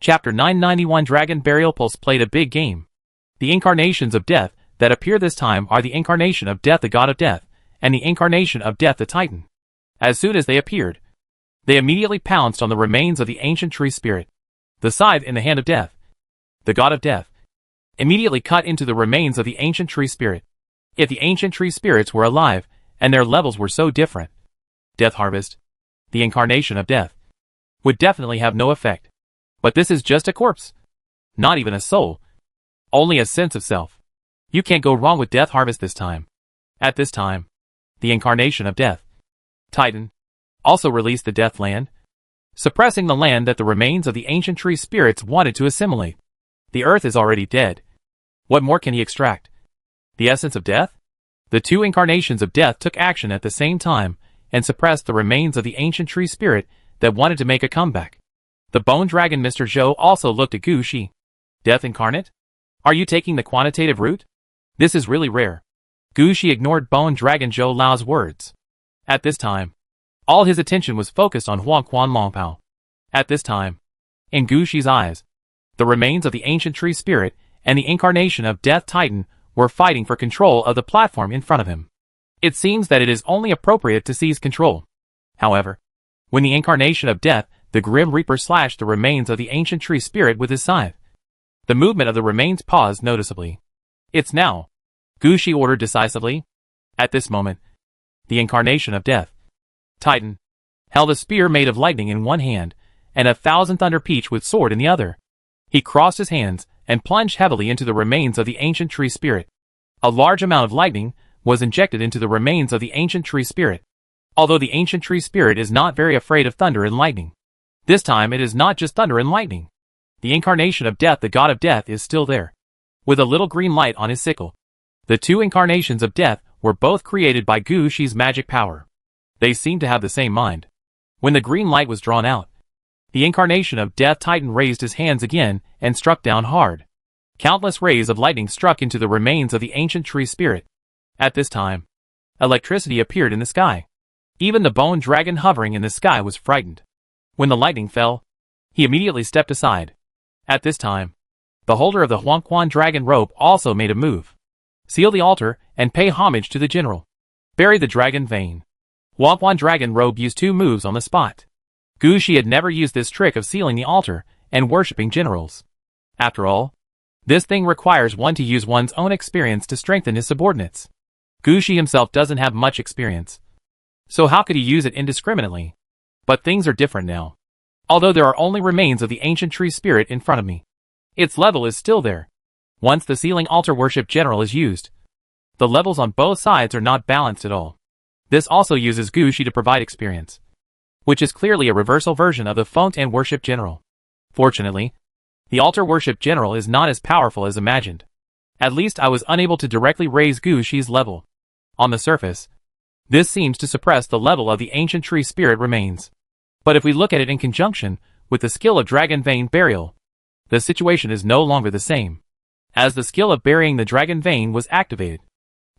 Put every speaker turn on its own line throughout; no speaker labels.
Chapter 991 Dragon Burial Pulse played a big game. The incarnations of death that appear this time are the incarnation of death, the god of death, and the incarnation of death, the titan. As soon as they appeared, they immediately pounced on the remains of the ancient tree spirit. The scythe in the hand of death, the god of death, immediately cut into the remains of the ancient tree spirit. If the ancient tree spirits were alive, and their levels were so different, Death Harvest, the incarnation of death, would definitely have no effect. But this is just a corpse. Not even a soul. Only a sense of self. You can't go wrong with Death Harvest this time. At this time, the incarnation of death, Titan, also released the Death Land, suppressing the land that the remains of the ancient tree spirits wanted to assimilate. The earth is already dead. What more can he extract? The essence of death? The two incarnations of death took action at the same time and suppressed the remains of the ancient tree spirit that wanted to make a comeback. The Bone Dragon Mr. Zhou also looked at Gu Shi. Death incarnate? Are you taking the quantitative route? This is really rare. Gu Shi ignored Bone Dragon Zhou Lao's words. At this time, all his attention was focused on Huang Quan Longpao. At this time, in Gu Shi's eyes, the remains of the ancient tree spirit and the incarnation of Death Titan were fighting for control of the platform in front of him. It seems that it is only appropriate to seize control. However, when the incarnation of death, the Grim Reaper, slashed the remains of the ancient tree spirit with his scythe, the movement of the remains paused noticeably. It's now, Gu Shi ordered decisively. At this moment, the incarnation of death, Titan, held a spear made of lightning in one hand and a thousand thunder peach with sword in the other. He crossed his hands and plunged heavily into the remains of the ancient tree spirit. A large amount of lightning was injected into the remains of the ancient tree spirit. Although the ancient tree spirit is not very afraid of thunder and lightning, this time it is not just thunder and lightning. The incarnation of death, the god of death, is still there, with a little green light on his sickle. The two incarnations of death were both created by Gu Shi's magic power. They seemed to have the same mind. When the green light was drawn out, the incarnation of Death Titan raised his hands again and struck down hard. Countless rays of lightning struck into the remains of the ancient tree spirit. At this time, electricity appeared in the sky. Even the bone dragon hovering in the sky was frightened. When the lightning fell, he immediately stepped aside. At this time, the holder of the Huangquan dragon robe also made a move. Seal the altar and pay homage to the general. Bury the dragon vein. Huangquan dragon robe used two moves on the spot. Gu Shi had never used this trick of sealing the altar and worshipping generals. After all, this thing requires one to use one's own experience to strengthen his subordinates. Gu Shi himself doesn't have much experience, so how could he use it indiscriminately? But things are different now. Although there are only remains of the ancient tree spirit in front of me, its level is still there. Once the sealing altar worship general is used, the levels on both sides are not balanced at all. This also uses Gu Shi to provide experience, which is clearly a reversal version of the Fontaine worship general. Fortunately, the altar worship general is not as powerful as imagined. At least I was unable to directly raise Gu Shi's level. On the surface, this seems to suppress the level of the ancient tree spirit remains. But if we look at it in conjunction with the skill of Dragon Vein Burial, the situation is no longer the same. As the skill of burying the Dragon Vein was activated,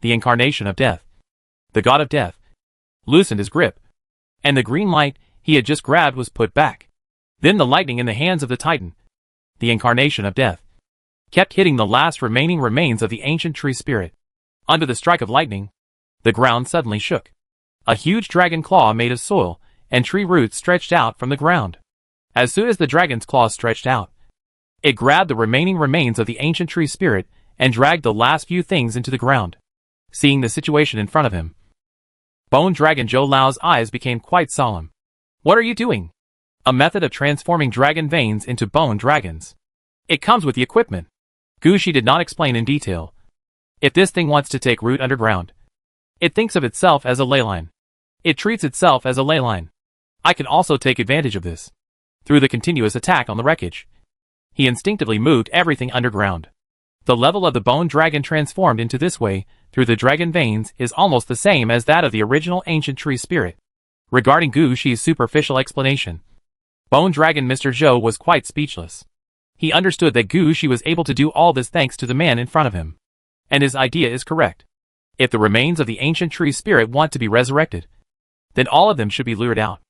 the incarnation of death, the god of death, loosened his grip, and the green light he had just grabbed was put back. Then the lightning in the hands of the Titan, the incarnation of death, kept hitting the last remaining remains of the ancient tree spirit. Under the strike of lightning, the ground suddenly shook. A huge dragon claw made of soil and tree roots stretched out from the ground. As soon as the dragon's claw stretched out, it grabbed the remaining remains of the ancient tree spirit and dragged the last few things into the ground. Seeing the situation in front of him, Bone Dragon Zhou Lao's eyes became quite solemn. What are you doing? A method of transforming dragon veins into bone dragons. It comes with the equipment. Gu Shi did not explain in detail. If this thing wants to take root underground, it thinks of itself as a ley line. It treats itself as a ley line. I can also take advantage of this. Through the continuous attack on the wreckage, he instinctively moved everything underground. The level of the bone dragon transformed into this way through the dragon veins is almost the same as that of the original ancient tree spirit. Regarding Gu Shi's superficial explanation, Bone Dragon Mr. Zhou was quite speechless. He understood that Gu Shi was able to do all this thanks to the man in front of him. And his idea is correct. If the remains of the ancient tree spirit want to be resurrected, then all of them should be lured out.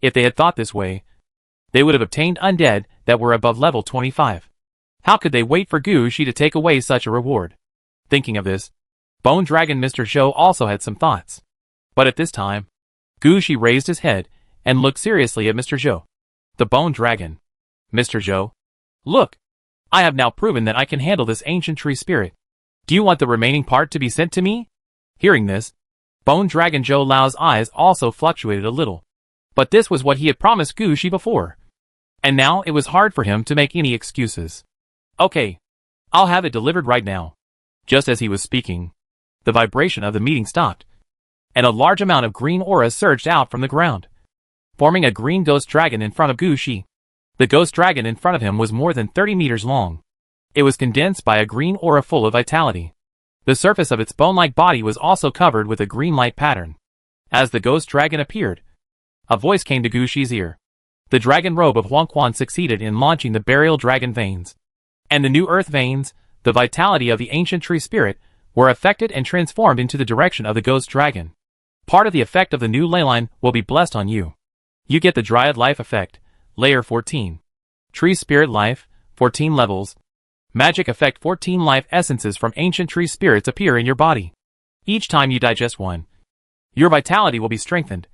If they had thought this way, they would have obtained undead that were above level 25. How could they wait for Gu Shi to take away such a reward? Thinking of this, Bone Dragon Mr. Zhou also had some thoughts. But at this time, Gu Shi raised his head and looked seriously at Mr. Zhou. The Bone Dragon. Mr. Zhou, look, I have now proven that I can handle this ancient tree spirit. Do you want the remaining part to be sent to me? Hearing this, Bone Dragon Zhou Lao's eyes also fluctuated a little. But this was what he had promised Gu Shi before. And now it was hard for him to make any excuses. Okay, I'll have it delivered right now. Just as he was speaking, the vibration of the meeting stopped, and a large amount of green aura surged out from the ground, forming a green ghost dragon in front of Gu Shi. The ghost dragon in front of him was more than 30 meters long. It was condensed by a green aura full of vitality. The surface of its bone-like body was also covered with a green light pattern. As the ghost dragon appeared, a voice came to Gu Shi's ear. The dragon robe of Huangquan succeeded in launching the burial dragon veins. And the new earth veins, the vitality of the ancient tree spirit, were affected and transformed into the direction of the ghost dragon. Part of the effect of the new ley line will be blessed on you. You get the Dryad Life effect, Layer 14. Tree Spirit Life, 14 levels. Magic effect 14 life essences from ancient tree spirits appear in your body. Each time you digest one, your vitality will be strengthened,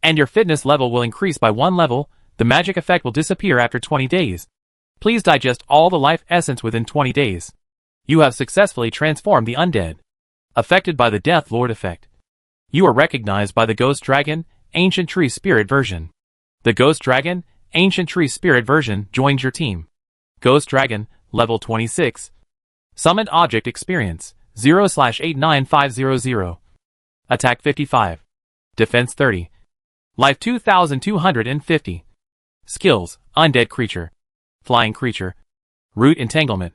and your fitness level will increase by 1 level. The magic effect will disappear after 20 days. Please digest all the life essence within 20 days. You have successfully transformed the undead, affected by the Death Lord effect. You are recognized by the Ghost Dragon, Ancient Tree Spirit version. The Ghost Dragon, Ancient Tree Spirit version joins your team. Ghost Dragon, level 26. Summoned object experience, 0/89500. Attack 55. Defense 30. Life 2250. Skills, Undead Creature. Flying Creature. Root Entanglement.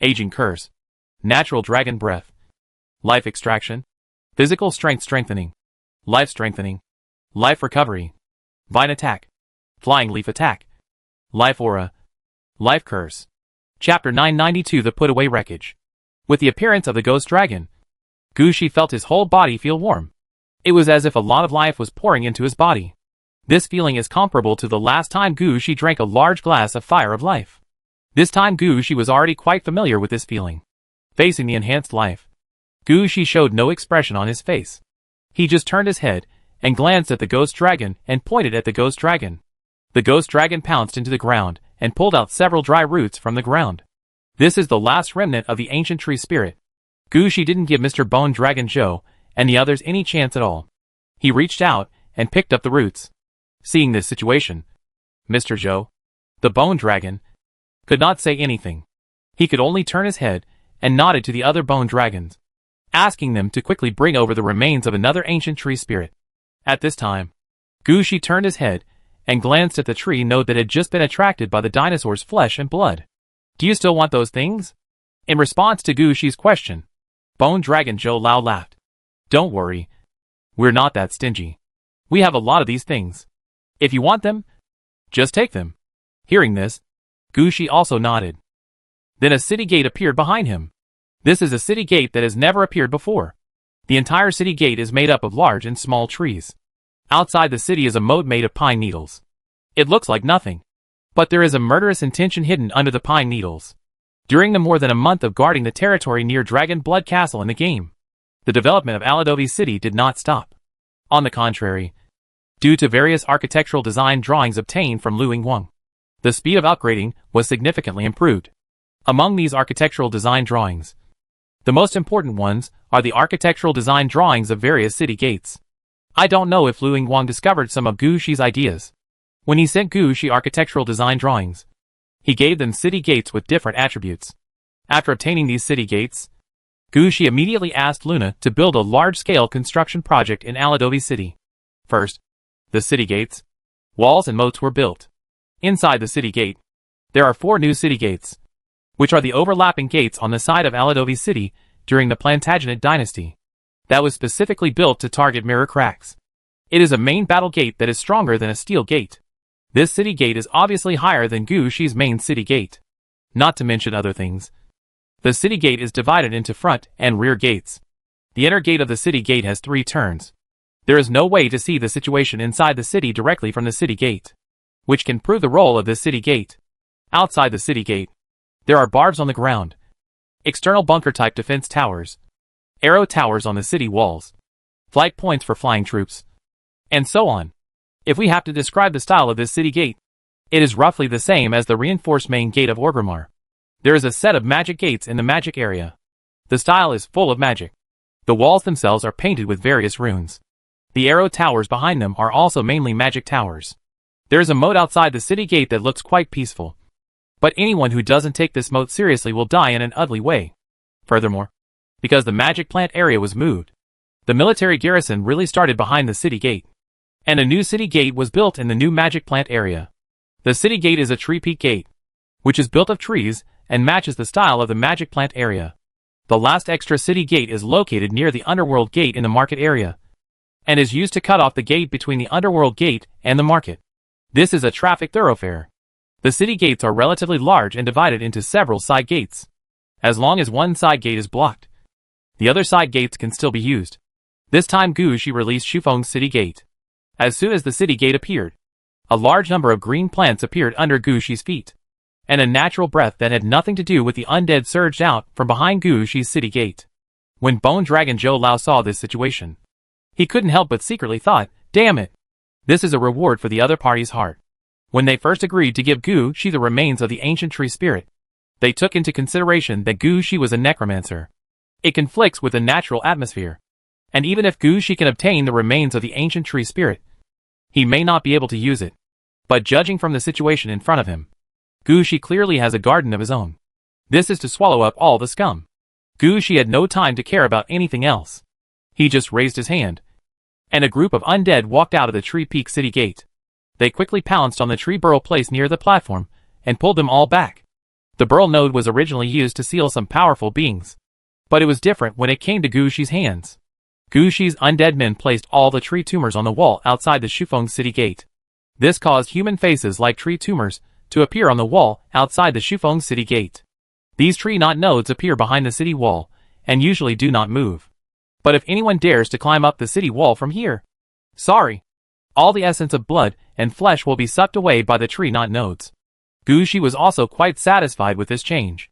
Aging Curse. Natural Dragon Breath. Life Extraction. Physical Strength Strengthening. Life Strengthening. Life Recovery. Vine Attack. Flying Leaf Attack. Life Aura. Life Curse. Chapter 992 The Put Away Wreckage. With the appearance of the Ghost Dragon, Gu Shi felt his whole body feel warm. It was as if a lot of life was pouring into his body. This feeling is comparable to the last time Gu Shi drank a large glass of Fire of Life. This time Gu Shi was already quite familiar with this feeling. Facing the enhanced life, Gu Shi showed no expression on his face. He just turned his head and glanced at the Ghost Dragon and pointed at the Ghost Dragon. The Ghost Dragon pounced into the ground and pulled out several dry roots from the ground. This is the last remnant of the ancient tree spirit. Gu Shi didn't give Mr. Bone Dragon Zhou and the others any chance at all. He reached out and picked up the roots. Seeing this situation, Mr. Zhou, the Bone Dragon, could not say anything. He could only turn his head and nodded to the other Bone Dragons, asking them to quickly bring over the remains of another ancient tree spirit. At this time, Gu Shi turned his head and glanced at the tree node that had just been attracted by the dinosaur's flesh and blood. Do you still want those things? In response to Gu Shi's question, Bone Dragon Zhou Lao laughed. Don't worry. We're not that stingy. We have a lot of these things. If you want them, just take them. Hearing this, Gu Shi also nodded. Then a city gate appeared behind him. This is a city gate that has never appeared before. The entire city gate is made up of large and small trees. Outside the city is a moat made of pine needles. It looks like nothing, but there is a murderous intention hidden under the pine needles. During the more than a month of guarding the territory near Dragon Blood Castle in the game, the development of Aladovi City did not stop. On the contrary, due to various architectural design drawings obtained from Luing Wang, the speed of upgrading was significantly improved. Among these architectural design drawings, the most important ones are the architectural design drawings of various city gates. I don't know if Luing Wang discovered some of Gu Shi's ideas. When he sent Gu Shi architectural design drawings, he gave them city gates with different attributes. After obtaining these city gates, Gu Shi immediately asked Luna to build a large-scale construction project in Aladovi City. First, the city gates, walls and moats were built. Inside the city gate, there are 4 new city gates, which are the overlapping gates on the side of Aladovi City during the Plantagenet dynasty, that was specifically built to target mirror cracks. It is a main battle gate that is stronger than a steel gate. This city gate is obviously higher than Gu Shi's main city gate. Not to mention other things. The city gate is divided into front and rear gates. The inner gate of the city gate has 3 turns. There is no way to see the situation inside the city directly from the city gate. which can prove the role of this city gate. Outside the city gate, there are barbs on the ground, external bunker-type defense towers, arrow towers on the city walls, flight points for flying troops, and so on. If we have to describe the style of this city gate, it is roughly the same as the reinforced main gate of Orgrimmar. There is a set of magic gates in the magic area. The style is full of magic. The walls themselves are painted with various runes. The arrow towers behind them are also mainly magic towers. There is a moat outside the city gate that looks quite peaceful. But anyone who doesn't take this moat seriously will die in an ugly way. Furthermore, because the magic plant area was moved, the military garrison really started behind the city gate. And a new city gate was built in the new magic plant area. The city gate is a tree peak gate, which is built of trees and matches the style of the magic plant area. The last extra city gate is located near the underworld gate in the market area, and is used to cut off the gate between the underworld gate and the market. This is a traffic thoroughfare. The city gates are relatively large and divided into several side gates. As long as one side gate is blocked, the other side gates can still be used. This time Gu Shi released Shufeng's city gate. As soon as the city gate appeared, a large number of green plants appeared under Gu Shi's feet, and a natural breath that had nothing to do with the undead surged out from behind Gu Shi's city gate. When Bone Dragon Zhou Lao saw this situation, he couldn't help but secretly thought, damn it, this is a reward for the other party's heart. When they first agreed to give Gu Shi the remains of the ancient tree spirit, they took into consideration that Gu Shi was a necromancer. It conflicts with the natural atmosphere, and even if Gu Shi can obtain the remains of the ancient tree spirit, he may not be able to use it. But judging from the situation in front of him, Gu Shi clearly has a garden of his own. This is to swallow up all the scum. Gu Shi had no time to care about anything else. He just raised his hand, and a group of undead walked out of the Tree Peak City Gate. They quickly pounced on the tree burl placed near the platform, and pulled them all back. The burl node was originally used to seal some powerful beings, but it was different when it came to Gu Shi's hands. Gu Shi's undead men placed all the tree tumors on the wall outside the Shufeng City Gate. This caused human faces like tree tumors to appear on the wall outside the Shufeng City Gate. These tree knot nodes appear behind the city wall, and usually do not move. But if anyone dares to climb up the city wall from here, sorry, all the essence of blood and flesh will be sucked away by the tree knot nodes. Gu Shi was also quite satisfied with this change.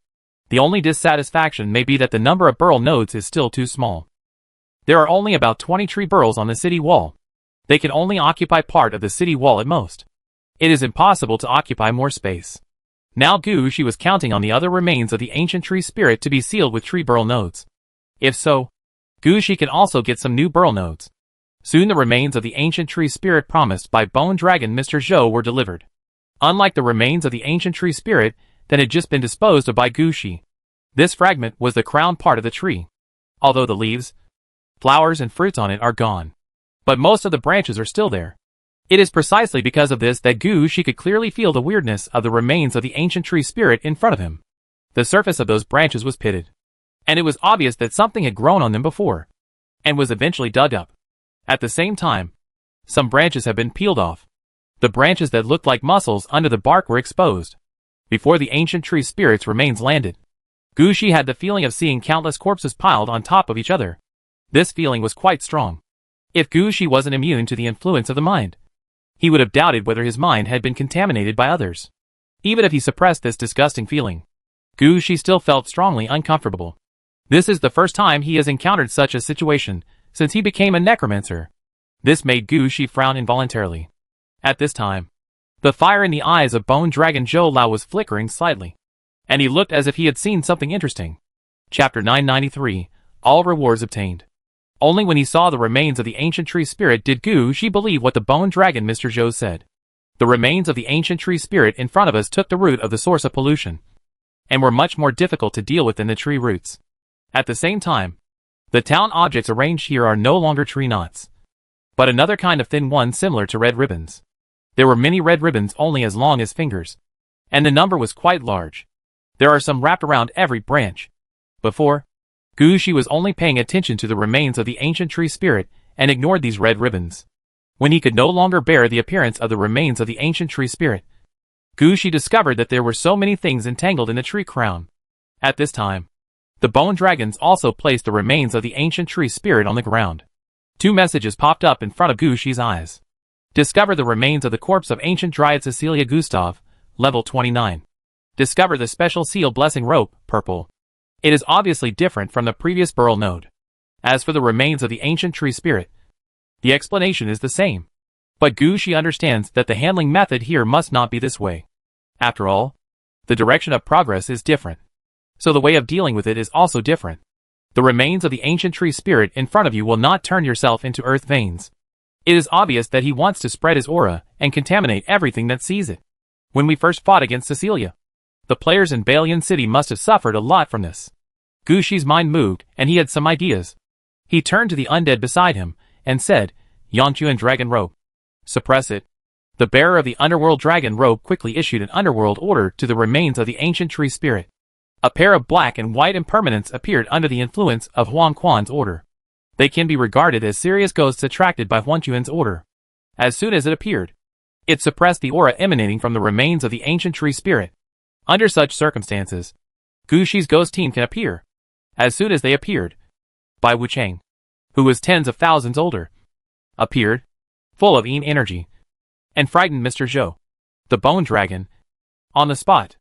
The only dissatisfaction may be that the number of burl nodes is still too small. There are only about 20 tree burls on the city wall. They can only occupy part of the city wall at most. It is impossible to occupy more space. Now Gu Shi was counting on the other remains of the ancient tree spirit to be sealed with tree burl nodes. If so, Gu Shi can also get some new burl nodes. Soon the remains of the ancient tree spirit promised by Bone Dragon Mr. Zhou were delivered. Unlike the remains of the ancient tree spirit that had just been disposed of by Gu Shi, this fragment was the crown part of the tree. Although the leaves, flowers and fruits on it are gone, but most of the branches are still there. It is precisely because of this that Gu Shi could clearly feel the weirdness of the remains of the ancient tree spirit in front of him. The surface of those branches was pitted, and it was obvious that something had grown on them before, and was eventually dug up. At the same time, some branches have been peeled off. The branches that looked like muscles under the bark were exposed. Before the ancient tree spirit's remains landed, Gu Shi had the feeling of seeing countless corpses piled on top of each other. This feeling was quite strong. If Gu Shi wasn't immune to the influence of the mind, he would have doubted whether his mind had been contaminated by others. Even if he suppressed this disgusting feeling, Gu Shi still felt strongly uncomfortable. This is the first time he has encountered such a situation since he became a necromancer. This made Gu Shi frown involuntarily. At this time, the fire in the eyes of Bone Dragon Zhou Lao was flickering slightly, and he looked as if he had seen something interesting. Chapter 993, All Rewards Obtained. Only when he saw the remains of the ancient tree spirit did Gu Shi believe what the Bone Dragon Mr. Zhou said. The remains of the ancient tree spirit in front of us took the root of the source of pollution, and were much more difficult to deal with than the tree roots. At the same time, the town objects arranged here are no longer tree knots, but another kind of thin one similar to red ribbons. There were many red ribbons only as long as fingers, and the number was quite large. There are some wrapped around every branch. Before, Gu Shi was only paying attention to the remains of the ancient tree spirit and ignored these red ribbons. When he could no longer bear the appearance of the remains of the ancient tree spirit, Gu Shi discovered that there were so many things entangled in the tree crown. At this time, the bone dragons also placed the remains of the ancient tree spirit on the ground. Two messages popped up in front of Gu Shi's eyes. Discover the remains of the corpse of ancient Dryad Cecilia Gustav, level 29. Discover the special seal blessing rope, purple. It is obviously different from the previous Burl node. As for the remains of the ancient tree spirit, the explanation is the same. But Gushi understands that the handling method here must not be this way. After all, the direction of progress is different. So the way of dealing with it is also different. The remains of the ancient tree spirit in front of you will not turn yourself into earth veins. It is obvious that he wants to spread his aura and contaminate everything that sees it. When we first fought against Cecilia, the players in Balian City must have suffered a lot from this. Gushi's mind moved, and he had some ideas. He turned to the undead beside him, and said, Yonchuan Dragon Rope. Suppress it. The bearer of the underworld dragon robe quickly issued an underworld order to the remains of the ancient tree spirit. A pair of black and white impermanents appeared under the influence of Huang Quan's order. They can be regarded as serious ghosts attracted by Huanchuan's order. As soon as it appeared, it suppressed the aura emanating from the remains of the ancient tree spirit. Under such circumstances, Gushi's ghost team can appear. As soon as they appeared, Bai Wuchang, who was tens of thousands older, appeared, full of Yin energy, and frightened Mr. Zhou, the bone dragon, on the spot.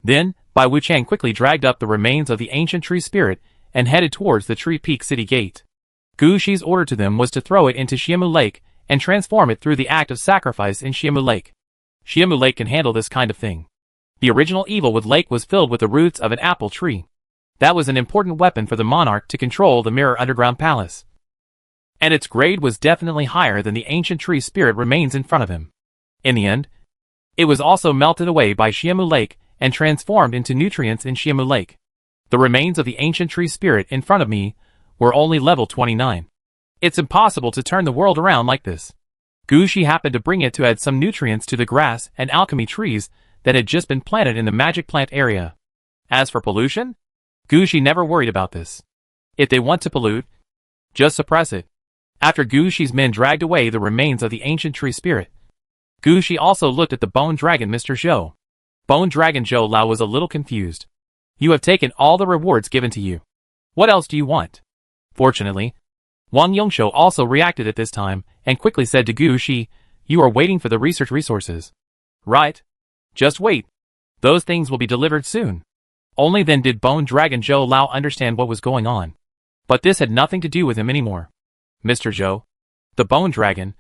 Then, Bai Wuchang quickly dragged up the remains of the ancient tree spirit and headed towards the Tree Peak City Gate. Gushi's order to them was to throw it into Xiamu Lake and transform it through the act of sacrifice in Xiamu Lake. Xiamu Lake can handle this kind of thing. The original Evilwood Lake was filled with the roots of an apple tree. That was an important weapon for the monarch to control the Mirror Underground Palace. And its grade was definitely higher than the ancient tree spirit remains in front of him. In the end, it was also melted away by Xiamu Lake and transformed into nutrients in Xiamu Lake. The remains of the ancient tree spirit in front of me were only level 29. It's impossible to turn the world around like this. Gushi happened to bring it to add some nutrients to the grass and alchemy trees that had just been planted in the magic plant area. As for pollution, Gushi never worried about this. If they want to pollute, just suppress it. After Gushi's men dragged away the remains of the ancient tree spirit, Gushi also looked at the bone dragon Mr. Zhou. Bone dragon Zhou Lao was a little confused. You have taken all the rewards given to you. What else do you want? Fortunately, Wang Yongshou also reacted at this time and quickly said to Gushi, you are waiting for the research resources. Right. Just wait. Those things will be delivered soon. Only then did Bone Dragon Zhou Lao understand what was going on. But this had nothing to do with him anymore. Mr. Zhou, the Bone Dragon,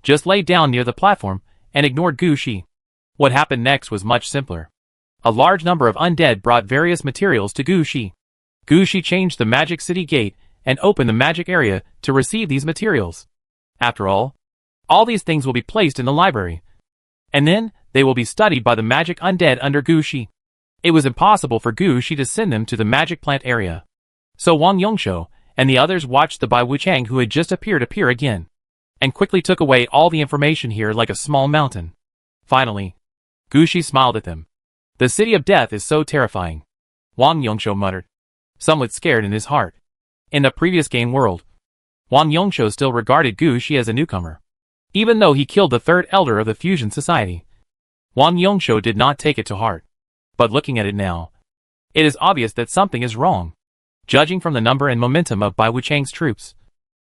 just lay down near the platform and ignored Gushi. What happened next was much simpler. A large number of undead brought various materials to Gushi. Gushi changed the Magic City Gate and opened the magic area to receive these materials. After all these things will be placed in the library. And then, they will be studied by the magic undead under Gushi. It was impossible for Gushi to send them to the magic plant area. So Wang Yongshou and the others watched the Bai Wuchang who had just appeared appear again, and quickly took away all the information here like a small mountain. Finally, Gushi smiled at them. The city of death is so terrifying, Wang Yongshou muttered, somewhat scared in his heart. In the previous game world, Wang Yongshou still regarded Gushi as a newcomer. Even though he killed the third elder of the Fusion Society, Wang Yongshou did not take it to heart. But looking at it now, it is obvious that something is wrong. Judging from the number and momentum of Bai Wuchang's troops,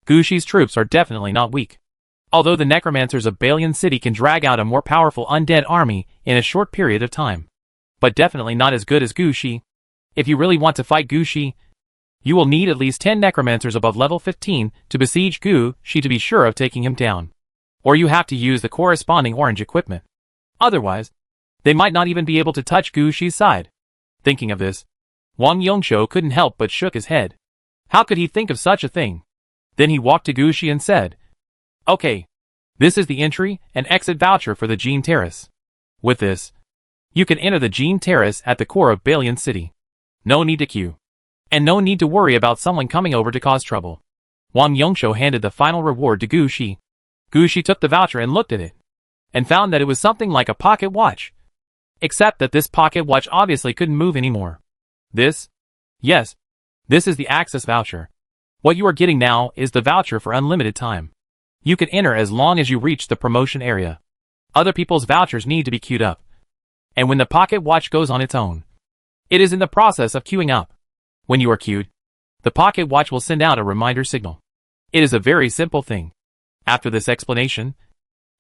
Gushi's troops are definitely not weak. Although the necromancers of Balian City can drag out a more powerful undead army in a short period of time, but definitely not as good as Gushi. If you really want to fight Gushi, you will need at least 10 necromancers above level 15 to besiege Gushi to be sure of taking him down. Or you have to use the corresponding orange equipment. Otherwise, they might not even be able to touch Gushi's side. Thinking of this, Wang Yongshou couldn't help but shook his head. How could he think of such a thing? Then he walked to Gushi and said, okay, this is the entry and exit voucher for the Jean Terrace. With this, you can enter the Jean Terrace at the core of Balian City. No need to queue. And no need to worry about someone coming over to cause trouble. Wang Yongshou handed the final reward to Gushi. Gushi took the voucher and looked at it, and found that it was something like a pocket watch. Except that this pocket watch obviously couldn't move anymore. This? Yes. This is the access voucher. What you are getting now is the voucher for unlimited time. You can enter as long as you reach the promotion area. Other people's vouchers need to be queued up. And when the pocket watch goes on its own, it is in the process of queuing up. When you are queued, the pocket watch will send out a reminder signal. It is a very simple thing. After this explanation,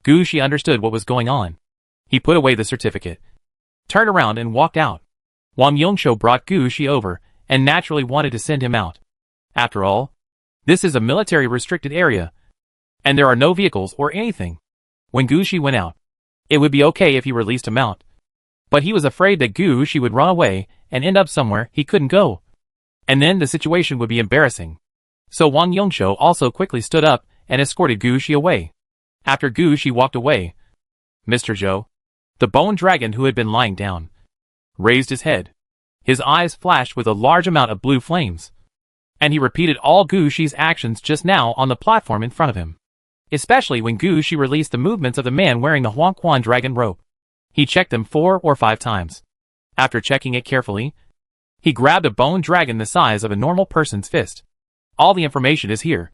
Gu Shi understood what was going on. He put away the certificate, turned around and walked out. Wang Yongshou brought Gu Shi over, and naturally wanted to send him out. After all, this is a military restricted area, and there are no vehicles or anything. When Gu Shi went out, it would be okay if he released him out. But he was afraid that Gu Shi would run away and end up somewhere he couldn't go. And then the situation would be embarrassing. So Wang Yongshou also quickly stood up and escorted Gu Shi away. After Gu Shi walked away, Mr. Zhou, the bone dragon who had been lying down, raised his head. His eyes flashed with a large amount of blue flames. And he repeated all Gu Shi's actions just now on the platform in front of him. Especially when Gu Shi released the movements of the man wearing the Huangquan dragon robe. He checked them 4 or 5 times. After checking it carefully, he grabbed a bone dragon the size of a normal person's fist. All the information is here.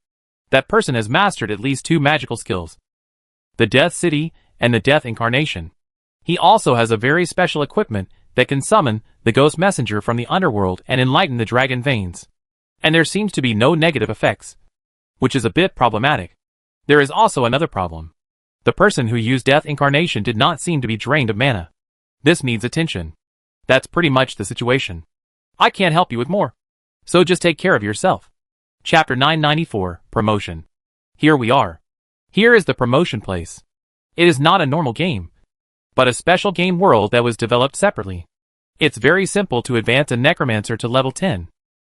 That person has mastered at least 2 magical skills: the Death City and the Death Incarnation. He also has a very special equipment that can summon the Ghost Messenger from the underworld and enlighten the dragon veins. And there seems to be no negative effects, which is a bit problematic. There is also another problem. The person who used Death Incarnation did not seem to be drained of mana. This needs attention. That's pretty much the situation. I can't help you with more. So just take care of yourself. Chapter 994, Promotion. Here we are. Here is the promotion place. It is not a normal game, but a special game world that was developed separately. It's very simple to advance a necromancer to level 10.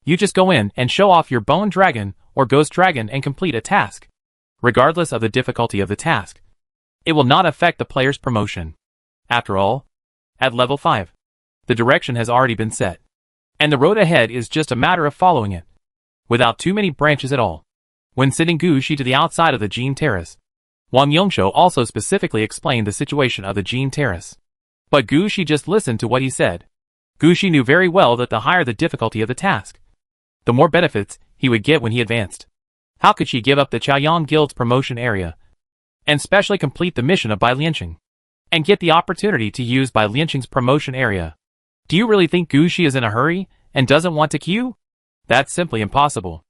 You just go in and show off your bone dragon or ghost dragon and complete a task. Regardless of the difficulty of the task, it will not affect the player's promotion. After all, at level 5, the direction has already been set, and the road ahead is just a matter of following it, without too many branches at all. When sending Gu Shi to the outside of the Jin Terrace, Wang Yongshou also specifically explained the situation of the Jin Terrace. But Gu Shi just listened to what he said. Gu Shi knew very well that the higher the difficulty of the task, the more benefits he would get when he advanced. How could she give up the Chaoyang Guild's promotion area, and specially complete the mission of Bai Lianqing, and get the opportunity to use Bai Lianqing's promotion area? Do you really think Gu Shi is in a hurry, and doesn't want to queue? That's simply impossible.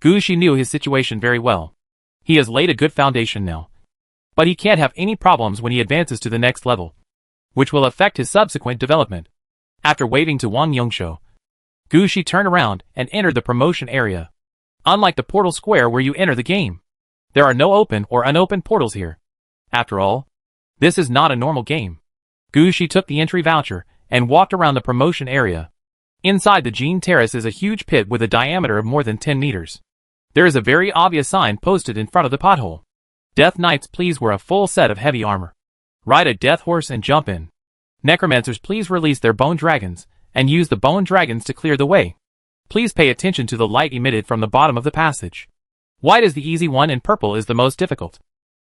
Gu Shi knew his situation very well. He has laid a good foundation now. But he can't have any problems when he advances to the next level, which will affect his subsequent development. After waving to Wang Yongshou, Gu Shi turned around and entered the promotion area. Unlike the portal square where you enter the game, there are no open or unopened portals here. After all, this is not a normal game. Gu Shi took the entry voucher and walked around the promotion area. Inside the Jin Terrace is a huge pit with a diameter of more than 10 meters. There is a very obvious sign posted in front of the pothole. Death Knights, please wear a full set of heavy armor. Ride a death horse and jump in. Necromancers, please release their bone dragons and use the bone dragons to clear the way. Please pay attention to the light emitted from the bottom of the passage. White is the easy one and purple is the most difficult.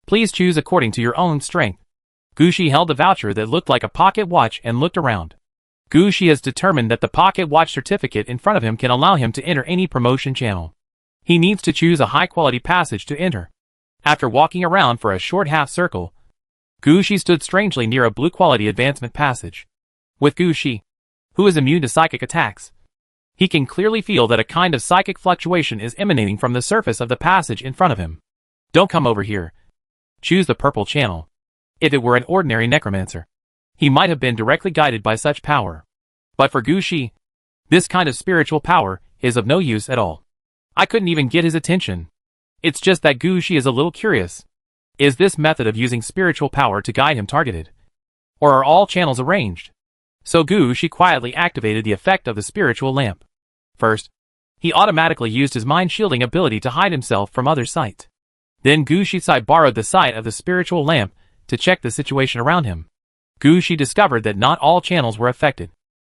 Please choose according to your own strength. Gu Shi held the voucher that looked like a pocket watch and looked around. Gu Shi has determined that the pocket watch certificate in front of him can allow him to enter any promotion channel. He needs to choose a high-quality passage to enter. After walking around for a short half-circle, Gu Shi stood strangely near a blue-quality advancement passage. With Gu Shi, who is immune to psychic attacks, he can clearly feel that a kind of psychic fluctuation is emanating from the surface of the passage in front of him. Don't come over here. Choose the purple channel. If it were an ordinary necromancer, he might have been directly guided by such power. But for Gu Shi, this kind of spiritual power is of no use at all. I couldn't even get his attention. It's just that Gu Shi is a little curious. Is this method of using spiritual power to guide him targeted? Or are all channels arranged? So Gu Shi quietly activated the effect of the spiritual lamp. First, he automatically used his mind shielding ability to hide himself from other sight. Then Gu Shi borrowed the sight of the spiritual lamp to check the situation around him. Gu Shi discovered that not all channels were affected.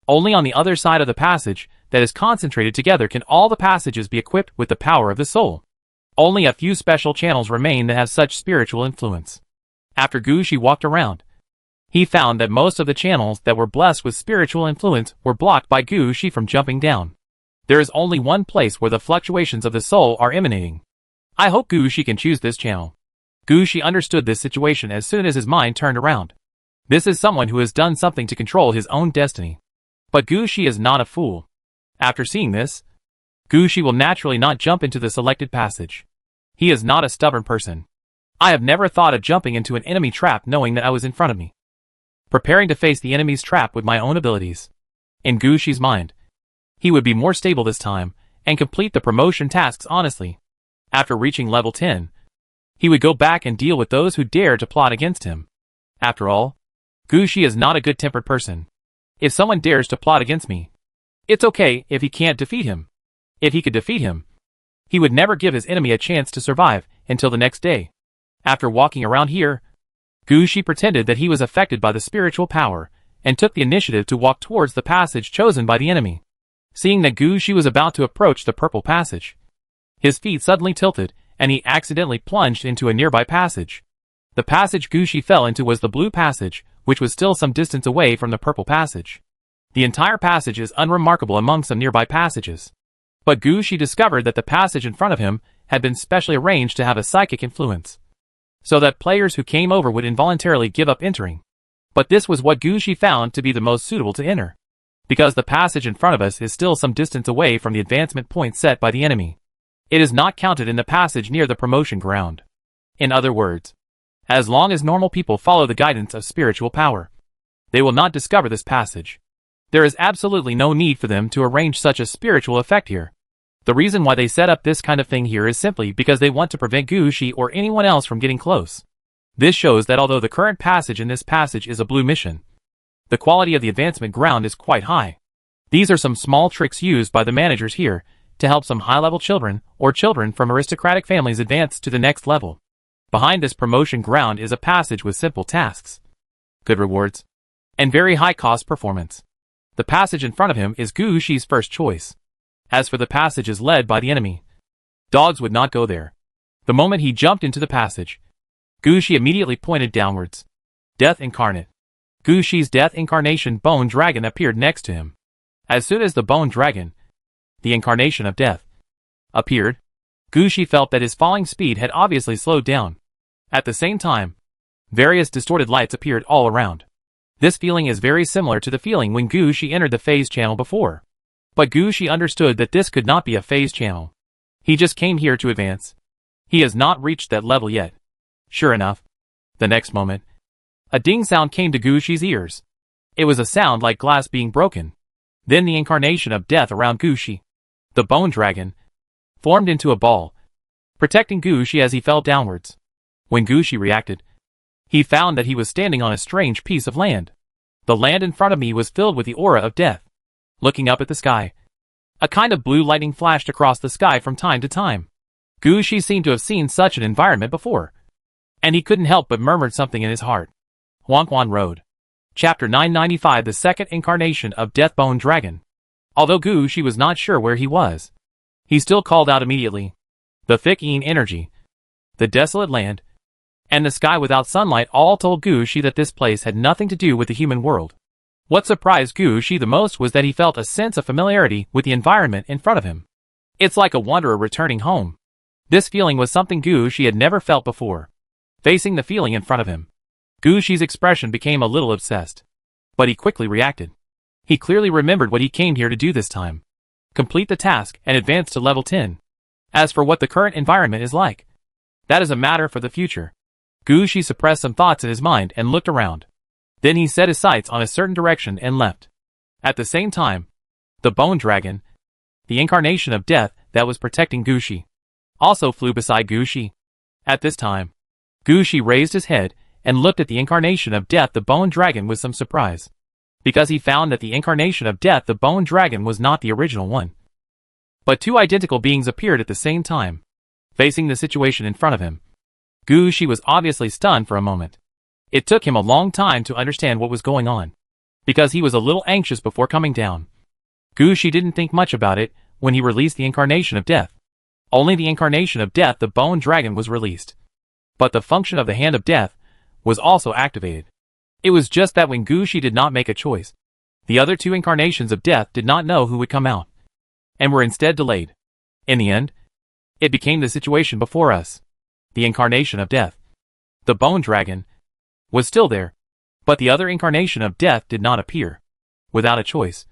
Only on the other side of the passage that is concentrated together can all the passages be equipped with the power of the soul. Only a few special channels remain that have such spiritual influence. After Gu Shi walked around, he found that most of the channels that were blessed with spiritual influence were blocked by Gu Shi from jumping down. There is only one place where the fluctuations of the soul are emanating. I hope Gu Shi can choose this channel. Gu Shi understood this situation as soon as his mind turned around. This is someone who has done something to control his own destiny. But Gu Shi is not a fool. After seeing this, Gu Shi will naturally not jump into the selected passage. He is not a stubborn person. I have never thought of jumping into an enemy trap knowing that I was in front of me, preparing to face the enemy's trap with my own abilities. In Gushi's mind, he would be more stable this time, and complete the promotion tasks honestly. After reaching level 10, he would go back and deal with those who dare to plot against him. After all, Gushi is not a good-tempered person. If someone dares to plot against me, it's okay if he can't defeat him. If he could defeat him, he would never give his enemy a chance to survive until the next day. After walking around here, Gushi pretended that he was affected by the spiritual power, and took the initiative to walk towards the passage chosen by the enemy. Seeing that Gushi was about to approach the purple passage, his feet suddenly tilted, and he accidentally plunged into a nearby passage. The passage Gushi fell into was the blue passage, which was still some distance away from the purple passage. The entire passage is unremarkable among some nearby passages. But Gushi discovered that the passage in front of him had been specially arranged to have a psychic influence, so that players who came over would involuntarily give up entering. But this was what Gushi found to be the most suitable to enter, because the passage in front of us is still some distance away from the advancement point set by the enemy. It is not counted in the passage near the promotion ground. In other words, as long as normal people follow the guidance of spiritual power, they will not discover this passage. There is absolutely no need for them to arrange such a spiritual effect here. The reason why they set up this kind of thing here is simply because they want to prevent Gushi or anyone else from getting close. This shows that although the current passage in this passage is a blue mission, the quality of the advancement ground is quite high. These are some small tricks used by the managers here to help some high-level children or children from aristocratic families advance to the next level. Behind this promotion ground is a passage with simple tasks, good rewards, and very high-cost performance. The passage in front of him is Gushi's first choice. As for the passages led by the enemy, dogs would not go there. The moment he jumped into the passage, Gushi immediately pointed downwards. Death Incarnate. Gushi's Death Incarnation Bone Dragon appeared next to him. As soon as the Bone Dragon, the incarnation of death, appeared, Gushi felt that his falling speed had obviously slowed down. At the same time, various distorted lights appeared all around. This feeling is very similar to the feeling when Gushi entered the phase channel before. But Gushi understood that this could not be a phase channel. He just came here to advance. He has not reached that level yet. Sure enough, the next moment, a ding sound came to Gushi's ears. It was a sound like glass being broken. Then the incarnation of death around Gushi, the Bone Dragon, formed into a ball, protecting Gushi as he fell downwards. When Gushi reacted, he found that he was standing on a strange piece of land. The land in front of me was filled with the aura of death. Looking up at the sky, a kind of blue lightning flashed across the sky from time to time. Gushi seemed to have seen such an environment before, and he couldn't help but murmur something in his heart. Huangquan Road. Chapter 995. The second incarnation of Death Bone Dragon. Although Gushi was not sure where he was, he still called out immediately. The thick Yin energy, the desolate land, and the sky without sunlight all told Gushi that this place had nothing to do with the human world. What surprised Gushi the most was that he felt a sense of familiarity with the environment in front of him. It's like a wanderer returning home. This feeling was something Gushi had never felt before. Facing the feeling in front of him, Gushi's expression became a little obsessed. But he quickly reacted. He clearly remembered what he came here to do this time. Complete the task and advance to level 10. As for what the current environment is like, that is a matter for the future. Gushi suppressed some thoughts in his mind and looked around. Then he set his sights on a certain direction and left. At the same time, the Bone Dragon, the incarnation of death that was protecting Gushi, also flew beside Gushi. At this time, Gushi raised his head and looked at the incarnation of death the Bone Dragon with some surprise, because he found that the incarnation of death the Bone Dragon was not the original one. But two identical beings appeared at the same time, facing the situation in front of him. Gushi was obviously stunned for a moment. It took him a long time to understand what was going on, because he was a little anxious before coming down. Gushi didn't think much about it when he released the incarnation of death. Only the incarnation of death the Bone Dragon was released. But the function of the Hand of Death was also activated. It was just that when Gushi did not make a choice, the other two incarnations of death did not know who would come out, and were instead delayed. In the end, it became the situation before us. The incarnation of death, the Bone Dragon, was still there, but the other incarnation of death did not appear. Without a choice,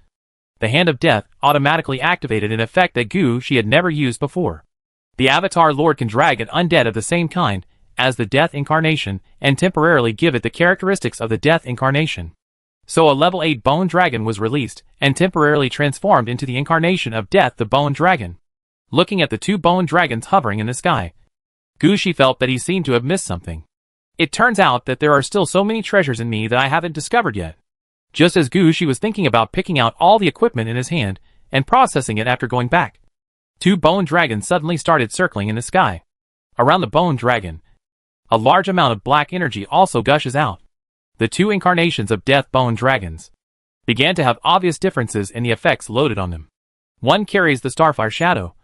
the Hand of Death automatically activated an effect that Gushi had never used before. The Avatar Lord can drag an undead of the same kind as the Death incarnation and temporarily give it the characteristics of the Death incarnation. So a level 8 Bone Dragon was released and temporarily transformed into the incarnation of Death the Bone Dragon. Looking at the 2 bone dragons hovering in the sky, Gushi felt that he seemed to have missed something. It turns out that there are still so many treasures in me that I haven't discovered yet. Just as Gushi was thinking about picking out all the equipment in his hand and processing it after going back, 2 bone dragons suddenly started circling in the sky. Around the bone dragon, a large amount of black energy also gushes out. The 2 incarnations of Death Bone Dragons began to have obvious differences in the effects loaded on them. One carries the Starfire Shadow,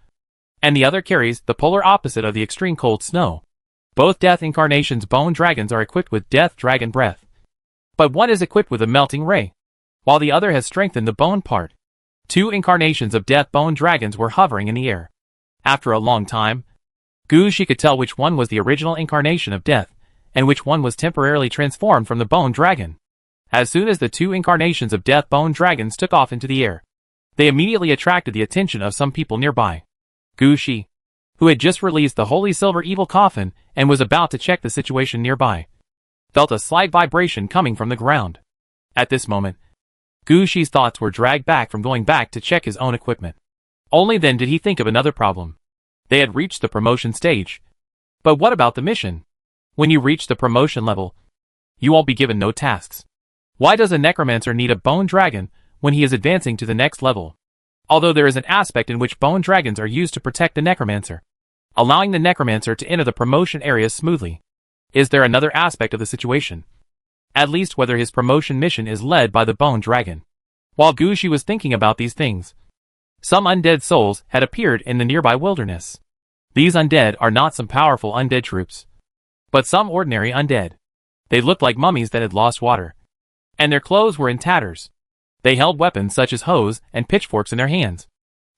and the other carries the polar opposite of the extreme cold snow. Both Death incarnations Bone Dragons are equipped with Death Dragon Breath, but one is equipped with a Melting Ray, while the other has strengthened the bone part. 2 incarnations of Death Bone Dragons were hovering in the air. After a long time, Gushi could tell which one was the original incarnation of Death, and which one was temporarily transformed from the Bone Dragon. As soon as the 2 incarnations of Death Bone Dragons took off into the air, they immediately attracted the attention of some people nearby. Gushi, who had just released the Holy Silver Evil Coffin and was about to check the situation nearby, felt a slight vibration coming from the ground. At this moment, Gushi's thoughts were dragged back from going back to check his own equipment. Only then did he think of another problem. They had reached the promotion stage. But what about the mission? When you reach the promotion level, you won't be given no tasks. Why does a necromancer need a bone dragon when he is advancing to the next level? Although there is an aspect in which bone dragons are used to protect the necromancer, allowing the necromancer to enter the promotion areas smoothly. Is there another aspect of the situation? At least whether his promotion mission is led by the bone dragon. While Gushi was thinking about these things, some undead souls had appeared in the nearby wilderness. These undead are not some powerful undead troops, but some ordinary undead. They looked like mummies that had lost water, and their clothes were in tatters. They held weapons such as hoes and pitchforks in their hands,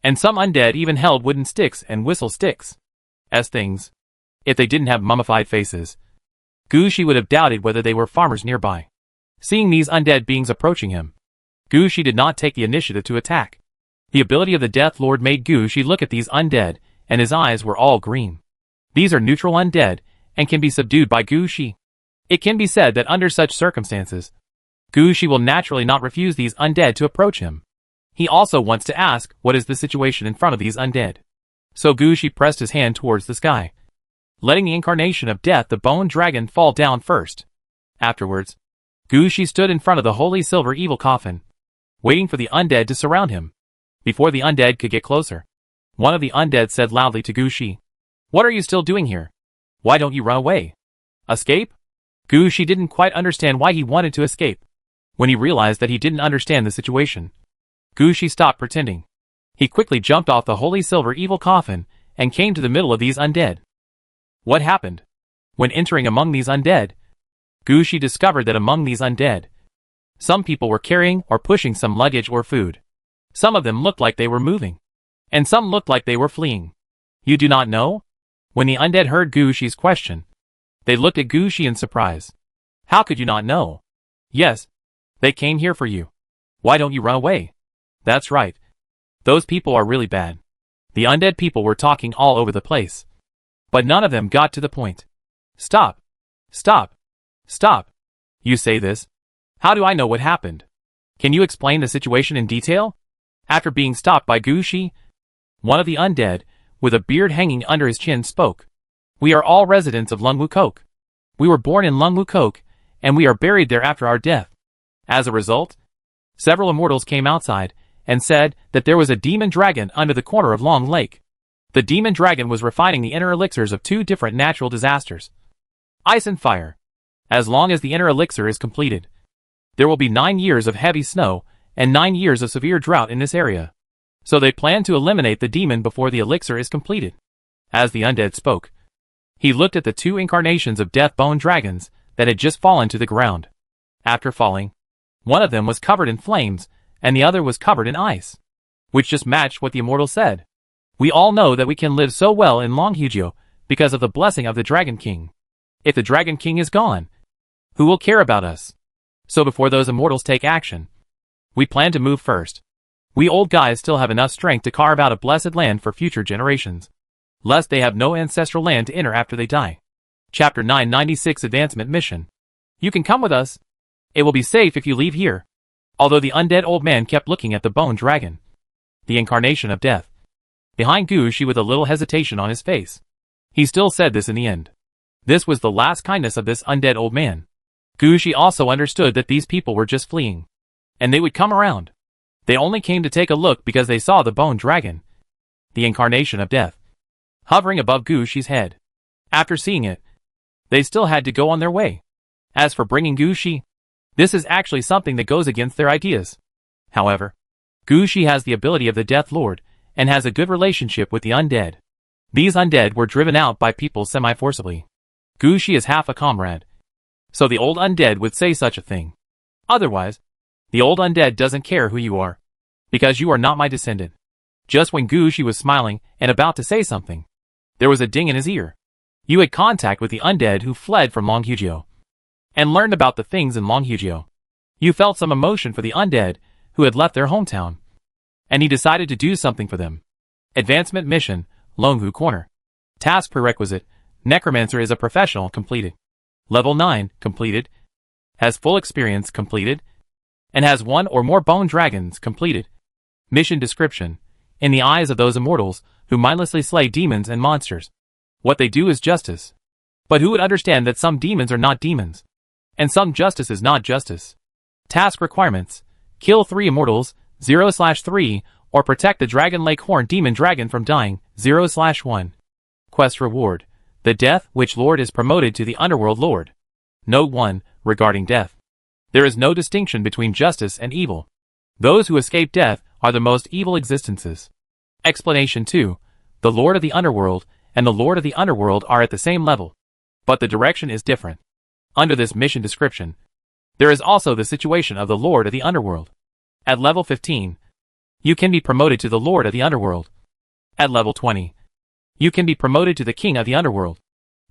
and some undead even held wooden sticks and whistle sticks as things. If they didn't have mummified faces, Gushi would have doubted whether they were farmers nearby. Seeing these undead beings approaching him, Gushi did not take the initiative to attack. The ability of the Death Lord made Gushi look at these undead, and his eyes were all green. These are neutral undead, and can be subdued by Gushi. It can be said that under such circumstances, Gushi will naturally not refuse these undead to approach him. He also wants to ask what is the situation in front of these undead. So Gushi pressed his hand towards the sky, letting the incarnation of Death the Bone Dragon fall down first. Afterwards, Gushi stood in front of the Holy Silver Evil Coffin, waiting for the undead to surround him. Before the undead could get closer, one of the undead said loudly to Gushi, "What are you still doing here? Why don't you run away? Escape?" Gushi didn't quite understand why he wanted to escape. When he realized that he didn't understand the situation, Gushi stopped pretending. He quickly jumped off the Holy Silver Evil Coffin and came to the middle of these undead. What happened? When entering among these undead, Gushi discovered that among these undead, some people were carrying or pushing some luggage or food. Some of them looked like they were moving, and some looked like they were fleeing. You do not know? When the undead heard Gushi's question, they looked at Gushi in surprise. How could you not know? Yes, they came here for you. Why don't you run away? That's right. Those people are really bad. The undead people were talking all over the place, but none of them got to the point. Stop. Stop. Stop. You say this. How do I know what happened? Can you explain the situation in detail? After being stopped by Gushi, one of the undead, with a beard hanging under his chin, spoke. We are all residents of Lungwukok. We were born in Lungwukok, and we are buried there after our death. As a result, several immortals came outside and said that there was a demon dragon under the corner of Long Lake. The demon dragon was refining the inner elixirs of 2 different natural disasters, ice and fire. As long as the inner elixir is completed, there will be 9 years of heavy snow and 9 years of severe drought in this area. So they plan to eliminate the demon before the elixir is completed. As the undead spoke, he looked at the 2 incarnations of Death Bone Dragons that had just fallen to the ground. After falling, one of them was covered in flames, and the other was covered in ice, which just matched what the immortal said. We all know that we can live so well in Longhugio because of the blessing of the Dragon King. If the Dragon King is gone, who will care about us? So before those immortals take action, we plan to move first. We old guys still have enough strength to carve out a blessed land for future generations, lest they have no ancestral land to enter after they die. Chapter 996 Advancement Mission. You can come with us. It will be safe if you leave here. Although the undead old man kept looking at the bone dragon, the incarnation of death, behind Gushi with a little hesitation on his face, he still said this in the end. This was the last kindness of this undead old man. Gushi also understood that these people were just fleeing, and they would come around. They only came to take a look because they saw the bone dragon, the incarnation of death, hovering above Gushi's head. After seeing it, they still had to go on their way. As for bringing Gushi, this is actually something that goes against their ideas. However, Gushi has the ability of the Death Lord, and has a good relationship with the undead. These undead were driven out by people semi-forcibly. Gushi is half a comrade, so the old undead would say such a thing. Otherwise, the old undead doesn't care who you are, because you are not my descendant. Just when Gushi was smiling and about to say something, there was a ding in his ear. You had contact with the undead who fled from Longhugio, and learned about the things in Longhugio. You felt some emotion for the undead who had left their hometown, and he decided to do something for them. Advancement Mission, Longhu Corner. Task Prerequisite, Necromancer is a professional, completed. Level 9, completed. Has full experience, completed. And has one or more bone dragons, completed. Mission Description. In the eyes of those immortals who mindlessly slay demons and monsters, what they do is justice. But who would understand that some demons are not demons, and some justice is not justice? Task Requirements. Kill 3 immortals, 0/3, or protect the Dragon Lake Horn Demon Dragon from dying, 0/1. Quest Reward. The Death Witch Lord is promoted to the Underworld Lord. Note 1, regarding death. There is no distinction between justice and evil. Those who escape death are the most evil existences. Explanation 2. The Lord of the Underworld and the Lord of the Underworld are at the same level, but the direction is different. Under this mission description, there is also the situation of the Lord of the Underworld. At level 15, you can be promoted to the Lord of the Underworld. At level 20, you can be promoted to the King of the Underworld.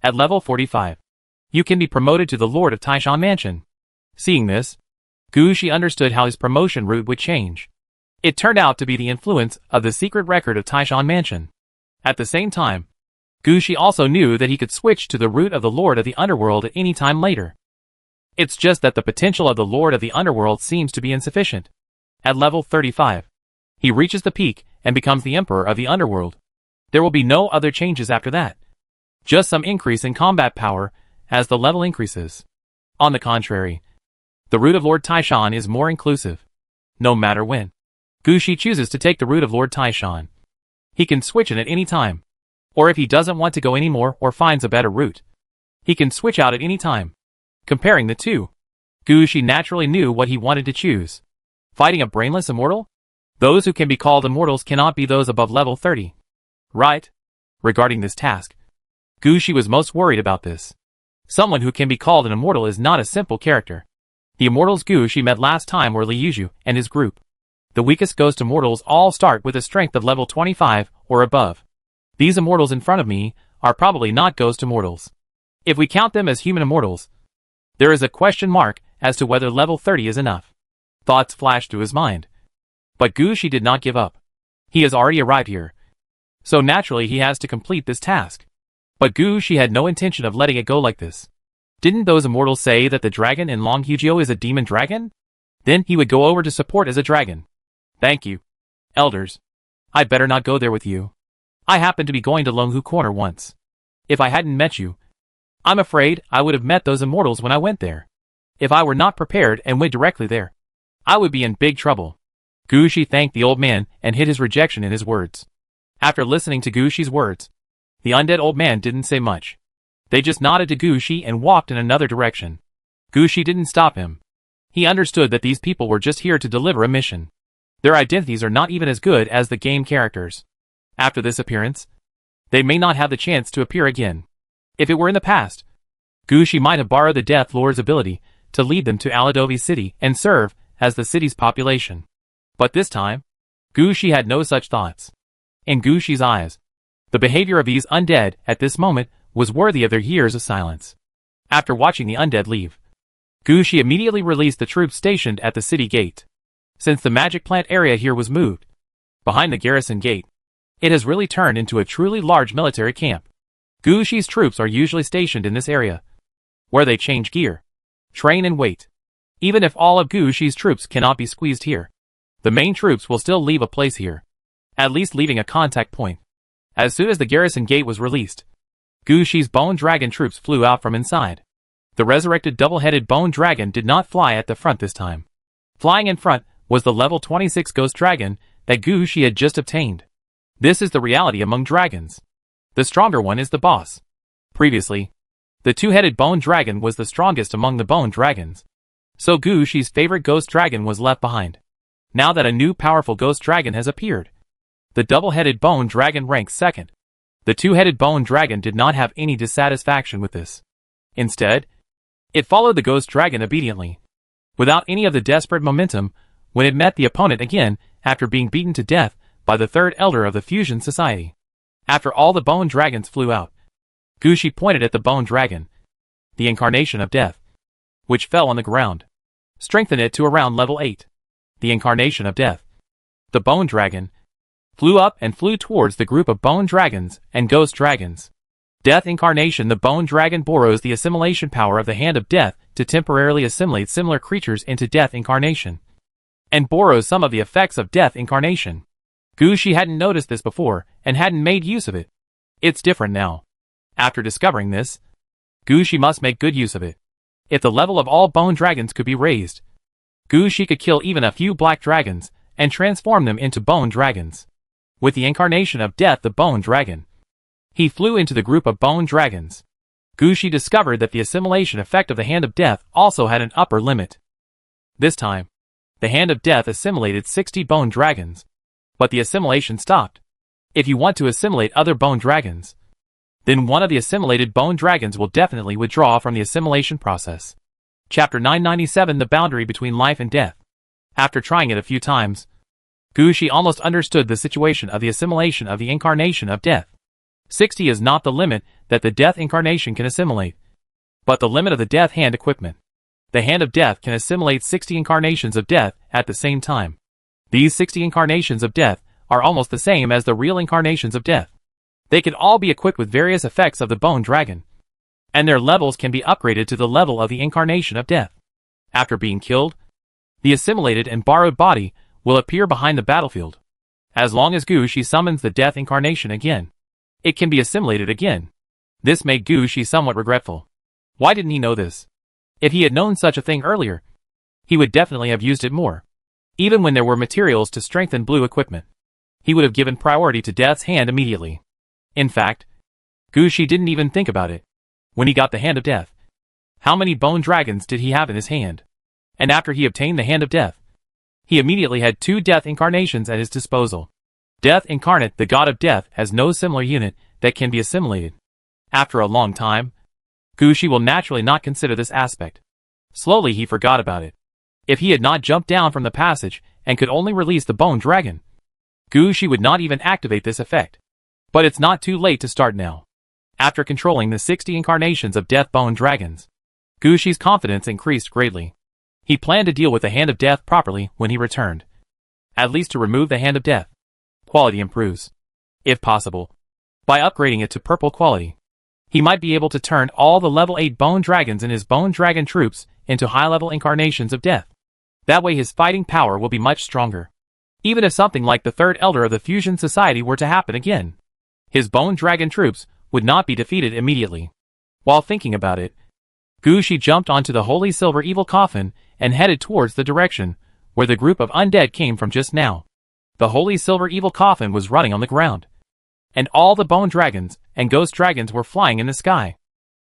At level 45, you can be promoted to the Lord of Taishan Mansion. Seeing this, Gushi understood how his promotion route would change. It turned out to be the influence of the secret record of Taishan Mansion. At the same time, Gushi also knew that he could switch to the route of the Lord of the Underworld at any time later. It's just that the potential of the Lord of the Underworld seems to be insufficient. At level 35, he reaches the peak and becomes the Emperor of the Underworld. There will be no other changes after that. Just some increase in combat power as the level increases. On the contrary, the route of Lord Taishan is more inclusive. No matter when Gushi chooses to take the route of Lord Taishan, he can switch it at any time. Or if he doesn't want to go anymore or finds a better route, he can switch out at any time. Comparing the two, Gushi naturally knew what he wanted to choose. Fighting a brainless immortal? Those who can be called immortals cannot be those above level 30. Right? Regarding this task, Gushi was most worried about this. Someone who can be called an immortal is not a simple character. The immortals Gushi met last time were Liuju and his group. The weakest ghost immortals all start with a strength of level 25 or above. These immortals in front of me are probably not ghost immortals. If we count them as human immortals, there is a question mark as to whether level 30 is enough. Thoughts flashed through his mind. But Gushi did not give up. He has already arrived here, so naturally he has to complete this task. But Gushi had no intention of letting it go like this. Didn't those immortals say that the dragon in Longhugio is a demon dragon? Then he would go over to support as a dragon. Thank you, elders. I'd better not go there with you. I happened to be going to Longhu Corner once. If I hadn't met you, I'm afraid I would have met those immortals when I went there. If I were not prepared and went directly there, I would be in big trouble. Gushi thanked the old man and hid his rejection in his words. After listening to Gushi's words, the undead old man didn't say much. They just nodded to Gushi and walked in another direction. Gushi didn't stop him. He understood that these people were just here to deliver a mission. Their identities are not even as good as the game characters. After this appearance, they may not have the chance to appear again. If it were in the past, Gushi might have borrowed the Death Lord's ability to lead them to Aladovi City and serve as the city's population. But this time, Gushi had no such thoughts. In Gushi's eyes, the behavior of these undead at this moment was worthy of their years of silence. After watching the undead leave, Gushi immediately released the troops stationed at the city gate. Since the magic plant area here was moved behind the garrison gate, it has really turned into a truly large military camp. Gu Shi's troops are usually stationed in this area, where they change gear, train and wait. Even if all of Gu Shi's troops cannot be squeezed here, the main troops will still leave a place here, at least leaving a contact point. As soon as the garrison gate was released, Gu Shi's bone dragon troops flew out from inside. The resurrected double-headed bone dragon did not fly at the front this time. Flying in front was the level 26 ghost dragon that Gu Shi had just obtained. This is the reality among dragons. The stronger one is the boss. Previously, the two-headed bone dragon was the strongest among the bone dragons. So Gu Shi's favorite ghost dragon was left behind. Now that a new powerful ghost dragon has appeared, the double-headed bone dragon ranks second. The two-headed bone dragon did not have any dissatisfaction with this. Instead, it followed the ghost dragon obediently, without any of the desperate momentum, when it met the opponent again after being beaten to death by the third elder of the Fusion Society. After all the bone dragons flew out, Gu Shi pointed at the bone dragon, the incarnation of death, which fell on the ground. Strengthen it to around level 8. The incarnation of death. The bone dragon flew up and flew towards the group of bone dragons and ghost dragons. Death incarnation. The bone dragon borrows the assimilation power of the hand of death to temporarily assimilate similar creatures into death incarnation, and borrows some of the effects of death incarnation. Gu Shi hadn't noticed this before and hadn't made use of it. It's different now. After discovering this, Gu Shi must make good use of it. If the level of all bone dragons could be raised, Gu Shi could kill even a few black dragons and transform them into bone dragons. With the incarnation of death, the bone dragon, he flew into the group of bone dragons. Gu Shi discovered that the assimilation effect of the hand of death also had an upper limit. This time, the hand of death assimilated 60 bone dragons, but the assimilation stopped. If you want to assimilate other bone dragons, then one of the assimilated bone dragons will definitely withdraw from the assimilation process. Chapter 997. The boundary between life and death. After trying it a few times, Gu Shi almost understood the situation of the assimilation of the incarnation of death. 60 is not the limit that the death incarnation can assimilate, but the limit of the death hand equipment. The hand of death can assimilate 60 incarnations of death at the same time. These 60 incarnations of death are almost the same as the real incarnations of death. They can all be equipped with various effects of the bone dragon, and their levels can be upgraded to the level of the incarnation of death. After being killed, the assimilated and borrowed body will appear behind the battlefield. As long as Gu Shi summons the death incarnation again, it can be assimilated again. This made Gu Shi somewhat regretful. Why didn't he know this? If he had known such a thing earlier, he would definitely have used it more. Even when there were materials to strengthen blue equipment, he would have given priority to Death's hand immediately. In fact, Gu Shi didn't even think about it. When he got the hand of death, how many bone dragons did he have in his hand? And after he obtained the hand of death, he immediately had 2 death incarnations at his disposal. Death incarnate, the god of death, has no similar unit that can be assimilated. After a long time, Gu Shi will naturally not consider this aspect. Slowly he forgot about it. If he had not jumped down from the passage and could only release the bone dragon, Gu Shi would not even activate this effect. But it's not too late to start now. After controlling the 60 incarnations of death bone dragons, Gu Shi's confidence increased greatly. He planned to deal with the hand of death properly when he returned. At least to remove the hand of death, quality improves. If possible, by upgrading it to purple quality, he might be able to turn all the level 8 bone dragons in his bone dragon troops into high-level incarnations of death. That way his fighting power will be much stronger. Even if something like the third elder of the Fusion Society were to happen again, his bone dragon troops would not be defeated immediately. While thinking about it, Gu Shi jumped onto the Holy Silver Evil Coffin and headed towards the direction where the group of undead came from just now. The Holy Silver Evil Coffin was running on the ground, and all the bone dragons and ghost dragons were flying in the sky.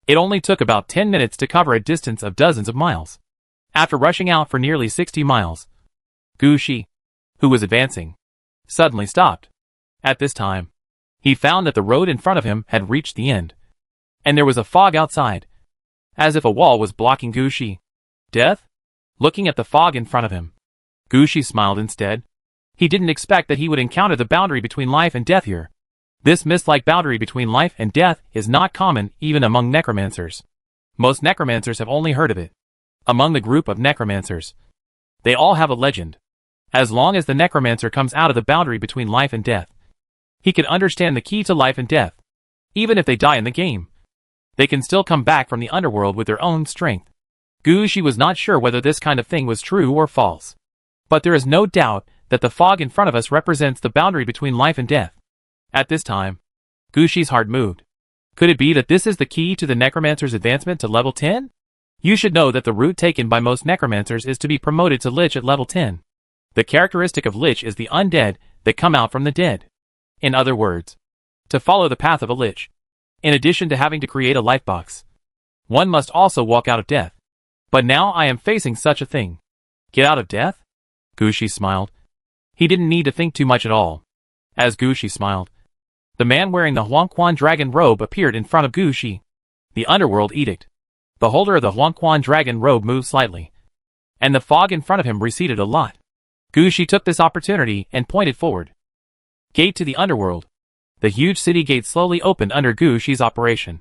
It only took about 10 minutes to cover a distance of dozens of miles. After rushing out for nearly 60 miles, Gu Shi, who was advancing, suddenly stopped. At this time, he found that the road in front of him had reached the end, and there was a fog outside, as if a wall was blocking Gu Shi. Death? Looking at the fog in front of him, Gu Shi smiled instead. He didn't expect that he would encounter the boundary between life and death here. This mist-like boundary between life and death is not common even among necromancers. Most necromancers have only heard of it. Among the group of necromancers, they all have a legend. As long as the necromancer comes out of the boundary between life and death, he can understand the key to life and death. Even if they die in the game, they can still come back from the underworld with their own strength. Gushi was not sure whether this kind of thing was true or false. But there is no doubt that the fog in front of us represents the boundary between life and death. At this time, Gushi's heart moved. Could it be that this is the key to the necromancer's advancement to level 10? You should know that the route taken by most necromancers is to be promoted to Lich at level 10. The characteristic of Lich is the undead that come out from the dead. In other words, to follow the path of a Lich. In addition to having to create a life box, one must also walk out of death. But now I am facing such a thing. Get out of death? Gushi smiled. He didn't need to think too much at all. As Gushi smiled, the man wearing the Huangquan dragon robe appeared in front of Gushi. The underworld edict. The holder of the Huangquan dragon robe moved slightly, and the fog in front of him receded a lot. Gushi took this opportunity and pointed forward. Gate to the underworld. The huge city gate slowly opened under Gushi's operation.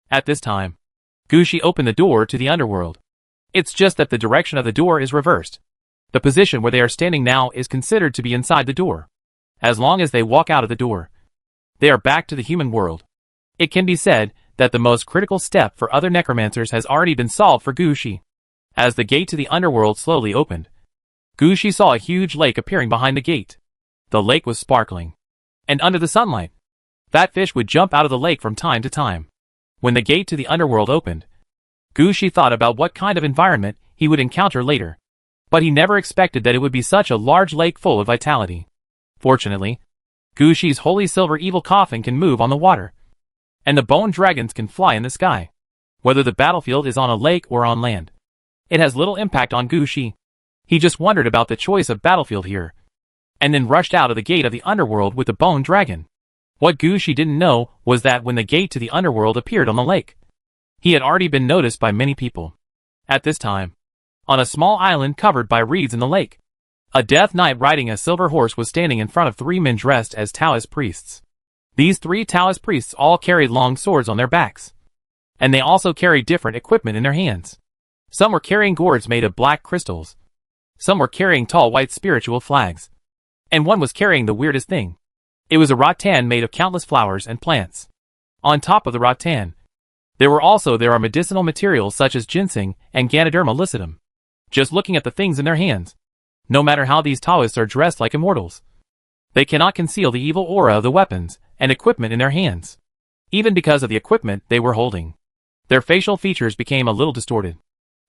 At this time, Gushi opened the door to the underworld. It's just that the direction of the door is reversed. The position where they are standing now is considered to be inside the door. As long as they walk out of the door, they are back to the human world. It can be said that the most critical step for other necromancers has already been solved for Gushi. As the gate to the underworld slowly opened, Gushi saw a huge lake appearing behind the gate. The lake was sparkling, and under the sunlight, fat fish would jump out of the lake from time to time. When the gate to the underworld opened, Gushi thought about what kind of environment he would encounter later. But he never expected that it would be such a large lake full of vitality. Fortunately, Gushi's holy silver evil coffin can move on the water, and the bone dragons can fly in the sky. Whether the battlefield is on a lake or on land, it has little impact on Gushi. He just wondered about the choice of battlefield here, and then rushed out of the gate of the underworld with the bone dragon. What Gushi didn't know was that when the gate to the underworld appeared on the lake, he had already been noticed by many people. At this time, on a small island covered by reeds in the lake, a death knight riding a silver horse was standing in front of 3 men dressed as Taoist priests. These 3 Taoist priests all carried long swords on their backs, and they also carried different equipment in their hands. Some were carrying gourds made of black crystals. Some were carrying tall white spiritual flags. And one was carrying the weirdest thing. It was a rattan made of countless flowers and plants. On top of the rattan, there are medicinal materials such as ginseng and Ganoderma lucidum. Just looking at the things in their hands, no matter how these Taoists are dressed like immortals, they cannot conceal the evil aura of the weapons and equipment in their hands. Even because of the equipment they were holding, their facial features became a little distorted.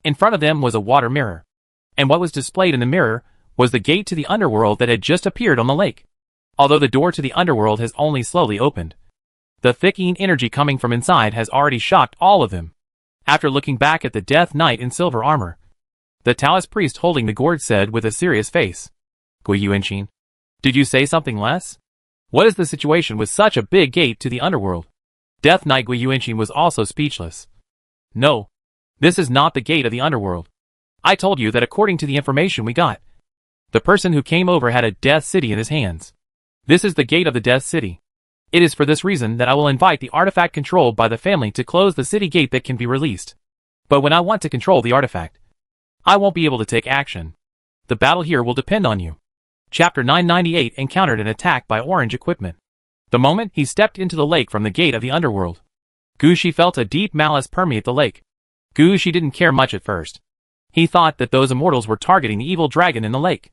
In front of them was a water mirror, and what was displayed in the mirror was the gate to the underworld that had just appeared on the lake. Although the door to the underworld has only slowly opened, the thickening energy coming from inside has already shocked all of them. After looking back at the Death Knight in silver armor, the Taoist priest holding the gourd said with a serious face, "Gui Yuanqin, did you say something less? What is the situation with such a big gate to the underworld?" Death Knight Gui Yuanqin was also speechless. "No, this is not the gate of the underworld. I told you that according to the information we got, the person who came over had a Death City in his hands. This is the gate of the Death City. It is for this reason that I will invite the artifact controlled by the family to close the city gate that can be released. But when I want to control the artifact, I won't be able to take action. The battle here will depend on you." Chapter 998 encountered an attack by orange equipment. The moment he stepped into the lake from the gate of the underworld, Gushi felt a deep malice permeate the lake. Gushi didn't care much at first. He thought that those immortals were targeting the evil dragon in the lake.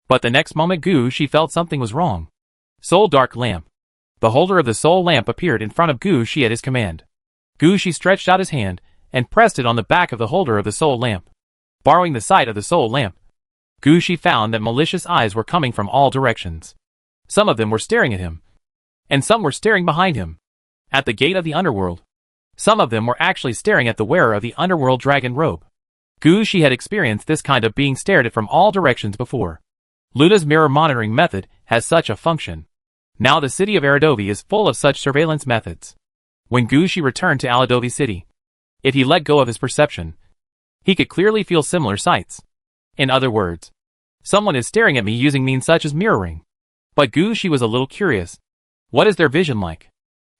But the next moment Gushi felt something was wrong. Soul Dark Lamp. The holder of the soul lamp appeared in front of Gushi at his command. Gushi stretched out his hand and pressed it on the back of the holder of the soul lamp. Borrowing the sight of the soul lamp, Gushi found that malicious eyes were coming from all directions. Some of them were staring at him, and some were staring behind him. At the gate of the underworld, some of them were actually staring at the wearer of the underworld dragon robe. Gushi had experienced this kind of being stared at from all directions before. Luda's mirror monitoring method has such a function. Now the city of Aradovi is full of such surveillance methods. When Gushi returned to Aladovi city, if he let go of his perception, he could clearly feel similar sights. In other words, someone is staring at me using means such as mirroring. But Gushi was a little curious. What is their vision like?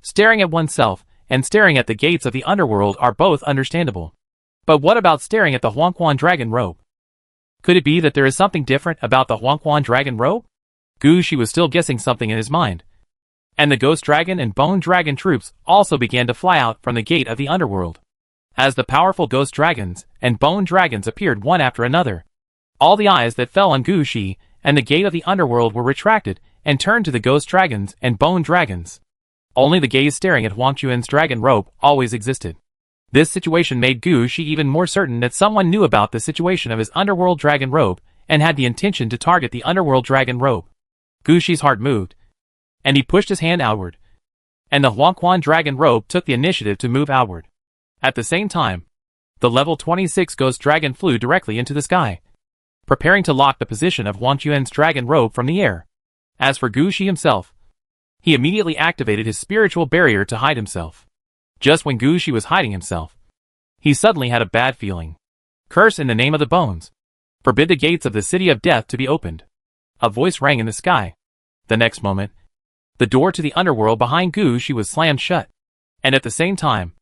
Staring at oneself and staring at the gates of the underworld are both understandable. But what about staring at the Huangquan dragon robe? Could it be that there is something different about the Huangquan dragon robe? Gushi was still guessing something in his mind. And the Ghost Dragon and Bone Dragon troops also began to fly out from the gate of the underworld. As the powerful Ghost Dragons and Bone Dragons appeared one after another, all the eyes that fell on Gu Shi and the gate of the underworld were retracted and turned to the Ghost Dragons and Bone Dragons. Only the gaze staring at Huang Quan's dragon robe always existed. This situation made Gu Shi even more certain that someone knew about the situation of his underworld dragon robe and had the intention to target the underworld dragon robe. Gu Shi's heart moved, and he pushed his hand outward, and the Huang Quan dragon robe took the initiative to move outward. At the same time, the level 26 Ghost Dragon flew directly into the sky, preparing to lock the position of Huang Quan's dragon robe from the air. As for Gu Shi himself, he immediately activated his spiritual barrier to hide himself. Just when Gu Shi was hiding himself, he suddenly had a bad feeling. Curse in the name of the bones. Forbid the gates of the city of death to be opened. A voice rang in the sky. The next moment, the door to the underworld behind Gu Shi was slammed shut. And at the same time,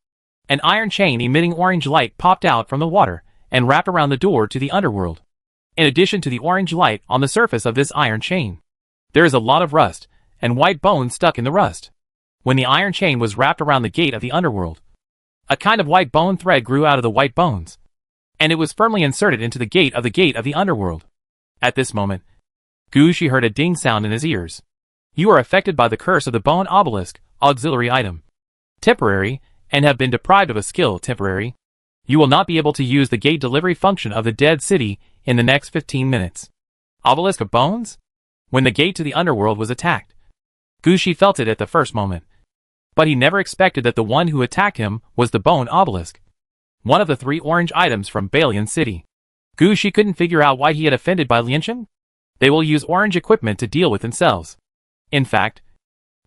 an iron chain emitting orange light popped out from the water and wrapped around the door to the underworld. In addition to the orange light on the surface of this iron chain, there is a lot of rust and white bones stuck in the rust. When the iron chain was wrapped around the gate of the underworld, a kind of white bone thread grew out of the white bones, and it was firmly inserted into the gate of the underworld. At this moment, Gu Shi heard a ding sound in his ears. You are affected by the curse of the bone obelisk, auxiliary item. Temporary, and have been deprived of a skill, temporary. You will not be able to use the gate delivery function of the dead city in the next 15 minutes. Obelisk of bones? When the gate to the underworld was attacked, Gu Shi felt it at the first moment. But he never expected that the one who attacked him was the bone obelisk, one of the 3 orange items from Balian City. Gu Shi couldn't figure out why he had offended by Lianchen. They will use orange equipment to deal with themselves. In fact,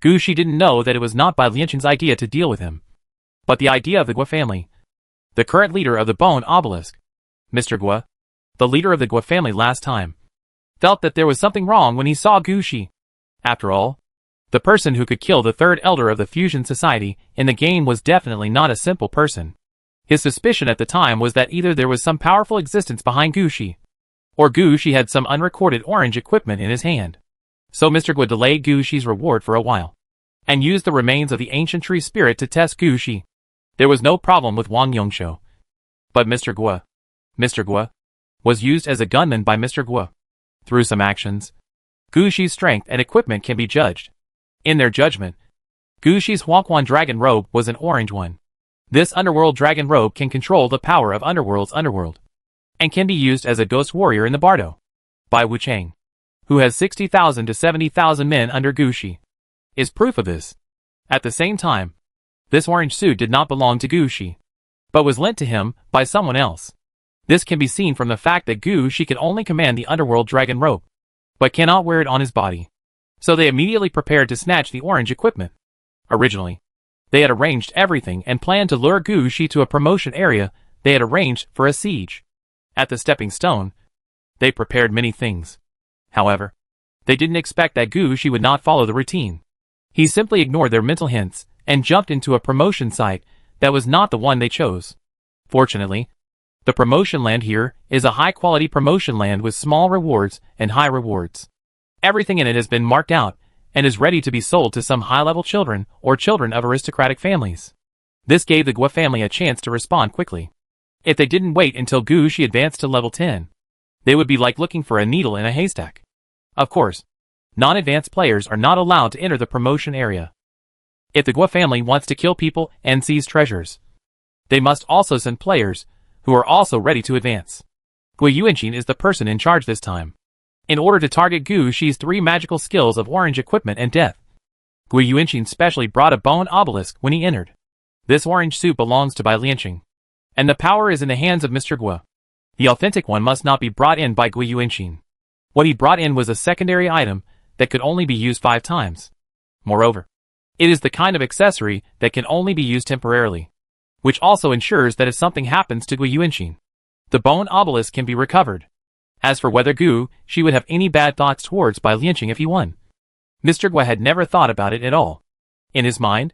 Gu Shi didn't know that it was not by Lianchen's idea to deal with him, but the idea of the Gua family. The current leader of the bone obelisk, Mr. Gua, the leader of the Gua family last time, felt that there was something wrong when he saw Gu Shi. After all, the person who could kill the 3rd elder of the Fusion Society in the game was definitely not a simple person. His suspicion at the time was that either there was some powerful existence behind Gu Shi, or Gu Shi had some unrecorded orange equipment in his hand. So Mr. Gua delayed Gu Shi's reward for a while, and used the remains of the ancient tree spirit to test Gu Shi. There was no problem with Wang Yongshou. But Mr. Gua, was used as a gunman by Mr. Gua. Through some actions, Gu Shi's strength and equipment can be judged. In their judgment, Gu Shi's Huangquan dragon robe was an orange one. This underworld dragon robe can control the power of Underworld's underworld, and can be used as a ghost warrior in the Bardo. By Wu Cheng, who has 60,000 to 70,000 men under Gu Shi, is proof of this. At the same time, this orange suit did not belong to Gu Shi, but was lent to him by someone else. This can be seen from the fact that Gu Shi can only command the underworld dragon robe, but cannot wear it on his body. So they immediately prepared to snatch the orange equipment. Originally, they had arranged everything and planned to lure Gu Shi to a promotion area they had arranged for a siege. At the stepping stone, they prepared many things. However, they didn't expect that Gu Shi would not follow the routine. He simply ignored their mental hints and jumped into a promotion site that was not the one they chose. Fortunately, the promotion land here is a high-quality promotion land with small rewards and high rewards. Everything in it has been marked out and is ready to be sold to some high-level children or children of aristocratic families. This gave the Gua family a chance to respond quickly. If they didn't wait until Gu Shi advanced to level 10, they would be like looking for a needle in a haystack. Of course, non-advanced players are not allowed to enter the promotion area. If the Gua family wants to kill people and seize treasures, they must also send players who are also ready to advance. Gui Yuanqin is the person in charge this time. In order to target Gu Shi's 3 magical skills of orange equipment and death, Gui Yuanqin specially brought a bone obelisk when he entered. This orange suit belongs to Bai Lianqing, and the power is in the hands of Mr. Gua. The authentic one must not be brought in by Gui Yuanqin. What he brought in was a secondary item that could only be used 5 times. Moreover, it is the kind of accessory that can only be used temporarily, which also ensures that if something happens to Gui Yuanqin, the bone obelisk can be recovered. As for whether Gu Shi would have any bad thoughts towards Bai Lianqing if he won, Mr. Gua had never thought about it at all. In his mind,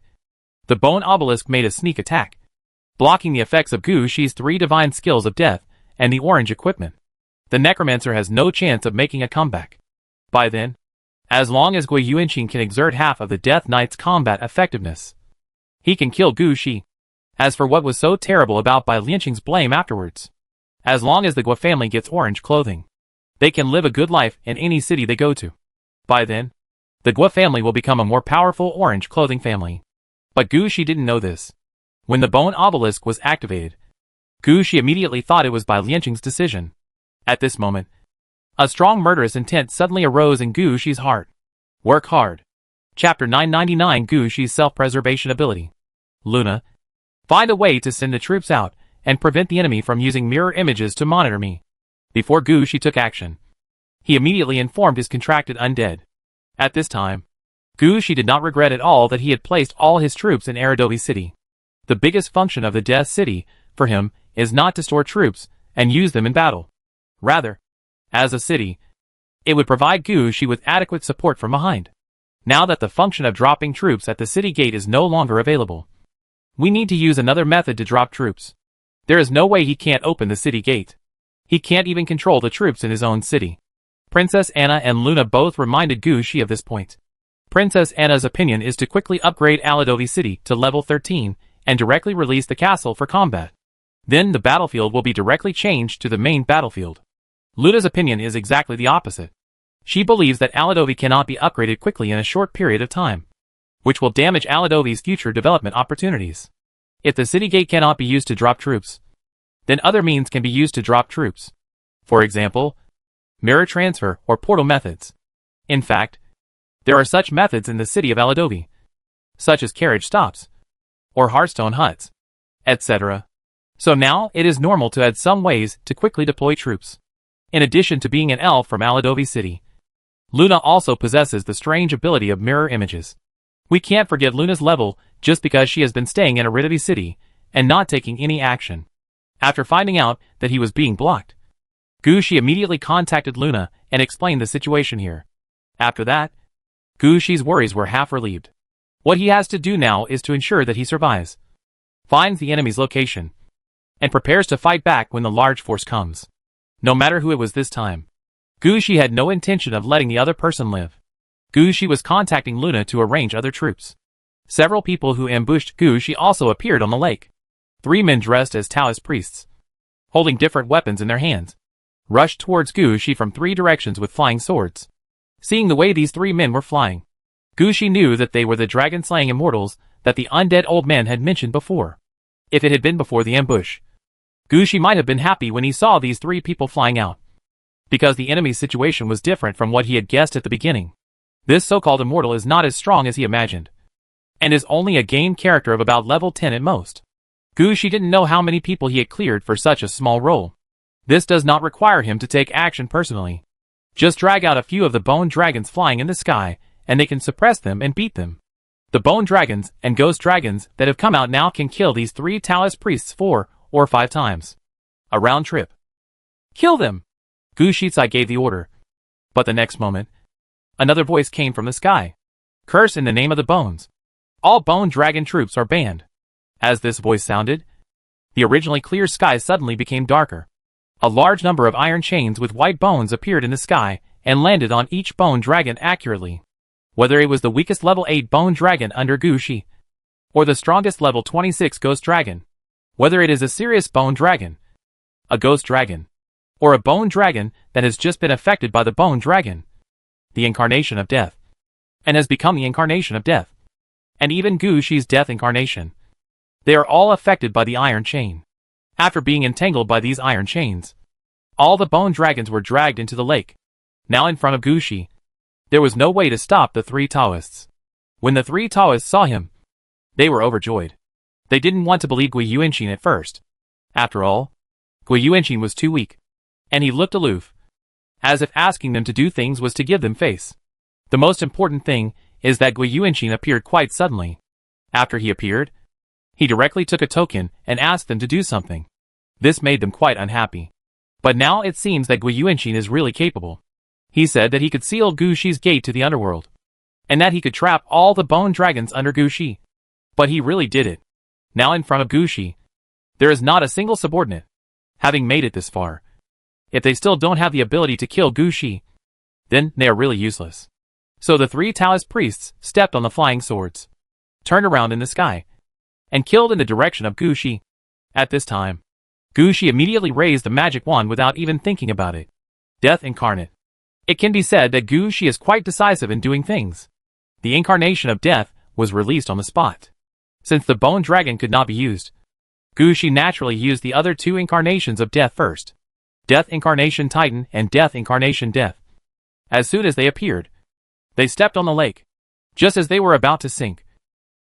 the bone obelisk made a sneak attack, blocking the effects of Gu Shi's 3 divine skills of death and the orange equipment. The necromancer has no chance of making a comeback. By then, As long as Gui Yuanqing can exert half of the Death Knight's combat effectiveness, he can kill Gu Shi. As for what was so terrible about Bai Lianqing's blame afterwards, as long as the Gui family gets orange clothing, they can live a good life in any city they go to. By then, the Gui family will become a more powerful orange clothing family. But Gu Shi didn't know this. When the bone obelisk was activated, Gu Shi immediately thought it was Bai Lianqing's decision. At this moment, a strong murderous intent suddenly arose in Gu Shi's heart. Work hard. Chapter 999 Gu Shi's Self-Preservation Ability. Luna, find a way to send the troops out and prevent the enemy from using mirror images to monitor me. Before Gu Shi took action, he immediately informed his contracted undead. At this time, Gu Shi did not regret at all that he had placed all his troops in Aradovi City. The biggest function of the Death City, for him, is not to store troops and use them in battle. Rather, as a city, it would provide Gu Shi with adequate support from behind. Now that the function of dropping troops at the city gate is no longer available, we need to use another method to drop troops. There is no way he can't open the city gate. He can't even control the troops in his own city. Princess Anna and Luna both reminded Gu Shi of this point. Princess Anna's opinion is to quickly upgrade Aladovi City to level 13 and directly release the castle for combat. Then the battlefield will be directly changed to the main battlefield. Luna's opinion is exactly the opposite. She believes that Aladovi cannot be upgraded quickly in a short period of time, which will damage Aladovi's future development opportunities. If the city gate cannot be used to drop troops, then other means can be used to drop troops. For example, mirror transfer or portal methods. In fact, there are such methods in the city of Aladovi, such as carriage stops, or Hearthstone huts, etc. So now it is normal to add some ways to quickly deploy troops. In addition to being an elf from Aladovi City, Luna also possesses the strange ability of mirror images. We can't forget Luna's level just because she has been staying in Aradovi City and not taking any action. After finding out that he was being blocked, Gu Shi immediately contacted Luna and explained the situation here. After that, Gu Shi's worries were half relieved. What he has to do now is to ensure that he survives, finds the enemy's location, and prepares to fight back when the large force comes. No matter who it was this time, Gu Shi had no intention of letting the other person live. Gu Shi was contacting Luna to arrange other troops. Several people who ambushed Gu Shi also appeared on the lake. 3 men dressed as Taoist priests, holding different weapons in their hands, rushed towards Gu Shi from 3 directions with flying swords. Seeing the way these 3 men were flying, Gu Shi knew that they were the dragon-slaying immortals that the undead old man had mentioned before. If it had been before the ambush, Gu Shi might have been happy when he saw these 3 people flying out, because the enemy's situation was different from what he had guessed at the beginning. This so-called immortal is not as strong as he imagined, and is only a game character of about level 10 at most. Gu Shi didn't know how many people he had cleared for such a small role. This does not require him to take action personally. Just drag out a few of the bone dragons flying in the sky, and they can suppress them and beat them. The bone dragons and ghost dragons that have come out now can kill these 3 Taoist priests 4 or 5 times. A round trip. Kill them! Gu Shizai gave the order. But the next moment, another voice came from the sky. Curse in the name of the bones. All bone dragon troops are banned. As this voice sounded, the originally clear sky suddenly became darker. A large number of iron chains with white bones appeared in the sky and landed on each bone dragon accurately. Whether it was the weakest level 8 bone dragon under Gu Shi, or the strongest level 26 ghost dragon, whether it is a serious bone dragon, a ghost dragon, or a bone dragon that has just been affected by the bone dragon, the incarnation of death, and has become the incarnation of death, and even Gu Shi's death incarnation, they are all affected by the iron chain. After being entangled by these iron chains, all the bone dragons were dragged into the lake. Now in front of Gu Shi, there was no way to stop the 3 Taoists. When the 3 Taoists saw him, they were overjoyed. They didn't want to believe Gui Yuanqing at first. After all, Gui Yuanqing was too weak, and he looked aloof, as if asking them to do things was to give them face. The most important thing is that Gui Yuanqing appeared quite suddenly. After he appeared, he directly took a token and asked them to do something. This made them quite unhappy. But now it seems that Gui Yuanqing is really capable. He said that he could seal Gu Shi's gate to the underworld, and that he could trap all the bone dragons under Gu Shi. But he really did it. Now in front of Gu Shi, there is not a single subordinate. Having made it this far, if they still don't have the ability to kill Gu Shi, then they are really useless. So the three Taoist priests stepped on the flying swords, turned around in the sky, and killed in the direction of Gu Shi. At this time, Gu Shi immediately raised the magic wand without even thinking about it. Death incarnate. It can be said that Gu Shi is quite decisive in doing things. The incarnation of death was released on the spot. Since the bone dragon could not be used, Gu Shi naturally used the other two incarnations of death first. Death incarnation Titan and Death incarnation Death. As soon as they appeared, they stepped on the lake. Just as they were about to sink,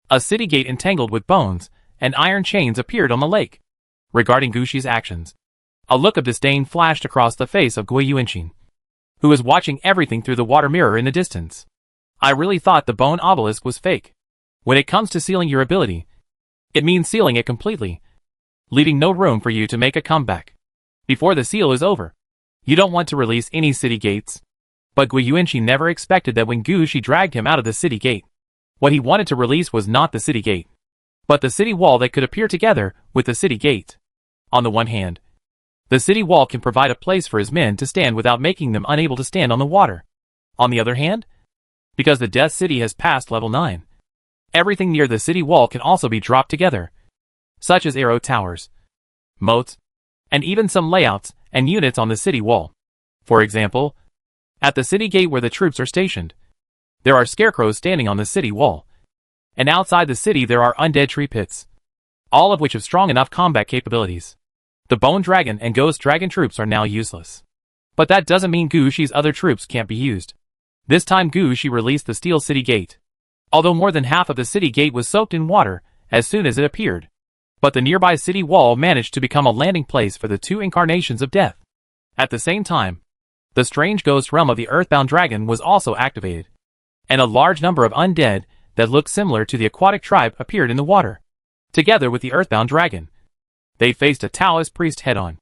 a city gate entangled with bones and iron chains appeared on the lake. Regarding Gu Shi's actions, a look of disdain flashed across the face of Gui Yuanqing, who was watching everything through the water mirror in the distance. I really thought the bone obelisk was fake. When it comes to sealing your ability, it means sealing it completely, leaving no room for you to make a comeback. Before the seal is over, you don't want to release any city gates. But Gui Yuanqing never expected that when Gu Shi dragged him out of the city gate, what he wanted to release was not the city gate, but the city wall that could appear together with the city gate. On the one hand, the city wall can provide a place for his men to stand without making them unable to stand on the water. On the other hand, because the Death City has passed level 9, everything near the city wall can also be dropped together, such as arrow towers, moats, and even some layouts and units on the city wall. For example, at the city gate where the troops are stationed, there are scarecrows standing on the city wall, and outside the city there are undead tree pits, all of which have strong enough combat capabilities. The Bone Dragon and Ghost Dragon troops are now useless. But that doesn't mean Gu Shi's other troops can't be used. This time Gu Shi released the Steel City Gate, although more than half of the city gate was soaked in water as soon as it appeared. But the nearby city wall managed to become a landing place for the two incarnations of death. At the same time, the strange ghost realm of the Earthbound Dragon was also activated, and a large number of undead that looked similar to the aquatic tribe appeared in the water. Together with the Earthbound Dragon, they faced a Taoist priest head-on.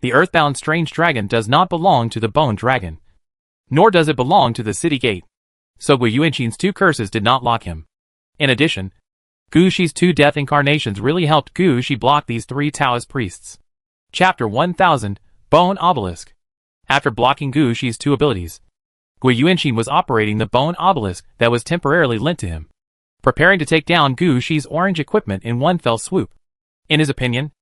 The Earthbound Strange Dragon does not belong to the Bone Dragon, nor does it belong to the City Gate, so Gui Yuanqing's two curses did not lock him. In addition, Gu Shi's two death incarnations really helped Gu Shi block these three Taoist priests. Chapter 1000, Bone Obelisk. After blocking Gu Shi's two abilities, Gui Yuanqing was operating the Bone Obelisk that was temporarily lent to him, preparing to take down Gu Shi's orange equipment in one fell swoop. In his opinion,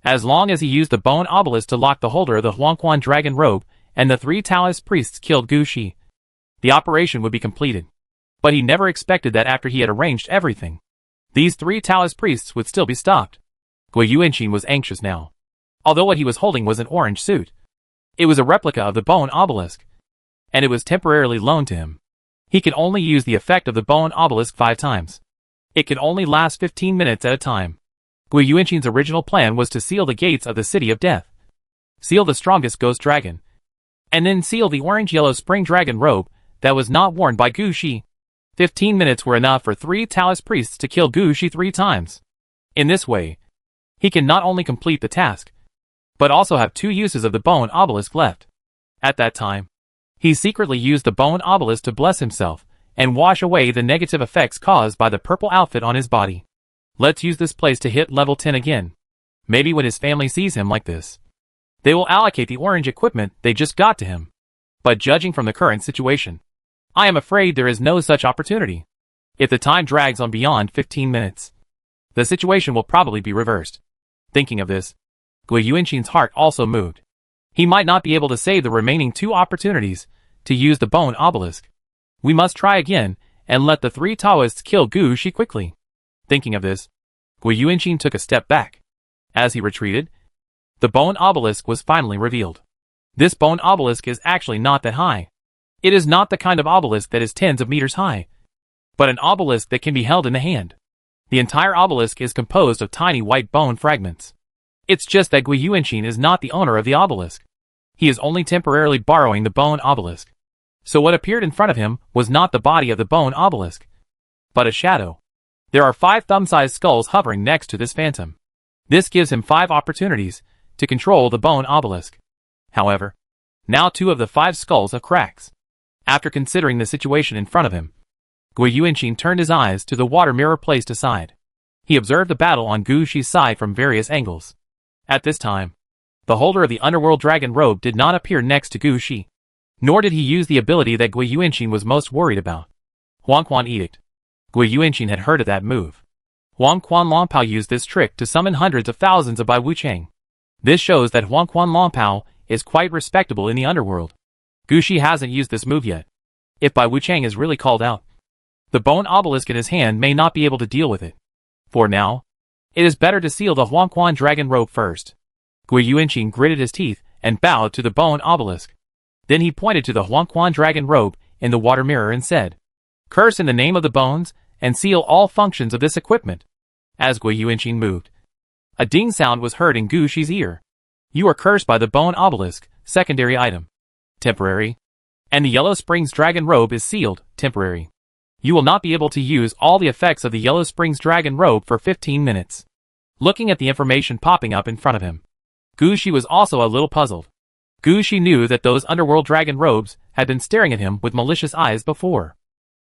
as long as he used the Bone Obelisk to lock the holder of the Huangquan Dragon Robe and the three Taoist priests killed Gu Shi, the operation would be completed. But he never expected that after he had arranged everything, these three Taoist priests would still be stopped. Gui Yuanqing was anxious now. Although what he was holding was an orange suit, it was a replica of the Bone Obelisk, and it was temporarily loaned to him. He could only use the effect of the Bone Obelisk 5 times. It could only last 15 minutes at a time. Gui Yuanqing's original plan was to seal the gates of the City of Death, seal the strongest Ghost Dragon, and then seal the orange-yellow Spring Dragon robe that was not worn by Gu Shi. 15 minutes were enough for 3 Taoist priests to kill Gu Shi 3 times. In this way, he can not only complete the task, but also have 2 uses of the Bone Obelisk left. At that time, he secretly used the Bone Obelisk to bless himself and wash away the negative effects caused by the purple outfit on his body. Let's use this place to hit level 10 again. Maybe when his family sees him like this, they will allocate the orange equipment they just got to him. But judging from the current situation, I am afraid there is no such opportunity. If the time drags on beyond 15 minutes, the situation will probably be reversed. Thinking of this, Gui Yuanqing's heart also moved. He might not be able to save the remaining 2 opportunities to use the Bone Obelisk. We must try again and let the 3 Taoists kill Gu Shi quickly. Thinking of this, Gui Yuanqing took a step back. As he retreated, the Bone Obelisk was finally revealed. This Bone Obelisk is actually not that high. It is not the kind of obelisk that is tens of meters high, but an obelisk that can be held in the hand. The entire obelisk is composed of tiny white bone fragments. It's just that Gui Yuanqing is not the owner of the obelisk. He is only temporarily borrowing the Bone Obelisk. So what appeared in front of him was not the body of the Bone Obelisk, but a shadow. There are 5 thumb-sized skulls hovering next to this phantom. This gives him 5 opportunities to control the Bone Obelisk. However, now 2 of the 5 skulls have cracks. After considering the situation in front of him, Gui Yuanqing turned his eyes to the water mirror placed aside. He observed the battle on Gu Shi's side from various angles. At this time, the holder of the Underworld Dragon Robe did not appear next to Gu Shi. Nor did he use the ability that Gui Yuanqing was most worried about. Huangquan Edict. Gui Yuanqing had heard of that move. Huangquan Longpao used this trick to summon hundreds of thousands of Bai Wuchang. This shows that Huangquan Longpao is quite respectable in the underworld. Gu Shi hasn't used this move yet. If Bai Wuchang is really called out, the bone obelisk in his hand may not be able to deal with it. For now, it is better to seal the Huangquan dragon robe first. Gui Yuanqing gritted his teeth and bowed to the bone obelisk. Then he pointed to the Huangquan dragon robe in the water mirror and said, "Curse in the name of the bones, and seal all functions of this equipment." As Gui Yuanqing moved, a ding sound was heard in Gu Shi's ear. "You are cursed by the bone obelisk, secondary item. Temporary. And the Yellow Springs dragon robe is sealed, temporary. You will not be able to use all the effects of the Yellow Springs dragon robe for 15 minutes. Looking at the information popping up in front of him, Gu Shi was also a little puzzled. Gu Shi knew that those underworld dragon robes had been staring at him with malicious eyes before.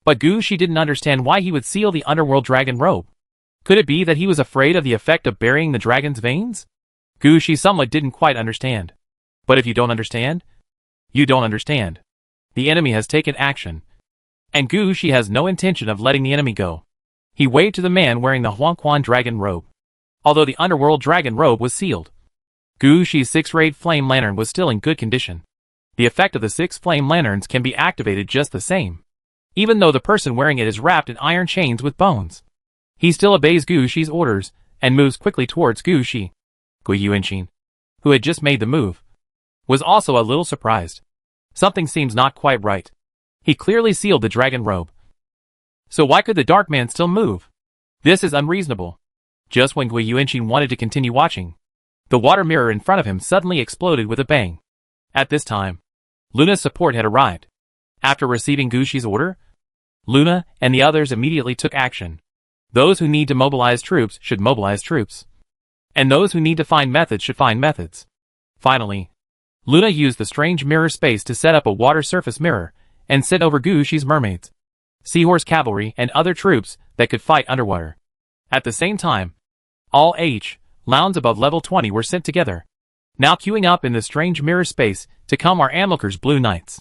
But Gu Shi didn't understand why he would seal the underworld dragon robe. Could it be that he was afraid of the effect of burying the dragon's veins? Gu Shi somewhat didn't quite understand. But if you don't understand, you don't understand. The enemy has taken action. And Gu Shi has no intention of letting the enemy go. He waved to the man wearing the Huangquan dragon robe. Although the underworld dragon robe was sealed, Gu Shi's 6-rayed flame lantern was still in good condition. The effect of the 6 flame lanterns can be activated just the same, even though the person wearing it is wrapped in iron chains with bones. He still obeys Gu Shi's orders and moves quickly towards Gu Shi. Gui Yuanqing, who had just made the move, was also a little surprised. Something seems not quite right. He clearly sealed the dragon robe. So why could the dark man still move? This is unreasonable. Just when Gui Yuanqing wanted to continue watching, the water mirror in front of him suddenly exploded with a bang. At this time, Luna's support had arrived. After receiving Gu Shi's order, Luna and the others immediately took action. Those who need to mobilize troops should mobilize troops. And those who need to find methods should find methods. Finally, Luna used the strange mirror space to set up a water surface mirror and sent over Gu Shi's mermaids, seahorse cavalry, and other troops that could fight underwater. At the same time, all Lounds above level 20 were sent together. Now queuing up in the strange mirror space to come are Amilcar's Blue Knights.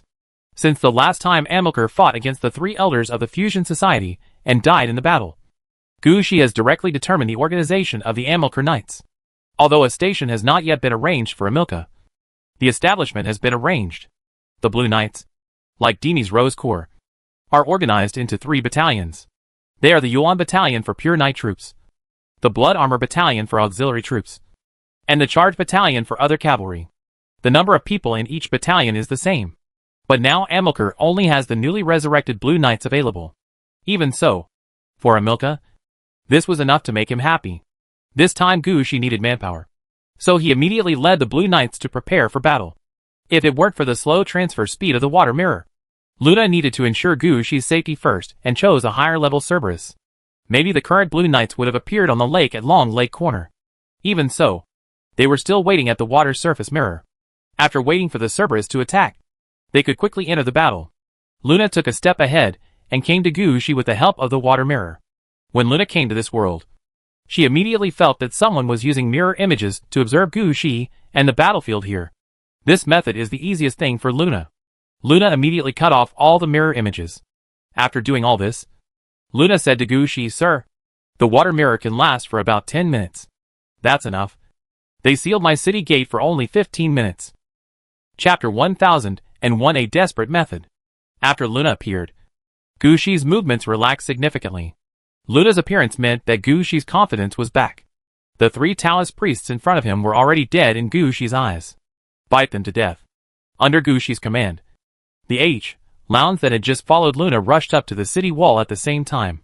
Since the last time Amilcar fought against the 3 elders of the Fusion Society and died in the battle, Gu Shi has directly determined the organization of the Amilcar Knights. Although a station has not yet been arranged for Amilcar, the establishment has been arranged. The Blue Knights, like Dini's Rose Corps, are organized into 3 battalions. They are the Yuan Battalion for pure knight troops, the Blood Armor Battalion for auxiliary troops, and the Charge Battalion for other cavalry. The number of people in each battalion is the same. But now Amilcar only has the newly resurrected Blue Knights available. Even so, for Amilcar, this was enough to make him happy. This time Gu Shi needed manpower, so he immediately led the Blue Knights to prepare for battle. If it weren't for the slow transfer speed of the water mirror, Luna needed to ensure Gu Shi's safety first and chose a higher level Cerberus. Maybe the current Blue Knights would have appeared on the lake at Long Lake Corner. Even so, they were still waiting at the water surface mirror. After waiting for the Cerberus to attack, they could quickly enter the battle. Luna took a step ahead and came to Gu Shi with the help of the water mirror. When Luna came to this world, she immediately felt that someone was using mirror images to observe Gu Shi and the battlefield here. This method is the easiest thing for Luna. Luna immediately cut off all the mirror images. After doing all this, Luna said to Gu Shi, "Sir, the water mirror can last for about 10 minutes. That's enough. They sealed my city gate for only 15 minutes. Chapter 1001, A Desperate Method. After Luna appeared, Gu Shi's movements relaxed significantly. Luna's appearance meant that Gu Shi's confidence was back. The 3 Taoist priests in front of him were already dead in Gu Shi's eyes. Bite them to death. Under Gu Shi's command, the Lounds that had just followed Luna rushed up to the city wall at the same time.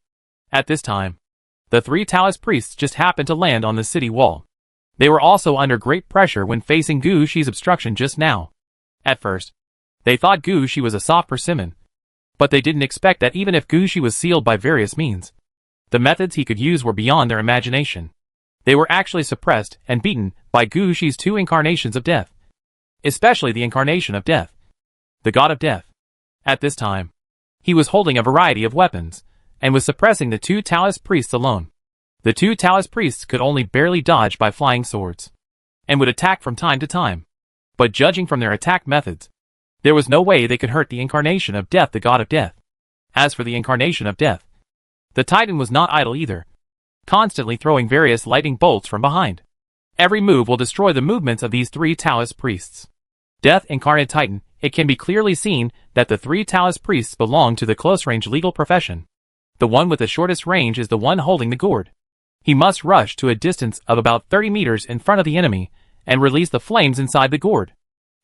At this time, the 3 Taoist priests just happened to land on the city wall. They were also under great pressure when facing Gu Shi's obstruction just now. At first, they thought Gu Shi was a soft persimmon, but they didn't expect that even if Gu Shi was sealed by various means, the methods he could use were beyond their imagination. They were actually suppressed and beaten by Gu Shi's 2 incarnations of death, especially the incarnation of death, the god of death. At this time, he was holding a variety of weapons, and was suppressing the 2 Taoist priests alone. The 2 Taoist priests could only barely dodge by flying swords, and would attack from time to time. But judging from their attack methods, There was no way they could hurt the incarnation of Death, the god of death. As for the incarnation of Death, the Titan was not idle either, constantly throwing various lightning bolts from behind. Every move will destroy the movements of these three Taoist priests. Death incarnate Titan, it can be clearly seen that the three Taoist priests belong to the close-range legal profession. The one with the shortest range is the one holding the gourd. He must rush to a distance of about 30 meters in front of the enemy and release the flames inside the gourd.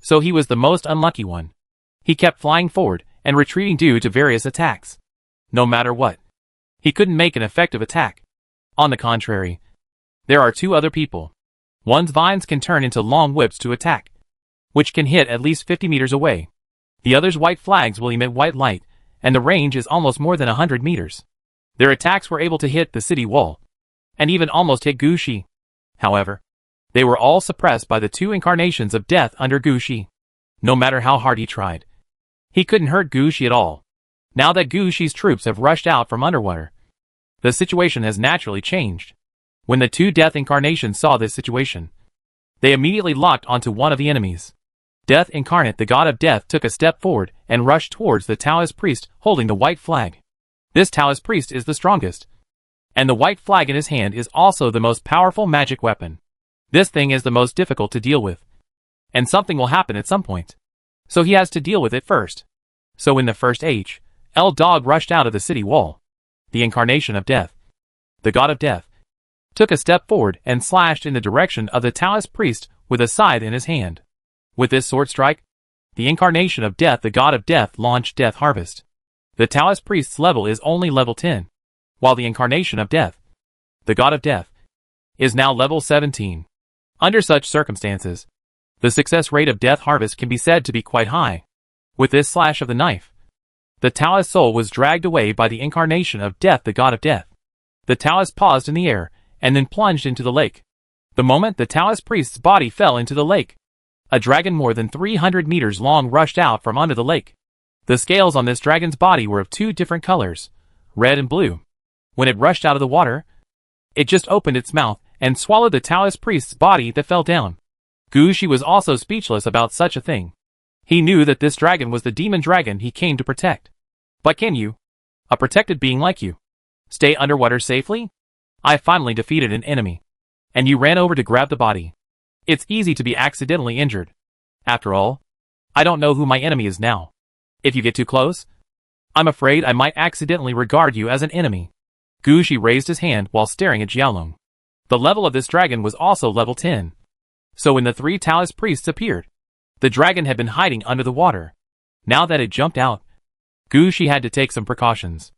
So he was the most unlucky one. He kept flying forward and retreating due to various attacks. No matter what, he couldn't make an effective attack. On the contrary, there are two other people. One's vines can turn into long whips to attack, which can hit at least 50 meters away. The other's white flags will emit white light, and the range is almost more than 100 meters. Their attacks were able to hit the city wall, and even almost hit Gu Shi. However, they were all suppressed by the two incarnations of death under Gu Shi. No matter how hard he tried, he couldn't hurt Gu Shi at all. Now that Gu Shi's troops have rushed out from underwater, the situation has naturally changed. When the two death incarnations saw this situation, they immediately locked onto one of the enemies. Death incarnate, the god of death, took a step forward and rushed towards the Taoist priest holding the white flag. This Taoist priest is the strongest, and the white flag in his hand is also the most powerful magic weapon. This thing is the most difficult to deal with, and something will happen at some point, so he has to deal with it first. So when the first H.L. dog rushed out of the city wall, the incarnation of death, the god of death, took a step forward and slashed in the direction of the Taoist priest with a scythe in his hand. With this sword strike, the incarnation of death, the god of death, launched Death Harvest. The Taoist priest's level is only level 10, while the incarnation of death, the god of death, is now level 17. Under such circumstances, the success rate of Death Harvest can be said to be quite high. With this slash of the knife, the Taoist soul was dragged away by the incarnation of death, the god of death. The Taoist paused in the air and then plunged into the lake. The moment the Taoist priest's body fell into the lake, a dragon more than 300 meters long rushed out from under the lake. The scales on this dragon's body were of two different colors, red and blue. When it rushed out of the water, it just opened its mouth and swallowed the Taoist priest's body that fell down. Gu Shi was also speechless about such a thing. He knew that this dragon was the demon dragon he came to protect. But can you, a protected being like you, stay underwater safely? I finally defeated an enemy, and you ran over to grab the body. It's easy to be accidentally injured. After all, I don't know who my enemy is now. If you get too close, I'm afraid I might accidentally regard you as an enemy. Gu Shi raised his hand while staring at Jiaolong. The level of this dragon was also level 10. So when the three Taoist priests appeared, the dragon had been hiding under the water. Now that it jumped out, Gu Shi had to take some precautions.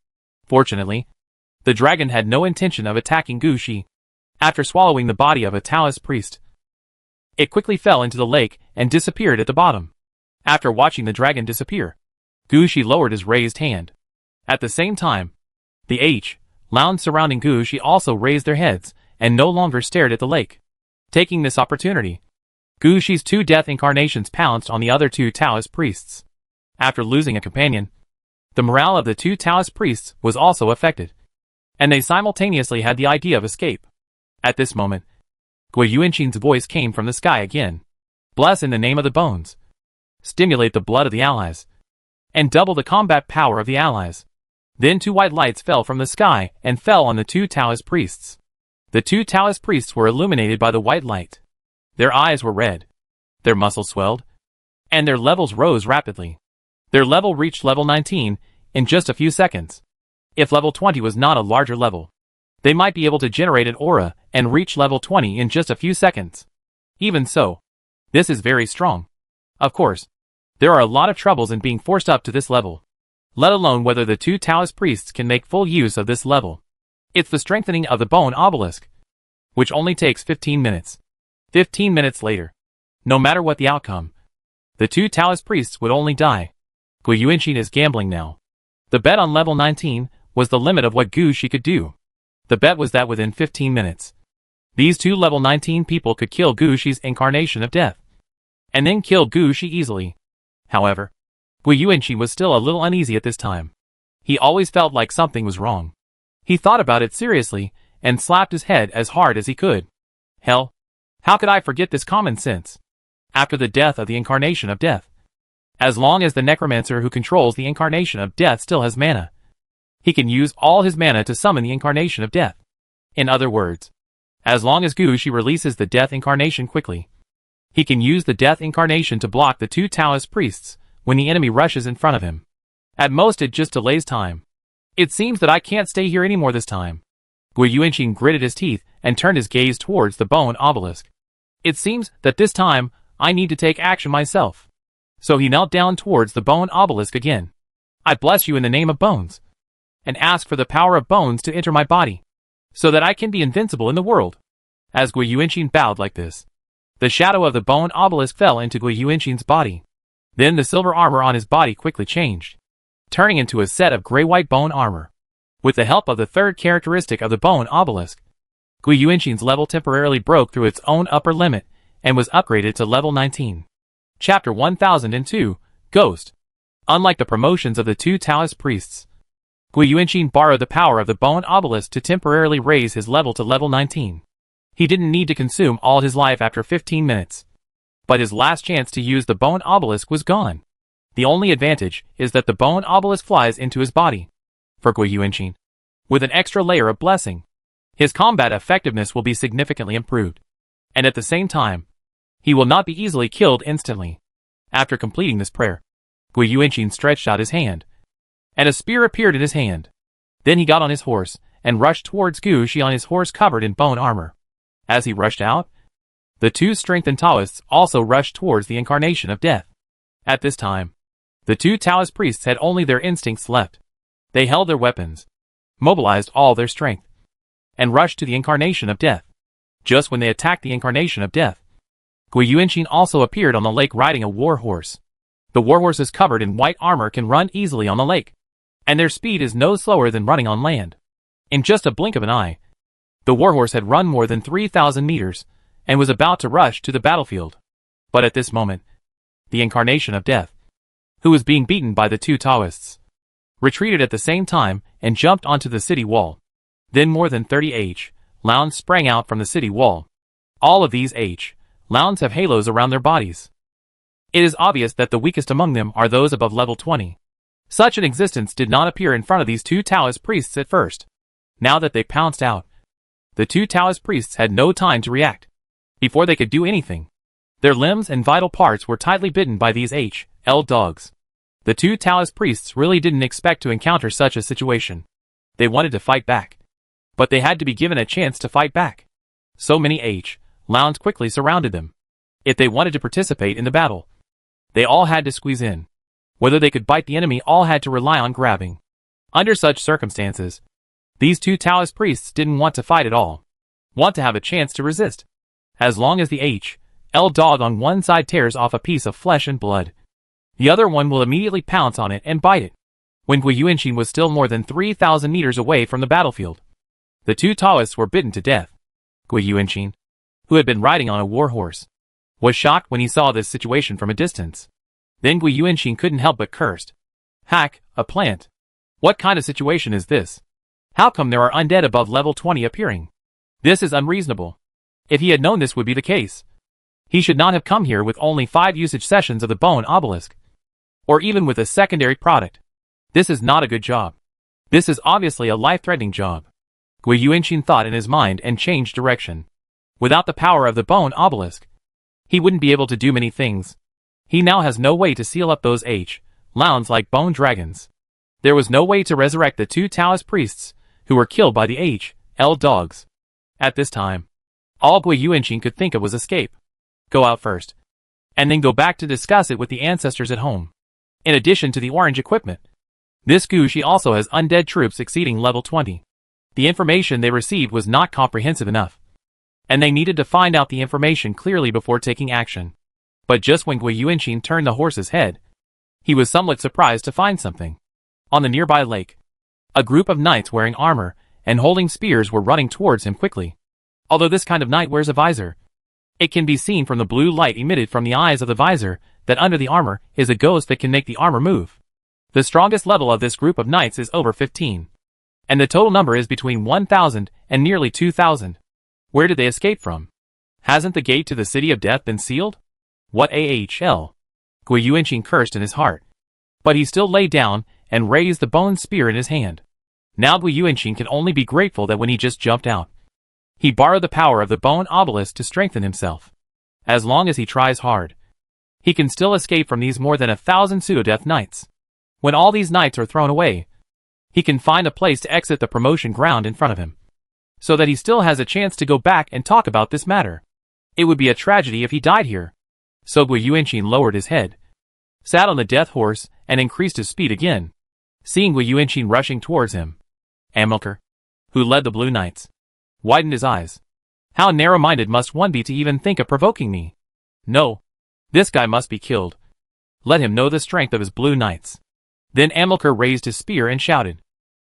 Fortunately, the dragon had no intention of attacking Gu Shi. After swallowing the body of a Taoist priest, it quickly fell into the lake and disappeared at the bottom. After watching the dragon disappear, Gu Shi lowered his raised hand. At the same time, the H.L. surrounding Gu Shi also raised their heads and no longer stared at the lake. Taking this opportunity, Gu Shi's two death incarnations pounced on the other two Taoist priests. After losing a companion, the morale of the two Taoist priests was also affected, and they simultaneously had the idea of escape. At this moment, Gui Yuanqing's voice came from the sky again. Bless in the name of the bones. Stimulate the blood of the allies, and double the combat power of the allies. Then two white lights fell from the sky and fell on the two Taoist priests. The two Taoist priests were illuminated by the white light. Their eyes were red, their muscles swelled, and their levels rose rapidly. Their level reached level 19 in just a few seconds. If level 20 was not a larger level, they might be able to generate an aura and reach level 20 in just a few seconds. Even so, this is very strong. Of course, there are a lot of troubles in being forced up to this level, let alone whether the two Taoist priests can make full use of this level. It's the strengthening of the bone obelisk, which only takes 15 minutes. 15 minutes later, no matter what the outcome, the two Taoist priests would only die. Gui Yuanqing is gambling now. The bet on level 19 was the limit of what Gu Shi could do. The bet was that within 15 minutes, these two level 19 people could kill Gu Shi's incarnation of death, and then kill Gu Shi easily. However, Gui Yuanqing was still a little uneasy at this time. He always felt like something was wrong. He thought about it seriously and slapped his head as hard as he could. Hell, how could I forget this common sense? After the death of the incarnation of death, As long as the necromancer who controls the incarnation of death still has mana, he can use all his mana to summon the incarnation of death. In other words, as long as Gushi releases the death incarnation quickly, he can use the death incarnation to block the two Taoist priests when the enemy rushes in front of him. At most it just delays time. It seems that I can't stay here anymore this time. Gui Yuanqing gritted his teeth and turned his gaze towards the bone obelisk. It seems that this time, I need to take action myself. So he knelt down towards the bone obelisk again. I bless you in the name of bones, and ask for the power of bones to enter my body, so that I can be invincible in the world. As Gui Yuanqing bowed like this, the shadow of the bone obelisk fell into Gui Yuanqing's body. Then the silver armor on his body quickly changed, turning into a set of gray-white bone armor. With the help of the third characteristic of the bone obelisk, Gui Yuanqing's level temporarily broke through its own upper limit and was upgraded to level 19. Chapter 1002, Ghost. Unlike the promotions of the two Taoist priests, Gui Yuanqing borrowed the power of the bone obelisk to temporarily raise his level to level 19. He didn't need to consume all his life after 15 minutes. But his last chance to use the bone obelisk was gone. The only advantage is that the bone obelisk flies into his body. For Gui Yuanqing, with an extra layer of blessing, his combat effectiveness will be significantly improved. And at the same time, he will not be easily killed instantly. After completing this prayer, Gui Yuanqing stretched out his hand, and a spear appeared in his hand. Then he got on his horse and rushed towards Gushi on his horse covered in bone armor. As he rushed out, the two strengthened Taoists also rushed towards the incarnation of death. At this time, the two Taoist priests had only their instincts left. They held their weapons, mobilized all their strength, and rushed to the incarnation of death. Just when they attacked the incarnation of death, Gui Yuanqing also appeared on the lake riding a war horse. The war horses covered in white armor can run easily on the lake, and their speed is no slower than running on land. In just a blink of an eye, the war horse had run more than 3,000 meters, and was about to rush to the battlefield. But at this moment, the incarnation of death, who was being beaten by the two Taoists, retreated at the same time and jumped onto the city wall. Then more than 30 Lounds sprang out from the city wall. All of these Lounds have halos around their bodies. It is obvious that the weakest among them are those above level 20. Such an existence did not appear in front of these two Taoist priests at first. Now that they pounced out, the two Taoist priests had no time to react. Before they could do anything, their limbs and vital parts were tightly bitten by these dogs. The two Taoist priests really didn't expect to encounter such a situation. They wanted to fight back, but they had to be given a chance to fight back. So many Lounds quickly surrounded them. If they wanted to participate in the battle, they all had to squeeze in. Whether they could bite the enemy all had to rely on grabbing. Under such circumstances, these two Taoist priests didn't want to fight at all, want to have a chance to resist. As long as the dog on one side tears off a piece of flesh and blood, the other one will immediately pounce on it and bite it. When Gui Yuanqing was still more than 3,000 meters away from the battlefield, the two Taoists were bitten to death. Gui Yuanqing, who had been riding on a war horse, was shocked when he saw this situation from a distance. Then Gui Yuanqing couldn't help but curse. Hack, a plant. What kind of situation is this? How come there are undead above level 20 appearing? This is unreasonable. If he had known this would be the case, he should not have come here with only 5 usage sessions of the bone obelisk, or even with a secondary product. This is not a good job. This is obviously a life-threatening job. Gui Yuanqing thought in his mind and changed direction. Without the power of the bone obelisk, he wouldn't be able to do many things. He now has no way to seal up those Lounds like bone dragons. There was no way to resurrect the two Taoist priests who were killed by the dogs. At this time, all Gui Yuanqing could think of was escape. Go out first, and then go back to discuss it with the ancestors at home. In addition to the orange equipment, this Gushi also has undead troops exceeding level 20. The information they received was not comprehensive enough, and they needed to find out the information clearly before taking action. But just when Gui Yuanqing turned the horse's head, he was somewhat surprised to find something. On the nearby lake, a group of knights wearing armor and holding spears were running towards him quickly. Although this kind of knight wears a visor, it can be seen from the blue light emitted from the eyes of the visor that under the armor is a ghost that can make the armor move. The strongest level of this group of knights is over 15, and the total number is between 1,000 and nearly 2,000. Where did they escape from? Hasn't the gate to the city of death been sealed? What Gui Yuanqing cursed in his heart. But he still lay down and raised the bone spear in his hand. Now Gui Yuanqing can only be grateful that when he just jumped out, he borrowed the power of the bone obelisk to strengthen himself. As long as he tries hard, he can still escape from these more than 1,000 pseudo-death knights. When all these knights are thrown away, he can find a place to exit the promotion ground in front of him, so that he still has a chance to go back and talk about this matter. It would be a tragedy if he died here. So Gui Yuanqing lowered his head, sat on the death horse, and increased his speed again. Seeing Gui Yuanqing rushing towards him, Amilcar, who led the Blue Knights, widened his eyes. How narrow-minded must one be to even think of provoking me? No. This guy must be killed. Let him know the strength of his Blue Knights. Then Amilcar raised his spear and shouted,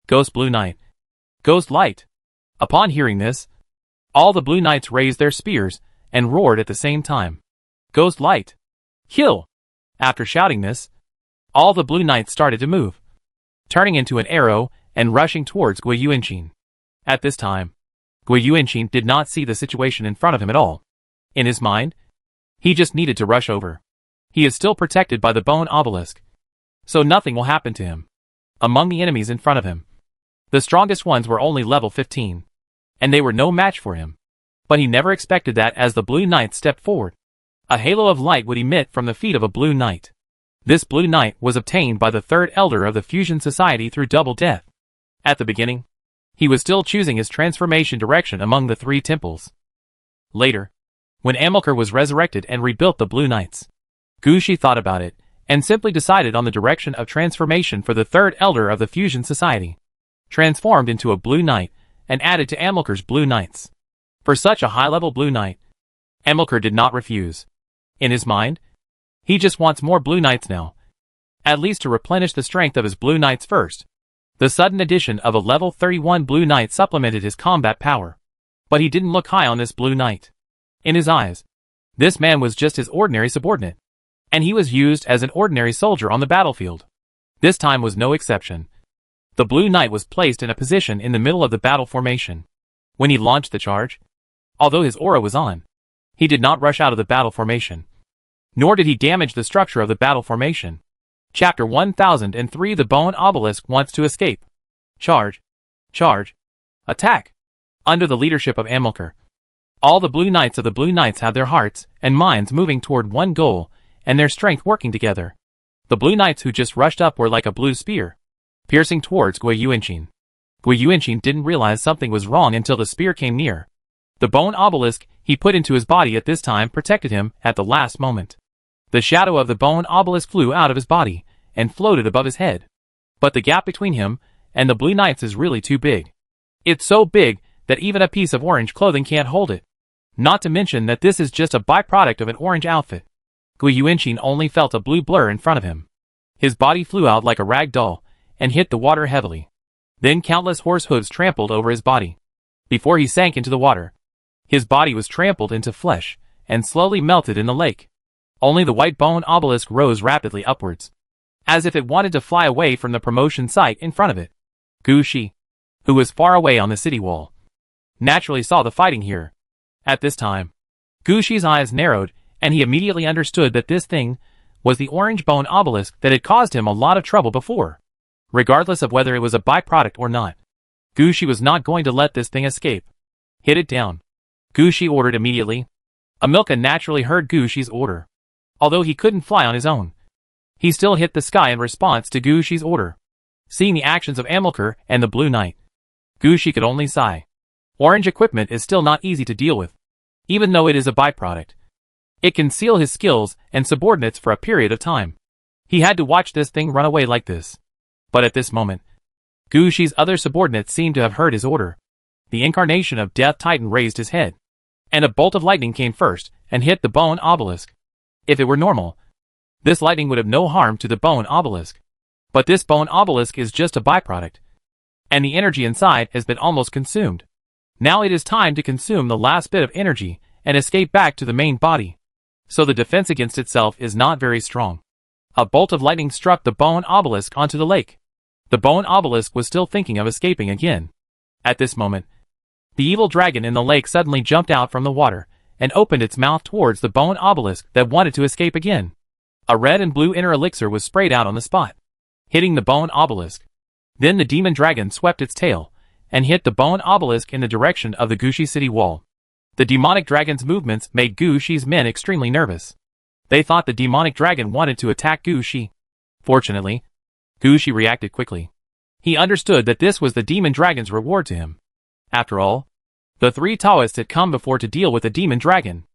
"Ghost Blue Knight! Ghost Light!" Upon hearing this, all the Blue Knights raised their spears and roared at the same time, "Ghost Light! Kill!" After shouting this, all the Blue Knights started to move, turning into an arrow and rushing towards Gui Yuanqing. At this time, Gui Yuanqing did not see the situation in front of him at all. In his mind, he just needed to rush over. He is still protected by the bone obelisk, so nothing will happen to him. Among the enemies in front of him, the strongest ones were only level 15, and they were no match for him. But he never expected that as the Blue Knight stepped forward, a halo of light would emit from the feet of a Blue Knight. This Blue Knight was obtained by the third elder of the Fusion Society through double death. At the beginning, he was still choosing his transformation direction among the 3 temples. Later, when Amilcar was resurrected and rebuilt the Blue Knights, Gu Shi thought about it, and simply decided on the direction of transformation for the third elder of the Fusion Society, transformed into a Blue Knight, and added to Amilcar's Blue Knights. For such a high-level Blue Knight, Amilcar did not refuse. In his mind, he just wants more Blue Knights now, at least to replenish the strength of his Blue Knights first. The sudden addition of a level 31 Blue Knight supplemented his combat power, but he didn't look high on this Blue Knight. In his eyes, this man was just his ordinary subordinate, and he was used as an ordinary soldier on the battlefield. This time was no exception. The Blue Knight was placed in a position in the middle of the battle formation. When he launched the charge, although his aura was on, he did not rush out of the battle formation, nor did he damage the structure of the battle formation. Chapter 1003 The Bone Obelisk Wants to Escape. Charge! Charge! Attack! Under the leadership of Amilcar, all the Blue Knights of the Blue Knights had their hearts and minds moving toward one goal, and their strength working together. The Blue Knights who just rushed up were like a blue spear, piercing towards Gui Yuanqing. Gui Yuanqing didn't realize something was wrong until the spear came near. The bone obelisk he put into his body at this time protected him at the last moment. The shadow of the bone obelisk flew out of his body and floated above his head. But the gap between him and the Blue Knights is really too big. It's so big that even a piece of orange clothing can't hold it. Not to mention that this is just a byproduct of an orange outfit. Gui Yuanqing only felt a blue blur in front of him. His body flew out like a rag doll and hit the water heavily. Then countless horse hooves trampled over his body. Before he sank into the water, his body was trampled into flesh and slowly melted in the lake. Only the white bone obelisk rose rapidly upwards, as if it wanted to fly away from the promotion site in front of it. Gu Shi, who was far away on the city wall, naturally saw the fighting here. At this time, Gu Shi's eyes narrowed, and he immediately understood that this thing was the orange bone obelisk that had caused him a lot of trouble before. Regardless of whether it was a byproduct or not, Gu Shi was not going to let this thing escape. Hit it down, Gu Shi ordered immediately. Amilcar naturally heard Gu Shi's order. Although he couldn't fly on his own, he still hit the sky in response to Gu Shi's order. Seeing the actions of Amilcar and the Blue Knight, Gu Shi could only sigh. Orange equipment is still not easy to deal with, even though it is a byproduct. It can seal his skills and subordinates for a period of time. He had to watch this thing run away like this. But at this moment, Gu Shi's other subordinates seemed to have heard his order. The incarnation of Death Titan raised his head, and a bolt of lightning came first and hit the bone obelisk. If it were normal, this lightning would have no harm to the bone obelisk. But this bone obelisk is just a byproduct, and the energy inside has been almost consumed. Now it is time to consume the last bit of energy and escape back to the main body. So the defense against itself is not very strong. A bolt of lightning struck the bone obelisk onto the lake. The bone obelisk was still thinking of escaping again. At this moment, the evil dragon in the lake suddenly jumped out from the water and opened its mouth towards the bone obelisk that wanted to escape again. A red and blue inner elixir was sprayed out on the spot, hitting the bone obelisk. Then the demon dragon swept its tail and hit the bone obelisk in the direction of the Gushi city wall. The demonic dragon's movements made Gushi's men extremely nervous. They thought the demonic dragon wanted to attack Gushi. Fortunately, Gushi reacted quickly. He understood that this was the demon dragon's reward to him. After all, the 3 Taoists had come before to deal with the demon dragon.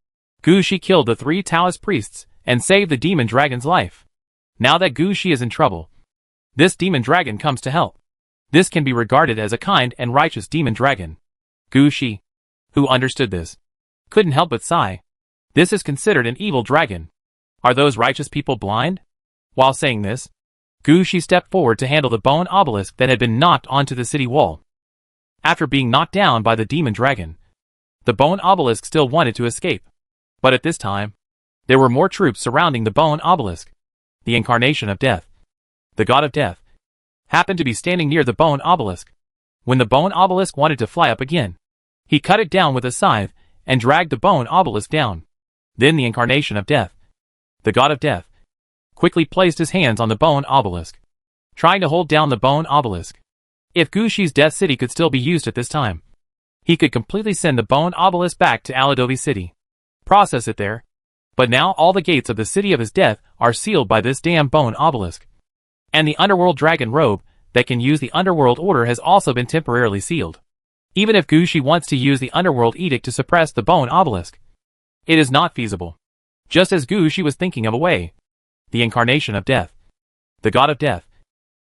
Gushi killed the 3 Taoist priests and saved the demon dragon's life. Now that Gushi is in trouble, this demon dragon comes to help. This can be regarded as a kind and righteous demon dragon. Gushi, who understood this, couldn't help but sigh. This is considered an evil dragon. Are those righteous people blind? While saying this, Gushi stepped forward to handle the bone obelisk that had been knocked onto the city wall. After being knocked down by the demon dragon, the bone obelisk still wanted to escape. But at this time, there were more troops surrounding the bone obelisk. The incarnation of death, the god of death, happened to be standing near the bone obelisk. When the bone obelisk wanted to fly up again, he cut it down with a scythe and dragged the bone obelisk down. Then the incarnation of death, the god of death, quickly placed his hands on the bone obelisk, trying to hold down the bone obelisk. If Gushi's death city could still be used at this time, he could completely send the bone obelisk back to Aladovi city, process it there. But now all the gates of the city of his death are sealed by this damn bone obelisk. And the underworld dragon robe that can use the underworld order has also been temporarily sealed. Even if Gushi wants to use the underworld edict to suppress the bone obelisk, it is not feasible. Just as Gushi was thinking of a way, the incarnation of death, the god of death,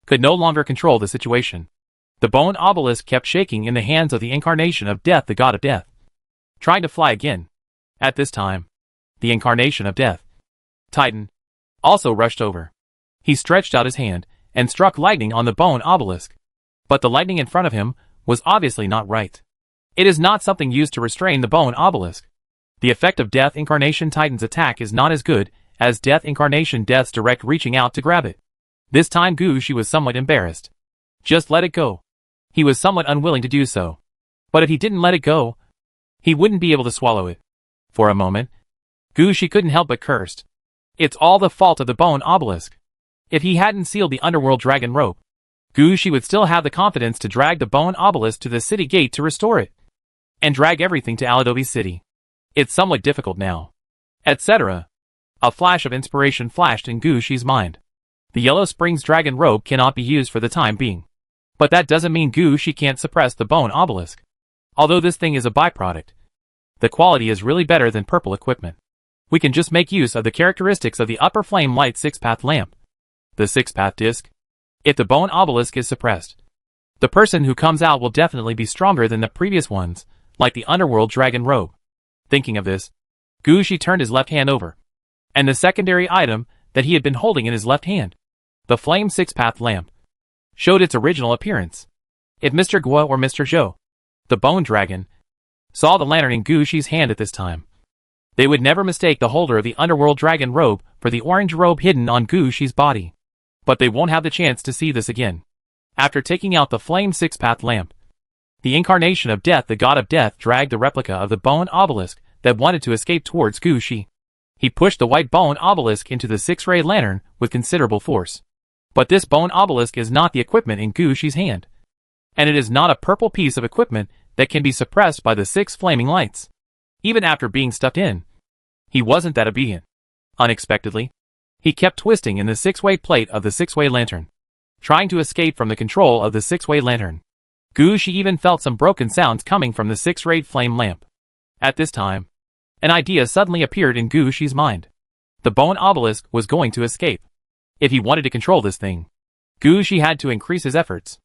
could no longer control the situation. The bone obelisk kept shaking in the hands of the incarnation of death, the god of death, trying to fly again. At this time, the incarnation of death, Titan, also rushed over. He stretched out his hand and struck lightning on the bone obelisk. But the lightning in front of him was obviously not right. It is not something used to restrain the bone obelisk. The effect of Death Incarnation Titan's attack is not as good as Death Incarnation Death's direct reaching out to grab it. This time Gushi was somewhat embarrassed. Just let it go. He was somewhat unwilling to do so. But if he didn't let it go, he wouldn't be able to swallow it. For a moment, Gushi couldn't help but curse. It's all the fault of the bone obelisk. If he hadn't sealed the underworld dragon rope, Gushi would still have the confidence to drag the bone obelisk to the city gate to restore it, and drag everything to Aladovi city. It's somewhat difficult now. Etc. A flash of inspiration flashed in Gushi's mind. The Yellow Springs dragon robe cannot be used for the time being. But that doesn't mean Gushi can't suppress the bone obelisk. Although this thing is a byproduct, the quality is really better than purple equipment. We can just make use of the characteristics of the upper flame light 6-path lamp, the 6-path disc. If the bone obelisk is suppressed, the person who comes out will definitely be stronger than the previous ones, like the underworld dragon robe. Thinking of this, Gushi turned his left hand over, and the secondary item that he had been holding in his left hand, the flame 6-path lamp, showed its original appearance. If Mr. Gua or Mr. Zhou, the bone dragon, saw the lantern in Gushi's hand at this time, they would never mistake the holder of the underworld dragon robe for the orange robe hidden on Gushi's body. But they won't have the chance to see this again. After taking out the flame 6-path lamp, the incarnation of death, the god of death, dragged the replica of the bone obelisk that wanted to escape towards Gushi. He pushed the white bone obelisk into the 6-ray lantern with considerable force. But this bone obelisk is not the equipment in Gushi's hand. And it is not a purple piece of equipment that can be suppressed by the 6 flaming lights. Even after being stuffed in, he wasn't that obedient. Unexpectedly, he kept twisting in the 6-way plate of the 6-way lantern, trying to escape from the control of the 6-way lantern. Gushi even felt some broken sounds coming from the 6-rayed flame lamp. At this time, an idea suddenly appeared in Gushi's mind. The bone obelisk was going to escape. If he wanted to control this thing, Gushi had to increase his efforts.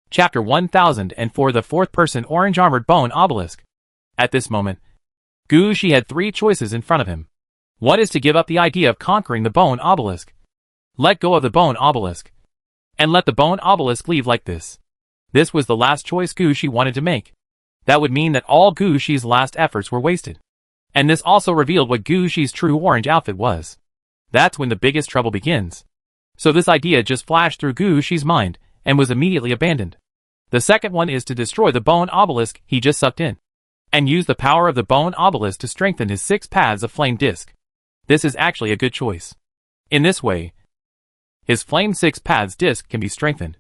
Chapter 1004, the 4th person orange armored bone obelisk. At this moment, Gushi had 3 choices in front of him. One is to give up the idea of conquering the bone obelisk, let go of the bone obelisk, and let the bone obelisk leave like this. This was the last choice Gushi wanted to make. That would mean that all Gushi's last efforts were wasted. And this also revealed what Gushi's true orange outfit was. That's when the biggest trouble begins. So this idea just flashed through Gushi's mind and was immediately abandoned. The second one is to destroy the bone obelisk he just sucked in, and use the power of the bone obelisk to strengthen his 6 paths of flame disc. This is actually a good choice. In this way, his Flame 6 Paths disc can be strengthened,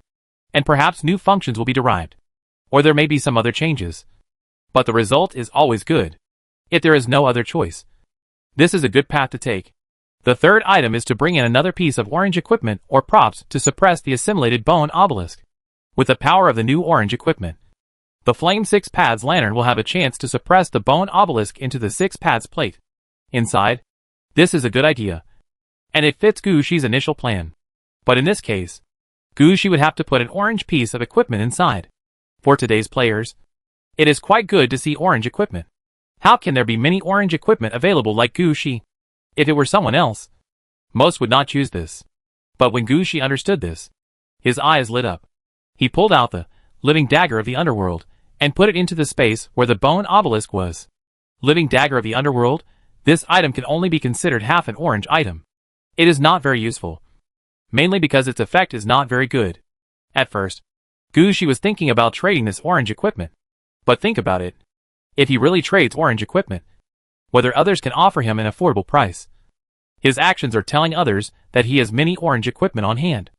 and perhaps new functions will be derived, or there may be some other changes. But the result is always good, if there is no other choice. This is a good path to take. The third item is to bring in another piece of orange equipment or props to suppress the assimilated bone obelisk. With the power of the new orange equipment, the Flame 6 Paths lantern will have a chance to suppress the bone obelisk into the 6 Paths plate. Inside, this is a good idea, and it fits Gushi's initial plan. But in this case, Gushi would have to put an orange piece of equipment inside. For today's players, it is quite good to see orange equipment. How can there be many orange equipment available like Gushi? If it were someone else, most would not choose this. But when Gushi understood this, his eyes lit up. He pulled out the living dagger of the underworld and put it into the space where the bone obelisk was. Living dagger of the underworld, this item can only be considered half an orange item. It is not very useful, mainly because its effect is not very good. At first, Gushi was thinking about trading this orange equipment. But think about it. If he really trades orange equipment, whether others can offer him an affordable price. His actions are telling others that he has many orange equipment on hand.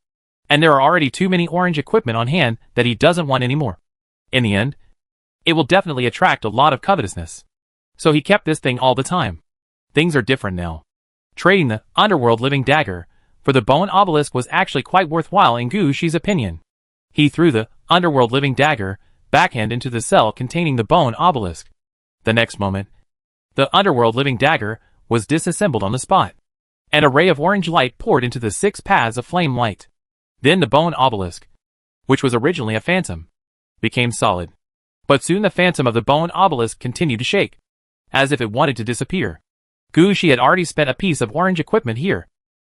And there are already too many orange equipment on hand that he doesn't want anymore. In the end, it will definitely attract a lot of covetousness. So he kept this thing all the time. Things are different now. Trading the underworld living dagger for the bone obelisk was actually quite worthwhile in Gushi's opinion. He threw the underworld living dagger backhand into the cell containing the bone obelisk. The next moment, the underworld living dagger was disassembled on the spot. An array of orange light poured into the 6 paths of flame light. Then the bone obelisk, which was originally a phantom, became solid. But soon the phantom of the bone obelisk continued to shake, as if it wanted to disappear. Gushi had already spent a piece of orange equipment here,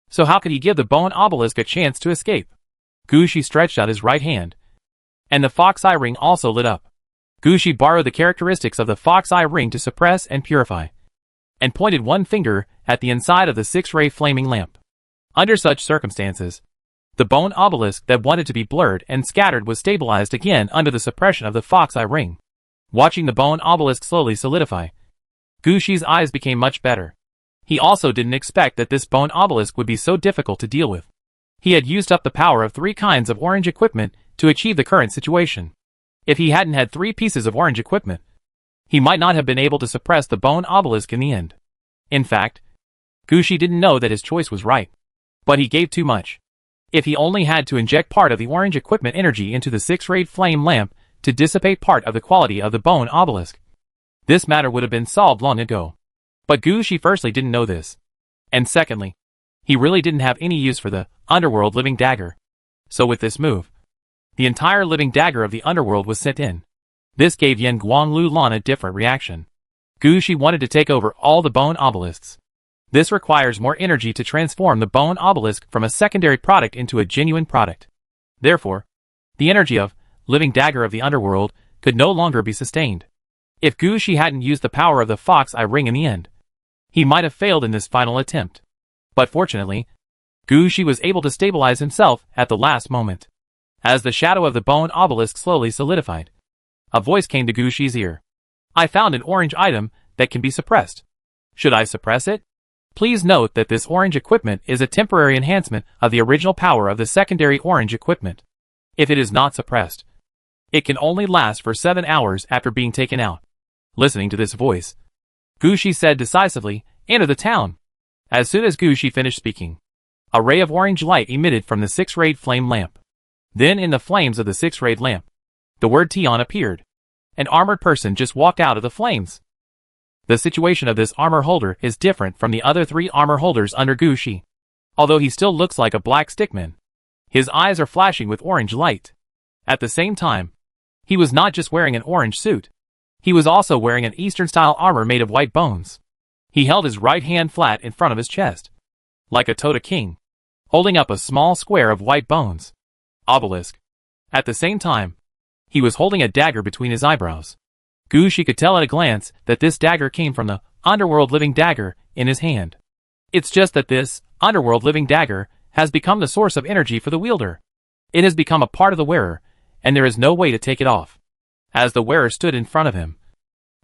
so how could he give the bone obelisk a chance to escape? Gushi stretched out his right hand, and the fox eye ring also lit up. Gushi borrowed the characteristics of the fox eye ring to suppress and purify, and pointed one finger at the inside of the 6-ray flaming lamp. Under such circumstances, the bone obelisk that wanted to be blurred and scattered was stabilized again under the suppression of the fox eye ring. Watching the bone obelisk slowly solidify, Gushi's eyes became much better. He also didn't expect that this bone obelisk would be so difficult to deal with. He had used up the power of 3 kinds of orange equipment to achieve the current situation. If he hadn't had 3 pieces of orange equipment, he might not have been able to suppress the bone obelisk in the end. In fact, Gushi didn't know that his choice was right. But he gave too much. If he only had to inject part of the orange equipment energy into the 6-rayed flame lamp to dissipate part of the quality of the bone obelisk, this matter would have been solved long ago. But Gushi firstly didn't know this. And secondly, he really didn't have any use for the underworld living dagger. So with this move, the entire living dagger of the underworld was sent in. This gave Yan Guanglu Lan a different reaction. Gushi wanted to take over all the bone obelisks. This requires more energy to transform the bone obelisk from a secondary product into a genuine product. Therefore, the energy of living dagger of the underworld could no longer be sustained. If Gushi hadn't used the power of the fox eye ring in the end, he might have failed in this final attempt. But fortunately, Gushi was able to stabilize himself at the last moment. As the shadow of the bone obelisk slowly solidified, a voice came to Gushi's ear. I found an orange item that can be suppressed. Should I suppress it? Please note that this orange equipment is a temporary enhancement of the original power of the secondary orange equipment. If it is not suppressed, it can only last for 7 hours after being taken out. Listening to this voice, Gushi said decisively, enter the town. As soon as Gushi finished speaking, a ray of orange light emitted from the 6-rayed flame lamp. Then in the flames of the 6-rayed lamp, the word Tion appeared. An armored person just walked out of the flames. The situation of this armor holder is different from the other 3 armor holders under Gushi. Although he still looks like a black stickman, his eyes are flashing with orange light. At the same time, he was not just wearing an orange suit. He was also wearing an Eastern-style armor made of white bones. He held his right hand flat in front of his chest, like a Tota king, holding up a small square of white bones. Obelisk. At the same time, he was holding a dagger between his eyebrows. Gushi could tell at a glance that this dagger came from the underworld living dagger in his hand. It's just that this underworld living dagger has become the source of energy for the wielder. It has become a part of the wearer, and there is no way to take it off. As the wearer stood in front of him,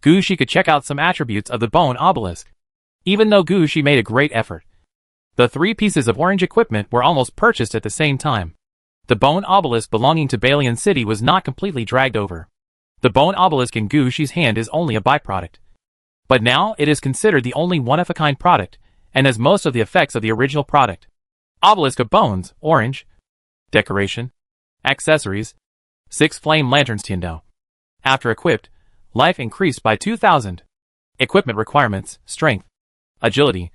Gushi could check out some attributes of the bone obelisk. Even though Gushi made a great effort, The 3 pieces of orange equipment were almost purchased at the same time. The bone obelisk belonging to Balian City was not completely dragged over. The bone obelisk in Gushi's hand is only a byproduct. But now it is considered the only one-of-a-kind product, and has most of the effects of the original product. Obelisk of bones, orange. Decoration. Accessories. 6 flame lanterns Tiendo. After equipped, life increased by 2,000. Equipment requirements, strength, agility,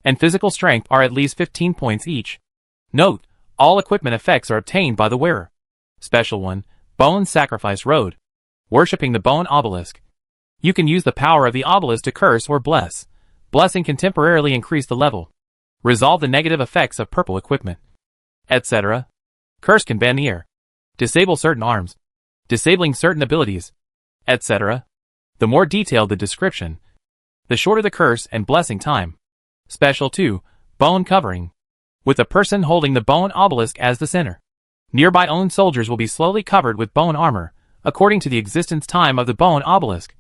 and physical strength are at least 15 points each. Note, all equipment effects are obtained by the wearer. Special 1, Bone Sacrifice Road. Worshipping the bone obelisk. You can use the power of the obelisk to curse or bless. Blessing can temporarily increase the level. Resolve the negative effects of purple equipment, etc. Curse can ban the air. Disable certain arms. Disabling certain abilities, etc. The more detailed the description, the shorter the curse and blessing time. Special 2, Bone Covering. With a person holding the bone obelisk as the center. Nearby owned soldiers will be slowly covered with bone armor, according to the existence time of the bone obelisk.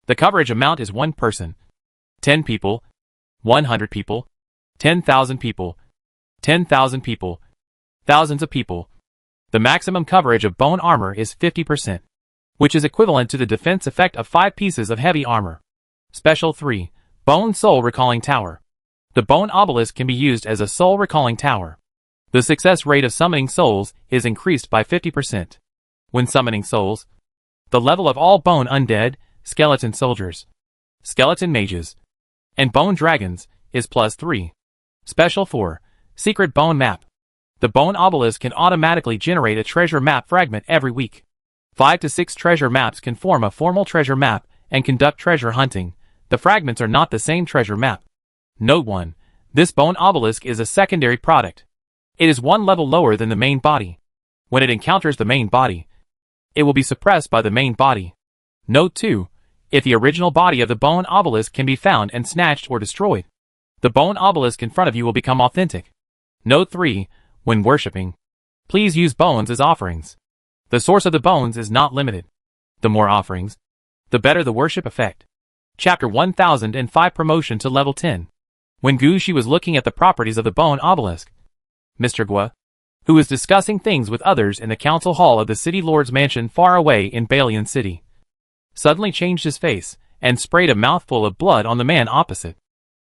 The coverage amount is 1 person, 10 people, 100 people, 10,000 people, 10,000 people, thousands of people. The maximum coverage of bone armor is 50%, which is equivalent to the defense effect of 5 pieces of heavy armor. Special 3, Bone Soul Recalling Tower. The bone obelisk can be used as a soul recalling tower. The success rate of summoning souls is increased by 50%. When summoning souls, the level of all bone undead, skeleton soldiers, skeleton mages, and bone dragons is +3. Special 4, Secret Bone Map. The bone obelisk can automatically generate a treasure map fragment every week. 5 to 6 treasure maps can form a formal treasure map and conduct treasure hunting. The fragments are not the same treasure map. Note 1. This bone obelisk is a secondary product. It is 1 level lower than the main body. When it encounters the main body, it will be suppressed by the main body. Note 2. If the original body of the bone obelisk can be found and snatched or destroyed, the bone obelisk in front of you will become authentic. Note 3. When worshipping, please use bones as offerings. The source of the bones is not limited. The more offerings, the better the worship effect. Chapter 1005 Promotion to Level 10. When Gushi was looking at the properties of the bone obelisk, Mr. Gua, who was discussing things with others in the council hall of the city lord's mansion far away in Balian City, suddenly changed his face and sprayed a mouthful of blood on the man opposite.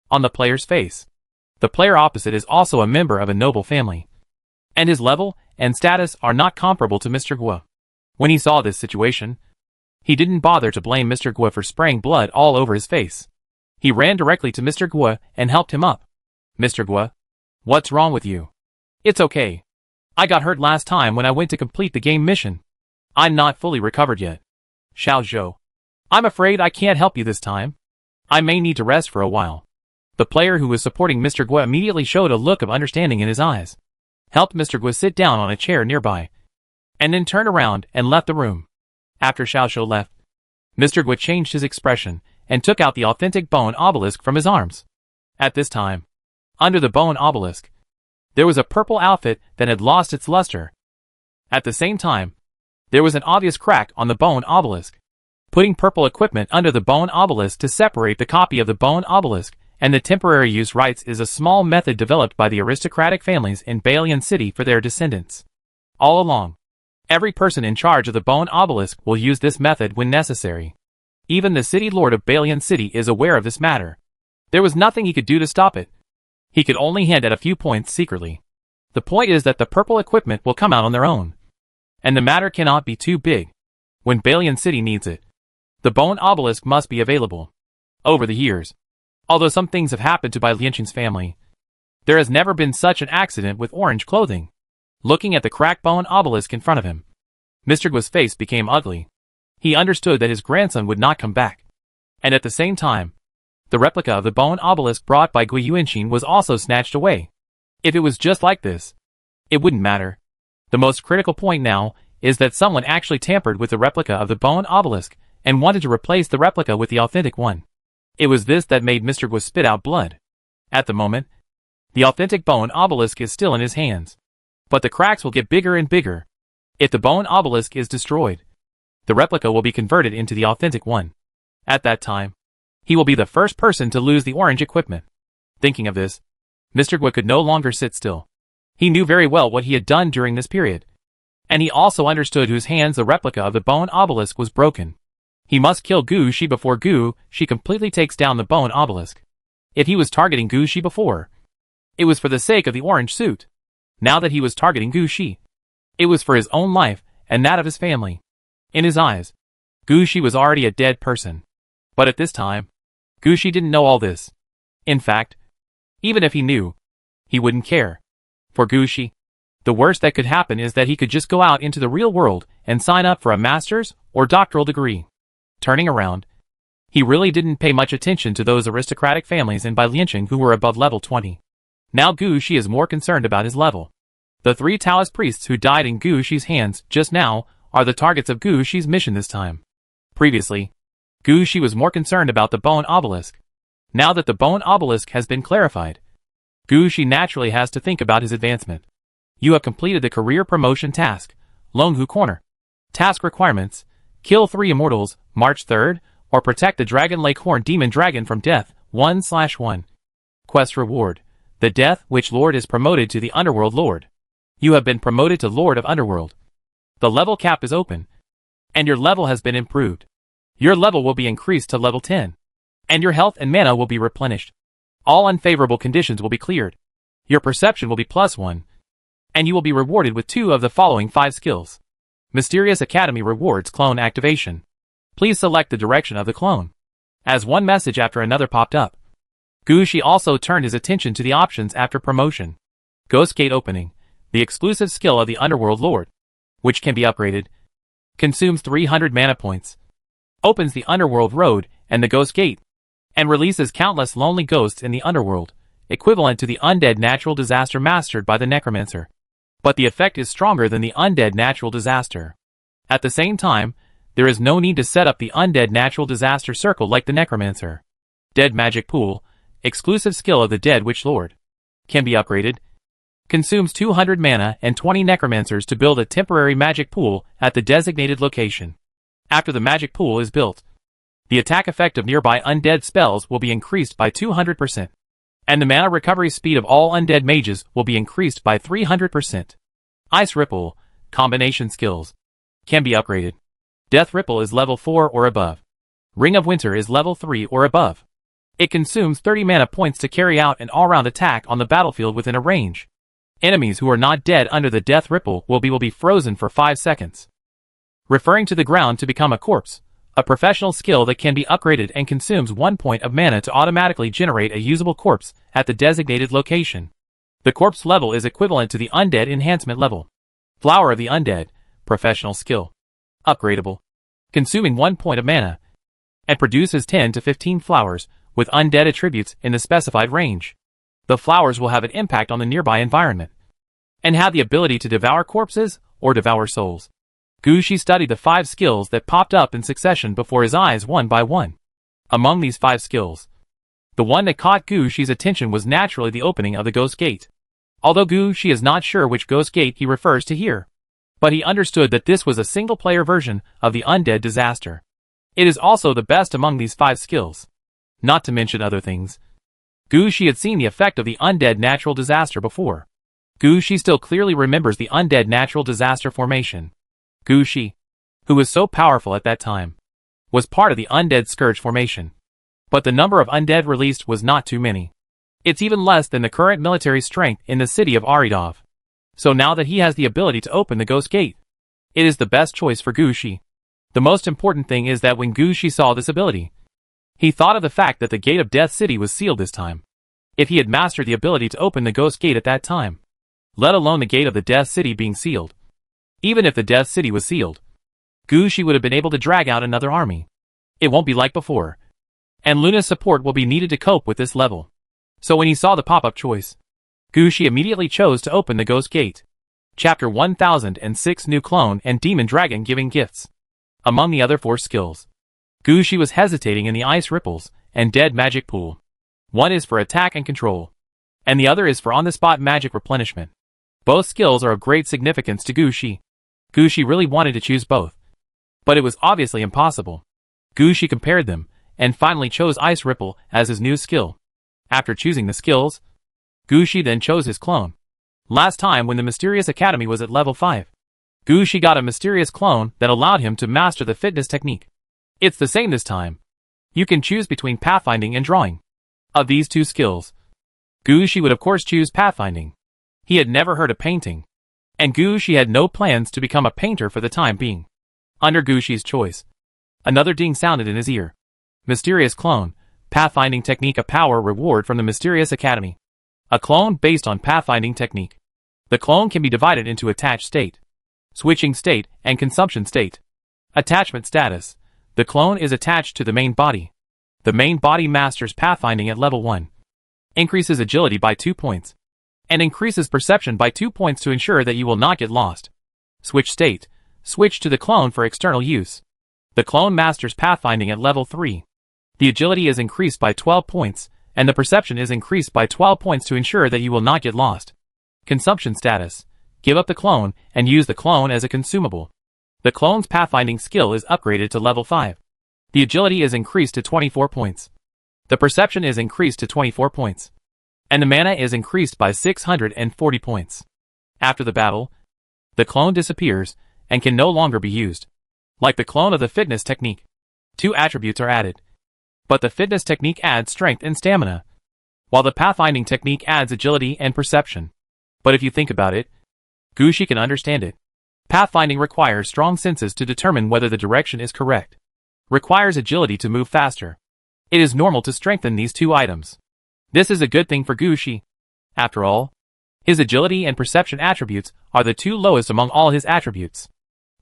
On the player's face. The player opposite is also a member of a noble family, and his level and status are not comparable to Mr. Gua. When he saw this situation, he didn't bother to blame Mr. Gua for spraying blood all over his face. He ran directly to Mr. Gua and helped him up. Mr. Gua, what's wrong with you? It's okay. I got hurt last time when I went to complete the game mission. I'm not fully recovered yet. Xiao Zhou, I'm afraid I can't help you this time. I may need to rest for a while. The player who was supporting Mr. Gua immediately showed a look of understanding in his eyes, helped Mr. Gua sit down on a chair nearby, and then turned around and left the room. After Xiao Zhou left, Mr. Gua changed his expression and took out the authentic bone obelisk from his arms. At this time, under the bone obelisk, there was a purple outfit that had lost its luster. At the same time, there was an obvious crack on the bone obelisk. Putting purple equipment under the bone obelisk to separate the copy of the bone obelisk and the temporary use rights is a small method developed by the aristocratic families in Balian City for their descendants. All along, every person in charge of the bone obelisk will use this method when necessary. Even the city lord of Balian City is aware of this matter. There was nothing he could do to stop it. He could only hint at a few points secretly. The point is that the purple equipment will come out on their own, and the matter cannot be too big. When Balian City needs it, the bone obelisk must be available. Over the years, although some things have happened to Bai Lianqing's family, there has never been such an accident with orange clothing. Looking at the cracked bone obelisk in front of him, Mr. Gua's face became ugly. He understood that his grandson would not come back. And at the same time, the replica of the bone obelisk brought by Gui Yuanqing was also snatched away. If it was just like this, it wouldn't matter. The most critical point now is that someone actually tampered with the replica of the bone obelisk and wanted to replace the replica with the authentic one. It was this that made Mr. Gua spit out blood. At the moment, the authentic bone obelisk is still in his hands, but the cracks will get bigger and bigger. If the bone obelisk is destroyed, the replica will be converted into the authentic one. At that time, he will be the first person to lose the orange equipment. Thinking of this, Mr. Gua could no longer sit still. He knew very well what he had done during this period. And he also understood whose hands the replica of the bone obelisk was broken. He must kill Gu Shi before Gu Shi completely takes down the bone obelisk. If he was targeting Gu Shi before, it was for the sake of the orange suit. Now that he was targeting Gu Shi, it was for his own life and that of his family. In his eyes, Gu Shi was already a dead person. But at this time, Gu Shi didn't know all this. In fact, even if he knew, he wouldn't care. For Gu Shi, the worst that could happen is that he could just go out into the real world and sign up for a master's or doctoral degree. Turning around, he really didn't pay much attention to those aristocratic families in Liancheng who were above level 20. Now Gu Shi is more concerned about his level. The 3 Taoist priests who died in Gu Shi's hands just now are the targets of Gu Shi's mission this time. Previously, Gu Shi was more concerned about the bone obelisk. Now that the bone obelisk has been clarified, Gu Shi naturally has to think about his advancement. You have completed the career promotion task, Longhu Corner. Task requirements: kill 3 immortals, March 3rd, or protect the Dragon Lake Horn Demon Dragon from death, 1/1. Quest reward: the Death Witch Lord is promoted to the Underworld Lord. You have been promoted to Lord of Underworld. The level cap is open, and your level has been improved. Your level will be increased to level 10, and your health and mana will be replenished. All unfavorable conditions will be cleared. Your perception will be +1, and you will be rewarded with 2 of the following 5 skills. Mysterious Academy rewards clone activation. Please select the direction of the clone. As one message after another popped up, Gu Shi also turned his attention to the options after promotion. Ghost Gate opening, the exclusive skill of the Underworld Lord, which can be upgraded, consumes 300 mana points, opens the Underworld Road and the Ghost Gate, and releases countless lonely ghosts in the Underworld, equivalent to the undead natural disaster mastered by the Necromancer. But the effect is stronger than the undead natural disaster. At the same time, there is no need to set up the undead natural disaster circle like the Necromancer. Dead Magic Pool, exclusive skill of the Dead Witch Lord, can be upgraded, consumes 200 mana and 20 necromancers to build a temporary magic pool at the designated location. After the magic pool is built, the attack effect of nearby undead spells will be increased by 200%, and the mana recovery speed of all undead mages will be increased by 300%. Ice Ripple, combination skills, can be upgraded. Death Ripple is level 4 or above. Ring of Winter is level 3 or above. It consumes 30 mana points to carry out an all-round attack on the battlefield within a range. Enemies who are not dead under the Death Ripple will be frozen for 5 seconds. Referring to the ground to become a corpse, a professional skill that can be upgraded and consumes 1 point of mana to automatically generate a usable corpse at the designated location. The corpse level is equivalent to the undead enhancement level. Flower of the Undead, professional skill, upgradable, consuming 1 point of mana, and produces 10 to 15 flowers with undead attributes in the specified range. The flowers will have an impact on the nearby environment, and have the ability to devour corpses or devour souls. Gu Shi studied the 5 skills that popped up in succession before his eyes one by one. Among these 5 skills, the one that caught Gu Shi's attention was naturally the opening of the Ghost Gate. Although Gu Shi is not sure which Ghost Gate he refers to here, but he understood that this was a single-player version of the Undead Disaster. It is also the best among these 5 skills. Not to mention other things, Gu Shi had seen the effect of the Undead Natural Disaster before. Gu Shi still clearly remembers the Undead Natural Disaster formation. Gu Shi, who was so powerful at that time, was part of the Undead Scourge formation. But the number of undead released was not too many. It's even less than the current military strength in the city of Aridov. So now that he has the ability to open the Ghost Gate, it is the best choice for Gu Shi. The most important thing is that when Gu Shi saw this ability, he thought of the fact that the Gate of Death City was sealed this time. If he had mastered the ability to open the Ghost Gate at that time, let alone the Gate of the Death City being sealed, even if the Death City was sealed, Gu Shi would have been able to drag out another army. It won't be like before, and Luna's support will be needed to cope with this level. So when he saw the pop-up choice, Gu Shi immediately chose to open the Ghost Gate. Chapter 1006 New Clone and Demon Dragon Giving Gifts. Among the other 4 skills, Gu Shi was hesitating in the Ice Ripples and Dead Magic Pool. One is for attack and control, and the other is for on-the-spot magic replenishment. Both skills are of great significance to Gu Shi. Gu Shi really wanted to choose both, but it was obviously impossible. Gu Shi compared them, and finally chose Ice Ripple as his new skill. After choosing the skills, Gushi then chose his clone. Last time when the Mysterious Academy was at level 5, Gushi got a mysterious clone that allowed him to master the fitness technique. It's the same this time. You can choose between pathfinding and drawing. Of these two skills, Gushi would of course choose pathfinding. He had never heard of painting, and Gushi had no plans to become a painter for the time being. Under Gushi's choice, another ding sounded in his ear. Mysterious clone, pathfinding technique, a power reward from the Mysterious Academy. A clone based on pathfinding technique. The clone can be divided into attached state, switching state, and consumption state. Attachment status. The clone is attached to the main body. The main body masters pathfinding at level 1. Increases agility by 2 points. And increases perception by 2 points to ensure that you will not get lost. Switch state. Switch to the clone for external use. The clone masters pathfinding at level 3. The agility is increased by 12 points, and the perception is increased by 12 points to ensure that you will not get lost. Consumption status. Give up the clone and use the clone as a consumable. The clone's pathfinding skill is upgraded to level 5. The agility is increased to 24 points. The perception is increased to 24 points. And the mana is increased by 640 points. After the battle, the clone disappears and can no longer be used. Like the clone of the fitness technique, 2 attributes are added. But the fitness technique adds strength and stamina, while the pathfinding technique adds agility and perception. But if you think about it, Gushi can understand it. Pathfinding requires strong senses to determine whether the direction is correct. Requires agility to move faster. It is normal to strengthen these 2 items. This is a good thing for Gushi. After all, his agility and perception attributes are the 2 lowest among all his attributes.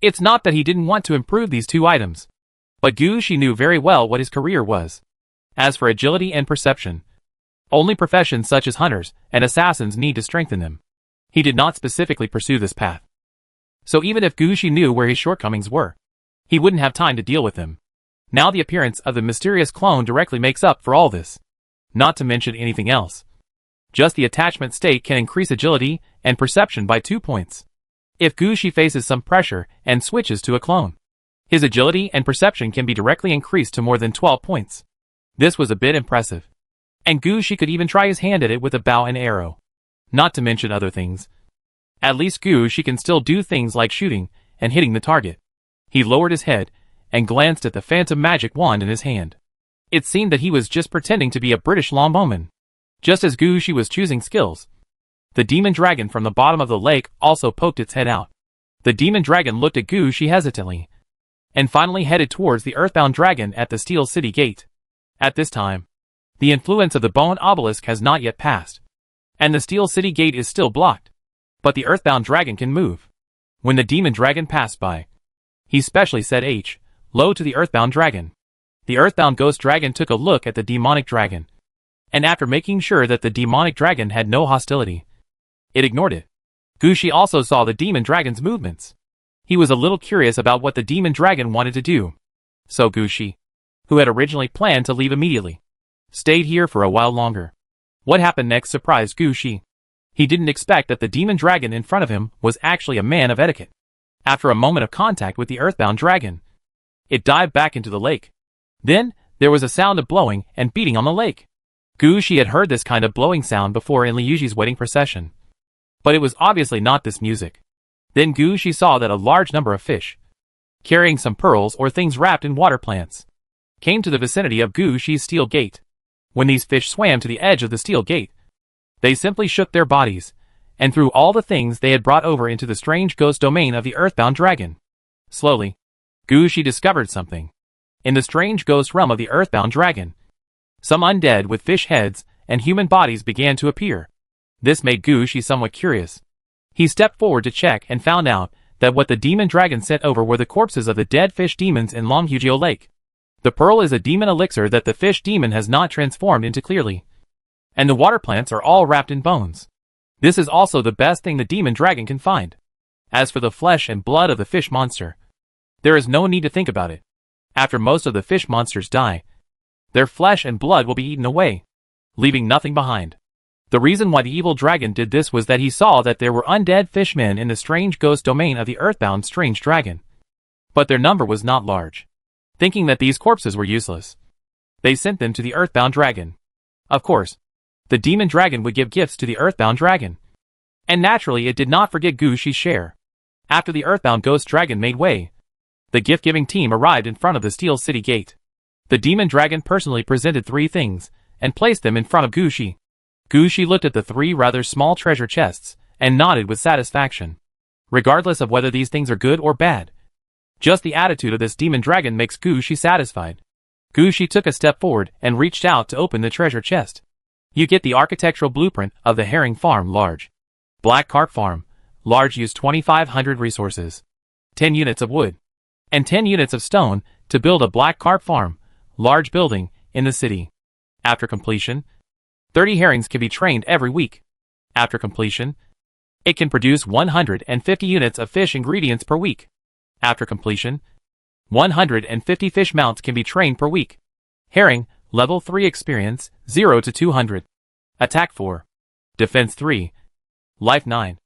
It's not that he didn't want to improve these 2 items, but Gushi knew very well what his career was. As for agility and perception, only professions such as hunters and assassins need to strengthen them. He did not specifically pursue this path. So even if Gushi knew where his shortcomings were, he wouldn't have time to deal with them. Now the appearance of the mysterious clone directly makes up for all this. Not to mention anything else. Just the attachment state can increase agility and perception by 2 points. If Gushi faces some pressure and switches to a clone, his agility and perception can be directly increased to more than 12 points. This was a bit impressive. And Gushi could even try his hand at it with a bow and arrow. Not to mention other things. At least Gushi can still do things like shooting and hitting the target. He lowered his head and glanced at the phantom magic wand in his hand. It seemed that he was just pretending to be a British longbowman. Just as Gushi was choosing skills, the demon dragon from the bottom of the lake also poked its head out. The demon dragon looked at Gushi hesitantly, and finally headed towards the earthbound dragon at the Steel City Gate. At this time, the influence of the bone obelisk has not yet passed, and the Steel City Gate is still blocked. But the earthbound dragon can move. When the demon dragon passed by, he specially said H, low to the earthbound dragon. The earthbound ghost dragon took a look at the demonic dragon, and after making sure that the demonic dragon had no hostility, it ignored it. Gushi also saw the demon dragon's movements. He was a little curious about what the demon dragon wanted to do. So Gushi, who had originally planned to leave immediately, stayed here for a while longer. What happened next surprised Gushi. He didn't expect that the demon dragon in front of him was actually a man of etiquette. After a moment of contact with the earthbound dragon, it dived back into the lake. Then, there was a sound of blowing and beating on the lake. Gushi had heard this kind of blowing sound before in Liuji's wedding procession, but it was obviously not this music. Then Gushi saw that a large number of fish, carrying some pearls or things wrapped in water plants, came to the vicinity of Gushi's steel gate. When these fish swam to the edge of the steel gate, they simply shook their bodies, and threw all the things they had brought over into the strange ghost domain of the earthbound dragon. Slowly, Gushi discovered something. In the strange ghost realm of the earthbound dragon, some undead with fish heads and human bodies began to appear. This made Gushi somewhat curious. He stepped forward to check and found out that what the demon dragon sent over were the corpses of the dead fish demons in Longhugio Lake. The pearl is a demon elixir that the fish demon has not transformed into clearly, and the water plants are all wrapped in bones. This is also the best thing the demon dragon can find. As for the flesh and blood of the fish monster, there is no need to think about it. After most of the fish monsters die, their flesh and blood will be eaten away, leaving nothing behind. The reason why the evil dragon did this was that he saw that there were undead fishmen in the strange ghost domain of the earthbound strange dragon. But their number was not large. Thinking that these corpses were useless, they sent them to the earthbound dragon. Of course, The demon dragon would give gifts to the earthbound dragon. And naturally it did not forget Gushi's share. After the earthbound ghost dragon made way, the gift-giving team arrived in front of the Steel City gate. The demon dragon personally presented 3 things, and placed them in front of Gushi. Gushi looked at the 3 rather small treasure chests, and nodded with satisfaction. Regardless of whether these things are good or bad, just the attitude of this demon dragon makes Gushi satisfied. Gushi took a step forward and reached out to open the treasure chest. You get the architectural blueprint of the herring farm large. Black carp farm, large, use 2,500 resources. 10 units of wood. And 10 units of stone to build a black carp farm, large building, in the city. After completion, 30 herrings can be trained every week. After completion, it can produce 150 units of fish ingredients per week. After completion, 150 fish mounts can be trained per week. Herring, level 3 experience, 0 to 200. Attack 4. Defense 3. Life 9.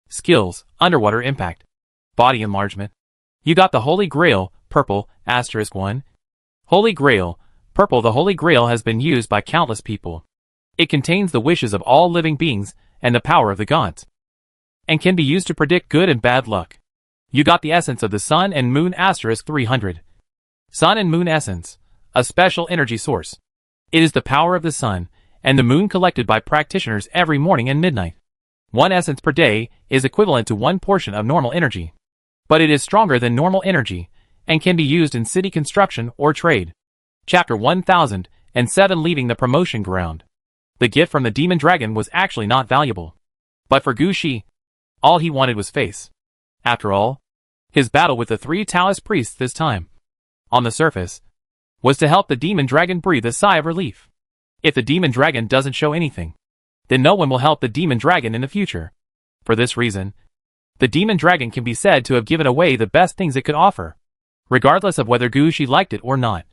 Skills, underwater impact. Body enlargement. You got the Holy Grail, purple, *1. Holy Grail, purple. The Holy Grail has been used by countless people. It contains the wishes of all living beings and the power of the gods, and can be used to predict good and bad luck. You got the essence of the Sun and Moon *300. Sun and Moon essence, a special energy source. It is the power of the Sun and the Moon collected by practitioners every morning and midnight. 1 essence per day is equivalent to 1 portion of normal energy. But it is stronger than normal energy, and can be used in city construction or trade. Chapter 1007, leaving the promotion ground. The gift from the demon dragon was actually not valuable. But for Gushi, all he wanted was face. After all, his battle with the 3 Taoist priests this time, on the surface, was to help the demon dragon breathe a sigh of relief. If the demon dragon doesn't show anything, then no one will help the demon dragon in the future. For this reason, the demon dragon can be said to have given away the best things it could offer, regardless of whether Gushi liked it or not.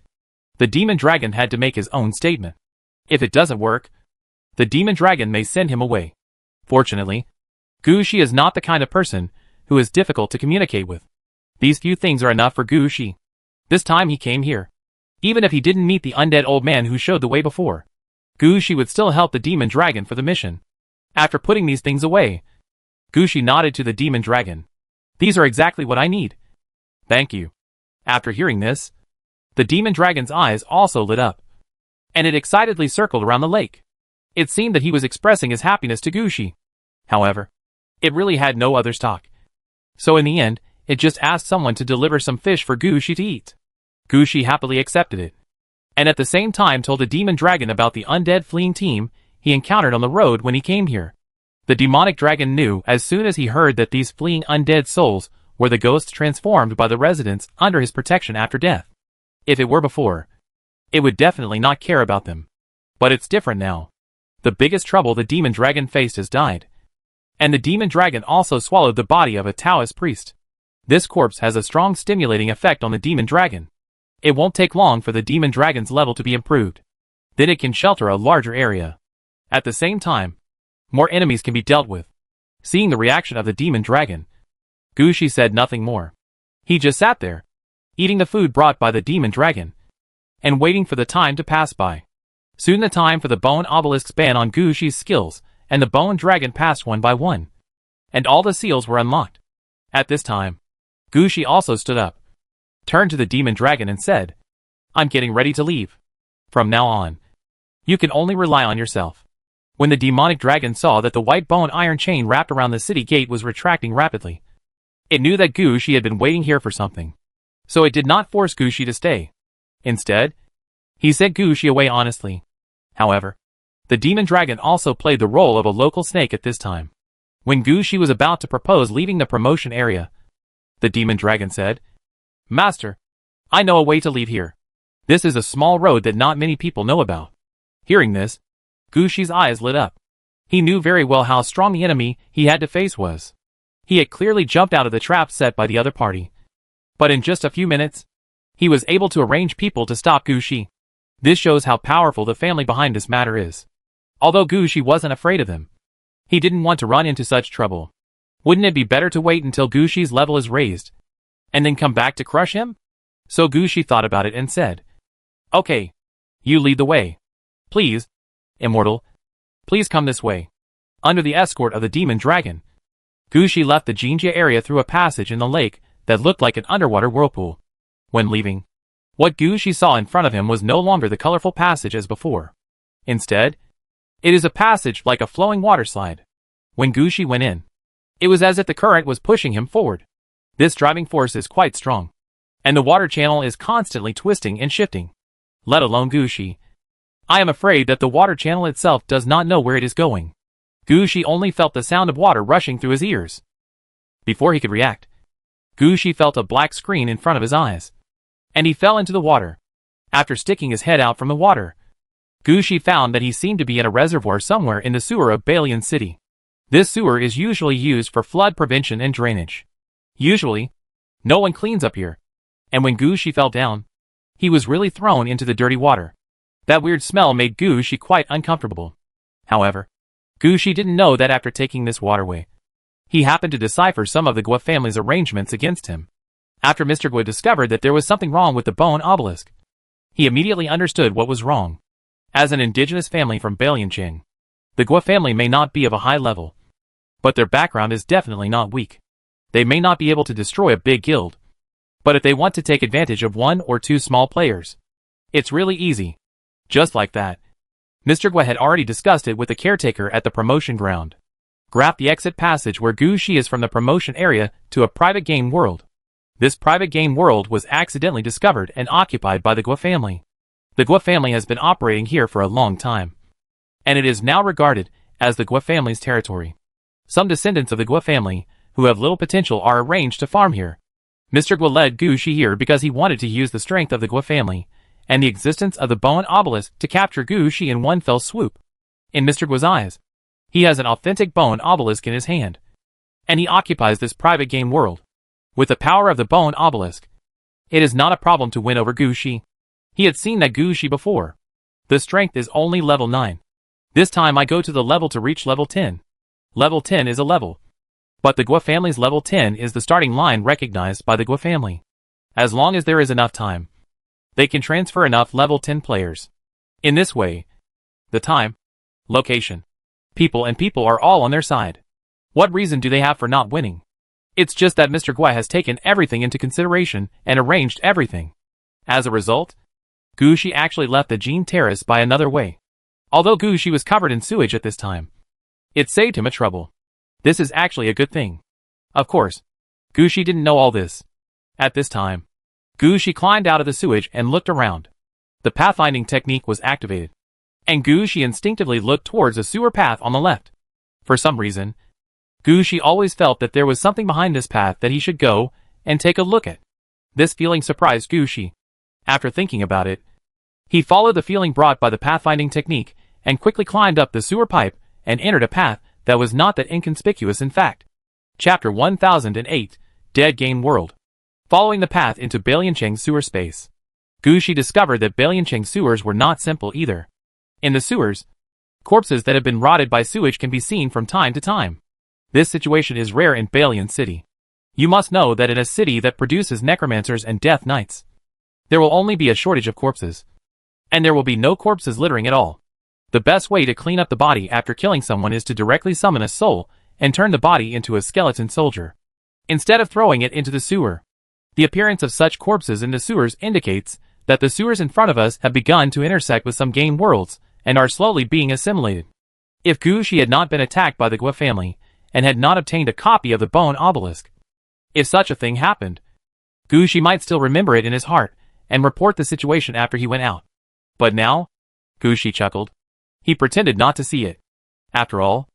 The demon dragon had to make his own statement. If it doesn't work, the demon dragon may send him away. Fortunately, Gushi is not the kind of person who is difficult to communicate with. These few things are enough for Gushi. This time he came here. Even if he didn't meet the undead old man who showed the way before, Gushi would still help the demon dragon for the mission. After putting these things away, Gushi nodded to the demon dragon. These are exactly what I need. Thank you. After hearing this, the demon dragon's eyes also lit up, and it excitedly circled around the lake. It seemed that he was expressing his happiness to Gushi. However, it really had no other stock. So in the end, it just asked someone to deliver some fish for Gushi to eat. Gushi happily accepted it, and at the same time told the demon dragon about the undead fleeing team he encountered on the road when he came here. The demonic dragon knew as soon as he heard that these fleeing undead souls were the ghosts transformed by the residents under his protection after death. If it were before, it would definitely not care about them. But it's different now. The biggest trouble the demon dragon faced has died, and the demon dragon also swallowed the body of a Taoist priest. This corpse has a strong stimulating effect on the demon dragon. It won't take long for the demon dragon's level to be improved. Then it can shelter a larger area. At the same time, more enemies can be dealt with. Seeing the reaction of the demon dragon, Gushi said nothing more. He just sat there, eating the food brought by the demon dragon, and waiting for the time to pass by. Soon the time for the bone obelisk's ban on Gushi's skills and the bone dragon passed one by one, and all the seals were unlocked. At this time, Gushi also stood up, turned to the demon dragon and said, "I'm getting ready to leave. From now on, you can only rely on yourself." When the demonic dragon saw that the white bone iron chain wrapped around the city gate was retracting rapidly, it knew that Gushi had been waiting here for something. So it did not force Gushi to stay. Instead, he sent Gushi away honestly. However, the demon dragon also played the role of a local snake at this time. When Gushi was about to propose leaving the promotion area, the demon dragon said, "Master, I know a way to leave here. This is a small road that not many people know about." Hearing this, Gushi's eyes lit up. He knew very well how strong the enemy he had to face was. He had clearly jumped out of the trap set by the other party. But in just a few minutes, he was able to arrange people to stop Gushi. This shows how powerful the family behind this matter is. Although Gushi wasn't afraid of them, he didn't want to run into such trouble. Wouldn't it be better to wait until Gushi's level is raised, and then come back to crush him? So Gushi thought about it and said, "Okay, you lead the way. Please, Immortal, Please come this way. Under the escort of the demon dragon, Gushi left the Jinjia area through a passage in the lake that looked like an underwater whirlpool. When leaving, what Gushi saw in front of him was no longer the colorful passage as before. Instead, it is a passage like a flowing water slide. When Gushi went in, it was as if the current was pushing him forward. This driving force is quite strong, and the water channel is constantly twisting and shifting. Let alone Gushi. I am afraid that the water channel itself does not know where it is going. Gushi only felt the sound of water rushing through his ears. Before he could react, Gushi felt a black screen in front of his eyes, and he fell into the water. After sticking his head out from the water, Gushi found that he seemed to be in a reservoir somewhere in the sewer of Balian City. This sewer is usually used for flood prevention and drainage. Usually, no one cleans up here, and when Gushi fell down, he was really thrown into the dirty water. That weird smell made Gushi quite uncomfortable. However, Gushi didn't know that after taking this waterway, he happened to decipher some of the Gua family's arrangements against him. After Mr. Gua discovered that there was something wrong with the bone obelisk, he immediately understood what was wrong. As an indigenous family from Baliancheng, the Gua family may not be of a high level, but their background is definitely not weak. They may not be able to destroy a big guild, but if they want to take advantage of one or two small players, it's really easy. Just like that, Mr. Gua had already discussed it with the caretaker at the promotion ground. Graph the exit passage where Gushi is from the promotion area to a private game world. This private game world was accidentally discovered and occupied by the Gua family. The Gua family has been operating here for a long time, and it is now regarded as the Gua family's territory. Some descendants of the Gua family, who have little potential, are arranged to farm here. Mr. Gua led Gushi here because he wanted to use the strength of the Gua family and the existence of the bone obelisk to capture Gushi in one fell swoop. In Mr. Gua's eyes, he has an authentic bone obelisk in his hand, and he occupies this private game world. With the power of the bone obelisk, it is not a problem to win over Gushi. He had seen that Gushi before. The strength is only level 9. This time I go to the level to reach level 10. Level 10 is a level, but the Gua family's level 10 is the starting line recognized by the Gua family. As long as there is enough time, they can transfer enough level 10 players. In this way, the time, location, people are all on their side. What reason do they have for not winning? It's just that Mr. Gua has taken everything into consideration and arranged everything. As a result, Gushi actually left the Jean Terrace by another way. Although Gushi was covered in sewage at this time, it saved him a trouble. This is actually a good thing. Of course, Gushi didn't know all this. At this time, Gushi climbed out of the sewage and looked around. The pathfinding technique was activated, and Gushi instinctively looked towards a sewer path on the left. For some reason, Gushi always felt that there was something behind this path that he should go and take a look at. This feeling surprised Gushi. After thinking about it, he followed the feeling brought by the pathfinding technique and quickly climbed up the sewer pipe and entered a path that was not that inconspicuous in fact. Chapter 1008, Dead Game World. Following the path into Baliancheng sewer space, Gushi discovered that Baliancheng sewers were not simple either. In the sewers, corpses that have been rotted by sewage can be seen from time to time. This situation is rare in Balian City. You must know that in a city that produces necromancers and death knights, there will only be a shortage of corpses, and there will be no corpses littering at all. The best way to clean up the body after killing someone is to directly summon a soul and turn the body into a skeleton soldier, instead of throwing it into the sewer. The appearance of such corpses in the sewers indicates that the sewers in front of us have begun to intersect with some game worlds and are slowly being assimilated. If Gushi had not been attacked by the Gua family and had not obtained a copy of the bone obelisk, if such a thing happened, Gushi might still remember it in his heart and report the situation after he went out. But now, Gushi chuckled. He pretended not to see it. After all,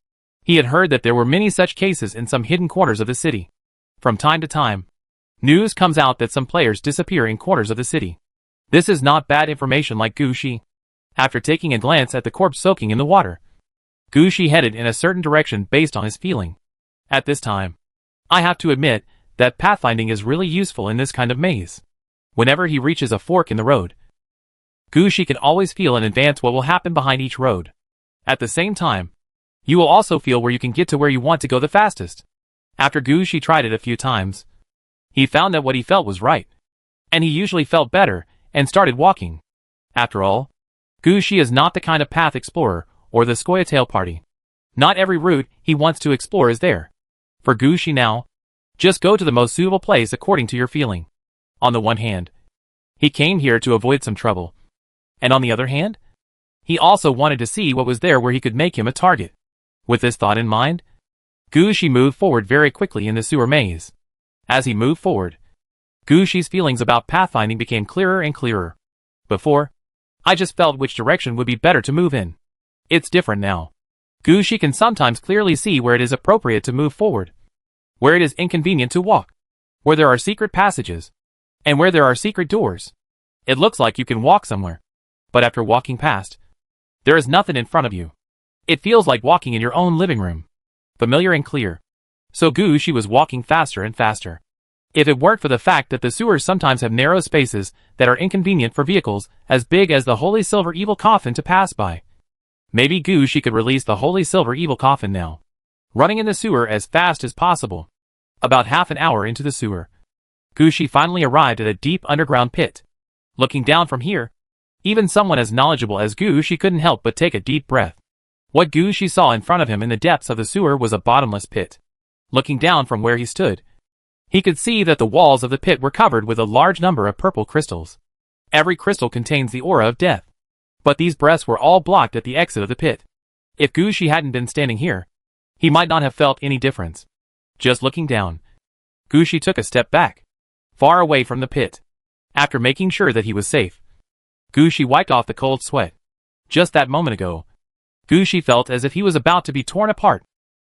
he had heard that there were many such cases in some hidden corners of the city. From time to time, news comes out that some players disappear in corners of the city. This is not bad information like Gushi. After taking a glance at the corpse soaking in the water, Gushi headed in a certain direction based on his feeling. At this time, I have to admit that pathfinding is really useful in this kind of maze. Whenever he reaches a fork in the road, Gushi can always feel in advance what will happen behind each road. At the same time, you will also feel where you can get to where you want to go the fastest. After Gushi tried it a few times, he found that what he felt was right, and he usually felt better and started walking. After all, Gushi is not the kind of path explorer or the Scoia'tael party. Not every route he wants to explore is there. For Gushi now, just go to the most suitable place according to your feeling. On the one hand, he came here to avoid some trouble. And on the other hand, he also wanted to see what was there where he could make him a target. With this thought in mind, Gushi moved forward very quickly in the sewer maze. As he moved forward, Gushi's feelings about pathfinding became clearer and clearer. Before, I just felt which direction would be better to move in. It's different now. Gushi can sometimes clearly see where it is appropriate to move forward, where it is inconvenient to walk, where there are secret passages, and where there are secret doors. It looks like you can walk somewhere, but after walking past, there is nothing in front of you. It feels like walking in your own living room. Familiar and clear. So Gushi was walking faster and faster. If it weren't for the fact that the sewers sometimes have narrow spaces that are inconvenient for vehicles as big as the Holy Silver Evil Coffin to pass by, maybe Gushi could release the Holy Silver Evil Coffin now. Running in the sewer as fast as possible. About half an hour into the sewer, Gushi finally arrived at a deep underground pit. Looking down from here, even someone as knowledgeable as Gushi couldn't help but take a deep breath. What Gushi saw in front of him in the depths of the sewer was a bottomless pit. Looking down from where he stood, he could see that the walls of the pit were covered with a large number of purple crystals. Every crystal contains the aura of death. But these breaths were all blocked at the exit of the pit. If Gushi hadn't been standing here, he might not have felt any difference. Just looking down, Gushi took a step back, far away from the pit. After making sure that he was safe, Gushi wiped off the cold sweat. Just that moment ago, Gushi felt as if he was about to be torn apart.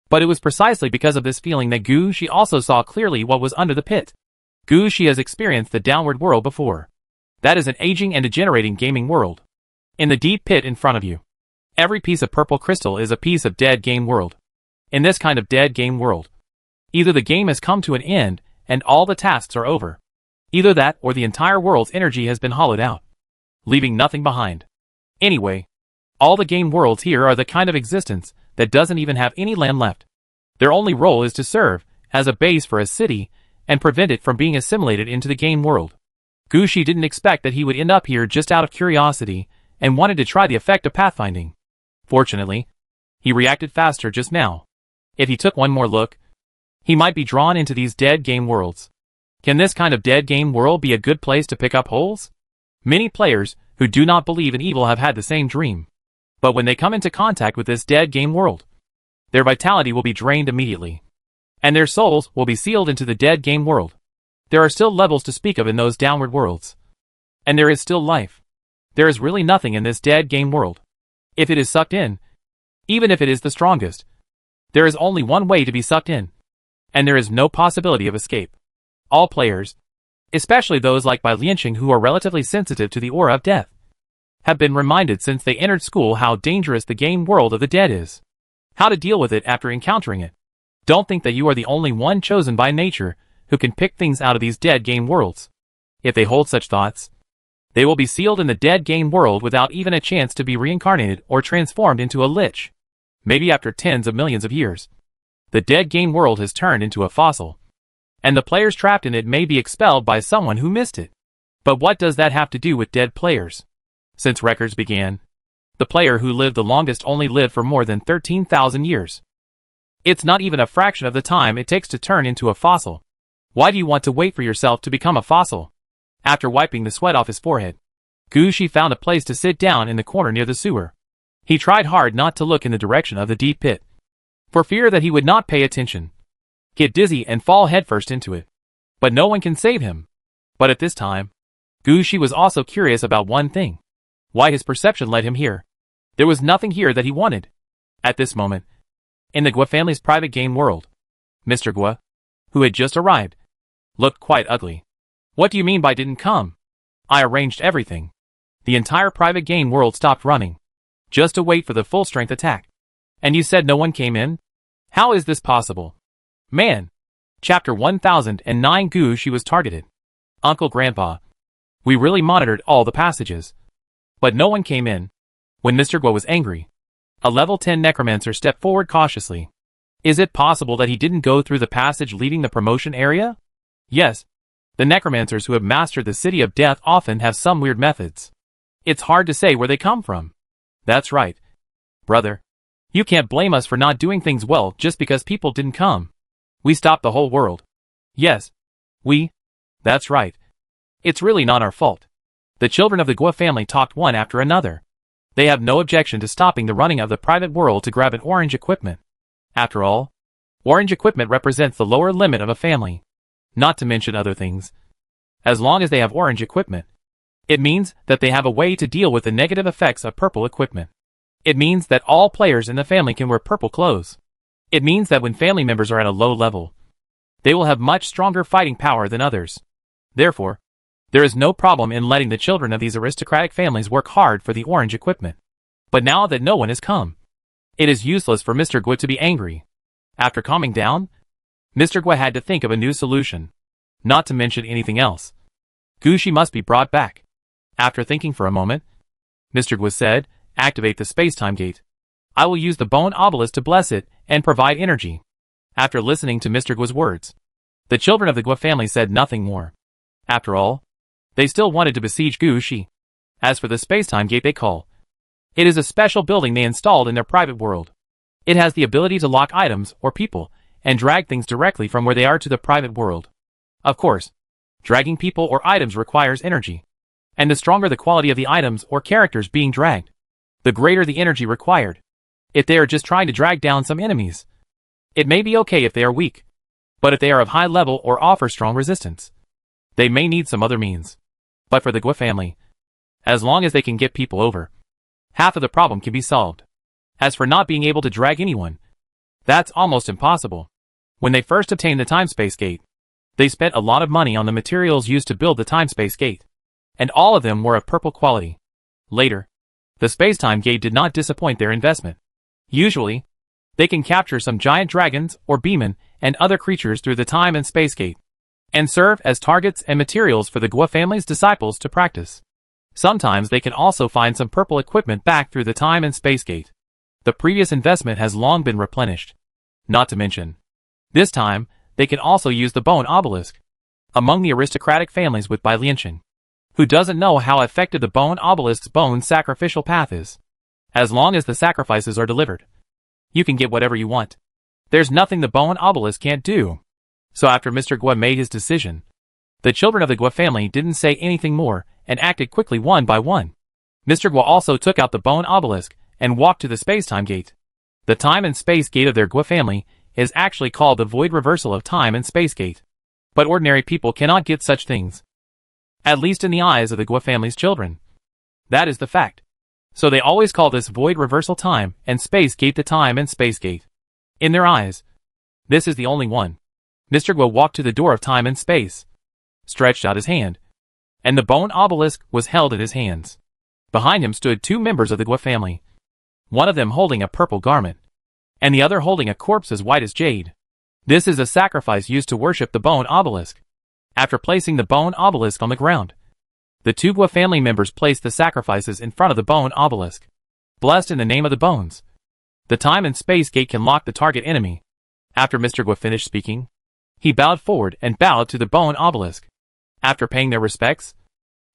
But it was precisely because of this feeling that Gushi also saw clearly what was under the pit. Gushi has experienced the downward world before. That is an aging and degenerating gaming world. In the deep pit in front of you, every piece of purple crystal is a piece of dead game world. In this kind of dead game world, either the game has come to an end and all the tasks are over. Either that or the entire world's energy has been hollowed out, leaving nothing behind. Anyway, all the game worlds here are the kind of existence that doesn't even have any land left. Their only role is to serve as a base for a city and prevent it from being assimilated into the game world. Gushi didn't expect that he would end up here just out of curiosity and wanted to try the effect of pathfinding. Fortunately, he reacted faster just now. If he took one more look, he might be drawn into these dead game worlds. Can this kind of dead game world be a good place to pick up holes? Many players who do not believe in evil have had the same dream. But when they come into contact with this dead game world, their vitality will be drained immediately, and their souls will be sealed into the dead game world. There are still levels to speak of in those downward worlds. And there is still life. There is really nothing in this dead game world. If it is sucked in, even if it is the strongest, there is only one way to be sucked in, and there is no possibility of escape. All players, especially those like Bai Lianqing who are relatively sensitive to the aura of death, have been reminded since they entered school how dangerous the game world of the dead is. How to deal with it after encountering it. Don't think that you are the only one chosen by nature who can pick things out of these dead game worlds. If they hold such thoughts, they will be sealed in the dead game world without even a chance to be reincarnated or transformed into a lich. Maybe after tens of millions of years, the dead game world has turned into a fossil, and the players trapped in it may be expelled by someone who missed it. But what does that have to do with dead players? Since records began, the player who lived the longest only lived for more than 13,000 years. It's not even a fraction of the time it takes to turn into a fossil. Why do you want to wait for yourself to become a fossil? After wiping the sweat off his forehead, Gushi found a place to sit down in the corner near the sewer. He tried hard not to look in the direction of the deep pit, for fear that he would not pay attention, get dizzy and fall headfirst into it. But no one can save him. But at this time, Gushi was also curious about one thing. Why his perception led him here. There was nothing here that he wanted. At this moment, in the Gua family's private game world, Mr. Gua, who had just arrived, looked quite ugly. What do you mean by didn't come? I arranged everything. The entire private game world stopped running, just to wait for the full strength attack. And you said no one came in? How is this possible? Man. Chapter 1009 Gushi was targeted. Uncle Grandpa. We really monitored all the passages. But no one came in. When Mr. Gua was angry, a level 10 necromancer stepped forward cautiously. Is it possible that he didn't go through the passage leading the promotion area? Yes. The necromancers who have mastered the City of Death often have some weird methods. It's hard to say where they come from. That's right. Brother, you can't blame us for not doing things well just because people didn't come. We stopped the whole world. Yes. That's right. It's really not our fault. The children of the Gua family talked one after another. They have no objection to stopping the running of the private world to grab an orange equipment. After all, orange equipment represents the lower limit of a family. Not to mention other things. As long as they have orange equipment, it means that they have a way to deal with the negative effects of purple equipment. It means that all players in the family can wear purple clothes. It means that when family members are at a low level, they will have much stronger fighting power than others. Therefore, there is no problem in letting the children of these aristocratic families work hard for the orange equipment. But now that no one has come, it is useless for Mr. Gua to be angry. After calming down, Mr. Gua had to think of a new solution. Not to mention anything else. Gushi must be brought back. After thinking for a moment, Mr. Gua said, activate the space-time gate. I will use the bone obelisk to bless it and provide energy. After listening to Mr. Gua's words, the children of the Gua family said nothing more. After all, they still wanted to besiege Gushi. As for the space-time gate they call, it is a special building they installed in their private world. It has the ability to lock items or people and drag things directly from where they are to the private world. Of course, dragging people or items requires energy. And the stronger the quality of the items or characters being dragged, the greater the energy required. If they are just trying to drag down some enemies, it may be okay if they are weak. But if they are of high level or offer strong resistance, they may need some other means. But for the Gua family, as long as they can get people over, half of the problem can be solved. As for not being able to drag anyone, that's almost impossible. When they first obtained the time-space gate, they spent a lot of money on the materials used to build the time-space gate, and all of them were of purple quality. Later, the space-time gate did not disappoint their investment. Usually, they can capture some giant dragons or beemen and other creatures through the time and space gate, and serve as targets and materials for the Gua family's disciples to practice. Sometimes they can also find some purple equipment back through the time and space gate. The previous investment has long been replenished. Not to mention, this time, they can also use the bone obelisk. Among the aristocratic families with Bai Lianqing, who doesn't know how effective the bone obelisk's bone sacrificial path is. As long as the sacrifices are delivered, you can get whatever you want. There's nothing the bone obelisk can't do. So after Mr. Gua made his decision, the children of the Gua family didn't say anything more and acted quickly one by one. Mr. Gua also took out the bone obelisk and walked to the space-time gate. The time and space gate of their Gua family is actually called the void reversal of time and space gate. But ordinary people cannot get such things. At least in the eyes of the Gua family's children. That is the fact. So they always call this void reversal time and space gate the time and space gate. In their eyes, this is the only one. Mr. Gua walked to the door of time and space, stretched out his hand, and the bone obelisk was held in his hands. Behind him stood two members of the Gua family, one of them holding a purple garment, and the other holding a corpse as white as jade. This is a sacrifice used to worship the bone obelisk. After placing the bone obelisk on the ground, the two Gua family members placed the sacrifices in front of the bone obelisk. Blessed in the name of the bones, the time and space gate can lock the target enemy. After Mr. Gua finished speaking, he bowed forward and bowed to the bone obelisk. After paying their respects,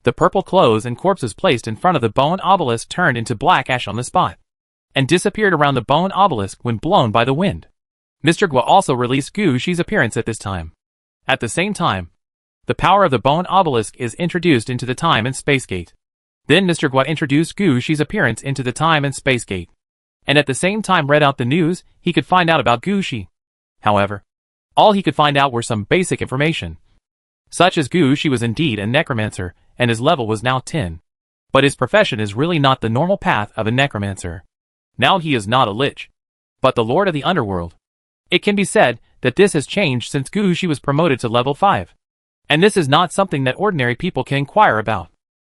the purple clothes and corpses placed in front of the bone obelisk turned into black ash on the spot, and disappeared around the bone obelisk when blown by the wind. Mr. Gua also released Gushi's appearance at this time. At the same time, the power of the bone obelisk is introduced into the time and space gate. Then Mr. Gua introduced Gushi's appearance into the time and space gate, and at the same time read out the news he could find out about Gushi. However, all he could find out were some basic information, such as Gushi was indeed a necromancer, and his level was now 10. But his profession is really not the normal path of a necromancer. Now he is not a lich, but the lord of the underworld. It can be said that this has changed since Gushi was promoted to level 5. And this is not something that ordinary people can inquire about.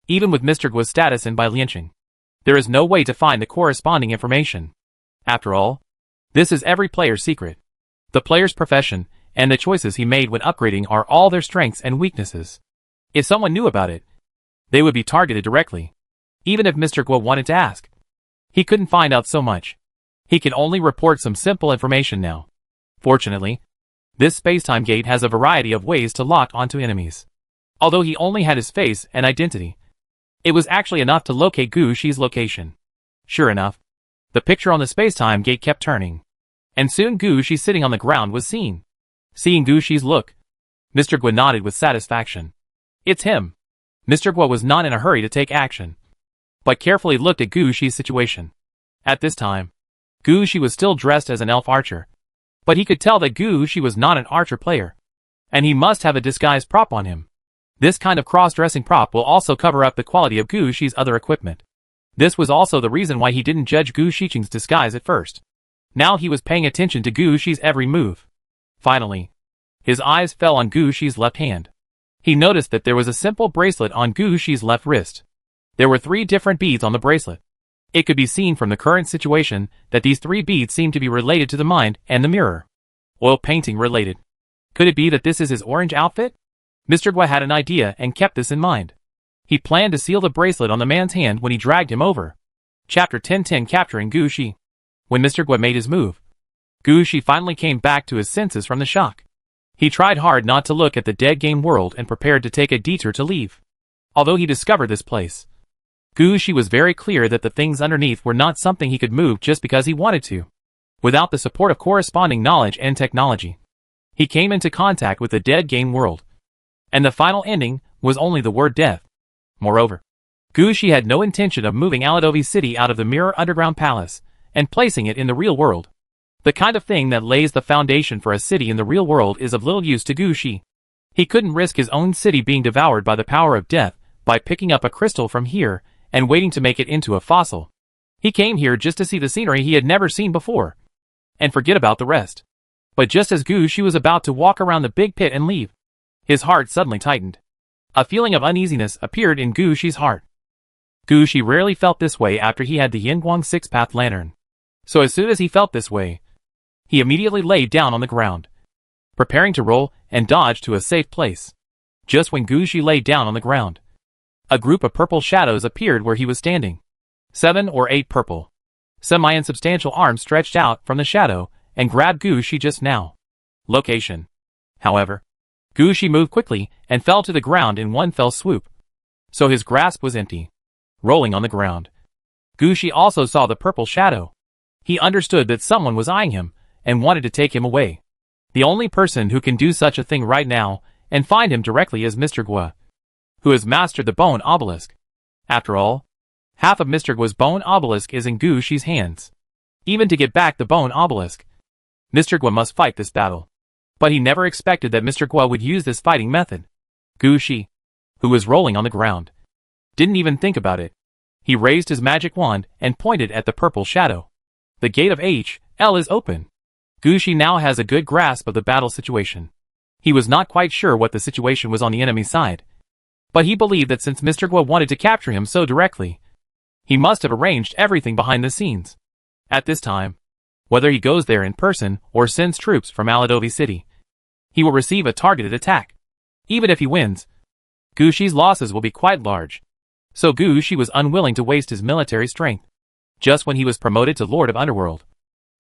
Even with Mr. Gua's status in Bai Lianqing, there is no way to find the corresponding information. After all, this is every player's secret. The player's profession and the choices he made when upgrading are all their strengths and weaknesses. If someone knew about it, they would be targeted directly. Even if Mr. Gua wanted to ask, he couldn't find out so much. He can only report some simple information now. Fortunately, this space-time gate has a variety of ways to lock onto enemies. Although he only had his face and identity, it was actually enough to locate Gushi's location. Sure enough, The picture on the space-time gate kept turning. And soon Gu Shi sitting on the ground was seen. Seeing Gu Shi's look, Mr. Gua nodded with satisfaction. It's him. Mr. Gua was not in a hurry to take action, but carefully looked at Gu Shi's situation. At this time, Gu Shi was still dressed as an elf archer, but he could tell that Gu Shi was not an archer player, and he must have a disguise prop on him. This kind of cross-dressing prop will also cover up the quality of Gu Shi's other equipment. This was also the reason why he didn't judge Gu Shiqing's disguise at first. Now he was paying attention to Gu Shi's every move. Finally, his eyes fell on Gu Shi's left hand. He noticed that there was a simple bracelet on Gu Shi's left wrist. There were 3 different beads on the bracelet. It could be seen from the current situation that these 3 beads seem to be related to the mind and the mirror. Oil painting related. Could it be that this is his orange outfit? Mr. Gua had an idea and kept this in mind. He planned to seal the bracelet on the man's hand when he dragged him over. Chapter 1010 Capturing Gu Shi. When Mr. Gua made his move, Gu Shi finally came back to his senses from the shock. He tried hard not to look at the dead game world and prepared to take a detour to leave. Although he discovered this place, Gu Shi was very clear that the things underneath were not something he could move just because he wanted to. Without the support of corresponding knowledge and technology, he came into contact with the dead game world. And the final ending was only the word death. Moreover, Gu Shi had no intention of moving Aladovi City out of the Mirror Underground Palace and placing it in the real world. The kind of thing that lays the foundation for a city in the real world is of little use to Gu Shi. He couldn't risk his own city being devoured by the power of death by picking up a crystal from here and waiting to make it into a fossil. He came here just to see the scenery he had never seen before, and forget about the rest. But just as Gu Shi was about to walk around the big pit and leave, his heart suddenly tightened. A feeling of uneasiness appeared in Gu Shi's heart. Gu Shi rarely felt this way after he had the Yinguang six-path lantern. So as soon as he felt this way, he immediately lay down on the ground, preparing to roll and dodge to a safe place. Just when Gu Shi lay down on the ground, a group of purple shadows appeared where he was standing. 7 or 8 purple, semi-insubstantial arms stretched out from the shadow and grabbed Gu Shi just now. Location. However, Gu Shi moved quickly and fell to the ground in one fell swoop. So his grasp was empty, rolling on the ground. Gu Shi also saw the purple shadow. He understood that someone was eyeing him and wanted to take him away. The only person who can do such a thing right now and find him directly is Mr. Gua, who has mastered the bone obelisk. After all, half of Mr. Gua's bone obelisk is in Gu Shi's hands. Even to get back the bone obelisk, Mr. Gua must fight this battle. But he never expected that Mr. Gua would use this fighting method. Gu Shi, who was rolling on the ground, didn't even think about it. He raised his magic wand and pointed at the purple shadow. The gate of H.L. is open. Gu Shi now has a good grasp of the battle situation. He was not quite sure what the situation was on the enemy side, but he believed that since Mr. Gua wanted to capture him so directly, he must have arranged everything behind the scenes. At this time, whether he goes there in person or sends troops from Aladovi City, he will receive a targeted attack. Even if he wins, Gu Shi's losses will be quite large. So Gu Shi was unwilling to waste his military strength. Just when he was promoted to Lord of Underworld,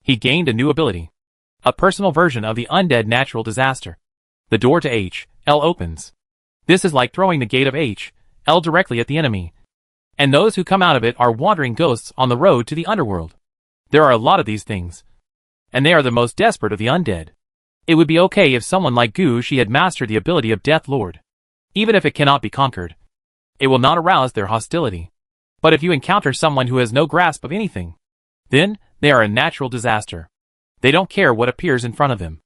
he gained a new ability. A personal version of the undead natural disaster. The door to H.L. opens. This is like throwing the gate of H.L. directly at the enemy. And those who come out of it are wandering ghosts on the road to the underworld. There are a lot of these things, and they are the most desperate of the undead. It would be okay if someone like Gu Shi had mastered the ability of Death Lord. Even if it cannot be conquered, it will not arouse their hostility. But if you encounter someone who has no grasp of anything, then they are a natural disaster. They don't care what appears in front of them.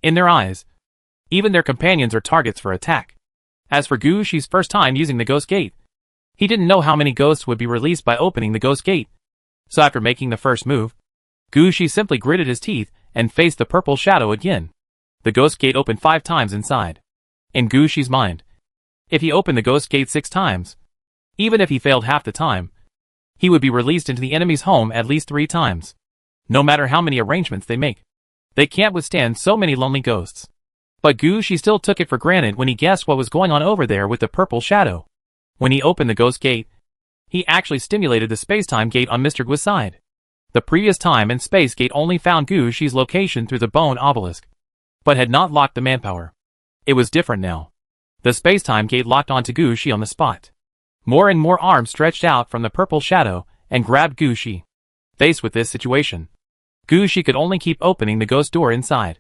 In their eyes, even their companions are targets for attack. As for Gu Shi's first time using the Ghost Gate, he didn't know how many ghosts would be released by opening the Ghost Gate. So after making the first move, Gu Shi simply gritted his teeth and faced the purple shadow again. The Ghost Gate opened 5 times inside. In Gu Shi's mind, if he opened the Ghost Gate 6 times, even if he failed half the time, he would be released into the enemy's home at least 3 times. No matter how many arrangements they make, they can't withstand so many lonely ghosts. But Gu Shi still took it for granted when he guessed what was going on over there with the purple shadow. When he opened the Ghost Gate, he actually stimulated the space-time gate on Mr. Gua's side. The previous time and space gate only found Gu Shi's location through the bone obelisk, but had not locked the manpower. It was different now. The space-time gate locked onto Gu Shi on the spot. More and more arms stretched out from the purple shadow and grabbed Gu Shi. Faced with this situation, Gushi could only keep opening the ghost door inside.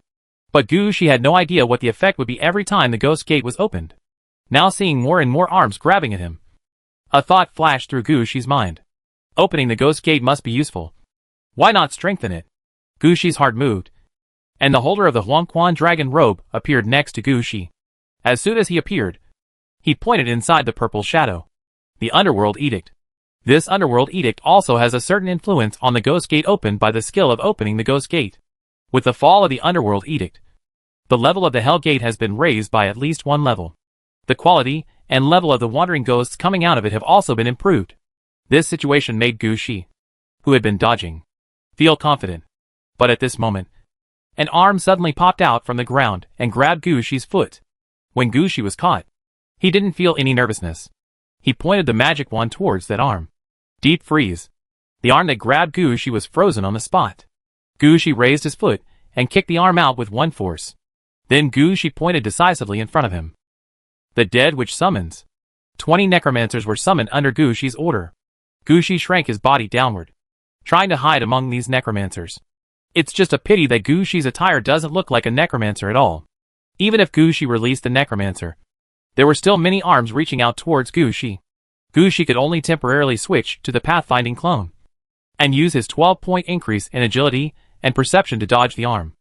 But Gushi had no idea what the effect would be every time the ghost gate was opened. Now seeing more and more arms grabbing at him, a thought flashed through Gushi's mind. Opening the ghost gate must be useful. Why not strengthen it? Gushi's heart moved, and the holder of the Huangquan dragon robe appeared next to Gushi. As soon as he appeared, he pointed inside the purple shadow. The Underworld Edict. This Underworld Edict also has a certain influence on the ghost gate opened by the skill of opening the ghost gate. With the fall of the Underworld Edict, the level of the Hell Gate has been raised by at least one level. The quality and level of the wandering ghosts coming out of it have also been improved. This situation made Gushi, who had been dodging, feel confident. But at this moment, an arm suddenly popped out from the ground and grabbed Gushi's foot. When Gushi was caught, he didn't feel any nervousness. He pointed the magic wand towards that arm. Deep freeze. The arm that grabbed Gushi was frozen on the spot. Gushi raised his foot and kicked the arm out with one force. Then Gushi pointed decisively in front of him. The Dead Witch summons. 20 necromancers were summoned under Gushi's order. Gushi shrank his body downward, trying to hide among these necromancers. It's just a pity that Gushi's attire doesn't look like a necromancer at all. Even if Gushi released the necromancer, there were still many arms reaching out towards Gushi. Gushi could only temporarily switch to the pathfinding clone and use his 12-point increase in agility and perception to dodge the arm.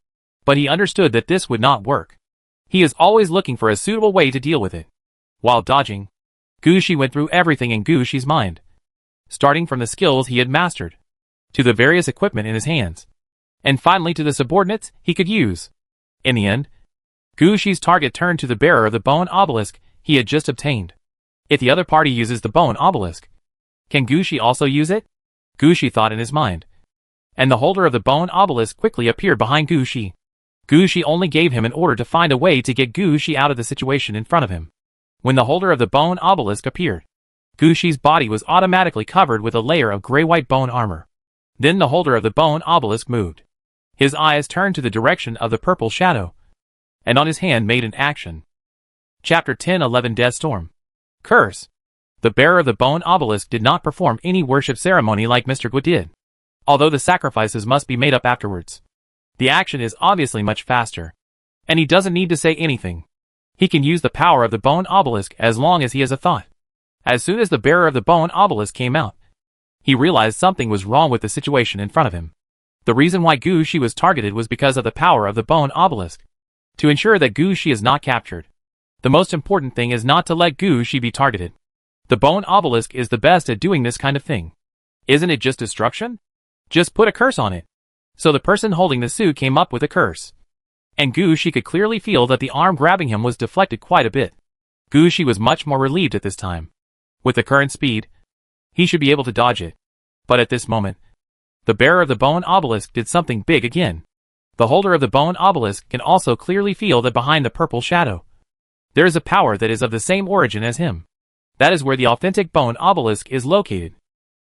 But he understood that this would not work. He is always looking for a suitable way to deal with it. While dodging, Gushi went through everything in Gushi's mind, starting from the skills he had mastered, to the various equipment in his hands, and finally to the subordinates he could use. In the end, Gushi's target turned to the bearer of the bone obelisk he had just obtained. If the other party uses the bone obelisk, can Gushi also use it? Gushi thought in his mind. And the holder of the bone obelisk quickly appeared behind Gushi. Gushi only gave him an order to find a way to get Gushi out of the situation in front of him. When the holder of the bone obelisk appeared, Gushi's body was automatically covered with a layer of gray-white bone armor. Then the holder of the bone obelisk moved. His eyes turned to the direction of the purple shadow, and on his hand made an action. Chapter 1011 Death Storm. Curse. The bearer of the bone obelisk did not perform any worship ceremony like Mr. Gu did, although the sacrifices must be made up afterwards. The action is obviously much faster, and he doesn't need to say anything. He can use the power of the bone obelisk as long as he has a thought. As soon as the bearer of the bone obelisk came out, he realized something was wrong with the situation in front of him. The reason why Gushi was targeted was because of the power of the bone obelisk. To ensure that Gushi is not captured, the most important thing is not to let Gushi be targeted. The bone obelisk is the best at doing this kind of thing. Isn't it just destruction? Just put a curse on it. So the person holding the suit came up with a curse. And Gushi could clearly feel that the arm grabbing him was deflected quite a bit. Gushi was much more relieved at this time. With the current speed, he should be able to dodge it. But at this moment, the bearer of the bone obelisk did something big again. The holder of the bone obelisk can also clearly feel that behind the purple shadow, there is a power that is of the same origin as him. That is where the authentic bone obelisk is located.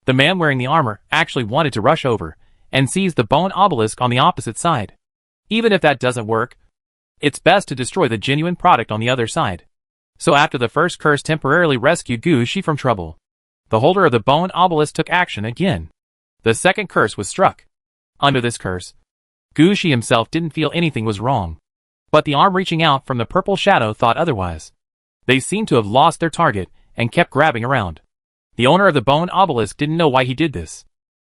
The man wearing the armor actually wanted to rush over and seize the bone obelisk on the opposite side. Even if that doesn't work, it's best to destroy the genuine product on the other side. So after the first curse temporarily rescued Gushi from trouble, the holder of the bone obelisk took action again. The second curse was struck. Under this curse, Gushi himself didn't feel anything was wrong. But the arm reaching out from the purple shadow thought otherwise. They seemed to have lost their target and kept grabbing around. The owner of the bone obelisk didn't know why he did this.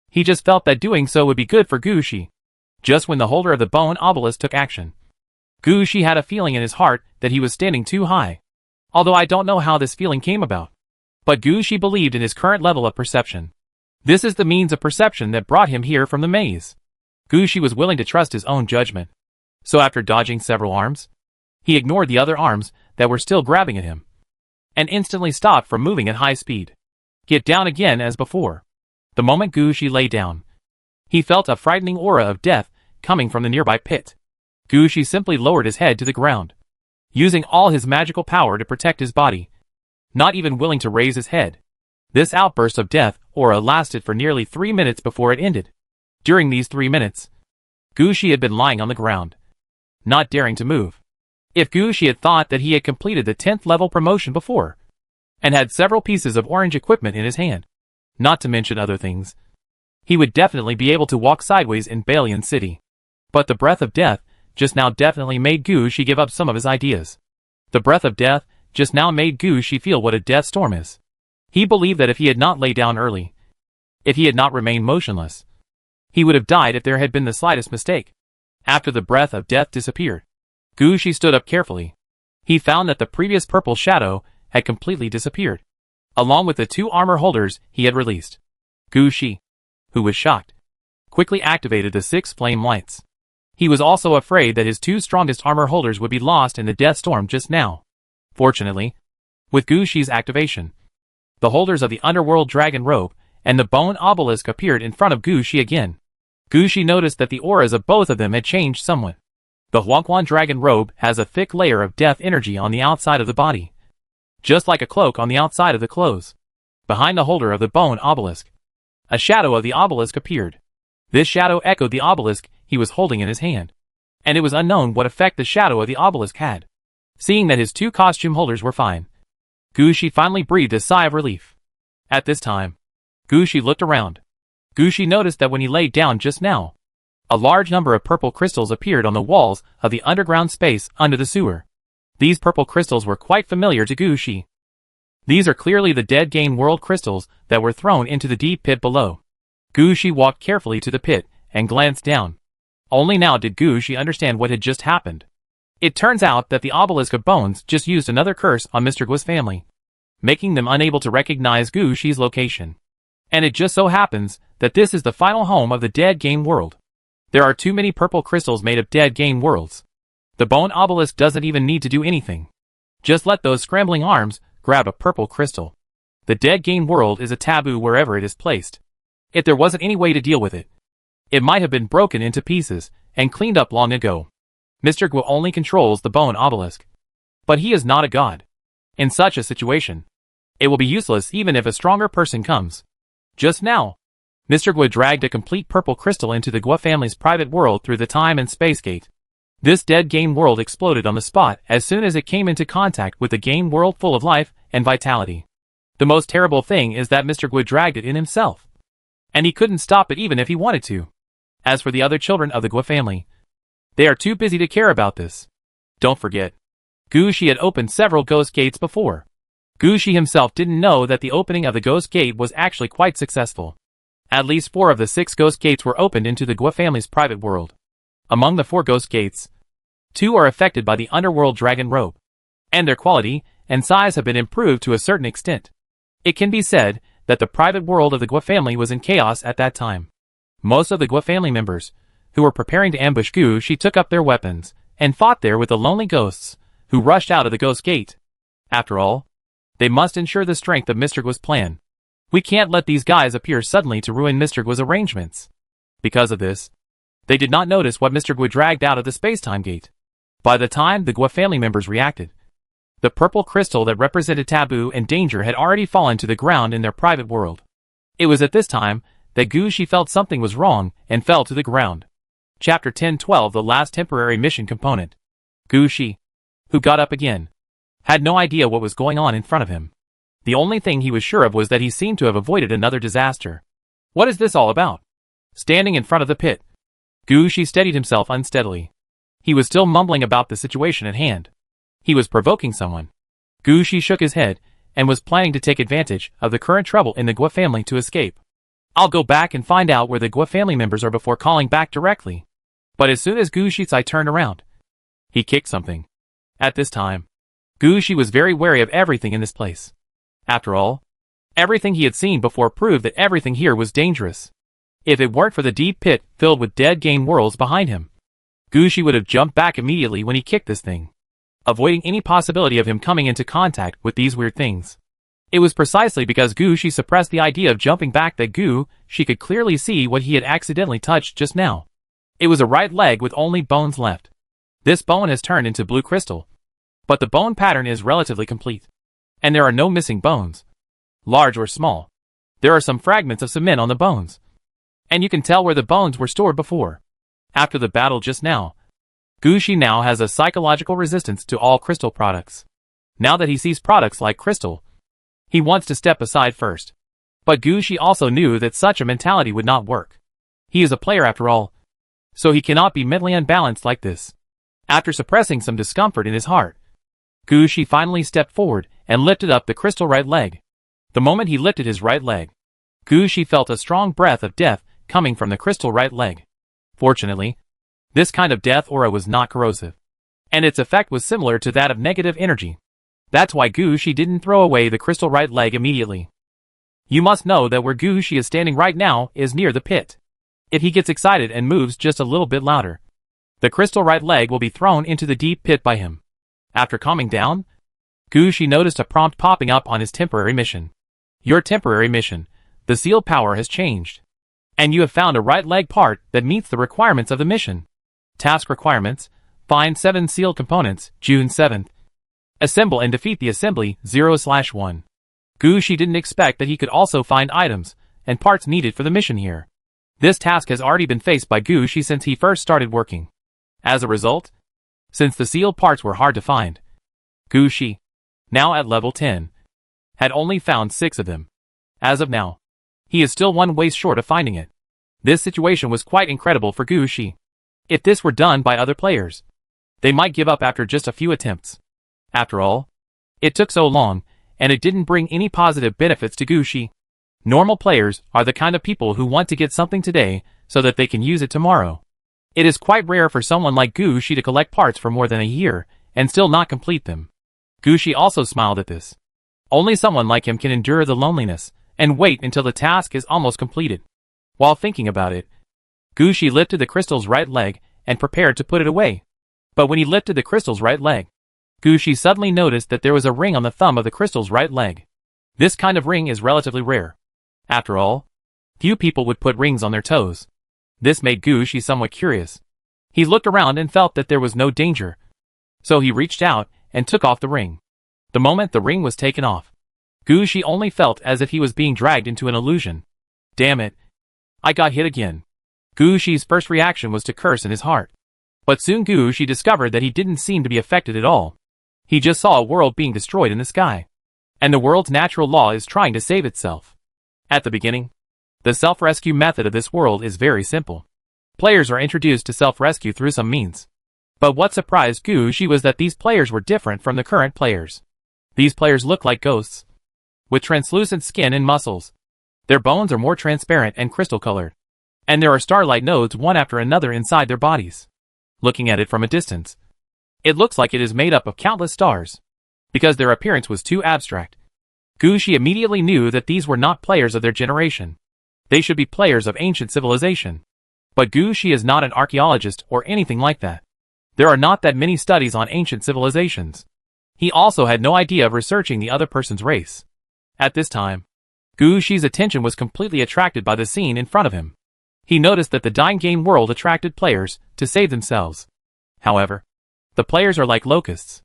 He just felt that doing so would be good for Gushi. Just when the holder of the bone obelisk took action, Gushi had a feeling in his heart that he was standing too high. Although I don't know how this feeling came about. But Gushi believed in his current level of perception. This is the means of perception that brought him here from the maze. Gushi was willing to trust his own judgment. So after dodging several arms, he ignored the other arms that were still grabbing at him, and instantly stopped from moving at high speed. Get down again as before. The moment Gushi lay down, he felt a frightening aura of death coming from the nearby pit. Gushi simply lowered his head to the ground, using all his magical power to protect his body, not even willing to raise his head. This outburst of death aura lasted for nearly 3 minutes before it ended. During these 3 minutes, Gushi had been lying on the ground, not daring to move. If Gushi had thought that he had completed the 10th level promotion before, and had several pieces of orange equipment in his hand, not to mention other things, he would definitely be able to walk sideways in Balian City. But the breath of death just now definitely made Gushi give up some of his ideas. The breath of death just now made Gushi feel what a death storm is. He believed that if he had not laid down early, if he had not remained motionless, he would have died if there had been the slightest mistake. After the breath of death disappeared, Gushi stood up carefully. He found that the previous purple shadow had completely disappeared, along with the 2 armor holders he had released. Gushi, who was shocked, quickly activated the 6 flame lights. He was also afraid that his 2 strongest armor holders would be lost in the death storm just now. Fortunately, with Gushi's activation, the holders of the underworld dragon robe and the bone obelisk appeared in front of Gushi again. Gushi noticed that the auras of both of them had changed somewhat. The Huangquan dragon robe has a thick layer of death energy on the outside of the body, just like a cloak on the outside of the clothes. Behind the holder of the bone obelisk, a shadow of the obelisk appeared. This shadow echoed the obelisk he was holding in his hand, and it was unknown what effect the shadow of the obelisk had. Seeing that his 2 costume holders were fine, Gushi finally breathed a sigh of relief. At this time, Gushi looked around. Gushi noticed that when he laid down just now, a large number of purple crystals appeared on the walls of the underground space under the sewer. These purple crystals were quite familiar to Gushi. These are clearly the dead game world crystals that were thrown into the deep pit below. Gushi walked carefully to the pit and glanced down. Only now did Gushi understand what had just happened. It turns out that the obelisk of bones just used another curse on Mr. Guo's family, making them unable to recognize Gushi's location. And it just so happens that this is the final home of the dead game world. There are too many purple crystals made of dead game worlds. The bone obelisk doesn't even need to do anything. Just let those scrambling arms grab a purple crystal. The dead game world is a taboo wherever it is placed. If there wasn't any way to deal with it, it might have been broken into pieces and cleaned up long ago. Mr. Guo only controls the bone obelisk, but he is not a god. In such a situation, it will be useless even if a stronger person comes. Just now, Mr. Guo dragged a complete purple crystal into the Guo family's private world through the time and space gate. This dead game world exploded on the spot as soon as it came into contact with the game world full of life and vitality. The most terrible thing is that Mr. Guo dragged it in himself, and he couldn't stop it even if he wanted to. As for the other children of the Guo family, they are too busy to care about this. Don't forget, Gushi had opened several ghost gates before. Gushi himself didn't know that the opening of the ghost gate was actually quite successful. At least 4 of the 6 ghost gates were opened into the Guo family's private world. Among the 4 ghost gates, 2 are affected by the underworld dragon robe, and their quality and size have been improved to a certain extent. It can be said that the private world of the Guo family was in chaos at that time. Most of the Guo family members, who were preparing to ambush Gushi, took up their weapons and fought there with the lonely ghosts who rushed out of the ghost gate. After all, they must ensure the strength of Mr. Guo's plan. We can't let these guys appear suddenly to ruin Mr. Guo's arrangements. Because of this, they did not notice what Mr. Guo dragged out of the space-time gate. By the time the Guo family members reacted, the purple crystal that represented taboo and danger had already fallen to the ground in their private world. It was at this time that Gushi felt something was wrong and fell to the ground. Chapter 1012, the last temporary mission component. Gushi, who got up again, had no idea what was going on in front of him. The only thing he was sure of was that he seemed to have avoided another disaster. What is this all about? Standing in front of the pit, Gushi steadied himself unsteadily. He was still mumbling about the situation at hand. He was provoking someone. Gushi shook his head and was planning to take advantage of the current trouble in the Guo family to escape. I'll go back and find out where the Guo family members are before calling back directly. But as soon as Gushi's eye turned around, he kicked something. At this time, Gushi was very wary of everything in this place. After all, everything he had seen before proved that everything here was dangerous. If it weren't for the deep pit filled with dead game worlds behind him, Gushi would have jumped back immediately when he kicked this thing, avoiding any possibility of him coming into contact with these weird things. It was precisely because Gushi suppressed the idea of jumping back that Gushi could clearly see what he had accidentally touched just now. It was a right leg with only bones left. This bone has turned into blue crystal, but the bone pattern is relatively complete, and there are no missing bones, large or small. There are some fragments of cement on the bones, and you can tell where the bones were stored before. After the battle just now, Gushi now has a psychological resistance to all crystal products. Now that he sees products like crystal, he wants to step aside first. But Gucci also knew that such a mentality would not work. He is a player after all, so he cannot be mentally unbalanced like this. After suppressing some discomfort in his heart, Gucci finally stepped forward and lifted up the crystal right leg. The moment he lifted his right leg, Gucci felt a strong breath of death coming from the crystal right leg. Fortunately, this kind of death aura was not corrosive, and its effect was similar to that of negative energy. That's why Gucci didn't throw away the crystal right leg immediately. You must know that where Gucci is standing right now is near the pit. If he gets excited and moves just a little bit louder, the crystal right leg will be thrown into the deep pit by him. After calming down, Gucci noticed a prompt popping up on his temporary mission. Your temporary mission. The seal power has changed, and you have found a right leg part that meets the requirements of the mission. Task requirements: find 7 sealed components, June 7th. Assemble and defeat the assembly, 0/1. Gucci didn't expect that he could also find items and parts needed for the mission here. This task has already been faced by Gucci since he first started working. As a result, since the sealed parts were hard to find, Gucci, now at level 10, had only found 6 of them. As of now, he is still one waste short of finding it. This situation was quite incredible for Gucci. If this were done by other players, they might give up after just a few attempts. After all, it took so long, and it didn't bring any positive benefits to Gucci. Normal players are the kind of people who want to get something today so that they can use it tomorrow. It is quite rare for someone like Gucci to collect parts for more than a year and still not complete them. Gucci also smiled at this. Only someone like him can endure the loneliness and wait until the task is almost completed. While thinking about it, Gucci lifted the crystal's right leg and prepared to put it away. But when he lifted the crystal's right leg, Gucci suddenly noticed that there was a ring on the thumb of the crystal's right leg. This kind of ring is relatively rare. After all, few people would put rings on their toes. This made Gucci somewhat curious. He looked around and felt that there was no danger, so he reached out and took off the ring. The moment the ring was taken off, Gucci only felt as if he was being dragged into an illusion. Damn it! I got hit again. Gucci's first reaction was to curse in his heart. But soon Gucci discovered that he didn't seem to be affected at all. He just saw a world being destroyed in the sky, and the world's natural law is trying to save itself. At the beginning, the self-rescue method of this world is very simple. Players are introduced to self-rescue through some means. But what surprised Gucci was that these players were different from the current players. These players look like ghosts, with translucent skin and muscles. Their bones are more transparent and crystal-colored, and there are starlight nodes one after another inside their bodies. Looking at it from a distance, it looks like it is made up of countless stars. Because their appearance was too abstract, Gucci immediately knew that these were not players of their generation. They should be players of ancient civilization. But Gucci is not an archaeologist or anything like that. There are not that many studies on ancient civilizations. He also had no idea of researching the other person's race. At this time, Gucci's attention was completely attracted by the scene in front of him. He noticed that the dying game world attracted players to save themselves. However, the players are like locusts.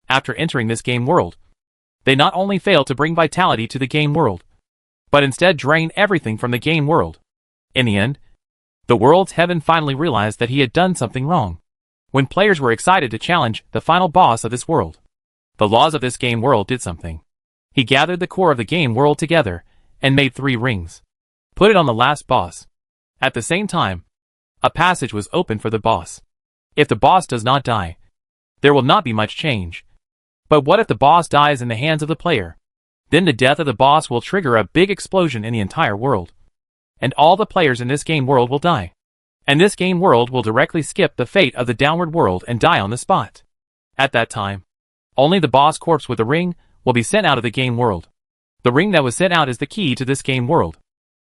After entering this game world, they not only fail to bring vitality to the game world, but instead drain everything from the game world. In the end, the world's heaven finally realized that he had done something wrong. When players were excited to challenge the final boss of this world, the laws of this game world did something. He gathered the core of the game world together and made 3 rings. Put it on the last boss. At the same time, a passage was opened for the boss. If the boss does not die, there will not be much change. But what if the boss dies in the hands of the player? Then the death of the boss will trigger a big explosion in the entire world, and all the players in this game world will die. And this game world will directly skip the fate of the downward world and die on the spot. At that time, only the boss corpse with the ring will be sent out of the game world. The ring that was sent out is the key to this game world.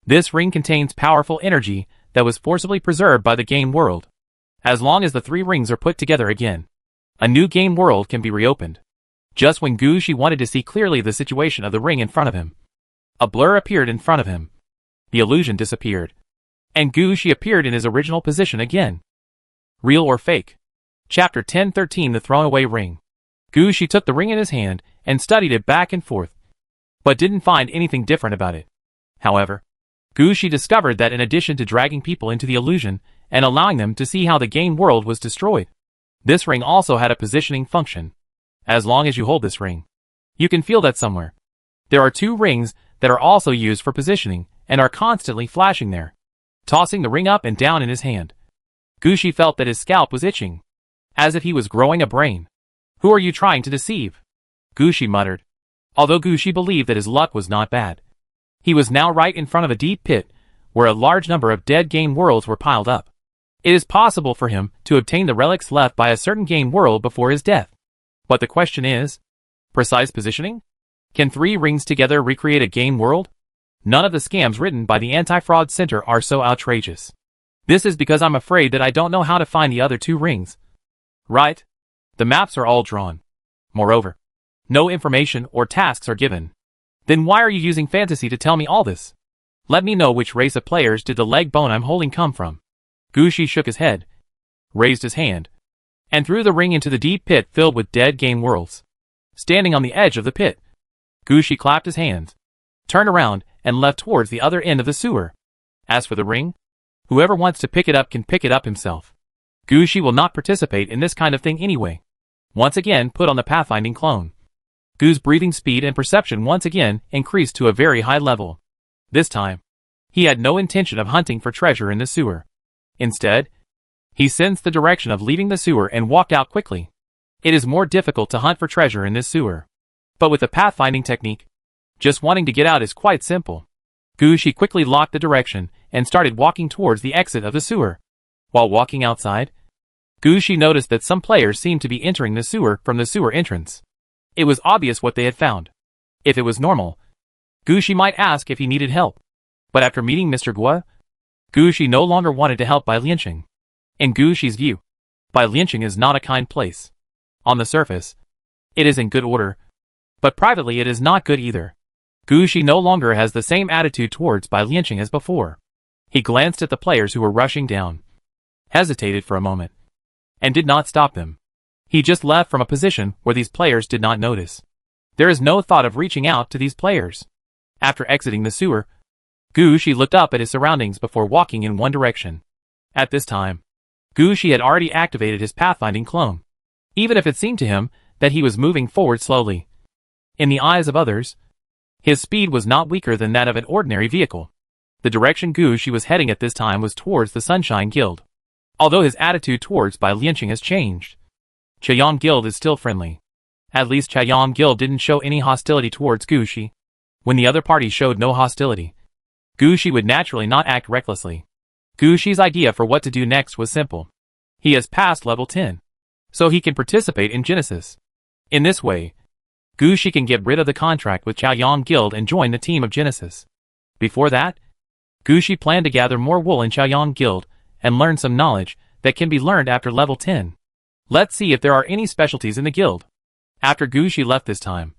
This ring contains powerful energy that was forcibly preserved by the game world. As long as the 3 rings are put together again, a new game world can be reopened. Just when Gucci wanted to see clearly the situation of the ring in front of him, a blur appeared in front of him. The illusion disappeared, and Gucci appeared in his original position again. Real or fake? Chapter 1013 The Throwaway Ring. Gucci took the ring in his hand and studied it back and forth, but didn't find anything different about it. However, Gucci discovered that in addition to dragging people into the illusion and allowing them to see how the game world was destroyed, this ring also had a positioning function. As long as you hold this ring, you can feel that somewhere there are 2 rings that are also used for positioning and are constantly flashing there. Tossing the ring up and down in his hand, Gushi felt that his scalp was itching, as if he was growing a brain. "Who are you trying to deceive?" Gushi muttered. Although Gushi believed that his luck was not bad, he was now right in front of a deep pit, where a large number of dead game worlds were piled up. It is possible for him to obtain the relics left by a certain game world before his death. But the question is, precise positioning? Can 3 rings together recreate a game world? None of the scams written by the Anti-Fraud Center are so outrageous. This is because I'm afraid that I don't know how to find the other 2 rings. Right? The maps are all drawn. Moreover, no information or tasks are given. Then why are you using fantasy to tell me all this? Let me know which race of players did the leg bone I'm holding come from. Gushi shook his head, raised his hand, and threw the ring into the deep pit filled with dead game worlds. Standing on the edge of the pit, Gushi clapped his hands, turned around, and left towards the other end of the sewer. As for the ring, whoever wants to pick it up can pick it up himself. Gushi will not participate in this kind of thing anyway. Once again put on the pathfinding clone. Gu's breathing speed and perception once again increased to a very high level. This time, he had no intention of hunting for treasure in the sewer. Instead, he sensed the direction of leaving the sewer and walked out quickly. It is more difficult to hunt for treasure in this sewer. But with the pathfinding technique, just wanting to get out is quite simple. Gushi quickly locked the direction and started walking towards the exit of the sewer. While walking outside, Gushi noticed that some players seemed to be entering the sewer from the sewer entrance. It was obvious what they had found. If it was normal, Gushi might ask if he needed help. But after meeting Mr. Gua, Gushi no longer wanted to help Bai Lianqing. In Gushi's view, Bai Lianqing is not a kind place. On the surface, it is in good order, but privately it is not good either. Gushi no longer has the same attitude towards Bai Lianqing as before. He glanced at the players who were rushing down, hesitated for a moment, and did not stop them. He just left from a position where these players did not notice. There is no thought of reaching out to these players. After exiting the sewer, Gushi looked up at his surroundings before walking in one direction. At this time, Gushi had already activated his pathfinding clone, even if it seemed to him that he was moving forward slowly. In the eyes of others, his speed was not weaker than that of an ordinary vehicle. The direction Gushi was heading at this time was towards the Sunshine Guild. Although his attitude towards Bai Lianqing has changed, Chaoyang Guild is still friendly. At least Chaoyang Guild didn't show any hostility towards Gushi. When the other party showed no hostility, Gushi would naturally not act recklessly. Gushi's idea for what to do next was simple. He has passed level 10, so he can participate in Genesis. In this way, Gushi can get rid of the contract with Chaoyang Guild and join the team of Genesis. Before that, Gushi planned to gather more wool in Chaoyang Guild and learn some knowledge that can be learned after level 10. Let's see if there are any specialties in the guild. After Gushi left this time,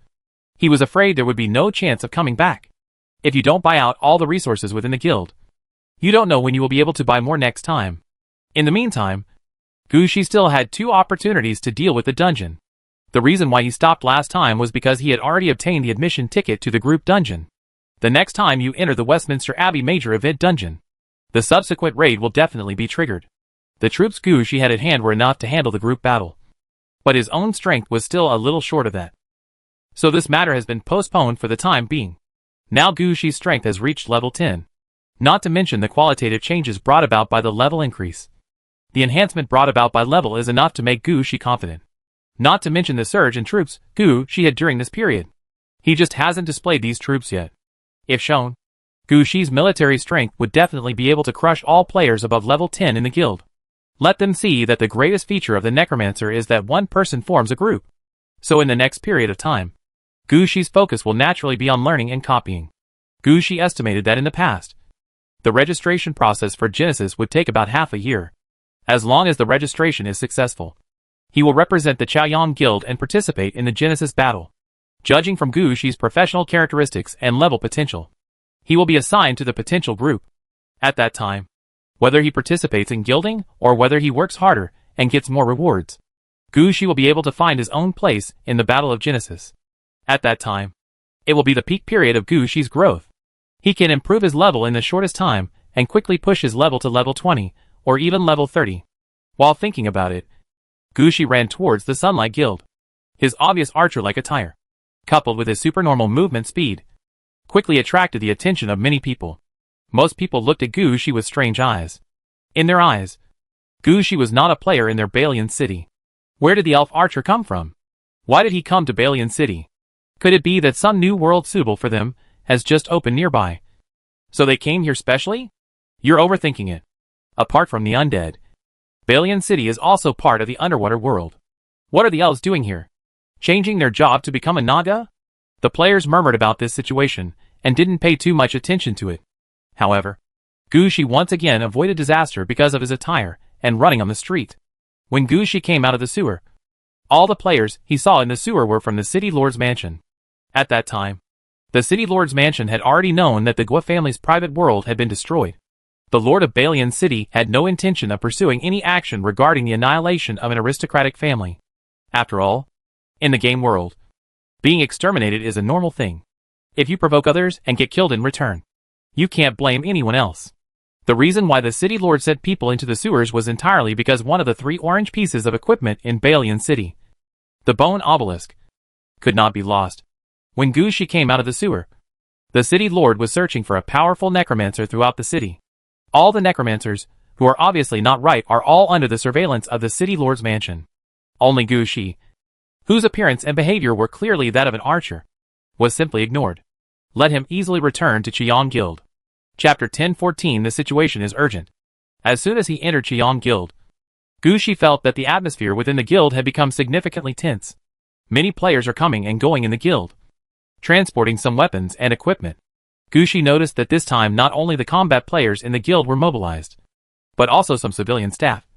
he was afraid there would be no chance of coming back. If you don't buy out all the resources within the guild, you don't know when you will be able to buy more next time. In the meantime, Gushi still had 2 opportunities to deal with the dungeon. The reason why he stopped last time was because he had already obtained the admission ticket to the group dungeon. The next time you enter the Westminster Abbey Major Event Dungeon, the subsequent raid will definitely be triggered. The troops Gushi had at hand were enough to handle the group battle, but his own strength was still a little short of that. So this matter has been postponed for the time being. Now Gushi's strength has reached level 10. Not to mention the qualitative changes brought about by the level increase. The enhancement brought about by level is enough to make Gushi confident. Not to mention the surge in troops Gushi had during this period. He just hasn't displayed these troops yet. If shown, Gushi's military strength would definitely be able to crush all players above level 10 in the guild. Let them see that the greatest feature of the Necromancer is that one person forms a group. So in the next period of time, Gushi's focus will naturally be on learning and copying. Gushi estimated that in the past, the registration process for Genesis would take about half a year. As long as the registration is successful, he will represent the Chaoyang Guild and participate in the Genesis battle. Judging from Gushi's professional characteristics and level potential, he will be assigned to the potential group. At that time, whether he participates in guilding or whether he works harder and gets more rewards, Gushi will be able to find his own place in the Battle of Genesis. At that time, it will be the peak period of Gushi's growth. He can improve his level in the shortest time and quickly push his level to level 20 or even level 30. While thinking about it, Gushi ran towards the Sunlight Guild. His obvious archer-like attire, coupled with his supernormal movement speed, quickly attracted the attention of many people. Most people looked at Gushi with strange eyes. In their eyes, Gushi was not a player in their Balian city. Where did the elf archer come from? Why did he come to Balian city? Could it be that some new world suitable for them has just opened nearby? So they came here specially? You're overthinking it. Apart from the undead, Balian city is also part of the underwater world. What are the elves doing here? Changing their job to become a Naga? The players murmured about this situation and didn't pay too much attention to it. However, Gushi once again avoided disaster because of his attire and running on the street. When Gushi came out of the sewer, all the players he saw in the sewer were from the City Lord's mansion. At that time, the City Lord's mansion had already known that the Gua family's private world had been destroyed. The Lord of Balian City had no intention of pursuing any action regarding the annihilation of an aristocratic family. After all, in the game world, being exterminated is a normal thing. If you provoke others and get killed in return, you can't blame anyone else. The reason why the City Lord sent people into the sewers was entirely because one of the 3 orange pieces of equipment in Balian City, the bone obelisk, could not be lost. When Gushi came out of the sewer, the City Lord was searching for a powerful necromancer throughout the city. All the necromancers, who are obviously not right, are all under the surveillance of the City Lord's mansion. Only Gushi, whose appearance and behavior were clearly that of an archer, was simply ignored. Let him easily return to Qian Guild. Chapter 1014. The situation is urgent. As soon as he entered Qian Guild, Gushi felt that the atmosphere within the guild had become significantly tense. Many players are coming and going in the guild, transporting some weapons and equipment. Gushi noticed that this time not only the combat players in the guild were mobilized, but also some civilian staff,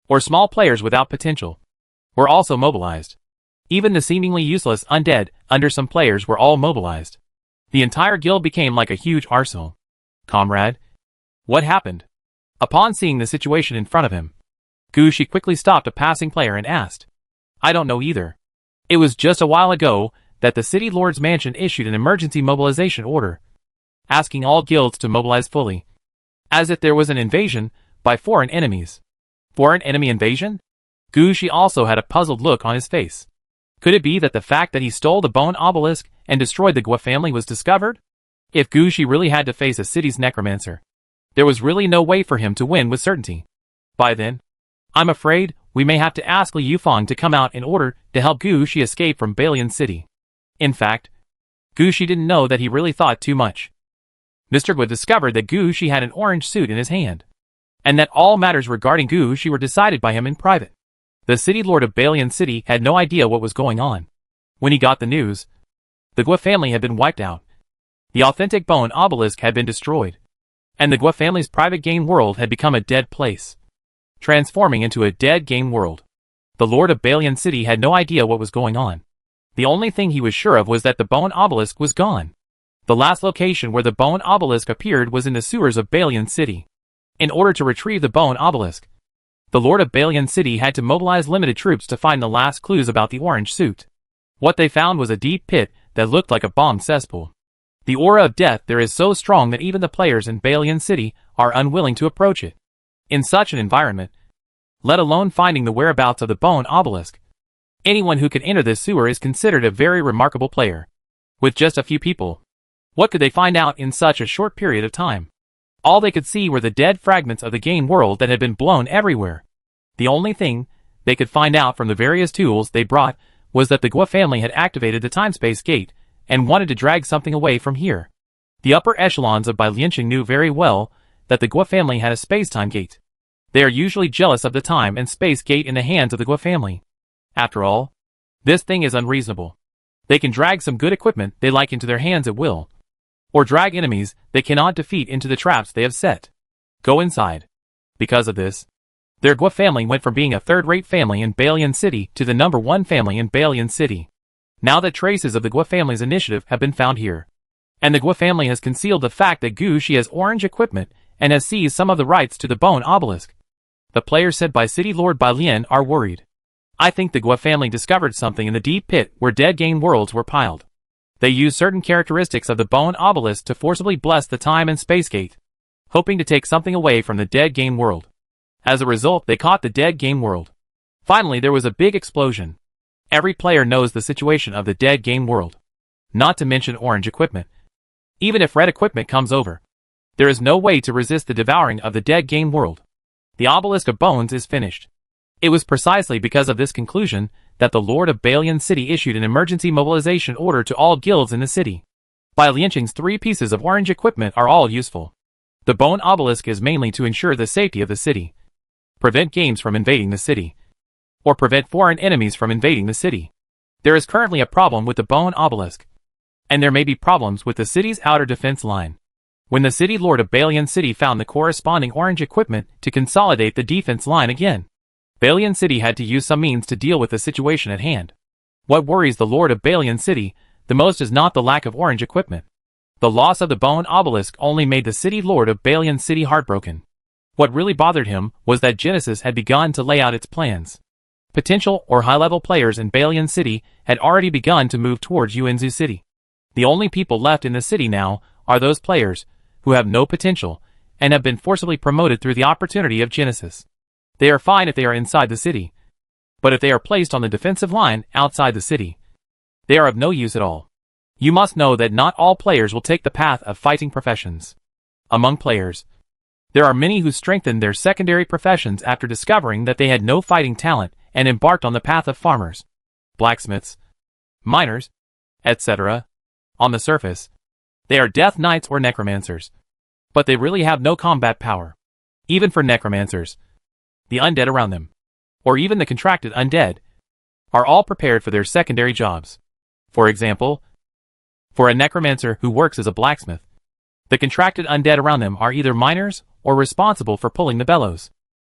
or small players without potential, were also mobilized. Even the seemingly useless undead under some players were all mobilized. The entire guild became like a huge arsenal. Comrade, what happened? Upon seeing the situation in front of him, Gushi quickly stopped a passing player and asked, I don't know either. It was just a while ago that the City Lord's mansion issued an emergency mobilization order, asking all guilds to mobilize fully, as if there was an invasion by foreign enemies. Foreign enemy invasion? Gushi also had a puzzled look on his face. Could it be that the fact that he stole the bone obelisk and destroyed the Gua family was discovered? If Gushi really had to face a city's necromancer, there was really no way for him to win with certainty. By then, I'm afraid we may have to ask Li Yufeng to come out in order to help Gushi escape from Balian City. In fact, Gushi didn't know that he really thought too much. Mr. Gua discovered that Gushi had an orange suit in his hand, and that all matters regarding Gushi were decided by him in private. The City Lord of Balian City had no idea what was going on. When he got the news, the Gua family had been wiped out. The authentic bone obelisk had been destroyed, and the Gua family's private game world had become a dead place, transforming into a dead game world. The Lord of Balian City had no idea what was going on. The only thing he was sure of was that the bone obelisk was gone. The last location where the bone obelisk appeared was in the sewers of Balian City. In order to retrieve the bone obelisk, the Lord of Balian City had to mobilize limited troops to find the last clues about the orange suit. What they found was a deep pit that looked like a bomb cesspool. The aura of death there is so strong that even the players in Balian City are unwilling to approach it. In such an environment, let alone finding the whereabouts of the bone obelisk, anyone who can enter this sewer is considered a very remarkable player. With just a few people, what could they find out in such a short period of time? All they could see were the dead fragments of the game world that had been blown everywhere. The only thing they could find out from the various tools they brought was that the Gua family had activated the time-space gate and wanted to drag something away from here. The upper echelons of Bailianqing knew very well that the Gua family had a space-time gate. They are usually jealous of the time and space gate in the hands of the Gua family. After all, this thing is unreasonable. They can drag some good equipment they like into their hands at will, or drag enemies they cannot defeat into the traps they have set. Go inside. Because of this, their Gua family went from being a third-rate family in Balian City to the #1 family in Balian City. Now that traces of the Gua family's initiative have been found here, and the Gua family has concealed the fact that Gushi has orange equipment and has seized some of the rights to the bone obelisk, the players sent by City Lord Bailian are worried. I think the Gua family discovered something in the deep pit where dead game worlds were piled. They used certain characteristics of the bone obelisk to forcibly bless the time and space gate, hoping to take something away from the dead game world. As a result, they caught the dead game world. Finally, there was a big explosion. Every player knows the situation of the dead game world, not to mention orange equipment. Even if red equipment comes over, there is no way to resist the devouring of the dead game world. The obelisk of bones is finished. It was precisely because of this conclusion that the Lord of Balian City issued an emergency mobilization order to all guilds in the city. By Lianqing's 3 pieces of orange equipment are all useful. The bone obelisk is mainly to ensure the safety of the city, prevent games from invading the city, or prevent foreign enemies from invading the city. There is currently a problem with the bone obelisk, and there may be problems with the city's outer defense line. When the city lord of Balian City found the corresponding orange equipment to consolidate the defense line again, Balian City had to use some means to deal with the situation at hand. What worries the lord of Balian City the most is not the lack of orange equipment. The loss of the bone obelisk only made the city lord of Balian City heartbroken. What really bothered him was that Genesis had begun to lay out its plans. Potential or high-level players in Balian City had already begun to move towards Yuanzhou City. The only people left in the city now are those players who have no potential and have been forcibly promoted through the opportunity of Genesis. They are fine if they are inside the city, but if they are placed on the defensive line outside the city, they are of no use at all. You must know that not all players will take the path of fighting professions. Among players, there are many who strengthened their secondary professions after discovering that they had no fighting talent and embarked on the path of farmers, blacksmiths, miners, etc. On the surface, they are death knights or necromancers, but they really have no combat power. Even for necromancers, the undead around them, or even the contracted undead, are all prepared for their secondary jobs. For example, for a necromancer who works as a blacksmith, the contracted undead around them are either miners or responsible for pulling the bellows.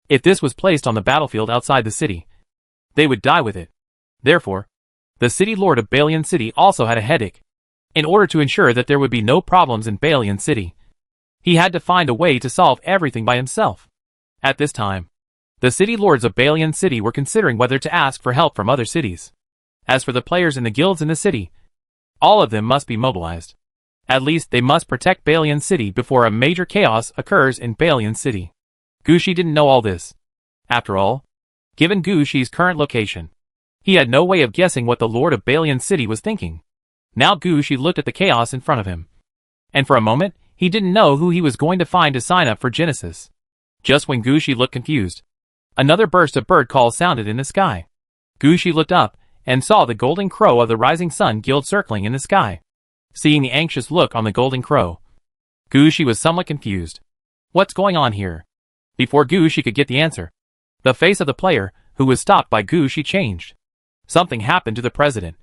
If this was placed on the battlefield outside the city, they would die with it. Therefore, the city lord of Balian City also had a headache. In order to ensure that there would be no problems in Balian City, he had to find a way to solve everything by himself. At this time, the city lords of Balian City were considering whether to ask for help from other cities. As for the players in the guilds in the city, all of them must be mobilized. At least they must protect Balian City before a major chaos occurs in Balian City. Gushi didn't know all this. After all, given Gushi's current location, he had no way of guessing what the lord of Balian City was thinking. Now Gushi looked at the chaos in front of him, and for a moment, he didn't know who he was going to find to sign up for Genesis. Just when Gushi looked confused, another burst of bird calls sounded in the sky. Gushi looked up and saw the golden crow of the rising sun guild circling in the sky. Seeing the anxious look on the golden crow, Gushi was somewhat confused. What's going on here? Before Gushi could get the answer, the face of the player who was stopped by Gushi changed. Something happened to the president.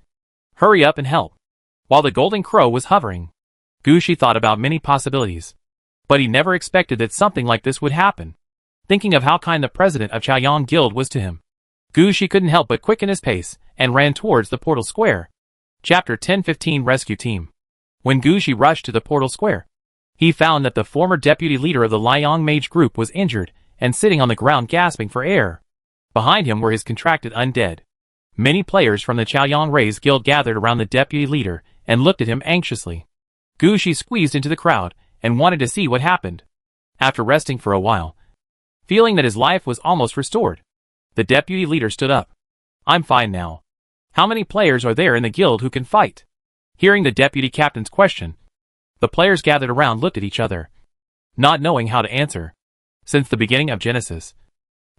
Hurry up and help. While the golden crow was hovering, Gushi thought about many possibilities, but he never expected that something like this would happen. Thinking of how kind the president of Chaoyang Guild was to him, Gushi couldn't help but quicken his pace and ran towards the portal square. Chapter 10:15 Rescue Team. When Gushi rushed to the portal square, he found that the former deputy leader of the Liang Mage group was injured and sitting on the ground gasping for air. Behind him were his contracted undead. Many players from the Chaoyang Rays Guild gathered around the deputy leader and looked at him anxiously. Gushi squeezed into the crowd and wanted to see what happened. After resting for a while, feeling that his life was almost restored, the deputy leader stood up. I'm fine now. How many players are there in the guild who can fight? Hearing the deputy captain's question, the players gathered around looked at each other, not knowing how to answer. Since the beginning of Genesis,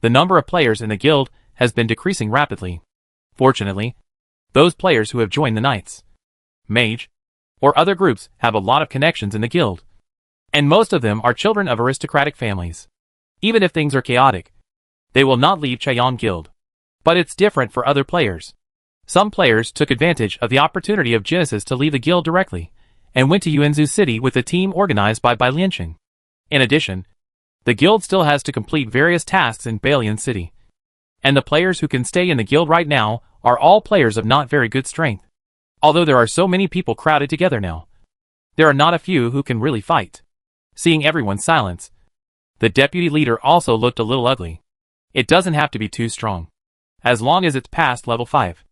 the number of players in the guild has been decreasing rapidly. Fortunately, those players who have joined the Knights, Mage, or other groups have a lot of connections in the guild, and most of them are children of aristocratic families. Even if things are chaotic, they will not leave Chaoyang Guild. But it's different for other players. Some players took advantage of the opportunity of Genesis to leave the guild directly, and went to Yuanzhou City with a team organized by Lianqing. In addition, the guild still has to complete various tasks in Balian City. And the players who can stay in the guild right now are all players of not very good strength. Although there are so many people crowded together now, there are not a few who can really fight. Seeing everyone's silence, the deputy leader also looked a little ugly. It doesn't have to be too strong. As long as it's past level 5.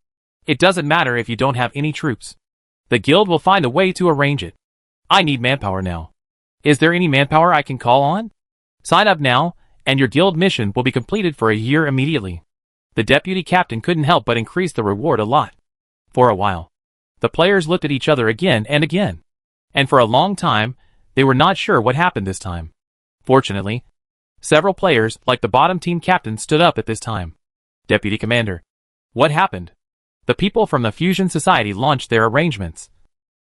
It doesn't matter if you don't have any troops. The guild will find a way to arrange it. I need manpower now. Is there any manpower I can call on? Sign up now, and your guild mission will be completed for a year immediately. The deputy captain couldn't help but increase the reward a lot. For a while, the players looked at each other again and again. And for a long time, they were not sure what happened this time. Fortunately, several players, like the bottom team captain, stood up at this time. Deputy Commander. What happened? The people from the Fusion Society launched their arrangements.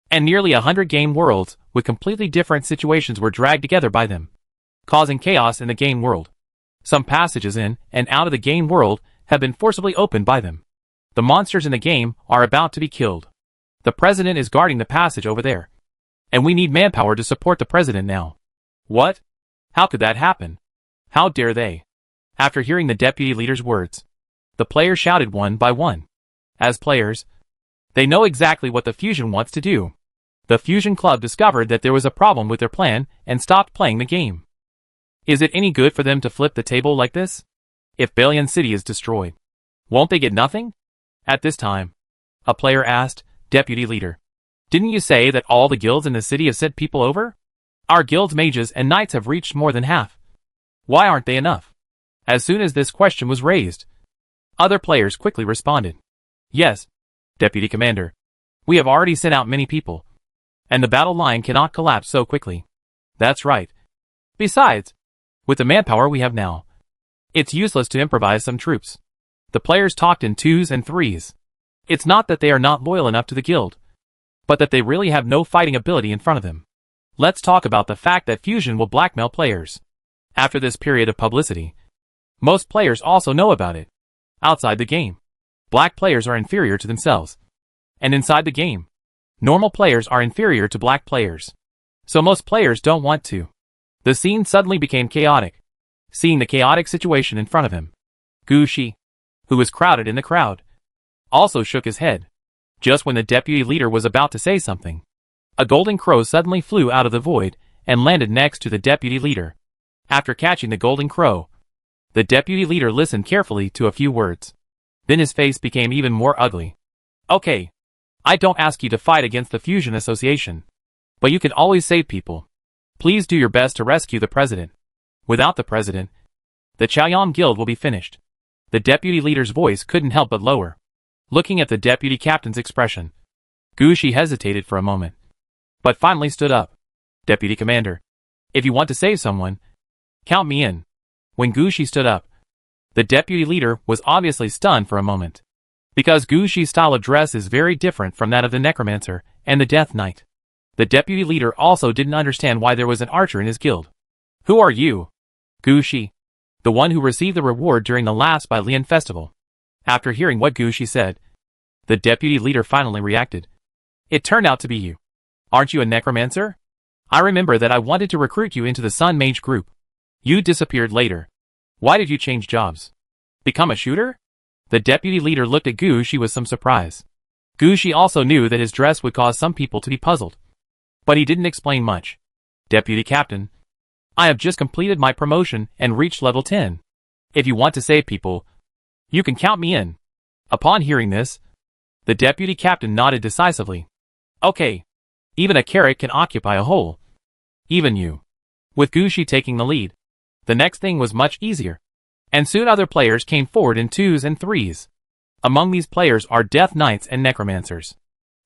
And nearly 100 game worlds, with completely different situations, were dragged together by them, causing chaos in the game world. Some passages in and out of the game world have been forcibly opened by them. The monsters in the game are about to be killed. The president is guarding the passage over there. And we need manpower to support the president now. What? How could that happen? How dare they? After hearing the deputy leader's words, the players shouted one by one. As players, they know exactly what the Fusion wants to do. The Fusion Club discovered that there was a problem with their plan and stopped playing the game. Is it any good for them to flip the table like this? If Balian City is destroyed, won't they get nothing? At this time, a player asked, Deputy Leader, didn't you say that all the guilds in the city have sent people over? Our guild's mages and knights have reached more than half. Why aren't they enough? As soon as this question was raised, other players quickly responded. Yes, Deputy Commander. We have already sent out many people, and the battle line cannot collapse so quickly. That's right. Besides, with the manpower we have now, it's useless to improvise some troops. The players talked in twos and threes. It's not that they are not loyal enough to the guild, but that they really have no fighting ability in front of them. Let's talk about the fact that Fusion will blackmail players. After this period of publicity, most players also know about it. Outside the game, black players are inferior to themselves. And inside the game, normal players are inferior to black players. So most players don't want to. The scene suddenly became chaotic. Seeing the chaotic situation in front of him, Gu Shi, who was crowded in the crowd, also shook his head. Just when the deputy leader was about to say something, a golden crow suddenly flew out of the void and landed next to the deputy leader. After catching the golden crow, the deputy leader listened carefully to a few words. Then his face became even more ugly. Okay, I don't ask you to fight against the Fusion Association, but you can always save people. Please do your best to rescue the president. Without the president, the Chaoyam Guild will be finished. The deputy leader's voice couldn't help but lower. Looking at the deputy captain's expression, Gu Shi hesitated for a moment, but finally stood up. Deputy Commander, if you want to save someone, count me in. When Gu Shi stood up, the deputy leader was obviously stunned for a moment, because Gu Shi's style of dress is very different from that of the Necromancer and the Death Knight. The deputy leader also didn't understand why there was an archer in his guild. Who are you? Gu Shi, the one who received the reward during the last Balian festival. After hearing what Gu Shi said, the deputy leader finally reacted. It turned out to be you. Aren't you a necromancer? I remember that I wanted to recruit you into the Sun Mage group. You disappeared later. Why did you change jobs? Become a shooter? The deputy leader looked at Gu Shi with some surprise. Gu Shi also knew that his dress would cause some people to be puzzled, but he didn't explain much. Deputy Captain, I have just completed my promotion and reached level 10. If you want to save people, you can count me in. Upon hearing this, the deputy captain nodded decisively. Okay. Even a carrot can occupy a hole. Even you. With Gu Shi taking the lead, the next thing was much easier. And soon other players came forward in twos and threes. Among these players are Death Knights and Necromancers.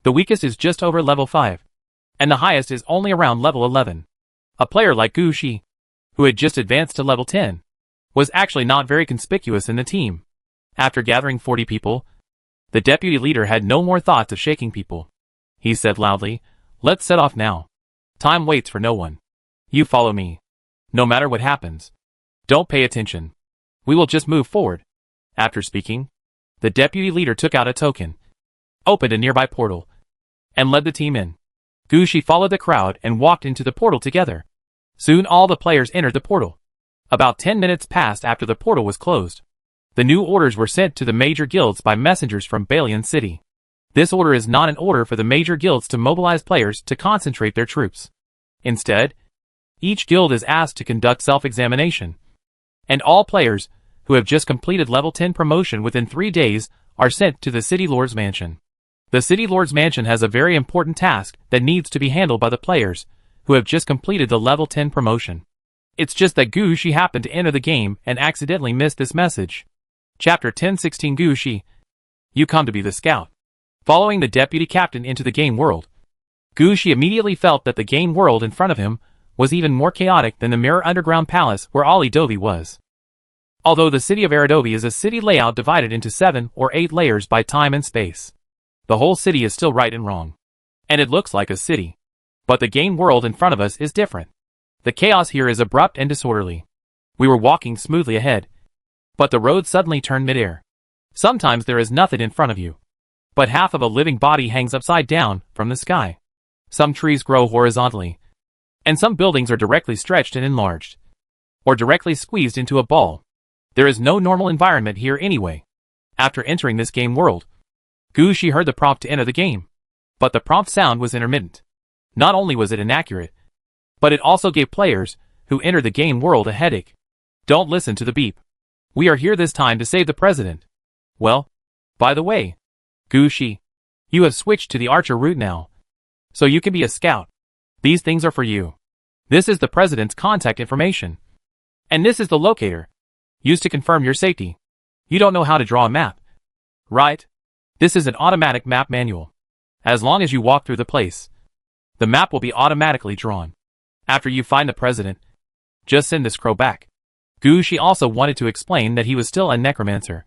The weakest is just over level 5. And the highest is only around level 11. A player like Gu Shi, who had just advanced to level 10, was actually not very conspicuous in the team. After gathering 40 people, the deputy leader had no more thoughts of shaking people. He said loudly, let's set off now. Time waits for no one. You follow me. No matter what happens, don't pay attention. We will just move forward. After speaking, the deputy leader took out a token, opened a nearby portal, and led the team in. Gu Shi followed the crowd and walked into the portal together. Soon all the players entered the portal. About 10 minutes passed after the portal was closed. The new orders were sent to the major guilds by messengers from Balian City. This order is not an order for the major guilds to mobilize players to concentrate their troops. Instead, each guild is asked to conduct self-examination. And all players who have just completed level 10 promotion within 3 days are sent to the City Lord's Mansion. The City Lord's Mansion has a very important task that needs to be handled by the players who have just completed the level 10 promotion. It's just that Gu Shi happened to enter the game and accidentally missed this message. Chapter 10:16 Gu Shi, you come to be the scout. Following the deputy captain into the game world, Gushi immediately felt that the game world in front of him was even more chaotic than the mirror underground palace where Adobe was. Although the city of Adobe is a city layout divided into 7 or 8 layers by time and space, the whole city is still right and wrong. And it looks like a city. But the game world in front of us is different. The chaos here is abrupt and disorderly. We were walking smoothly ahead, but the road suddenly turned midair. Sometimes there is nothing in front of you, but half of a living body hangs upside down from the sky. Some trees grow horizontally, and some buildings are directly stretched and enlarged, or directly squeezed into a ball. There is no normal environment here anyway. After entering this game world, Gushi heard the prompt to enter the game, but the prompt sound was intermittent. Not only was it inaccurate, but it also gave players who entered the game world a headache. Don't listen to the beep. We are here this time to save the president. Well, by the way, Gushi, you have switched to the archer route now, so you can be a scout. These things are for you. This is the president's contact information. And this is the locator, used to confirm your safety. You don't know how to draw a map, right? This is an automatic map manual. As long as you walk through the place, the map will be automatically drawn. After you find the president, just send this crow back. Gushi also wanted to explain that he was still a necromancer,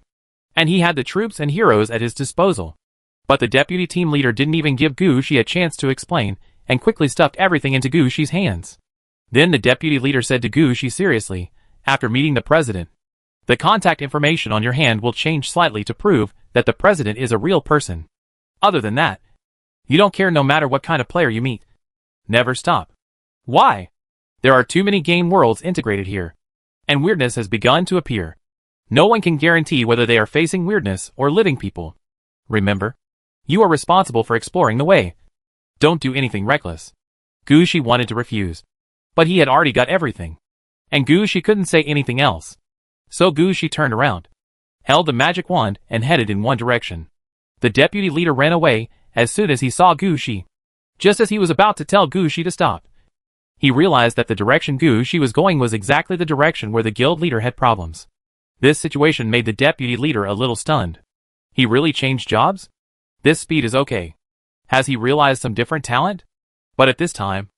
and he had the troops and heroes at his disposal. But the deputy team leader didn't even give Gushi a chance to explain, and quickly stuffed everything into Gushi's hands. Then the deputy leader said to Gushi seriously, after meeting the president, the contact information on your hand will change slightly to prove that the president is a real person. Other than that, you don't care no matter what kind of player you meet. Never stop. Why? There are too many game worlds integrated here, and weirdness has begun to appear. No one can guarantee whether they are facing weirdness or living people. Remember, you are responsible for exploring the way. Don't do anything reckless. Gushi wanted to refuse, but he had already got everything, and Gushi couldn't say anything else. So Gushi turned around, held the magic wand, and headed in one direction. The deputy leader ran away as soon as he saw Gushi. Just as he was about to tell Gushi to stop, he realized that the direction Gushi was going was exactly the direction where the guild leader had problems. This situation made the deputy leader a little stunned. He really changed jobs? This speed is okay. Has he realized some different talent? But at this time,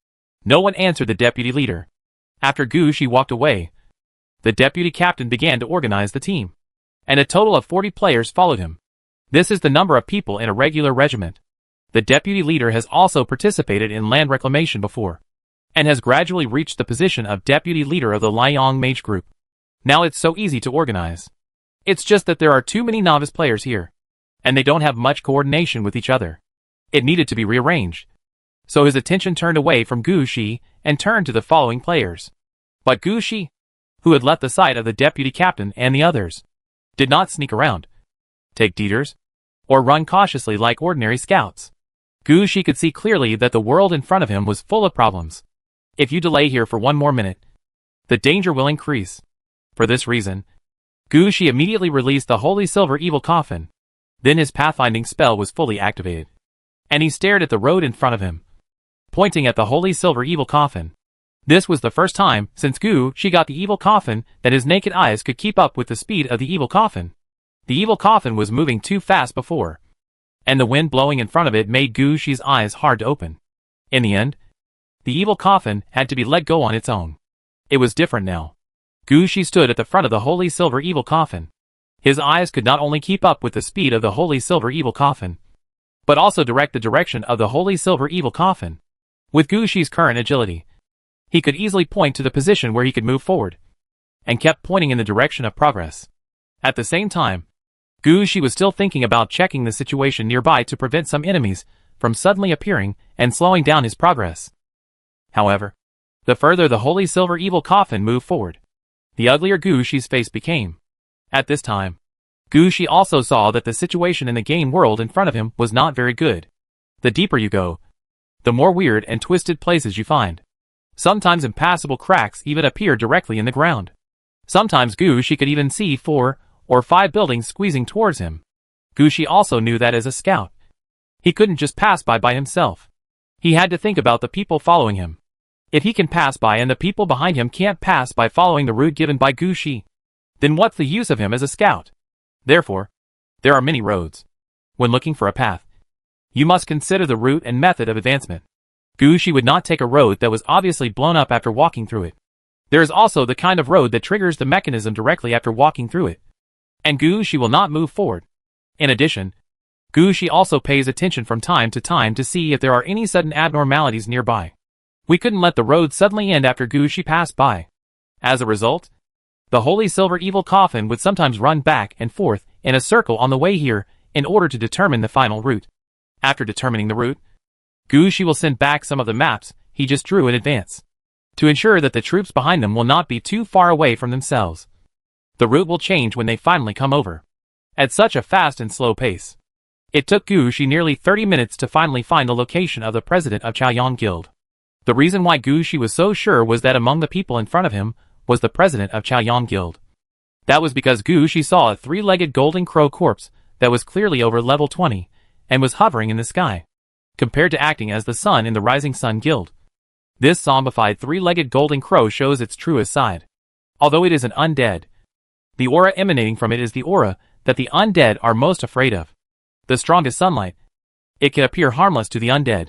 no one answered the deputy leader. After Gushi walked away, the deputy captain began to organize the team, and a total of 40 players followed him. This is the number of people in a regular regiment. The deputy leader has also participated in land reclamation before, and has gradually reached the position of deputy leader of the Liang Mage group. Now it's so easy to organize. It's just that there are too many novice players here, and they don't have much coordination with each other. It needed to be rearranged. So his attention turned away from Gushi and turned to the following players. But Gushi, who had left the sight of the deputy captain and the others, did not sneak around, take detours, or run cautiously like ordinary scouts. Gushi could see clearly that the world in front of him was full of problems. If you delay here for one more minute, the danger will increase. For this reason, Gushi immediately released the Holy Silver Evil Coffin. Then his pathfinding spell was fully activated, and he stared at the road in front of him, pointing at the Holy Silver Evil Coffin. This was the first time since Gushi got the evil coffin that his naked eyes could keep up with the speed of the evil coffin. The evil coffin was moving too fast before, and the wind blowing in front of it made Gushi's eyes hard to open. In the end, the evil coffin had to be let go on its own. It was different now. Gushi stood at the front of the Holy Silver Evil Coffin. His eyes could not only keep up with the speed of the Holy Silver Evil Coffin, but also direct the direction of the Holy Silver Evil Coffin. With Gushi's current agility, he could easily point to the position where he could move forward, and kept pointing in the direction of progress. At the same time, Gushi was still thinking about checking the situation nearby to prevent some enemies from suddenly appearing and slowing down his progress. However, the further the Holy Silver Evil Coffin moved forward, the uglier Gushi's face became. At this time, Gushi also saw that the situation in the game world in front of him was not very good. The deeper you go, the more weird and twisted places you find. Sometimes impassable cracks even appear directly in the ground. Sometimes Gushi could even see 4 or 5 buildings squeezing towards him. Gushi also knew that as a scout, he couldn't just pass by himself. He had to think about the people following him. If he can pass by and the people behind him can't pass by following the route given by Gushi, then what's the use of him as a scout? Therefore, there are many roads. When looking for a path, you must consider the route and method of advancement. Gucci would not take a road that was obviously blown up after walking through it. There is also the kind of road that triggers the mechanism directly after walking through it. And Gucci will not move forward. In addition, Gucci also pays attention from time to time to see if there are any sudden abnormalities nearby. We couldn't let the road suddenly end after Gucci passed by. As a result, the Holy Silver Evil Coffin would sometimes run back and forth in a circle on the way here in order to determine the final route. After determining the route, Gucci will send back some of the maps he just drew in advance, to ensure that the troops behind them will not be too far away from themselves. The route will change when they finally come over, at such a fast and slow pace. It took Gucci nearly 30 minutes to finally find the location of the president of Chaoyang Guild. The reason why Gucci was so sure was that among the people in front of him was the president of Chaoyang Guild. That was because Gucci saw a three-legged golden crow corpse that was clearly over level 20 and was hovering in the sky, compared to acting as the sun in the Rising Sun Guild. This zombified three-legged golden crow shows its truest side. Although it is an undead, the aura emanating from it is the aura that the undead are most afraid of. The strongest sunlight. It can appear harmless to the undead,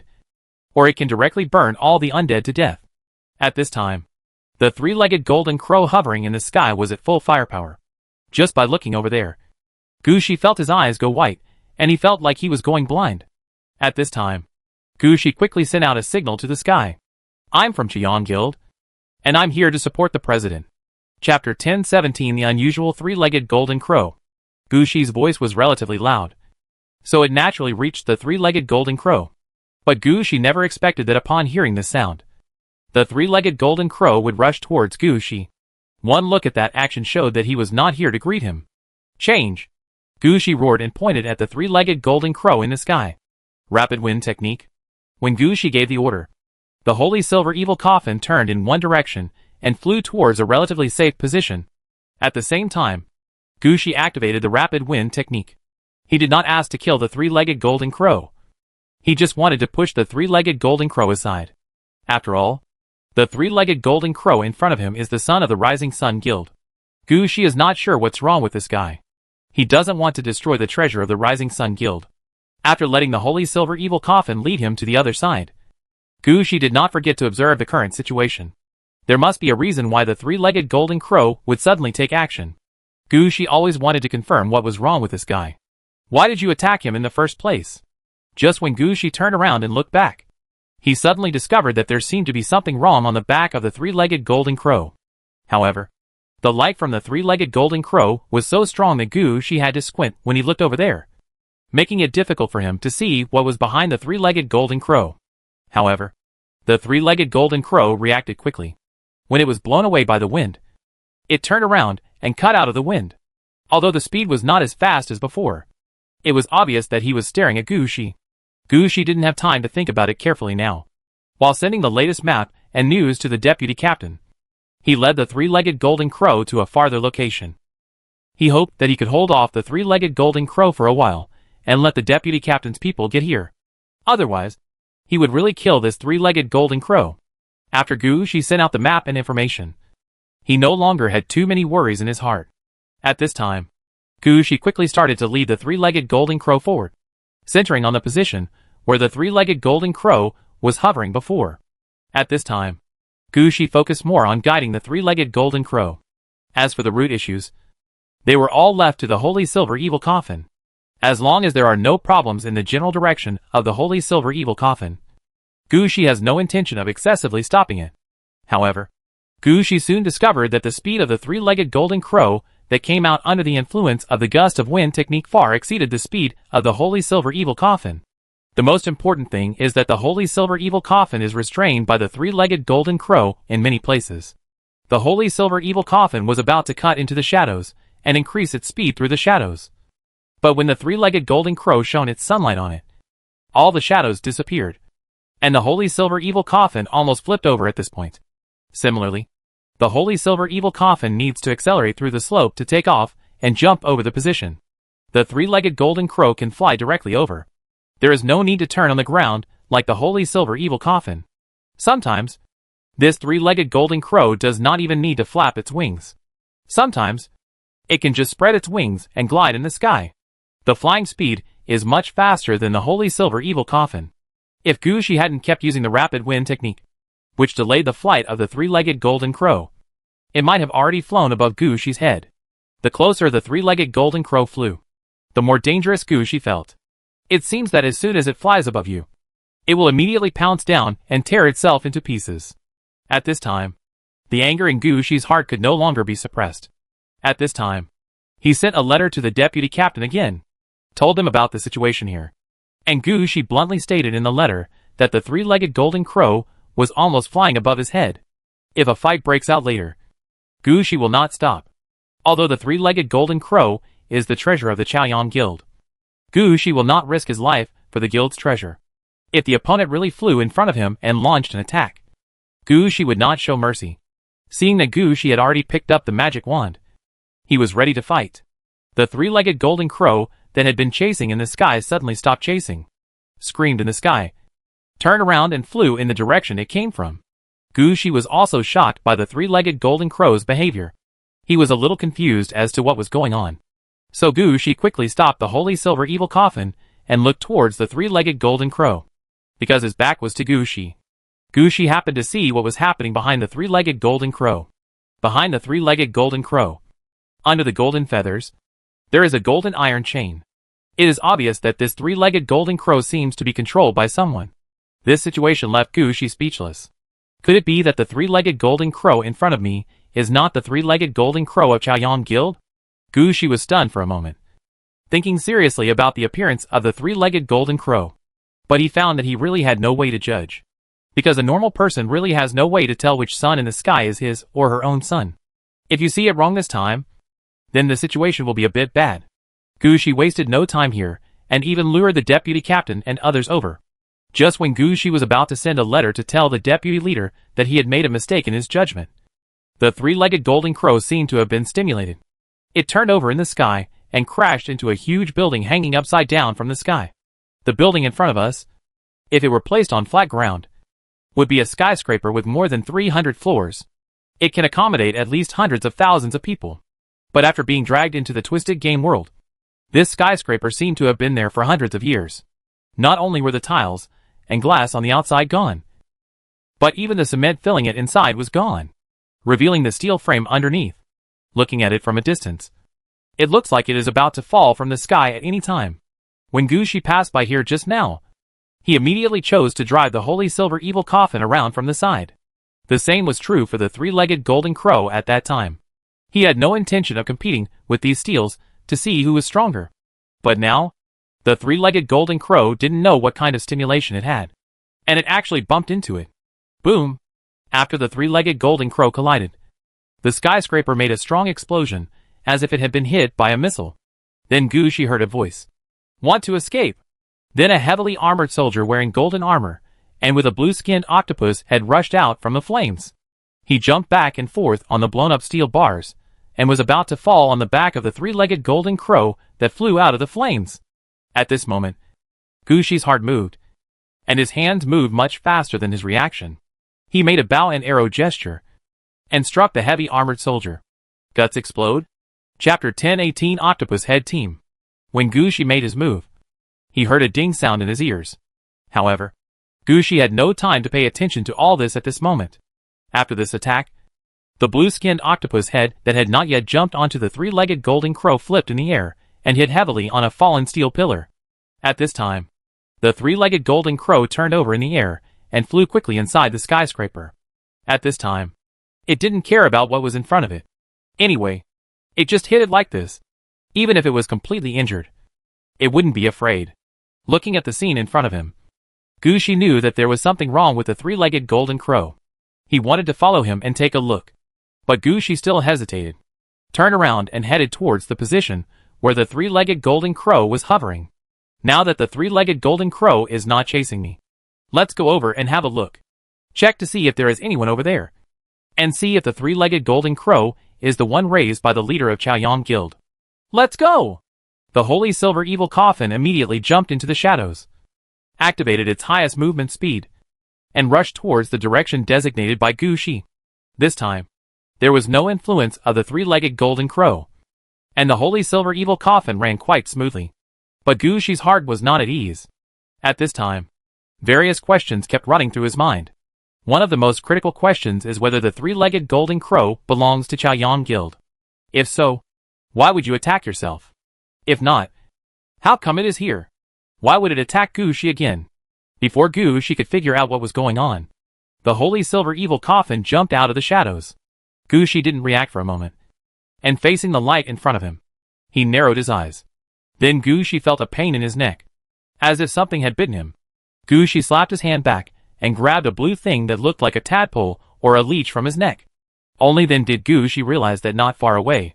or it can directly burn all the undead to death. At this time, the three-legged golden crow hovering in the sky was at full firepower. Just by looking over there, Gucci felt his eyes go white, and he felt like he was going blind. At this time, Gucci quickly sent out a signal to the sky. I'm from Chaoyang Guild, and I'm here to support the president. Chapter 1017 The Unusual Three-Legged Golden Crow. Gucci's voice was relatively loud, so it naturally reached the three-legged golden crow. But Gucci never expected that upon hearing this sound, the three-legged golden crow would rush towards Gucci. One look at that action showed that he was not here to greet him. Change! Gucci roared and pointed at the three-legged golden crow in the sky. Rapid wind technique. When Gucci gave the order, the Holy Silver Evil Coffin turned in one direction and flew towards a relatively safe position. At the same time, Gucci activated the rapid wind technique. He did not ask to kill the three-legged golden crow. He just wanted to push the three-legged golden crow aside. After all, the three-legged golden crow in front of him is the son of the Rising Sun Guild. Gucci is not sure what's wrong with this guy. He doesn't want to destroy the treasure of the Rising Sun Guild. After letting the Holy Silver Evil Coffin lead him to the other side, Gucci did not forget to observe the current situation. There must be a reason why the three-legged golden crow would suddenly take action. Gucci always wanted to confirm what was wrong with this guy. Why did you attack him in the first place? Just when Gucci turned around and looked back, he suddenly discovered that there seemed to be something wrong on the back of the three-legged golden crow. However, the light from the three-legged golden crow was so strong that Gucci had to squint when he looked over there, making it difficult for him to see what was behind the three-legged golden crow. However, the three-legged golden crow reacted quickly. When it was blown away by the wind, it turned around and cut out of the wind. Although the speed was not as fast as before, it was obvious that he was staring at Gucci. Gucci didn't have time to think about it carefully now. While sending the latest map and news to the deputy captain, he led the three-legged golden crow to a farther location. He hoped that he could hold off the three-legged golden crow for a while and let the deputy captain's people get here. Otherwise, he would really kill this three-legged golden crow. After Gucci sent out the map and information, he no longer had too many worries in his heart. At this time, Gucci quickly started to lead the three-legged golden crow forward, centering on the position where the three-legged golden crow was hovering before. At this time, Gucci focused more on guiding the three-legged golden crow. As for the root issues, they were all left to the Holy Silver Evil Coffin. As long as there are no problems in the general direction of the Holy Silver Evil Coffin, Gucci has no intention of excessively stopping it. However, Gucci soon discovered that the speed of the three-legged golden crow that came out under the influence of the gust of wind technique far exceeded the speed of the Holy Silver Evil Coffin. The most important thing is that the Holy Silver Evil Coffin is restrained by the three-legged golden crow in many places. The Holy Silver Evil Coffin was about to cut into the shadows and increase its speed through the shadows. But when the three-legged golden crow shone its sunlight on it, all the shadows disappeared, and the Holy Silver Evil Coffin almost flipped over at this point. Similarly, the Holy Silver Evil Coffin needs to accelerate through the slope to take off and jump over the position. The three-legged golden crow can fly directly over. There is no need to turn on the ground like the Holy Silver Evil Coffin. Sometimes, this three-legged golden crow does not even need to flap its wings. Sometimes, it can just spread its wings and glide in the sky. The flying speed is much faster than the Holy Silver Evil Coffin. If Gu Shi hadn't kept using the rapid wind technique, which delayed the flight of the three-legged golden crow, it might have already flown above Gu Shi's head. The closer the three-legged golden crow flew, the more dangerous Gu Shi felt. It seems that as soon as it flies above you, it will immediately pounce down and tear itself into pieces. At this time, the anger in Gu Shi's heart could no longer be suppressed. At this time, he sent a letter to the deputy captain again, told him about the situation here. And Gu Shi bluntly stated in the letter that the three-legged golden crow was almost flying above his head. If a fight breaks out later, Gu Shi will not stop. Although the three-legged golden crow is the treasure of the Chaoyan Guild, Gu Shi will not risk his life for the guild's treasure. If the opponent really flew in front of him and launched an attack, Gu Shi would not show mercy. Seeing that Gu Shi had already picked up the magic wand, he was ready to fight. The three-legged golden crow that had been chasing in the sky suddenly stopped chasing, screamed in the sky, turned around and flew in the direction it came from. Gu Shi was also shocked by the three-legged golden crow's behavior. He was a little confused as to what was going on. So Gu Shi quickly stopped the holy silver evil coffin and looked towards the three-legged golden crow. Because his back was to Gu Shi, Gu Shi happened to see what was happening behind the three-legged golden crow. Behind the three-legged golden crow, under the golden feathers, there is a golden iron chain. It is obvious that this three-legged golden crow seems to be controlled by someone. This situation left Gu Shi speechless. Could it be that the three-legged golden crow in front of me is not the three-legged golden crow of Chaoyan Guild? Gu Shi was stunned for a moment, thinking seriously about the appearance of the three-legged golden crow. But he found that he really had no way to judge. Because a normal person really has no way to tell which sun in the sky is his or her own sun. If you see it wrong this time, then the situation will be a bit bad. Gu Shi wasted no time here, and even lured the deputy captain and others over. Just when Gu Shi was about to send a letter to tell the deputy leader that he had made a mistake in his judgment, the three-legged golden crow seemed to have been stimulated. It turned over in the sky and crashed into a huge building hanging upside down from the sky. The building in front of us, if it were placed on flat ground, would be a skyscraper with more than 300 floors. It can accommodate at least hundreds of thousands of people. But after being dragged into the twisted game world, this skyscraper seemed to have been there for hundreds of years. Not only were the tiles and glass on the outside gone, but even the cement filling it inside was gone, revealing the steel frame underneath. Looking at it from a distance, it looks like it is about to fall from the sky at any time. When Gu Shi passed by here just now, he immediately chose to drive the holy silver evil coffin around from the side. The same was true for the three-legged golden crow at that time. He had no intention of competing with these steels to see who was stronger. But now, the three-legged golden crow didn't know what kind of stimulation it had, and it actually bumped into it. Boom! After the three-legged golden crow collided, the skyscraper made a strong explosion, as if it had been hit by a missile. Then Gu Shi heard a voice. Want to escape? Then a heavily armored soldier wearing golden armor, and with a blue-skinned octopus had rushed out from the flames. He jumped back and forth on the blown-up steel bars, and was about to fall on the back of the three-legged golden crow that flew out of the flames. At this moment, Gu Shi's heart moved, and his hands moved much faster than his reaction. He made a bow and arrow gesture, and struck the heavy armored soldier. Guts explode? Chapter 1018 Octopus Head Team. When Gu Shi made his move, he heard a ding sound in his ears. However, Gu Shi had no time to pay attention to all this at this moment. After this attack, the blue-skinned octopus head that had not yet jumped onto the three-legged golden crow flipped in the air and hit heavily on a fallen steel pillar. At this time, the three-legged golden crow turned over in the air and flew quickly inside the skyscraper. At this time, it didn't care about what was in front of it. Anyway, it just hit it like this. Even if it was completely injured, it wouldn't be afraid. Looking at the scene in front of him, Gu Shi knew that there was something wrong with the three-legged golden crow. He wanted to follow him and take a look, but Gu Shi still hesitated, turned around and headed towards the position where the three-legged golden crow was hovering. Now that the three-legged golden crow is not chasing me, let's go over and have a look. Check to see if there is anyone over there, and see if the three-legged golden crow is the one raised by the leader of Chaoyan Guild. Let's go! The holy silver evil coffin immediately jumped into the shadows, activated its highest movement speed, and rushed towards the direction designated by Gu Shi. This time, there was no influence of the three-legged golden crow, and the holy silver evil coffin ran quite smoothly. But Gu Shi's heart was not at ease. At this time, Various questions kept running through his mind. One of the most critical questions is whether the three-legged golden crow belongs to Chaoyan Guild. If so, why would you attack yourself? If not, how come it is here? Why would it attack Gu Shi again? Before Gu Shi could figure out what was going on, the holy silver evil coffin jumped out of the shadows. Gu Shi didn't react for a moment, and facing the light in front of him, he narrowed his eyes. Then Gu Shi felt a pain in his neck, as if something had bitten him. Gu Shi slapped his hand back and grabbed a blue thing that looked like a tadpole or a leech from his neck. Only then did Gu Shi realize that not far away,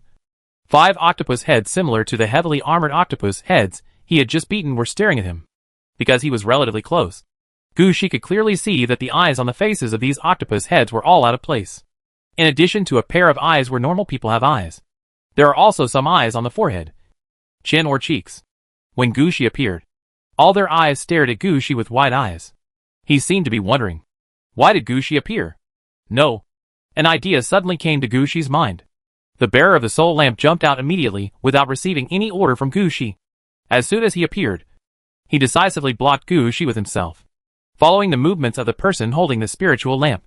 5 octopus heads similar to the heavily armored octopus heads he had just beaten were staring at him. Because he was relatively close, Gu Shi could clearly see that the eyes on the faces of these octopus heads were all out of place. In addition to a pair of eyes where normal people have eyes, there are also some eyes on the forehead, chin or cheeks. When Gu Shi appeared, all their eyes stared at Gu Shi with wide eyes. He seemed to be wondering, why did Gu Shi appear? No. An idea suddenly came to Gu Shi's mind. The bearer of the soul lamp jumped out immediately without receiving any order from Gu Shi. As soon as he appeared, he decisively blocked Gu Shi with himself. Following the movements of the person holding the spiritual lamp,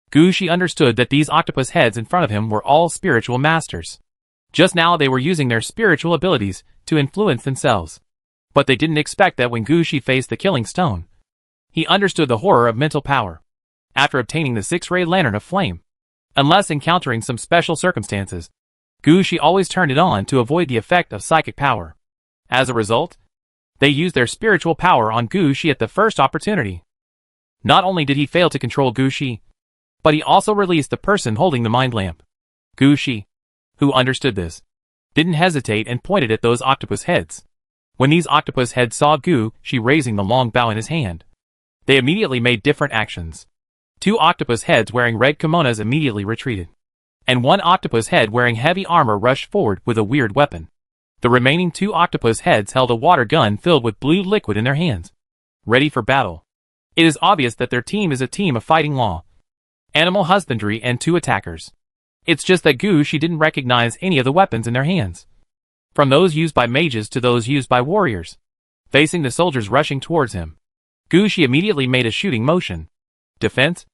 Gu Shi understood that these octopus heads in front of him were all spiritual masters. Just now they were using their spiritual abilities to influence themselves. But they didn't expect that when Gu Shi faced the killing stone, he understood the horror of mental power. After obtaining the 6-ray lantern of flame, unless encountering some special circumstances, Gu Shi always turned it on to avoid the effect of psychic power. As a result, they used their spiritual power on Gu Shi at the first opportunity. Not only did he fail to control Gu Shi, but he also released the person holding the mind lamp. Gu Shi, who understood this, didn't hesitate and pointed at those octopus heads. When these octopus heads saw Gu Shi raising the long bow in his hand, they immediately made different actions. 2 octopus heads wearing red kimonos immediately retreated, and 1 octopus head wearing heavy armor rushed forward with a weird weapon. The remaining 2 octopus heads held a water gun filled with blue liquid in their hands, ready for battle. It is obvious that their team is a team of fighting law, animal husbandry and 2 attackers. It's just that Gu Shi didn't recognize any of the weapons in their hands, from those used by mages to those used by warriors. Facing the soldiers rushing towards him, Gu Shi immediately made a shooting motion. Defense?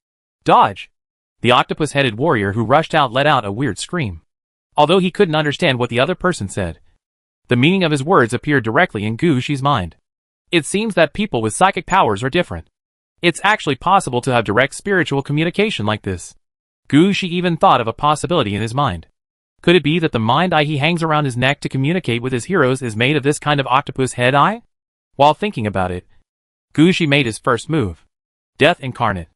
Dodge! The octopus-headed warrior who rushed out let out a weird scream. Although he couldn't understand what the other person said, the meaning of his words appeared directly in Gu Shi's mind. It seems that people with psychic powers are different. It's actually possible to have direct spiritual communication like this. Gu Shi even thought of a possibility in his mind. Could it be that the mind eye he hangs around his neck to communicate with his heroes is made of this kind of octopus head eye? While thinking about it, Gu Shi made his first move. Death incarnate.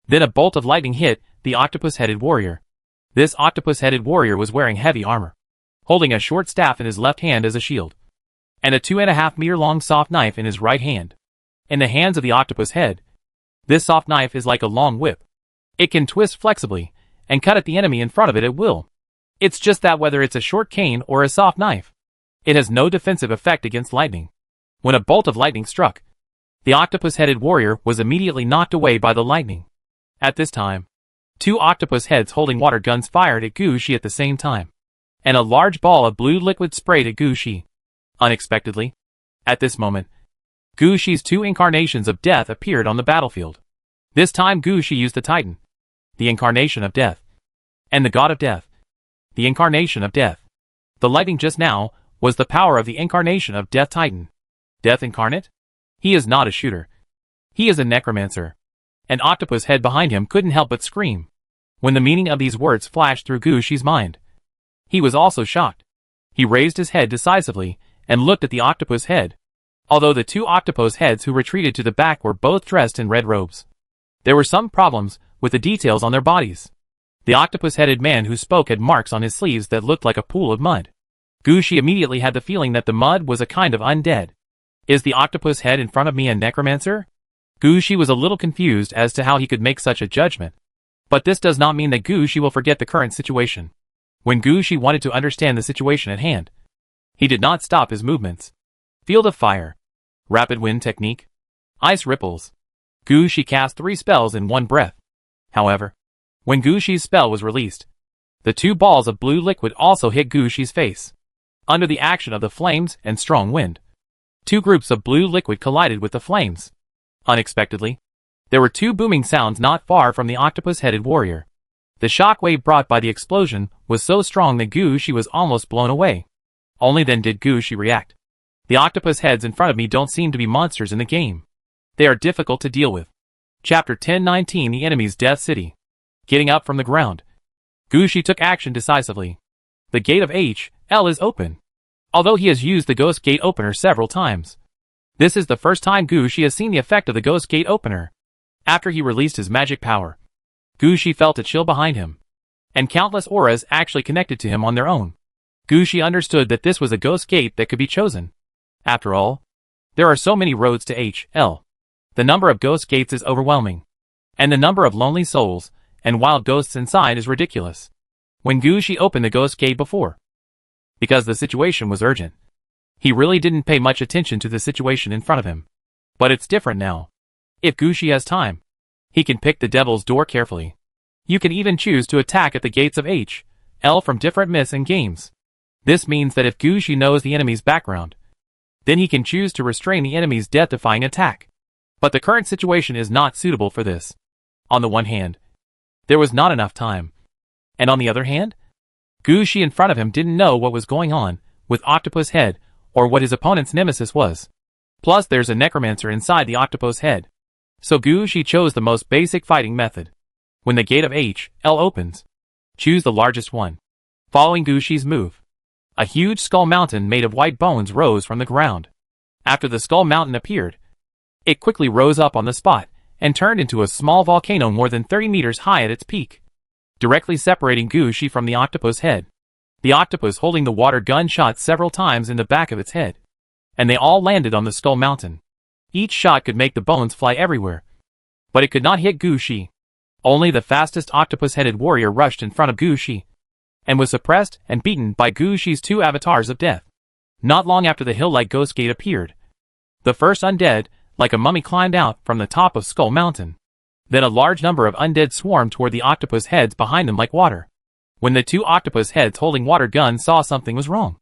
Then a bolt of lightning hit the octopus-headed warrior. This octopus-headed warrior was wearing heavy armor, holding a short staff in his left hand as a shield, and a 2.5-meter-long soft knife in his right hand. In the hands of the octopus head, this soft knife is like a long whip. It can twist flexibly and cut at the enemy in front of it at will. It's just that whether it's a short cane or a soft knife, it has no defensive effect against lightning. When a bolt of lightning struck, the octopus-headed warrior was immediately knocked away by the lightning. At this time, 2 octopus heads holding water guns fired at Gu Shi at the same time, and a large ball of blue liquid sprayed at Gu Shi. Unexpectedly, at this moment, Gu Shi's 2 incarnations of death appeared on the battlefield. This time Gu Shi used the Titan, the incarnation of death, and the god of death, the incarnation of death. The lightning just now was the power of the incarnation of Death Titan. Death incarnate? He is not a shooter. He is a necromancer. An octopus head behind him couldn't help but scream when the meaning of these words flashed through Gu Shi's mind. He was also shocked. He raised his head decisively and looked at the octopus head. Although the 2 octopus heads who retreated to the back were both dressed in red robes, there were some problems with the details on their bodies. The octopus-headed man who spoke had marks on his sleeves that looked like a pool of mud. Gu Shi immediately had the feeling that the mud was a kind of undead. Is the octopus head in front of me a necromancer? Gu Shi was a little confused as to how he could make such a judgment. But this does not mean that Gu Shi will forget the current situation. When Gu Shi wanted to understand the situation at hand, he did not stop his movements. Field of fire. Rapid wind technique. Ice ripples. Gu Shi cast 3 spells in one breath. However, when Gu Shi's spell was released, the 2 balls of blue liquid also hit Gu Shi's face. Under the action of the flames and strong wind, 2 groups of blue liquid collided with the flames. Unexpectedly, there were two booming sounds not far from the octopus-headed warrior. The shockwave brought by the explosion was so strong that Gushi was almost blown away. Only then did Gushi react. The octopus heads in front of me don't seem to be monsters in the game. They are difficult to deal with. Chapter 1019 The Enemy's Death City. Getting up from the ground, Gushi took action decisively. The gate of H.L. is open. Although he has used the ghost gate opener several times, this is the first time Gushi has seen the effect of the ghost gate opener. After he released his magic power, Gushi felt a chill behind him, and countless auras actually connected to him on their own. Gushi understood that this was a ghost gate that could be chosen. After all, there are so many roads to H.L. The number of ghost gates is overwhelming, and the number of lonely souls and wild ghosts inside is ridiculous. When Gushi opened the ghost gate before, because the situation was urgent, he really didn't pay much attention to the situation in front of him. But it's different now. If Gushi has time, he can pick the devil's door carefully. You can even choose to attack at the gates of H.L. from different myths and games. This means that if Gushi knows the enemy's background, then he can choose to restrain the enemy's death-defying attack. But the current situation is not suitable for this. On the one hand, there was not enough time. And on the other hand, Gushi in front of him didn't know what was going on with Octopus Head or what his opponent's nemesis was. Plus there's a necromancer inside the octopus head. So Gushi chose the most basic fighting method. When the gate of H.L. opens, choose the largest one. Following Gushi's move, a huge skull mountain made of white bones rose from the ground. After the skull mountain appeared, it quickly rose up on the spot and turned into a small volcano more than 30 meters high at its peak, directly separating Gushi from the octopus head. The octopus holding the water gun shot several times in the back of its head, and they all landed on the skull mountain. Each shot could make the bones fly everywhere, but it could not hit Gushi. Only the fastest octopus-headed warrior rushed in front of Gushi, and was suppressed and beaten by Gushi's two avatars of death. Not long after the hill-like ghost gate appeared, the first undead, like a mummy, climbed out from the top of Skull Mountain. Then a large number of undead swarmed toward the octopus heads behind them like water. When the two octopus heads holding water guns saw something was wrong,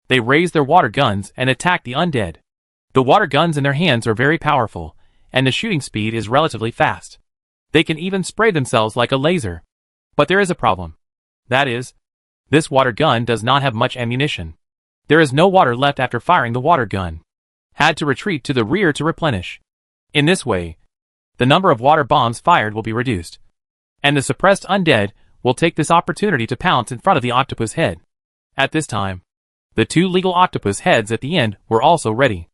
they raised their water guns and attacked the undead. The water guns in their hands are very powerful, and the shooting speed is relatively fast. They can even spray themselves like a laser. But there is a problem. That is, this water gun does not have much ammunition. There is no water left after firing the water gun. Had to retreat to the rear to replenish. In this way, the number of water bombs fired will be reduced, and the suppressed undead will take this opportunity to pounce in front of the octopus head. At this time, the two legal octopus heads at the end were also ready.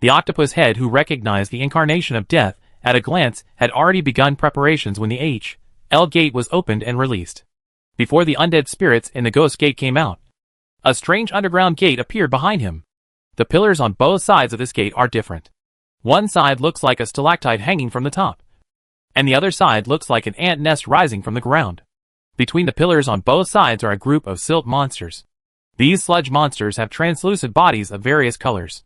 The octopus head, who recognized the incarnation of death at a glance, had already begun preparations when the H.L. gate was opened and released. Before the undead spirits in the ghost gate came out, a strange underground gate appeared behind him. The pillars on both sides of this gate are different. One side looks like a stalactite hanging from the top, and the other side looks like an ant nest rising from the ground. Between the pillars on both sides are a group of silt monsters. These sludge monsters have translucent bodies of various colors.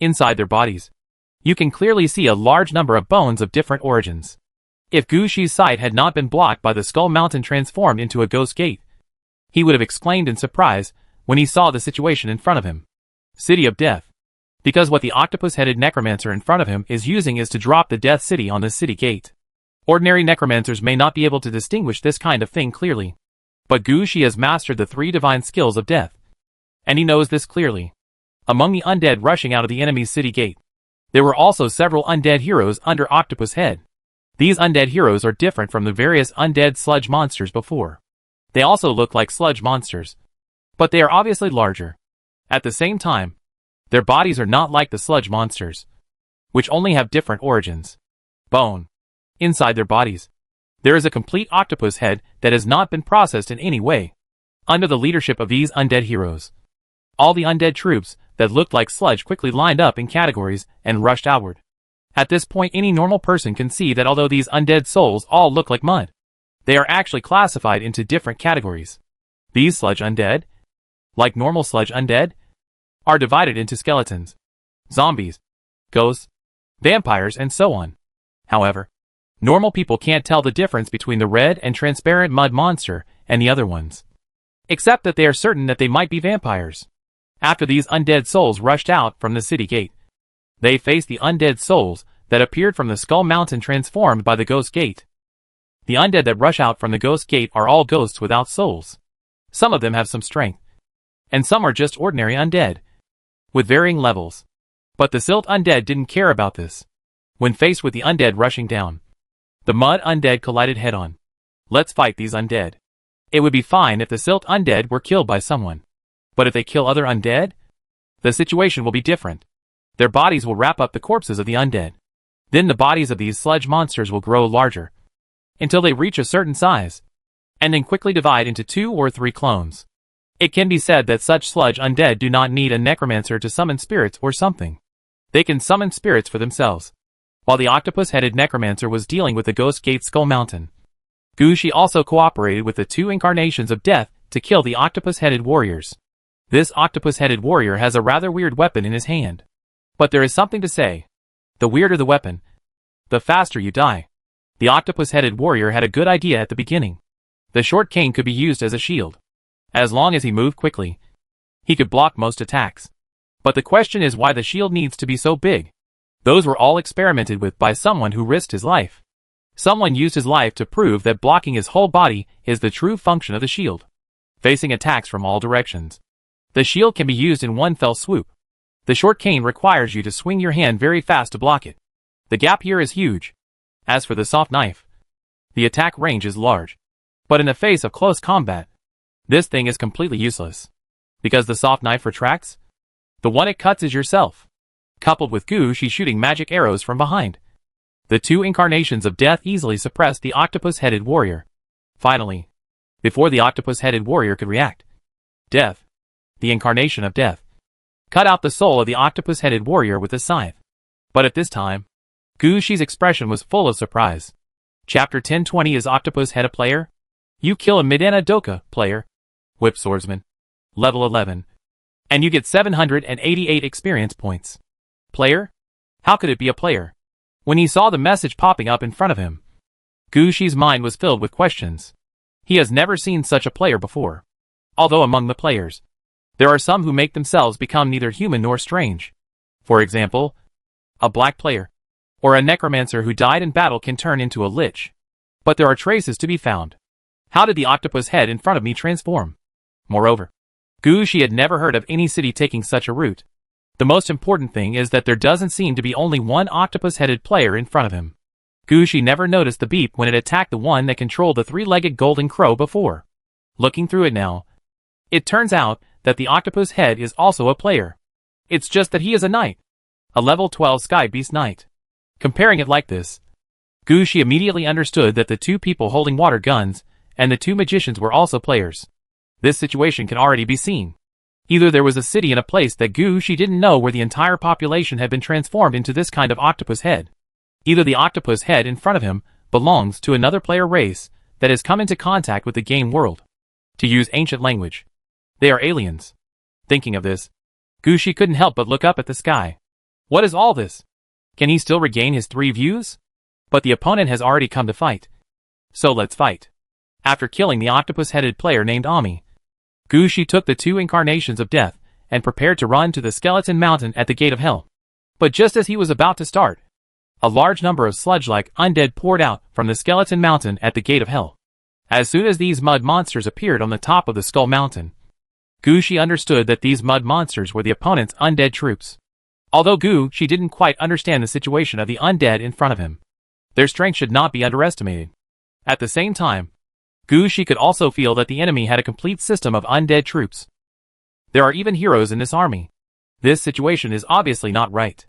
Inside their bodies, you can clearly see a large number of bones of different origins. If Gushi's sight had not been blocked by the skull mountain transformed into a ghost gate, he would have exclaimed in surprise when he saw the situation in front of him. City of Death. Because what the octopus-headed necromancer in front of him is using is to drop the Death City on the city gate. Ordinary necromancers may not be able to distinguish this kind of thing clearly, but Gushi has mastered the 3 divine skills of death, and he knows this clearly. Among the undead rushing out of the enemy's city gate, there were also several undead heroes under Octopus Head. These undead heroes are different from the various undead sludge monsters before. They also look like sludge monsters, but they are obviously larger. At the same time, their bodies are not like the sludge monsters, which only have different origins. Bone. Inside their bodies, there is a complete octopus head that has not been processed in any way. Under the leadership of these undead heroes, all the undead troops that looked like sludge quickly lined up in categories and rushed outward. At this point, any normal person can see that although these undead souls all look like mud, they are actually classified into different categories. These sludge undead, like normal sludge undead, are divided into skeletons, zombies, ghosts, vampires, and so on. However, normal people can't tell the difference between the red and transparent mud monster and the other ones, except that they are certain that they might be vampires. After these undead souls rushed out from the city gate, they faced the undead souls that appeared from the Skull Mountain transformed by the Ghost Gate. The undead that rush out from the Ghost Gate are all ghosts without souls. Some of them have some strength, and some are just ordinary undead, with varying levels. But the Silt undead didn't care about this. When faced with the undead rushing down, the Mud undead collided head-on. Let's fight these undead. It would be fine if the Silt undead were killed by someone. But if they kill other undead, the situation will be different. Their bodies will wrap up the corpses of the undead. Then the bodies of these sludge monsters will grow larger, until they reach a certain size, and then quickly divide into 2 or 3 clones. It can be said that such sludge undead do not need a necromancer to summon spirits or something. They can summon spirits for themselves. While the octopus-headed necromancer was dealing with the Ghost Gate Skull Mountain, Gushi also cooperated with the 2 incarnations of death to kill the octopus-headed warriors. This octopus-headed warrior has a rather weird weapon in his hand. But there is something to say. The weirder the weapon, the faster you die. The octopus-headed warrior had a good idea at the beginning. The short cane could be used as a shield. As long as he moved quickly, he could block most attacks. But the question is why the shield needs to be so big. Those were all experimented with by someone who risked his life. Someone used his life to prove that blocking his whole body is the true function of the shield. Facing attacks from all directions, the shield can be used in one fell swoop. The short cane requires you to swing your hand very fast to block it. The gap here is huge. As for the soft knife, the attack range is large. But in the face of close combat, this thing is completely useless. Because the soft knife retracts, the one it cuts is yourself. Coupled with Gushi shooting magic arrows from behind, the 2 incarnations of death easily suppressed the octopus-headed warrior. Finally, before the octopus-headed warrior could react, Death, the incarnation of death, cut out the soul of the octopus-headed warrior with a scythe. But at this time, Gushi's expression was full of surprise. Chapter 1020 is Octopus Head a player? You kill a Midana Doka player. Whip Swordsman. Level 11. And you get 788 experience points. Player? How could it be a player? When he saw the message popping up in front of him, Gushi's mind was filled with questions. He has never seen such a player before. Although among the players, there are some who make themselves become neither human nor strange. For example, a black player, or a necromancer who died in battle can turn into a lich. But there are traces to be found. How did the octopus head in front of me transform? Moreover, Gushi had never heard of any city taking such a route. The most important thing is that there doesn't seem to be only one octopus-headed player in front of him. Gushi never noticed the beep when it attacked the one that controlled the 3-legged golden crow before. Looking through it now, it turns out that the octopus head is also a player. It's just that he is a knight. A level 12 sky beast knight. Comparing it like this, Gushi immediately understood that the 2 people holding water guns and the 2 magicians were also players. This situation can already be seen. Either there was a city in a place that Gushi didn't know where the entire population had been transformed into this kind of octopus head. Either the octopus head in front of him belongs to another player race that has come into contact with the game world. To use ancient language, they are aliens. Thinking of this, Gushi couldn't help but look up at the sky. What is all this? Can he still regain his 3 views? But the opponent has already come to fight. So let's fight. After killing the octopus-headed player named Ami, Gushi took the 2 incarnations of death and prepared to run to the skeleton mountain at the gate of hell. But just as he was about to start, a large number of sludge-like undead poured out from the skeleton mountain at the gate of hell. As soon as these mud monsters appeared on the top of the skull mountain, Gushi understood that these mud monsters were the opponent's undead troops. Although Gushi didn't quite understand the situation of the undead in front of him, their strength should not be underestimated. At the same time, Gushi could also feel that the enemy had a complete system of undead troops. There are even heroes in this army. This situation is obviously not right.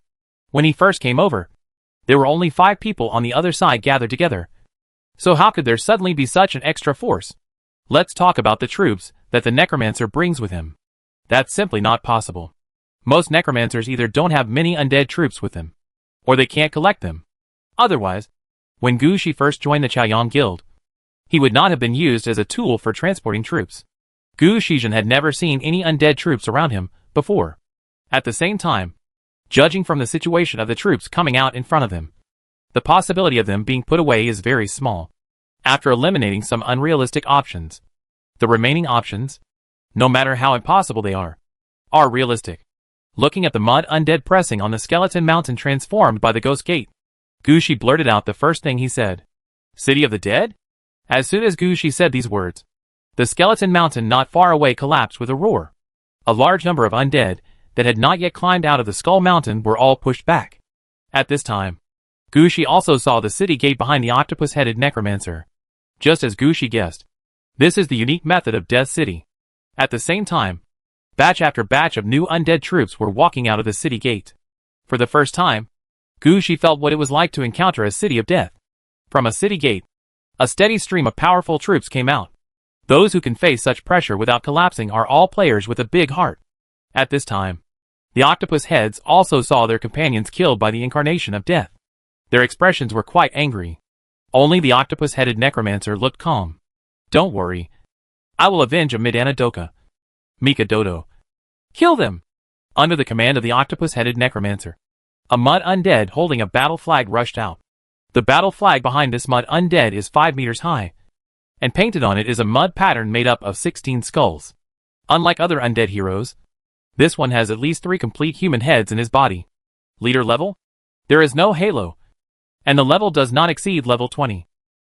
When he first came over, there were only 5 people on the other side gathered together. So how could there suddenly be such an extra force? Let's talk about the troops that the necromancer brings with him. That's simply not possible. Most necromancers either don't have many undead troops with them, or they can't collect them. Otherwise, when Gushi first joined the Chaoyang Guild, he would not have been used as a tool for transporting troops. Gu Shijin had never seen any undead troops around him before. At the same time, judging from the situation of the troops coming out in front of him, the possibility of them being put away is very small. After eliminating some unrealistic options, the remaining options, no matter how impossible they are realistic. Looking at the mud undead pressing on the skeleton mountain transformed by the ghost gate, Gushi blurted out the first thing he said. City of the Dead? As soon as Gushi said these words, the skeleton mountain not far away collapsed with a roar. A large number of undead that had not yet climbed out of the skull mountain were all pushed back. At this time, Gushi also saw the city gate behind the octopus-headed necromancer. Just as Gushi guessed, this is the unique method of Death City. At the same time, batch after batch of new undead troops were walking out of the city gate. For the first time, Gushi felt what it was like to encounter a city of death. From a city gate, a steady stream of powerful troops came out. Those who can face such pressure without collapsing are all players with a big heart. At this time, the octopus heads also saw their companions killed by the incarnation of death. Their expressions were quite angry. Only the octopus-headed necromancer looked calm. Don't worry. I will avenge Amid Anadoka. Mika Dodo. Kill them! Under the command of the octopus-headed necromancer, a mud undead holding a battle flag rushed out. The battle flag behind this mud undead is 5 meters high, and painted on it is a mud pattern made up of 16 skulls. Unlike other undead heroes, this one has at least 3 complete human heads in his body. Leader level? There is no halo, and the level does not exceed level 20.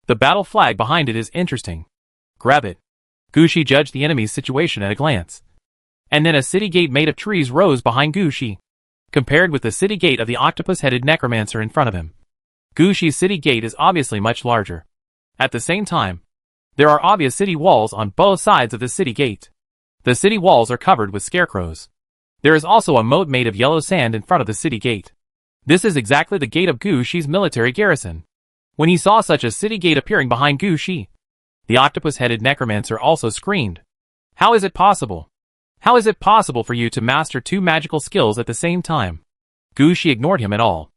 The battle flag behind it is interesting. Grab it. Gushi judged the enemy's situation at a glance. And then a city gate made of trees rose behind Gushi. Compared with the city gate of the octopus-headed necromancer in front of him, Gushi's city gate is obviously much larger. At the same time, there are obvious city walls on both sides of the city gate. The city walls are covered with scarecrows. There is also a moat made of yellow sand in front of the city gate. This is exactly the gate of Gushi's military garrison. When he saw such a city gate appearing behind Gushi, the octopus-headed necromancer also screamed. How is it possible? How is it possible for you to master 2 magical skills at the same time? Gushi ignored him at all.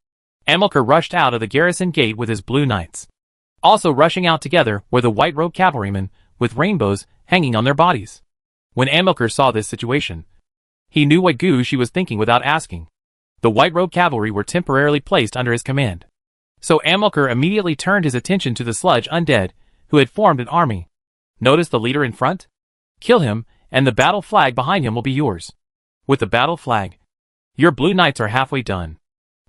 Amilcar rushed out of the garrison gate with his blue knights. Also rushing out together were the white-robed cavalrymen with rainbows hanging on their bodies. When Amilcar saw this situation, he knew what Gushi was thinking without asking. The white-robed cavalry were temporarily placed under his command. So Amilcar immediately turned his attention to the sludge undead who had formed an army. Notice the leader in front? Kill him, and the battle flag behind him will be yours. With the battle flag, your blue knights are halfway done.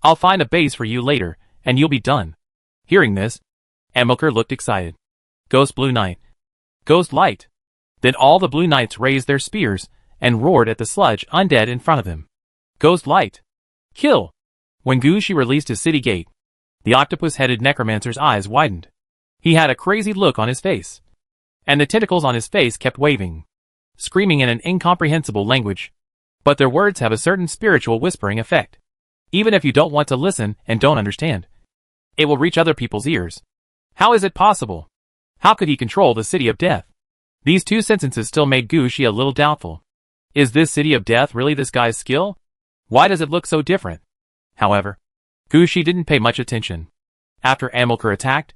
I'll find a base for you later, and you'll be done. Hearing this, Amilcar looked excited. Ghost Blue Knight. Ghost Light. Then all the blue knights raised their spears and roared at the sludge undead in front of him. Ghost Light. Kill! When Gushi released his city gate, the octopus-headed necromancer's eyes widened. He had a crazy look on his face, and the tentacles on his face kept waving, screaming in an incomprehensible language. But their words have a certain spiritual whispering effect. Even if you don't want to listen and don't understand, it will reach other people's ears. How is it possible? How could he control the city of death? These 2 sentences still made Gushi a little doubtful. Is this city of death really this guy's skill? Why does it look so different? However, Gushi didn't pay much attention. After Amilcar attacked,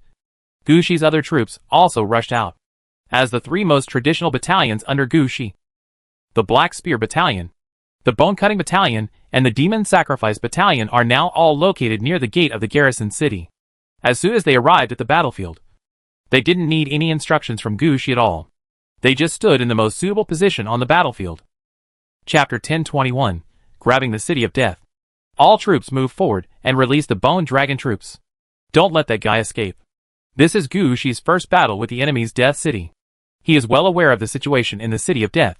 Gushi's other troops also rushed out as the 3 most traditional battalions under Gushi. The Black Spear Battalion, the Bone Cutting Battalion, and the Demon Sacrifice Battalion are now all located near the gate of the garrison city. As soon as they arrived at the battlefield, they didn't need any instructions from Gushi at all. They just stood in the most suitable position on the battlefield. Chapter 1021, Grabbing the City of Death. All troops move forward and release the Bone Dragon troops. Don't let that guy escape. This is Gushi's first battle with the enemy's Death City. He is well aware of the situation in the City of Death.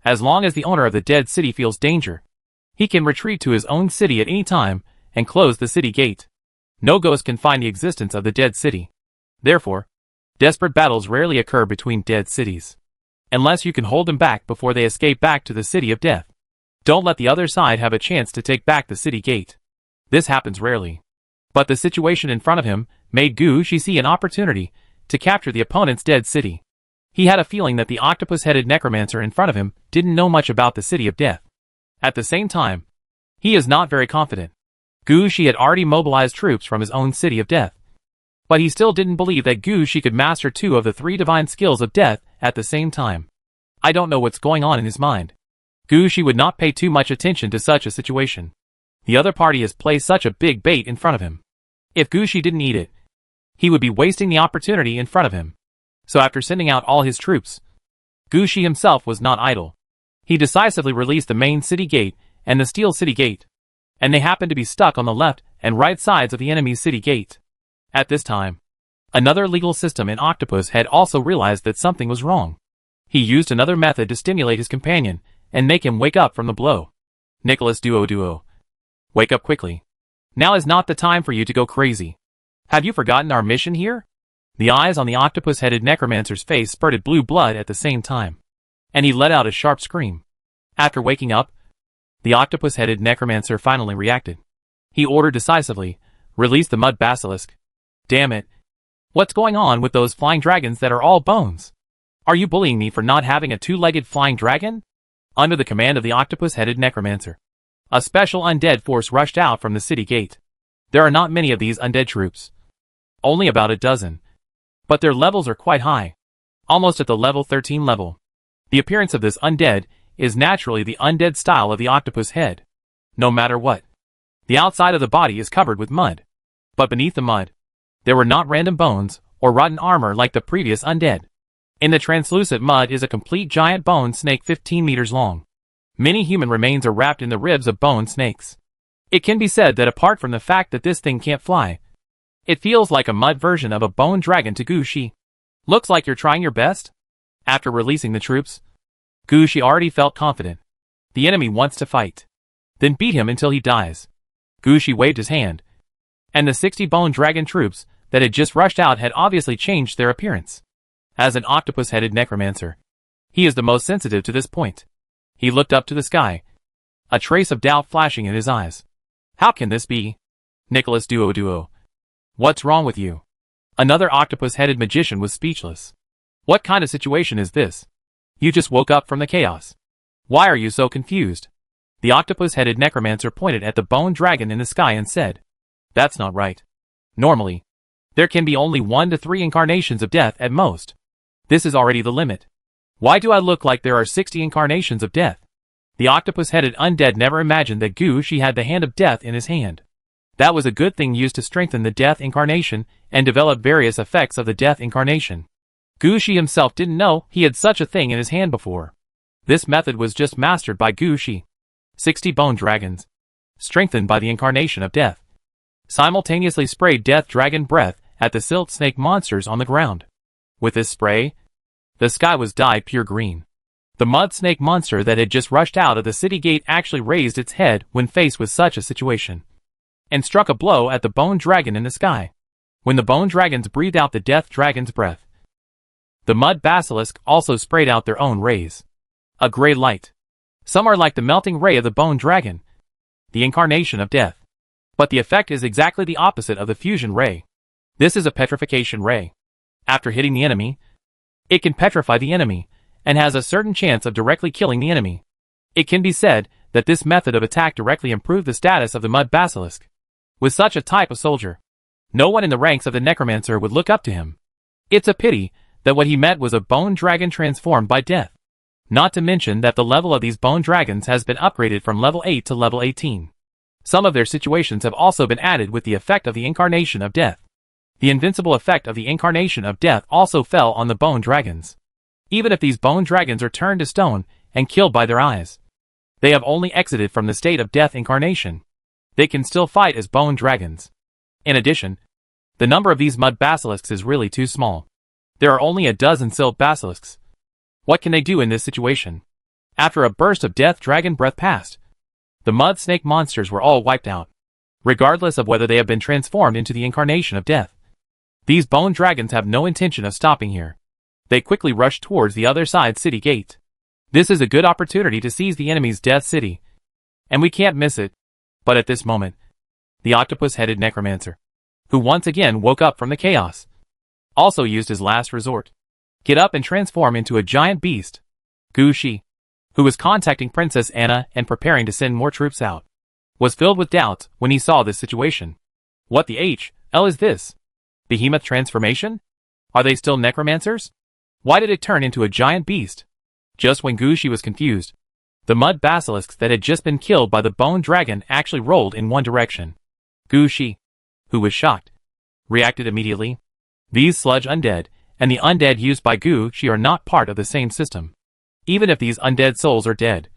As long as the owner of the Dead City feels danger, he can retreat to his own city at any time and close the city gate. No ghost can find the existence of the Dead City. Therefore, desperate battles rarely occur between dead cities, unless you can hold them back before they escape back to the City of Death. Don't let the other side have a chance to take back the city gate. This happens rarely. But the situation in front of him made Gushi see an opportunity to capture the opponent's Dead City. He had a feeling that the octopus-headed necromancer in front of him didn't know much about the City of Death. At the same time, he is not very confident. Gushi had already mobilized troops from his own City of Death, but he still didn't believe that Gushi could master 2 of the 3 divine skills of death at the same time. I don't know what's going on in his mind. Gushi would not pay too much attention to such a situation. The other party has placed such a big bait in front of him. If Gushi didn't eat it, he would be wasting the opportunity in front of him. So after sending out all his troops, Gushi himself was not idle. He decisively released the main city gate and the steel city gate, and they happened to be stuck on the left and right sides of the enemy's city gate. At this time, another legal system in Octopus had also realized that something was wrong. He used another method to stimulate his companion and make him wake up from the blow. Nicholas Duo. Wake up quickly. Now is not the time for you to go crazy. Have you forgotten our mission here? The eyes on the octopus-headed necromancer's face spurted blue blood at the same time, and he let out a sharp scream. After waking up, the octopus-headed necromancer finally reacted. He ordered decisively, "Release the mud basilisk." Damn it. What's going on with those flying dragons that are all bones? Are you bullying me for not having a two-legged flying dragon? Under the command of the octopus-headed necromancer, a special undead force rushed out from the city gate. There are not many of these undead troops. Only about a dozen. But their levels are quite high. Almost at the level 13 level. The appearance of this undead is naturally the undead style of the octopus head. No matter what. The outside of the body is covered with mud. But beneath the mud, there were not random bones or rotten armor like the previous undead. In the translucent mud is a complete giant bone snake 15 meters long. Many human remains are wrapped in the ribs of bone snakes. It can be said that apart from the fact that this thing can't fly, it feels like a mud version of a bone dragon to Gushi. Looks like you're trying your best? After releasing the troops, Gushi already felt confident. The enemy wants to fight. Then beat him until he dies. Gushi waved his hand, and the 60 bone dragon troops that had just rushed out had obviously changed their appearance. As an octopus-headed necromancer, he is the most sensitive to this point. He looked up to the sky, a trace of doubt flashing in his eyes. How can this be? Nicholas Duo. What's wrong with you? Another octopus-headed magician was speechless. What kind of situation is this? You just woke up from the chaos. Why are you so confused? The octopus-headed necromancer pointed at the bone dragon in the sky and said, "That's not right. Normally, there can be only 1 to 3 incarnations of death at most. This is already the limit. Why do I look like there are 60 incarnations of death?" The octopus-headed undead never imagined that Gushi had the hand of death in his hand. That was a good thing used to strengthen the death incarnation and develop various effects of the death incarnation. Gushi himself didn't know he had such a thing in his hand before. This method was just mastered by Gushi. 60 bone dragons, strengthened by the incarnation of death, simultaneously sprayed death dragon breath at the silt snake monsters on the ground. With this spray, the sky was dyed pure green. The mud snake monster that had just rushed out of the city gate actually raised its head when faced with such a situation, and struck a blow at the bone dragon in the sky. When the bone dragons breathed out the death dragon's breath, the mud basilisk also sprayed out their own rays. A gray light. Some are like the melting ray of the bone dragon, the incarnation of death. But the effect is exactly the opposite of the fusion ray. This is a petrification ray. After hitting the enemy, it can petrify the enemy, and has a certain chance of directly killing the enemy. It can be said that this method of attack directly improved the status of the mud basilisk. With such a type of soldier, no one in the ranks of the necromancer would look up to him. It's a pity that what he met was a bone dragon transformed by death. Not to mention that the level of these bone dragons has been upgraded from level 8 to level 18. Some of their situations have also been added with the effect of the incarnation of death. The invincible effect of the incarnation of death also fell on the bone dragons. Even if these bone dragons are turned to stone and killed by their eyes, they have only exited from the state of death incarnation. They can still fight as bone dragons. In addition, the number of these mud basilisks is really too small. There are only a dozen silt basilisks. What can they do in this situation? After a burst of death dragon breath passed, the mud snake monsters were all wiped out, regardless of whether they have been transformed into the incarnation of death. These bone dragons have no intention of stopping here. They quickly rush towards the other side city gate. This is a good opportunity to seize the enemy's death city, and we can't miss it. But at this moment, the octopus-headed necromancer, who once again woke up from the chaos, also used his last resort. Get up and transform into a giant beast. Gushi, who was contacting Princess Anna and preparing to send more troops out, was filled with doubt when he saw this situation. What the hell is this? Behemoth transformation? Are they still necromancers? Why did it turn into a giant beast? Just when Gushi was confused, the mud basilisks that had just been killed by the bone dragon actually rolled in one direction. Gushi, who was shocked, reacted immediately. These sludge undead and the undead used by Gushi are not part of the same system. Even if these undead souls are dead,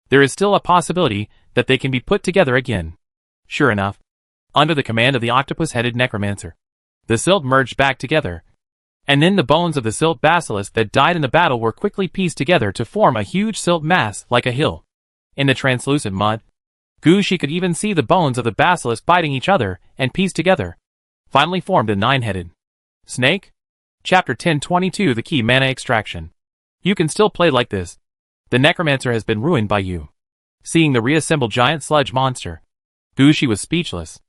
there is still a possibility that they can be put together again. Sure enough, under the command of the octopus-headed necromancer, the silt merged back together, and then the bones of the silt basilisk that died in the battle were quickly pieced together to form a huge silt mass like a hill. In the translucent mud, Gushi could even see the bones of the basilisk biting each other and pieced together, finally formed a 9-headed snake. Chapter 1022 The Key Mana Extraction. You can still play like this. The necromancer has been ruined by you. Seeing the reassembled giant sludge monster, Gushi was speechless.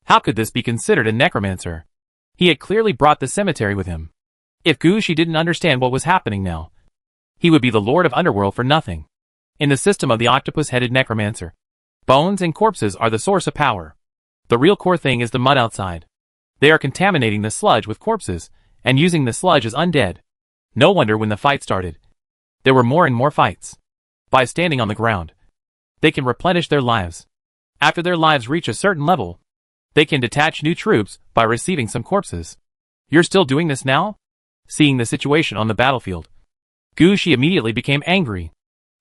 How could this be considered a necromancer? He had clearly brought the cemetery with him. If Gushi didn't understand what was happening now, he would be the Lord of Underworld for nothing. In the system of the octopus-headed necromancer, bones and corpses are the source of power. The real core thing is the mud outside. They are contaminating the sludge with corpses, and using the sludge as undead. No wonder when the fight started, there were more and more fights. By standing on the ground, they can replenish their lives. After their lives reach a certain level, they can detach new troops by receiving some corpses. You're still doing this now? Seeing the situation on the battlefield, Gushi immediately became angry.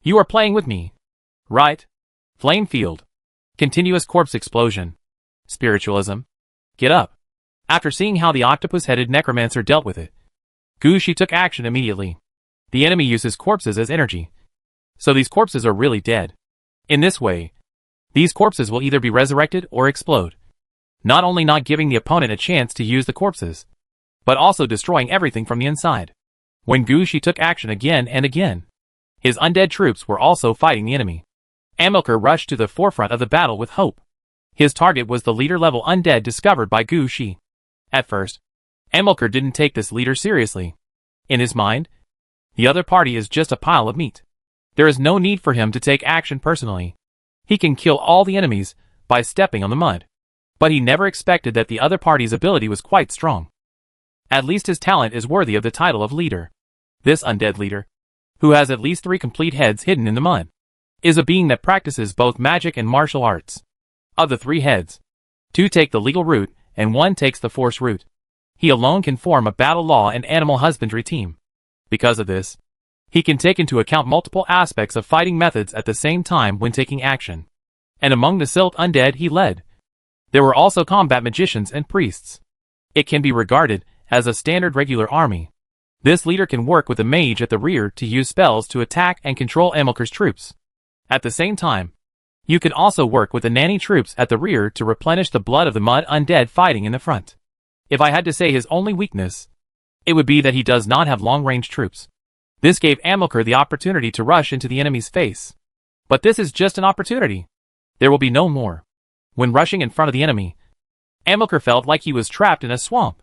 You are playing with me, right? Flame field. Continuous corpse explosion. Spiritualism. Get up. After seeing how the octopus-headed necromancer dealt with it, Gushi took action immediately. The enemy uses corpses as energy, so these corpses are really dead. In this way, these corpses will either be resurrected or explode, not only not giving the opponent a chance to use the corpses, but also destroying everything from the inside. When Gushi took action again and again, his undead troops were also fighting the enemy. Amilcar rushed to the forefront of the battle with hope. His target was the leader-level undead discovered by Gushi. At first, Amilcar didn't take this leader seriously. In his mind, the other party is just a pile of meat. There is no need for him to take action personally. He can kill all the enemies by stepping on the mud. But he never expected that the other party's ability was quite strong. At least his talent is worthy of the title of leader. This undead leader, who has at least 3 complete heads hidden in the mud, is a being that practices both magic and martial arts. Of the 3 heads, 2 take the legal route and 1 takes the force route. He alone can form a battle law and animal husbandry team. Because of this, he can take into account multiple aspects of fighting methods at the same time when taking action. And among the silt undead he led, there were also combat magicians and priests. It can be regarded as a standard regular army. This leader can work with a mage at the rear to use spells to attack and control Amilcar's troops. At the same time, you can also work with the nanny troops at the rear to replenish the blood of the mud undead fighting in the front. If I had to say his only weakness, it would be that he does not have long-range troops. This gave Amilcar the opportunity to rush into the enemy's face. But this is just an opportunity. There will be no more. When rushing in front of the enemy, Amilcar felt like he was trapped in a swamp.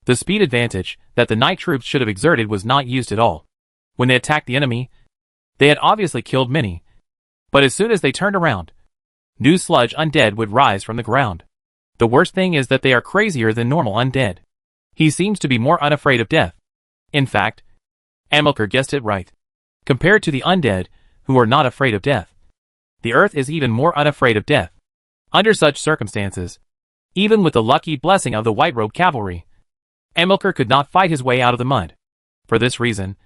The speed advantage that the night troops should have exerted was not used at all. When they attacked the enemy, they had obviously killed many. But as soon as they turned around, new sludge undead would rise from the ground. The worst thing is that they are crazier than normal undead. He seems to be more unafraid of death. In fact, Amilcar guessed it right. Compared to the undead, who are not afraid of death, the earth is even more unafraid of death. Under such circumstances, even with the lucky blessing of the white-robed cavalry, Amilcar could not fight his way out of the mud. For this reason,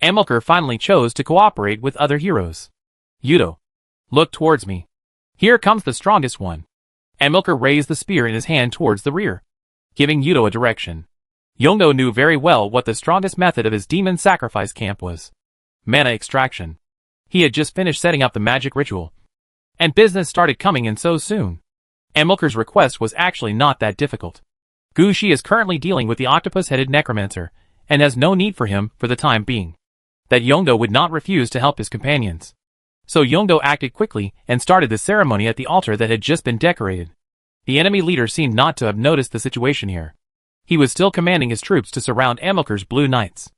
Amilcar finally chose to cooperate with other heroes. Yudo, look towards me. Here comes the strongest one. Amilcar raised the spear in his hand towards the rear, giving Yudo a direction. Yongdo knew very well what the strongest method of his demon sacrifice camp was. Mana extraction. He had just finished setting up the magic ritual, and business started coming in so soon. Amilcar's request was actually not that difficult. Gushi is currently dealing with the octopus-headed necromancer, and has no need for him for the time being. That Yongdo would not refuse to help his companions. So Yongdo acted quickly and started the ceremony at the altar that had just been decorated. The enemy leader seemed not to have noticed the situation here. He was still commanding his troops to surround Amilcar's blue knights.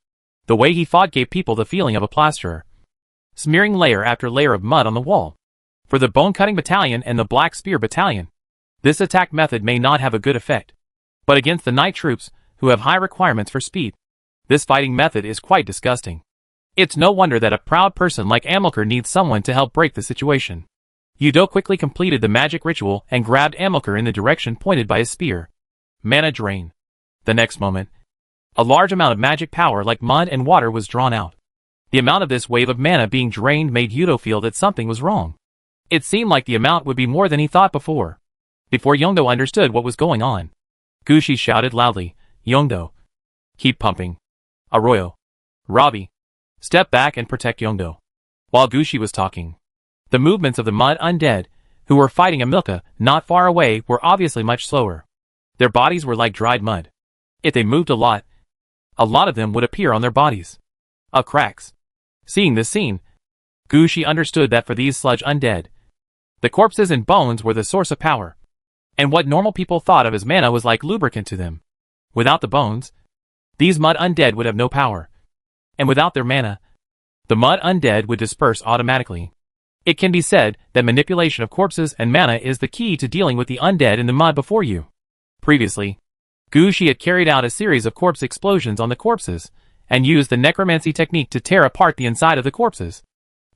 The way he fought gave people the feeling of a plasterer, smearing layer after layer of mud on the wall. For the bone-cutting battalion and the black spear battalion, this attack method may not have a good effect. But against the knight troops, who have high requirements for speed, this fighting method is quite disgusting. It's no wonder that a proud person like Amilcar needs someone to help break the situation. Yudo quickly completed the magic ritual and grabbed Amilcar in the direction pointed by his spear. Mana drain. The next moment, a large amount of magic power like mud and water was drawn out. The amount of this wave of mana being drained made Yudo feel that something was wrong. It seemed like the amount would be more than he thought before. Before Yongdo understood what was going on, Gushi shouted loudly, "Yongdo, keep pumping. Arroyo, Robbie, step back and protect Yongdo." While Gushi was talking, the movements of the mud undead, who were fighting Amilca not far away, were obviously much slower. Their bodies were like dried mud. If they moved a lot of them would appear on their bodies. Cracks. Seeing this scene, Gushi understood that for these sludge undead, the corpses and bones were the source of power, and what normal people thought of as mana was like lubricant to them. Without the bones, these mud undead would have no power, and without their mana, the mud undead would disperse automatically. It can be said that manipulation of corpses and mana is the key to dealing with the undead in the mud before you. Previously, Gushi had carried out a series of corpse explosions on the corpses, and used the necromancy technique to tear apart the inside of the corpses,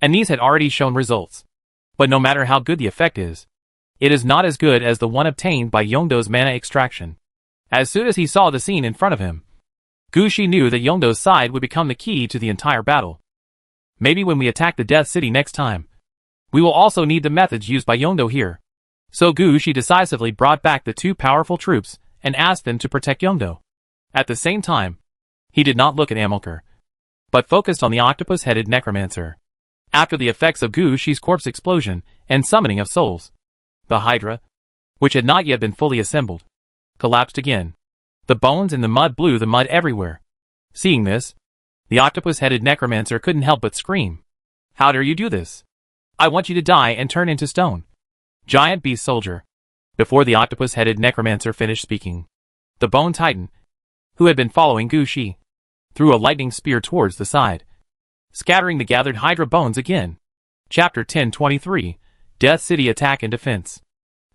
and these had already shown results. But no matter how good the effect is, it is not as good as the one obtained by Yongdo's mana extraction. As soon as he saw the scene in front of him, Gushi knew that Yongdo's side would become the key to the entire battle. Maybe when we attack the Death City next time, we will also need the methods used by Yongdo here. So Gushi decisively brought back the two powerful troops and asked them to protect Yongdo. At the same time, he did not look at Amilcar, but focused on the octopus-headed necromancer. After the effects of Gushi's corpse explosion and summoning of souls, the Hydra, which had not yet been fully assembled, collapsed again. The bones in the mud blew the mud everywhere. Seeing this, the octopus-headed necromancer couldn't help but scream, "How dare you do this? I want you to die and turn into stone, giant beast soldier." Before the octopus-headed necromancer finished speaking, the Bone Titan, who had been following Gushi, threw a lightning spear towards the side, scattering the gathered Hydra bones again. Chapter 1023, Death City Attack and Defense.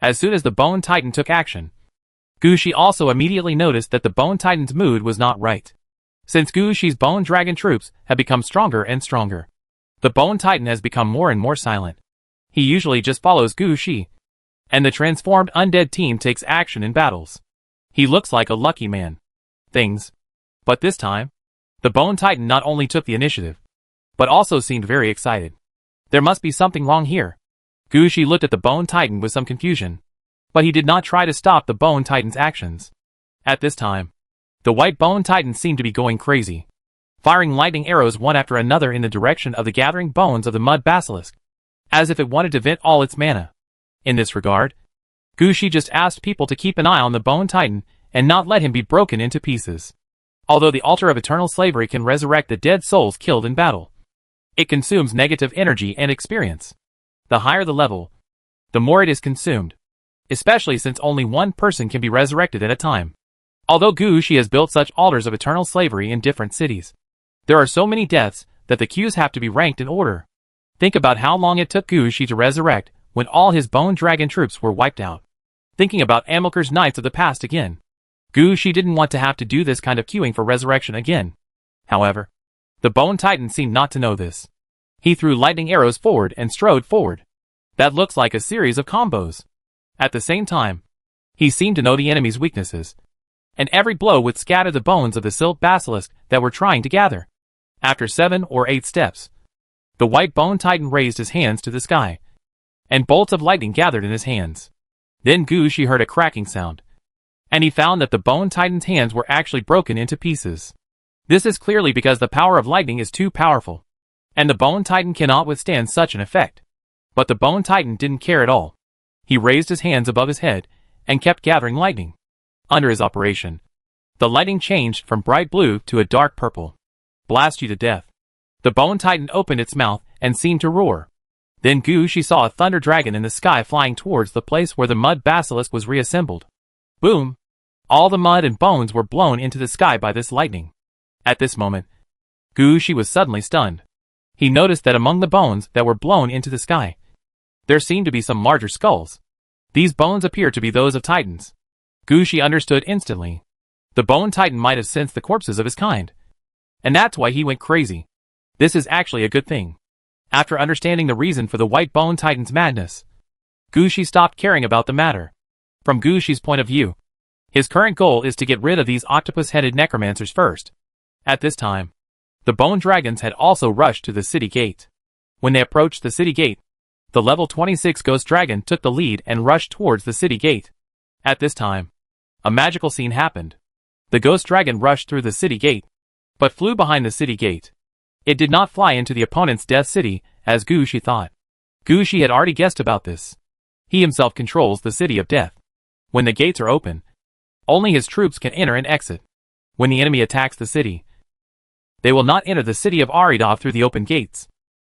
As soon as the Bone Titan took action, Gushi also immediately noticed that the Bone Titan's mood was not right. Since Gushi's Bone Dragon troops had become stronger and stronger, the Bone Titan has become more and more silent. He usually just follows Gushi, and the transformed undead team takes action in battles. He looks like a lucky man. But this time, the Bone Titan not only took the initiative, but also seemed very excited. There must be something wrong here. Gushi looked at the Bone Titan with some confusion, but he did not try to stop the Bone Titan's actions. At this time, the White Bone Titan seemed to be going crazy, firing lightning arrows one after another in the direction of the gathering bones of the Mud Basilisk, as if it wanted to vent all its mana. In this regard, Gushi just asked people to keep an eye on the Bone Titan and not let him be broken into pieces. Although the altar of eternal slavery can resurrect the dead souls killed in battle, it consumes negative energy and experience. The higher the level, the more it is consumed, especially since only one person can be resurrected at a time. Although Gushi has built such altars of eternal slavery in different cities, there are so many deaths that the queues have to be ranked in order. Think about how long it took Gushi to resurrect when all his Bone Dragon troops were wiped out. Thinking about Amilcar's Knights of the Past again, Gushi didn't want to have to do this kind of queuing for resurrection again. However, the Bone Titan seemed not to know this. He threw lightning arrows forward and strode forward. That looks like a series of combos. At the same time, he seemed to know the enemy's weaknesses, and every blow would scatter the bones of the Silt Basilisk that were trying to gather. After 7 or 8 steps, the White Bone Titan raised his hands to the sky, and bolts of lightning gathered in his hands. Then Gushi heard a cracking sound, and he found that the Bone Titan's hands were actually broken into pieces. This is clearly because the power of lightning is too powerful, and the Bone Titan cannot withstand such an effect. But the Bone Titan didn't care at all. He raised his hands above his head, and kept gathering lightning. Under his operation, the lightning changed from bright blue to a dark purple. Blast you to death. The Bone Titan opened its mouth and seemed to roar. Then Gushi saw a thunder dragon in the sky flying towards the place where the Mud Basilisk was reassembled. Boom! All the mud and bones were blown into the sky by this lightning. At this moment, Gushi was suddenly stunned. He noticed that among the bones that were blown into the sky, there seemed to be some larger skulls. These bones appeared to be those of titans. Gushi understood instantly. The Bone Titan might have sensed the corpses of his kind, and that's why he went crazy. This is actually a good thing. After understanding the reason for the White Bone Titan's madness, Gushi stopped caring about the matter. From Gushi's point of view, his current goal is to get rid of these octopus-headed necromancers first. At this time, the Bone Dragons had also rushed to the city gate. When they approached the city gate, The level 26 Ghost Dragon took the lead and rushed towards the city gate. At this time, a magical scene happened. The Ghost Dragon rushed through the city gate, but flew behind the city gate. It did not fly into the opponent's Death City, as Gushi thought. Gushi had already guessed about this. He himself controls the City of Death. When the gates are open, only his troops can enter and exit. When the enemy attacks the city, they will not enter the city of Aridov through the open gates.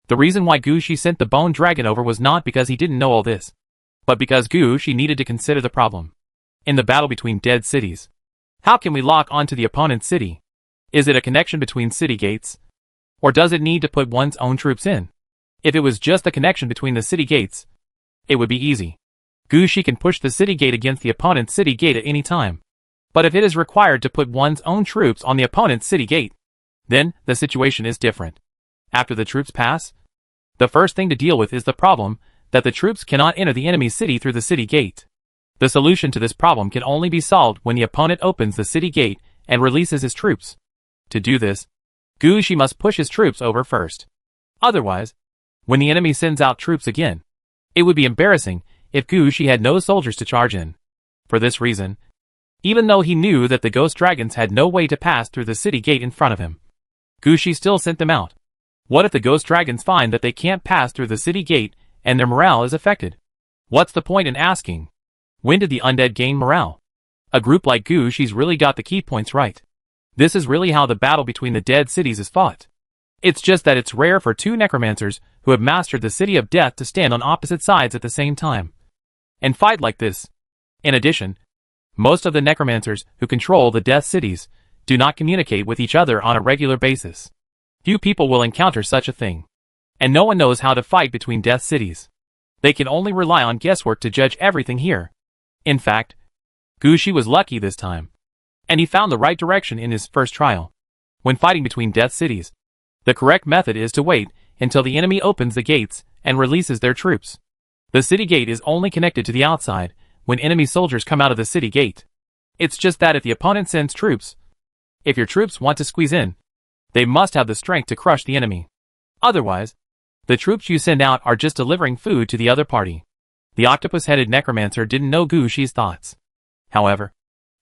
The reason why Gushi sent the Bone Dragon over was not because he didn't know all this, but because Gushi needed to consider the problem. In the battle between dead cities, how can we lock onto the opponent's city? Is it a connection between city gates? Or does it need to put one's own troops in? If it was just the connection between the city gates, it would be easy. Gushi can push the city gate against the opponent's city gate at any time. But if it is required to put one's own troops on the opponent's city gate, then the situation is different. After the troops pass, the first thing to deal with is the problem that the troops cannot enter the enemy's city through the city gate. The solution to this problem can only be solved when the opponent opens the city gate and releases his troops. To do this, Gushi must push his troops over first. Otherwise, when the enemy sends out troops again, it would be embarrassing if Gushi had no soldiers to charge in. For this reason, even though he knew that the Ghost Dragons had no way to pass through the city gate in front of him, Gushi still sent them out. What if the Ghost Dragons find that they can't pass through the city gate and their morale is affected? What's the point in asking? When did the undead gain morale? A group like Gushi's really got the key points right. This is really how the battle between the dead cities is fought. It's just that it's rare for two necromancers who have mastered the City of Death to stand on opposite sides at the same time and fight like this. In addition, most of the necromancers who control the Death Cities do not communicate with each other on a regular basis. Few people will encounter such a thing, and no one knows how to fight between Death Cities. They can only rely on guesswork to judge everything here. In fact, Gushi was lucky this time, and he found the right direction in his first trial. When fighting between Death Cities, the correct method is to wait until the enemy opens the gates and releases their troops. The city gate is only connected to the outside when enemy soldiers come out of the city gate. It's just that if the opponent sends troops, if your troops want to squeeze in, they must have the strength to crush the enemy. Otherwise, the troops you send out are just delivering food to the other party. The octopus-headed necromancer didn't know Gushi's thoughts. However,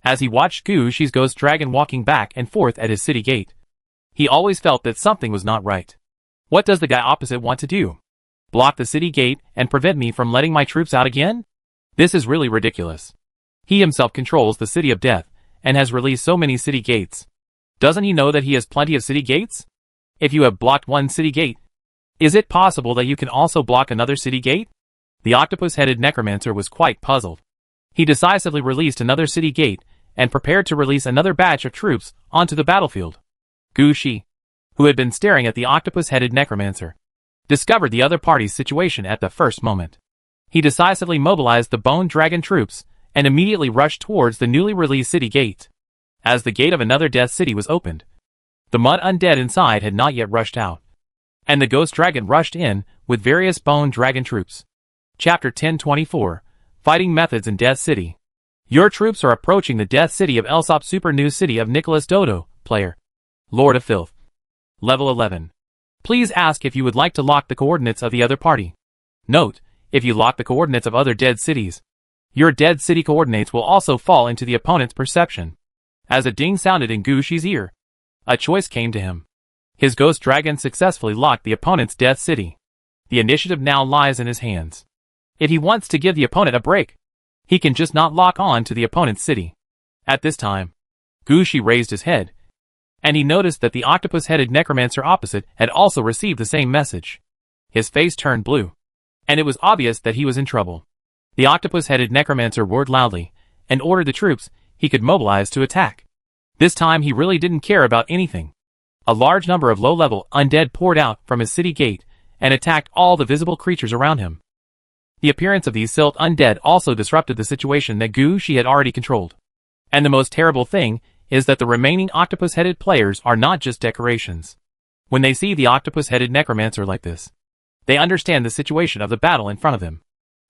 as he watched Gushi's Ghost Dragon walking back and forth at his city gate, he always felt that something was not right. What does the guy opposite want to do? Block the city gate and prevent me from letting my troops out again? This is really ridiculous. He himself controls the City of Death and has released so many city gates. Doesn't he know that he has plenty of city gates? If you have blocked one city gate, is it possible that you can also block another city gate? The octopus-headed necromancer was quite puzzled. He decisively released another city gate and prepared to release another batch of troops onto the battlefield. Gushi, who had been staring at the octopus-headed necromancer, discovered the other party's situation at the first moment. He decisively mobilized the Bone Dragon troops and immediately rushed towards the newly released city gate. As the gate of another Death City was opened, the mud undead inside had not yet rushed out, and the Ghost Dragon rushed in with various Bone Dragon troops. Chapter 1024, Fighting Methods in Death City. Your troops are approaching the Death City of Elsop Super New City of Nicholas Dodo, player. Lord of Filth. Level 11. Please ask if you would like to lock the coordinates of the other party. Note, if you lock the coordinates of other dead cities, your dead city coordinates will also fall into the opponent's perception. As a ding sounded in Gushi's ear, a choice came to him. His Ghost Dragon successfully locked the opponent's Death City. The initiative now lies in his hands. If he wants to give the opponent a break, he can just not lock on to the opponent's city. At this time, Gushi raised his head, and he noticed that the octopus-headed necromancer opposite had also received the same message. His face turned blue, and it was obvious that he was in trouble. The octopus-headed necromancer roared loudly, and ordered the troops he could mobilize to attack. This time he really didn't care about anything. A large number of low-level undead poured out from his city gate, and attacked all the visible creatures around him. The appearance of these silt undead also disrupted the situation that Gushi had already controlled. And the most terrible thing is that the remaining octopus-headed players are not just decorations. When they see the octopus-headed necromancer like this, they understand the situation of the battle in front of them.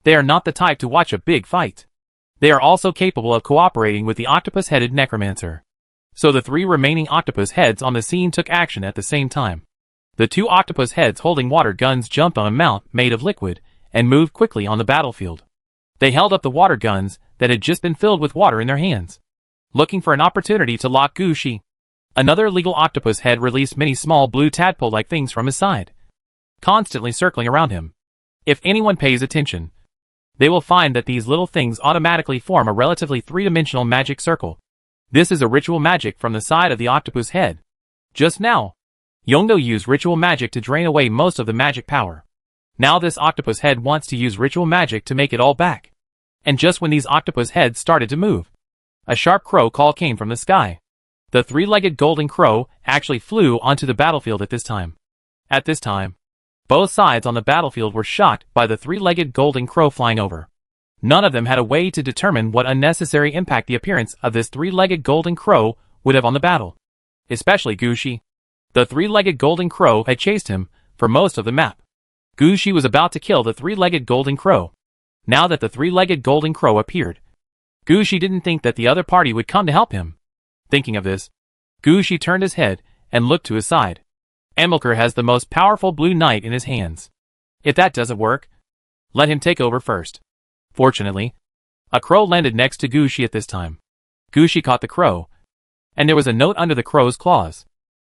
They are not the type to watch a big fight. They are also capable of cooperating with the octopus-headed necromancer. So the three remaining octopus heads on the scene took action at the same time. The two octopus heads holding water guns jumped on a mount made of liquid and moved quickly on the battlefield. They held up the water guns that had just been filled with water in their hands, looking for an opportunity to lock Gushi. Another legal octopus head released many small blue tadpole-like things from his side, constantly circling around him. If anyone pays attention, they will find that these little things automatically form a relatively three-dimensional magic circle. This is a ritual magic from the side of the octopus head. Just now, Yongdo used ritual magic to drain away most of the magic power. Now this octopus head wants to use ritual magic to make it all back. And just when these octopus heads started to move, a sharp crow call came from the sky. The three-legged golden crow actually flew onto the battlefield at this time. At this time, both sides on the battlefield were shocked by the three-legged golden crow flying over. None of them had a way to determine what unnecessary impact the appearance of this three-legged golden crow would have on the battle. Especially Gushi. The three-legged golden crow had chased him for most of the map. Gushi was about to kill the three-legged golden crow. Now that the three-legged golden crow appeared, Gushi didn't think that the other party would come to help him. Thinking of this, Gushi turned his head and looked to his side. Amilcar has the most powerful blue knight in his hands. If that doesn't work, let him take over first. Fortunately, a crow landed next to Gushi at this time. Gushi caught the crow, and there was a note under the crow's claws.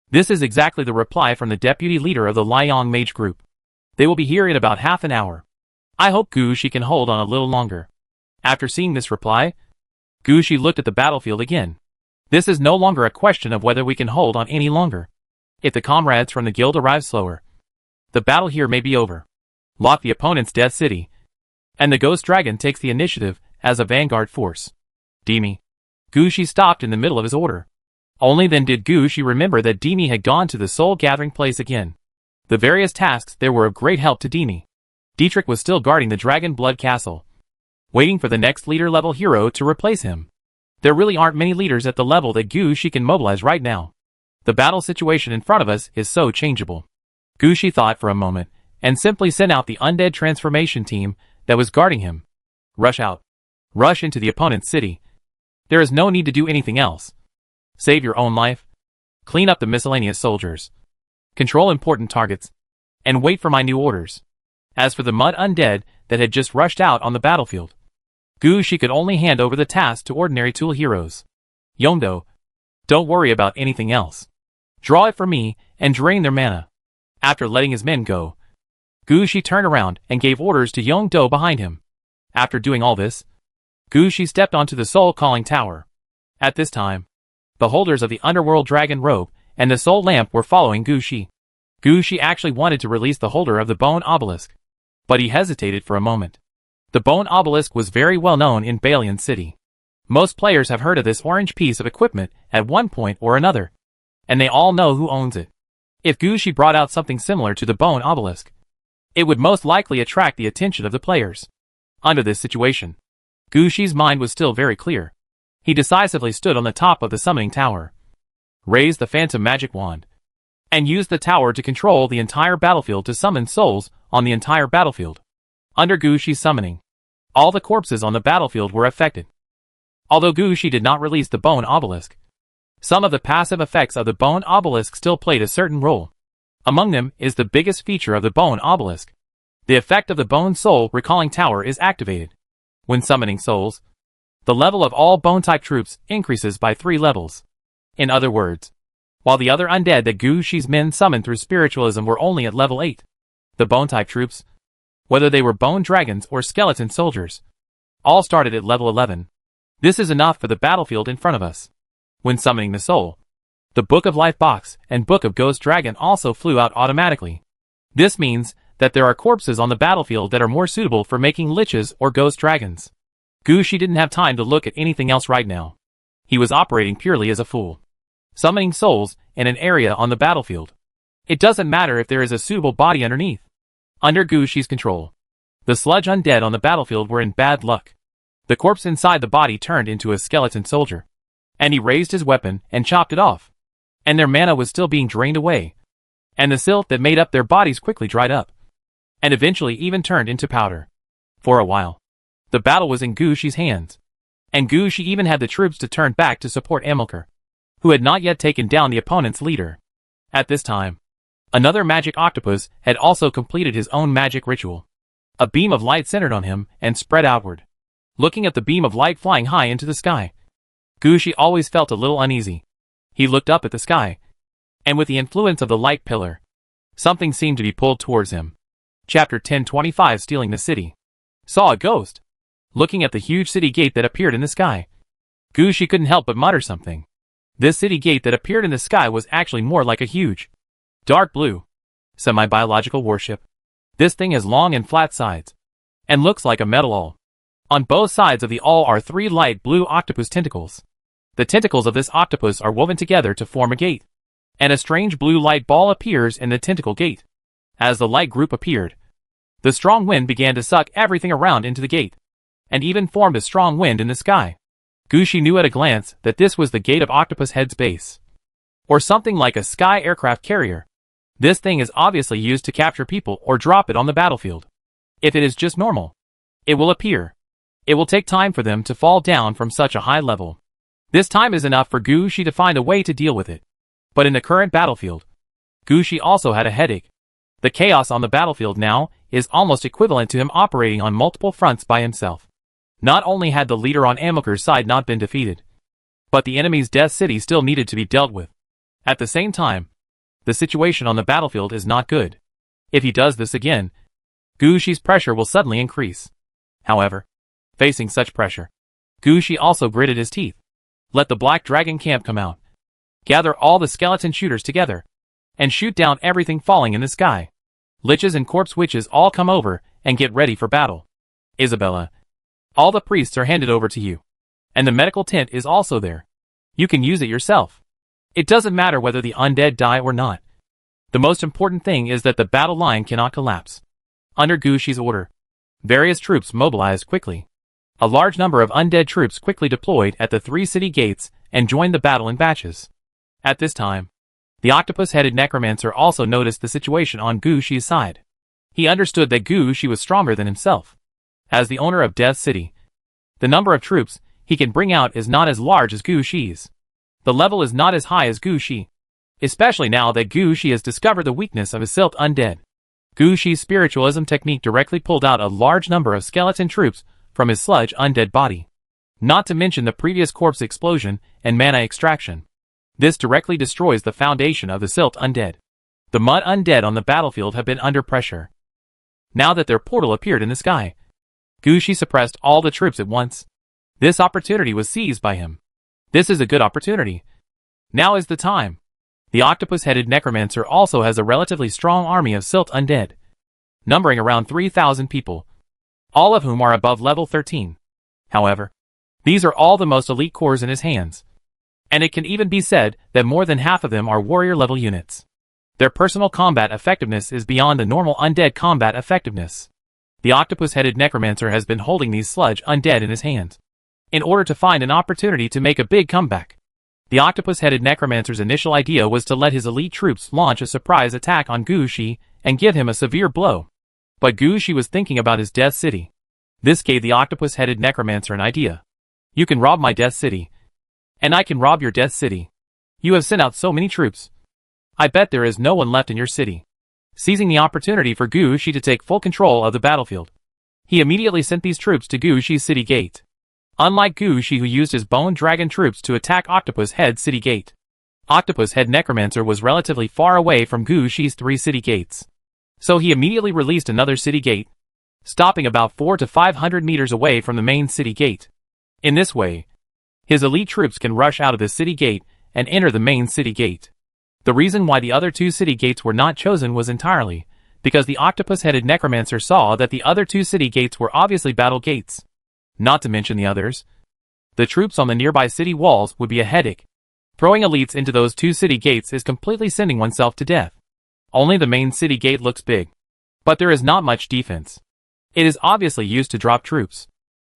This is exactly the reply from the deputy leader of the Liang Mage group. They will be here in about half an hour. I hope Gushi can hold on a little longer. After seeing this reply, Gushi looked at the battlefield again. This is no longer a question of whether we can hold on any longer. If the comrades from the guild arrive slower, the battle here may be over. Lock the opponent's Death City, and the Ghost Dragon takes the initiative as a vanguard force. Demi. Gushi stopped in the middle of his order. Only then did Gushi remember that Demi had gone to the soul gathering place again. The various tasks there were of great help to Demi. Dietrich was still guarding the Dragon Blood Castle, waiting for the next leader-level hero to replace him. There really aren't many leaders at the level that Gushi can mobilize right now. The battle situation in front of us is so changeable. Gushi thought for a moment, and simply sent out the undead transformation team that was guarding him. Rush out. Rush into the opponent's city. There is no need to do anything else. Save your own life. Clean up the miscellaneous soldiers. Control important targets. And wait for my new orders. As for the mud undead that had just rushed out on the battlefield, Gushi could only hand over the task to ordinary tool heroes. Yongdo, don't worry about anything else. Draw it for me and drain their mana. After letting his men go, Gushi turned around and gave orders to Yongdo behind him. After doing all this, Gushi stepped onto the Soul Calling Tower. At this time, the holders of the Underworld Dragon Robe and the Soul Lamp were following Gushi. Gushi actually wanted to release the holder of the Bone Obelisk, but he hesitated for a moment. The Bone Obelisk was very well known in Balian City. Most players have heard of this orange piece of equipment at one point or another, and they all know who owns it. If Gushi brought out something similar to the Bone Obelisk, it would most likely attract the attention of the players. Under this situation, Gushi's mind was still very clear. He decisively stood on the top of the summoning tower, raised the phantom magic wand, and used the tower to control the entire battlefield to summon souls on the entire battlefield. Under Gushi's summoning, all the corpses on the battlefield were affected. Although Gushi did not release the Bone Obelisk, some of the passive effects of the Bone Obelisk still played a certain role. Among them is the biggest feature of the Bone Obelisk. The effect of the Bone Soul Recalling Tower is activated. When summoning souls, the level of all Bone-type troops increases by 3 levels. In other words, while the other undead that Gushi's men summoned through spiritualism were only at level 8, the Bone-type troops, whether they were bone dragons or skeleton soldiers, all started at level 11. This is enough for the battlefield in front of us. When summoning the soul, the Book of Life box and Book of Ghost Dragon also flew out automatically. This means that there are corpses on the battlefield that are more suitable for making liches or ghost dragons. Gushi didn't have time to look at anything else right now. He was operating purely as a fool, summoning souls in an area on the battlefield. It doesn't matter if there is a suitable body underneath. Under Gushi's control, the sludge undead on the battlefield were in bad luck. The corpse inside the body turned into a skeleton soldier, and he raised his weapon and chopped it off. And their mana was still being drained away, and the silt that made up their bodies quickly dried up, and eventually even turned into powder. For a while, the battle was in Gushi's hands, and Gushi even had the troops to turn back to support Amilcar, who had not yet taken down the opponent's leader. At this time, another magic octopus had also completed his own magic ritual. A beam of light centered on him and spread outward. Looking at the beam of light flying high into the sky, Gushi always felt a little uneasy. He looked up at the sky, and with the influence of the light pillar, something seemed to be pulled towards him. Chapter 1025 Stealing the City. Saw a ghost. Looking at the huge city gate that appeared in the sky, Gushi couldn't help but mutter something. This city gate that appeared in the sky was actually more like a huge, dark blue, semi-biological warship. This thing has long and flat sides, and looks like a metal awl. On both sides of the awl are 3 light blue octopus tentacles. The tentacles of this octopus are woven together to form a gate, and a strange blue light ball appears in the tentacle gate. As the light group appeared, the strong wind began to suck everything around into the gate, and even formed a strong wind in the sky. Gushi knew at a glance that this was the gate of Octopus Head's base, or something like a sky aircraft carrier. This thing is obviously used to capture people or drop it on the battlefield. If it is just normal, it will appear. It will take time for them to fall down from such a high level. This time is enough for Gushi to find a way to deal with it. But in the current battlefield, Gushi also had a headache. The chaos on the battlefield now is almost equivalent to him operating on multiple fronts by himself. Not only had the leader on Amakur's side not been defeated, but the enemy's Death City still needed to be dealt with. At the same time, the situation on the battlefield is not good. If he does this again, Gushi's pressure will suddenly increase. However, facing such pressure, Gushi also gritted his teeth. Let the Black Dragon camp come out. Gather all the skeleton shooters together, and shoot down everything falling in the sky. Liches and corpse witches all come over and get ready for battle. Isabella, all the priests are handed over to you. And the medical tent is also there. You can use it yourself. It doesn't matter whether the undead die or not. The most important thing is that the battle line cannot collapse. Under Gushi's order, various troops mobilized quickly. A large number of undead troops quickly deployed at the 3 city gates and joined the battle in batches. At this time, the octopus-headed necromancer also noticed the situation on Gushi's side. He understood that Gushi was stronger than himself. As the owner of Death City, the number of troops he can bring out is not as large as Gushi's. The level is not as high as Gushi, especially now that Gushi has discovered the weakness of his silt undead. Gushi's spiritualism technique directly pulled out a large number of skeleton troops from his sludge undead body. Not to mention the previous corpse explosion and mana extraction. This directly destroys the foundation of the silt undead. The mud undead on the battlefield have been under pressure. Now that their portal appeared in the sky, Gushi suppressed all the troops at once. This opportunity was seized by him. This is a good opportunity. Now is the time. The octopus-headed necromancer also has a relatively strong army of silt undead, numbering around 3,000 people, all of whom are above level 13. However, these are all the most elite cores in his hands, and it can even be said that more than half of them are warrior-level units. Their personal combat effectiveness is beyond the normal undead combat effectiveness. The octopus-headed necromancer has been holding these sludge undead in his hands, in order to find an opportunity to make a big comeback. The octopus-headed necromancer's initial idea was to let his elite troops launch a surprise attack on Gushi and give him a severe blow. But Gushi was thinking about his Death City. This gave the octopus-headed necromancer an idea. You can rob my Death City, and I can rob your Death City. You have sent out so many troops. I bet there is no one left in your city. Seizing the opportunity for Gushi to take full control of the battlefield, he immediately sent these troops to Gushi's city gate. Unlike Gushi, who used his bone dragon troops to attack Octopus Head city gate, Octopus Head Necromancer was relatively far away from Gushi's 3 city gates. So he immediately released another city gate, stopping about 400 to 500 meters away from the main city gate. In this way, his elite troops can rush out of the city gate and enter the main city gate. The reason why the other 2 city gates were not chosen was entirely because the octopus-headed necromancer saw that the other 2 city gates were obviously battle gates. Not to mention the others. The troops on the nearby city walls would be a headache. Throwing elites into those 2 city gates is completely sending oneself to death. Only the main city gate looks big, but there is not much defense. It is obviously used to drop troops.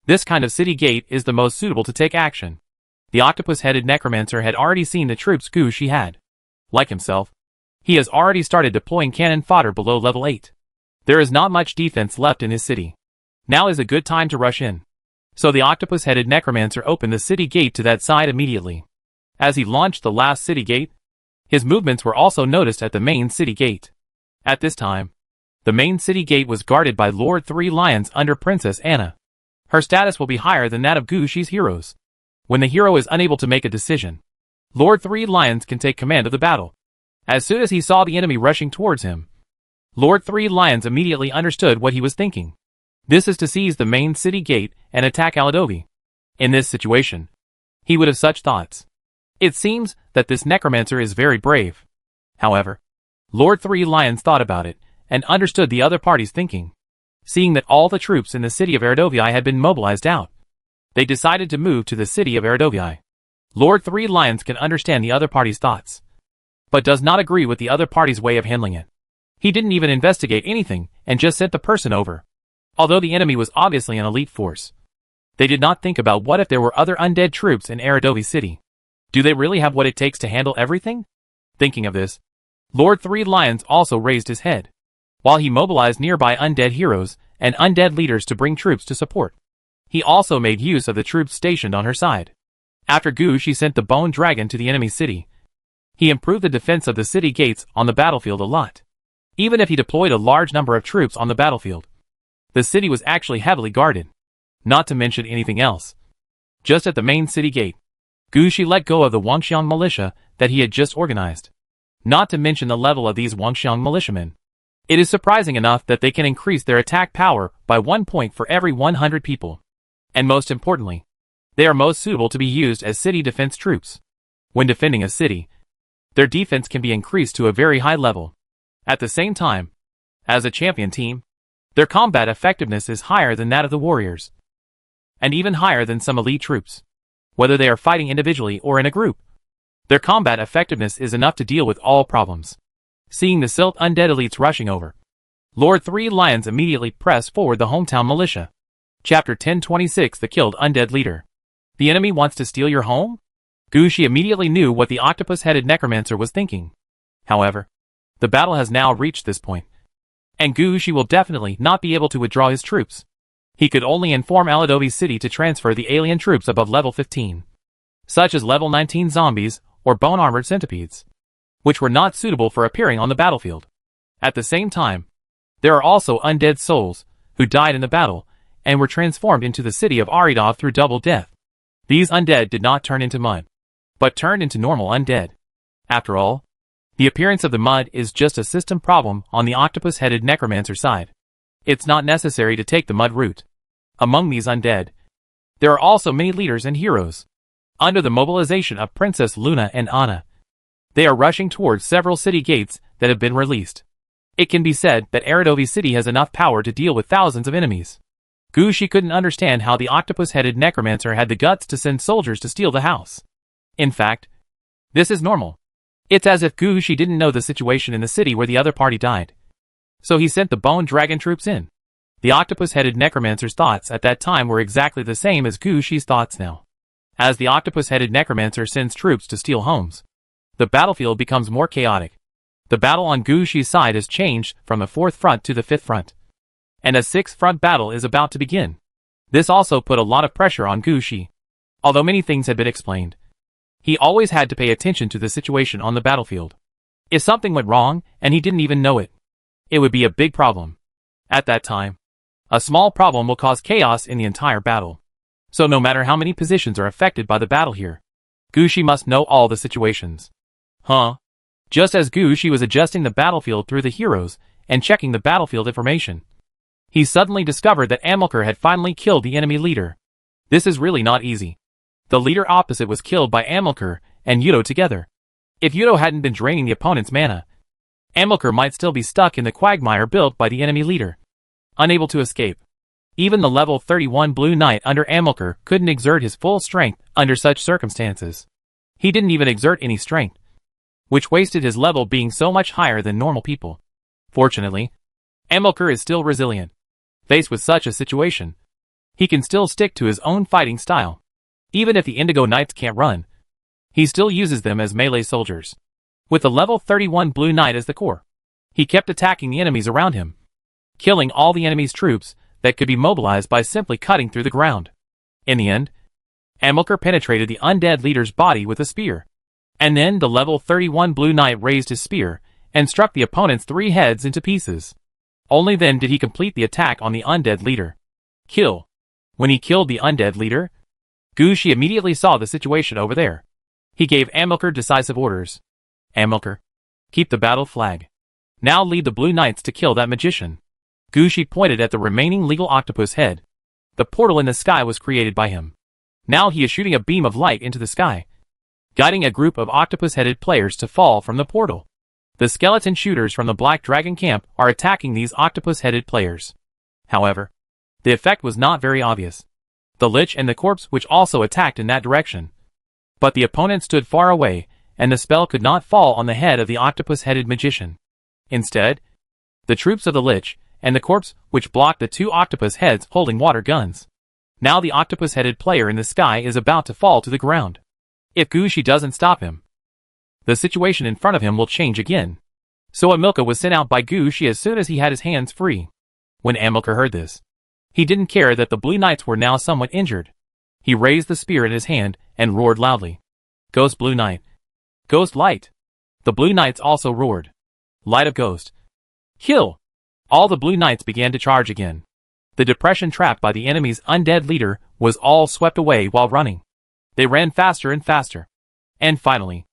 This kind of city gate is the most suitable to take action. The octopus-headed necromancer had already seen the troops Gushi had. Like himself, he has already started deploying cannon fodder below level 8. There is not much defense left in his city. Now is a good time to rush in. So the octopus-headed necromancer opened the city gate to that side immediately. As he launched the last city gate, his movements were also noticed at the main city gate. At this time, The main city gate was guarded by Lord Three Lions under Princess Anna. Her status will be higher than that of Gushi's heroes. When the hero is unable to make a decision, Lord Three Lions can take command of the battle. As soon as he saw the enemy rushing towards him, Lord Three Lions immediately understood what he was thinking. This is to seize the main city gate and attack Aladovi. In this situation, he would have such thoughts. It seems that this necromancer is very brave. However, Lord Three Lions thought about it and understood the other party's thinking. Seeing that all the troops in the city of Eredovii had been mobilized out, they decided to move to the city of Eredovii. Lord Three Lions can understand the other party's thoughts, but does not agree with the other party's way of handling it. He didn't even investigate anything and just sent the person over. Although the enemy was obviously an elite force, they did not think about what if there were other undead troops in Eredovi City. Do they really have what it takes to handle everything? Thinking of this, Lord Three Lions also raised his head, while he mobilized nearby undead heroes and undead leaders to bring troops to support. He also made use of the troops stationed on her side. After Gushi sent the bone dragon to the enemy city, he improved the defense of the city gates on the battlefield a lot. Even if he deployed a large number of troops on the battlefield, the city was actually heavily guarded. Not to mention anything else. Just at the main city gate, Gushi let go of the Wangxiang militia that he had just organized. Not to mention the level of these Wangxiang militiamen. It is surprising enough that they can increase their attack power by 1 point for every 100 people. And most importantly, they are most suitable to be used as city defense troops. When defending a city, their defense can be increased to a very high level. At the same time, as a champion team, their combat effectiveness is higher than that of the warriors, and even higher than some elite troops. Whether they are fighting individually or in a group, their combat effectiveness is enough to deal with all problems. Seeing the Silt undead elites rushing over, Lord Three Lions immediately pressed forward the hometown militia. Chapter 1026 The Killed Undead Leader. The enemy wants to steal your home? Gushi immediately knew what the octopus-headed necromancer was thinking. However, the battle has now reached this point, and Gushi will definitely not be able to withdraw his troops. He could only inform Aladovi City to transfer the alien troops above level 15, such as level 19 zombies or bone-armored centipedes, which were not suitable for appearing on the battlefield. At the same time, there are also undead souls who died in the battle and were transformed into the city of Aridov through double death. These undead did not turn into mud, but turned into normal undead. After all, the appearance of the mud is just a system problem on the octopus-headed necromancer side. It's not necessary to take the mud route. Among these undead, there are also many leaders and heroes. Under the mobilization of Princess Luna and Anna, they are rushing towards several city gates that have been released. It can be said that Eredovi City has enough power to deal with thousands of enemies. Gushi couldn't understand how the octopus-headed necromancer had the guts to send soldiers to steal the house. In fact, this is normal. It's as if Gushi didn't know the situation in the city where the other party died. So he sent the bone dragon troops in. The octopus-headed necromancer's thoughts at that time were exactly the same as Gushi's thoughts now. As the octopus-headed necromancer sends troops to steal homes, the battlefield becomes more chaotic. The battle on Gushi's side has changed from the 4th front to the 5th front, and a 6th front battle is about to begin. This also put a lot of pressure on Gushi. Although many things had been explained, he always had to pay attention to the situation on the battlefield. If something went wrong and he didn't even know it, it would be a big problem. At that time, a small problem will cause chaos in the entire battle. So no matter how many positions are affected by the battle here, Gushi must know all the situations. Just as Gushi was adjusting the battlefield through the heroes and checking the battlefield information, he suddenly discovered that Amilcar had finally killed the enemy leader. This is really not easy. The leader opposite was killed by Amilcar and Yudo together. If Yudo hadn't been draining the opponent's mana, Amilcar might still be stuck in the quagmire built by the enemy leader, unable to escape. Even the level 31 Blue Knight under Amilcar couldn't exert his full strength under such circumstances. He didn't even exert any strength, which wasted his level being so much higher than normal people. Fortunately, Amilcar is still resilient. Faced with such a situation, he can still stick to his own fighting style. Even if the Indigo Knights can't run, he still uses them as melee soldiers. With the level 31 Blue Knight as the core, he kept attacking the enemies around him, killing all the enemy's troops that could be mobilized by simply cutting through the ground. In the end, Amilcar penetrated the undead leader's body with a spear. And then the level 31 Blue Knight raised his spear and struck the opponent's 3 heads into pieces. Only then did he complete the attack on the undead leader. Kill. When he killed the undead leader, Gushi immediately saw the situation over there. He gave Amilcar decisive orders. Amilcar, keep the battle flag. Now lead the Blue Knights to kill that magician. Gushi pointed at the remaining legal octopus head. The portal in the sky was created by him. Now he is shooting a beam of light into the sky, guiding a group of octopus-headed players to fall from the portal. The skeleton shooters from the Black Dragon camp are attacking these octopus-headed players. However, the effect was not very obvious. The Lich and the corpse which also attacked in that direction. But the opponent stood far away, and the spell could not fall on the head of the octopus-headed magician. Instead, the troops of the Lich and the corpse which blocked the two octopus heads holding water guns. Now the octopus-headed player in the sky is about to fall to the ground. If Gushi doesn't stop him, the situation in front of him will change again. So Amilcar was sent out by Gushi as soon as he had his hands free. When Amilcar heard this, he didn't care that the Blue Knights were now somewhat injured. He raised the spear in his hand and roared loudly. Ghost Blue Knight. Ghost Light. The Blue Knights also roared. Light of Ghost. Kill! All the Blue Knights began to charge again. The depression trapped by the enemy's undead leader was all swept away while running. They ran faster and faster. And finally,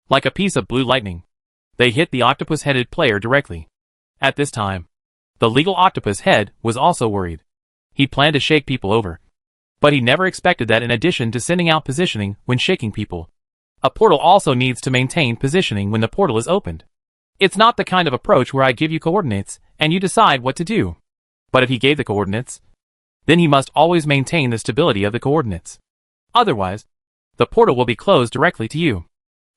like a piece of blue lightning, they hit the octopus-headed player directly. At this time, the legal octopus head was also worried. He planned to shake people over. But he never expected that in addition to sending out positioning when shaking people, a portal also needs to maintain positioning when the portal is opened. It's not the kind of approach where I give you coordinates and you decide what to do. But if he gave the coordinates, then he must always maintain the stability of the coordinates. Otherwise, the portal will be closed directly to you.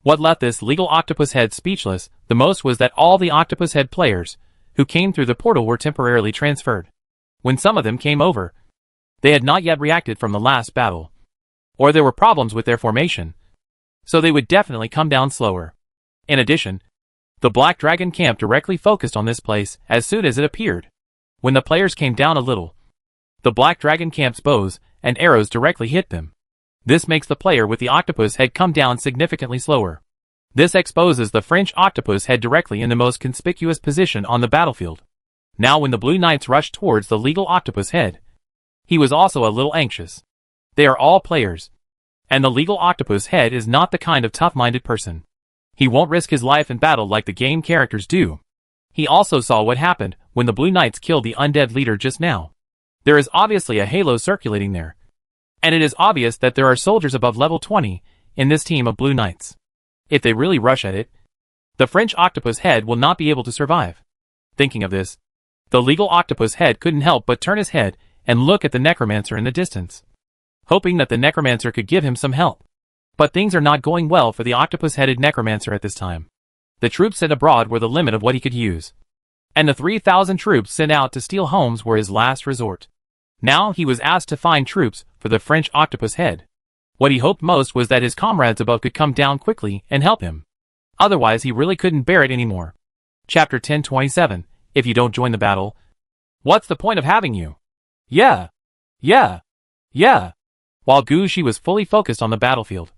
What left this legal octopus head speechless the most was that all the octopus head players who came through the portal were temporarily transferred. When some of them came over, they had not yet reacted from the last battle, or there were problems with their formation, so they would definitely come down slower. In addition, the Black Dragon camp directly focused on this place as soon as it appeared. When the players came down a little, the Black Dragon camp's bows and arrows directly hit them. This makes the player with the octopus head come down significantly slower. This exposes the French octopus head directly in the most conspicuous position on the battlefield. Now when the Blue Knights rushed towards the legal octopus head, he was also a little anxious. They are all players, and the legal octopus head is not the kind of tough-minded person. He won't risk his life in battle like the game characters do. He also saw what happened when the Blue Knights killed the undead leader just now. There is obviously a halo circulating there, and it is obvious that there are soldiers above level 20 in this team of Blue Knights. If they really rush at it, the French octopus head will not be able to survive. Thinking of this, the legal octopus head couldn't help but turn his head and look at the necromancer in the distance, hoping that the necromancer could give him some help. But things are not going well for the octopus-headed necromancer at this time. The troops sent abroad were the limit of what he could use, and the 3,000 troops sent out to steal homes were his last resort. Now he was asked to find troops for the French octopus head. What he hoped most was that his comrades above could come down quickly and help him. Otherwise he really couldn't bear it anymore. Chapter 1027. If you don't join the battle, what's the point of having you? Yeah. While Gushi was fully focused on the battlefield,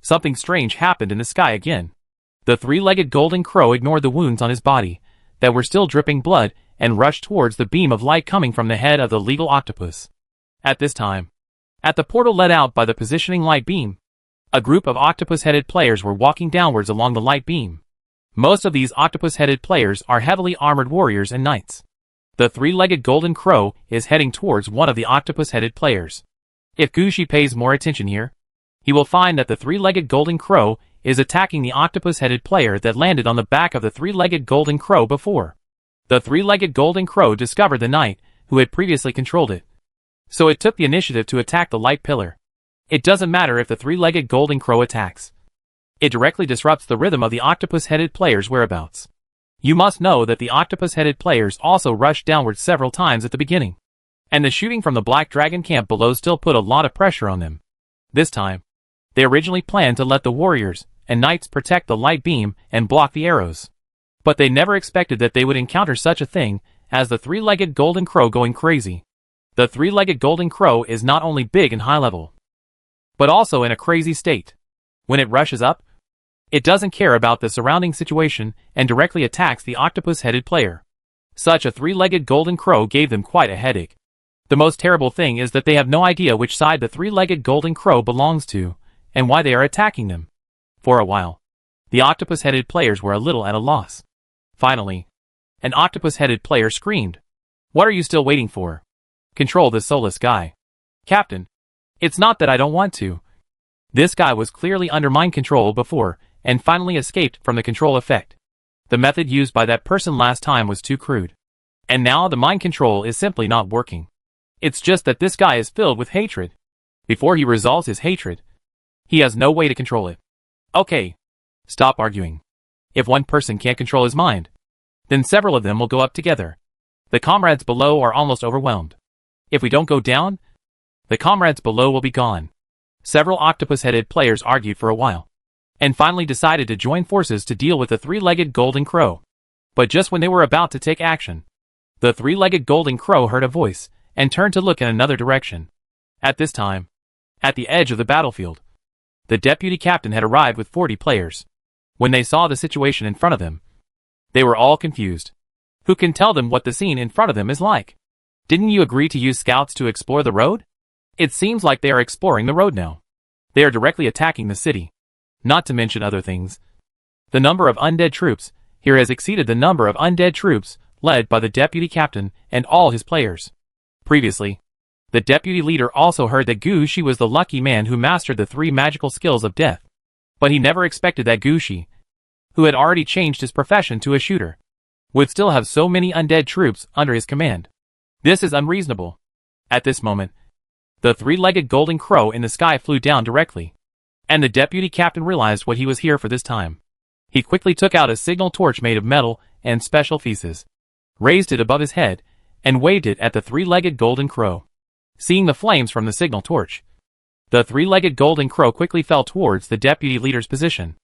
something strange happened in the sky again. The three-legged golden crow ignored the wounds on his body that were still dripping blood and rushed towards the beam of light coming from the head of the legal octopus. At this time, at the portal let out by the positioning light beam, a group of octopus-headed players were walking downwards along the light beam. Most of these octopus-headed players are heavily armored warriors and knights. The three-legged golden crow is heading towards one of the octopus-headed players. If Gushi pays more attention here, he will find that the three-legged golden crow is attacking the octopus-headed player that landed on the back of the three-legged golden crow before. The three-legged golden crow discovered the knight who had previously controlled it, so it took the initiative to attack the light pillar. It doesn't matter if the three-legged golden crow attacks. It directly disrupts the rhythm of the octopus-headed player's whereabouts. You must know that the octopus-headed players also rushed downward several times at the beginning, and the shooting from the Black Dragon camp below still put a lot of pressure on them. This time, they originally planned to let the warriors and knights protect the light beam and block the arrows. But they never expected that they would encounter such a thing as the three-legged golden crow going crazy. The three-legged golden crow is not only big and high level, but also in a crazy state. When it rushes up, it doesn't care about the surrounding situation and directly attacks the octopus-headed player. Such a three-legged golden crow gave them quite a headache. The most terrible thing is that they have no idea which side the three-legged golden crow belongs to, and why they are attacking them. For a while, the octopus-headed players were a little at a loss. Finally, an octopus-headed player screamed, "What are you still waiting for? Control this soulless guy." "Captain, it's not that I don't want to." This guy was clearly under mind control before, and finally escaped from the control effect. The method used by that person last time was too crude. And now the mind control is simply not working. It's just that this guy is filled with hatred. Before he resolves his hatred, he has no way to control it. Okay, stop arguing. If one person can't control his mind, then several of them will go up together. The comrades below are almost overwhelmed. If we don't go down, the comrades below will be gone. Several octopus-headed players argued for a while, and finally decided to join forces to deal with the three-legged golden crow. But just when they were about to take action, the three-legged golden crow heard a voice, and turned to look in another direction. At this time, at the edge of the battlefield, the deputy captain had arrived with 40 players. When they saw the situation in front of them, they were all confused. Who can tell them what the scene in front of them is like? Didn't you agree to use scouts to explore the road? It seems like they are exploring the road now. They are directly attacking the city. Not to mention other things. The number of undead troops here has exceeded the number of undead troops led by the deputy captain and all his players. Previously, the deputy leader also heard that Gushi was the lucky man who mastered the 3 magical skills of death. But he never expected that Gushi, who had already changed his profession to a shooter, would still have so many undead troops under his command. This is unreasonable. At this moment, the three-legged golden crow in the sky flew down directly, and the deputy captain realized what he was here for this time. He quickly took out a signal torch made of metal and special pieces, raised it above his head, and waved it at the three-legged golden crow. Seeing the flames from the signal torch, the three-legged golden crow quickly fell towards the deputy leader's position.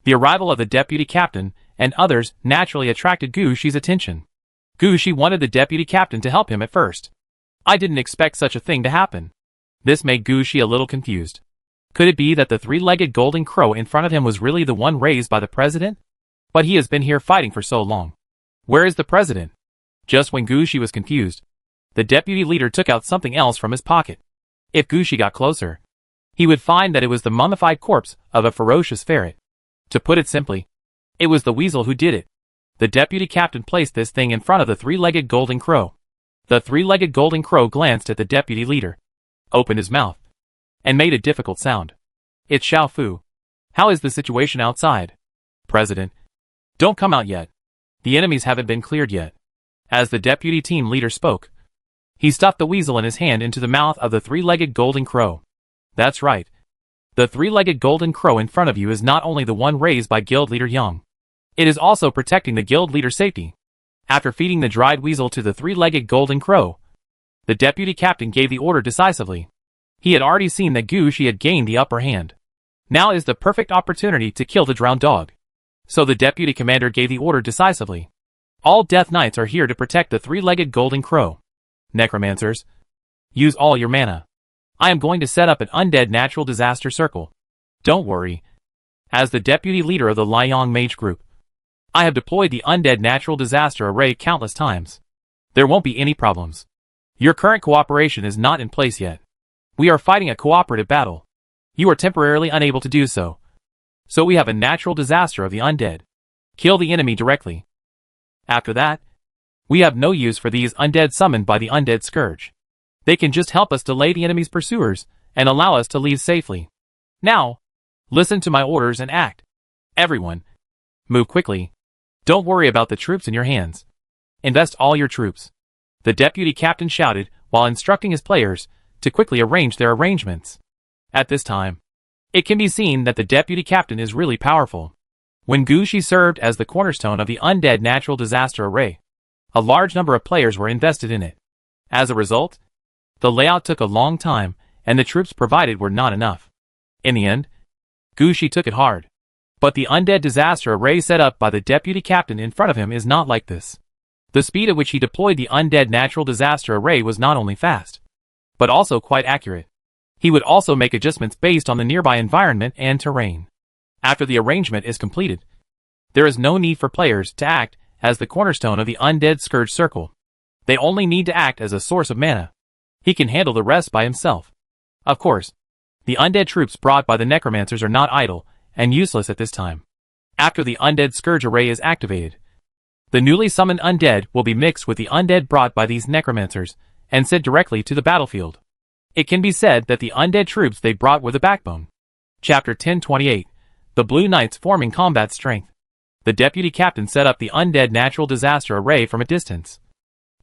The arrival of the deputy captain and others naturally attracted Gushi's attention. Gushi wanted the deputy captain to help him at first. I didn't expect such a thing to happen. This made Gushi a little confused. Could it be that the three-legged golden crow in front of him was really the one raised by the president? But he has been here fighting for so long. Where is the president? Just when Gushi was confused, the deputy leader took out something else from his pocket. If Gushi got closer, he would find that it was the mummified corpse of a ferocious ferret. To put it simply, it was the weasel who did it. The deputy captain placed this thing in front of the three-legged golden crow. The three-legged golden crow glanced at the deputy leader, opened his mouth, and made a difficult sound. It's Xiao Fu. How is the situation outside? President, don't come out yet. The enemies haven't been cleared yet. As the deputy team leader spoke, he stuffed the weasel in his hand into the mouth of the three-legged golden crow. That's right. The three-legged golden crow in front of you is not only the one raised by guild leader Young. It is also protecting the guild leader's safety. After feeding the dried weasel to the three-legged golden crow, the deputy captain gave the order decisively. He had already seen that Gushi had gained the upper hand. Now is the perfect opportunity to kill the drowned dog. So the deputy commander gave the order decisively. All Death Knights are here to protect the three-legged golden crow. Necromancers, use all your mana. I am going to set up an undead natural disaster circle. Don't worry. As the deputy leader of the Liang Mage Group, I have deployed the undead natural disaster array countless times. There won't be any problems. Your current cooperation is not in place yet. We are fighting a cooperative battle. You are temporarily unable to do so. So we have a natural disaster of the undead. Kill the enemy directly. After that, we have no use for these undead summoned by the undead scourge. They can just help us delay the enemy's pursuers and allow us to leave safely. Now, listen to my orders and act. Everyone, move quickly. Don't worry about the troops in your hands. Invest all your troops. The deputy captain shouted while instructing his players to quickly arrange their arrangements. At this time, it can be seen that the deputy captain is really powerful. When Gushi served as the cornerstone of the undead natural disaster array, a large number of players were invested in it. As a result, the layout took a long time, and the troops provided were not enough. In the end, Gushi took it hard. But the undead disaster array set up by the deputy captain in front of him is not like this. The speed at which he deployed the undead natural disaster array was not only fast, but also quite accurate. He would also make adjustments based on the nearby environment and terrain. After the arrangement is completed, there is no need for players to act as the cornerstone of the undead Scourge Circle. They only need to act as a source of mana. He can handle the rest by himself. Of course, the undead troops brought by the necromancers are not idle and useless at this time. After the undead Scourge array is activated, the newly summoned undead will be mixed with the undead brought by these necromancers and sent directly to the battlefield. It can be said that the undead troops they brought were the backbone. Chapter 1028. The Blue Knights forming combat strength. The deputy captain set up the undead natural disaster array from a distance,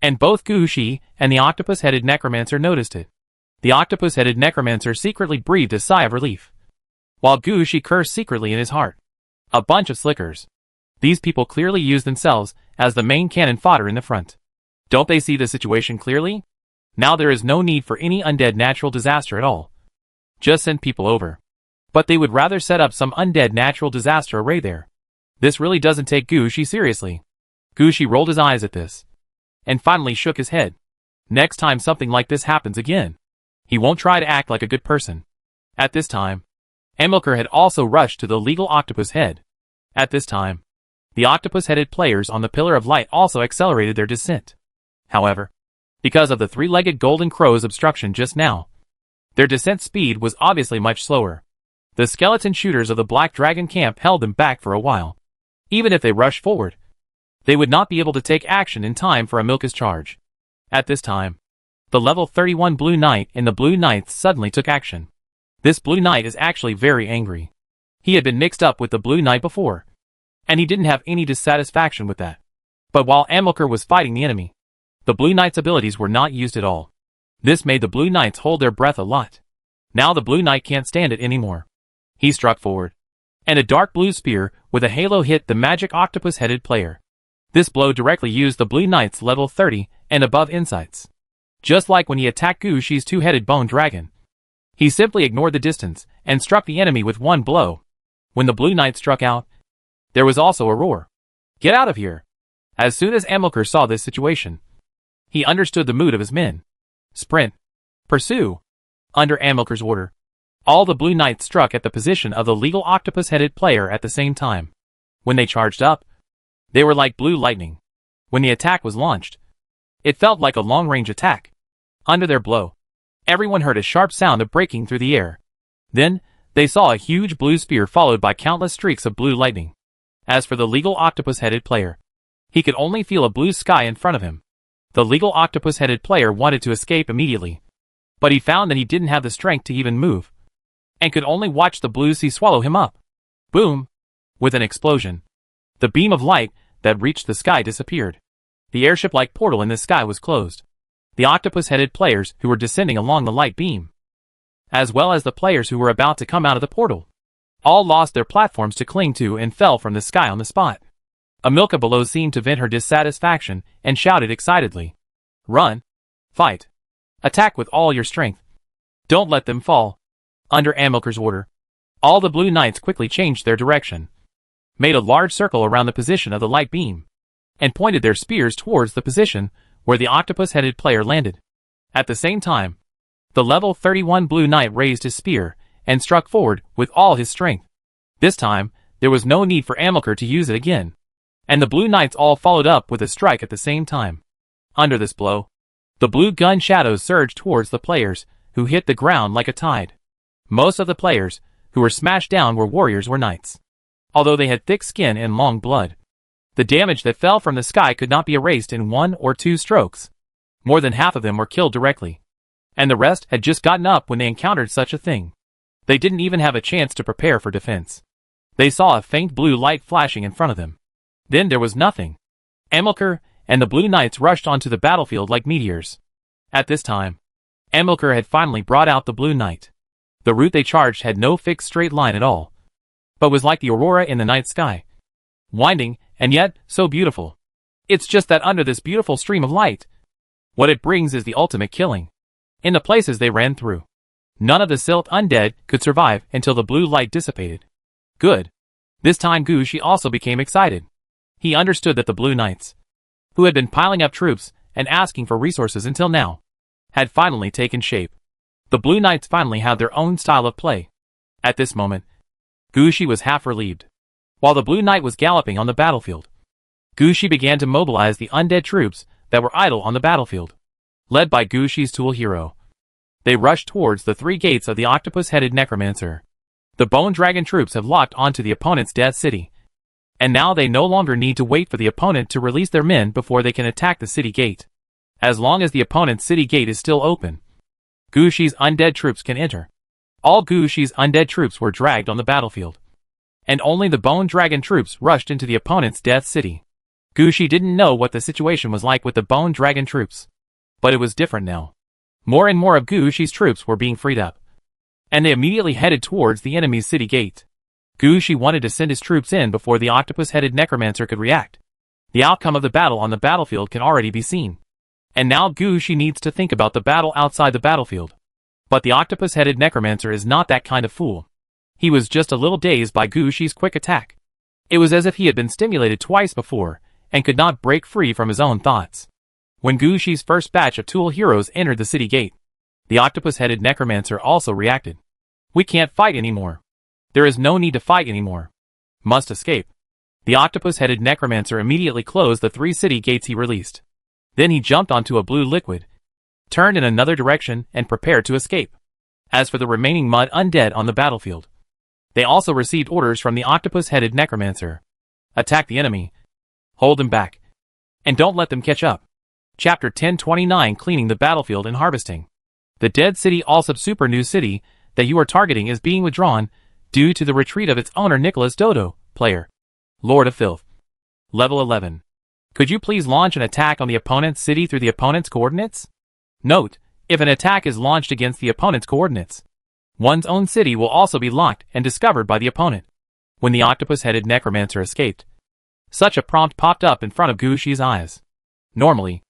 and both Gu Shi and the octopus-headed necromancer noticed it. The octopus-headed necromancer secretly breathed a sigh of relief, while Gu Shi cursed secretly in his heart. A bunch of slickers. These people clearly use themselves as the main cannon fodder in the front. Don't they see the situation clearly? Now there is no need for any undead natural disaster at all. Just send people over. But they would rather set up some undead natural disaster array there. This really doesn't take Gu Shi seriously. Gu Shi rolled his eyes at this, and finally shook his head. Next time something like this happens again, he won't try to act like a good person. At this time, Amilcar had also rushed to the legal octopus head. At this time, the octopus-headed players on the Pillar of Light also accelerated their descent. However, because of the three-legged golden crow's obstruction just now, their descent speed was obviously much slower. The skeleton shooters of the Black Dragon camp held them back for a while. Even if they rushed forward, they would not be able to take action in time for Amilcar's charge. At this time, the level 31 Blue Knight in the Blue Knights suddenly took action. This Blue Knight is actually very angry. He had been mixed up with the Blue Knight before, and he didn't have any dissatisfaction with that. But while Amilcar was fighting the enemy, the Blue Knight's abilities were not used at all. This made the Blue Knights hold their breath a lot. Now the Blue Knight can't stand it anymore. He struck forward, and a dark blue spear with a halo hit the magic octopus-headed player. This blow directly used the Blue Knight's level 30 and above insights. Just like when he attacked Gu Shi's two-headed bone dragon, he simply ignored the distance and struck the enemy with one blow. When the Blue Knight struck out, there was also a roar. Get out of here! As soon as Amilcar saw this situation, he understood the mood of his men. Sprint. Pursue. Under Amilcar's order, all the Blue Knights struck at the position of the legal octopus-headed player at the same time. When they charged up, they were like blue lightning. When the attack was launched, it felt like a long-range attack. Under their blow, everyone heard a sharp sound of breaking through the air. Then, they saw a huge blue spear followed by countless streaks of blue lightning. As for the legal octopus-headed player, he could only feel a blue sky in front of him. The legal octopus-headed player wanted to escape immediately, but he found that he didn't have the strength to even move, and could only watch the blue sea swallow him up. Boom! With an explosion, the beam of light that reached the sky disappeared. The airship-like portal in the sky was closed. The octopus-headed players who were descending along the light beam, as well as the players who were about to come out of the portal, all lost their platforms to cling to and fell from the sky on the spot. Amilcar below seemed to vent her dissatisfaction and shouted excitedly. Run! Fight! Attack with all your strength! Don't let them fall! Under Amilcar's order, all the Blue Knights quickly changed their direction, made a large circle around the position of the light beam, and pointed their spears towards the position where the octopus-headed player landed. At the same time, the level 31 Blue Knight raised his spear and struck forward with all his strength. This time, there was no need for Amilcar to use it again, and the Blue Knights all followed up with a strike at the same time. Under this blow, the blue gun shadows surged towards the players, who hit the ground like a tide. Most of the players who were smashed down were warriors or knights. Although they had thick skin and long blood, the damage that fell from the sky could not be erased in 1 or 2 strokes. More than half of them were killed directly, and the rest had just gotten up when they encountered such a thing. They didn't even have a chance to prepare for defense. They saw a faint blue light flashing in front of them. Then there was nothing. Amilcar and the Blue Knights rushed onto the battlefield like meteors. At this time, Amilcar had finally brought out the Blue Knight. The route they charged had no fixed straight line at all, but was like the aurora in the night sky, winding and yet so beautiful. It's just that under this beautiful stream of light, what it brings is the ultimate killing. In the places they ran through, none of the silt undead could survive until the blue light dissipated. Good. This time Gu Shi also became excited. He understood that the Blue Knights, who had been piling up troops and asking for resources until now, had finally taken shape. The Blue Knights finally had their own style of play. At this moment, Gu Shi was half relieved. While the Blue Knight was galloping on the battlefield, Gushi began to mobilize the undead troops that were idle on the battlefield. Led by Gushi's tool hero, they rushed towards the 3 gates of the octopus-headed necromancer. The bone dragon troops have locked onto the opponent's death city, and now they no longer need to wait for the opponent to release their men before they can attack the city gate. As long as the opponent's city gate is still open, Gushi's undead troops can enter. All Gushi's undead troops were dragged on the battlefield, and only the bone dragon troops rushed into the opponent's death city. Gushi didn't know what the situation was like with the bone dragon troops, but it was different now. More and more of Gushi's troops were being freed up, and they immediately headed towards the enemy's city gate. Gushi wanted to send his troops in before the octopus-headed necromancer could react. The outcome of the battle on the battlefield can already be seen, and now Gushi needs to think about the battle outside the battlefield. But the octopus-headed necromancer is not that kind of fool. He was just a little dazed by Gushi's quick attack. It was as if he had been stimulated twice before, and could not break free from his own thoughts. When Gushi's first batch of tool heroes entered the city gate, the octopus-headed necromancer also reacted. We can't fight anymore. There is no need to fight anymore. Must escape. The octopus-headed necromancer immediately closed the 3 city gates he released. Then he jumped onto a blue liquid, turned in another direction, and prepared to escape. As for the remaining mud undead on the battlefield, they also received orders from the octopus-headed necromancer. Attack the enemy. Hold them back, and don't let them catch up. Chapter 1029, Cleaning the Battlefield and Harvesting. The dead city Allsop Super New City that you are targeting is being withdrawn due to the retreat of its owner Nicholas Dodo, player. Lord of Filth. Level 11. Could you please launch an attack on the opponent's city through the opponent's coordinates? Note, if an attack is launched against the opponent's coordinates, one's own city will also be locked and discovered by the opponent. When the octopus-headed necromancer escaped, such a prompt popped up in front of Gushi's eyes. Normally,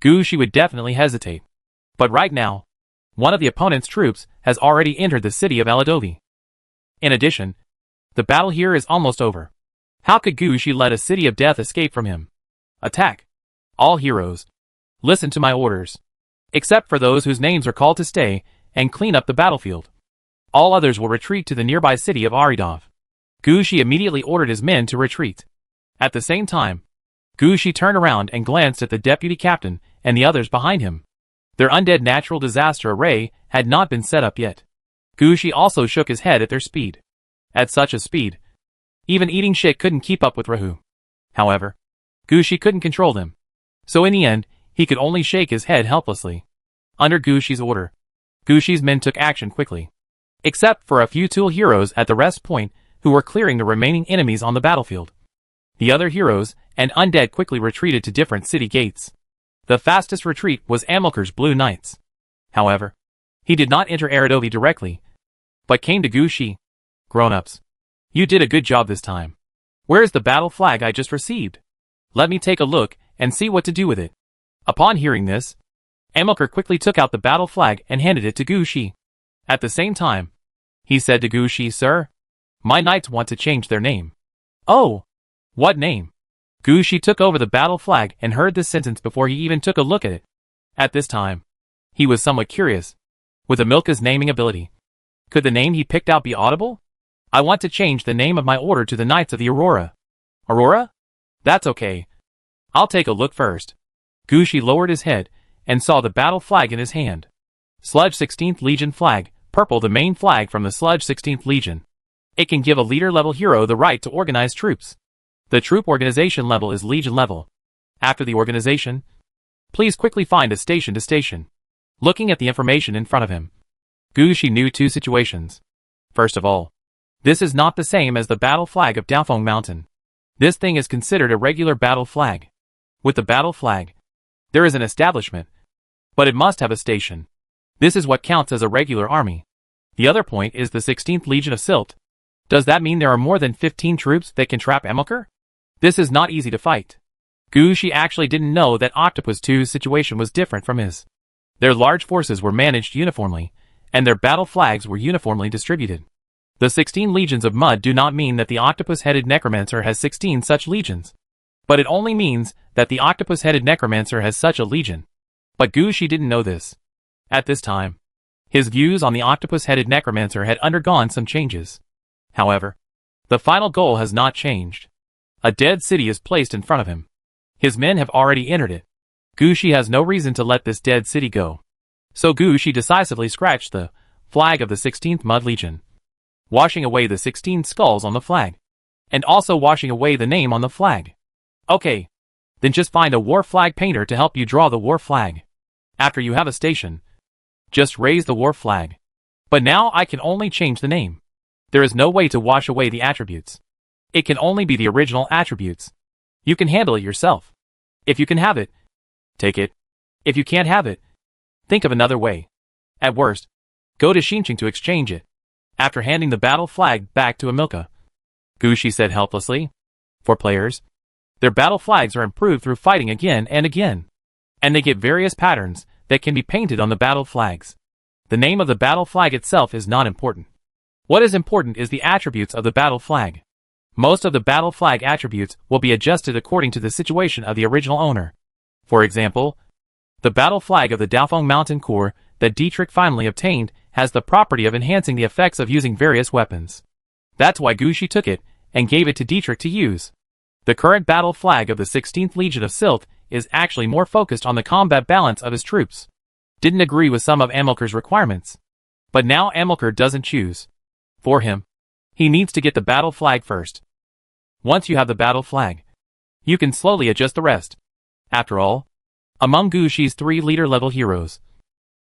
Gushi would definitely hesitate, but right now, one of the opponent's troops has already entered the city of Aladovi. In addition, the battle here is almost over. How could Gushi let a city of death escape from him? Attack. All heroes, listen to my orders. Except for those whose names are called to stay and clean up the battlefield. All others will retreat to the nearby city of Aridov. Gushi immediately ordered his men to retreat. At the same time, Gushi turned around and glanced at the deputy captain and the others behind him. Their undead natural disaster array had not been set up yet. Gushi also shook his head at their speed. At such a speed, even eating shit couldn't keep up with Rahu. However, Gushi couldn't control them, so in the end, he could only shake his head helplessly. Under Gushi's order, Gushi's men took action quickly, except for a few tool heroes at the rest point who were clearing the remaining enemies on the battlefield. The other heroes and undead quickly retreated to different city gates. The fastest retreat was Amilcar's Blue Knights. However, he did not enter Aradovi directly, but came to Gushi. Grown-ups, you did a good job this time. Where is the battle flag I just received? Let me take a look and see what to do with it. Upon hearing this, Amilcar quickly took out the battle flag and handed it to Gushi. At the same time, he said to Gushi, Sir, my knights want to change their name. Oh, what name? Gushi took over the battle flag and heard this sentence before he even took a look at it. At this time, he was somewhat curious. With Amilcar's naming ability, could the name he picked out be audible? I want to change the name of my order to the Knights of the Aurora. Aurora? That's okay. I'll take a look first. Gushi lowered his head and saw the battle flag in his hand. Sludge 16th Legion flag, purple, the main flag from the Sludge 16th Legion. It can give a leader-level hero the right to organize troops. The troop organization level is Legion level. After the organization, please quickly find a station to station. Looking at the information in front of him, Gushi knew 2 situations. First of all, this is not the same as the battle flag of Daofeng Mountain. This thing is considered a regular battle flag. With the battle flag, there is an establishment, but it must have a station. This is what counts as a regular army. The other point is the 16th Legion of Silt. Does that mean there are more than 15 troops that can trap Amilcar? This is not easy to fight. Gushi actually didn't know that Octopus 2's situation was different from his. Their large forces were managed uniformly, and their battle flags were uniformly distributed. The 16 legions of mud do not mean that the octopus-headed necromancer has 16 such legions, but it only means that the octopus-headed necromancer has such a legion. But Gushi didn't know this. At this time, his views on the octopus-headed necromancer had undergone some changes. However, the final goal has not changed. A dead city is placed in front of him. His men have already entered it. Gushi has no reason to let this dead city go. So Gushi decisively scratched the flag of the 16th Mud Legion, washing away the 16 skulls on the flag, and also washing away the name on the flag. Okay, then just find a war flag painter to help you draw the war flag. After you have a station, just raise the war flag. But now I can only change the name. There is no way to wash away the attributes. It can only be the original attributes. You can handle it yourself. If you can have it, take it. If you can't have it, think of another way. At worst, go to Shinching to exchange it. After handing the battle flag back to Amilka, Gushi said helplessly, for players, their battle flags are improved through fighting again and again. And they get various patterns that can be painted on the battle flags. The name of the battle flag itself is not important. What is important is the attributes of the battle flag. Most of the battle flag attributes will be adjusted according to the situation of the original owner. For example, the battle flag of the Daofeng Mountain Corps that Dietrich finally obtained has the property of enhancing the effects of using various weapons. That's why Gushi took it and gave it to Dietrich to use. The current battle flag of the 16th Legion of Silth is actually more focused on the combat balance of his troops. Didn't agree with some of Amilcar's requirements. But now Amilcar doesn't choose. For him, he needs to get the battle flag first. Once you have the battle flag, you can slowly adjust the rest. After all, among Gushi's 3 leader-level heroes,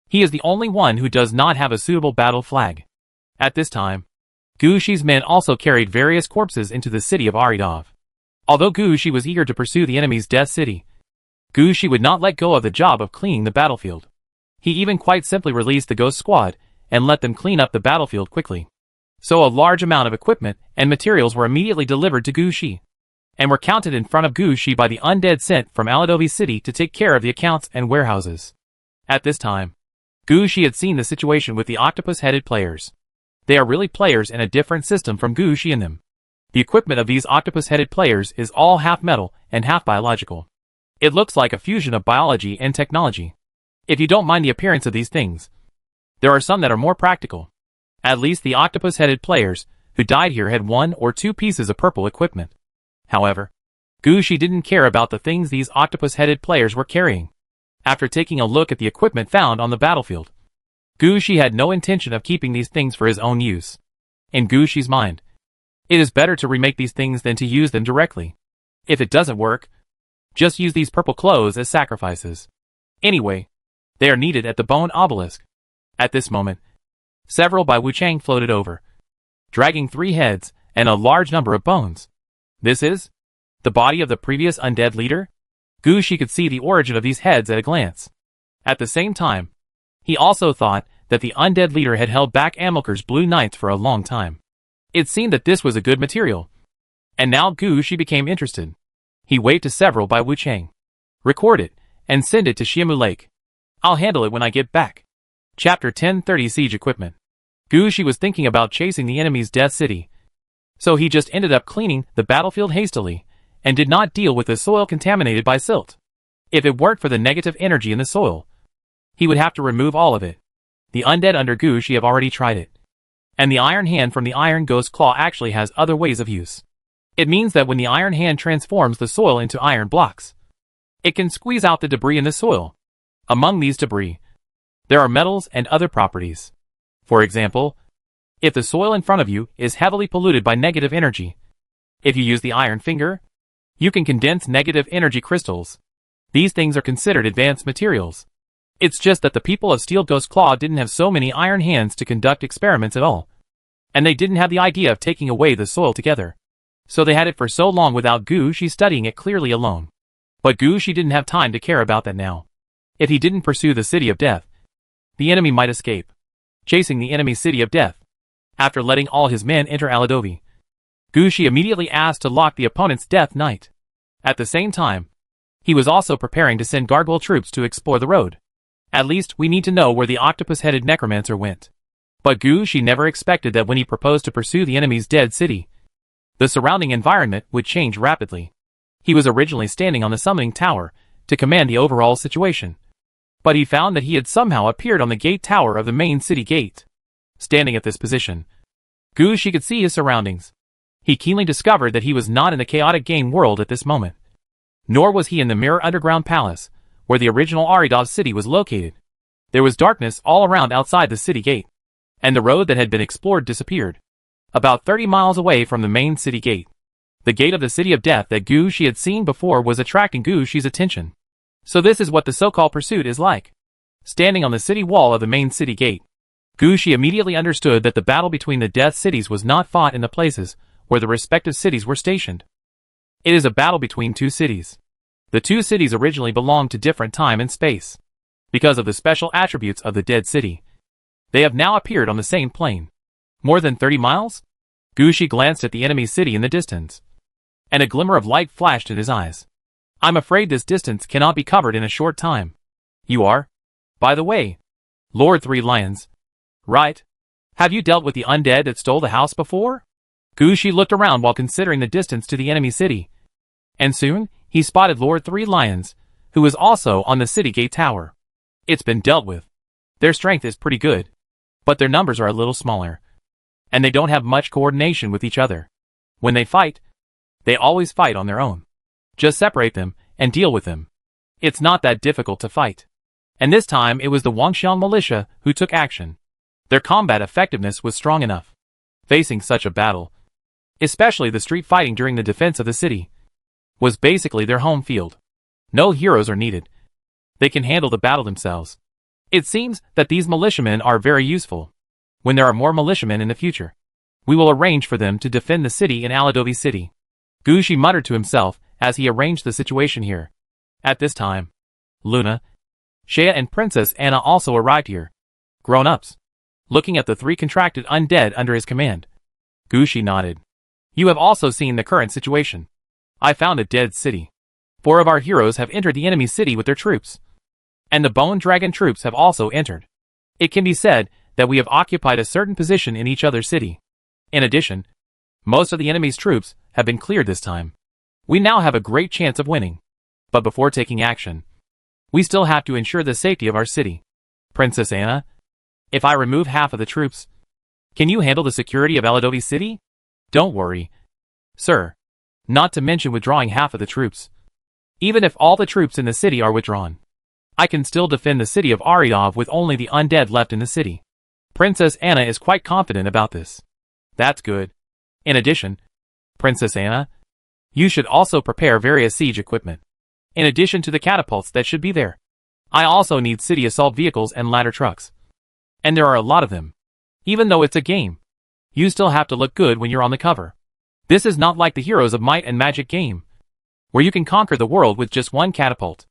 he is the only one who does not have a suitable battle flag. At this time, Gushi's men also carried various corpses into the city of Aridov. Although Gushi was eager to pursue the enemy's death city, Gushi would not let go of the job of cleaning the battlefield. He even quite simply released the Ghost Squad and let them clean up the battlefield quickly. So a large amount of equipment and materials were immediately delivered to Gushi, and were counted in front of Gushi by the undead sent from Aladovi City to take care of the accounts and warehouses. At this time, Gushi had seen the situation with the octopus-headed players. They are really players in a different system from Gushi and them. The equipment of these octopus-headed players is all half metal and half biological. It looks like a fusion of biology and technology. If you don't mind the appearance of these things, there are some that are more practical. At least the octopus-headed players who died here had 1 or 2 pieces of purple equipment. However, Gushi didn't care about the things these octopus-headed players were carrying. After taking a look at the equipment found on the battlefield, Gushi had no intention of keeping these things for his own use. In Gushi's mind, it is better to remake these things than to use them directly. If it doesn't work, just use these purple clothes as sacrifices. Anyway, they are needed at the Bone Obelisk. At this moment, several Bai Wuchang floated over, dragging 3 heads and a large number of bones. This is the body of the previous undead leader? Gushi could see the origin of these heads at a glance. At the same time, he also thought that the undead leader had held back Amilcar's Blue Knights for a long time. It seemed that this was a good material. And now Gushi became interested. He waved to several Bai Wuchang. Record it, and send it to Shiamu Lake. I'll handle it when I get back. Chapter 1030 Siege Equipment. Gushi was thinking about chasing the enemy's death city. So he just ended up cleaning the battlefield hastily, and did not deal with the soil contaminated by silt. If it weren't for the negative energy in the soil, he would have to remove all of it. The undead under Gushi have already tried it. And the Iron Hand from the Iron Ghost Claw actually has other ways of use. It means that when the Iron Hand transforms the soil into iron blocks, it can squeeze out the debris in the soil. Among these debris, there are metals and other properties. For example, if the soil in front of you is heavily polluted by negative energy, if you use the Iron Finger, you can condense negative energy crystals. These things are considered advanced materials. It's just that the people of Steel Ghost Claw didn't have so many iron hands to conduct experiments at all. And they didn't have the idea of taking away the soil together. So they had it for so long without Gushi studying it clearly alone. But Gushi didn't have time to care about that now. If he didn't pursue the City of Death, the enemy might escape. Chasing the enemy's City of Death. After letting all his men enter Aladovi, Gushi immediately asked to lock the opponent's Death Knight. At the same time, he was also preparing to send gargoyle troops to explore the road. At least we need to know where the octopus-headed necromancer went. But Gushi never expected that when he proposed to pursue the enemy's dead city, the surrounding environment would change rapidly. He was originally standing on the summoning tower to command the overall situation. But he found that he had somehow appeared on the gate tower of the main city gate. Standing at this position, Gushi could see his surroundings. He keenly discovered that he was not in the chaotic game world at this moment. Nor was he in the Mirror Underground Palace, where the original Aridov city was located. There was darkness all around outside the city gate, and the road that had been explored disappeared. About 30 miles away from the main city gate, the gate of the City of Death that Gu Shi had seen before was attracting Gu Shi's attention. So this is what the so-called pursuit is like. Standing on the city wall of the main city gate, Gu Shi immediately understood that the battle between the Death cities was not fought in the places where the respective cities were stationed. It is a battle between two cities. The two cities originally belonged to different time and space. Because of the special attributes of the Dead City, they have now appeared on the same plane. More than 30 miles? Gu Shi glanced at the enemy city in the distance, and a glimmer of light flashed in his eyes. I'm afraid this distance cannot be covered in a short time. You are? By the way, Lord Three Lions. Right? Have you dealt with the undead that stole the house before? Gu Shi looked around while considering the distance to the enemy city, and soon he spotted Lord Three Lions, who was also on the city gate tower. It's been dealt with. Their strength is pretty good, but their numbers are a little smaller, and they don't have much coordination with each other. When they fight, they always fight on their own. Just separate them and deal with them. It's not that difficult to fight. And this time it was the Wangxiang militia who took action. Their combat effectiveness was strong enough. Facing such a battle, especially the street fighting during the defense of the city, was basically their home field. No heroes are needed. They can handle the battle themselves. It seems that these militiamen are very useful. When there are more militiamen in the future, we will arrange for them to defend the city in Aladovi City. Gu Shi muttered to himself as he arranged the situation here. At this time, Luna, Shea and Princess Anna also arrived here. Grown-ups. Looking at the three contracted undead under his command, Gu Shi nodded. You have also seen the current situation. I found a dead city. 4 of our heroes have entered the enemy city with their troops, and the Bone Dragon troops have also entered. It can be said that we have occupied a certain position in each other's city. In addition, most of the enemy's troops have been cleared this time. We now have a great chance of winning. But before taking action, we still have to ensure the safety of our city. Princess Anna, if I remove half of the troops, can you handle the security of Aladovi City? Don't worry, sir. Not to mention withdrawing half of the troops. Even if all the troops in the city are withdrawn, I can still defend the city of Aridov with only the undead left in the city. Princess Anna is quite confident about this. That's good. In addition, Princess Anna, you should also prepare various siege equipment. In addition to the catapults that should be there, I also need city assault vehicles and ladder trucks. And there are a lot of them. Even though it's a game, you still have to look good when you're on the cover. This is not like the Heroes of Might and Magic game, where you can conquer the world with just one catapult.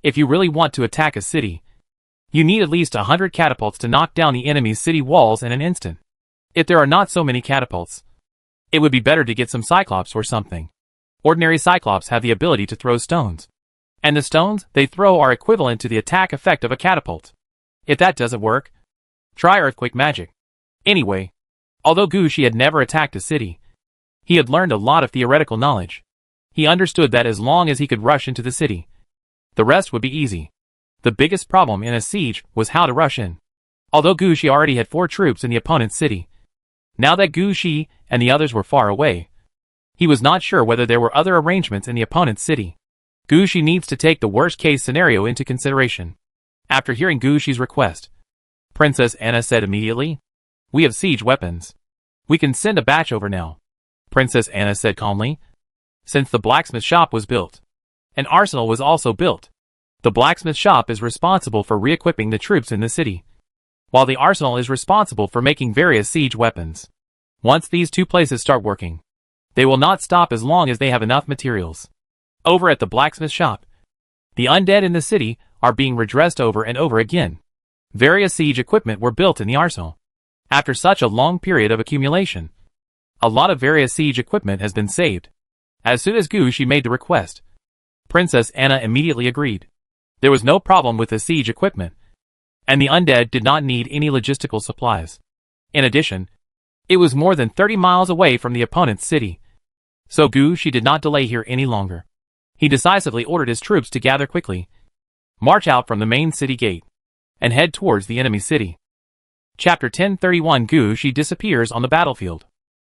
If you really want to attack a city, you need at least 100 catapults to knock down the enemy's city walls in an instant. If there are not so many catapults, it would be better to get some Cyclops or something. Ordinary Cyclops have the ability to throw stones, and the stones they throw are equivalent to the attack effect of a catapult. If that doesn't work, try Earthquake Magic. Anyway, although Gu Shi had never attacked a city, he had learned a lot of theoretical knowledge. He understood that as long as he could rush into the city, the rest would be easy. The biggest problem in a siege was how to rush in. Although Gu Shi already had 4 troops in the opponent's city, now that Gu Shi and the others were far away, he was not sure whether there were other arrangements in the opponent's city. Gu Shi needs to take the worst-case scenario into consideration. After hearing Gu Shi's request, Princess Anna said immediately, "We have siege weapons. We can send a batch over now." Princess Anna said calmly, "Since the blacksmith shop was built, an arsenal was also built. The blacksmith shop is responsible for re-equipping the troops in the city, while the arsenal is responsible for making various siege weapons. Once these 2 places start working, they will not stop as long as they have enough materials. Over at the blacksmith shop, the undead in the city are being redressed over and over again. Various siege equipment were built in the arsenal. After such a long period of accumulation, a lot of various siege equipment has been saved." As soon as Gu Shi made the request, Princess Anna immediately agreed. There was no problem with the siege equipment, and the undead did not need any logistical supplies. In addition, it was more than 30 miles away from the opponent's city, so Gu Shi did not delay here any longer. He decisively ordered his troops to gather quickly, march out from the main city gate, and head towards the enemy city. Chapter 1031 Gu Shi disappears on the battlefield.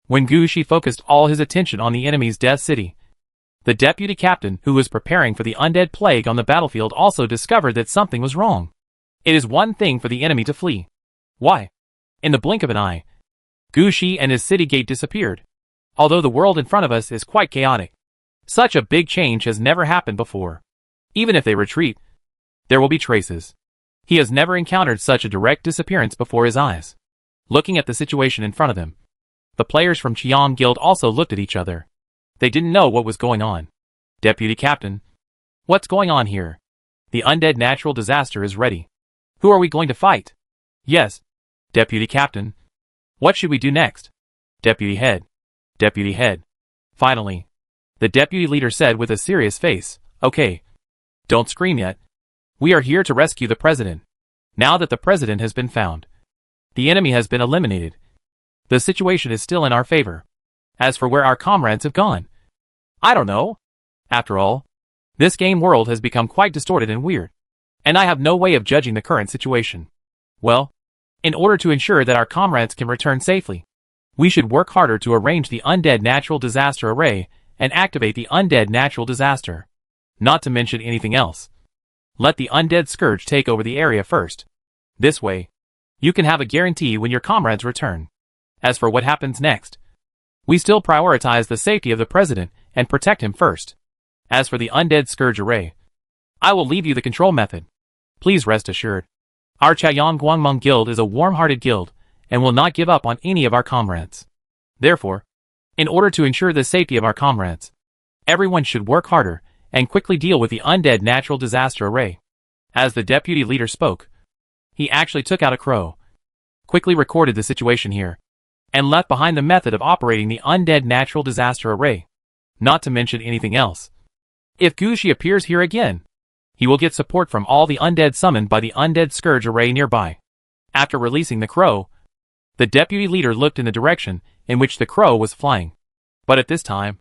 when Gu Shi focused all his attention on the enemy's Death City. The deputy captain who was preparing for the undead plague on the battlefield also discovered that something was wrong. It is one thing for the enemy to flee. Why? In the blink of an eye, Gu Shi and his city gate disappeared. Although the world in front of us is quite chaotic, such a big change has never happened before. Even if they retreat, there will be traces. He has never encountered such a direct disappearance before his eyes. Looking at the situation in front of him, the players from Qiang Guild also looked at each other. They didn't know what was going on. Deputy Captain, what's going on here? The undead natural disaster is ready. Who are we going to fight? Yes. Deputy Captain. What should we do next? Deputy Head. Deputy Head. Finally, the deputy leader said with a serious face, okay. Don't scream yet. We are here to rescue the president. Now that the president has been found, the enemy has been eliminated. The situation is still in our favor. As for where our comrades have gone, I don't know. After all, this game world has become quite distorted and weird, and I have no way of judging the current situation. Well, in order to ensure that our comrades can return safely, we should work harder to arrange the undead natural disaster array and activate the undead natural disaster. Not to mention anything else. Let the undead scourge take over the area first. This way, you can have a guarantee when your comrades return. As for what happens next, we still prioritize the safety of the president and protect him first. As for the undead scourge array, I will leave you the control method. Please rest assured, our Chaoyang Guangmeng Guild is a warm-hearted guild and will not give up on any of our comrades. Therefore, in order to ensure the safety of our comrades, everyone should work harder and quickly deal with the undead natural disaster array. As the deputy leader spoke, he actually took out a crow, quickly recorded the situation here, and left behind the method of operating the undead natural disaster array. Not to mention anything else. If Gu Shi appears here again, he will get support from all the undead summoned by the undead scourge array nearby. After releasing the crow, the deputy leader looked in the direction in which the crow was flying. But at this time,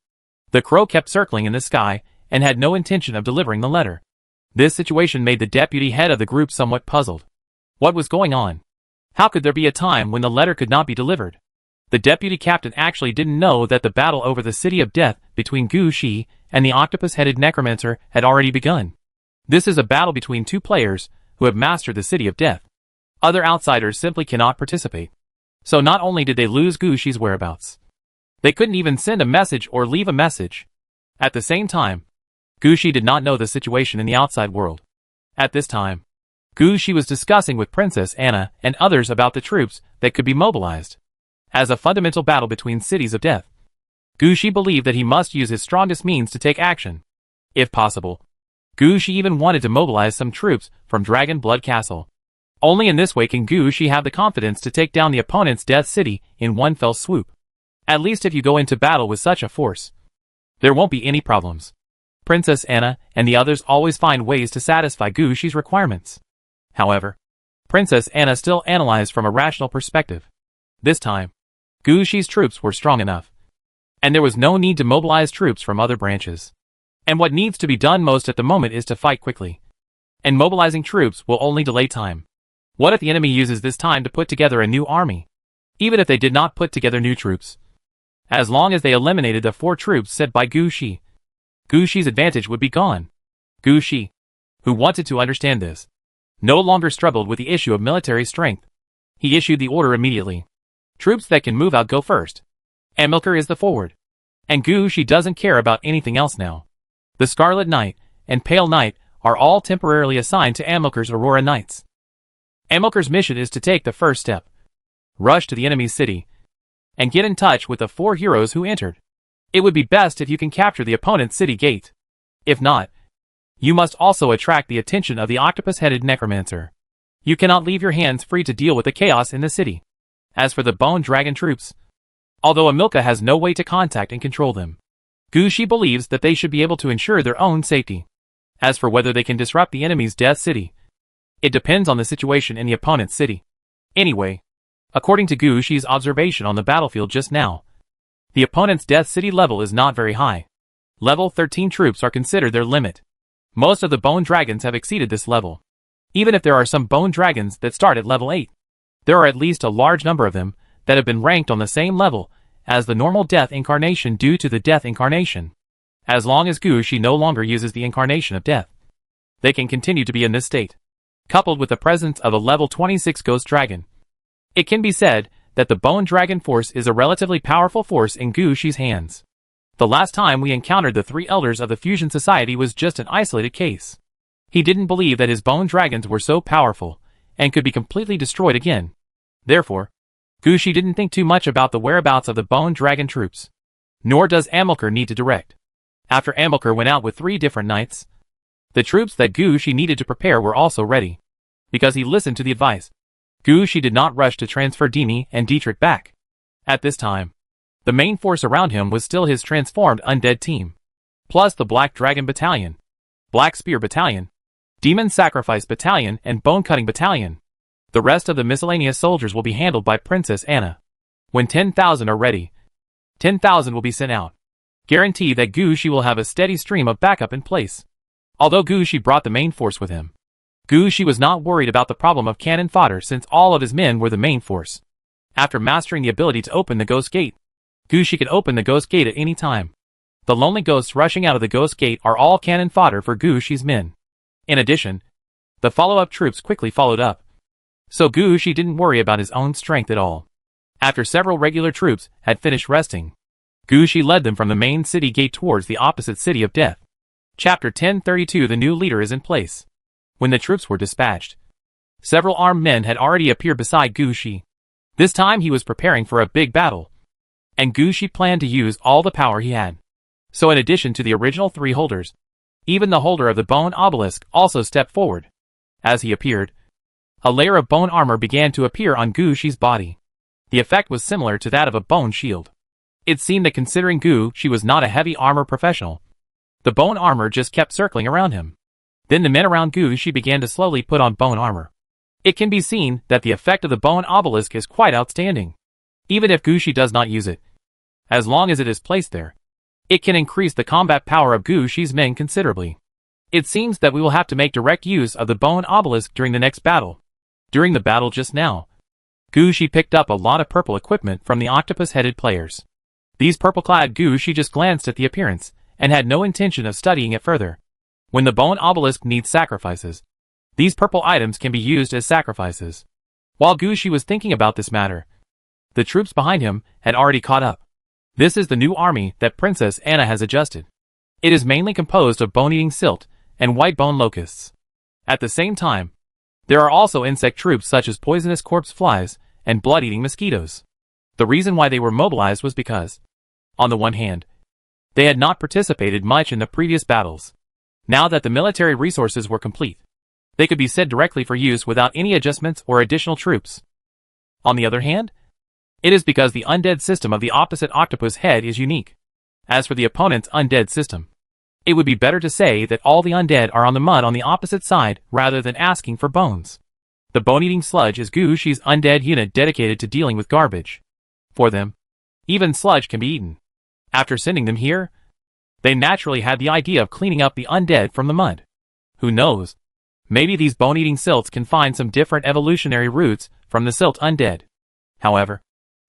the crow kept circling in the sky and had no intention of delivering the letter. This situation made the deputy head of the group somewhat puzzled. What was going on? How could there be a time when the letter could not be delivered? The deputy captain actually didn't know that the battle over the City of Death between Gu Shi and the octopus-headed necromancer had already begun. This is a battle between two players who have mastered the City of Death. Other outsiders simply cannot participate. So not only did they lose Gu Shi's whereabouts, they couldn't even send a message or leave a message. At the same time, Gu Shi did not know the situation in the outside world. At this time, Gu Shi was discussing with Princess Anna and others about the troops that could be mobilized. As a fundamental battle between cities of death, Gu Shi believed that he must use his strongest means to take action. If possible, Gu Shi even wanted to mobilize some troops from Dragon Blood Castle. Only in this way can Gu Shi have the confidence to take down the opponent's Death City in one fell swoop. At least if you go into battle with such a force, there won't be any problems. Princess Anna and the others always find ways to satisfy Gu Shi's requirements. However, Princess Anna still analyzed from a rational perspective. This time, Gu Shi's troops were strong enough, and there was no need to mobilize troops from other branches. And what needs to be done most at the moment is to fight quickly. And mobilizing troops will only delay time. What if the enemy uses this time to put together a new army? Even if they did not put together new troops, as long as they eliminated the 4 troops sent by Gu Shi, Gu Shi's advantage would be gone. Gu Shi, who wanted to understand this, no longer struggled with the issue of military strength. He issued the order immediately. Troops that can move out go first. Amilcar is the forward. And Gu Shi doesn't care about anything else now. The Scarlet Knight and Pale Knight are all temporarily assigned to Amilcar's Aurora Knights. Amilcar's mission is to take the first step. Rush to the enemy's city and get in touch with the 4 heroes who entered. It would be best if you can capture the opponent's city gate. If not, you must also attract the attention of the octopus-headed necromancer. You cannot leave your hands free to deal with the chaos in the city. As for the Bone Dragon troops, although Amilcar has no way to contact and control them, Gu Shi believes that they should be able to ensure their own safety. As for whether they can disrupt the enemy's Death City, it depends on the situation in the opponent's city. Anyway, according to Gu Shi's observation on the battlefield just now, the opponent's Death City level is not very high. Level 13 troops are considered their limit. Most of the Bone Dragons have exceeded this level. Even if there are some Bone Dragons that start at level 8, there are at least a large number of them that have been ranked on the same level as the normal death incarnation due to the death incarnation. As long as Gushi no longer uses the incarnation of death, they can continue to be in this state. Coupled with the presence of a level 26 ghost dragon, it can be said that the bone dragon force is a relatively powerful force in Gushi's hands. The last time we encountered the three elders of the Fusion Society was just an isolated case. He didn't believe that his bone dragons were so powerful and could be completely destroyed again. Therefore, Gushi didn't think too much about the whereabouts of the bone dragon troops. Nor does Amilcar need to direct. After Amilcar went out with 3 different knights, the troops that Gushi needed to prepare were also ready. Because he listened to the advice, Gushi did not rush to transfer Demi and Dietrich back. At this time, the main force around him was still his transformed undead team, plus the Black Dragon Battalion, Black Spear Battalion, Demon Sacrifice Battalion, and Bone Cutting Battalion. The rest of the miscellaneous soldiers will be handled by Princess Anna. When 10,000 are ready, 10,000 will be sent out. Guarantee that Gushi will have a steady stream of backup in place. Although Gushi brought the main force with him, Gushi was not worried about the problem of cannon fodder since all of his men were the main force. After mastering the ability to open the Ghost Gate, Gushi could open the Ghost Gate at any time. The lonely ghosts rushing out of the Ghost Gate are all cannon fodder for Gushi's men. In addition, the follow-up troops quickly followed up. So Gushi didn't worry about his own strength at all. After several regular troops had finished resting, Gushi led them from the main city gate towards the opposite city of death. Chapter 1032. The new leader is in place. When the troops were dispatched, several armed men had already appeared beside Gushi. This time he was preparing for a big battle, and Gushi planned to use all the power he had. So in addition to the original 3 holders, even the holder of the bone obelisk also stepped forward. As he appeared, a layer of bone armor began to appear on Gushi's body. The effect was similar to that of a bone shield. It seemed that considering Gushi was not a heavy armor professional, the bone armor just kept circling around him. Then the men around Gushi began to slowly put on bone armor. It can be seen that the effect of the bone obelisk is quite outstanding. Even if Gushi does not use it, as long as it is placed there, it can increase the combat power of Gushi's men considerably. It seems that we will have to make direct use of the bone obelisk during the next battle. During the battle just now, Gushi picked up a lot of purple equipment from the octopus-headed players. These purple-clad Gushi just glanced at the appearance and had no intention of studying it further. When the bone obelisk needs sacrifices, these purple items can be used as sacrifices. While Gushi was thinking about this matter, the troops behind him had already caught up. This is the new army that Princess Anna has adjusted. It is mainly composed of bone-eating silt and white bone locusts. At the same time, there are also insect troops such as poisonous corpse flies and blood-eating mosquitoes. The reason why they were mobilized was because, on the one hand, they had not participated much in the previous battles. Now that the military resources were complete, they could be sent directly for use without any adjustments or additional troops. On the other hand, it is because the undead system of the opposite octopus head is unique. As for the opponent's undead system, it would be better to say that all the undead are on the mud on the opposite side rather than asking for bones. The bone-eating sludge is Gushi's undead unit dedicated to dealing with garbage. For them, even sludge can be eaten. After sending them here, they naturally had the idea of cleaning up the undead from the mud. Who knows? Maybe these bone-eating silts can find some different evolutionary roots from the silt undead. However,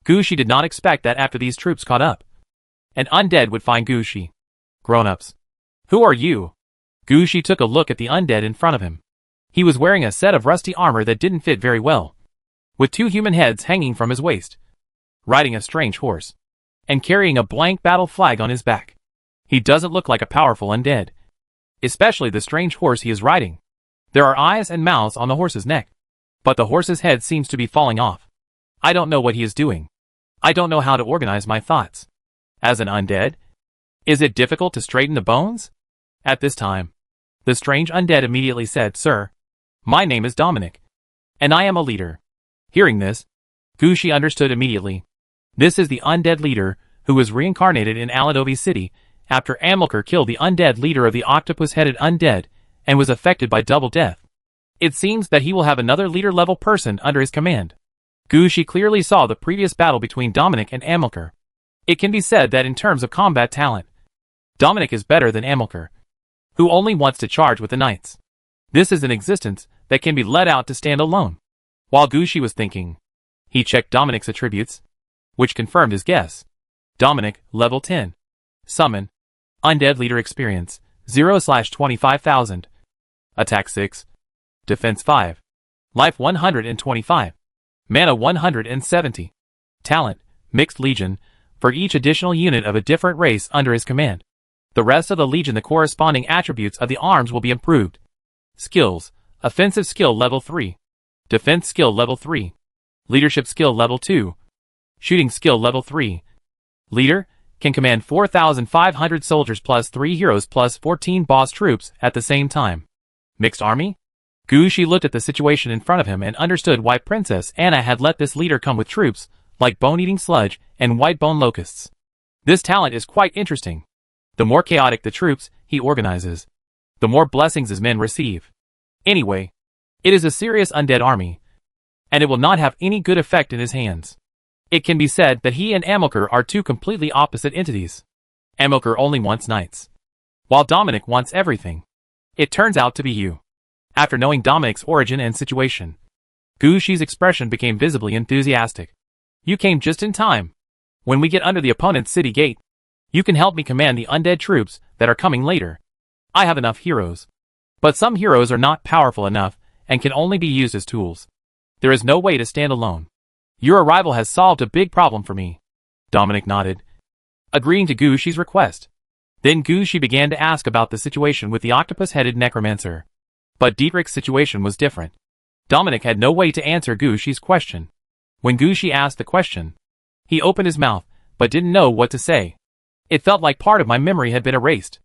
Gushi did not expect that after these troops caught up, an undead would find Gushi. Grown-ups. Who are you? Gushi took a look at the undead in front of him. He was wearing a set of rusty armor that didn't fit very well, with 2 human heads hanging from his waist, riding a strange horse, and carrying a blank battle flag on his back. He doesn't look like a powerful undead, especially the strange horse he is riding. There are eyes and mouths on the horse's neck, but the horse's head seems to be falling off. I don't know what he is doing. I don't know how to organize my thoughts. As an undead, is it difficult to straighten the bones? At this time, the strange undead immediately said, "Sir, my name is Dominic, and I am a leader." Hearing this, Gushi understood immediately. This is the undead leader who was reincarnated in Aladovi City after Amilcar killed the undead leader of the octopus-headed undead and was affected by double death. It seems that he will have another leader-level person under his command. Gushi clearly saw the previous battle between Dominic and Amilcar. It can be said that in terms of combat talent, Dominic is better than Amilcar, who only wants to charge with the knights. This is an existence that can be let out to stand alone. While Gushi was thinking, he checked Dominic's attributes, which confirmed his guess. Dominic, level 10. Summon. Undead leader experience, 0/25,000. Attack 6. Defense 5. Life 125. Mana 170. Talent, Mixed Legion, for each additional unit of a different race under his command. The rest of the Legion, the corresponding attributes of the arms will be improved. Skills, Offensive skill level 3. Defense skill level 3. Leadership skill level 2. Shooting skill level 3. Leader, can command 4,500 soldiers plus 3 heroes plus 14 boss troops at the same time. Mixed army? Gushi looked at the situation in front of him and understood why Princess Anna had let this leader come with troops, like bone-eating sludge and white bone locusts. This talent is quite interesting. The more chaotic the troops he organizes, the more blessings his men receive. Anyway, it is a serious undead army, and it will not have any good effect in his hands. It can be said that he and Amilcar are two completely opposite entities. Amilcar only wants knights, while Dominic wants everything. It turns out to be you. After knowing Dominic's origin and situation, Gushi's expression became visibly enthusiastic. You came just in time. When we get under the opponent's city gate, you can help me command the undead troops that are coming later. I have enough heroes. But some heroes are not powerful enough and can only be used as tools. There is no way to stand alone. Your arrival has solved a big problem for me. Dominic nodded, agreeing to Gushi's request. Then Gushi began to ask about the situation with the octopus-headed necromancer. But Dietrich's situation was different. Dominic had no way to answer Gushi's question. When Gushi asked the question, he opened his mouth, but didn't know what to say. It felt like part of my memory had been erased.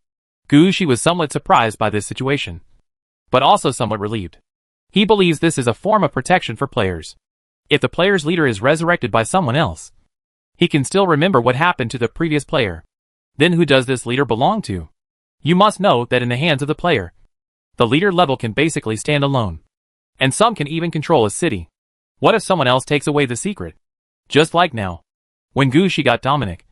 Gushi was somewhat surprised by this situation, but also somewhat relieved. He believes this is a form of protection for players. If the player's leader is resurrected by someone else, he can still remember what happened to the previous player. Then who does this leader belong to? You must know that in the hands of the player, the leader level can basically stand alone. And some can even control a city. What if someone else takes away the secret? Just like now. When Gushi got Dominic,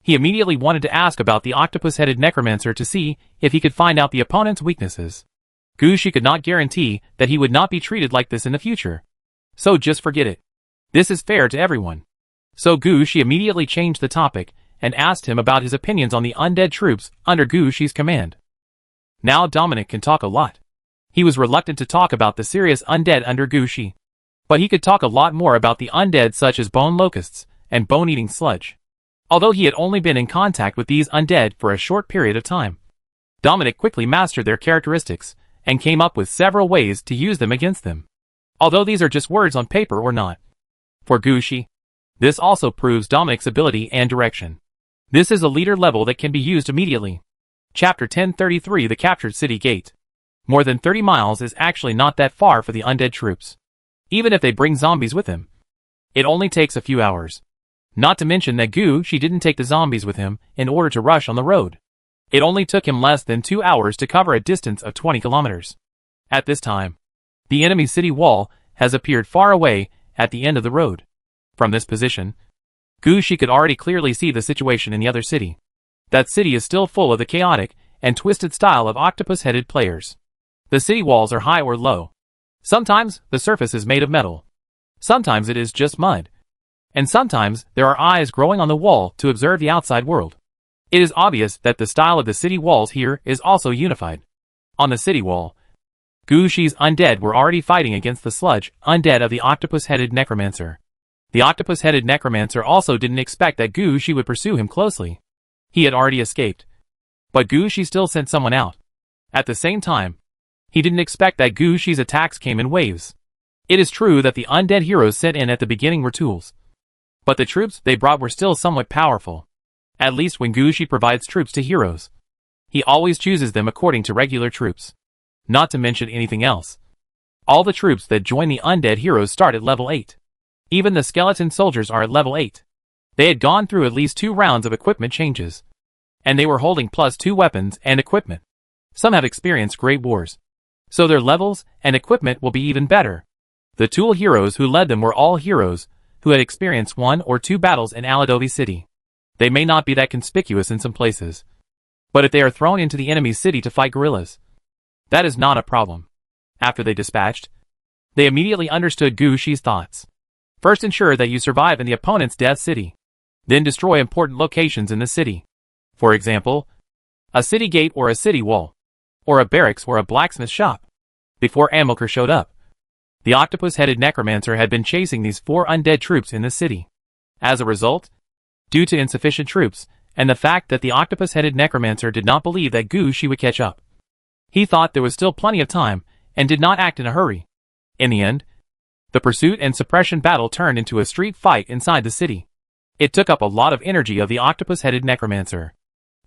he immediately wanted to ask about the octopus-headed necromancer to see if he could find out the opponent's weaknesses. Gushi could not guarantee that he would not be treated like this in the future. So just forget it. This is fair to everyone. So Gushi immediately changed the topic and asked him about his opinions on the undead troops under Gushi's command. Now Dominic can talk a lot. He was reluctant to talk about the serious undead under Gushi, but he could talk a lot more about the undead such as bone locusts and bone-eating sludge. Although he had only been in contact with these undead for a short period of time, Dominic quickly mastered their characteristics and came up with several ways to use them against them. Although these are just words on paper or not. For Gushi, this also proves Dominic's ability and direction. This is a leader level that can be used immediately. Chapter 1033, The Captured City Gate. More than 30 miles is actually not that far for the undead troops. Even if they bring zombies with him, it only takes a few hours. Not to mention that Gushi didn't take the zombies with him in order to rush on the road. It only took him less than 2 hours to cover a distance of 20 kilometers. At this time, the enemy city wall has appeared far away at the end of the road. From this position, Gushi could already clearly see the situation in the other city. That city is still full of the chaotic and twisted style of octopus-headed players. The city walls are high or low. Sometimes the surface is made of metal. Sometimes it is just mud. And sometimes there are eyes growing on the wall to observe the outside world. It is obvious that the style of the city walls here is also unified. On the city wall, Gushi's undead were already fighting against the sludge undead of the octopus-headed necromancer. The octopus-headed necromancer also didn't expect that Gushi would pursue him closely. He had already escaped. But Gushi still sent someone out. At the same time, he didn't expect that Gushi's attacks came in waves. It is true that the undead heroes sent in at the beginning were tools. But the troops they brought were still somewhat powerful. At least when Gushi provides troops to heroes, he always chooses them according to regular troops. Not to mention anything else. All the troops that join the undead heroes start at level 8. Even the skeleton soldiers are at level 8. They had gone through at least 2 rounds of equipment changes. And they were holding +2 weapons and equipment. Some have experienced great wars, so their levels and equipment will be even better. The tool heroes who led them were all heroes who had experienced 1 or 2 battles in Aladovi City. They may not be that conspicuous in some places, but if they are thrown into the enemy's city to fight guerrillas, that is not a problem. After they dispatched, they immediately understood Gushi's thoughts. First ensure that you survive in the opponent's death city. then destroy important locations in the city. For example, a city gate or a city wall, or a barracks or a blacksmith shop. Before Amilcar showed up, the octopus-headed necromancer had been chasing these 4 undead troops in the city. As a result, due to insufficient troops, and the fact that the octopus-headed necromancer did not believe that Gushi would catch up, he thought there was still plenty of time, and did not act in a hurry. In the end, the pursuit and suppression battle turned into a street fight inside the city. It took up a lot of energy of the octopus-headed necromancer.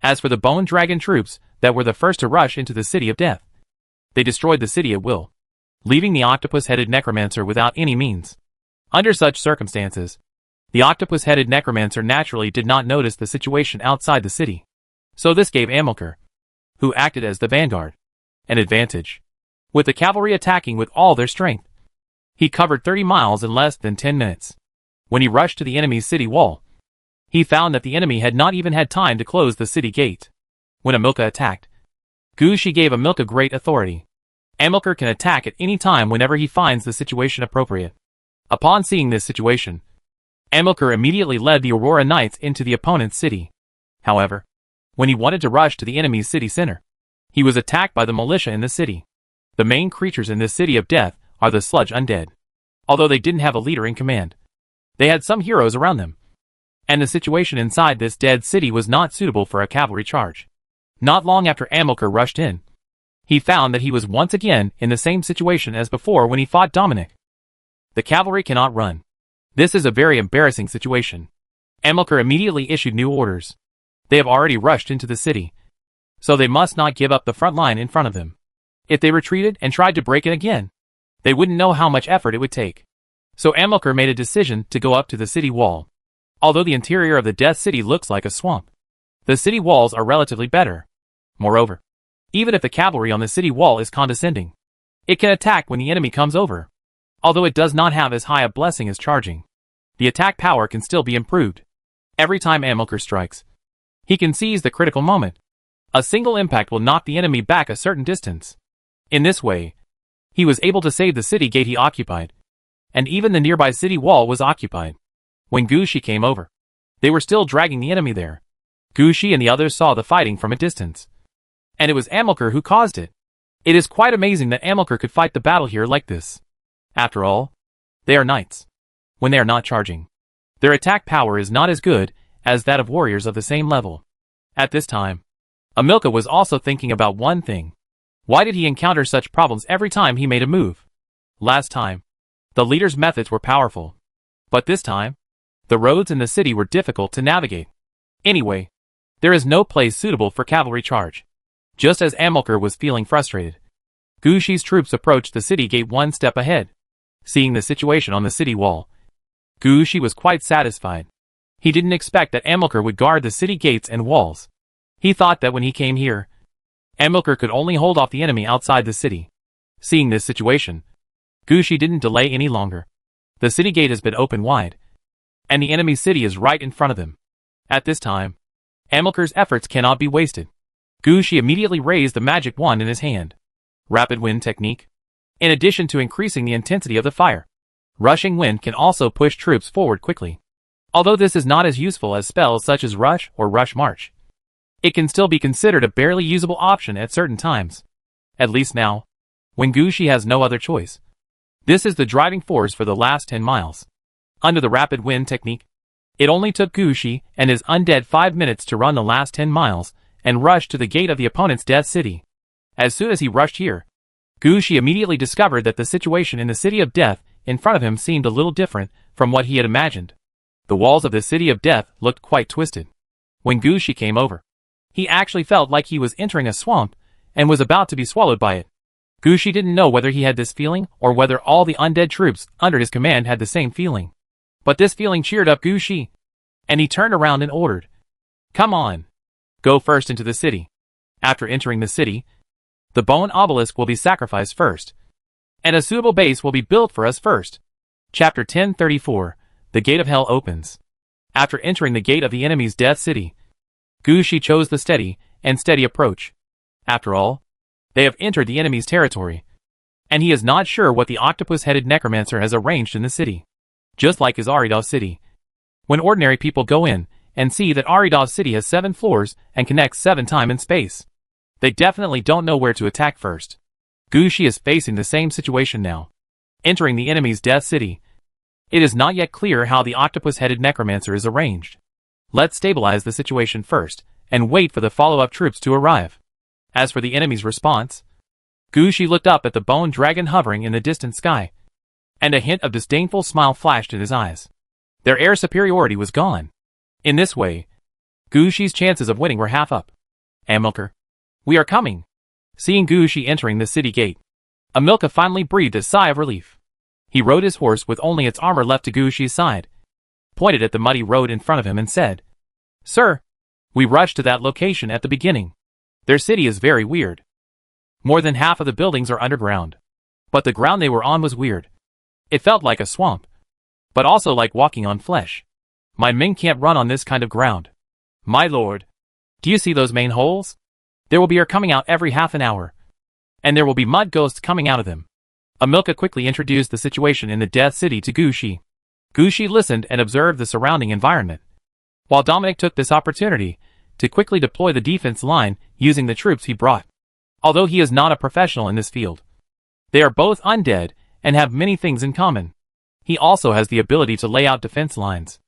As for the bone dragon troops that were the first to rush into the city of death, they destroyed the city at will, leaving the octopus-headed necromancer without any means. Under such circumstances, the octopus-headed necromancer naturally did not notice the situation outside the city. So this gave Amilcar, who acted as the vanguard, an advantage. With the cavalry attacking with all their strength, he covered 30 miles in less than 10 minutes. When he rushed to the enemy's city wall, he found that the enemy had not even had time to close the city gate. When Amilcar attacked, Gushi gave Amilcar great authority. Amilcar can attack at any time whenever he finds the situation appropriate. Upon seeing this situation, Amilcar immediately led the Aurora Knights into the opponent's city. However, when he wanted to rush to the enemy's city center, he was attacked by the militia in the city. The main creatures in this city of death are the sludge undead. Although they didn't have a leader in command, they had some heroes around them. And the situation inside this dead city was not suitable for a cavalry charge. Not long after Amilcar rushed in, he found that he was once again in the same situation as before when he fought Dominic. The cavalry cannot run. This is a very embarrassing situation. Amilcar immediately issued new orders. They have already rushed into the city, so they must not give up the front line in front of them. If they retreated and tried to break it again, they wouldn't know how much effort it would take. So Amilcar made a decision to go up to the city wall. Although the interior of the Death City looks like a swamp, the city walls are relatively better. Moreover, even if the cavalry on the city wall is condescending, it can attack when the enemy comes over. Although it does not have as high a blessing as charging, the attack power can still be improved. Every time Amilcar strikes, he can seize the critical moment. A single impact will knock the enemy back a certain distance. In this way, he was able to save the city gate he occupied, and even the nearby city wall was occupied. When Gushi came over, they were still dragging the enemy there. Gushi and the others saw the fighting from a distance, and it was Amilcar who caused it. It is quite amazing that Amilcar could fight the battle here like this. After all, they are knights. When they are not charging, their attack power is not as good as that of warriors of the same level. At this time, Amilcar was also thinking about one thing. Why did he encounter such problems every time he made a move? Last time, the leader's methods were powerful, but this time, the roads in the city were difficult to navigate. Anyway, there is no place suitable for cavalry charge. Just as Amilcar was feeling frustrated, Gushi's troops approached the city gate one step ahead. Seeing the situation on the city wall, Gushi was quite satisfied. He didn't expect that Amilcar would guard the city gates and walls. He thought that when he came here, Amilcar could only hold off the enemy outside the city. Seeing this situation, Gushi didn't delay any longer. The city gate has been opened wide, and the enemy city is right in front of him. At this time, Amilcar's efforts cannot be wasted. Gushi immediately raised the magic wand in his hand. Rapid wind technique. In addition to increasing the intensity of the fire, rushing wind can also push troops forward quickly. Although this is not as useful as spells such as rush or rush march, it can still be considered a barely usable option at certain times. At least now, when Gushi has no other choice. This is the driving force for the last 10 miles. Under the rapid wind technique, it only took Gushi and his undead 5 minutes to run the last 10 miles and rush to the gate of the opponent's death city. As soon as he rushed here, Gushi immediately discovered that the situation in the city of death in front of him seemed a little different from what he had imagined. The walls of the city of death looked quite twisted. When Gushi came over, he actually felt like he was entering a swamp and was about to be swallowed by it. Gushi didn't know whether he had this feeling or whether all the undead troops under his command had the same feeling. But this feeling cheered up Gushi, and he turned around and ordered, "Come on, go first into the city. After entering the city, the bone obelisk will be sacrificed first, and a suitable base will be built for us first." Chapter 1034. The Gate of Hell opens. After entering the gate of the enemy's death city, Gushi chose the steady approach. After all, they have entered the enemy's territory, and he is not sure what the octopus-headed necromancer has arranged in the city. Just like his Aridal city, When ordinary people go in and see that Aridov City has 7 floors and connects 7 times in space, they definitely don't know where to attack first. Gushi is facing the same situation now. Entering the enemy's Death City, it is not yet clear how the octopus-headed necromancer is arranged. Let's stabilize the situation first and wait for the follow-up troops to arrive. As for the enemy's response, Gushi looked up at the bone dragon hovering in the distant sky, and a hint of disdainful smile flashed in his eyes. Their air superiority was gone. In this way, Gushi's chances of winning were half up. Amilcar, we are coming. Seeing Gushi entering the city gate, Amilcar finally breathed a sigh of relief. He rode his horse with only its armor left to Gushi's side, pointed at the muddy road in front of him and said, "Sir, we rushed to that location at the beginning. Their city is very weird. More than half of the buildings are underground. But the ground they were on was weird. It felt like a swamp, but also like walking on flesh. My men can't run on this kind of ground. My lord, do you see those main holes? There will be air coming out every half an hour, and there will be mud ghosts coming out of them." Amilcar quickly introduced the situation in the Death City to Gushi. Gushi listened and observed the surrounding environment, while Dominic took this opportunity to quickly deploy the defense line using the troops he brought. Although he is not a professional in this field, they are both undead and have many things in common. He also has the ability to lay out defense lines.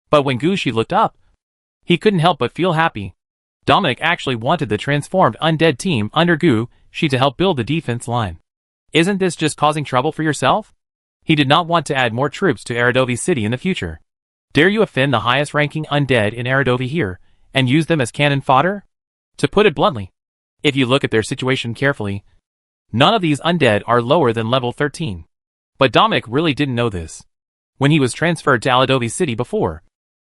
But when Gushi looked up, he couldn't help but feel happy. Dominic actually wanted the transformed undead team under Gushi to help build the defense line. Isn't this just causing trouble for yourself? He did not want to add more troops to Aradovi City in the future. Dare you offend the highest-ranking undead in Aradovi here, and use them as cannon fodder? To put it bluntly, if you look at their situation carefully, none of these undead are lower than level 13. But Dominic really didn't know this. When he was transferred to Aradovi City before,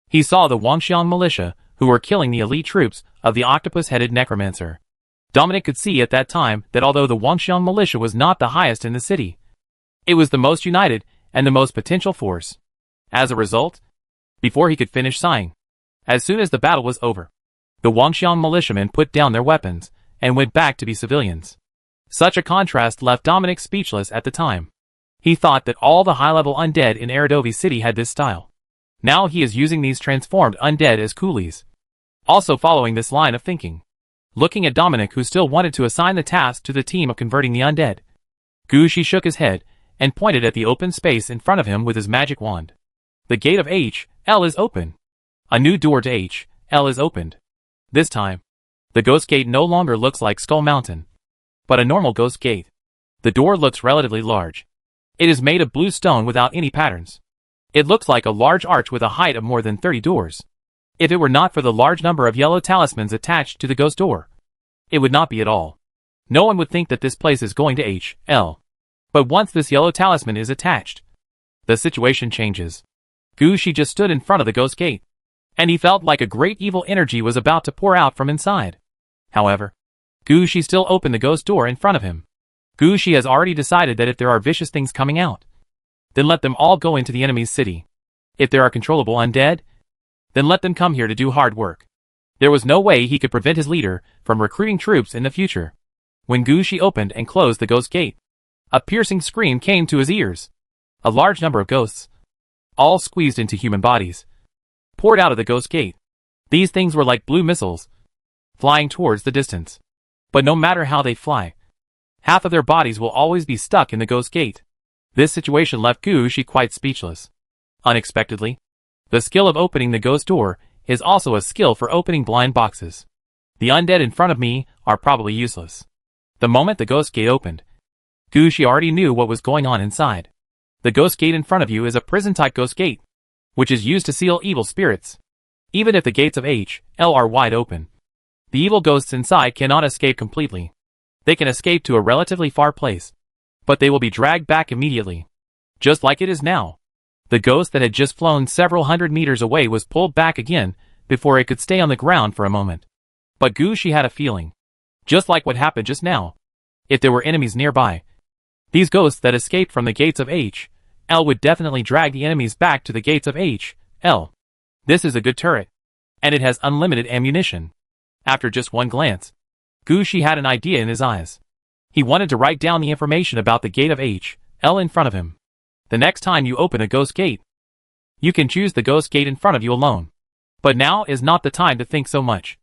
he saw the Wangxiang militia who were killing the elite troops of the octopus-headed necromancer. Dominic could see at that time that although the Wangxiang militia was not the highest in the city, it was the most united and the most potential force. As a result, before he could finish sighing, as soon as the battle was over, the Wangxiang militiamen put down their weapons and went back to be civilians. Such a contrast left Dominic speechless at the time. He thought that all the high-level undead in Aradovi City had this style. Now he is using these transformed undead as coolies. Also following this line of thinking, looking at Dominic who still wanted to assign the task to the team of converting the undead, Gushi shook his head and pointed at the open space in front of him with his magic wand. The gate of H.L. is open. A new door to H.L. is opened. This time, the ghost gate no longer looks like Skull Mountain, but a normal ghost gate. The door looks relatively large. It is made of blue stone without any patterns. It looks like a large arch with a height of more than 30 doors. If it were not for the large number of yellow talismans attached to the ghost door, it would not be at all. No one would think that this place is going to H.L. But once this yellow talisman is attached, the situation changes. Gushi just stood in front of the ghost gate, and he felt like a great evil energy was about to pour out from inside. However, Gushi still opened the ghost door in front of him. Gushi has already decided that if there are vicious things coming out, then let them all go into the enemy's city. If there are controllable undead, then let them come here to do hard work. There was no way he could prevent his leader from recruiting troops in the future. When Gushi opened and closed the ghost gate, a piercing scream came to his ears. A large number of ghosts, all squeezed into human bodies, poured out of the ghost gate. These things were like blue missiles, flying towards the distance. But no matter how they fly, half of their bodies will always be stuck in the ghost gate. This situation left Gushi quite speechless. Unexpectedly, the skill of opening the ghost door is also a skill for opening blind boxes. The undead in front of me are probably useless. The moment the ghost gate opened, Gushi already knew what was going on inside. The ghost gate in front of you is a prison-type ghost gate, which is used to seal evil spirits. Even if the gates of H.L. are wide open, the evil ghosts inside cannot escape completely. They can escape to a relatively far place, but they will be dragged back immediately. Just like it is now. The ghost that had just flown several hundred meters away was pulled back again before it could stay on the ground for a moment. But Gushi had a feeling, just like what happened just now. If there were enemies nearby, these ghosts that escaped from the gates of H.L. would definitely drag the enemies back to the gates of H.L. This is a good turret, and it has unlimited ammunition. After just one glance, Gushi had an idea in his eyes. He wanted to write down the information about the gate of H.L. in front of him. The next time you open a ghost gate, You can choose the ghost gate in front of you alone. But now is not the time to think so much.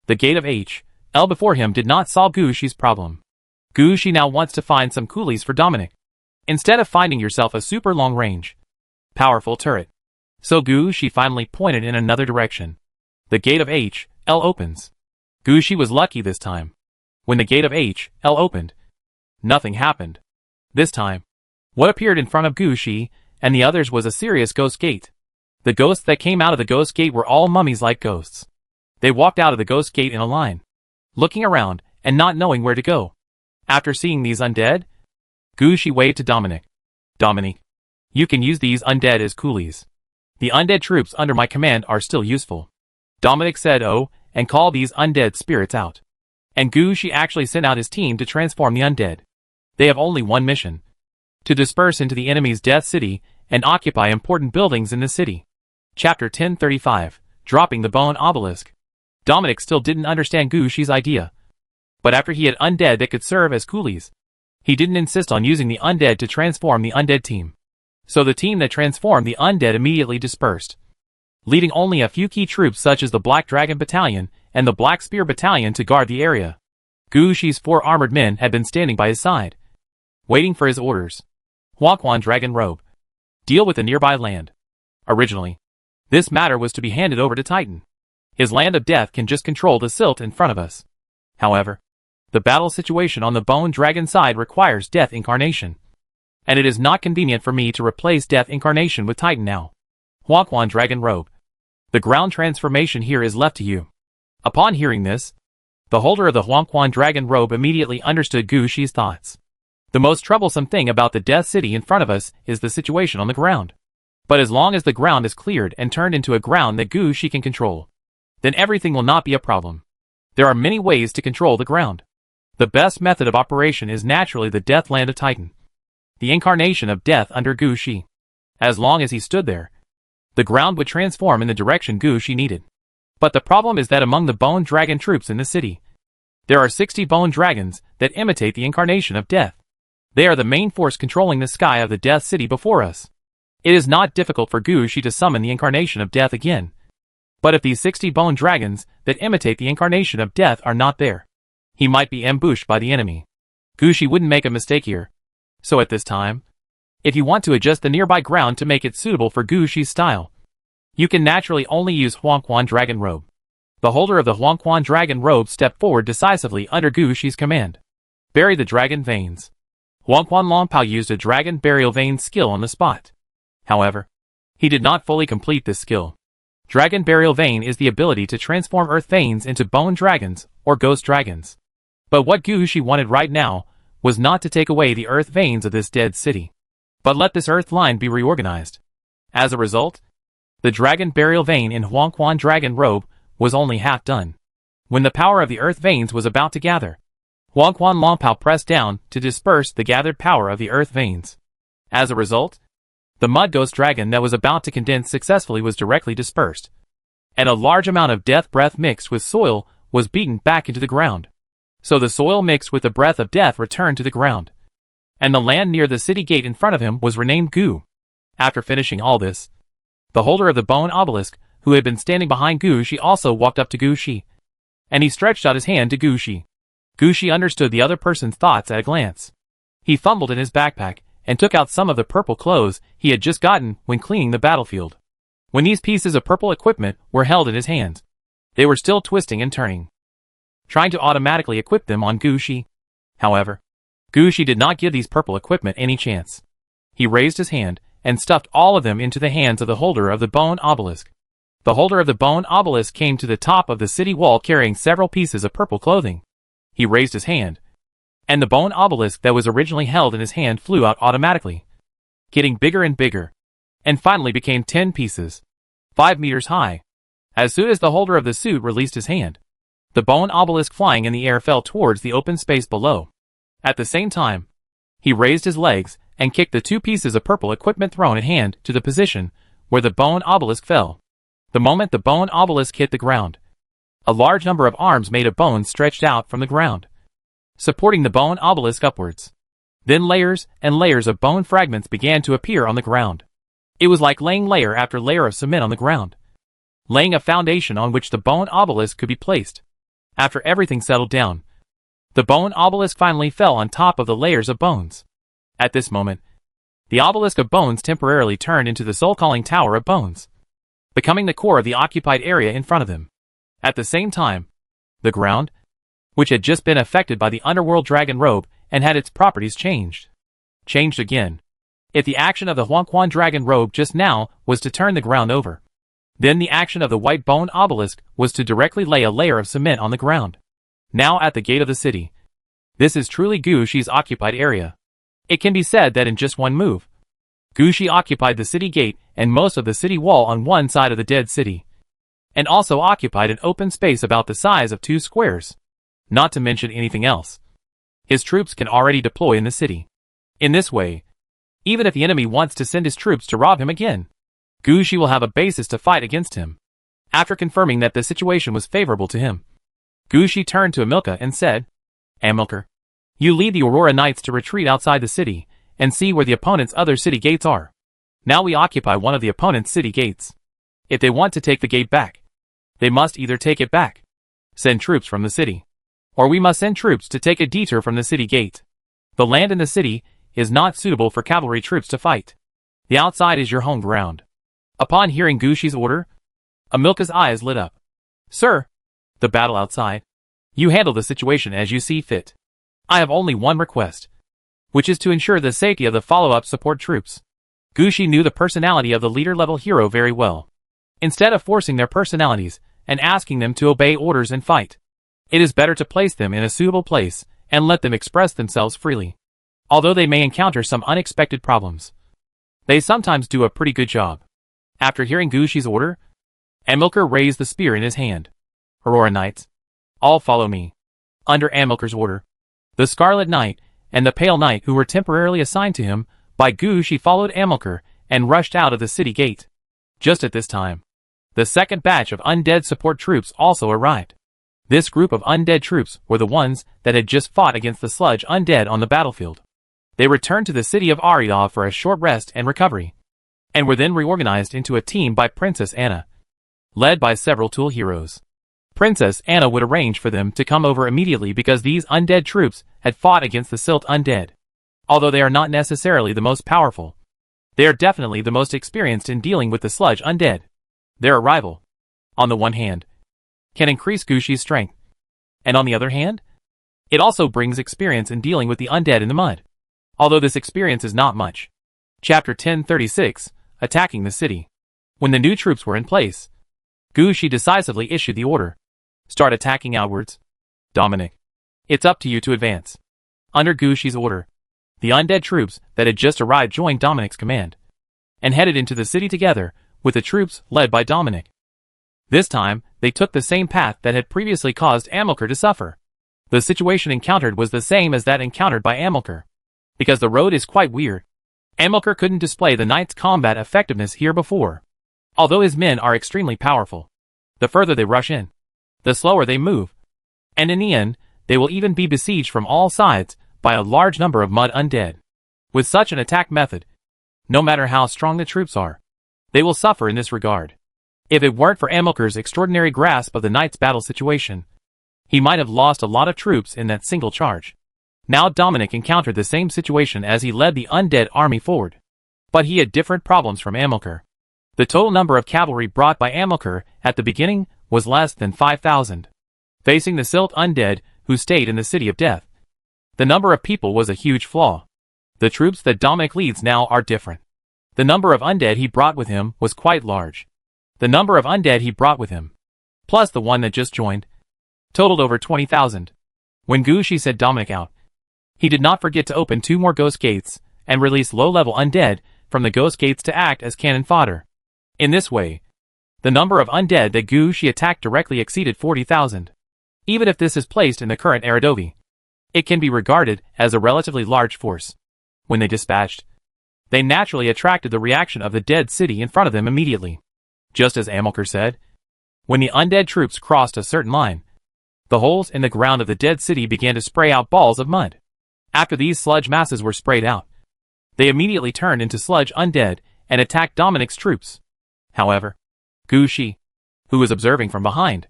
The gate of H.L. before him did not solve Gu-Shi's problem. Gu-Shi now wants to find some coolies for Dominic. Instead of finding yourself a super long-range, powerful turret. So Gu-Shi finally pointed in another direction. The gate of H.L. opens. Gu-Shi was lucky this time. When the gate of H.L. opened, nothing happened. This time, what appeared in front of Gu-Shi and the others was a serious ghost gate. The ghosts that came out of the ghost gate were all mummies-like ghosts. They walked out of the ghost gate in a line, looking around and not knowing where to go. After seeing these undead, Gu-Shi waved to Dominic. Dominic, you can use these undead as coolies. The undead troops under my command are still useful. Dominic said oh, and called these undead spirits out. And Gu-Shi actually sent out his team to transform the undead. They have only one mission: to disperse into the enemy's Death City and occupy important buildings in the city. Chapter 1035, Dropping the Bone Obelisk. Dominic still didn't understand Gu-Shi's idea. But after he had undead that could serve as coolies, he didn't insist on using the undead to transform the undead team. So the team that transformed the undead immediately dispersed, leaving only a few key troops such as the Black Dragon Battalion and the Black Spear Battalion to guard the area. Gu-Shi's 4 armored men had been standing by his side, waiting for his orders. Huangquan Dragon Robe. Deal with the nearby land. Originally, this matter was to be handed over to Titan. His land of death can just control the silt in front of us. However, the battle situation on the Bone Dragon side requires Death Incarnation, and it is not convenient for me to replace Death Incarnation with Titan now. Huangquan Dragon Robe. The ground transformation here is left to you. Upon hearing this, the holder of the Huangquan Dragon Robe immediately understood Gu-Shi's thoughts. The most troublesome thing about the Death City in front of us is the situation on the ground. But as long as the ground is cleared and turned into a ground that Gu-Shi can control, then everything will not be a problem. There are many ways to control the ground. The best method of operation is naturally the Death Land of Titan, the incarnation of death under Gu-Shi. As long as he stood there, the ground would transform in the direction Gu-Shi needed. But the problem is that among the Bone Dragon troops in the city, there are 60 Bone Dragons that imitate the incarnation of death. They are the main force controlling the sky of the Death City before us. It is not difficult for Gu-Shi to summon the incarnation of death again. But if these 60 Bone Dragons that imitate the incarnation of death are not there, he might be ambushed by the enemy. Gu-Shi wouldn't make a mistake here. So at this time, if you want to adjust the nearby ground to make it suitable for Gu-Shi's style, you can naturally only use Huangquan Dragon Robe. The holder of the Huangquan Dragon Robe stepped forward decisively under Gu-Shi's command. Bury the dragon veins. Huangquan Longpao used a dragon burial vein skill on the spot. However, he did not fully complete this skill. Dragon burial vein is the ability to transform earth veins into bone dragons or ghost dragons. But what Gu-Shi wanted right now was not to take away the earth veins of this dead city, but let this earth line be reorganized. As a result, the dragon burial vein in Huangquan Dragon Robe was only half done. When the power of the earth veins was about to gather, Huangquan Longpao pressed down to disperse the gathered power of the earth veins. As a result, the mud ghost dragon that was about to condense successfully was directly dispersed, and a large amount of death breath mixed with soil was beaten back into the ground. So the soil mixed with the breath of death returned to the ground, and the land near the city gate in front of him was renamed Gu. After finishing all this, the holder of the bone obelisk, who had been standing behind Gu-Shi, also walked up to Gu-Shi, and he stretched out his hand to Gu-Shi. Gu-Shi understood the other person's thoughts at a glance. He fumbled in his backpack and took out some of the purple clothes he had just gotten when cleaning the battlefield. When these pieces of purple equipment were held in his hands, they were still twisting and turning, trying to automatically equip them on Gu-Shi. However, Gu-Shi did not give these purple equipment any chance. He raised his hand and stuffed all of them into the hands of the holder of the bone obelisk. The holder of the bone obelisk came to the top of the city wall carrying several pieces of purple clothing. He raised his hand, and the bone obelisk that was originally held in his hand flew out automatically, getting bigger and bigger, and finally became 10 pieces, 5 meters high. As soon as the holder of the suit released his hand, the bone obelisk flying in the air fell towards the open space below. At the same time, he raised his legs and kicked the 2 pieces of purple equipment thrown in hand to the position where the bone obelisk fell. The moment the bone obelisk hit the ground, a large number of arms made of bone stretched out from the ground, supporting the bone obelisk upwards. Then layers and layers of bone fragments began to appear on the ground. It was like laying layer after layer of cement on the ground, laying a foundation on which the bone obelisk could be placed. After everything settled down, the bone obelisk finally fell on top of the layers of bones. At this moment, the obelisk of bones temporarily turned into the soul-calling tower of bones, becoming the core of the occupied area in front of them. At the same time, the ground, which had just been affected by the underworld dragon robe and had its properties changed again. If the action of the Huanquan dragon robe just now was to turn the ground over, then the action of the white bone obelisk was to directly lay a layer of cement on the ground. Now at the gate of the city. This is truly Gu Shi's occupied area. It can be said that in just one move, Gu Shi occupied the city gate and most of the city wall on one side of the dead city, and also occupied an open space about the size of 2 squares, not to mention anything else. His troops can already deploy in the city. In this way, even if the enemy wants to send his troops to rob him again, Gu Shi will have a basis to fight against him. After confirming that the situation was favorable to him, Gu Shi turned to Amilcar and said, Amilcar, you lead the Aurora Knights to retreat outside the city and see where the opponent's other city gates are. Now we occupy one of the opponent's city gates. If they want to take the gate back, they must either take it back, send troops from the city, or we must send troops to take a detour from the city gate. The land in the city is not suitable for cavalry troops to fight. The outside is your home ground. Upon hearing Gu Shi's order, Amilcar's eyes lit up. Sir, the battle outside. You handle the situation as you see fit. I have only one request, which is to ensure the safety of the follow-up support troops. Gu Shi knew the personality of the leader-level hero very well. Instead of forcing their personalities and asking them to obey orders and fight, it is better to place them in a suitable place and let them express themselves freely. Although they may encounter some unexpected problems, they sometimes do a pretty good job. After hearing Gu Shi's order, Amilcar raised the spear in his hand. Aurora Knights, all follow me. Under Amilcar's order, the Scarlet Knight and the Pale Knight who were temporarily assigned to him by Gu Shi followed Amilcar and rushed out of the city gate. Just at this time, the second batch of undead support troops also arrived. This group of undead troops were the ones that had just fought against the sludge undead on the battlefield. They returned to the city of Ariav for a short rest and recovery, and were then reorganized into a team by Princess Anna, led by several tool heroes. Princess Anna would arrange for them to come over immediately because these undead troops had fought against the Silt undead. Although they are not necessarily the most powerful, they are definitely the most experienced in dealing with the sludge undead. Their arrival, on the one hand, can increase Gu Shi's strength, and on the other hand, it also brings experience in dealing with the undead in the mud. Although this experience is not much. Chapter 1036, Attacking the City. When the new troops were in place, Gu Shi decisively issued the order. Start attacking outwards. Dominic, it's up to you to advance. Under Gu Shi's order, the undead troops that had just arrived joined Dominic's command, and headed into the city together with the troops led by Dominic. This time, they took the same path that had previously caused Amilcar to suffer. The situation encountered was the same as that encountered by Amilcar. Because the road is quite weird, Amilcar couldn't display the knight's combat effectiveness here before. Although his men are extremely powerful, the further they rush in, the slower they move, and in the end, they will even be besieged from all sides by a large number of mud undead. With such an attack method, no matter how strong the troops are, they will suffer in this regard. If it weren't for Amilcar's extraordinary grasp of the knight's battle situation, he might have lost a lot of troops in that single charge. Now Dominic encountered the same situation as he led the undead army forward. But he had different problems from Amilcar. The total number of cavalry brought by Amilcar at the beginning was less than 5,000. Facing the Silt undead who stayed in the City of Death, the number of people was a huge flaw. The troops that Dominic leads now are different. The number of undead he brought with him was quite large. The number of undead he brought with him, plus the one that just joined, totaled over 20,000. When Gu Shi sent Dominic out, he did not forget to open 2 more ghost gates and release low-level undead from the ghost gates to act as cannon fodder. In this way, the number of undead that Gu Shi attacked directly exceeded 40,000. Even if this is placed in the current Aradovi, it can be regarded as a relatively large force. When they dispatched, they naturally attracted the reaction of the dead city in front of them immediately. Just as Amilcar said, when the undead troops crossed a certain line, the holes in the ground of the dead city began to spray out balls of mud. After these sludge masses were sprayed out, they immediately turned into sludge undead and attacked Dominic's troops. However, Gu Shi, who was observing from behind,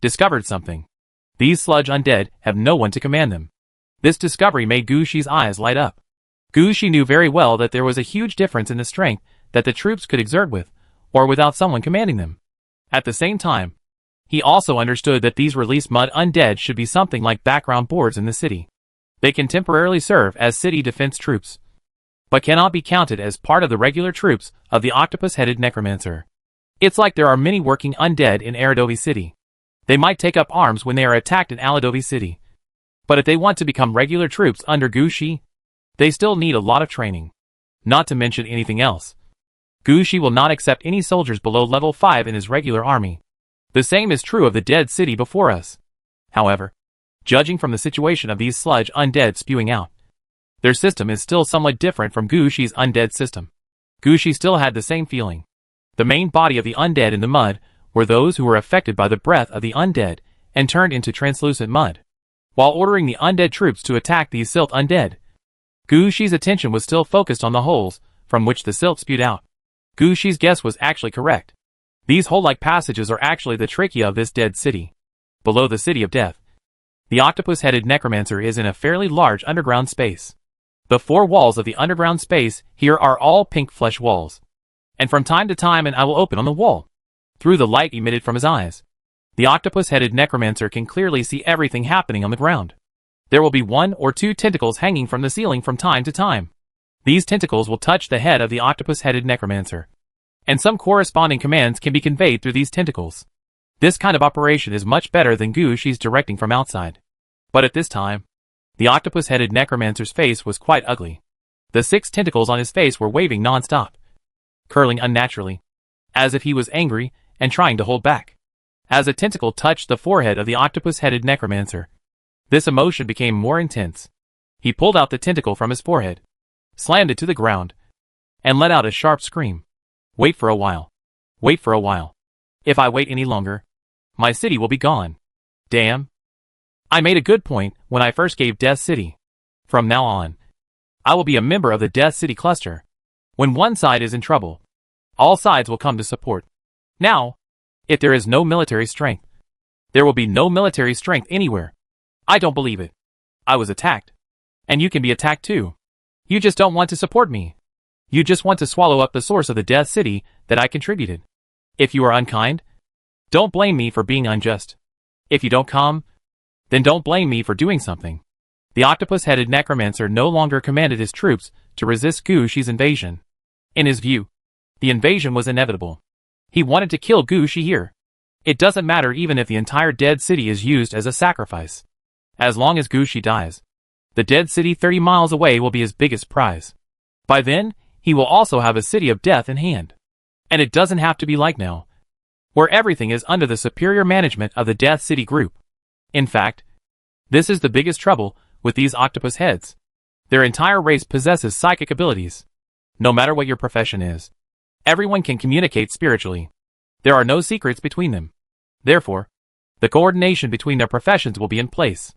discovered something. These sludge undead have no one to command them. This discovery made Gu Shi's eyes light up. Gu Shi knew very well that there was a huge difference in the strength that the troops could exert with, or without someone commanding them. At the same time, he also understood that these released mud undead should be something like background boards in the city. They can temporarily serve as city defense troops, but cannot be counted as part of the regular troops of the octopus-headed necromancer. It's like there are many working undead in Aradovi City. They might take up arms when they are attacked in Aladovi City, but if they want to become regular troops under Gu Shi, they still need a lot of training. Not to mention anything else. Gu Shi will not accept any soldiers below level 5 in his regular army. The same is true of the dead city before us. However, judging from the situation of these sludge undead spewing out, their system is still somewhat different from Gu Shi's undead system. Gu Shi still had the same feeling. The main body of the undead in the mud were those who were affected by the breath of the undead and turned into translucent mud. While ordering the undead troops to attack these silt undead, Gu Shi's attention was still focused on the holes from which the silt spewed out. Gu Shi's guess was actually correct. These hole-like passages are actually the trachea of this dead city. Below the city of death, the octopus-headed necromancer is in a fairly large underground space. The 4 walls of the underground space here are all pink flesh walls. And from time to time an eye will open on the wall. Through the light emitted from his eyes, the octopus-headed necromancer can clearly see everything happening on the ground. There will be 1 or 2 tentacles hanging from the ceiling from time to time. These tentacles will touch the head of the octopus-headed necromancer, and some corresponding commands can be conveyed through these tentacles. This kind of operation is much better than Gu Shi's directing from outside. But at this time, the octopus-headed necromancer's face was quite ugly. The 6 tentacles on his face were waving non-stop, curling unnaturally, as if he was angry and trying to hold back. As a tentacle touched the forehead of the octopus-headed necromancer, this emotion became more intense. He pulled out the tentacle from his forehead, slammed it to the ground, and let out a sharp scream. Wait for a while. Wait for a while. If I wait any longer, my city will be gone. Damn. I made a good point when I first gave Death City. From now on, I will be a member of the Death City cluster. When one side is in trouble, all sides will come to support. Now, if there is no military strength, there will be no military strength anywhere. I don't believe it. I was attacked. And you can be attacked too. You just don't want to support me. You just want to swallow up the source of the Death City that I contributed. If you are unkind, don't blame me for being unjust. If you don't come, then don't blame me for doing something. The octopus-headed necromancer no longer commanded his troops to resist Gu Shi's invasion. In his view, the invasion was inevitable. He wanted to kill Gu Shi here. It doesn't matter even if the entire dead city is used as a sacrifice. As long as Gu Shi dies, the dead city 30 miles away will be his biggest prize. By then, he will also have a city of death in hand. And it doesn't have to be like now, where everything is under the superior management of the Death City group. In fact, this is the biggest trouble with these octopus heads. Their entire race possesses psychic abilities. No matter what your profession is, everyone can communicate spiritually. There are no secrets between them. Therefore, the coordination between their professions will be in place.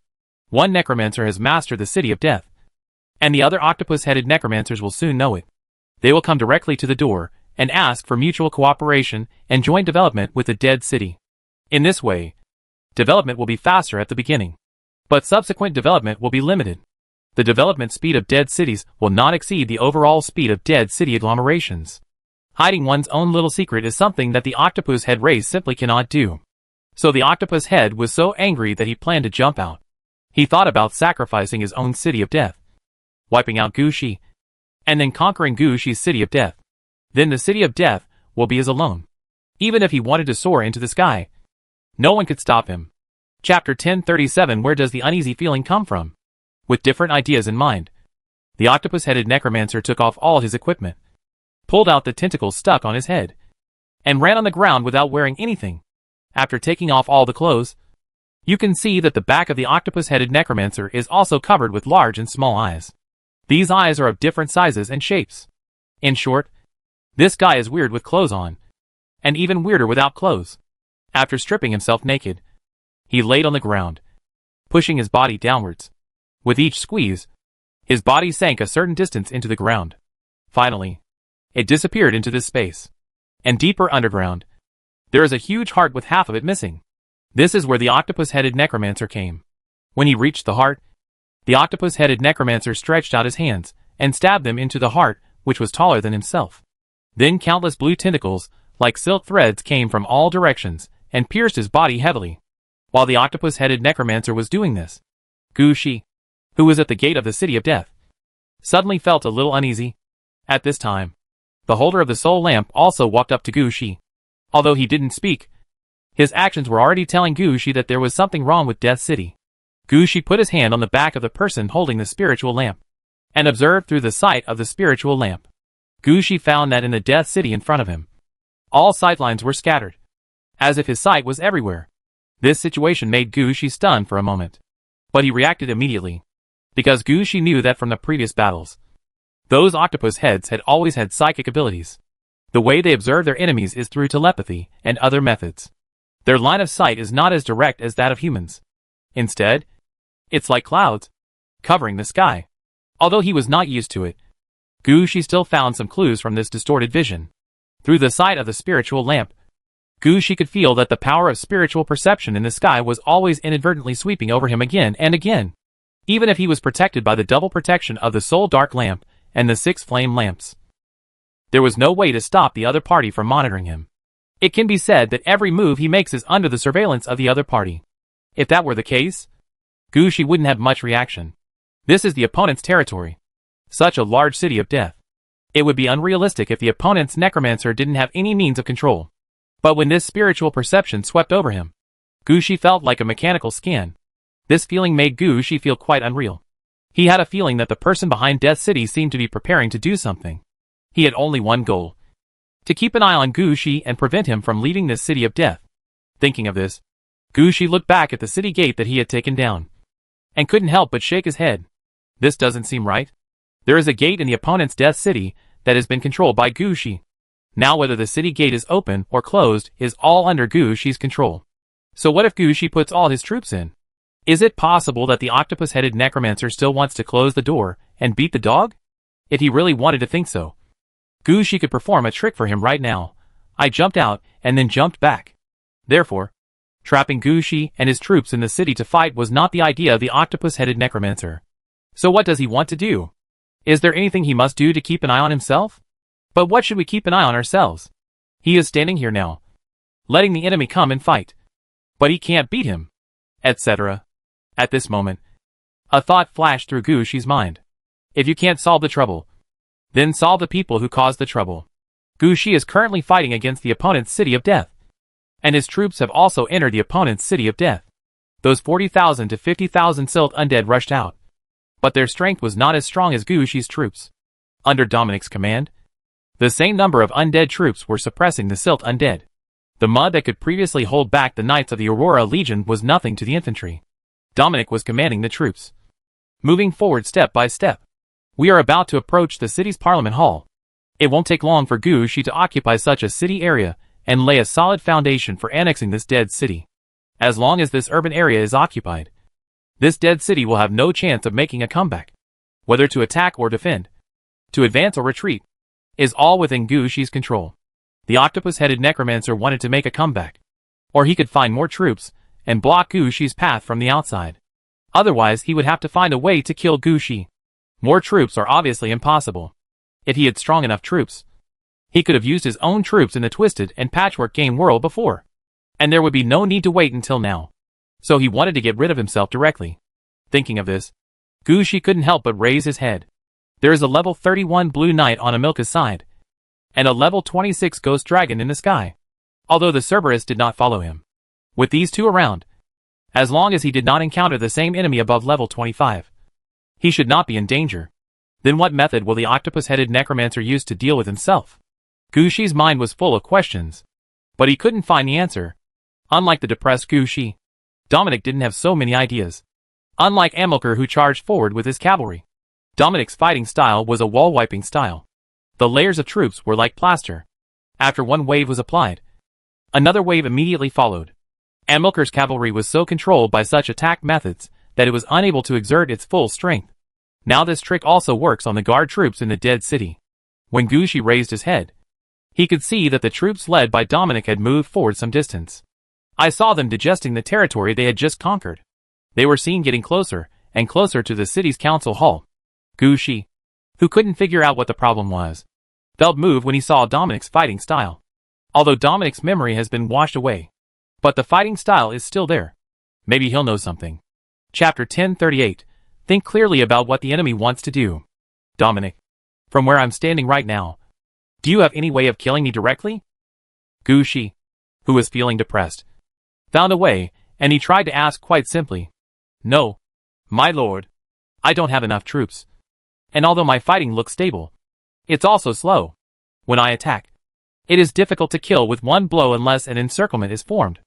One necromancer has mastered the city of death, and the other octopus-headed necromancers will soon know it. They will come directly to the door and ask for mutual cooperation and joint development with the dead city. In this way, development will be faster at the beginning, but subsequent development will be limited. The development speed of dead cities will not exceed the overall speed of dead city agglomerations. Hiding one's own little secret is something that the octopus head race simply cannot do. So the octopus head was so angry that he planned to jump out. He thought about sacrificing his own city of death, wiping out Gu Shi, and then conquering Gu Shi's city of death. Then the city of death will be his alone. Even if he wanted to soar into the sky, no one could stop him. Chapter 1037. Where does the uneasy feeling come from? With different ideas in mind, the octopus-headed necromancer took off all his equipment, pulled out the tentacles stuck on his head, and ran on the ground without wearing anything. After taking off all the clothes, you can see that the back of the octopus-headed necromancer is also covered with large and small eyes. These eyes are of different sizes and shapes. In short, this guy is weird with clothes on, and even weirder without clothes. After stripping himself naked, he laid on the ground, pushing his body downwards. With each squeeze, his body sank a certain distance into the ground. Finally, It disappeared into this space. And deeper underground, there is a huge heart with half of it missing. This is where the octopus-headed necromancer came. When he reached the heart, the octopus-headed necromancer stretched out his hands and stabbed them into the heart, which was taller than himself. Then countless blue tentacles, like silk threads, came from all directions and pierced his body heavily. While the octopus-headed necromancer was doing this, Gu Shi, who was at the gate of the City of Death, suddenly felt a little uneasy. At this time, the holder of the soul lamp also walked up to Gu Shi. Although he didn't speak, his actions were already telling Gu Shi that there was something wrong with Death City. Gu Shi put his hand on the back of the person holding the spiritual lamp and observed through the sight of the spiritual lamp. Gu Shi found that in the Death City in front of him, all sightlines were scattered, as if his sight was everywhere. This situation made Gu Shi stunned for a moment. But he reacted immediately, because Gu Shi knew that from the previous battles, those octopus heads had always had psychic abilities. The way they observe their enemies is through telepathy and other methods. Their line of sight is not as direct as that of humans. Instead, it's like clouds covering the sky. Although he was not used to it, Gu Shi still found some clues from this distorted vision. Through the sight of the spiritual lamp, Gu Shi could feel that the power of spiritual perception in the sky was always inadvertently sweeping over him again and again, even if he was protected by the double protection of the soul dark lamp and the 6 flame lamps. There was no way to stop the other party from monitoring him. It can be said that every move he makes is under the surveillance of the other party. If that were the case, Gu Shi wouldn't have much reaction. This is the opponent's territory. Such a large city of death. It would be unrealistic if the opponent's necromancer didn't have any means of control. But when this spiritual perception swept over him, Gu Shi felt like a mechanical scan. This feeling made Gu Shi feel quite unreal. He had a feeling that the person behind Death City seemed to be preparing to do something. He had only one goal: to keep an eye on Gu Shi and prevent him from leaving this city of death. Thinking of this, Gu Shi looked back at the city gate that he had taken down, and couldn't help but shake his head. This doesn't seem right. There is a gate in the opponent's Death City that has been controlled by Gu Shi. Now whether the city gate is open or closed is all under Gu Shi's control. So what if Gu Shi puts all his troops in? Is it possible that the octopus-headed necromancer still wants to close the door and beat the dog? If he really wanted to think so, Gu Shi could perform a trick for him right now. I jumped out and then jumped back. Therefore, trapping Gu Shi and his troops in the city to fight was not the idea of the octopus-headed necromancer. So what does he want to do? Is there anything he must do to keep an eye on himself? But what should we keep an eye on ourselves? He is standing here now, letting the enemy come and fight. But he can't beat him, etc. At this moment, a thought flashed through Gu Shi's mind. If you can't solve the trouble, then solve the people who caused the trouble. Gu Shi is currently fighting against the opponent's city of death, and his troops have also entered the opponent's city of death. Those 40,000 to 50,000 silt undead rushed out, but their strength was not as strong as Gu Shi's troops. Under Dominic's command, the same number of undead troops were suppressing the silt undead. The mud that could previously hold back the Knights of the Aurora Legion was nothing to the infantry. Dominic was commanding the troops, moving forward step by step. We are about to approach the city's Parliament Hall. It won't take long for Gu Shi to occupy such a city area and lay a solid foundation for annexing this dead city. As long as this urban area is occupied, this dead city will have no chance of making a comeback. Whether to attack or defend, to advance or retreat, is all within Gu Shi's control. The octopus-headed necromancer wanted to make a comeback, or he could find more troops and block Gu Shi's path from the outside. Otherwise, he would have to find a way to kill Gu Shi. More troops are obviously impossible. If he had strong enough troops, he could have used his own troops in the Twisted and Patchwork game world before, and there would be no need to wait until now. So he wanted to get rid of himself directly. Thinking of this, Gu Shi couldn't help but raise his head. There is a level 31 Blue Knight on Amilca's side, and a level 26 Ghost Dragon in the sky, although the Cerberus did not follow him. With these two around, as long as he did not encounter the same enemy above level 25, he should not be in danger. Then what method will the octopus-headed necromancer use to deal with himself? Gu Shi's mind was full of questions, but he couldn't find the answer. Unlike the depressed Gu Shi, Dominic didn't have so many ideas. Unlike Amilcar, who charged forward with his cavalry, Dominic's fighting style was a wall-wiping style. The layers of troops were like plaster. After one wave was applied, another wave immediately followed. Amilcar's cavalry was so controlled by such attack methods that it was unable to exert its full strength. Now this trick also works on the guard troops in the dead city. When Gushi raised his head, he could see that the troops led by Dominic had moved forward some distance. I saw them digesting the territory they had just conquered. They were seen getting closer and closer to the city's council hall. Gushi, who couldn't figure out what the problem was, felt moved when he saw Dominic's fighting style. Although Dominic's memory has been washed away, but the fighting style is still there. Maybe he'll know something. Chapter 1038. Think clearly about what the enemy wants to do. Dominic, from where I'm standing right now, do you have any way of killing me directly? Gushi, who was feeling depressed, found a way, and he tried to ask quite simply. No, my lord. I don't have enough troops. And although my fighting looks stable, it's also slow. When I attack, it is difficult to kill with one blow unless an encirclement is formed.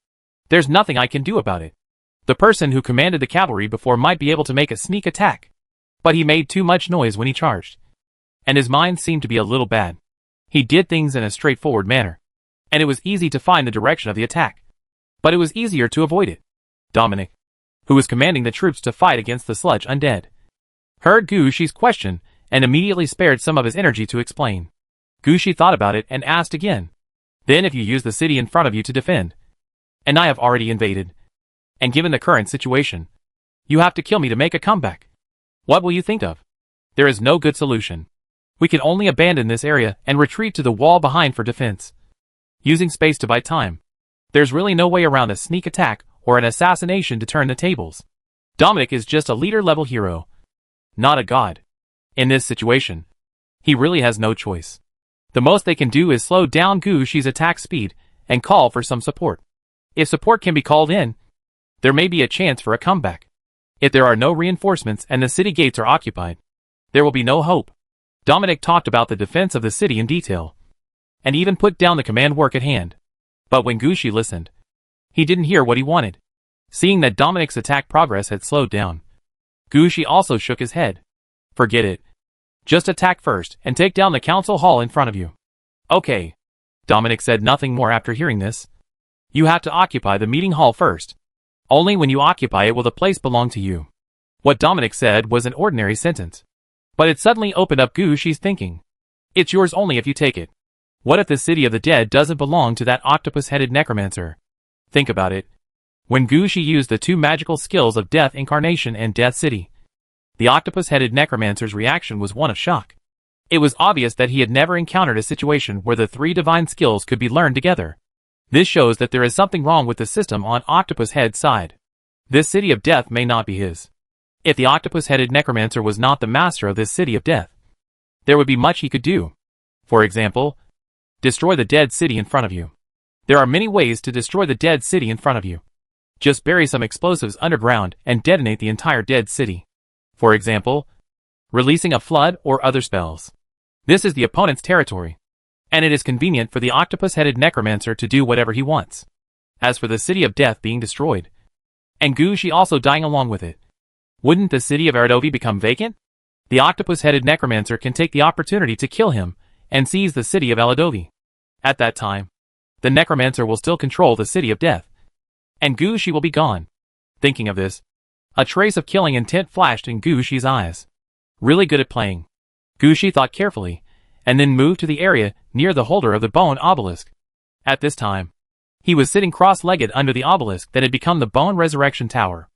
There's nothing I can do about it. The person who commanded the cavalry before might be able to make a sneak attack, but he made too much noise when he charged, and his mind seemed to be a little bad. He did things in a straightforward manner, and it was easy to find the direction of the attack, but it was easier to avoid it. Dominic, who was commanding the troops to fight against the sludge undead, heard Gushi's question and immediately spared some of his energy to explain. Gushi thought about it and asked again. Then if you use the city in front of you to defend, and I have already invaded, and given the current situation, you have to kill me to make a comeback, what will you think of? There is no good solution. We can only abandon this area and retreat to the wall behind for defense, using space to buy time. There's really no way around a sneak attack or an assassination to turn the tables. Dominic is just a leader-level hero, not a god. In this situation, he really has no choice. The most they can do is slow down Gushi's attack speed and call for some support. If support can be called in, there may be a chance for a comeback. If there are no reinforcements and the city gates are occupied, there will be no hope. Dominic talked about the defense of the city in detail, and even put down the command work at hand. But when Gushi listened, he didn't hear what he wanted. Seeing that Dominic's attack progress had slowed down, Gushi also shook his head. Forget it. Just attack first and take down the council hall in front of you. Okay. Dominic said nothing more after hearing this. You have to occupy the meeting hall first. Only when you occupy it will the place belong to you. What Dominic said was an ordinary sentence, but it suddenly opened up Gushi's thinking. It's yours only if you take it. What if the city of the dead doesn't belong to that octopus-headed necromancer? Think about it. When Gushi used the two magical skills of Death Incarnation and Death City, the octopus-headed necromancer's reaction was one of shock. It was obvious that he had never encountered a situation where the three divine skills could be learned together. This shows that there is something wrong with the system on Octopus Head's side. This city of death may not be his. If the octopus-headed necromancer was not the master of this city of death, there would be much he could do. For example, destroy the dead city in front of you. There are many ways to destroy the dead city in front of you. Just bury some explosives underground and detonate the entire dead city. For example, releasing a flood or other spells. This is the opponent's territory, and it is convenient for the octopus-headed necromancer to do whatever he wants. As for the city of death being destroyed, and Gushi also dying along with it, wouldn't the city of Aradovi become vacant? The octopus-headed necromancer can take the opportunity to kill him and seize the city of Aradovi. At that time, the necromancer will still control the city of death, and Gushi will be gone. Thinking of this, a trace of killing intent flashed in Gushi's eyes. Really good at playing. Gushi thought carefully, and then moved to the area near the holder of the bone obelisk. At this time, he was sitting cross-legged under the obelisk that had become the bone resurrection tower.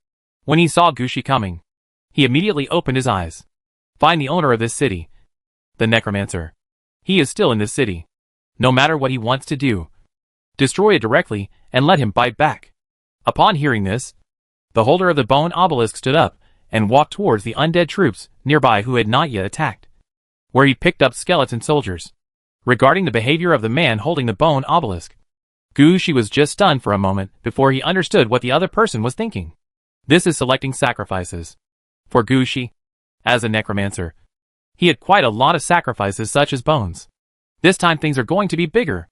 When he saw Gushi coming, he immediately opened his eyes. Find the owner of this city. The necromancer. He is still in this city. No matter what he wants to do, destroy it directly and let him bite back. Upon hearing this, the holder of the bone obelisk stood up and walked towards the undead troops nearby who had not yet attacked, where he picked up skeleton soldiers. Regarding the behavior of the man holding the bone obelisk, Gushi was just stunned for a moment before he understood what the other person was thinking. This is selecting sacrifices. For Gushi, as a necromancer, he had quite a lot of sacrifices such as bones. This time things are going to be bigger.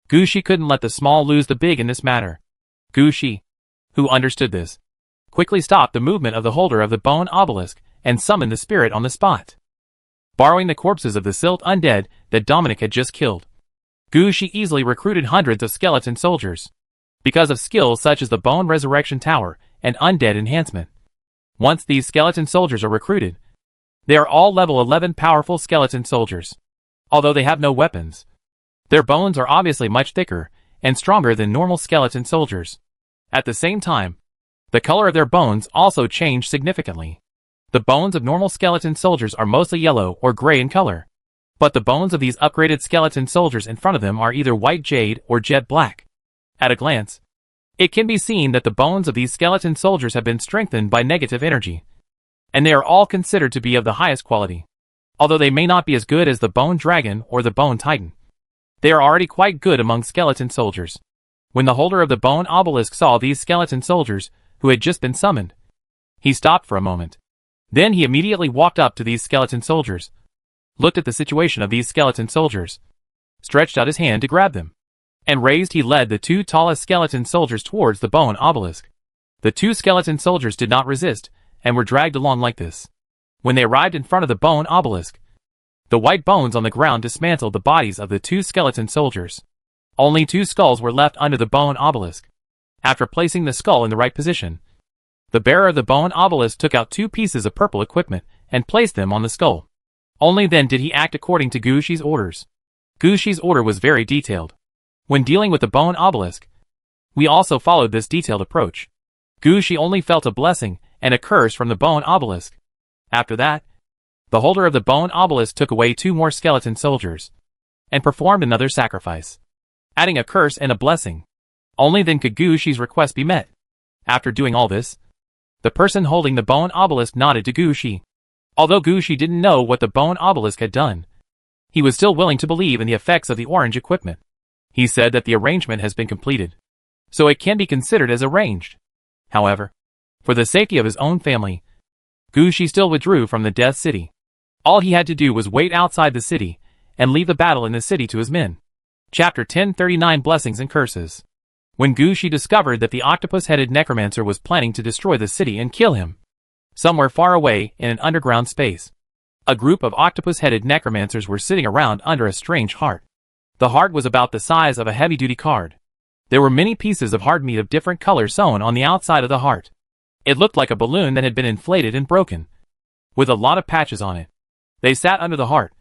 Gushi couldn't let the small lose the big in this matter. Gushi, who understood this, quickly stopped the movement of the holder of the bone obelisk and summoned the spirit on the spot. Borrowing the corpses of the silt undead that Dominic had just killed, Gushi easily recruited hundreds of skeleton soldiers, because of skills such as the bone resurrection tower and undead enhancement. Once these skeleton soldiers are recruited, they are all level 11 powerful skeleton soldiers. although they have no weapons. Their bones are obviously much thicker and stronger than normal skeleton soldiers. At the same time, the color of their bones also changed significantly. The bones of normal skeleton soldiers are mostly yellow or gray in color, but the bones of these upgraded skeleton soldiers in front of them are either white jade or jet black. At a glance, it can be seen that the bones of these skeleton soldiers have been strengthened by negative energy, and they are all considered to be of the highest quality. Although they may not be as good as the Bone Dragon or the Bone Titan, they are already quite good among skeleton soldiers. When the holder of the Bone Obelisk saw these skeleton soldiers, who had just been summoned, he stopped for a moment. Then he immediately walked up to these skeleton soldiers, looked at the situation of these skeleton soldiers, stretched out his hand to grab them, and he led the two tallest skeleton soldiers towards the Bone Obelisk. The two skeleton soldiers did not resist, and were dragged along like this. When they arrived in front of the Bone Obelisk, the white bones on the ground dismantled the bodies of the two skeleton soldiers. Only two skulls were left under the Bone Obelisk. After placing the skull in the right position, the bearer of the Bone Obelisk took out two pieces of purple equipment and placed them on the skull. Only then did he act according to Gushi's orders. Gushi's order was very detailed. When dealing with the Bone Obelisk, we also followed this detailed approach. Gushi only felt a blessing and a curse from the Bone Obelisk. After that, the holder of the Bone Obelisk took away two more skeleton soldiers, and performed another sacrifice, adding a curse and a blessing. Only then could Gushi's request be met. After doing all this, the person holding the Bone Obelisk nodded to Gushi. Although Gushi didn't know what the Bone Obelisk had done, he was still willing to believe in the effects of the orange equipment. He said that the arrangement has been completed, so it can be considered as arranged. However, for the safety of his own family, Gushi still withdrew from the Death City. All he had to do was wait outside the city and leave the battle in the city to his men. Chapter 1039 Blessings and Curses. When Gushi discovered that the octopus-headed necromancer was planning to destroy the city and kill him, somewhere far away in an underground space, a group of octopus-headed necromancers were sitting around under a strange heart. The heart was about the size of a heavy-duty card. There were many pieces of hard meat of different colors sewn on the outside of the heart. It looked like a balloon that had been inflated and broken, with a lot of patches on it. They sat under the heart,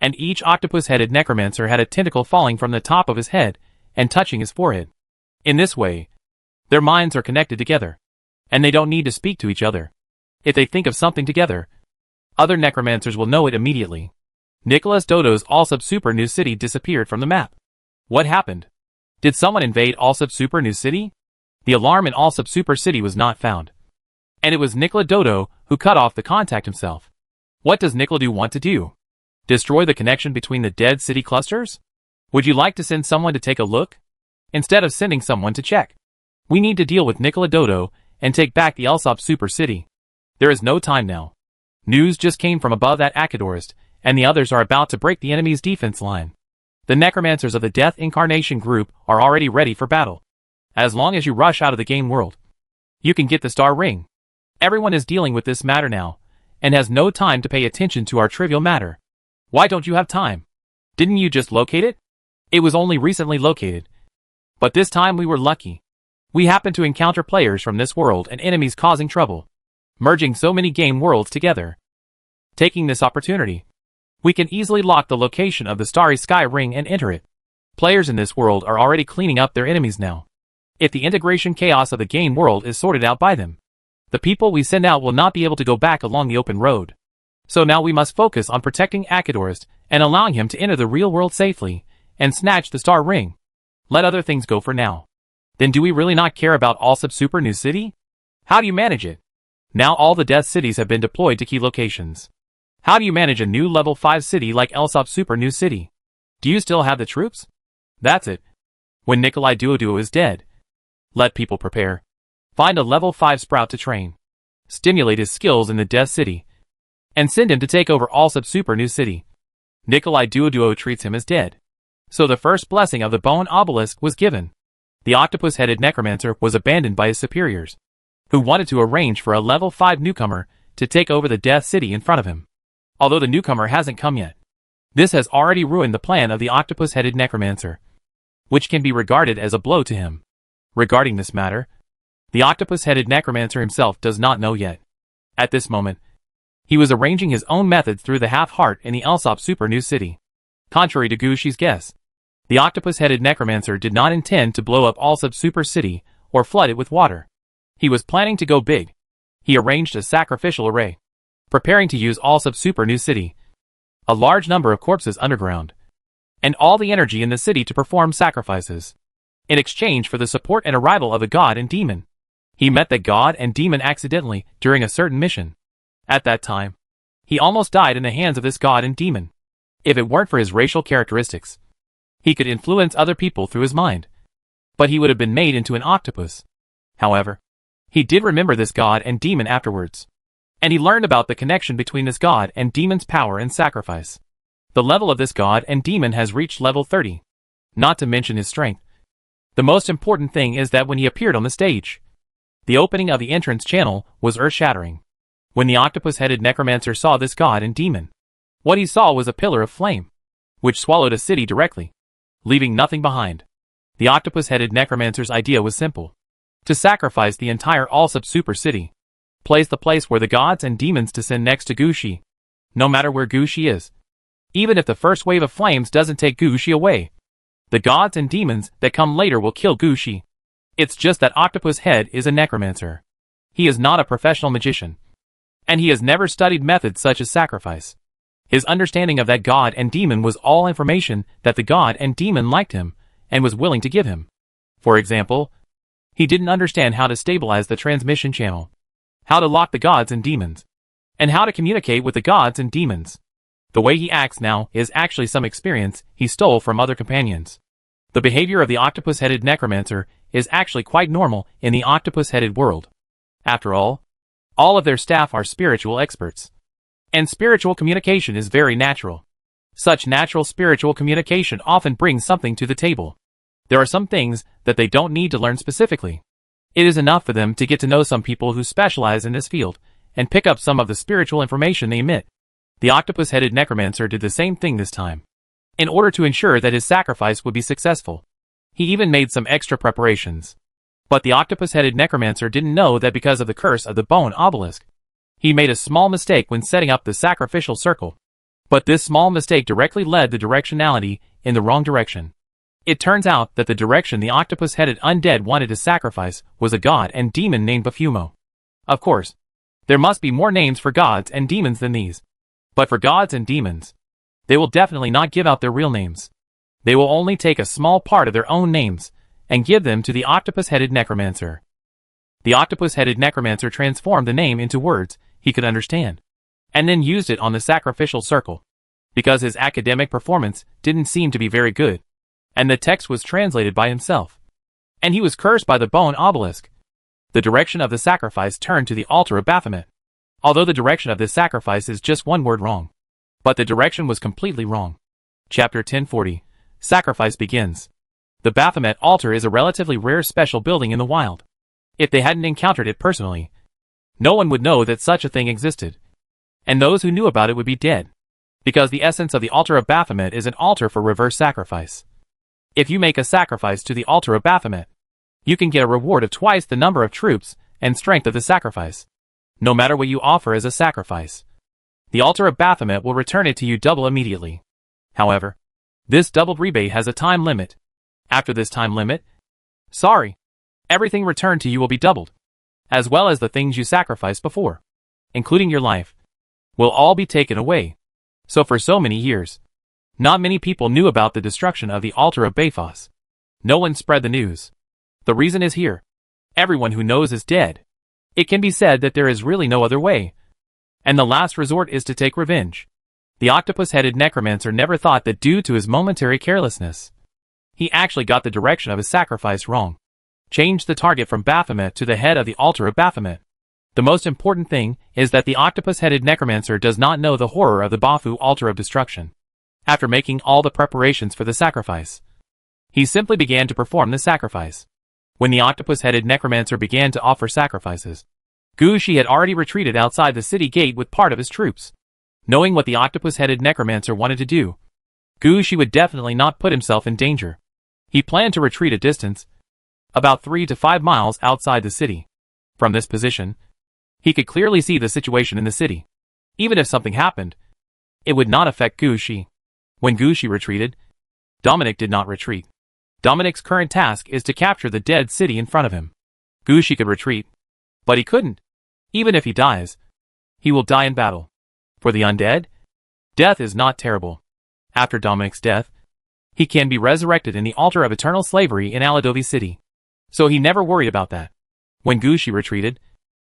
and each octopus-headed necromancer had a tentacle falling from the top of his head and touching his forehead. In this way, their minds are connected together, and they don't need to speak to each other. If they think of something together, other necromancers will know it immediately. Nicholas Dodo's Allsub Super New City disappeared from the map. What happened? Did someone invade Allsub Super New City? The alarm in Allsub Super City was not found, and it was Nicola Dodo who cut off the contact himself. What does Nicola Do want to do? Destroy the connection between the dead city clusters? Would you like to send someone to take a look, instead of sending someone to check? We need to deal with Nicola Dodo and take back the Allsop Super City. There is no time now. News just came from above that Akadorist, and the others are about to break the enemy's defense line. The necromancers of the Death Incarnation group are already ready for battle. As long as you rush out of the game world, you can get the star ring. Everyone is dealing with this matter now, and has no time to pay attention to our trivial matter. Why don't you have time? Didn't you just locate it? It was only recently located. But this time we were lucky. We happened to encounter players from this world and enemies causing trouble, merging so many game worlds together. Taking this opportunity, we can easily lock the location of the Starry Sky Ring and enter it. Players in this world are already cleaning up their enemies now. If the integration chaos of the game world is sorted out by them, the people we send out will not be able to go back along the open road. So now we must focus on protecting Akadorist and allowing him to enter the real world safely and snatch the star ring. Let other things go for now. Then do we really not care about Allsub Super New City? How do you manage it? Now all the death cities have been deployed to key locations. How do you manage a new level 5 city like Allsop Super New City? Do you still have the troops? That's it. When Nikolai Duoduo is dead, let people prepare. Find a level 5 sprout to train. Stimulate his skills in the Death City, and send him to take over Allsub Super New City. Nikolai Duoduo treats him as dead. So the first blessing of the Bone Obelisk was given. The octopus-headed necromancer was abandoned by his superiors, who wanted to arrange for a level 5 newcomer to take over the Death City in front of him. Although the newcomer hasn't come yet, this has already ruined the plan of the octopus-headed necromancer, which can be regarded as a blow to him. Regarding this matter, the octopus-headed necromancer himself does not know yet. At this moment, he was arranging his own methods through the half-heart in the Allsop Super New City. Contrary to Gushi's guess, the octopus-headed necromancer did not intend to blow up Allsop Super City or flood it with water. He was planning to go big. He arranged a sacrificial array, preparing to use Allsop Super New City, a large number of corpses underground, and all the energy in the city to perform sacrifices, in exchange for the support and arrival of a god and demon. He met the god and demon accidentally during a certain mission. At that time, he almost died in the hands of this god and demon. If it weren't for his racial characteristics, he could influence other people through his mind, but he would have been made into an octopus. However, he did remember this god and demon afterwards, and he learned about the connection between this god and demon's power and sacrifice. The level of this god and demon has reached level 30, not to mention his strength. The most important thing is that when he appeared on the stage, the opening of the entrance channel was earth-shattering. When the octopus-headed necromancer saw this god and demon, what he saw was a pillar of flame, which swallowed a city directly, leaving nothing behind. The octopus-headed necromancer's idea was simple: to sacrifice the entire Allsop Super City. Place the place where the gods and demons descend next to Gushi. No matter where Gushi is, even if the first wave of flames doesn't take Gushi away, the gods and demons that come later will kill Gushi. It's just that Octopus Head is a necromancer. He is not a professional magician, and he has never studied methods such as sacrifice. His understanding of that god and demon was all information that the god and demon liked him and was willing to give him. For example, he didn't understand how to stabilize the transmission channel, how to lock the gods and demons, and how to communicate with the gods and demons. The way he acts now is actually some experience he stole from other companions. The behavior of the octopus-headed necromancer is actually quite normal in the octopus-headed world. After all of their staff are spiritual experts, and spiritual communication is very natural. Such natural spiritual communication often brings something to the table. There are some things that they don't need to learn specifically. It is enough for them to get to know some people who specialize in this field and pick up some of the spiritual information they emit. The octopus-headed necromancer did the same thing this time. In order to ensure that his sacrifice would be successful, he even made some extra preparations. But the octopus-headed necromancer didn't know that because of the curse of the bone obelisk, he made a small mistake when setting up the sacrificial circle. But this small mistake directly led the directionality in the wrong direction. It turns out that the direction the octopus-headed undead wanted to sacrifice was a god and demon named Bafumo. Of course, there must be more names for gods and demons than these. But for gods and demons, they will definitely not give out their real names. They will only take a small part of their own names and give them to the octopus-headed necromancer. The octopus-headed necromancer transformed the name into words he could understand, and then used it on the sacrificial circle. Because his academic performance didn't seem to be very good, and the text was translated by himself, and he was cursed by the bone obelisk, the direction of the sacrifice turned to the altar of Baphomet. Although the direction of this sacrifice is just one word wrong, but the direction was completely wrong. Chapter 1040. Sacrifice begins. The Baphomet altar is a relatively rare special building in the wild. If they hadn't encountered it personally, no one would know that such a thing existed, and those who knew about it would be dead, because the essence of the altar of Baphomet is an altar for reverse sacrifice. If you make a sacrifice to the altar of Baphomet, you can get a reward of twice the number of troops and strength of the sacrifice, no matter what you offer as a sacrifice. The altar of Baphomet will return it to you double immediately. However, this doubled rebate has a time limit. After this time limit, everything returned to you will be doubled, as well as the things you sacrificed before, including your life, will all be taken away. So for so many years, not many people knew about the destruction of the altar of Baphos. No one spread the news. The reason is here. Everyone who knows is dead. It can be said that there is really no other way, and the last resort is to take revenge. The octopus-headed necromancer never thought that due to his momentary carelessness, he actually got the direction of his sacrifice wrong. Change the target from Baphomet to the head of the altar of Baphomet. The most important thing is that the octopus-headed necromancer does not know the horror of the Bafu altar of destruction. After making all the preparations for the sacrifice, he simply began to perform the sacrifice. When the octopus-headed necromancer began to offer sacrifices, Gushi had already retreated outside the city gate with part of his troops. Knowing what the octopus-headed necromancer wanted to do, Gushi would definitely not put himself in danger. He planned to retreat a distance, about 3 to 5 miles outside the city. From this position, he could clearly see the situation in the city. Even if something happened, it would not affect Gushi. When Gucci retreated, Dominic did not retreat. Dominic's current task is to capture the dead city in front of him. Gucci could retreat, but he couldn't. Even if he dies, he will die in battle. For the undead, death is not terrible. After Dominic's death, he can be resurrected in the altar of eternal slavery in Aladovi City. So he never worried about that. When Gucci retreated,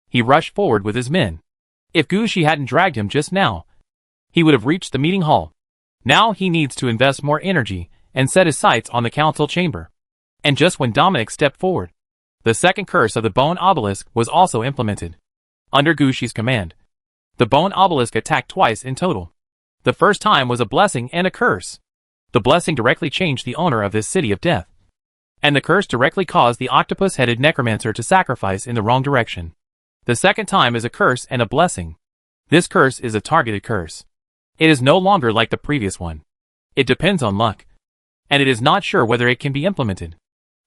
he rushed forward with his men. If Gucci hadn't dragged him just now, he would have reached the meeting hall. Now he needs to invest more energy and set his sights on the council chamber. And just when Dominic stepped forward, the second curse of the bone obelisk was also implemented. Under Gucci's command, the bone obelisk attacked twice in total. The first time was a blessing and a curse. The blessing directly changed the owner of this city of death, and the curse directly caused the octopus-headed necromancer to sacrifice in the wrong direction. The second time is a curse and a blessing. This curse is a targeted curse. It is no longer like the previous one. It depends on luck, and it is not sure whether it can be implemented.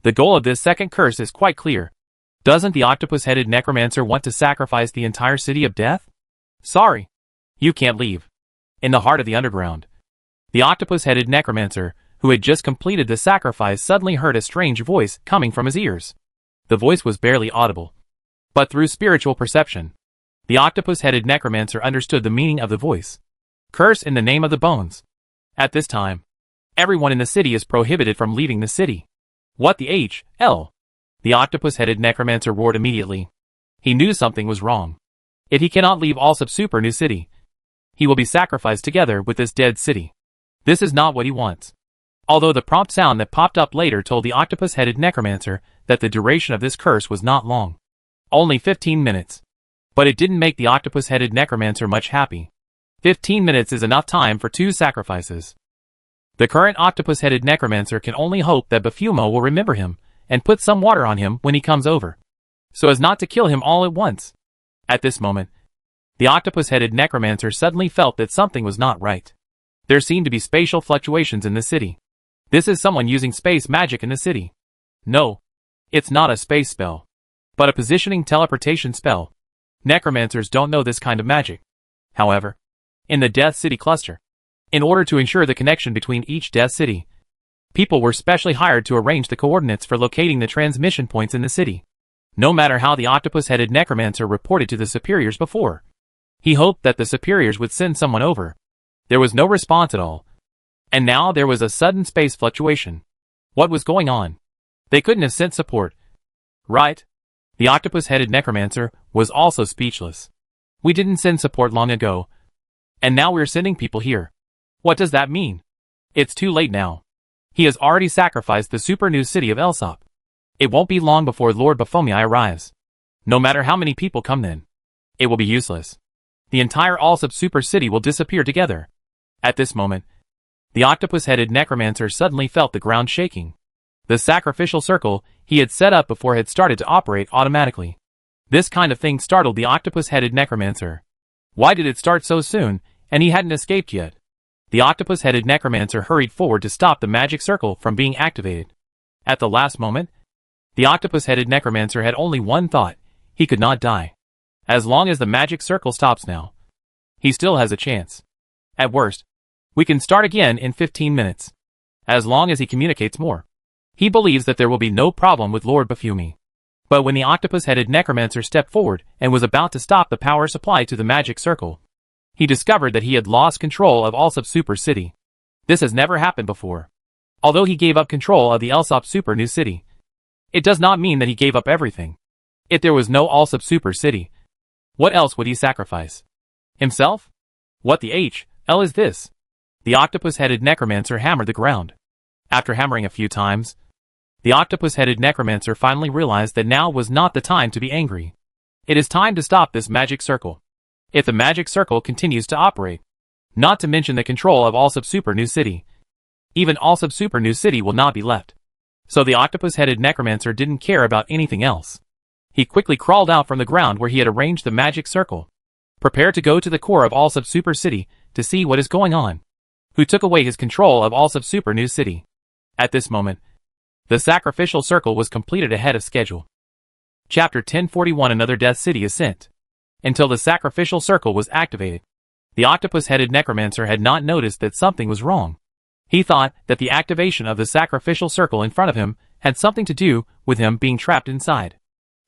The goal of this second curse is quite clear. Doesn't the octopus-headed necromancer want to sacrifice the entire city of death? Sorry, you can't leave. In the heart of the underground, the octopus-headed necromancer, who had just completed the sacrifice, suddenly heard a strange voice coming from his ears. The voice was barely audible, but through spiritual perception, the octopus-headed necromancer understood the meaning of the voice. Curse in the name of the bones. At this time, everyone in the city is prohibited from leaving the city. What the hell? The octopus-headed necromancer roared immediately. He knew something was wrong. If he cannot leave Allsop Super New City, he will be sacrificed together with this dead city. This is not what he wants. Although the prompt sound that popped up later told the octopus-headed necromancer that the duration of this curse was not long. Only 15 minutes. But it didn't make the octopus-headed necromancer much happy. 15 minutes is enough time for 2 sacrifices. The current octopus-headed necromancer can only hope that Bafumo will remember him and put some water on him when he comes over, so as not to kill him all at once. At this moment, the octopus-headed necromancer suddenly felt that something was not right. There seemed to be spatial fluctuations in the city. This is someone using space magic in the city. No, it's not a space spell, but a positioning teleportation spell. Necromancers don't know this kind of magic. However, in the Death City cluster, in order to ensure the connection between each Death City, people were specially hired to arrange the coordinates for locating the transmission points in the city. No matter how the octopus-headed necromancer reported to the superiors before, he hoped that the superiors would send someone over. There was no response at all. And now there was a sudden space fluctuation. What was going on? They couldn't have sent support. Right? The octopus-headed necromancer was also speechless. We didn't send support long ago, and now we're sending people here. What does that mean? It's too late now. He has already sacrificed the super new city of Elsop. It won't be long before Lord Baphomet arrives. No matter how many people come then, it will be useless. The entire Allsop super city will disappear together. At this moment, the octopus-headed necromancer suddenly felt the ground shaking. The sacrificial circle he had set up before had started to operate automatically. This kind of thing startled the octopus-headed necromancer. Why did it start so soon, and he hadn't escaped yet? The octopus-headed necromancer hurried forward to stop the magic circle from being activated. At the last moment, the octopus-headed necromancer had only one thought: he could not die. As long as the magic circle stops now, he still has a chance. At worst, we can start again in 15 minutes. As long as he communicates more, he believes that there will be no problem with Lord Baphomet. But when the octopus-headed necromancer stepped forward and was about to stop the power supply to the magic circle, he discovered that he had lost control of Allsop Super City. This has never happened before. Although he gave up control of the Allsop Super New City, it does not mean that he gave up everything. If there was no Allsop Super City, what else would he sacrifice? Himself? What the hell is this? The octopus-headed necromancer hammered the ground. After hammering a few times, the octopus-headed necromancer finally realized that now was not the time to be angry. It is time to stop this magic circle. If the magic circle continues to operate, not to mention the control of Allsop Super New City, even Allsop Super New City will not be left. So the octopus-headed necromancer didn't care about anything else. He quickly crawled out from the ground where he had arranged the magic circle, prepared to go to the core of Allsop Super City to see what is going on. Who took away his control of Allsop Super New City? At this moment, the sacrificial circle was completed ahead of schedule. Chapter 1041. Another Death City is sent. Until the sacrificial circle was activated, the octopus-headed necromancer had not noticed that something was wrong. He thought that the activation of the sacrificial circle in front of him had something to do with him being trapped inside.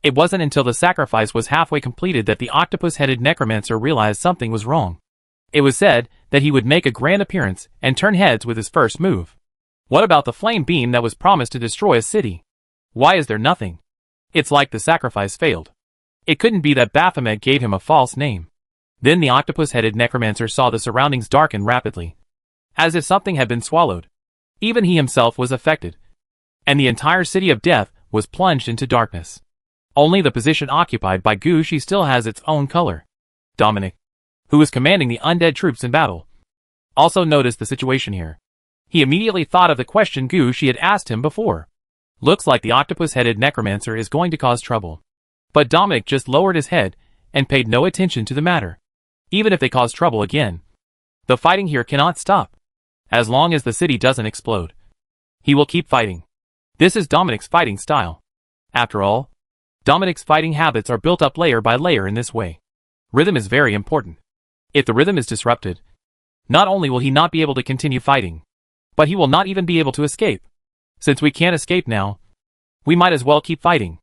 It wasn't until the sacrifice was halfway completed that the octopus-headed necromancer realized something was wrong. It was said that he would make a grand appearance and turn heads with his first move. What about the flame beam that was promised to destroy a city? Why is there nothing? It's like the sacrifice failed. It couldn't be that Baphomet gave him a false name. Then the octopus-headed necromancer saw the surroundings darken rapidly, as if something had been swallowed. Even he himself was affected, and the entire city of death was plunged into darkness. Only the position occupied by Gucci still has its own color. Dominic, who was commanding the undead troops in battle, also noticed the situation here. He immediately thought of the question Gucci had asked him before. Looks like the octopus-headed necromancer is going to cause trouble. But Dominic just lowered his head and paid no attention to the matter. Even if they cause trouble again, the fighting here cannot stop. As long as the city doesn't explode, he will keep fighting. This is Dominic's fighting style. After all, Dominic's fighting habits are built up layer by layer in this way. Rhythm is very important. If the rhythm is disrupted, not only will he not be able to continue fighting, but he will not even be able to escape. Since we can't escape now, we might as well keep fighting.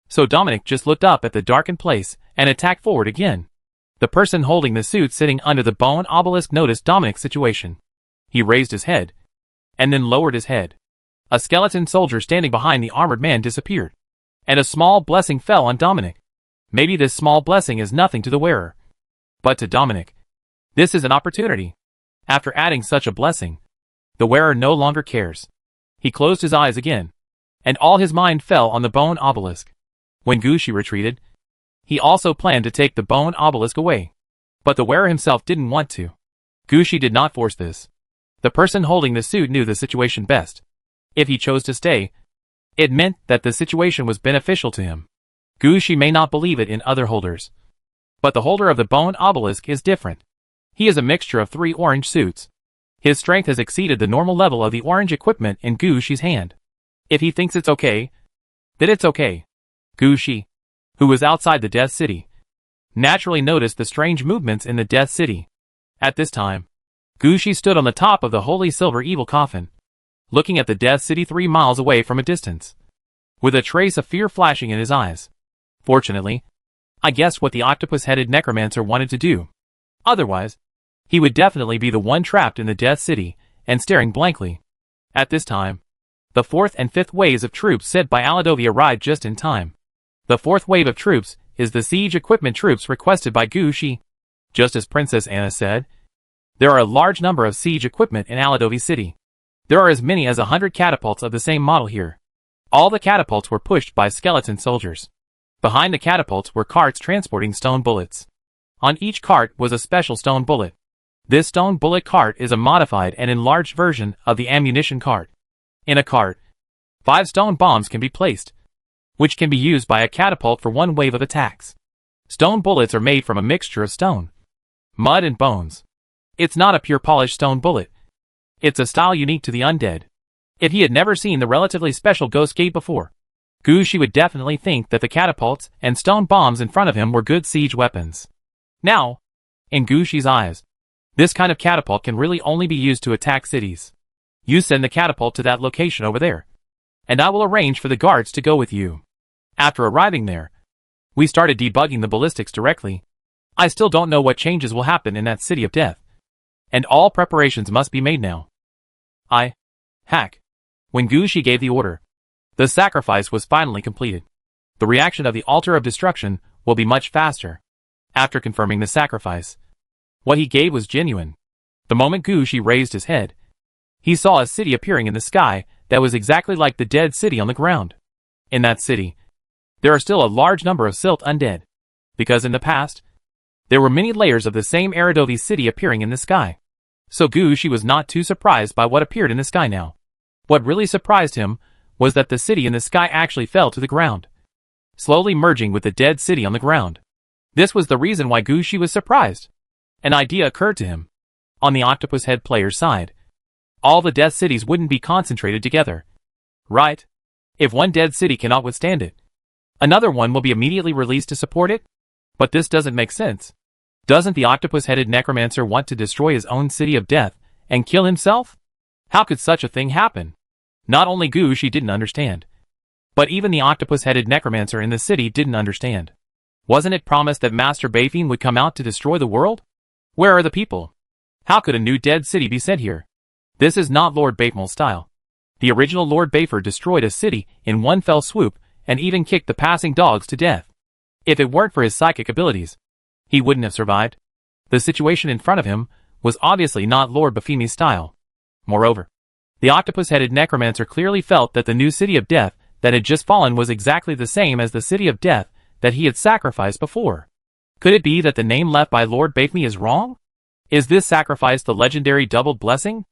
So Dominic just looked up at the darkened place and attacked forward again. The person holding the suit sitting under the bone obelisk noticed Dominic's situation. He raised his head, and then lowered his head. A skeleton soldier standing behind the armored man disappeared, and a small blessing fell on Dominic. Maybe this small blessing is nothing to the wearer, but to Dominic, this is an opportunity. After adding such a blessing, the wearer no longer cares. He closed his eyes again, and all his mind fell on the bone obelisk. When Gucci retreated, he also planned to take the bone obelisk away, but the wearer himself didn't want to. Gucci did not force this. The person holding the suit knew the situation best. If he chose to stay, it meant that the situation was beneficial to him. Gucci may not believe it in other holders, but the holder of the bone obelisk is different. He is a mixture of 3 orange suits. His strength has exceeded the normal level of the orange equipment in Gucci's hand. If he thinks it's okay, then it's okay. Gucci, who was outside the Death City, naturally noticed the strange movements in the Death City. At this time, Gucci stood on the top of the holy silver evil coffin, looking at the Death City 3 miles away from a distance, with a trace of fear flashing in his eyes. Fortunately, I guessed what the octopus-headed necromancer wanted to do. Otherwise, he would definitely be the one trapped in the Death City and staring blankly. At this time, the 4th and 5th waves of troops sent by Aladovi arrived just in time. The 4th wave of troops is the siege equipment troops requested by Gucci. Just as Princess Anna said, there are a large number of siege equipment in Aladovi City. There are as many as 100 catapults of the same model here. All the catapults were pushed by skeleton soldiers. Behind the catapults were carts transporting stone bullets. On each cart was a special stone bullet. This stone bullet cart is a modified and enlarged version of the ammunition cart. In a cart, 5 stone bombs can be placed, which can be used by a catapult for 1 wave of attacks. Stone bullets are made from a mixture of stone, mud and bones. It's not a pure polished stone bullet. It's a style unique to the undead. If he had never seen the relatively special Ghost Gate before, Gucci would definitely think that the catapults and stone bombs in front of him were good siege weapons. Now, in Gucci's eyes, this kind of catapult can really only be used to attack cities. You send the catapult to that location over there, and I will arrange for the guards to go with you. After arriving there, we started debugging the ballistics directly. I still don't know what changes will happen in that city of death, and all preparations must be made now. Hack. When Gucci gave the order, the sacrifice was finally completed. The reaction of the altar of destruction will be much faster. After confirming the sacrifice, what he gave was genuine. The moment Gucci raised his head, he saw a city appearing in the sky that was exactly like the dead city on the ground. In that city, there are still a large number of silt undead, because in the past, there were many layers of the same Aradovi city appearing in the sky. So Gucci was not too surprised by what appeared in the sky now. What really surprised him was that the city in the sky actually fell to the ground, slowly merging with the dead city on the ground. This was the reason why Gucci was surprised. An idea occurred to him. On the octopus head player's side, all the death cities wouldn't be concentrated together. Right? If one dead city cannot withstand it, another one will be immediately released to support it? But this doesn't make sense. Doesn't the octopus-headed necromancer want to destroy his own city of death and kill himself? How could such a thing happen? Not only Gushi didn't understand, but even the octopus-headed necromancer in the city didn't understand. Wasn't it promised that Master Bayfiend would come out to destroy the world? Where are the people? How could a new dead city be sent here? This is not Lord Bayfmol's style. The original Lord Bayford destroyed a city in one fell swoop and even kicked the passing dogs to death. If it weren't for his psychic abilities, he wouldn't have survived. The situation in front of him was obviously not Lord Bafemi's style. Moreover, the octopus-headed necromancer clearly felt that the new city of death that had just fallen was exactly the same as the city of death that he had sacrificed before. Could it be that the name left by Lord Bafemi is wrong? Is this sacrifice the legendary doubled blessing?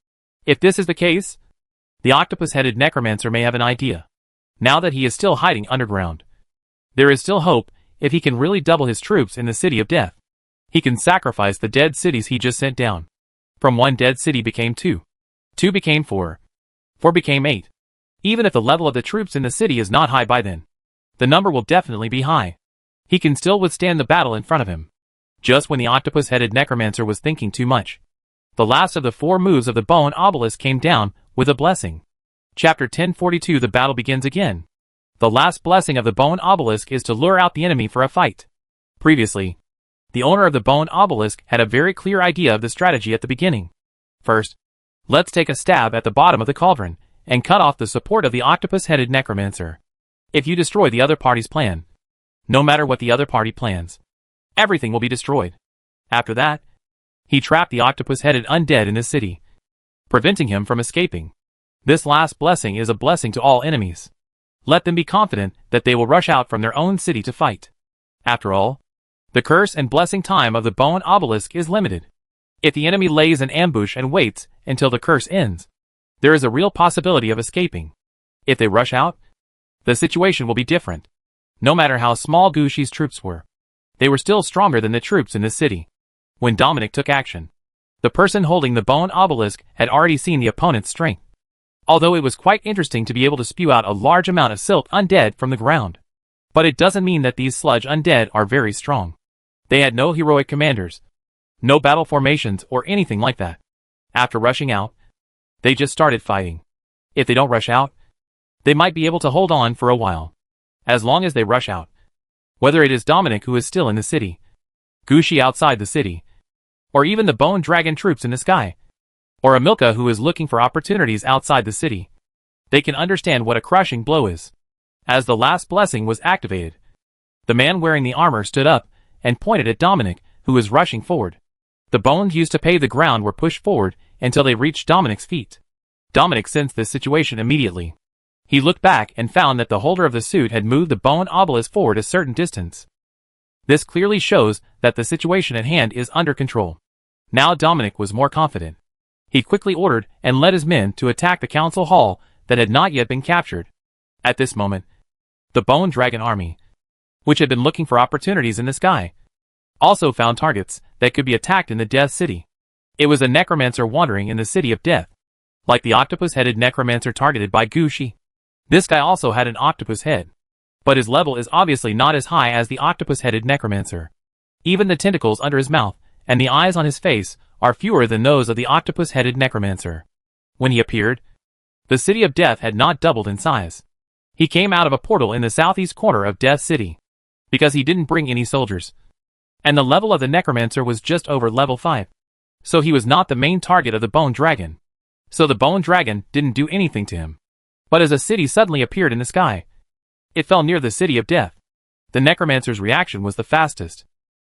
If this is the case, the octopus-headed necromancer may have an idea. Now that he is still hiding underground, there is still hope if he can really double his troops in the city of death. He can sacrifice the dead cities he just sent down. From one dead city became 2. 2 became 4. 4 became 8. Even if the level of the troops in the city is not high by then, the number will definitely be high. He can still withstand the battle in front of him. Just when the octopus-headed necromancer was thinking too much, the last of the 4 moves of the bone obelisk came down with a blessing. Chapter 1042. The battle begins again. The last blessing of the bone obelisk is to lure out the enemy for a fight. Previously, the owner of the bone obelisk had a very clear idea of the strategy at the beginning. First, let's take a stab at the bottom of the cauldron and cut off the support of the octopus-headed necromancer. If you destroy the other party's plan, no matter what the other party plans, everything will be destroyed. After that, he trapped the octopus-headed undead in the city, preventing him from escaping. This last blessing is a blessing to all enemies. Let them be confident that they will rush out from their own city to fight. After all, the curse and blessing time of the bone obelisk is limited. If the enemy lays an ambush and waits until the curse ends, there is a real possibility of escaping. If they rush out, the situation will be different. No matter how small Gushi's troops were, they were still stronger than the troops in the city. When Dominic took action, the person holding the bone obelisk had already seen the opponent's strength. Although it was quite interesting to be able to spew out a large amount of silk undead from the ground. But it doesn't mean that these sludge undead are very strong. They had no heroic commanders, no battle formations or anything like that. After rushing out, they just started fighting. If they don't rush out, they might be able to hold on for a while. As long as they rush out. Whether it is Dominic who is still in the city, Gushi outside the city, or even the bone dragon troops in the sky, or Amilka who is looking for opportunities outside the city, they can understand what a crushing blow is. As the last blessing was activated, the man wearing the armor stood up and pointed at Dominic, who was rushing forward. The bones used to pave the ground were pushed forward until they reached Dominic's feet. Dominic sensed this situation immediately. He looked back and found that the holder of the suit had moved the bone obelisk forward a certain distance. This clearly shows that the situation at hand is under control. Now Dominic was more confident. He quickly ordered and led his men to attack the council hall that had not yet been captured. At this moment, the bone dragon army, which had been looking for opportunities in the sky, also found targets that could be attacked in the Death City. It was a necromancer wandering in the city of death, like the octopus-headed necromancer targeted by Gushi. This guy also had an octopus head, but his level is obviously not as high as the octopus-headed necromancer. Even the tentacles under his mouth and the eyes on his face are fewer than those of the octopus-headed necromancer. When he appeared, the city of death had not doubled in size. He came out of a portal in the southeast corner of Death City, because he didn't bring any soldiers, and the level of the necromancer was just over level 5. So he was not the main target of the bone dragon. So the bone dragon didn't do anything to him. But as a city suddenly appeared in the sky, it fell near the city of death. The necromancer's reaction was the fastest.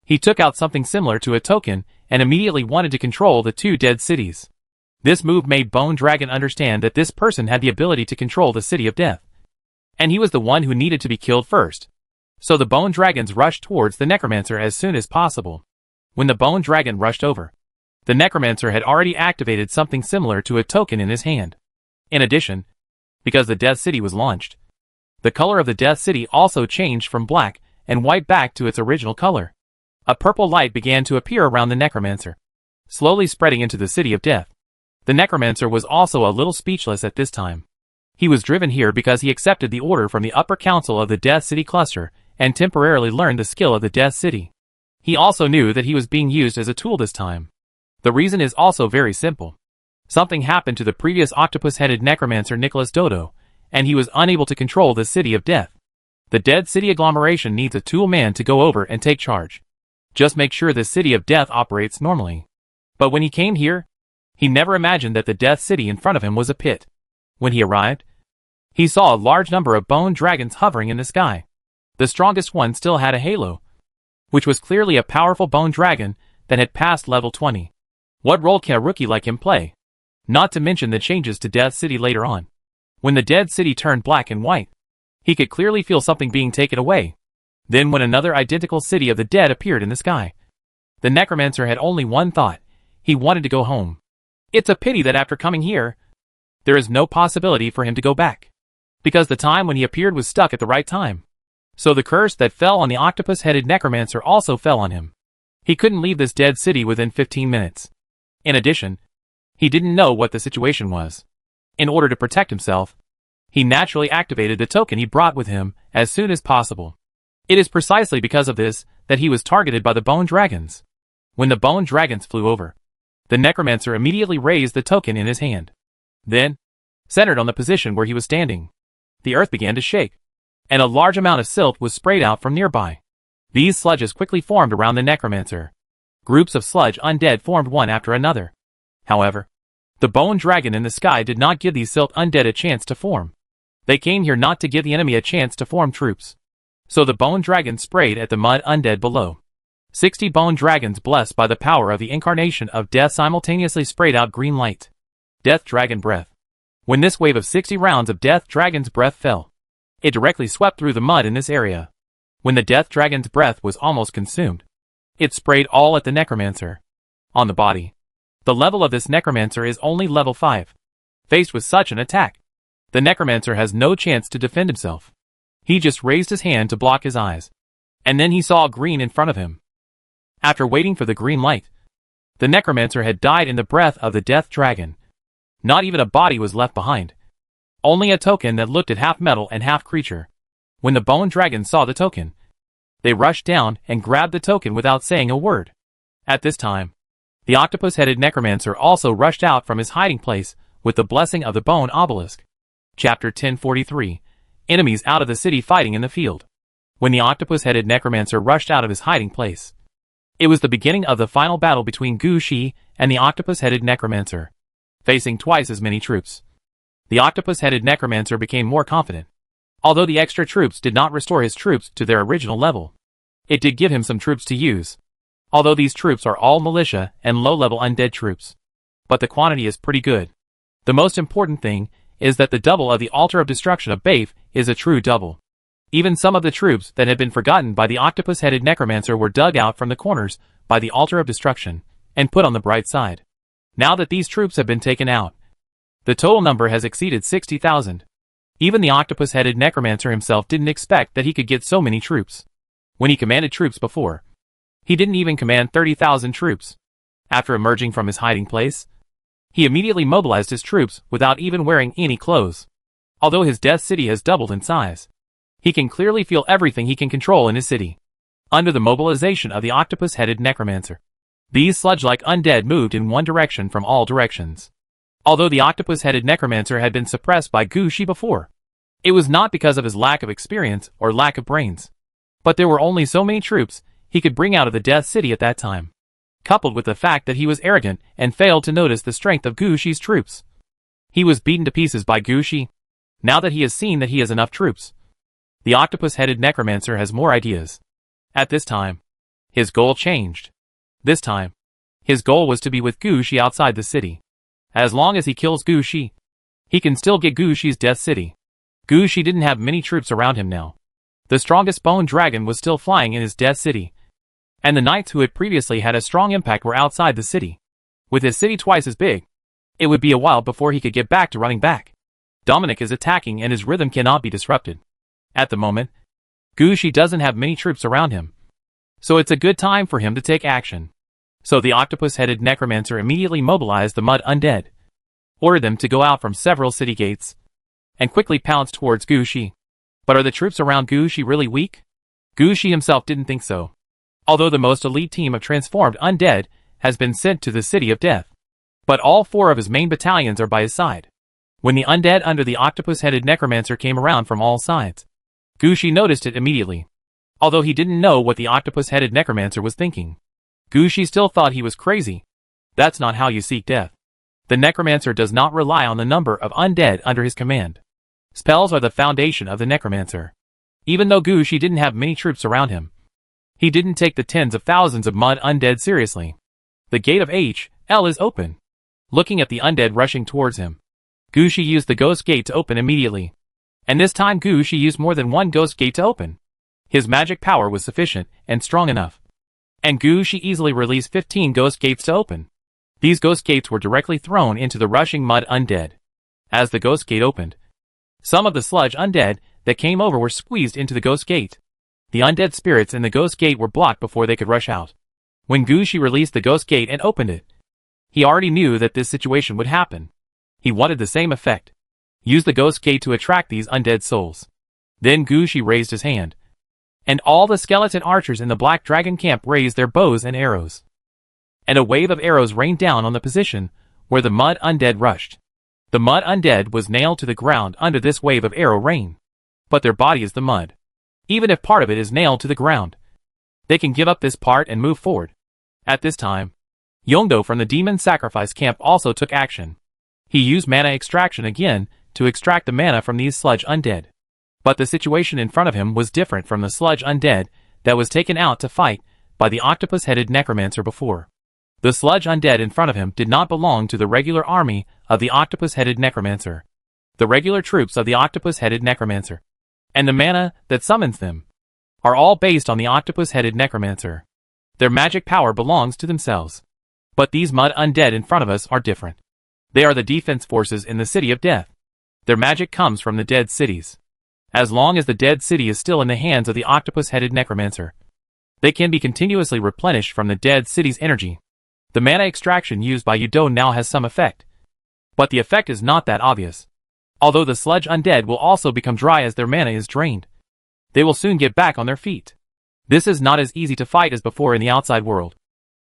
He took out something similar to a token and immediately wanted to control the 2 dead cities. This move made Bone Dragon understand that this person had the ability to control the city of death, and he was the one who needed to be killed first. So the Bone Dragons rushed towards the necromancer as soon as possible. When the Bone Dragon rushed over, the necromancer had already activated something similar to a token in his hand. In addition, because the Death City was launched, the color of the Death City also changed from black and white back to its original color. A purple light began to appear around the necromancer, slowly spreading into the city of death. The necromancer was also a little speechless at this time. He was driven here because he accepted the order from the upper council of the Death City cluster and temporarily learned the skill of the Death City. He also knew that he was being used as a tool this time. The reason is also very simple. Something happened to the previous octopus-headed necromancer Nicholas Dodo, and he was unable to control the City of Death. The Dead City agglomeration needs a tool man to go over and take charge. Just make sure the City of Death operates normally. But when he came here, he never imagined that the Death City in front of him was a pit. When he arrived, he saw a large number of bone dragons hovering in the sky. The strongest one still had a halo, which was clearly a powerful bone dragon that had passed level 20. What role can a rookie like him play? Not to mention the changes to Death City later on. When the Dead City turned black and white, he could clearly feel something being taken away. Then when another identical city of the dead appeared in the sky, the necromancer had only one thought. He wanted to go home. It's a pity that after coming here, there is no possibility for him to go back, because the time when he appeared was stuck at the right time. So the curse that fell on the octopus-headed necromancer also fell on him. He couldn't leave this dead city within 15 minutes. In addition, he didn't know what the situation was. In order to protect himself, he naturally activated the token he brought with him as soon as possible. It is precisely because of this that he was targeted by the bone dragons. When the bone dragons flew over, the necromancer immediately raised the token in his hand. Then, centered on the position where he was standing, the earth began to shake, and a large amount of silt was sprayed out from nearby. These sludges quickly formed around the necromancer. Groups of sludge undead formed one after another. However, the bone dragon in the sky did not give these silt undead a chance to form. They came here not to give the enemy a chance to form troops. So the bone dragon sprayed at the mud undead below. 60 bone dragons blessed by the power of the incarnation of death simultaneously sprayed out green light. Death Dragon Breath. When this wave of 60 rounds of Death Dragon's Breath fell, it directly swept through the mud in this area. When the Death Dragon's Breath was almost consumed, it sprayed all at the necromancer. On the body, the level of this necromancer is only level 5. Faced with such an attack, the necromancer has no chance to defend himself. He just raised his hand to block his eyes, and then he saw green in front of him. After waiting for the green light, the necromancer had died in the breath of the Death Dragon. Not even a body was left behind. Only a token that looked at half metal and half creature. When the bone dragons saw the token, they rushed down and grabbed the token without saying a word. At this time, the octopus-headed necromancer also rushed out from his hiding place with the blessing of the bone obelisk. Chapter 1043. Enemies out of the city fighting in the field. When the octopus-headed necromancer rushed out of his hiding place, it was the beginning of the final battle between Gu Shi and the octopus-headed necromancer. Facing twice as many troops, the octopus-headed necromancer became more confident. Although the extra troops did not restore his troops to their original level, it did give him some troops to use. Although these troops are all militia and low-level undead troops, but the quantity is pretty good. The most important thing is that the double of the Altar of Destruction of Baif is a true double. Even some of the troops that had been forgotten by the octopus-headed necromancer were dug out from the corners by the Altar of Destruction and put on the bright side. Now that these troops have been taken out, the total number has exceeded 60,000. Even the octopus-headed necromancer himself didn't expect that he could get so many troops. When he commanded troops before, he didn't even command 30,000 troops. After emerging from his hiding place, he immediately mobilized his troops without even wearing any clothes. Although his Death City has doubled in size, he can clearly feel everything he can control in his city. Under the mobilization of the octopus-headed necromancer, these sludge-like undead moved in one direction from all directions. Although the octopus-headed necromancer had been suppressed by Gu Shi before, it was not because of his lack of experience or lack of brains, but there were only so many troops he could bring out of the Death City at that time, coupled with the fact that he was arrogant and failed to notice the strength of Gu Shi's troops. He was beaten to pieces by Gu Shi. Now that he has seen that he has enough troops, the octopus-headed necromancer has more ideas. At this time, his goal changed. This time, his goal was to be with Gu Shi outside the city. As long as he kills Gu Shi, he can still get Gu Shi's Death City. Gu Shi didn't have many troops around him now. The strongest bone dragon was still flying in his Death City, and the knights who had previously had a strong impact were outside the city. With his city twice as big, it would be a while before he could get back to running back. Dominic is attacking and his rhythm cannot be disrupted. At the moment, Gu Shi doesn't have many troops around him, so it's a good time for him to take action. So the octopus-headed necromancer immediately mobilized the mud undead, ordered them to go out from several city gates, and quickly pounced towards Gu Shi. But are the troops around Gu Shi really weak? Gu Shi himself didn't think so. Although the most elite team of transformed undead has been sent to the City of Death, But all 4 of his main battalions are by his side. When the undead under the octopus-headed necromancer came around from all sides, Gu Shi noticed it immediately. Although he didn't know what the octopus-headed necromancer was thinking, Gu Shi still thought he was crazy. That's not how you seek death. The necromancer does not rely on the number of undead under his command. Spells are the foundation of the necromancer. Even though Gu Shi didn't have many troops around him, he didn't take the tens of thousands of mud undead seriously. The gate of H.L. is open. Looking at the undead rushing towards him, Gu Shi used the ghost gate to open immediately. And this time Gu Shi used more than one ghost gate to open. His magic power was sufficient and strong enough. And Gu Shi easily released 15 ghost gates to open. These ghost gates were directly thrown into the rushing mud undead. As the ghost gate opened, some of the sludge undead that came over were squeezed into the ghost gate. The undead spirits in the ghost gate were blocked before they could rush out. When Gu Shi released the ghost gate and opened it, he already knew that this situation would happen. He wanted the same effect. Use the ghost gate to attract these undead souls. Then Gu Shi raised his hand, and all the skeleton archers in the Black Dragon camp raised their bows and arrows. And a wave of arrows rained down on the position where the mud undead rushed. The mud undead was nailed to the ground under this wave of arrow rain. But their body is the mud. Even if part of it is nailed to the ground, they can give up this part and move forward. At this time, Yongdo from the demon sacrifice camp also took action. He used mana extraction again to extract the mana from these sludge undead. But the situation in front of him was different from the sludge undead that was taken out to fight by the octopus-headed necromancer before. The sludge undead in front of him did not belong to the regular army of the octopus-headed necromancer. The regular troops of the octopus-headed necromancer, and the mana that summons them, are all based on the octopus-headed necromancer. Their magic power belongs to themselves. But these mud undead in front of us are different. They are the defense forces in the city of death. Their magic comes from the dead cities. As long as the dead city is still in the hands of the octopus-headed necromancer, they can be continuously replenished from the dead city's energy. The mana extraction used by Yudo now has some effect. But the effect is not that obvious. Although the sludge undead will also become dry as their mana is drained, they will soon get back on their feet. This is not as easy to fight as before in the outside world.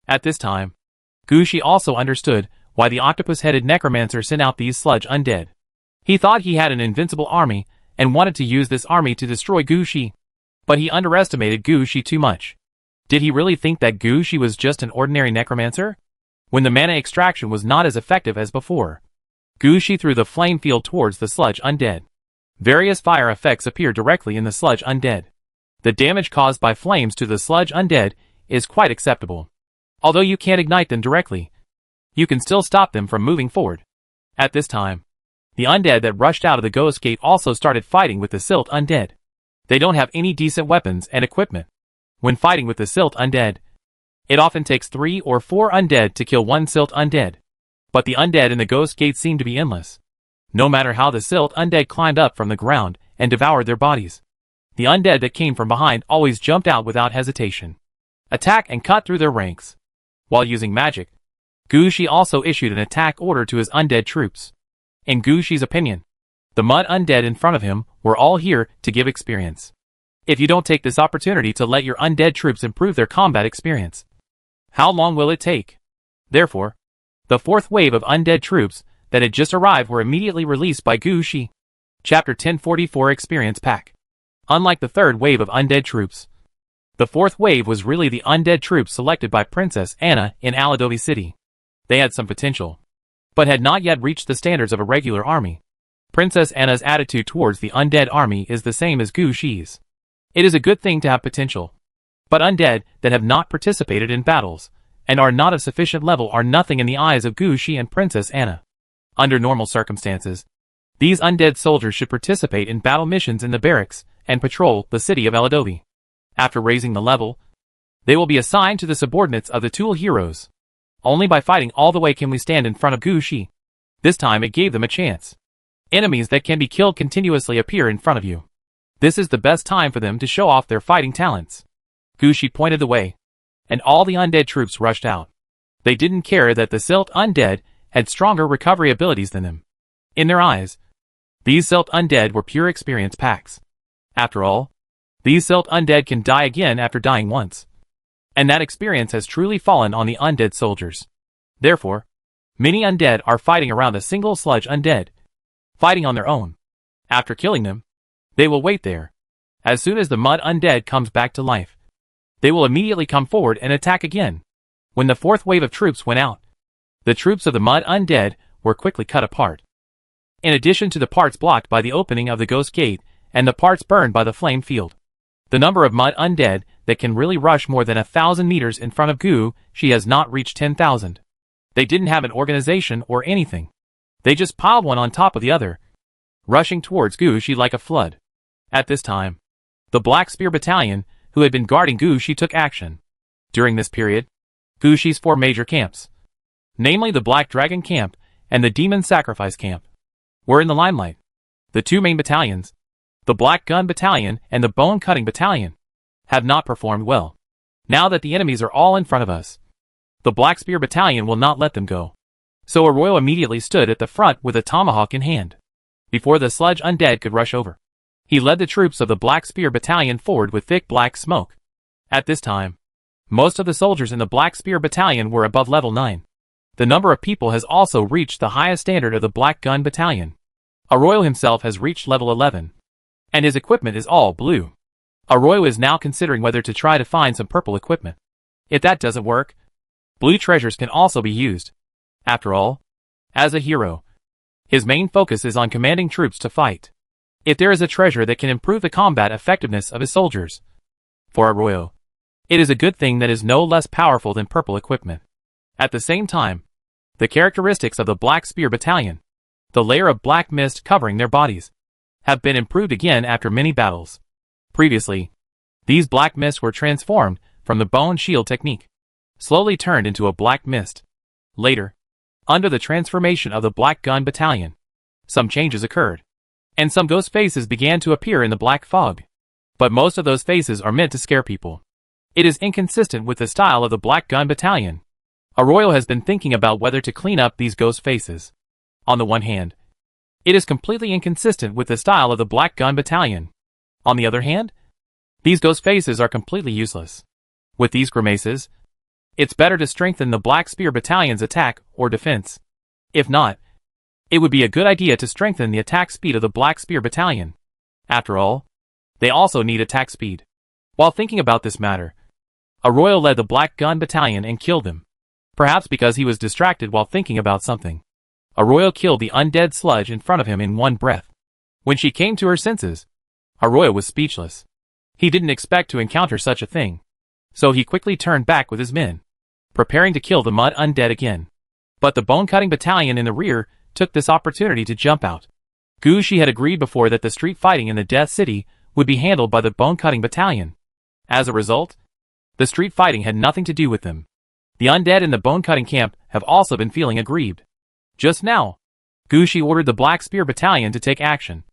At this time, Gu Shi also understood why the octopus-headed necromancer sent out these sludge undead. He thought he had an invincible army and wanted to use this army to destroy Gu Shi. But he underestimated Gu Shi too much. Did he really think that Gu Shi was just an ordinary necromancer? When the mana extraction was not as effective as before, Gu Shi threw the flame field towards the sludge undead. Various fire effects appear directly in the sludge undead. The damage caused by flames to the sludge undead is quite acceptable. Although you can't ignite them directly, you can still stop them from moving forward. At this time, the undead that rushed out of the ghost gate also started fighting with the silt undead. They don't have any decent weapons and equipment. When fighting with the silt undead, it often takes 3 or 4 undead to kill one silt undead. But the undead in the ghost gate seemed to be endless. No matter how the silt undead climbed up from the ground and devoured their bodies, the undead that came from behind always jumped out without hesitation, attack and cut through their ranks. While using magic, Gu Shi also issued an attack order to his undead troops. In Gu Shi's opinion, the mud undead in front of him were all here to give experience. If you don't take this opportunity to let your undead troops improve their combat experience, how long will it take? Therefore, the 4th wave of undead troops that had just arrived were immediately released by Gu Shi. Chapter 1044 Experience Pack. Unlike the 3rd wave of undead troops, the 4th wave was really the undead troops selected by Princess Anna in Aladovi City. They had some potential, but had not yet reached the standards of a regular army. Princess Anna's attitude towards the undead army is the same as Gu Shi's. It is a good thing to have potential. But undead that have not participated in battles and are not of sufficient level are nothing in the eyes of Gu Shi and Princess Anna. Under normal circumstances, these undead soldiers should participate in battle missions in the barracks and patrol the city of Aladovi. After raising the level, they will be assigned to the subordinates of the Tool heroes. Only by fighting all the way can we stand in front of Gu Shi. This time it gave them a chance. Enemies that can be killed continuously appear in front of you. This is the best time for them to show off their fighting talents. Gu Shi pointed the way, and all the undead troops rushed out. They didn't care that the silt undead had stronger recovery abilities than them. In their eyes, these silt undead were pure experience packs. After all, these silt undead can die again after dying once. And that experience has truly fallen on the undead soldiers. Therefore, Many undead are fighting around a single sludge undead, fighting on their own. After killing them, they will wait there. As soon as the mud undead comes back to life, they will immediately come forward and attack again. When the fourth wave of troops went out, the troops of the mud undead were quickly cut apart. In addition to the parts blocked by the opening of the ghost gate and the parts burned by the flame field, the number of mud undead that can really rush more than 1,000 meters in front of Gu Shi has not reached 10,000. They didn't have an organization or anything. They just piled one on top of the other, rushing towards Gu Shi like a flood. At this time, the Black Spear Battalion, who had been guarding Gu Shi, took action. During this period, Gu Shi's 4 major camps, namely the Black Dragon Camp and the Demon Sacrifice Camp, were in the limelight. The 2 main battalions, the Black Gun Battalion and the Bone Cutting Battalion, have not performed well. Now that the enemies are all in front of us, the Black Spear Battalion will not let them go. So Arroyo immediately stood at the front with a tomahawk in hand. Before the sludge undead could rush over, he led the troops of the Black Spear Battalion forward with thick black smoke. At this time, most of the soldiers in the Black Spear Battalion were above level 9. The number of people has also reached the highest standard of the Black Gun Battalion. Arroyo himself has reached level 11, and his equipment is all blue. Arroyo is now considering whether to try to find some purple equipment. If that doesn't work, blue treasures can also be used. After all, as a hero, his main focus is on commanding troops to fight. If there is a treasure that can improve the combat effectiveness of his soldiers, for Arroyo, it is a good thing that is no less powerful than purple equipment. At the same time, the characteristics of the Black Spear Battalion, the layer of black mist covering their bodies, have been improved again after many battles. Previously, these black mists were transformed from the bone shield technique, slowly turned into a black mist. Later, under the transformation of the Black Gun Battalion, some changes occurred, and some ghost faces began to appear in the black fog. But most of those faces are meant to scare people. It is inconsistent with the style of the Black Gun Battalion. Arroyo has been thinking about whether to clean up these ghost faces. On the one hand, it is completely inconsistent with the style of the Black Gun Battalion. On the other hand, these ghost faces are completely useless. With these grimaces, it's better to strengthen the Black Spear Battalion's attack or defense. If not, it would be a good idea to strengthen the attack speed of the Black Spear Battalion. After all, they also need attack speed. While thinking about this matter, Arroyo led the Black Gun Battalion and killed them. Perhaps because he was distracted while thinking about something, Arroyo killed the undead sludge in front of him in one breath. When she came to her senses, Arroyo was speechless. He didn't expect to encounter such a thing, so he quickly turned back with his men, preparing to kill the mud undead again. But the bone-cutting battalion in the rear took this opportunity to jump out. Gu Shi had agreed before that the street fighting in the Death City would be handled by the bone-cutting battalion. As a result, the street fighting had nothing to do with them. The undead in the bone-cutting camp have also been feeling aggrieved. Just now, Gu Shi ordered the Black Spear Battalion to take action,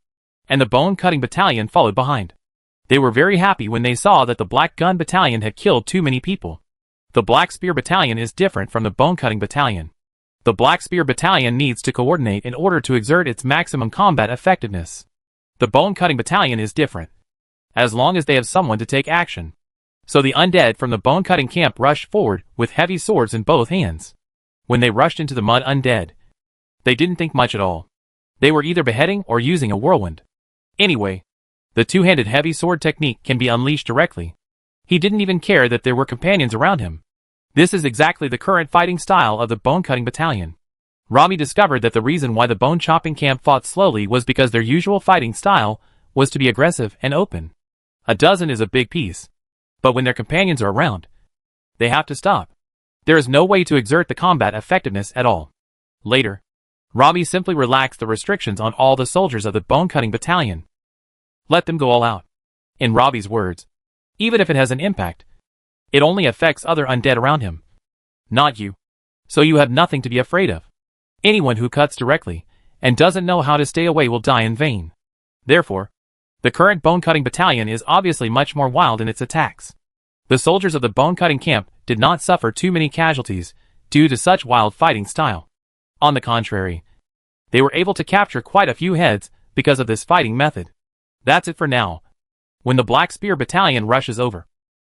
and the bone-cutting battalion followed behind. They were very happy when they saw that the Black Gun Battalion had killed too many people. The Black Spear Battalion is different from the bone-cutting battalion. The Black Spear Battalion needs to coordinate in order to exert its maximum combat effectiveness. The bone-cutting battalion is different, as long as they have someone to take action. So the undead from the bone-cutting camp rushed forward with heavy swords in both hands. When they rushed into the mud undead, they didn't think much at all. They were either beheading or using a whirlwind. Anyway, the two-handed heavy sword technique can be unleashed directly. He didn't even care that there were companions around him. This is exactly the current fighting style of the bone-cutting battalion. Rami discovered that the reason why the bone-chopping camp fought slowly was because their usual fighting style was to be aggressive and open. A dozen is a big piece, but when their companions are around, they have to stop. There is no way to exert the combat effectiveness at all. Later, Rami simply relaxed the restrictions on all the soldiers of the bone-cutting battalion. Let them go all out. In Ravi's words, even if it has an impact, it only affects other undead around him, not you. So you have nothing to be afraid of. Anyone who cuts directly and doesn't know how to stay away will die in vain. Therefore, the current bone-cutting battalion is obviously much more wild in its attacks. The soldiers of the bone-cutting camp did not suffer too many casualties due to such wild fighting style. On the contrary, they were able to capture quite a few heads because of this fighting method. That's it for now. When the Black Spear Battalion rushes over,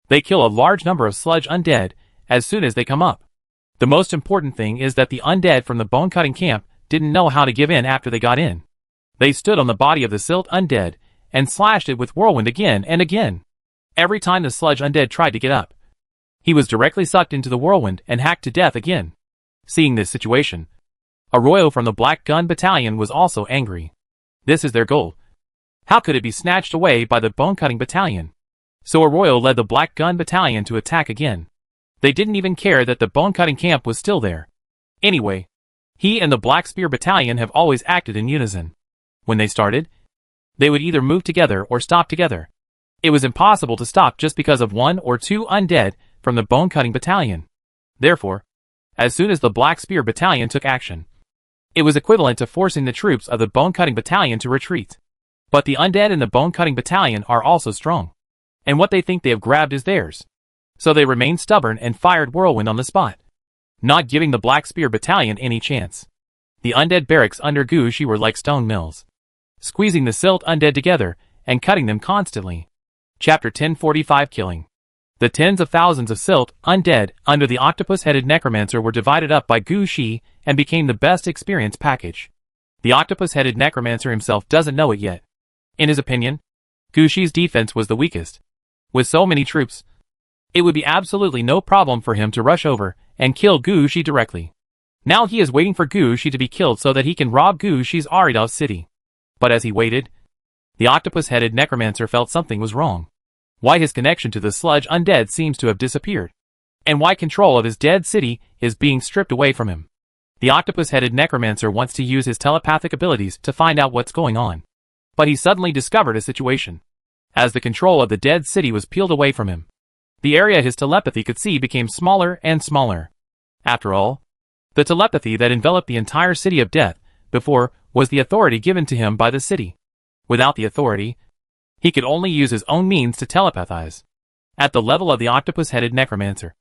they kill a large number of sludge undead as soon as they come up. The most important thing is that the undead from the bone-cutting camp didn't know how to give in after they got in. They stood on the body of the silt undead and slashed it with whirlwind again and again. Every time the sludge undead tried to get up, he was directly sucked into the whirlwind and hacked to death again. Seeing this situation, Arroyo from the Black Gun Battalion was also angry. This is their goal. How could it be snatched away by the Bone-Cutting Battalion? So Arroyo led the Black Gun Battalion to attack again. They didn't even care that the Bone-Cutting camp was still there. Anyway, he and the Black Spear Battalion have always acted in unison. When they started, they would either move together or stop together. It was impossible to stop just because of one or two undead from the Bone-Cutting Battalion. Therefore, as soon as the Black Spear Battalion took action, it was equivalent to forcing the troops of the Bone-Cutting Battalion to retreat. But the undead in the Bone-Cutting Battalion are also strong, and what they think they have grabbed is theirs. So they remained stubborn and fired whirlwind on the spot, not giving the Black Spear Battalion any chance. The undead barracks under Gushi were like stone mills, squeezing the silt undead together and cutting them constantly. Chapter 1045 Killing. The tens of thousands of silt undead under the octopus-headed necromancer were divided up by Gushi and became the best experience package. The octopus-headed necromancer himself doesn't know it yet. In his opinion, Gushi's defense was the weakest. With so many troops, it would be absolutely no problem for him to rush over and kill Gushi directly. Now he is waiting for Gushi to be killed so that he can rob Gushi's Aridov city. But as he waited, the octopus-headed necromancer felt something was wrong. Why his connection to the sludge undead seems to have disappeared, and why control of his dead city is being stripped away from him. The octopus-headed necromancer wants to use his telepathic abilities to find out what's going on. But he suddenly discovered a situation. As the control of the dead city was peeled away from him, the area his telepathy could see became smaller and smaller. After all, the telepathy that enveloped the entire city of death before was the authority given to him by the city. Without the authority, he could only use his own means to telepathize. At the level of the octopus-headed necromancer,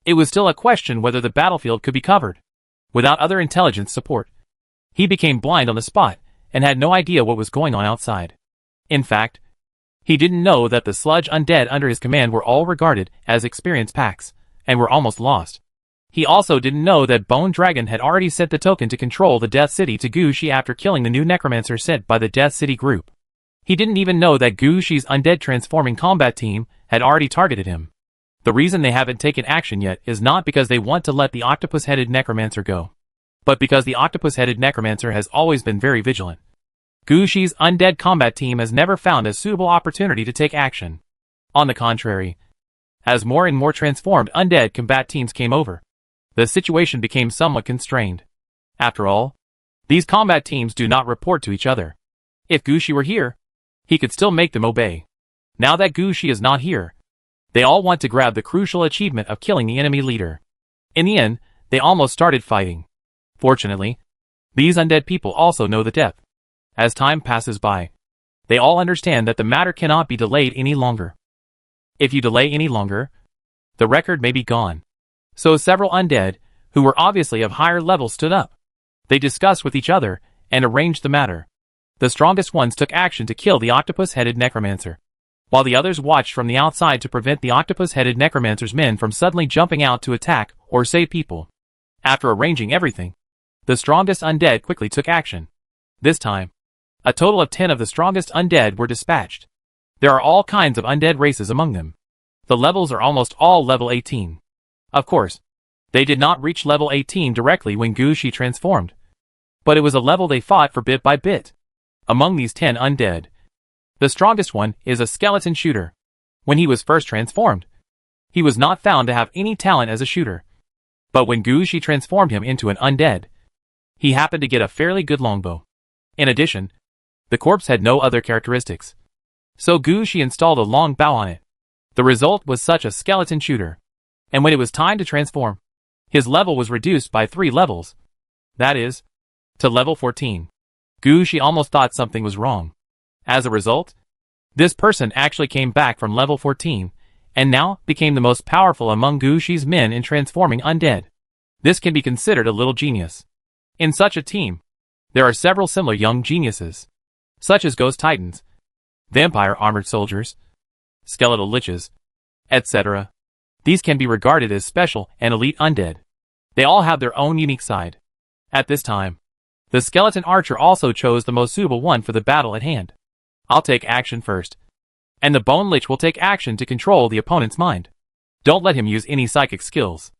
it was still a question whether the battlefield could be covered. Without other intelligence support, he became blind on the spot and had no idea what was going on outside. In fact, he didn't know that the sludge undead under his command were all regarded as experience packs, and were almost lost. He also didn't know that Bone Dragon had already sent the token to control the Death City to Gushi after killing the new necromancer sent by the Death City group. He didn't even know that Gushi's undead transforming combat team had already targeted him. The reason they haven't taken action yet is not because they want to let the octopus-headed necromancer go, but because the octopus-headed necromancer has always been very vigilant. Gushi's undead combat team has never found a suitable opportunity to take action. On the contrary, as more and more transformed undead combat teams came over, the situation became somewhat constrained. After all, these combat teams do not report to each other. If Gushi were here, he could still make them obey. Now that Gushi is not here, they all want to grab the crucial achievement of killing the enemy leader. In the end, they almost started fighting. Fortunately, these undead people also know the depth. As time passes by, they all understand that the matter cannot be delayed any longer. If you delay any longer, the record may be gone. So several undead, who were obviously of higher level, stood up. They discussed with each other and arranged the matter. The strongest ones took action to kill the octopus-headed necromancer, while the others watched from the outside to prevent the octopus-headed necromancer's men from suddenly jumping out to attack or save people. After arranging everything, the strongest undead quickly took action. This time, a total of 10 of the strongest undead were dispatched. There are all kinds of undead races among them. The levels are almost all level 18. Of course, they did not reach level 18 directly when Gushi transformed, but it was a level they fought for bit by bit. Among these 10 undead, the strongest one is a skeleton shooter. When he was first transformed, he was not found to have any talent as a shooter. But when Gushi transformed him into an undead, he happened to get a fairly good longbow. In addition, the corpse had no other characteristics, so Gushi installed a long bow on it. The result was such a skeleton shooter. And when it was time to transform, his level was reduced by 3 levels. That is, to level 14. Gushi almost thought something was wrong. As a result, this person actually came back from level 14, and now became the most powerful among Gushi's men in transforming undead. This can be considered a little genius. In such a team, there are several similar young geniuses, such as ghost titans, vampire armored soldiers, skeletal liches, etc. These can be regarded as special and elite undead. They all have their own unique side. At this time, the skeleton archer also chose the most suitable one for the battle at hand. I'll take action first, and the bone lich will take action to control the opponent's mind. Don't let him use any psychic skills.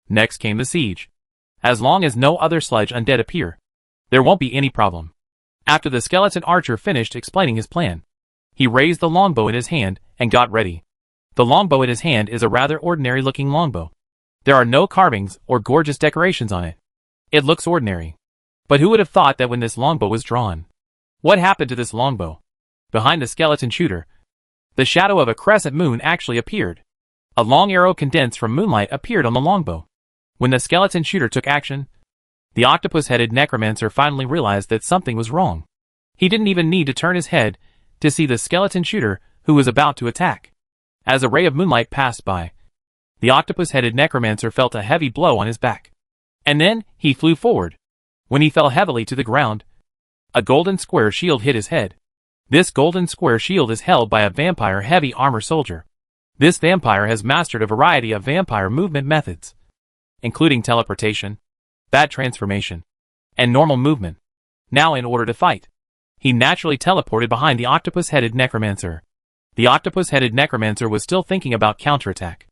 Next came the siege. As long as no other sludge undead appear, there won't be any problem. After the skeleton archer finished explaining his plan, he raised the longbow in his hand and got ready. The longbow in his hand is a rather ordinary looking longbow. There are no carvings or gorgeous decorations on it. It looks ordinary. But who would have thought that when this longbow was drawn? What happened to this longbow? Behind the skeleton shooter, the shadow of a crescent moon actually appeared. A long arrow condensed from moonlight appeared on the longbow. When the skeleton shooter took action, the octopus-headed necromancer finally realized that something was wrong. He didn't even need to turn his head to see the skeleton shooter who was about to attack. As a ray of moonlight passed by, the octopus-headed necromancer felt a heavy blow on his back. And then, he flew forward. When he fell heavily to the ground, a golden square shield hit his head. This golden square shield is held by a vampire heavy armor soldier. This vampire has mastered a variety of vampire movement methods, including teleportation, bad transformation, and normal movement. Now in order to fight, he naturally teleported behind the octopus-headed necromancer. The octopus-headed necromancer was still thinking about counterattack,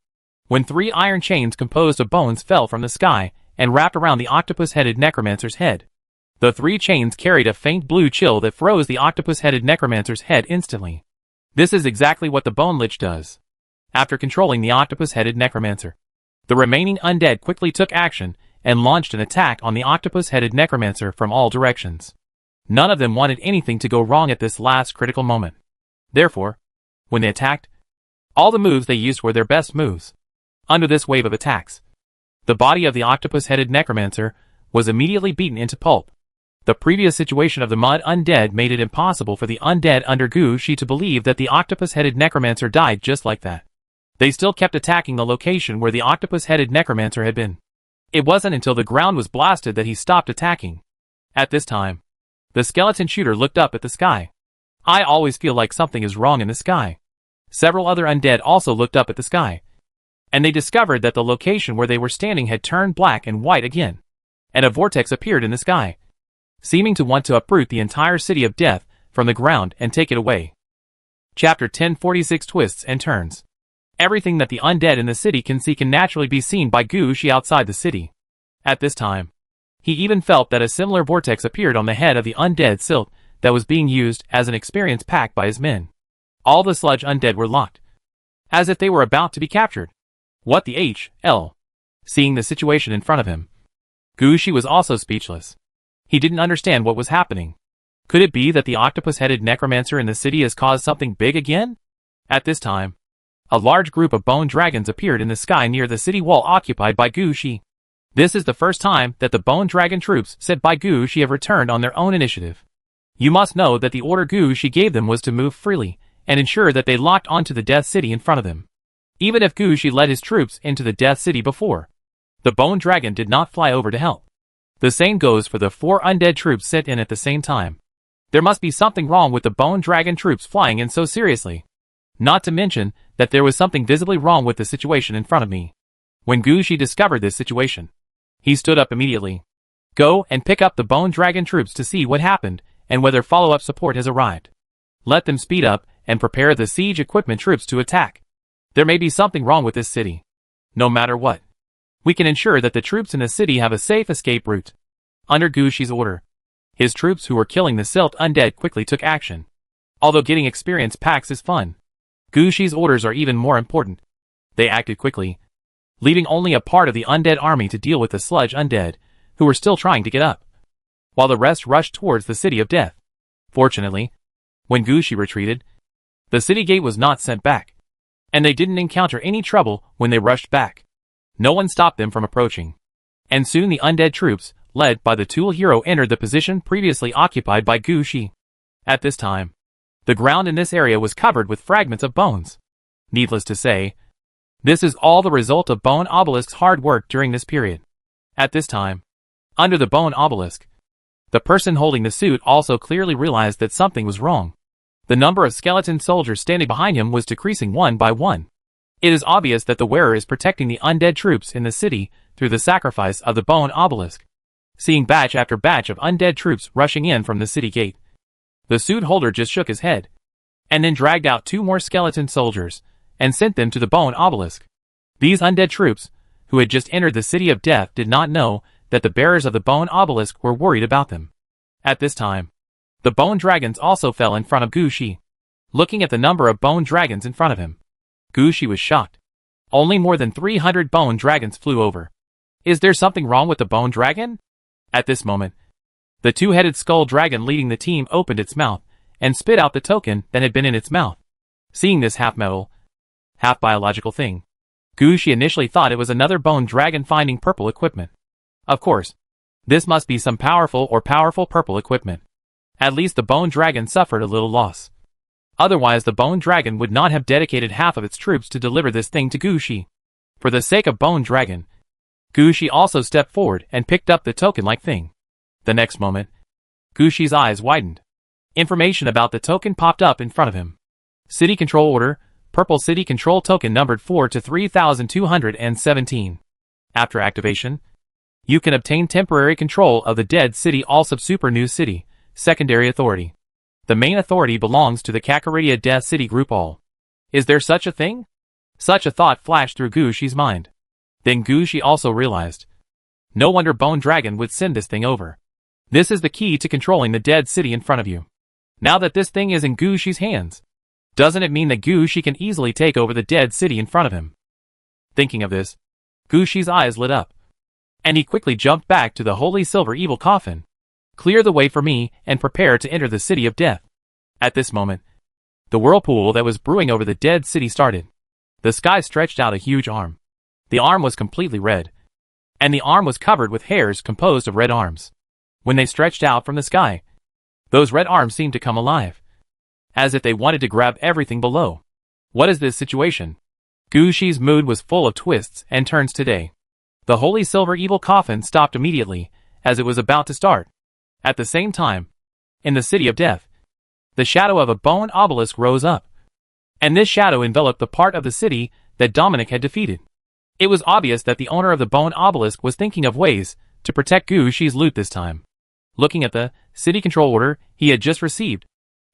when 3 iron chains composed of bones fell from the sky and wrapped around the octopus-headed necromancer's head. The 3 chains carried a faint blue chill that froze the octopus-headed necromancer's head instantly. This is exactly what the bone lich does. After controlling the octopus-headed necromancer, the remaining undead quickly took action and launched an attack on the octopus-headed necromancer from all directions. None of them wanted anything to go wrong at this last critical moment. Therefore, when they attacked, all the moves they used were their best moves. Under this wave of attacks, the body of the octopus-headed necromancer was immediately beaten into pulp. The previous situation of the mud undead made it impossible for the undead under Gushi to believe that the octopus-headed necromancer died just like that. They still kept attacking the location where the octopus-headed necromancer had been. It wasn't until the ground was blasted that he stopped attacking. At this time, the skeleton shooter looked up at the sky. I always feel like something is wrong in the sky. Several other undead also looked up at the sky, and they discovered that the location where they were standing had turned black and white again, and a vortex appeared in the sky, seeming to want to uproot the entire city of death from the ground and take it away. Chapter 1046 Twists and Turns. Everything that the undead in the city can see can naturally be seen by Gushi outside the city. At this time, he even felt that a similar vortex appeared on the head of the undead Silt that was being used as an experience pack by his men. All the sludge undead were locked, as if they were about to be captured. What the hell? Seeing the situation in front of him, Gushi was also speechless. He didn't understand what was happening. Could it be that the octopus-headed necromancer in the city has caused something big again? At this time, a large group of bone dragons appeared in the sky near the city wall occupied by Gushi. This is the first time that the bone dragon troops sent by Gushi have returned on their own initiative. You must know that the order Gushi gave them was to move freely and ensure that they locked onto the Death City in front of them. Even if Gushi led his troops into the Death City before, the bone dragon did not fly over to help. The same goes for the 4 undead troops sent in at the same time. There must be something wrong with the bone dragon troops flying in so seriously. Not to mention that there was something visibly wrong with the situation in front of me. When Gushi discovered this situation, he stood up immediately. Go and pick up the bone dragon troops to see what happened and whether follow-up support has arrived. Let them speed up and prepare the siege equipment troops to attack. There may be something wrong with this city. No matter what, we can ensure that the troops in the city have a safe escape route. Under Gushi's order, his troops who were killing the Silt undead quickly took action. Although getting experience packs is fun, Gushi's orders are even more important. They acted quickly, leaving only a part of the undead army to deal with the sludge undead, who were still trying to get up, while the rest rushed towards the city of death. Fortunately, when Gushi retreated, the city gate was not sent back, and they didn't encounter any trouble when they rushed back. No one stopped them from approaching, and soon the undead troops, led by the Tool Hero, entered the position previously occupied by Gushi. At this time, the ground in this area was covered with fragments of bones. Needless to say, this is all the result of Bone Obelisk's hard work during this period. At this time, under the Bone Obelisk, the person holding the suit also clearly realized that something was wrong. The number of skeleton soldiers standing behind him was decreasing one by one. It is obvious that the wearer is protecting the undead troops in the city through the sacrifice of the bone obelisk. Seeing batch after batch of undead troops rushing in from the city gate, the suit holder just shook his head, and then dragged out 2 more skeleton soldiers, and sent them to the bone obelisk. These undead troops, who had just entered the city of death, did not know that the bearers of the bone obelisk were worried about them. At this time, the bone dragons also fell in front of Gu Shi. Looking at the number of bone dragons in front of him, Gu Shi was shocked. Only more than 300 bone dragons flew over. Is there something wrong with the bone dragon? At this moment, the 2-headed skull dragon leading the team opened its mouth and spit out the token that had been in its mouth. Seeing this half-metal, half-biological thing, Gu Shi initially thought it was another bone dragon finding purple equipment. Of course, this must be some powerful purple equipment. At least the bone dragon suffered a little loss. Otherwise the bone dragon would not have dedicated half of its troops to deliver this thing to Gu Shi. For the sake of bone dragon, Gu Shi also stepped forward and picked up the token-like thing. The next moment, Gu Shi's eyes widened. Information about the token popped up in front of him. City Control Order, Purple City Control Token numbered 4 to 3217. After activation, you can obtain temporary control of the dead city. Also Super New City, Secondary Authority. The main authority belongs to the Kakaradia Death City Group All. Is there such a thing? Such a thought flashed through Gu Shi's mind. Then Gu Shi also realized. No wonder Bone Dragon would send this thing over. This is the key to controlling the dead city in front of you. Now that this thing is in Gu Shi's hands, doesn't it mean that Gu Shi can easily take over the dead city in front of him? Thinking of this, Gu Shi's eyes lit up, and he quickly jumped back to the Holy Silver Evil Coffin. Clear the way for me and prepare to enter the city of death. At this moment, the whirlpool that was brewing over the dead city started. The sky stretched out a huge arm. The arm was completely red, and the arm was covered with hairs composed of red arms. When they stretched out from the sky, those red arms seemed to come alive, as if they wanted to grab everything below. What is this situation? Gu Shi's mood was full of twists and turns today. The Holy Silver Evil Coffin stopped immediately, as it was about to start. At the same time, in the city of death, the shadow of a bone obelisk rose up, and this shadow enveloped the part of the city that Dominic had defeated. It was obvious that the owner of the bone obelisk was thinking of ways to protect Gu Shi's loot this time. Looking at the city control order he had just received,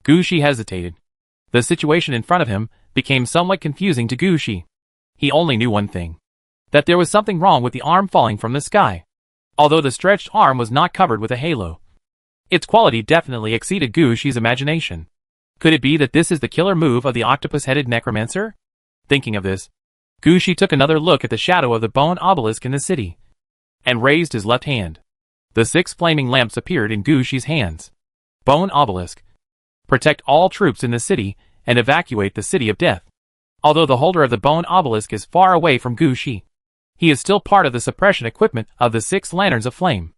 Gu Shi hesitated. The situation in front of him became somewhat confusing to Gu Shi. He only knew one thing: that there was something wrong with the arm falling from the sky. Although the stretched arm was not covered with a halo, its quality definitely exceeded Gu Shi's imagination. Could it be that this is the killer move of the octopus-headed necromancer? Thinking of this, Gu Shi took another look at the shadow of the bone obelisk in the city, and raised his left hand. The 6 flaming lamps appeared in Gu Shi's hands. Bone obelisk. Protect all troops in the city and evacuate the city of death. Although the holder of the bone obelisk is far away from Gu Shi, he is still part of the suppression equipment of the 6 lanterns of flame.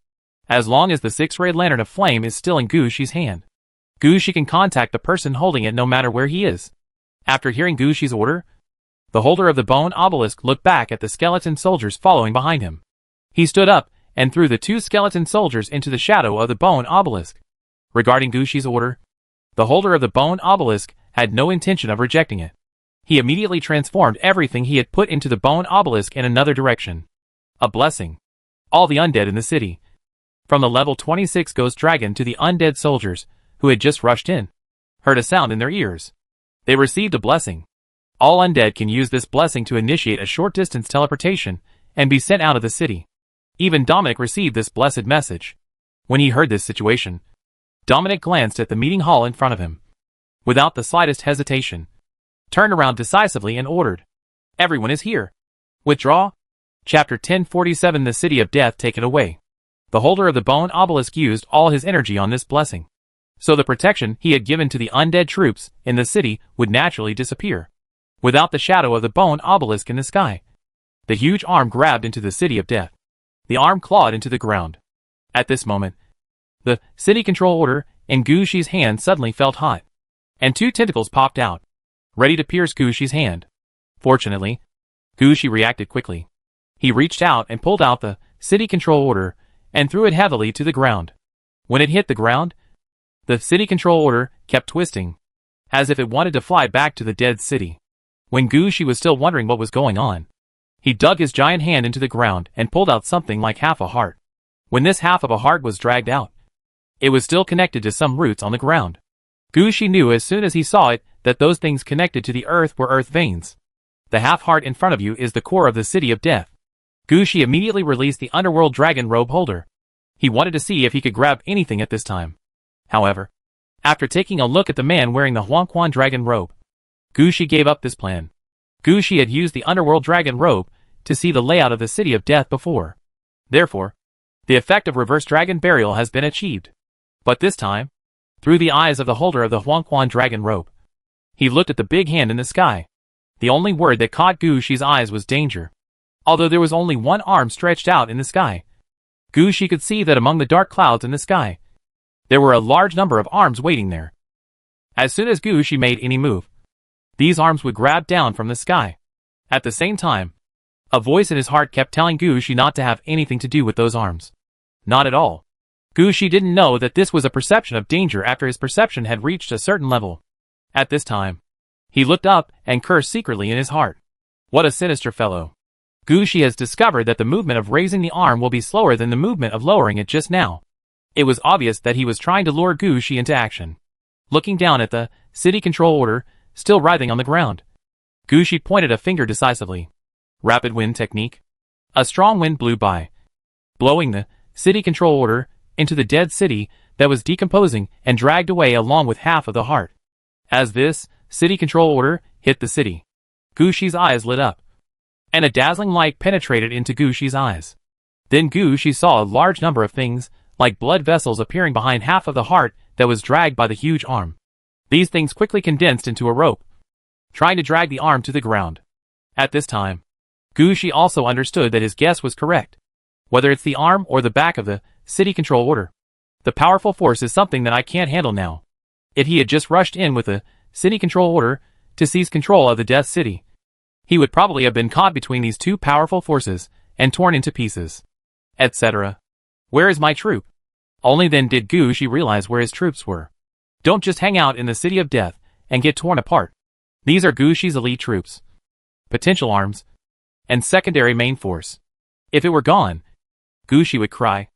As long as the 6-rayed lantern of flame is still in Gu Shi's hand, Gu Shi can contact the person holding it no matter where he is. After hearing Gu Shi's order, the holder of the bone obelisk looked back at the skeleton soldiers following behind him. He stood up and threw the 2 skeleton soldiers into the shadow of the bone obelisk. Regarding Gu Shi's order, the holder of the bone obelisk had no intention of rejecting it. He immediately transformed everything he had put into the bone obelisk in another direction. A blessing. All the undead in the city, from the level 26 ghost dragon to the undead soldiers who had just rushed in, heard a sound in their ears. They received a blessing. All undead can use this blessing to initiate a short-distance teleportation and be sent out of the city. Even Dominic received this blessed message. When he heard this situation, Dominic glanced at the meeting hall in front of him. Without the slightest hesitation, turned around decisively and ordered, "Everyone is here. Withdraw." Chapter 1047 The City of Death Taken Away. The holder of the bone obelisk used all his energy on this blessing, so the protection he had given to the undead troops in the city would naturally disappear. Without the shadow of the bone obelisk in the sky, the huge arm grabbed into the city of death. The arm clawed into the ground. At this moment, the city control order in Gu Shi's hand suddenly felt hot, and 2 tentacles popped out, ready to pierce Gu Shi's hand. Fortunately, Gu Shi reacted quickly. He reached out and pulled out the city control order and threw it heavily to the ground. When it hit the ground, the city control order kept twisting, as if it wanted to fly back to the dead city. When Gushi was still wondering what was going on, he dug his giant hand into the ground and pulled out something like half a heart. When this half of a heart was dragged out, it was still connected to some roots on the ground. Gushi knew as soon as he saw it that those things connected to the earth were earth veins. The half heart in front of you is the core of the city of death. Gushi immediately released the underworld dragon robe holder. He wanted to see if he could grab anything at this time. However, after taking a look at the man wearing the Huangquan dragon robe, Gushi gave up this plan. Gushi had used the underworld dragon robe to see the layout of the city of death before. Therefore, the effect of reverse dragon burial has been achieved. But this time, through the eyes of the holder of the Huangquan dragon robe, he looked at the big hand in the sky. The only word that caught Gushi's eyes was danger. Although there was only one arm stretched out in the sky, Gushi could see that among the dark clouds in the sky, there were a large number of arms waiting there. As soon as Gushi made any move, these arms would grab down from the sky. At the same time, a voice in his heart kept telling Gushi not to have anything to do with those arms. Not at all. Gushi didn't know that this was a perception of danger after his perception had reached a certain level. At this time, he looked up and cursed secretly in his heart. What a sinister fellow. Gushi has discovered that the movement of raising the arm will be slower than the movement of lowering it just now. It was obvious that he was trying to lure Gushi into action. Looking down at the city control order, still writhing on the ground, Gushi pointed a finger decisively. Rapid wind technique. A strong wind blew by, blowing the city control order into the dead city that was decomposing and dragged away along with half of the heart. As this city control order hit the city, Gushi's eyes lit up, and a dazzling light penetrated into Gushi's eyes. Then Gushi saw a large number of things, like blood vessels appearing behind half of the heart that was dragged by the huge arm. These things quickly condensed into a rope, trying to drag the arm to the ground. At this time, Gushi also understood that his guess was correct. Whether it's the arm or the back of the city control order, the powerful force is something that I can't handle now. If he had just rushed in with the city control order to seize control of the Death City, he would probably have been caught between these two powerful forces and torn into pieces, etc. Where is my troop? Only then did Gushi realize where his troops were. Don't just hang out in the city of death and get torn apart. These are Gushi's elite troops, potential arms, and secondary main force. If it were gone, Gushi would cry.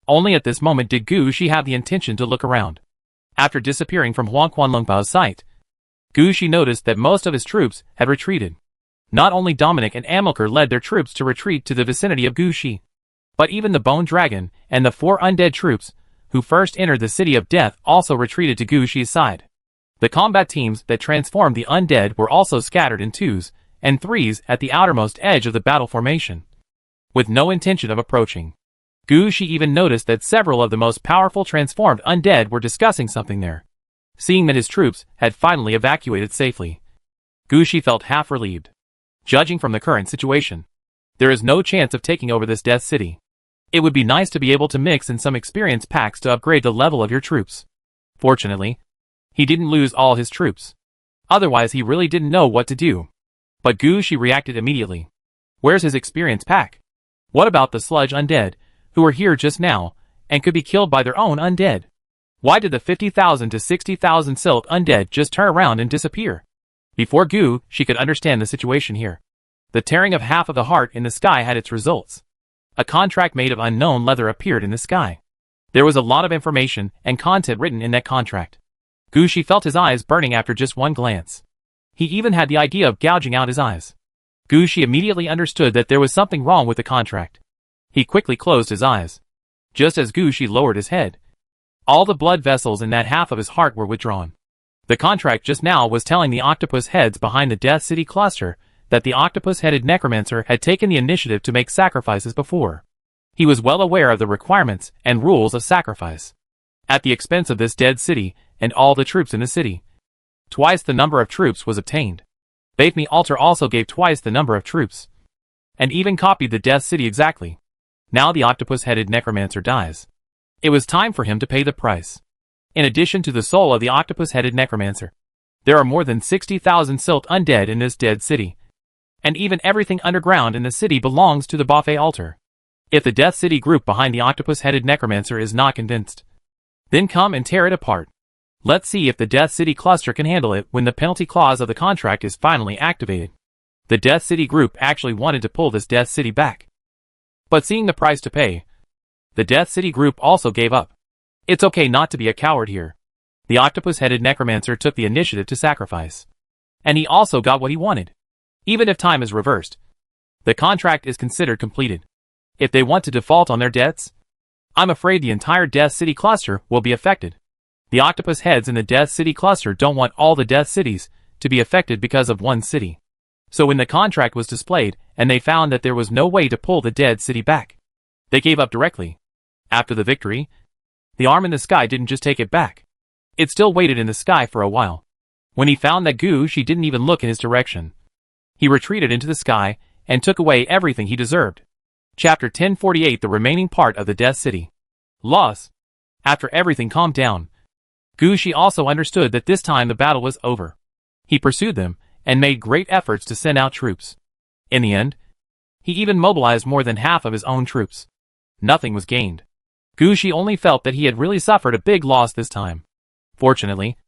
Only at this moment did Gushi have the intention to look around. After disappearing from Huangquan Lungbao's sight, Gushi noticed that most of his troops had retreated. Not only Dominic and Amilcar led their troops to retreat to the vicinity of Gushi, but even the Bone Dragon and the 4 undead troops who first entered the city of death also retreated to Gushi's side. The combat teams that transformed the undead were also scattered in 2s and 3s at the outermost edge of the battle formation, with no intention of approaching. Gushi even noticed that several of the most powerful transformed undead were discussing something there. Seeing that his troops had finally evacuated safely, Gushi felt half relieved. Judging from the current situation, there is no chance of taking over this Death City. It would be nice to be able to mix in some experience packs to upgrade the level of your troops. Fortunately, he didn't lose all his troops. Otherwise he really didn't know what to do. But Gushi reacted immediately. Where's his experience pack? What about the sludge undead, who were here just now, and could be killed by their own undead? Why did the 50,000 to 60,000 silk undead just turn around and disappear? Before Gushi could understand the situation here, the tearing of half of the heart in the sky had its results. A contract made of unknown leather appeared in the sky. There was a lot of information and content written in that contract. Gushi felt his eyes burning after just one glance. He even had the idea of gouging out his eyes. Gushi immediately understood that there was something wrong with the contract. He quickly closed his eyes. Just as Gushi lowered his head, all the blood vessels in that half of his heart were withdrawn. The contract just now was telling the octopus heads behind the Death City cluster that the octopus-headed necromancer had taken the initiative to make sacrifices before. He was well aware of the requirements and rules of sacrifice. At the expense of this dead city and all the troops in the city, twice the number of troops was obtained. Bathme Altar also gave twice the number of troops, and even copied the Death City exactly. Now the octopus-headed necromancer dies. It was time for him to pay the price. In addition to the soul of the octopus-headed necromancer, there are more than 60,000 silk undead in this dead city. And even everything underground in the city belongs to the Bathme Altar. If the Death City group behind the octopus-headed necromancer is not convinced, then come and tear it apart. Let's see if the Death City cluster can handle it when the penalty clause of the contract is finally activated. The Death City group actually wanted to pull this Death City back. But seeing the price to pay, the Death City group also gave up. It's okay not to be a coward here. The octopus-headed necromancer took the initiative to sacrifice. And he also got what he wanted. Even if time is reversed, the contract is considered completed. If they want to default on their debts, I'm afraid the entire Death City cluster will be affected. The octopus heads in the Death City cluster don't want all the Death Cities to be affected because of one city. So when the contract was displayed and they found that there was no way to pull the Dead City back, they gave up directly. After the victory, the arm in the sky didn't just take it back. It still waited in the sky for a while. When he found that she didn't even look in his direction, he retreated into the sky and took away everything he deserved. Chapter 1048, the remaining part of the Death City. Loss. After everything calmed down, Gushi also understood that this time the battle was over. He pursued them and made great efforts to send out troops. In the end, he even mobilized more than half of his own troops. Nothing was gained. Gushi only felt that he had really suffered a big loss this time. Fortunately,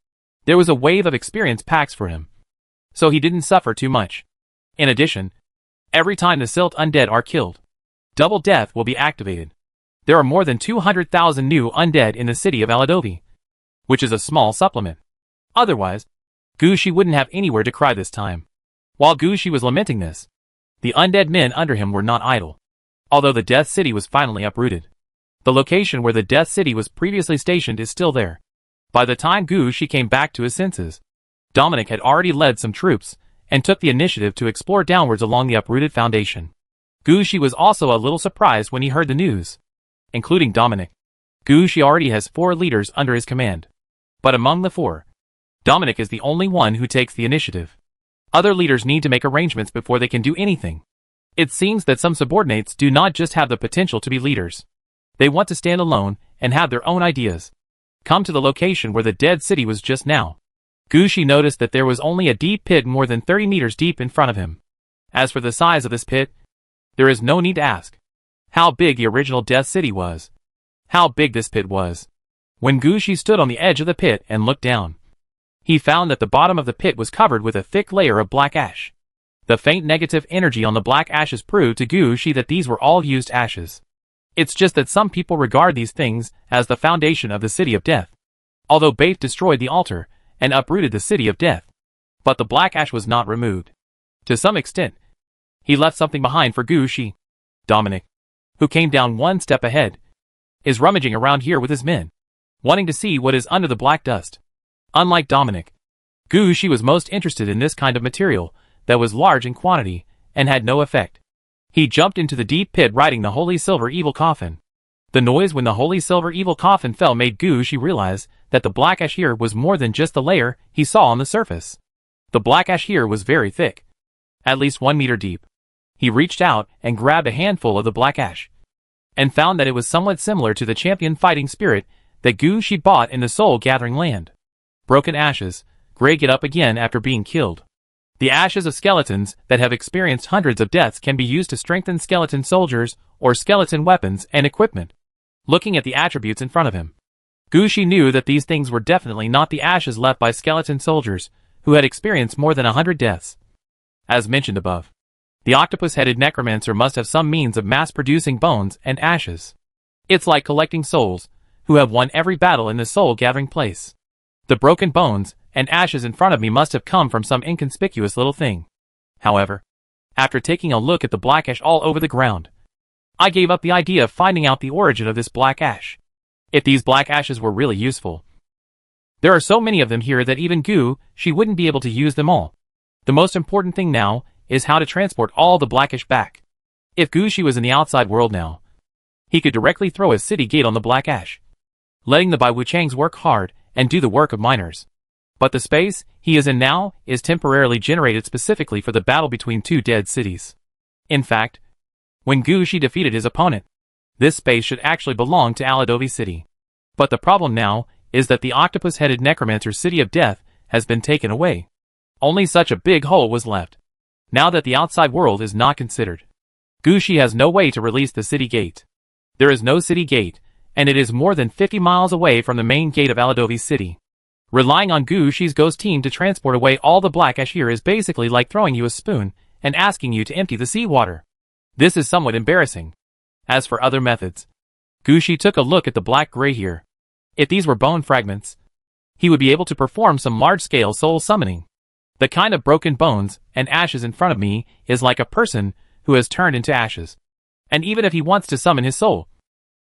there was a wave of experience packs for him, so he didn't suffer too much. In addition, every time the Silt undead are killed, double death will be activated. There are more than 200,000 new undead in the city of Aladovi, which is a small supplement. Otherwise, Gushi wouldn't have anywhere to cry this time. While Gushi was lamenting this, the undead men under him were not idle. Although the Death City was finally uprooted, the location where the Death City was previously stationed is still there. By the time Gushi came back to his senses, Dominic had already led some troops and took the initiative to explore downwards along the uprooted foundation. Gushi was also a little surprised when he heard the news. Including Dominic, Gushi already has 4 leaders under his command. But among the 4, Dominic is the only one who takes the initiative. Other leaders need to make arrangements before they can do anything. It seems that some subordinates do not just have the potential to be leaders. They want to stand alone and have their own ideas. Come to the location where the Dead City was just now. Gushi noticed that there was only a deep pit more than 30 meters deep in front of him. As for the size of this pit, there is no need to ask how big the original Death City was. How big this pit was. When Gushi stood on the edge of the pit and looked down, he found that the bottom of the pit was covered with a thick layer of black ash. The faint negative energy on the black ashes proved to Gushi that these were all used ashes. It's just that some people regard these things as the foundation of the City of Death. Although Baith destroyed the altar and uprooted the City of Death, but the black ash was not removed. To some extent, he left something behind for Gushi. Dominic, who came down one step ahead, is rummaging around here with his men, wanting to see what is under the black dust. Unlike Dominic, Gushi was most interested in this kind of material that was large in quantity and had no effect. He jumped into the deep pit riding the Holy Silver Evil Coffin. The noise when the Holy Silver Evil Coffin fell made Gushi realize that the black ash here was more than just the layer he saw on the surface. The black ash here was very thick, at least 1 meter deep. He reached out and grabbed a handful of the black ash, and found that it was somewhat similar to the champion fighting spirit that Gushi bought in the Soul Gathering Land. Broken ashes, Gray get up again after being killed. The ashes of skeletons that have experienced hundreds of deaths can be used to strengthen skeleton soldiers or skeleton weapons and equipment. Looking at the attributes in front of him, Gushi knew that these things were definitely not the ashes left by skeleton soldiers who had experienced more than 100 deaths. As mentioned above, the octopus-headed necromancer must have some means of mass-producing bones and ashes. It's like collecting souls who have won every battle in the soul-gathering place. The broken bones and ashes in front of me must have come from some inconspicuous little thing. However, after taking a look at the black ash all over the ground, I gave up the idea of finding out the origin of this black ash. If these black ashes were really useful, there are so many of them here that even she wouldn't be able to use them all. The most important thing now is how to transport all the black ash back. If Gushi was in the outside world now, he could directly throw a city gate on the black ash, letting the Bai Wuchangs work hard and do the work of miners. But the space he is in now is temporarily generated specifically for the battle between 2 dead cities. In fact, when Gushi defeated his opponent, this space should actually belong to Aladovi City. But the problem now is that the octopus-headed necromancer's City of Death has been taken away. Only such a big hole was left. Now that the outside world is not considered, Gushi has no way to release the city gate. There is no city gate, and it is more than 50 miles away from the main gate of Aladovi City. Relying on Gushi's ghost team to transport away all the black ash here is basically like throwing you a spoon and asking you to empty the seawater. This is somewhat embarrassing. As for other methods, Gushi took a look at the black gray here. If these were bone fragments, he would be able to perform some large-scale soul summoning. The kind of broken bones and ashes in front of me is like a person who has turned into ashes. And even if he wants to summon his soul,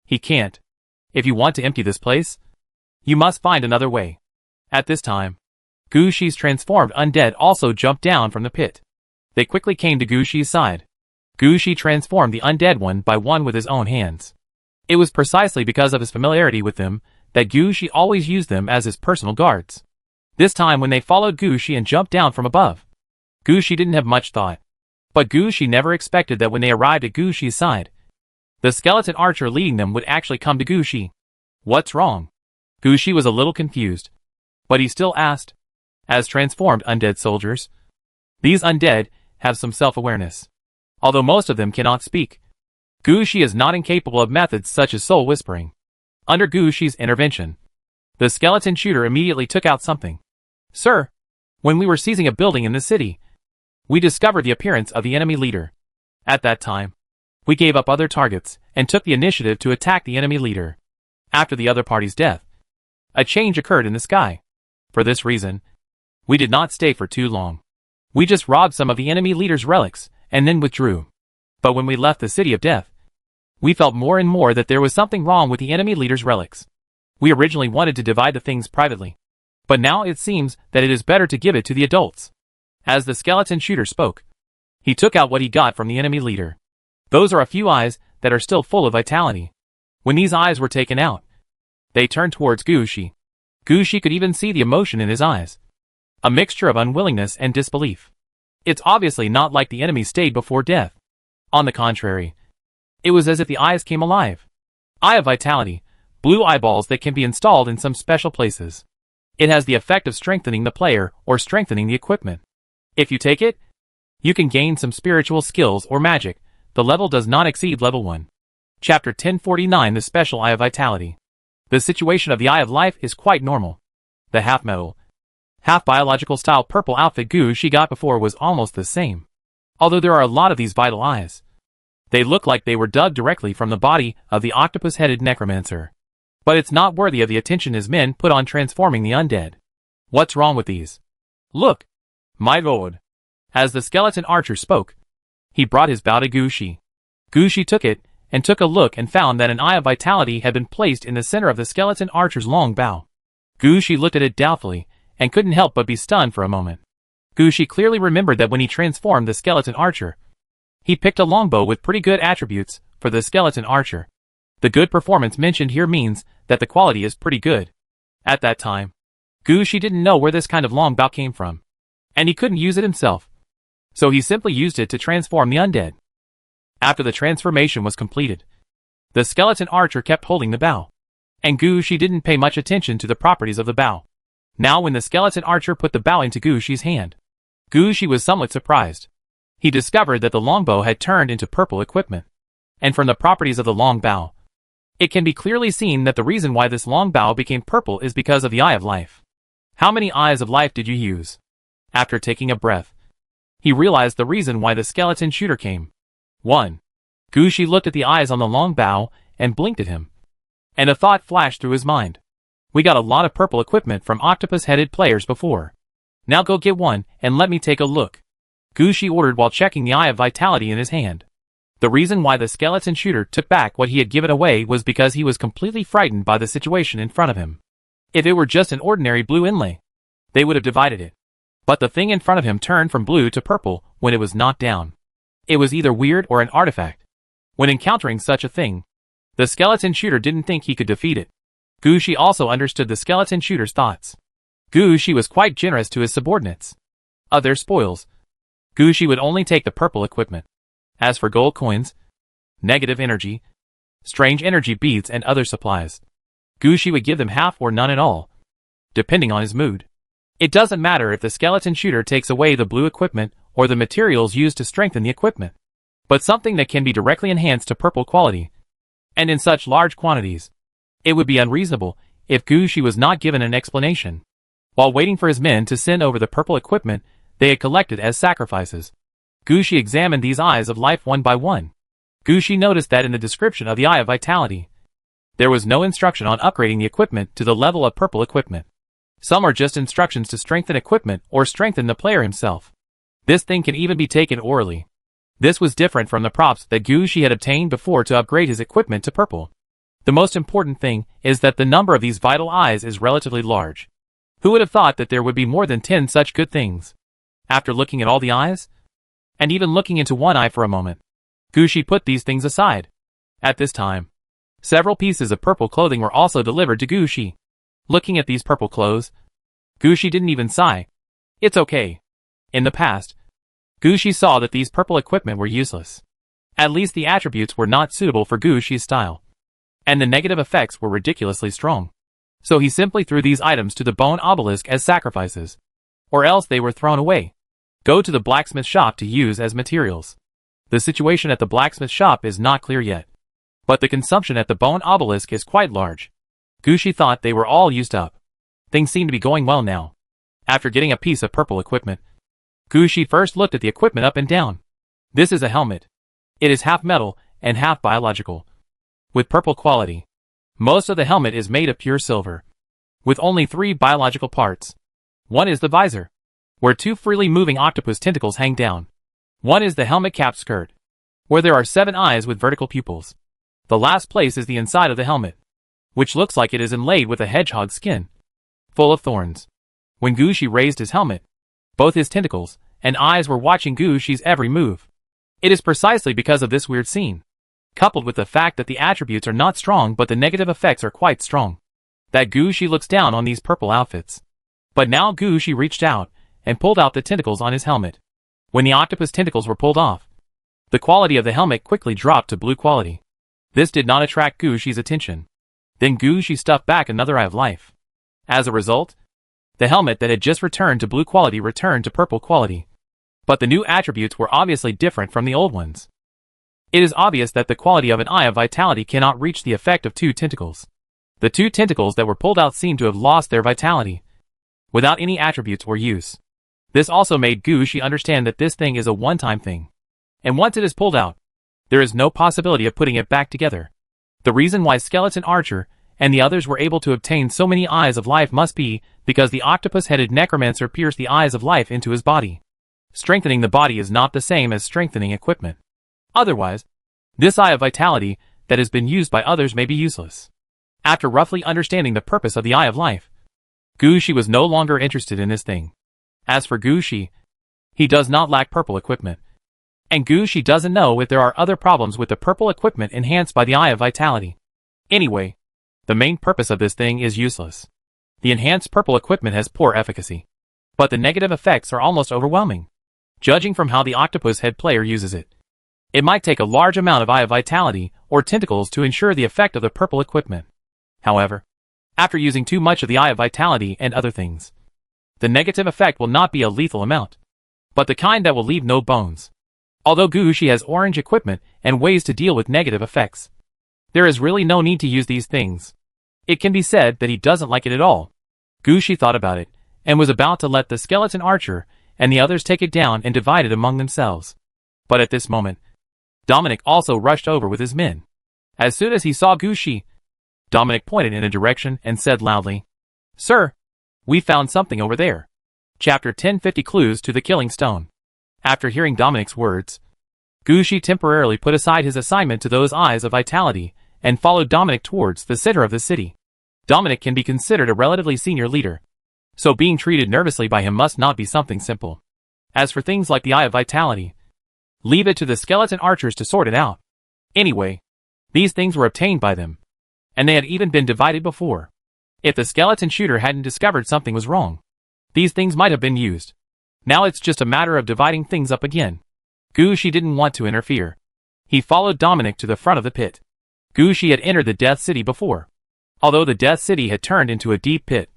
he can't. If you want to empty this place, you must find another way. At this time, Gushi's transformed undead also jumped down from the pit. They quickly came to Gushi's side. Gushi transformed the undead one by one with his own hands. It was precisely because of his familiarity with them that Gushi always used them as his personal guards. This time when they followed Gushi and jumped down from above, Gushi didn't have much thought. But Gushi never expected that when they arrived at Gushi's side, the skeleton archer leading them would actually come to Gushi. What's wrong? Gushi was a little confused. But he still asked. As transformed undead soldiers, these undead have some self-awareness. Although most of them cannot speak, Gushi is not incapable of methods such as soul whispering. Under Gushi's intervention, the skeleton shooter immediately took out something. Sir, when we were seizing a building in the city, we discovered the appearance of the enemy leader. At that time, we gave up other targets and took the initiative to attack the enemy leader. After the other party's death, a change occurred in the sky. For this reason, we did not stay for too long. We just robbed some of the enemy leader's relics and then withdrew. But when we left the city of death, we felt more and more that there was something wrong with the enemy leader's relics. We originally wanted to divide the things privately, but now it seems that it is better to give it to the adults. As the skeleton shooter spoke, he took out what he got from the enemy leader. Those are a few eyes that are still full of vitality. When these eyes were taken out, they turned towards Gushi. Gushi could even see the emotion in his eyes. A mixture of unwillingness and disbelief. It's obviously not like the enemy stayed before death. On the contrary, it was as if the eyes came alive. Eye of Vitality, blue eyeballs that can be installed in some special places. It has the effect of strengthening the player or strengthening the equipment. If you take it, you can gain some spiritual skills or magic. The level does not exceed level 1. Chapter 1049 The Special Eye of Vitality. The situation of the Eye of Life is quite normal. The half-metal, half-biological style purple outfit Gushi got before was almost the same. Although there are a lot of these vital eyes, they look like they were dug directly from the body of the octopus-headed necromancer. But it's not worthy of the attention his men put on transforming the undead. What's wrong with these? Look! My lord! As the skeleton archer spoke, he brought his bow to Gushi. Gushi took it, and took a look and found that an Eye of Vitality had been placed in the center of the skeleton archer's long bow. Gushi looked at it doubtfully, and couldn't help but be stunned for a moment. Gushi clearly remembered that when he transformed the skeleton archer, he picked a longbow with pretty good attributes for the skeleton archer. The good performance mentioned here means that the quality is pretty good. At that time, Gushi didn't know where this kind of longbow came from, and he couldn't use it himself. So he simply used it to transform the undead. After the transformation was completed, the skeleton archer kept holding the bow, and Gushi didn't pay much attention to the properties of the bow. Now when the skeleton archer put the bow into Gushi's hand, Gushi was somewhat surprised. He discovered that the longbow had turned into purple equipment. And from the properties of the long bow, it can be clearly seen that the reason why this long bow became purple is because of the Eye of Life. How many Eyes of Life did you use? After taking a breath, he realized the reason why the skeleton shooter came. 1. Gushi looked at the eyes on the long bow and blinked at him. And a thought flashed through his mind. We got a lot of purple equipment from octopus-headed players before. Now go get one and let me take a look. Gushi ordered while checking the Eye of Vitality in his hand. The reason why the skeleton shooter took back what he had given away was because he was completely frightened by the situation in front of him. If it were just an ordinary blue inlay, they would have divided it. But the thing in front of him turned from blue to purple when it was knocked down. It was either weird or an artifact. When encountering such a thing, the skeleton shooter didn't think he could defeat it. Gushi also understood the skeleton shooter's thoughts. Gushi was quite generous to his subordinates. Of their spoils, Gushi would only take the purple equipment. As for gold coins, negative energy, strange energy beads and other supplies, Gushi would give them half or none at all, depending on his mood. It doesn't matter if the skeleton shooter takes away the blue equipment or the materials used to strengthen the equipment, but something that can be directly enhanced to purple quality, and in such large quantities. It would be unreasonable if Gushi was not given an explanation. While waiting for his men to send over the purple equipment they had collected as sacrifices, Gushi examined these eyes of life one by one. Gushi noticed that in the description of the Eye of Vitality, there was no instruction on upgrading the equipment to the level of purple equipment. Some are just instructions to strengthen equipment or strengthen the player himself. This thing can even be taken orally. This was different from the props that Gushi had obtained before to upgrade his equipment to purple. The most important thing is that the number of these vital eyes is relatively large. Who would have thought that there would be more than 10 such good things? After looking at all the eyes, and even looking into one eye for a moment, Gushi put these things aside. At this time, several pieces of purple clothing were also delivered to Gushi. Looking at these purple clothes, Gushi didn't even sigh. It's okay. In the past, Gushi saw that these purple equipment were useless. At least the attributes were not suitable for Gushi's style. And the negative effects were ridiculously strong. So he simply threw these items to the bone obelisk as sacrifices. Or else they were thrown away. Go to the blacksmith shop to use as materials. The situation at the blacksmith shop is not clear yet. But the consumption at the bone obelisk is quite large. Gushi thought they were all used up. Things seem to be going well now. After getting a piece of purple equipment, Gushi first looked at the equipment up and down. This is a helmet. It is half metal and half biological, with purple quality. Most of the helmet is made of pure silver, with only 3 biological parts. One is the visor, where 2 freely moving octopus tentacles hang down. One is the helmet cap skirt, where there are 7 eyes with vertical pupils. The last place is the inside of the helmet, which looks like it is inlaid with a hedgehog skin, full of thorns. When Gushi raised his helmet, both his tentacles and eyes were watching Gushi's every move. It is precisely because of this weird scene, coupled with the fact that the attributes are not strong but the negative effects are quite strong, that Gushi looks down on these purple outfits. But now Gushi reached out and pulled out the tentacles on his helmet. When the octopus tentacles were pulled off, the quality of the helmet quickly dropped to blue quality. This did not attract Gushi's attention. Then Gushi stuffed back another Eye of Life. As a result, the helmet that had just returned to blue quality returned to purple quality. But the new attributes were obviously different from the old ones. It is obvious that the quality of an Eye of Vitality cannot reach the effect of 2 tentacles. The 2 tentacles that were pulled out seemed to have lost their vitality, without any attributes or use. This also made Gushi understand that this thing is a one-time thing. And once it is pulled out, there is no possibility of putting it back together. The reason why Skeleton Archer and the others were able to obtain so many Eyes of Life must be because the octopus-headed necromancer pierced the Eyes of Life into his body. Strengthening the body is not the same as strengthening equipment. Otherwise, this Eye of Vitality that has been used by others may be useless. After roughly understanding the purpose of the Eye of Life, Gushi was no longer interested in this thing. As for Gushi, he does not lack purple equipment. And Gushi doesn't know if there are other problems with the purple equipment enhanced by the Eye of Vitality. Anyway, the main purpose of this thing is useless. The enhanced purple equipment has poor efficacy, but the negative effects are almost overwhelming. Judging from how the octopus head player uses it, it might take a large amount of Eye of Vitality or tentacles to ensure the effect of the purple equipment. However, after using too much of the Eye of Vitality and other things, the negative effect will not be a lethal amount, but the kind that will leave no bones. Although Gushi has orange equipment and ways to deal with negative effects, there is really no need to use these things. It can be said that he doesn't like it at all. Gushi thought about it, and was about to let the Skeleton Archer and the others take it down and divide it among themselves. But at this moment, Dominic also rushed over with his men. As soon as he saw Gushi, Dominic pointed in a direction and said loudly, "Sir, we found something over there." Chapter 1050 Clues to the Killing Stone. After hearing Dominic's words, Gushi temporarily put aside his assignment to those Eyes of Vitality and followed Dominic towards the center of the city. Dominic can be considered a relatively senior leader, so being treated nervously by him must not be something simple. As for things like the Eye of Vitality, leave it to the Skeleton Archers to sort it out. Anyway, these things were obtained by them, and they had even been divided before. If the skeleton shooter hadn't discovered something was wrong, these things might have been used. Now it's just a matter of dividing things up again. Gushi didn't want to interfere. He followed Dominic to the front of the pit. Gushi had entered the Death City before. Although the Death City had turned into a deep pit,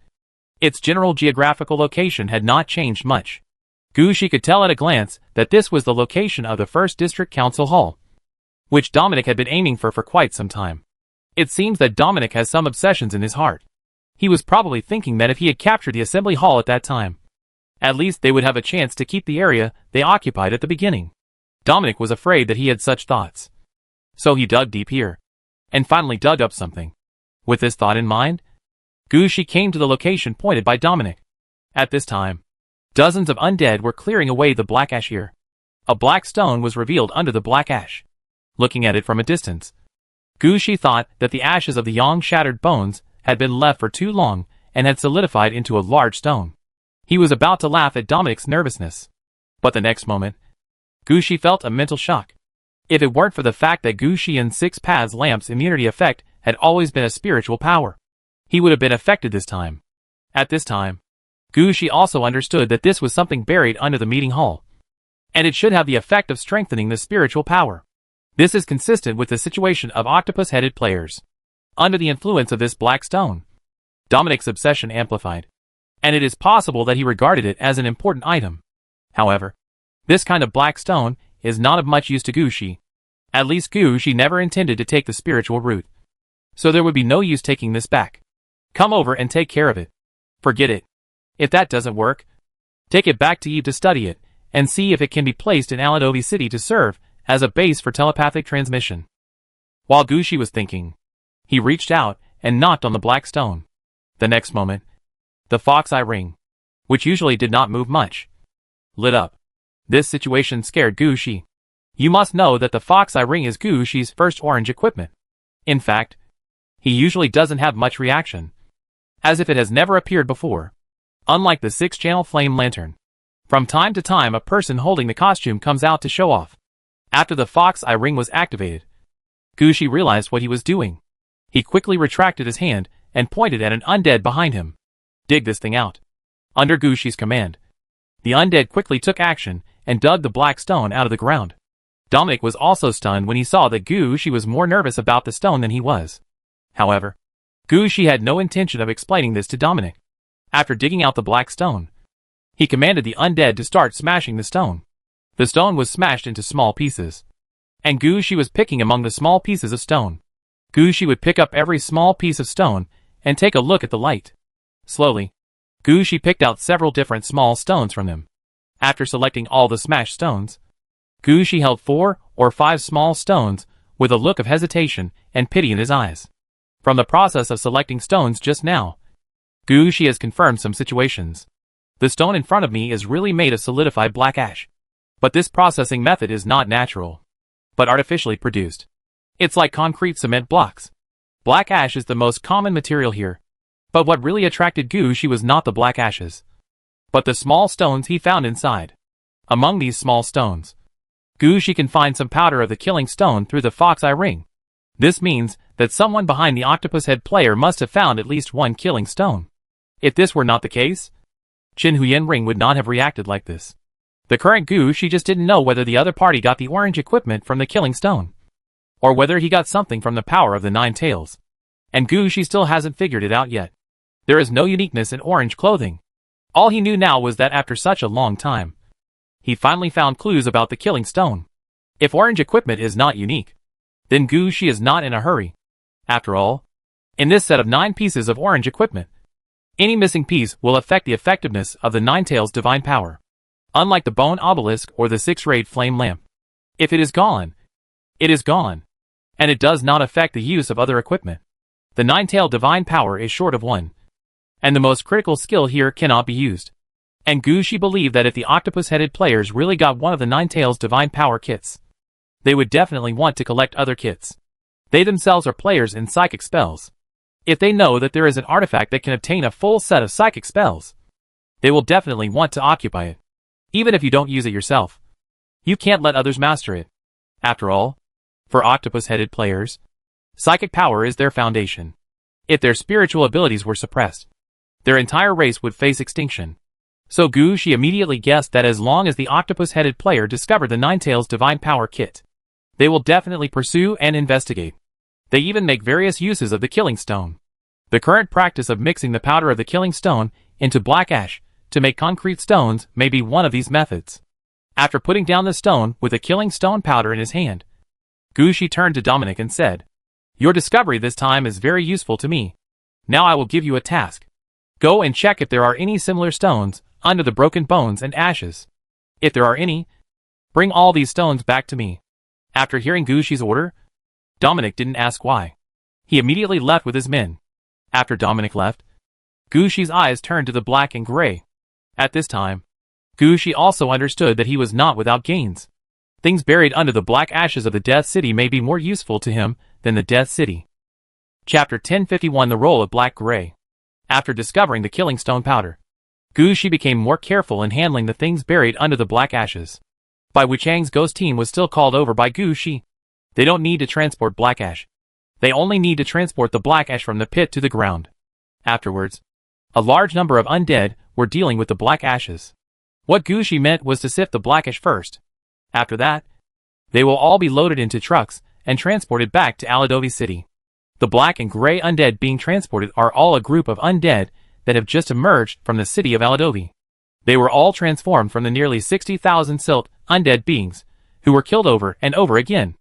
its general geographical location had not changed much. Gushi could tell at a glance that this was the location of the First District Council Hall, which Dominic had been aiming for quite some time. It seems that Dominic has some obsessions in his heart. He was probably thinking that if he had captured the assembly hall at that time, at least they would have a chance to keep the area they occupied at the beginning. Dominic was afraid that he had such thoughts. So he dug deep here, and finally dug up something. With this thought in mind, Gucci came to the location pointed by Dominic. At this time, dozens of undead were clearing away the black ash here. A black stone was revealed under the black ash. Looking at it from a distance, Gucci thought that the ashes of the young shattered bones had been left for too long and had solidified into a large stone. He was about to laugh at Dominic's nervousness. But the next moment, Gucci felt a mental shock. If it weren't for the fact that Gucci and Six Paths Lamp's immunity effect had always been a spiritual power, he would have been affected this time. At this time, Gucci also understood that this was something buried under the meeting hall, and it should have the effect of strengthening the spiritual power. This is consistent with the situation of octopus-headed players. Under the influence of this black stone, Dominic's obsession amplified, and it is possible that he regarded it as an important item. However, this kind of black stone is not of much use to Gucci. At least Gucci never intended to take the spiritual route, so there would be no use taking this back. Come over and take care of it. Forget it. If that doesn't work, take it back to Eve to study it, and see if it can be placed in Aladovi City to serve as a base for telepathic transmission. While Gucci was thinking, he reached out and knocked on the black stone. The next moment, the fox eye ring, which usually did not move much, lit up. This situation scared Gucci. You must know that the fox eye ring is Gucci's first orange equipment. In fact, he usually doesn't have much reaction, as if it has never appeared before. Unlike the 6-channel flame lantern, from time to time a person holding the costume comes out to show off. After the fox eye ring was activated, Gucci realized what he was doing. He quickly retracted his hand and pointed at an undead behind him. Dig this thing out. Under Gucci's command, the undead quickly took action and dug the black stone out of the ground. Dominic was also stunned when he saw that Gucci was more nervous about the stone than he was. However, Gucci had no intention of explaining this to Dominic. After digging out the black stone, he commanded the undead to start smashing the stone. The stone was smashed into small pieces, and Gucci was picking among the small pieces of stone. Gucci would pick up every small piece of stone and take a look at the light. Slowly, Gucci picked out several different small stones from them. After selecting all the smashed stones, Gucci held 4 or 5 small stones with a look of hesitation and pity in his eyes. From the process of selecting stones just now, Gucci has confirmed some situations. The stone in front of me is really made of solidified black ash. But this processing method is not natural, but artificially produced. It's like concrete cement blocks. Black ash is the most common material here. But what really attracted Gucci was not the black ashes, but the small stones he found inside. Among these small stones, Gucci can find some powder of the killing stone through the fox eye ring. This means that someone behind the octopus head player must have found at least one killing stone. If this were not the case, Qin Huyen Ring would not have reacted like this. The current Gucci just didn't know whether the other party got the orange equipment from the killing stone, or whether he got something from the power of the 9 tails. And Gucci still hasn't figured it out yet. There is no uniqueness in orange clothing. All he knew now was that after such a long time, he finally found clues about the killing stone. If orange equipment is not unique, then Gucci is not in a hurry. After all, in this set of 9 pieces of orange equipment, any missing piece will affect the effectiveness of the 9 tails divine power. Unlike the bone obelisk or the 6-rayed flame lamp, if it is gone, it is gone, and it does not affect the use of other equipment. The 9-tailed divine power is short of 1, and the most critical skill here cannot be used. And Gucci believed that if the octopus-headed players really got one of the 9 tails divine power kits, they would definitely want to collect other kits. They themselves are players in psychic spells. If they know that there is an artifact that can obtain a full set of psychic spells, they will definitely want to occupy it. Even if you don't use it yourself, you can't let others master it. After all, for octopus-headed players, psychic power is their foundation. If their spiritual abilities were suppressed, their entire race would face extinction. So Gucci immediately guessed that as long as the octopus-headed player discovered the 9 tails divine power kit, they will definitely pursue and investigate. They even make various uses of the killing stone. The current practice of mixing the powder of the killing stone into black ash to make concrete stones may be one of these methods. After putting down the stone with the killing stone powder in his hand, Gucci turned to Dominic and said, "Your discovery this time is very useful to me. Now I will give you a task. Go and check if there are any similar stones under the broken bones and ashes. If there are any, bring all these stones back to me. After hearing Gushi's order, Dominic didn't ask why. He immediately left with his men. After Dominic left, Gushi's eyes turned to the black and gray. At this time, Gushi also understood that he was not without gains. Things buried under the black ashes of the Death City may be more useful to him than the Death City. Chapter 1051 The Role of Black-Gray. After discovering the killing stone powder, Gushi became more careful in handling the things buried under the black ashes. Bai Wuchang's ghost team was still called over by Gushi. They don't need to transport black ash. They only need to transport the black ash from the pit to the ground. Afterwards, a large number of undead were dealing with the black ashes. What Gushi meant was to sift the black ash first. After that, they will all be loaded into trucks and transported back to Aladovi City. The black and gray undead being transported are all a group of undead that have just emerged from the city of Aladovi. They were all transformed from the nearly 60,000 silt undead beings who were killed over and over again.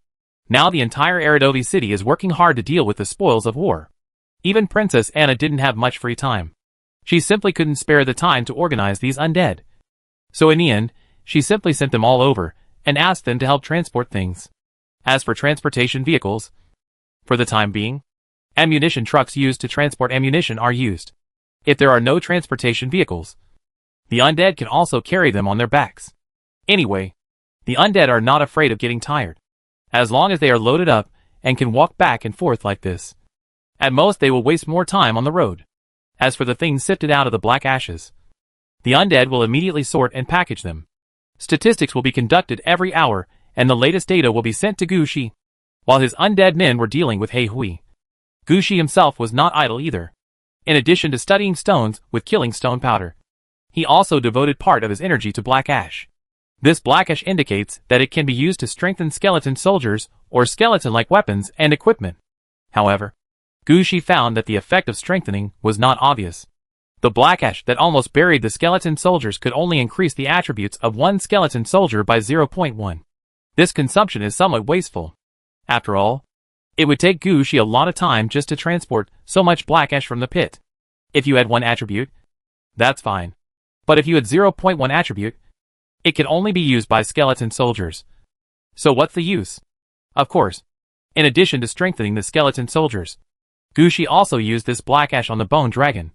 Now the entire Aladovi City is working hard to deal with the spoils of war. Even Princess Anna didn't have much free time. She simply couldn't spare the time to organize these undead. So in the end, she simply sent them all over and asked them to help transport things. As for transportation vehicles, for the time being, ammunition trucks used to transport ammunition are used. If there are no transportation vehicles, the undead can also carry them on their backs. Anyway, the undead are not afraid of getting tired, as long as they are loaded up and can walk back and forth like this. At most they will waste more time on the road. As for the things sifted out of the black ashes, the undead will immediately sort and package them. Statistics will be conducted every hour, and the latest data will be sent to Gushi. While his undead men were dealing with Hei Hui, Gushi himself was not idle either. In addition to studying stones with killing stone powder, he also devoted part of his energy to black ash. This black ash indicates that it can be used to strengthen skeleton soldiers or skeleton-like weapons and equipment. However, Gushi found that the effect of strengthening was not obvious. The black ash that almost buried the skeleton soldiers could only increase the attributes of one skeleton soldier by 0.1. This consumption is somewhat wasteful. After all, it would take Gushi a lot of time just to transport so much black ash from the pit. If you had one attribute, that's fine. But if you had 0.1 attribute, it can only be used by skeleton soldiers. So what's the use? Of course, in addition to strengthening the skeleton soldiers, Gushi also used this black ash on the bone dragon,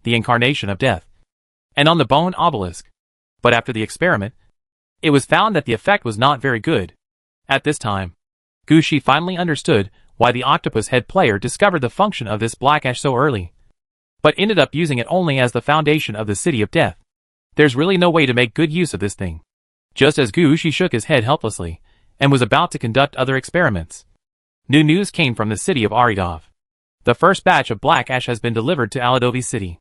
the incarnation of death, and on the bone obelisk. But after the experiment, it was found that the effect was not very good. At this time, Gushi finally understood why the octopus head player discovered the function of this black ash so early, but ended up using it only as the foundation of the City of Death. There's really no way to make good use of this thing. Just as Gushi shook his head helplessly, and was about to conduct other experiments, new news came from the city of Aridov. The first batch of black ash has been delivered to Aladovi City.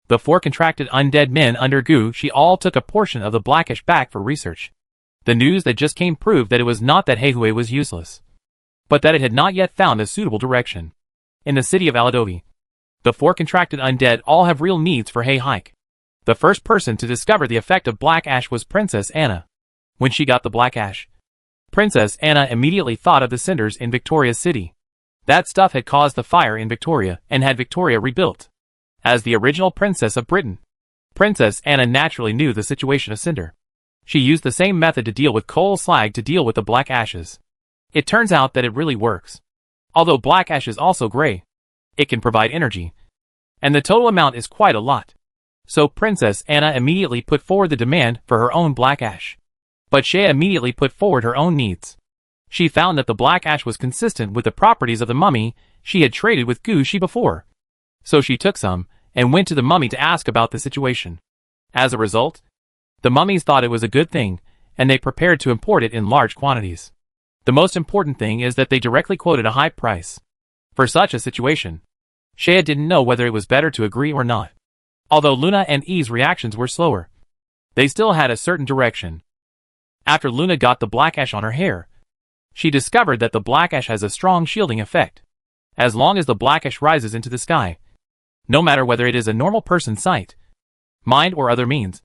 The 4 contracted undead men under Gushi all took a portion of the black ash back for research. The news that just came proved that it was not that Hei Hui was useless, but that it had not yet found a suitable direction. In the city of Aladovi, the 4 contracted undead all have real needs for Hei Hike. The first person to discover the effect of black ash was Princess Anna. When she got the black ash, Princess Anna immediately thought of the cinders in Victoria's city. That stuff had caused the fire in Victoria and had Victoria rebuilt. As the original princess of Britain, Princess Anna naturally knew the situation of cinder. She used the same method to deal with coal slag to deal with the black ashes. It turns out that it really works. Although black ash is also gray, it can provide energy, and the total amount is quite a lot. So Princess Anna immediately put forward the demand for her own black ash. But Shea immediately put forward her own needs. She found that the black ash was consistent with the properties of the mummy she had traded with Gushi before. So she took some, and went to the mummy to ask about the situation. As a result, the mummies thought it was a good thing, and they prepared to import it in large quantities. The most important thing is that they directly quoted a high price. For such a situation, Shea didn't know whether it was better to agree or not. Although Luna and E's reactions were slower, they still had a certain direction. After Luna got the black ash on her hair, she discovered that the black ash has a strong shielding effect. As long as the black ash rises into the sky, no matter whether it is a normal person's sight, mind or other means,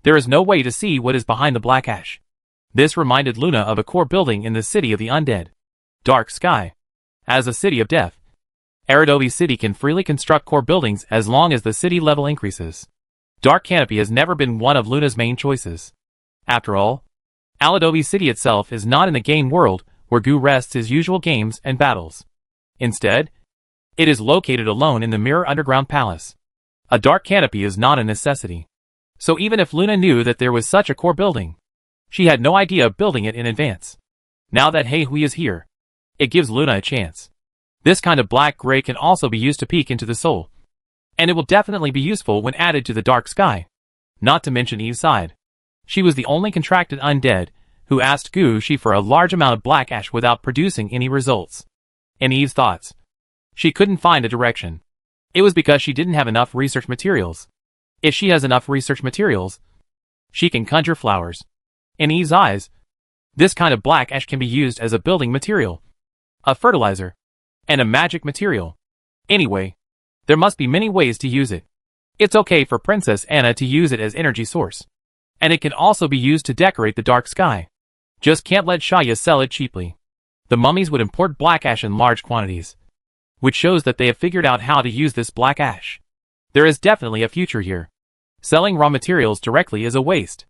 there is no way to see what is behind the black ash. This reminded Luna of a core building in the city of the undead, Dark Sky. As a city of death, Adobe City can freely construct core buildings as long as the city level increases. Dark Canopy has never been one of Luna's main choices. After all, Adobe City itself is not in the game world where Gu rests his usual games and battles. Instead, it is located alone in the Mirror Underground Palace. A Dark Canopy is not a necessity. So even if Luna knew that there was such a core building, she had no idea of building it in advance. Now that Hei Hui is here, it gives Luna a chance. This kind of black gray can also be used to peek into the soul. And it will definitely be useful when added to the dark sky. Not to mention Eve's side. She was the only contracted undead who asked Gu Shi for a large amount of black ash without producing any results. In Eve's thoughts, she couldn't find a direction. It was because she didn't have enough research materials. If she has enough research materials, she can conjure flowers. In Eve's eyes, this kind of black ash can be used as a building material, a fertilizer, and a magic material. Anyway, there must be many ways to use it. It's okay for Princess Anna to use it as energy source. And it can also be used to decorate the dark sky. Just can't let Shaya sell it cheaply. The mummies would import black ash in large quantities, which shows that they have figured out how to use this black ash. There is definitely a future here. Selling raw materials directly is a waste.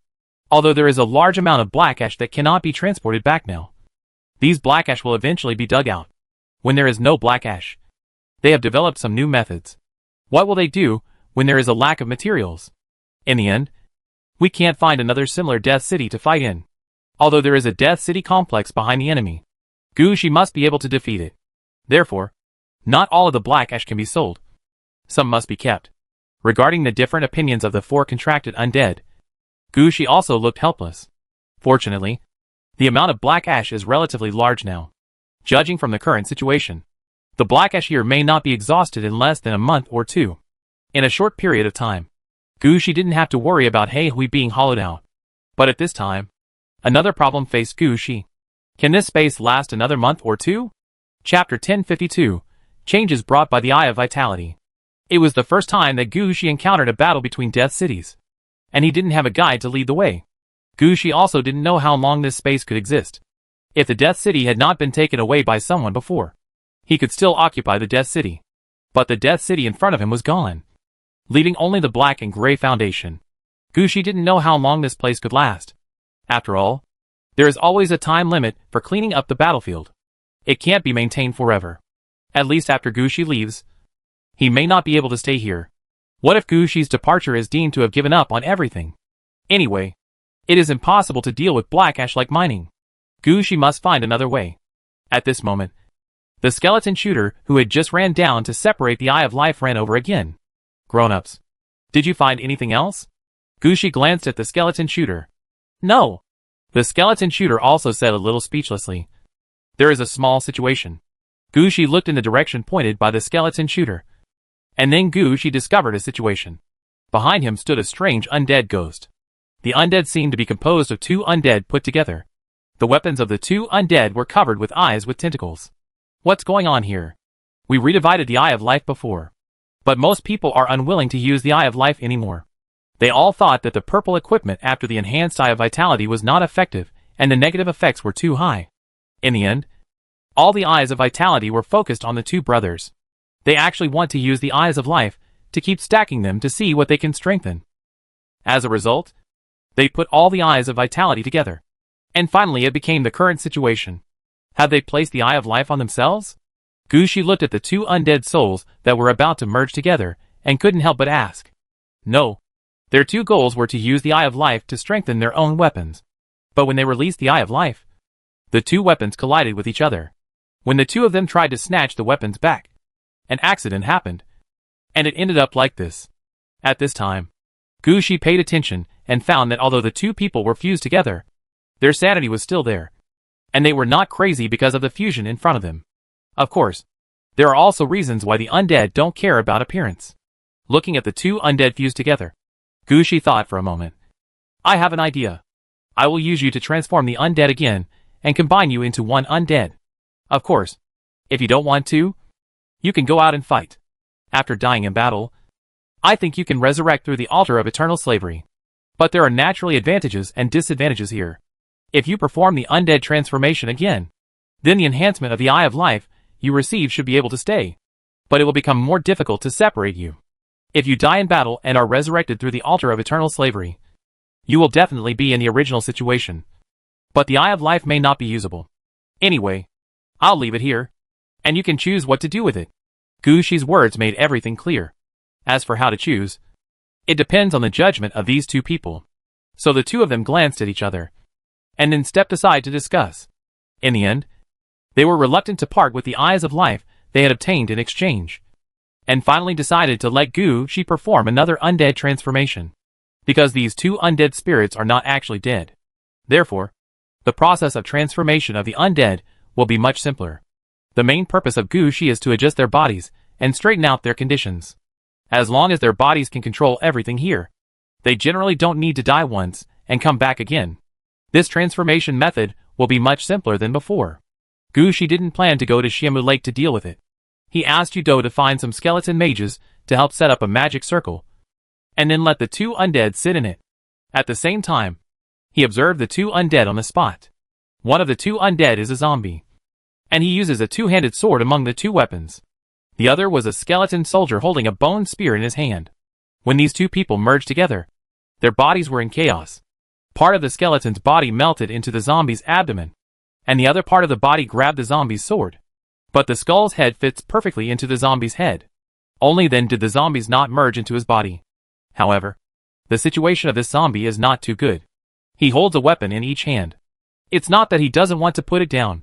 Although there is a large amount of black ash that cannot be transported back now. These black ash will eventually be dug out. When there is no black ash, they have developed some new methods. What will they do when there is a lack of materials? In the end, we can't find another similar Death City to fight in. Although there is a Death City complex behind the enemy, Gu Shi must be able to defeat it. Therefore, not all of the black ash can be sold. Some must be kept. Regarding the different opinions of the 4 contracted undead, Gu Shi also looked helpless. Fortunately, the amount of black ash is relatively large now. Judging from the current situation, the black ash here may not be exhausted in less than a month or 2. In a short period of time, Gu Shi didn't have to worry about Hei Hui being hollowed out. But at this time, another problem faced Gu Shi. Can this space last another month or 2? Chapter 1052, Changes Brought by the Eye of Vitality. It was the first time that Gu Shi encountered a battle between Death Cities. And he didn't have a guide to lead the way. Gu Shi also didn't know how long this space could exist. If the Death City had not been taken away by someone before, he could still occupy the Death City. But the Death City in front of him was gone, leaving only the black and gray foundation. Gu Shi didn't know how long this place could last. After all, there is always a time limit for cleaning up the battlefield. It can't be maintained forever. At least after Gu Shi leaves, he may not be able to stay here. What if Gu Shi's departure is deemed to have given up on everything? Anyway, it is impossible to deal with black ash like mining. Gu Shi must find another way. At this moment, the skeleton shooter who had just ran down to separate the Eye of Life ran over again. Grown-ups, did you find anything else? Gu Shi glanced at the skeleton shooter. No. The skeleton shooter also said a little speechlessly. There is a small situation. Gu Shi looked in the direction pointed by the skeleton shooter. And then Gu Shi discovered a situation. Behind him stood a strange undead ghost. The undead seemed to be composed of 2 undead put together. The weapons of the 2 undead were covered with eyes with tentacles. What's going on here? We redivided the Eye of Life before. But most people are unwilling to use the Eye of Life anymore. They all thought that the purple equipment after the enhanced Eye of Vitality was not effective, and the negative effects were too high. In the end, all the Eyes of Vitality were focused on the 2 brothers. They actually want to use the Eyes of Life to keep stacking them to see what they can strengthen. As a result, they put all the Eyes of Vitality together. And finally it became the current situation. Had they placed the Eye of Life on themselves? Gu Shi looked at the 2 undead souls that were about to merge together, and couldn't help but ask. No. Their 2 goals were to use the Eye of Life to strengthen their own weapons. But when they released the Eye of Life, the 2 weapons collided with each other. When the 2 of them tried to snatch the weapons back, an accident happened. And it ended up like this. At this time, Gu Shi paid attention and found that although the 2 people were fused together, their sanity was still there. And they were not crazy because of the fusion in front of them. Of course, there are also reasons why the undead don't care about appearance. Looking at the 2 undead fused together, Gu Shi thought for a moment. I have an idea. I will use you to transform the undead again and combine you into one undead. Of course, if you don't want to, you can go out and fight. After dying in battle, I think you can resurrect through the altar of eternal slavery. But there are naturally advantages and disadvantages here. If you perform the undead transformation again, then the enhancement of the Eye of Life you receive should be able to stay. but it will become more difficult to separate you. If you die in battle and are resurrected through the altar of eternal slavery, you will definitely be in the original situation. But the Eye of Life may not be usable. Anyway, I'll leave it here, and you can choose what to do with it. Gu Shi's words made everything clear. As for how to choose, it depends on the judgment of these two people. So the two of them glanced at each other, and then stepped aside to discuss. In the end, they were reluctant to part with the Eyes of Life they had obtained in exchange, and finally decided to let Gu Shi perform another undead transformation, because these two undead spirits are not actually dead. Therefore, the process of transformation of the undead will be much simpler. The main purpose of Gu Shi is to adjust their bodies and straighten out their conditions. As long as their bodies can control everything here, they generally don't need to die once and come back again. This transformation method will be much simpler than before. Gu Shi didn't plan to go to Xiamu Lake to deal with it. He asked Yudo to find some skeleton mages to help set up a magic circle, and then let the two undead sit in it. At the same time, he observed the two undead on the spot. One of the two undead is a zombie, and he uses a two-handed sword among the two weapons. The other was a skeleton soldier holding a bone spear in his hand. When these two people merged together, their bodies were in chaos. Part of the skeleton's body melted into the zombie's abdomen, and the other part of the body grabbed the zombie's sword. But the skull's head fits perfectly into the zombie's head. Only then did the zombies not merge into his body. However, the situation of this zombie is not too good. He holds a weapon in each hand. It's not that he doesn't want to put it down,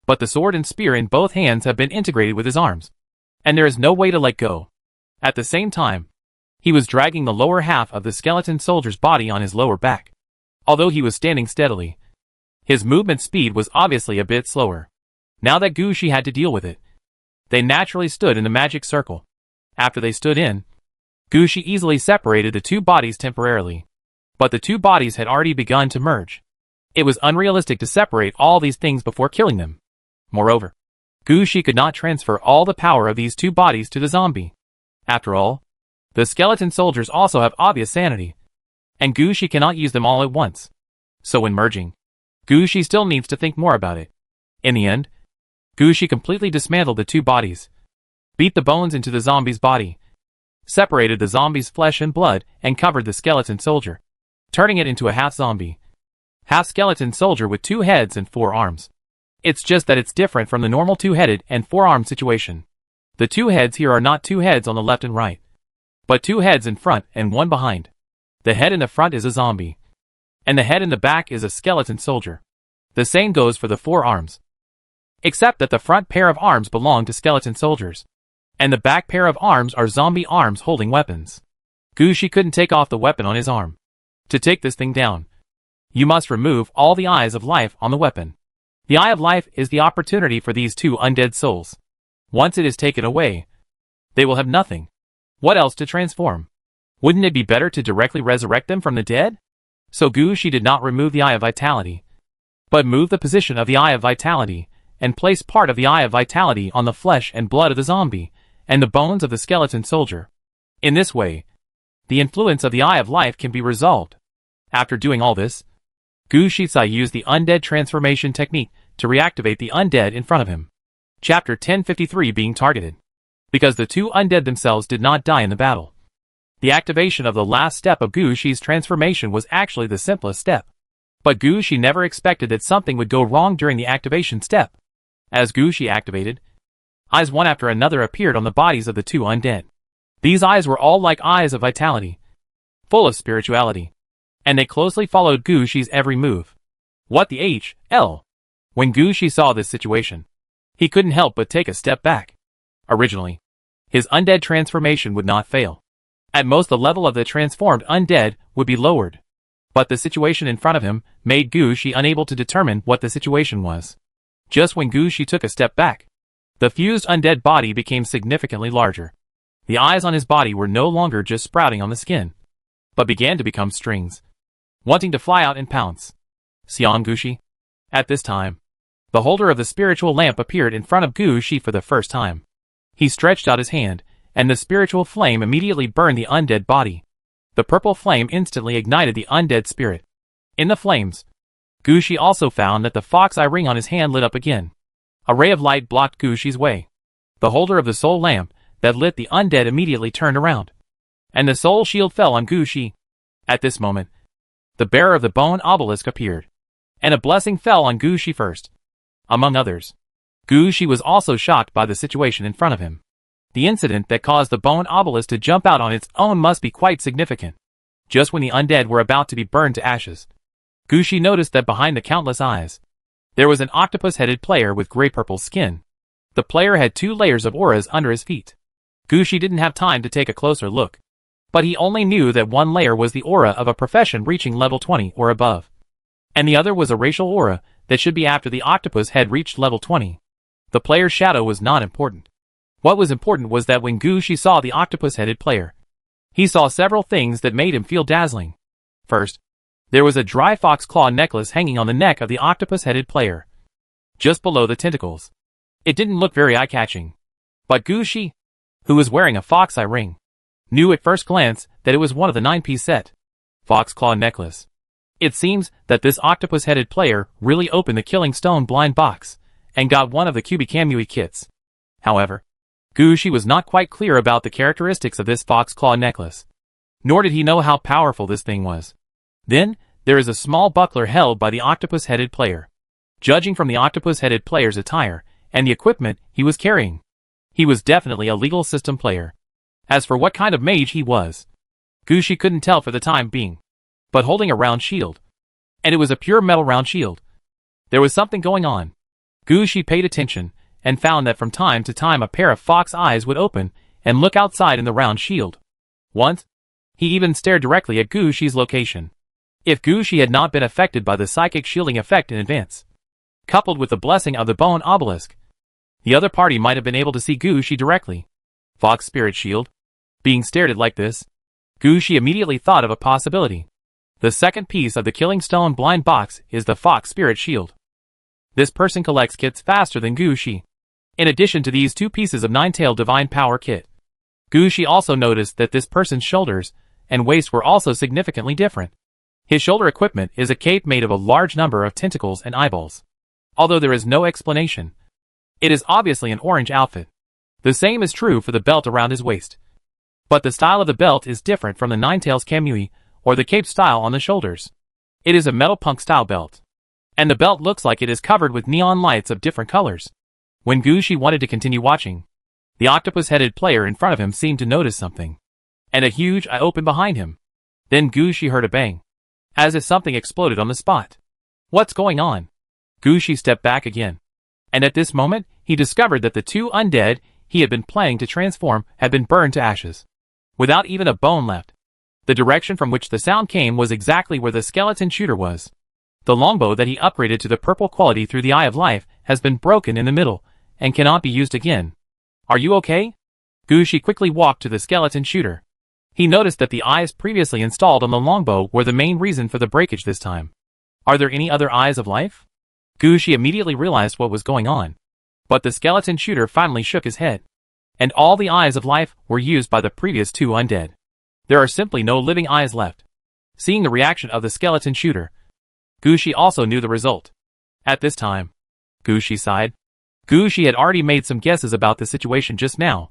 but the sword and spear in both hands have been integrated with his arms, and there is no way to let go. At the same time, he was dragging the lower half of the skeleton soldier's body on his lower back. Although he was standing steadily, his movement speed was obviously a bit slower. Now that Gu Shi had to deal with it, they naturally stood in the magic circle. After they stood in, Gu Shi easily separated the two bodies temporarily, but the two bodies had already begun to merge. It was unrealistic to separate all these things before killing them. Moreover, Gu Shi could not transfer all the power of these two bodies to the zombie. After all, the skeleton soldiers also have obvious sanity, and Gu Shi cannot use them all at once. So when merging, Gu Shi still needs to think more about it. In the end, Gu Shi completely dismantled the two bodies, beat the bones into the zombie's body, separated the zombie's flesh and blood, and covered the skeleton soldier, turning it into a half-zombie, half-skeleton soldier with 2 heads and 4 arms. It's just that it's different from the normal 2-headed and 4-armed situation. The 2 heads here are not 2 heads on the left and right, but 2 heads in front and 1 behind. The head in the front is a zombie, and the head in the back is a skeleton soldier. The same goes for the 4 arms, except that the front pair of arms belong to skeleton soldiers, and the back pair of arms are zombie arms holding weapons. Gu Shi couldn't take off the weapon on his arm. To take this thing down, you must remove all the Eyes of Life on the weapon. The Eye of Life is the opportunity for these two undead souls. Once it is taken away, they will have nothing. What else to transform? Wouldn't it be better to directly resurrect them from the dead? So Gu Shi did not remove the Eye of Vitality, but moved the position of the Eye of Vitality, and placed part of the Eye of Vitality on the flesh and blood of the zombie, and the bones of the skeleton soldier. In this way, the influence of the Eye of Life can be resolved. After doing all this, Gu Shizai used the undead transformation technique to reactivate the undead in front of him. Chapter 1053 being targeted. Because the two undead themselves did not die in the battle, the activation of the last step of Gu Shi's transformation was actually the simplest step. But Gu Shi never expected that something would go wrong during the activation step. As Gu Shi activated, eyes one after another appeared on the bodies of the two undead. These eyes were all like eyes of vitality, full of spirituality, and they closely followed Gu Shi's every move. What the hell? When Gu Shi saw this situation, he couldn't help but take a step back. Originally, his undead transformation would not fail. At most the level of the transformed undead would be lowered. But the situation in front of him made Gu Shi unable to determine what the situation was. Just when Gu Shi took a step back, the fused undead body became significantly larger. The eyes on his body were no longer just sprouting on the skin, but began to become strings, wanting to fly out and pounce. Xiang Gu Shi. At this time, the holder of the spiritual lamp appeared in front of Gu Shi for the first time. He stretched out his hand, and the spiritual flame immediately burned the undead body. The purple flame instantly ignited the undead spirit. In the flames, Gu Shi also found that the fox eye ring on his hand lit up again. A ray of light blocked Gu Shi's way. The holder of the soul lamp that lit the undead immediately turned around, and the soul shield fell on Gushi. At this moment, the bearer of the bone obelisk appeared, and a blessing fell on Gushi first. Among others, Gushi was also shocked by the situation in front of him. The incident that caused the bone obelisk to jump out on its own must be quite significant. Just when the undead were about to be burned to ashes, Gushi noticed that behind the countless eyes, there was an octopus-headed player with gray-purple skin. The player had 2 layers of auras under his feet. Gushi didn't have time to take a closer look, but he only knew that one layer was the aura of a profession reaching level 20 or above, and the other was a racial aura that should be after the octopus had reached level 20. The player's shadow was not important. What was important was that when Gushi saw the octopus-headed player, he saw several things that made him feel dazzling. First, there was a dry fox claw necklace hanging on the neck of the octopus-headed player, just below the tentacles. It didn't look very eye-catching, but Gushi, who was wearing a fox eye ring, knew at first glance that it was one of the 9-piece set fox claw necklace. It seems that this octopus-headed player really opened the Killing Stone blind box and got one of the Kyubi Kamui kits. However, Gushi was not quite clear about the characteristics of this fox claw necklace, nor did he know how powerful this thing was. Then, there is a small buckler held by the octopus-headed player. Judging from the octopus-headed player's attire and the equipment he was carrying, he was definitely a legal system player. As for what kind of mage he was, Gushi couldn't tell for the time being, but holding a round shield, and it was a pure metal round shield. There was something going on. Gushi paid attention and found that from time to time a pair of fox eyes would open and look outside in the round shield. Once, he even stared directly at Gushi's location. If Gushi had not been affected by the psychic shielding effect in advance, coupled with the blessing of the bone obelisk, the other party might have been able to see Gushi directly. Fox spirit shield. Being stared at like this, Gushi immediately thought of a possibility. The second piece of the Killing Stone blind box is the fox spirit shield. This person collects kits faster than Gushi. In addition to these 2 pieces of Nine-Tailed Divine Power kit, Gushi also noticed that this person's shoulders and waist were also significantly different. His shoulder equipment is a cape made of a large number of tentacles and eyeballs. Although there is no explanation, it is obviously an orange outfit. The same is true for the belt around his waist. But the style of the belt is different from the Nine-Tails Kamui or the cape style on the shoulders. It is a metal punk style belt, and the belt looks like it is covered with neon lights of different colors. When Gushi wanted to continue watching, the octopus-headed player in front of him seemed to notice something, and a huge eye opened behind him. Then Gushi heard a bang, as if something exploded on the spot. What's going on? Gushi stepped back again, and at this moment, he discovered that the 2 undead he had been planning to transform had been burned to ashes, without even a bone left. The direction from which the sound came was exactly where the skeleton shooter was. The longbow that he upgraded to the purple quality through the Eye of Life has been broken in the middle and cannot be used again. Are you okay? Gushi quickly walked to the skeleton shooter. He noticed that the eyes previously installed on the longbow were the main reason for the breakage this time. Are there any other Eyes of Life? Gushi immediately realized what was going on. But the skeleton shooter finally shook his head, and all the Eyes of Life were used by the previous 2 undead. There are simply no living eyes left. Seeing the reaction of the skeleton shooter, Gushi also knew the result. At this time, Gushi sighed. Gushi had already made some guesses about the situation just now.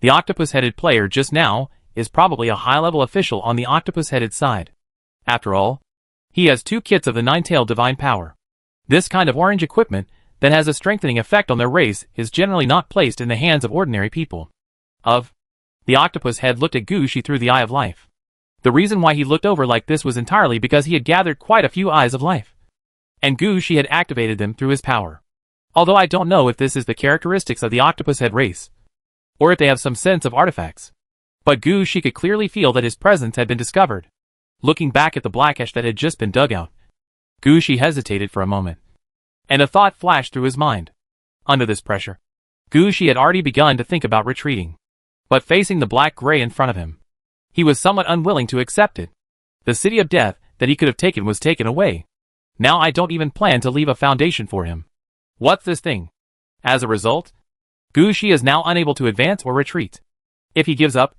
The octopus-headed player just now is probably a high-level official on the octopus-headed side. After all, he has 2 kits of the Nine-Tailed Divine Power. This kind of orange equipment that has a strengthening effect on their race is generally not placed in the hands of ordinary people. The octopus head looked at Gushi through the Eye of Life. The reason why he looked over like this was entirely because he had gathered quite a few Eyes of Life, and Gushi had activated them through his power. Although I don't know if this is the characteristics of the octopus head race, or if they have some sense of artifacts, but Gushi could clearly feel that his presence had been discovered. Looking back at the black ash that had just been dug out, Gushi hesitated for a moment, and a thought flashed through his mind. Under this pressure, Gushi had already begun to think about retreating. But facing the black gray in front of him, he was somewhat unwilling to accept it. The city of death that he could have taken was taken away. Now I don't even plan to leave a foundation for him. What's this thing? As a result, Gushi is now unable to advance or retreat. If he gives up,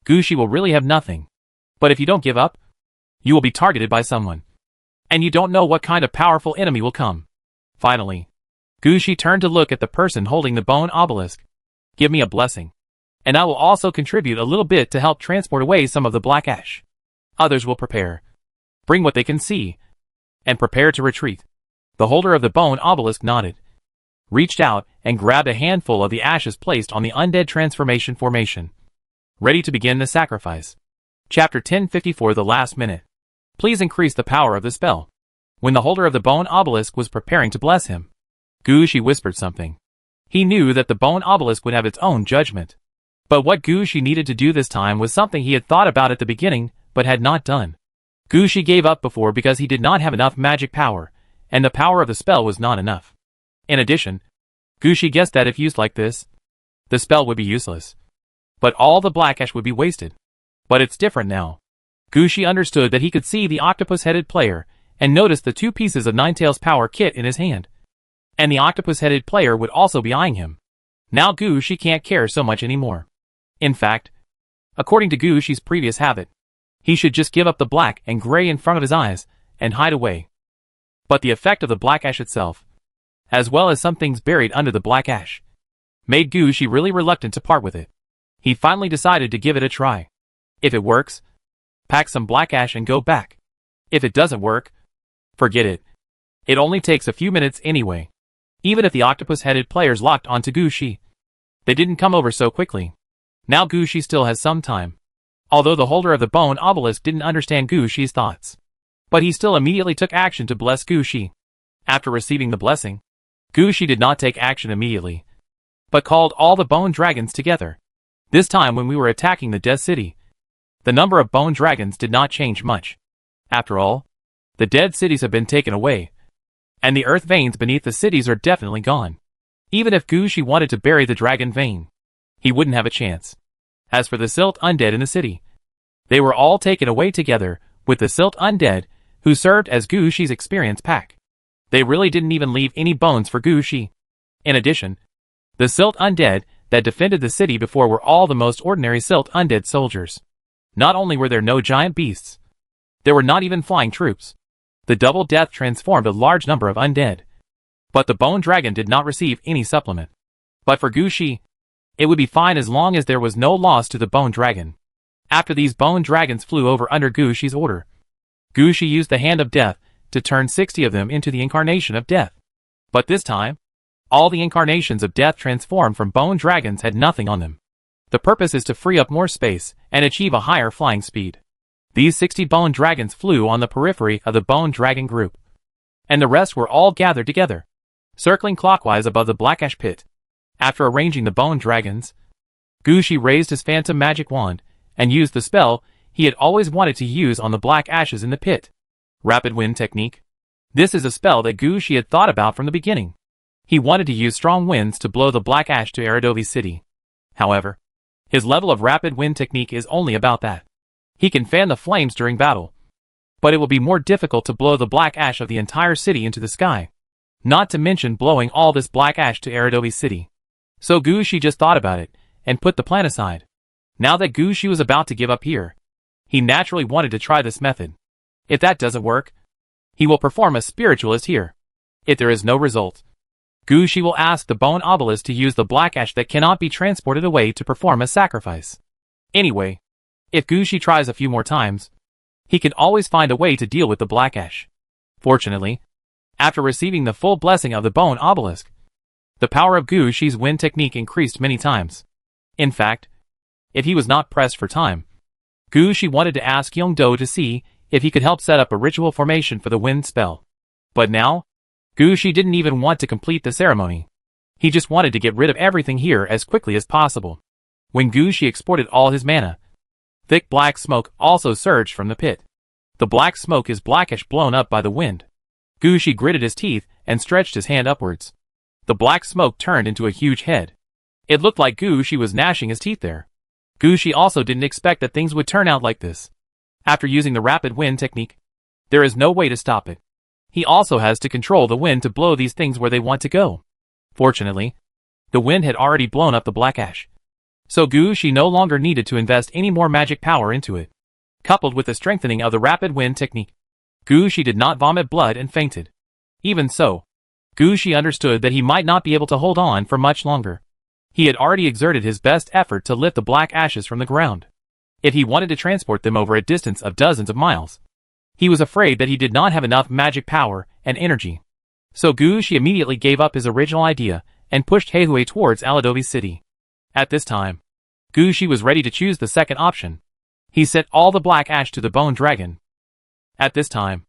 Gushi will really have nothing. But if you don't give up, you will be targeted by someone, and you don't know what kind of powerful enemy will come. Finally, Gushi turned to look at the person holding the bone obelisk. Give me a blessing. and I will also contribute a little bit to help transport away some of the black ash. Others will prepare, bring what they can see, and prepare to retreat. The holder of the bone obelisk nodded, reached out, and grabbed a handful of the ashes placed on the undead transformation formation, ready to begin the sacrifice. Chapter 1054 The Last Minute. Please increase the power of the spell. When the holder of the bone obelisk was preparing to bless him, Gushi whispered something. He knew that the bone obelisk would have its own judgment. But what Gushi needed to do this time was something he had thought about at the beginning, but had not done. Gushi gave up before because he did not have enough magic power, and the power of the spell was not enough. In addition, Gushi guessed that if used like this, the spell would be useless. But all the black ash would be wasted. But it's different now. Gushi understood that he could see the octopus-headed player, and noticed the 2 pieces of Ninetales power kit in his hand. And the octopus-headed player would also be eyeing him. Now Gushi can't care so much anymore. In fact, according to Gushi's previous habit, he should just give up the black and gray in front of his eyes, and hide away. But the effect of the black ash itself, as well as some things buried under the black ash, made Gushi really reluctant to part with it. He finally decided to give it a try. If it works, pack some black ash and go back. If it doesn't work, forget it. It only takes a few minutes anyway. Even if the octopus-headed players locked onto Gushi, they didn't come over so quickly. Now Gushi still has some time. Although the holder of the bone obelisk didn't understand Gushi's thoughts. But he still immediately took action to bless Gushi. After receiving the blessing, Gushi did not take action immediately, but called all the bone dragons together. This time when we were attacking the Death City, the number of bone dragons did not change much. After all, the dead cities have been taken away, and the earth veins beneath the cities are definitely gone. Even if Gushi wanted to bury the dragon vein, he wouldn't have a chance. As for the silt undead in the city, they were all taken away together with the silt undead who served as Gushi's experience pack. They really didn't even leave any bones for Gushi. In addition, the silt undead that defended the city before were all the most ordinary silt undead soldiers. Not only were there no giant beasts, there were not even flying troops. The double death transformed a large number of undead. But the bone dragon did not receive any supplement. But for Gushi, it would be fine as long as there was no loss to the bone dragon. After these bone dragons flew over under Gushi's order, Gushi used the hand of death to turn 60 of them into the incarnation of death. But this time, all the incarnations of death transformed from bone dragons had nothing on them. The purpose is to free up more space and achieve a higher flying speed. These 60 bone dragons flew on the periphery of the bone dragon group, and the rest were all gathered together, circling clockwise above the black ash pit. After arranging the bone dragons, Gushi raised his phantom magic wand and used the spell he had always wanted to use on the black ashes in the pit. Rapid Wind Technique. This is a spell that Gushi had thought about from the beginning. He wanted to use strong winds to blow the black ash to Aradovi City. However, his level of Rapid Wind Technique is only about that. He can fan the flames during battle, but it will be more difficult to blow the black ash of the entire city into the sky. Not to mention blowing all this black ash to Aradovi City. So Gushi just thought about it, and put the plan aside. Now that Gushi was about to give up here, he naturally wanted to try this method. If that doesn't work, he will perform a spiritualist here. If there is no result, Gushi will ask the bone obelisk to use the black ash that cannot be transported away to perform a sacrifice. Anyway, if Gushi tries a few more times, he can always find a way to deal with the black ash. Fortunately, after receiving the full blessing of the bone obelisk, the power of Gushi's wind technique increased many times. In fact, if he was not pressed for time, Gushi wanted to ask Yongdo to see if he could help set up a ritual formation for the wind spell. But now, Gushi didn't even want to complete the ceremony. He just wanted to get rid of everything here as quickly as possible. When Gushi exported all his mana, thick black smoke also surged from the pit. The black smoke is blackish blown up by the wind. Gushi gritted his teeth and stretched his hand upwards. The black smoke turned into a huge head. It looked like Gushi was gnashing his teeth there. Gushi also didn't expect that things would turn out like this. After using the rapid wind technique, there is no way to stop it. He also has to control the wind to blow these things where they want to go. Fortunately, the wind had already blown up the black ash. So Gushi no longer needed to invest any more magic power into it. Coupled with the strengthening of the rapid wind technique, Gushi did not vomit blood and fainted. Even so, Gushi understood that he might not be able to hold on for much longer. He had already exerted his best effort to lift the black ashes from the ground. If he wanted to transport them over a distance of dozens of miles, he was afraid that he did not have enough magic power and energy. So Gushi immediately gave up his original idea and pushed Heihui towards Aladovi City. At this time, Gushi was ready to choose the second option. He sent all the black ash to the bone dragon. At this time,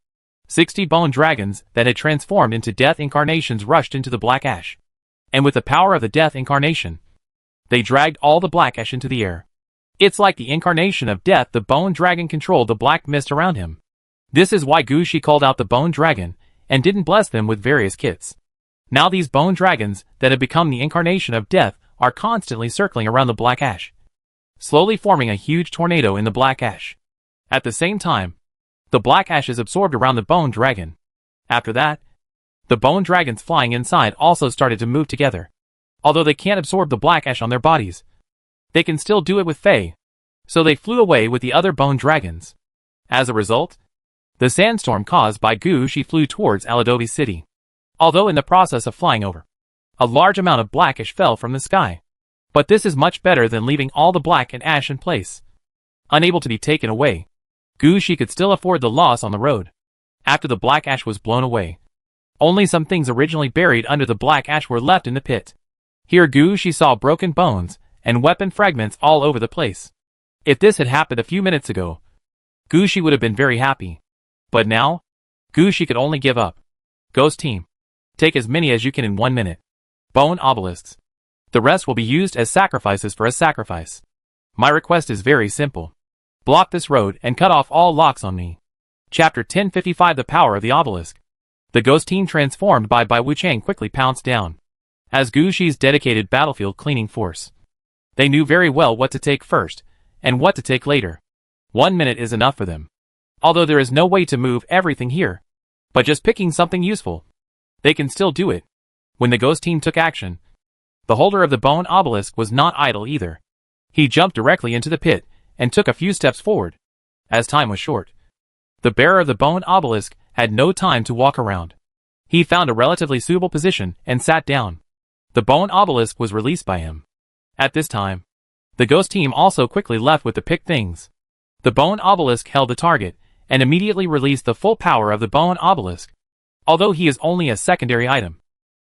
60 bone dragons that had transformed into death incarnations rushed into the black ash. And with the power of the death incarnation, they dragged all the black ash into the air. It's like the incarnation of death. The bone dragon controlled the black mist around him. This is why Gushi called out the bone dragon and didn't bless them with various kits. Now these bone dragons that have become the incarnation of death are constantly circling around the black ash, slowly forming a huge tornado in the black ash. At the same time, the black ash is absorbed around the bone dragon. After that, the bone dragons flying inside also started to move together. Although they can't absorb the black ash on their bodies, they can still do it with Fae. So they flew away with the other bone dragons. As a result, the sandstorm caused by Gushi flew towards Aladovi City. Although in the process of flying over, a large amount of black ash fell from the sky. But this is much better than leaving all the black and ash in place. Unable to be taken away, Gushi could still afford the loss on the road. After the black ash was blown away, only some things originally buried under the black ash were left in the pit. Here Gushi saw broken bones and weapon fragments all over the place. If this had happened a few minutes ago, Gushi would have been very happy. But now, Gushi could only give up. Ghost team, take as many as you can in 1 minute. Bone obelisks. The rest will be used as sacrifices for a sacrifice. My request is very simple. Block this road and cut off all locks on me. Chapter 1055. The Power of the Obelisk. The ghost team transformed by Wu Chang quickly pounced down. As Gushi's dedicated battlefield cleaning force, they knew very well what to take first, and what to take later. 1 minute is enough for them. Although there is no way to move everything here, but just picking something useful, they can still do it. When the ghost team took action, the holder of the bone obelisk was not idle either. He jumped directly into the pit, and took a few steps forward. As time was short, the bearer of the bone obelisk had no time to walk around. He found a relatively suitable position and sat down. The bone obelisk was released by him. At this time, the ghost team also quickly left with the picked things. The bone obelisk held the target, and immediately released the full power of the bone obelisk. Although he is only a secondary item,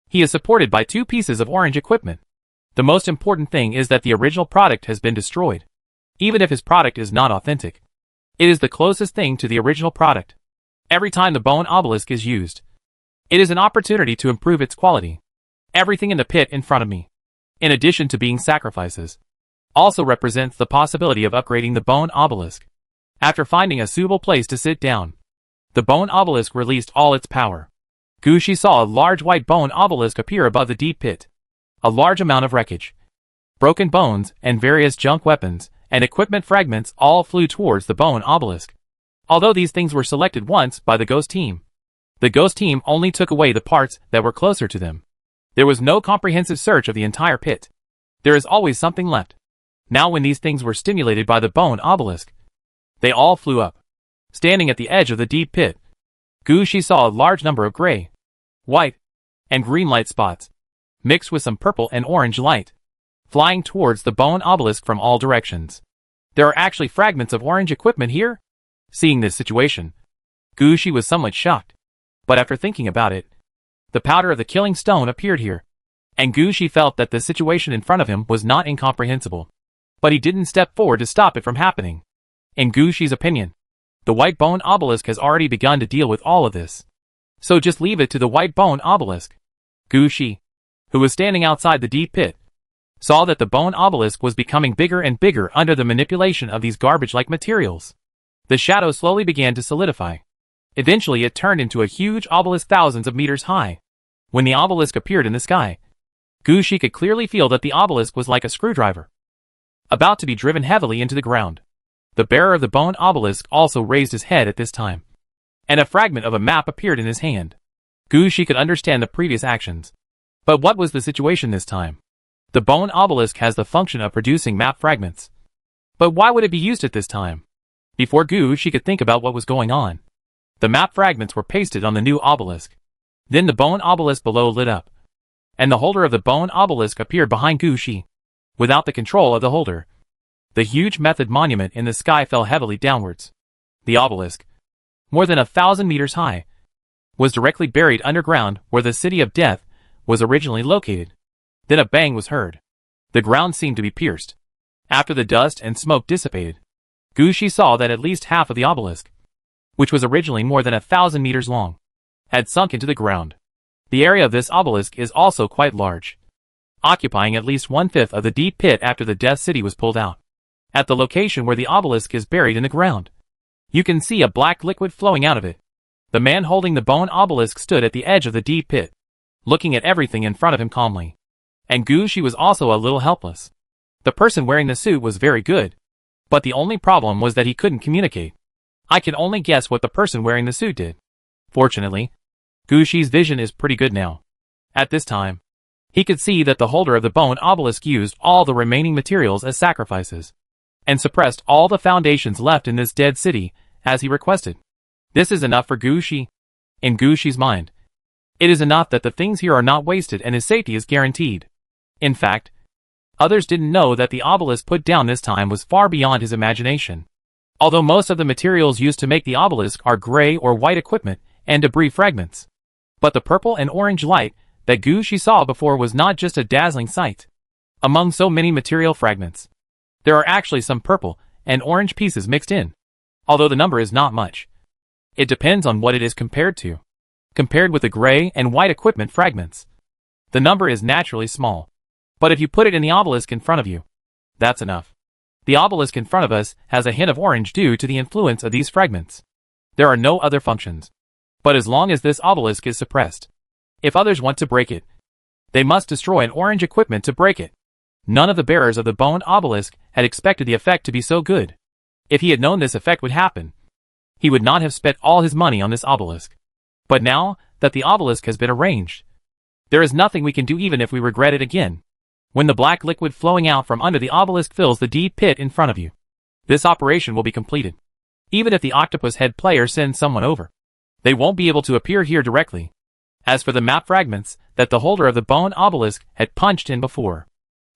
he is supported by 2 pieces of orange equipment. The most important thing is that the original product has been destroyed. Even if his product is not authentic, it is the closest thing to the original product. Every time the bone obelisk is used, it is an opportunity to improve its quality. Everything in the pit in front of me, in addition to being sacrifices, also represents the possibility of upgrading the bone obelisk. After finding a suitable place to sit down, the bone obelisk released all its power. Gushi saw a large white bone obelisk appear above the deep pit. A large amount of wreckage, broken bones, and various junk weapons and equipment fragments all flew towards the bone obelisk. Although these things were selected once by the ghost team, the ghost team only took away the parts that were closer to them. There was no comprehensive search of the entire pit. There is always something left. Now when these things were stimulated by the bone obelisk, they all flew up. Standing at the edge of the deep pit, Gushi saw a large number of gray, white, and green light spots, mixed with some purple and orange light, flying towards the bone obelisk from all directions. There are actually fragments of orange equipment here? Seeing this situation, Gushi was somewhat shocked. But after thinking about it, the powder of the killing stone appeared here, and Gushi felt that the situation in front of him was not incomprehensible. But he didn't step forward to stop it from happening. In Gushi's opinion, the white bone obelisk has already begun to deal with all of this. So just leave it to the white bone obelisk. Gushi, who was standing outside the deep pit, saw that the bone obelisk was becoming bigger and bigger under the manipulation of these garbage-like materials. The shadow slowly began to solidify. Eventually it turned into a huge obelisk thousands of meters high. When the obelisk appeared in the sky, Gushi could clearly feel that the obelisk was like a screwdriver, about to be driven heavily into the ground. The bearer of the bone obelisk also raised his head at this time, and a fragment of a map appeared in his hand. Gushi could understand the previous actions. But what was the situation this time? The bone obelisk has the function of producing map fragments. But why would it be used at this time? Before Gushi could think about what was going on, the map fragments were pasted on the new obelisk. Then the bone obelisk below lit up, and the holder of the bone obelisk appeared behind Gushi. Without the control of the holder, the huge method monument in the sky fell heavily downwards. The obelisk, more than 1,000 meters high, was directly buried underground where the City of Death was originally located. Then a bang was heard. The ground seemed to be pierced. After the dust and smoke dissipated, Gushi saw that at least half of the obelisk, which was originally more than 1,000 meters long, had sunk into the ground. The area of this obelisk is also quite large, occupying at least 1/5 of the deep pit after the Death City was pulled out. At the location where the obelisk is buried in the ground, you can see a black liquid flowing out of it. The man holding the bone obelisk stood at the edge of the deep pit, looking at everything in front of him calmly. And Gushi was also a little helpless. The person wearing the suit was very good, but the only problem was that he couldn't communicate. I can only guess what the person wearing the suit did. Fortunately, Gushi's vision is pretty good now. At this time, he could see that the holder of the bone obelisk used all the remaining materials as sacrifices, and suppressed all the foundations left in this dead city, as he requested. This is enough for Gushi. In Gushi's mind, it is enough that the things here are not wasted and his safety is guaranteed. In fact, others didn't know that the obelisk put down this time was far beyond his imagination. Although most of the materials used to make the obelisk are gray or white equipment and debris fragments. But the purple and orange light that Gushi saw before was not just a dazzling sight. Among so many material fragments, there are actually some purple and orange pieces mixed in. Although the number is not much, it depends on what it is compared to. Compared with the gray and white equipment fragments, the number is naturally small. But if you put it in the obelisk in front of you, that's enough. The obelisk in front of us has a hint of orange due to the influence of these fragments. There are no other functions. But as long as this obelisk is suppressed, if others want to break it, they must destroy an orange equipment to break it. None of the bearers of the bone obelisk had expected the effect to be so good. If he had known this effect would happen, he would not have spent all his money on this obelisk. But now that the obelisk has been arranged, there is nothing we can do even if we regret it again. When the black liquid flowing out from under the obelisk fills the deep pit in front of you, this operation will be completed. Even if the octopus head player sends someone over, they won't be able to appear here directly. As for the map fragments that the holder of the bone obelisk had punched in before,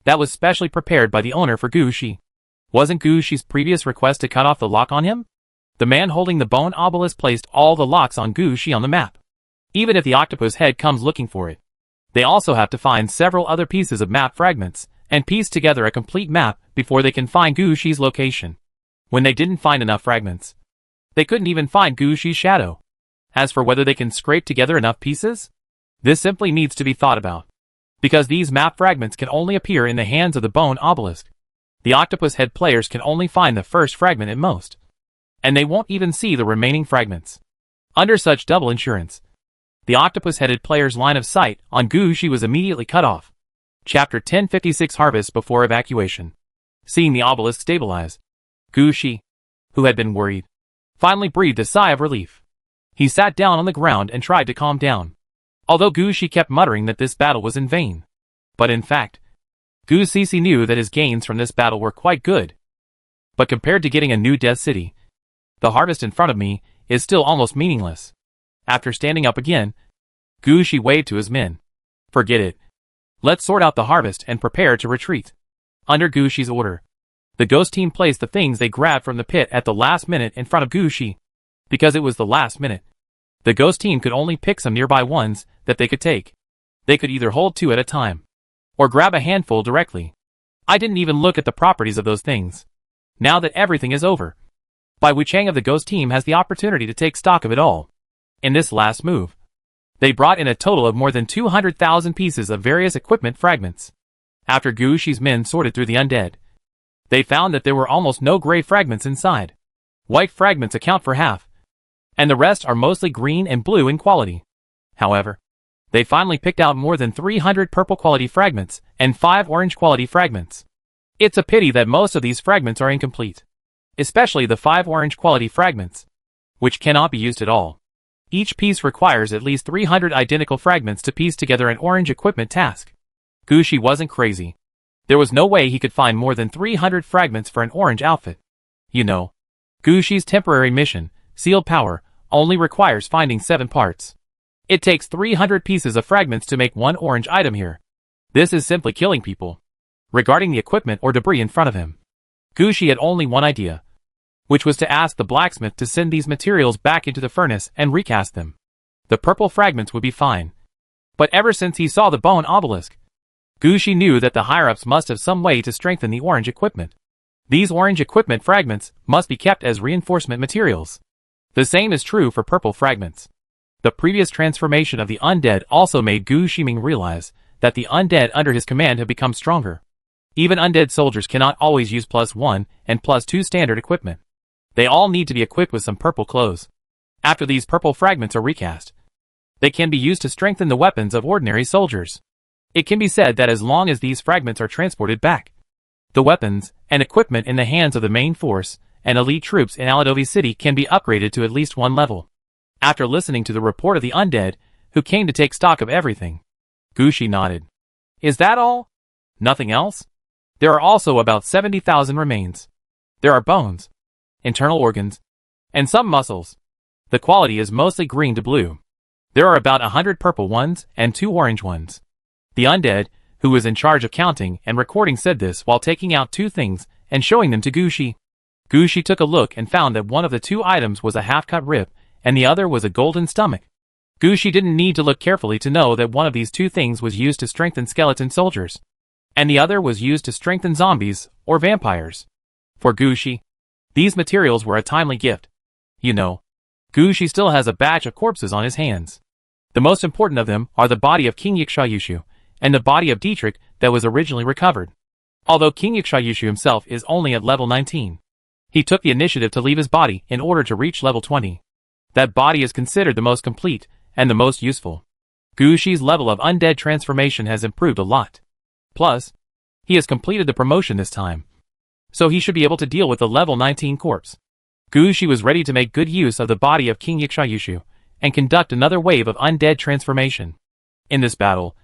that was specially prepared by the owner for Gushi. Wasn't Gushi's previous request to cut off the lock on him? The man holding the bone obelisk placed all the locks on Gushi on the map. Even if the octopus head comes looking for it, they also have to find several other pieces of map fragments and piece together a complete map before they can find Gushi's location. When they didn't find enough fragments, they couldn't even find Gushi's shadow. As for whether they can scrape together enough pieces, this simply needs to be thought about, because these map fragments can only appear in the hands of the bone obelisk. The octopus head players can only find the first fragment at most, and they won't even see the remaining fragments. Under such double insurance, the octopus-headed player's line of sight on Gushi was immediately cut off. Chapter 1056 Harvest Before Evacuation. Seeing the obelisk stabilize, Gushi, who had been worried, finally breathed a sigh of relief. He sat down on the ground and tried to calm down, although Gushi kept muttering that this battle was in vain. But in fact, Gushi knew that his gains from this battle were quite good. But compared to getting a new Death City, the harvest in front of me is still almost meaningless. After standing up again, Gushi waved to his men. Forget it. Let's sort out the harvest and prepare to retreat. Under Gushi's order, the ghost team placed the things they grabbed from the pit at the last minute in front of Gushi. Because it was the last minute, the ghost team could only pick some nearby ones that they could take. They could either hold 2 at a time, or grab a handful directly. I didn't even look at the properties of those things. Now that everything is over, Bai Wuchang of the ghost team has the opportunity to take stock of it all. In this last move, they brought in a total of more than 200,000 pieces of various equipment fragments. After Gushi's men sorted through the undead, they found that there were almost no gray fragments inside. White fragments account for half, and the rest are mostly green and blue in quality. However, they finally picked out more than 300 purple quality fragments and 5 orange quality fragments. It's a pity that most of these fragments are incomplete, especially the 5 orange quality fragments, which cannot be used at all. Each piece requires at least 300 identical fragments to piece together an orange equipment task. Gushi wasn't crazy. There was no way he could find more than 300 fragments for an orange outfit. You know, Gushi's temporary mission, Sealed Power, only requires finding 7 parts. It takes 300 pieces of fragments to make one orange item here. This is simply killing people. regarding the equipment or debris in front of him. Gushi had only one idea, which was to ask the blacksmith to send these materials back into the furnace and recast them. The purple fragments would be fine. But ever since he saw the bone obelisk, Gushi knew that the higher-ups must have some way to strengthen the orange equipment. These orange equipment fragments must be kept as reinforcement materials. The same is true for purple fragments. The previous transformation of the undead also made Gu Shiming realize that the undead under his command have become stronger. Even undead soldiers cannot always use +1 and +2 standard equipment. They all need to be equipped with some purple clothes. After these purple fragments are recast, they can be used to strengthen the weapons of ordinary soldiers. It can be said that as long as these fragments are transported back, the weapons and equipment in the hands of the main force and elite troops in Aladovi City can be upgraded to at least one level. After listening to the report of the undead, who came to take stock of everything, Gushi nodded. Is that all? Nothing else? There are also about 70,000 remains. There are bones, internal organs, and some muscles. The quality is mostly green to blue. There are about 100 purple ones and 2 orange ones. The undead, who was in charge of counting and recording, said this while taking out 2 things and showing them to Gushi. Gushi took a look and found that one of the 2 items was a half-cut rib and the other was a golden stomach. Gushi didn't need to look carefully to know that one of these 2 things was used to strengthen skeleton soldiers, and the other was used to strengthen zombies or vampires. For Gushi, these materials were a timely gift. You know, Gushi still has a batch of corpses on his hands. The most important of them are the body of King Yikshayushu and the body of Dietrich that was originally recovered. Although King Yikshayushu himself is only at level 19, he took the initiative to leave his body in order to reach level 20. That body is considered the most complete and the most useful. Gushi's level of undead transformation has improved a lot. Plus, he has completed the promotion this time, so he should be able to deal with the level 19 corpse. Gushi was ready to make good use of the body of King Yikshayushu and conduct another wave of undead transformation. In this battle,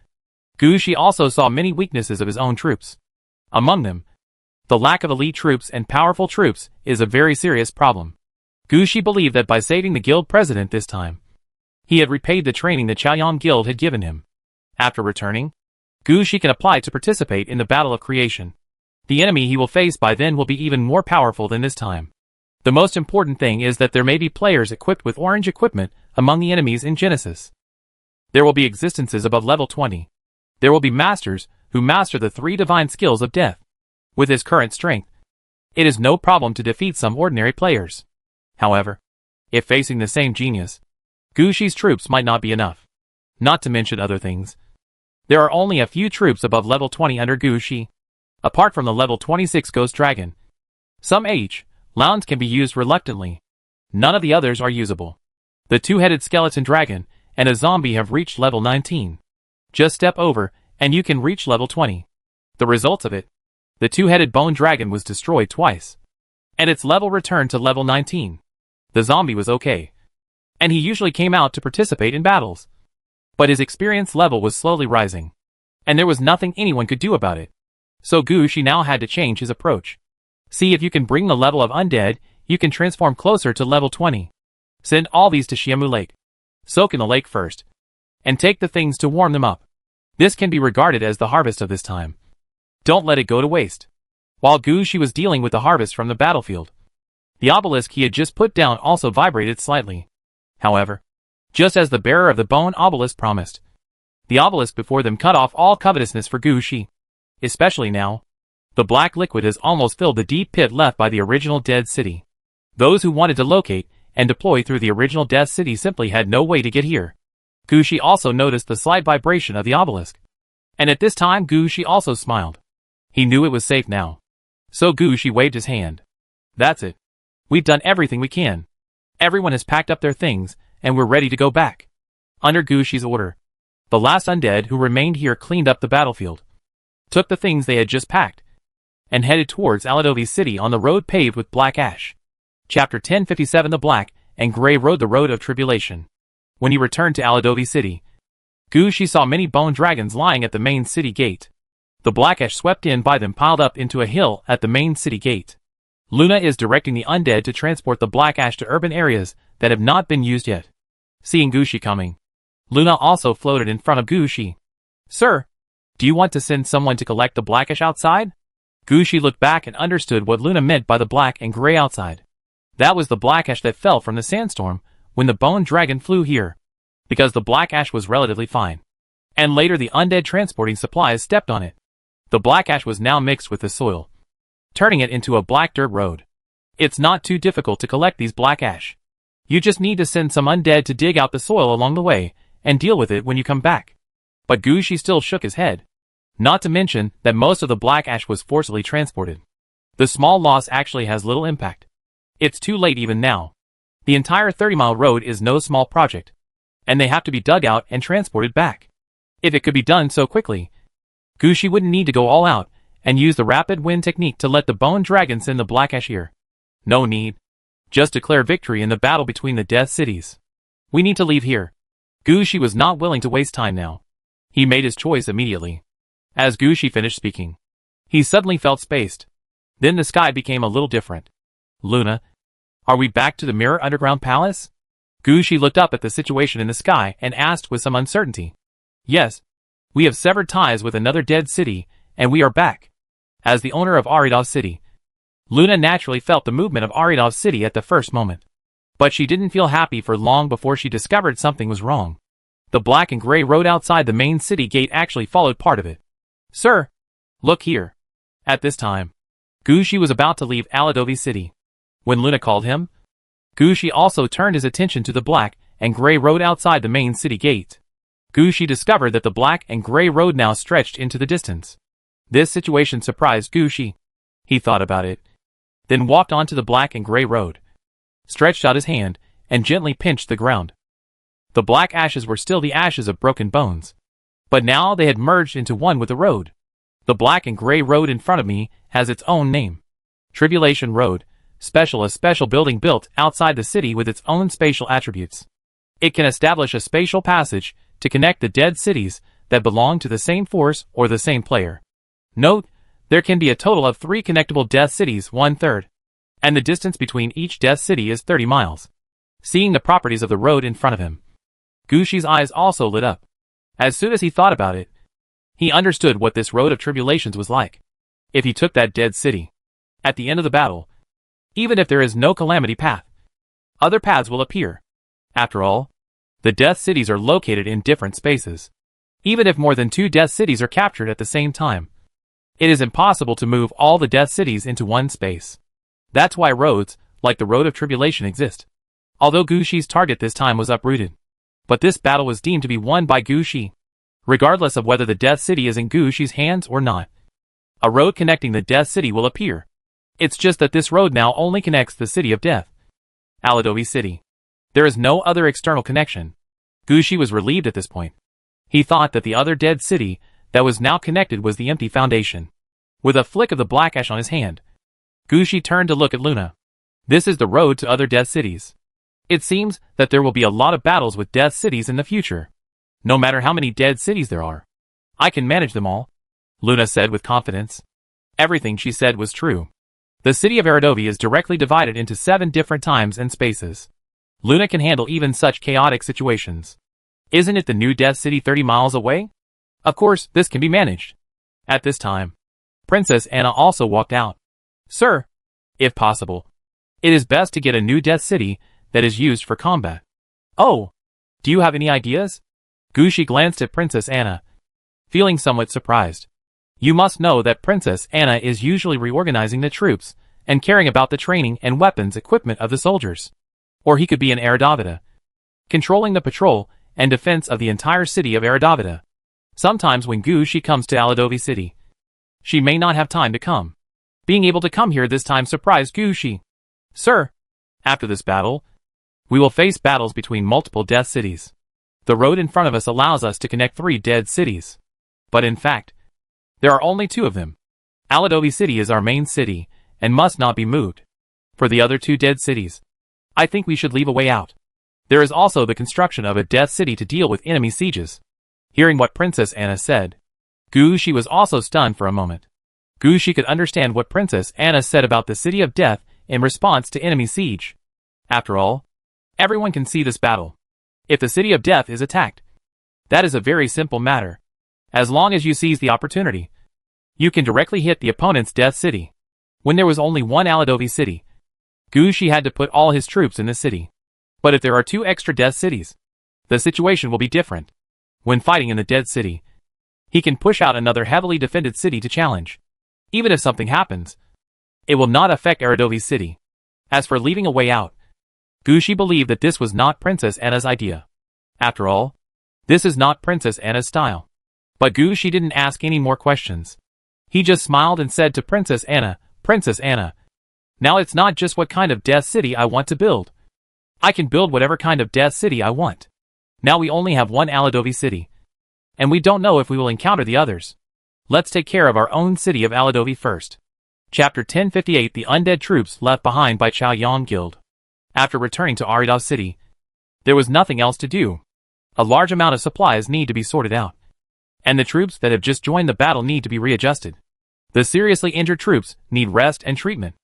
Gushi also saw many weaknesses of his own troops. Among them, the lack of elite troops and powerful troops is a very serious problem. Gushi believed that by saving the guild president this time, he had repaid the training the Chaoyam Guild had given him. After returning, Gushi can apply to participate in the Battle of Creation. The enemy he will face by then will be even more powerful than this time. The most important thing is that there may be players equipped with orange equipment among the enemies in Genesis. There will be existences above level 20. There will be masters who master the 3 divine skills of death. With his current strength, it is no problem to defeat some ordinary players. However, if facing the same genius, Gushi's troops might not be enough. Not to mention other things. There are only a few troops above level 20 under Gushi. Apart from the level 26 Ghost Dragon, some Lounds can be used reluctantly. None of the others are usable. The 2-headed skeleton dragon and a zombie have reached level 19. Just step over and you can reach level 20. The results of it, the 2-headed bone dragon was destroyed twice, and its level returned to level 19. The zombie was okay, and he usually came out to participate in battles. But his experience level was slowly rising, and there was nothing anyone could do about it. So Gushi now had to change his approach. See if you can bring the level of undead, you can transform closer to level 20. Send all these to Shiamu Lake. Soak in the lake first, and take the things to warm them up. This can be regarded as the harvest of this time. Don't let it go to waste. While Gushi was dealing with the harvest from the battlefield, the obelisk he had just put down also vibrated slightly. However, just as the bearer of the bone obelisk promised, the obelisk before them cut off all covetousness for Gushi. Especially now, the black liquid has almost filled the deep pit left by the original dead city. Those who wanted to locate and deploy through the original death city simply had no way to get here. Gushi also noticed the slight vibration of the obelisk. And at this time Gushi also smiled. He knew it was safe now. So Gushi waved his hand. That's it. We've done everything we can. Everyone has packed up their things, and we're ready to go back. Under Gushi's order, the last undead who remained here cleaned up the battlefield, took the things they had just packed, and headed towards Aladovi City on the road paved with black ash. Chapter 1057. The Black and Gray Road. The Road of Tribulation. When he returned to Aladovi City, Gushi saw many bone dragons lying at the main city gate. The black ash swept in by them piled up into a hill at the main city gate. Luna is directing the undead to transport the black ash to urban areas that have not been used yet. Seeing Gushi coming, Luna also floated in front of Gushi. Sir, Do you want to send someone to collect the blackish outside? Gushi looked back and understood what Luna meant by the black and gray outside. That was the black ash that fell from the sandstorm when the bone dragon flew here. Because the black ash was relatively fine. And later the undead transporting supplies stepped on it. The black ash was now mixed with the soil, turning it into a black dirt road. It's not too difficult to collect these black ash. You just need to send some undead to dig out the soil along the way, and deal with it when you come back. But Gushi still shook his head. Not to mention that most of the black ash was forcibly transported. The small loss actually has little impact. It's too late even now. The entire 30-mile road is no small project. And they have to be dug out and transported back. If it could be done so quickly, Gushi wouldn't need to go all out and use the rapid wind technique to let the bone dragon send the black ash here. No need. Just declare victory in the battle between the Death Cities. We need to leave here. Gushi was not willing to waste time now. He made his choice immediately. As Gushi finished speaking, he suddenly felt spaced. Then the sky became a little different. Luna, are we back to the Mirror Underground Palace? Gushi looked up at the situation in the sky and asked with some uncertainty. Yes. We have severed ties with another dead city, and we are back. As the owner of Aridov City, Luna naturally felt the movement of Aridov City at the first moment. But she didn't feel happy for long before she discovered something was wrong. The black and gray road outside the main city gate actually followed part of it. Sir, look here. At this time, Gushi was about to leave Aladovi City. When Luna called him, Gushi also turned his attention to the black and gray road outside the main city gate. Gushi discovered that the black and gray road now stretched into the distance. This situation surprised Gushi. He thought about it, then walked onto the black and gray road, stretched out his hand, and gently pinched the ground. The black ashes were still the ashes of broken bones, but now they had merged into one with the road. The black and gray road in front of me has its own name. Tribulation Road, a special building built outside the city with its own spatial attributes. It can establish a spatial passage to connect the dead cities that belong to the same force or the same player. Note, there can be a total of 3 connectable death cities 1/3, and the distance between each death city is 30 miles. Seeing the properties of the road in front of him, Gushi's eyes also lit up. As soon as he thought about it, he understood what this road of tribulations was like. If he took that dead city, at the end of the battle, even if there is no calamity path, other paths will appear. After all, the death cities are located in different spaces. Even if more than 2 death cities are captured at the same time, it is impossible to move all the death cities into one space. That's why roads, like the Road of Tribulation, exist. Although Gushi's target this time was uprooted. But this battle was deemed to be won by Gushi, regardless of whether the Death City is in Gushi's hands or not. A road connecting the Death City will appear. It's just that this road now only connects the City of Death, Aladovi City. There is no other external connection. Gushi was relieved at this point. He thought that the other dead city that was now connected was the empty foundation. With a flick of the black ash on his hand, Gushi turned to look at Luna. This is the road to other death cities. It seems that there will be a lot of battles with death cities in the future. No matter how many dead cities there are, I can manage them all, Luna said with confidence. Everything she said was true. The city of Aradovi is directly divided into 7 different times and spaces. Luna can handle even such chaotic situations. Isn't it the new Death City 30 miles away? Of course, this can be managed. At this time, Princess Anna also walked out. Sir, if possible, it is best to get a new Death City that is used for combat. Oh, do you have any ideas? Gushi glanced at Princess Anna, feeling somewhat surprised. You must know that Princess Anna is usually reorganizing the troops and caring about the training and weapons equipment of the soldiers. Or he could be in Aradavida, controlling the patrol and defense of the entire city of Aradavida. Sometimes when Gushi comes to Aladovi City, she may not have time to come. Being able to come here this time surprised Gushi. Sir, after this battle, we will face battles between multiple death cities. The road in front of us allows us to connect 3 dead cities. But in fact, there are only 2 of them. Aladovi City is our main city and must not be moved. For the other 2 dead cities, I think we should leave a way out. There is also the construction of a death city to deal with enemy sieges. Hearing what Princess Anna said, Gushi was also stunned for a moment. Gushi could understand what Princess Anna said about the City of Death in response to enemy siege. After all, everyone can see this battle. If the City of Death is attacked, that is a very simple matter. As long as you seize the opportunity, you can directly hit the opponent's death city. When there was only one Aladovi city, Gushi had to put all his troops in the city. But if there are 2 extra death cities, the situation will be different. When fighting in the dead city, he can push out another heavily defended city to challenge. Even if something happens, it will not affect Aradovi's city. As for leaving a way out, Gushi believed that this was not Princess Anna's idea. After all, this is not Princess Anna's style. But Gushi didn't ask any more questions. He just smiled and said to Princess Anna, "Princess Anna, now it's not just what kind of death city I want to build. I can build whatever kind of death city I want. Now we only have one Aladovi city, and we don't know if we will encounter the others. Let's take care of our own city of Aladovi first." Chapter 1058 The Undead Troops Left Behind by Chaoyang Guild. After returning to Aridov City, there was nothing else to do. A large amount of supplies need to be sorted out, and the troops that have just joined the battle need to be readjusted. The seriously injured troops need rest and treatment.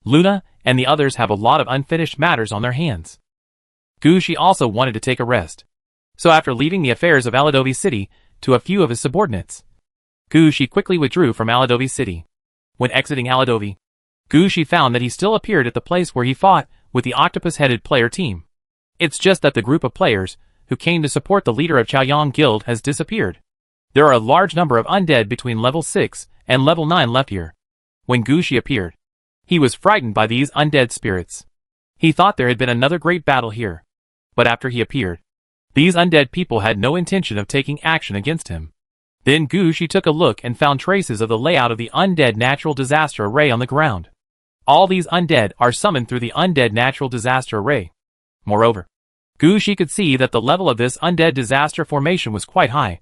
Luna and the others have a lot of unfinished matters on their hands. Gushi also wanted to take a rest. So after leaving the affairs of Aladovi City to a few of his subordinates, Gushi quickly withdrew from Aladovi City. When exiting Aladovi, Gushi found that he still appeared at the place where he fought with the octopus-headed player team. It's just that the group of players who came to support the leader of Chaoyang Guild has disappeared. There are a large number of undead between level 6 and level 9 left here. When Gushi appeared, he was frightened by these undead spirits. He thought there had been another great battle here. But after he appeared, these undead people had no intention of taking action against him. Then Gushi took a look and found traces of the layout of the undead natural disaster array on the ground. All these undead are summoned through the undead natural disaster array. Moreover, Gushi could see that the level of this undead disaster formation was quite high,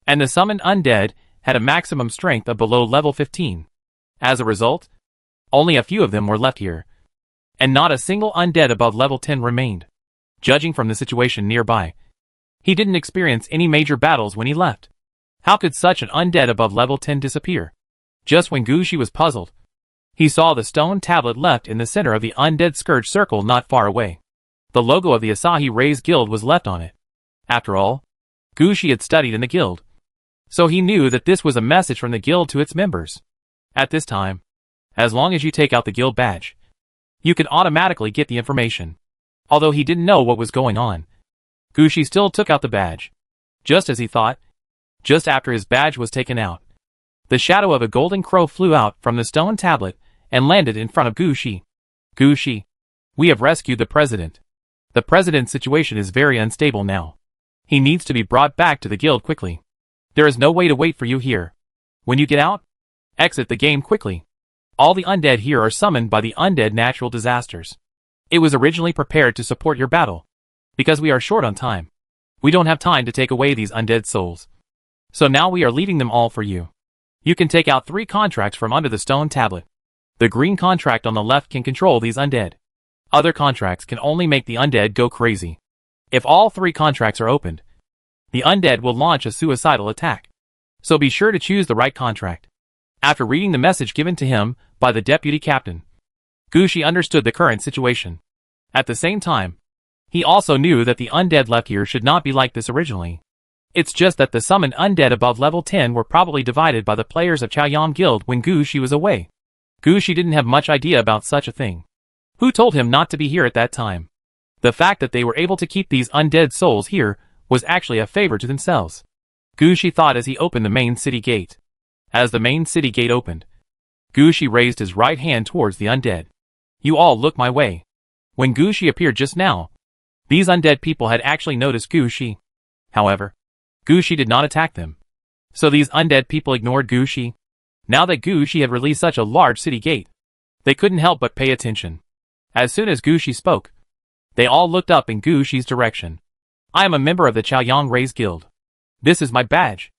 and the summoned undead had a maximum strength of below level 15. As a result, only a few of them were left here, and not a single undead above level 10 remained. Judging from the situation nearby, he didn't experience any major battles when he left. How could such an undead above level 10 disappear? Just when Gushi was puzzled, he saw the stone tablet left in the center of the undead scourge circle not far away. The logo of the Asahi Rays Guild was left on it. After all, Gushi had studied in the guild, so he knew that this was a message from the guild to its members. At this time, as long as you take out the guild badge, you can automatically get the information. Although he didn't know what was going on, Gushi still took out the badge. Just as he thought, just after his badge was taken out, the shadow of a golden crow flew out from the stone tablet and landed in front of Gushi. "Gushi, we have rescued the president. The president's situation is very unstable now. He needs to be brought back to the guild quickly. There is no way to wait for you here. When you get out, exit the game quickly. All the undead here are summoned by the undead natural disasters. It was originally prepared to support your battle. Because we are short on time, we don't have time to take away these undead souls. So now we are leaving them all for you. You can take out 3 contracts from under the stone tablet. The green contract on the left can control these undead. Other contracts can only make the undead go crazy. If all 3 contracts are opened, the undead will launch a suicidal attack. So be sure to choose the right contract." After reading the message given to him by the deputy captain, Gushi understood the current situation. At the same time, he also knew that the undead left here should not be like this originally. It's just that the summoned undead above level 10 were probably divided by the players of Chaoyang Guild when Gushi was away. Gushi didn't have much idea about such a thing. Who told him not to be here at that time? The fact that they were able to keep these undead souls here was actually a favor to themselves. Gushi thought as he opened the main city gate. As the main city gate opened, Gushi raised his right hand towards the undead. "You all look my way." When Gushi appeared just now, these undead people had actually noticed Gushi. However, Gushi did not attack them. So these undead people ignored Gushi. Now that Gushi had released such a large city gate, they couldn't help but pay attention. As soon as Gushi spoke, they all looked up in Gushi's direction. "I am a member of the Chaoyang Rays Guild. This is my badge."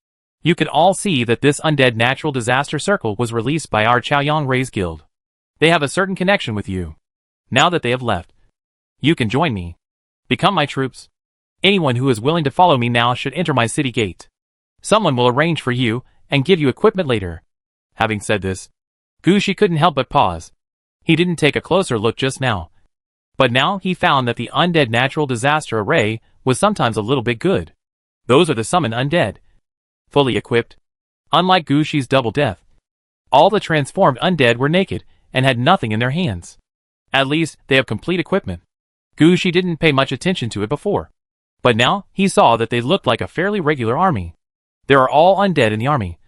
You can all see that this undead natural disaster circle was released by our Chaoyang Rays Guild. They have a certain connection with you. Now that they have left, you can join me. Become my troops. Anyone who is willing to follow me now should enter my city gate. Someone will arrange for you and give you equipment later." Having said this, Gushi couldn't help but pause. He didn't take a closer look just now. But now he found that the undead natural disaster array was sometimes a little bit good. Those are the summoned undead. fully equipped. Unlike Gushi's double death, all the transformed undead were naked and had nothing in their hands. At least, they have complete equipment. Gushi didn't pay much attention to it before, but now he saw that they looked like a fairly regular army. There are all undead in the army,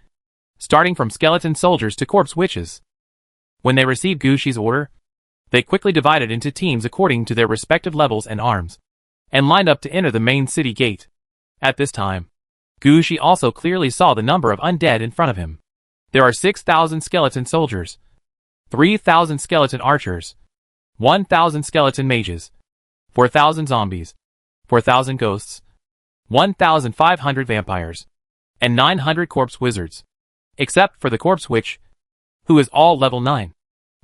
starting from skeleton soldiers to corpse witches. When they received Gushi's order, they quickly divided into teams according to their respective levels and arms, and lined up to enter the main city gate. At this time, Gushi also clearly saw the number of undead in front of him. There are 6,000 skeleton soldiers, 3,000 skeleton archers, 1,000 skeleton mages, 4,000 zombies, 4,000 ghosts, 1,500 vampires, and 900 corpse wizards, except for the corpse witch, who is all level 9.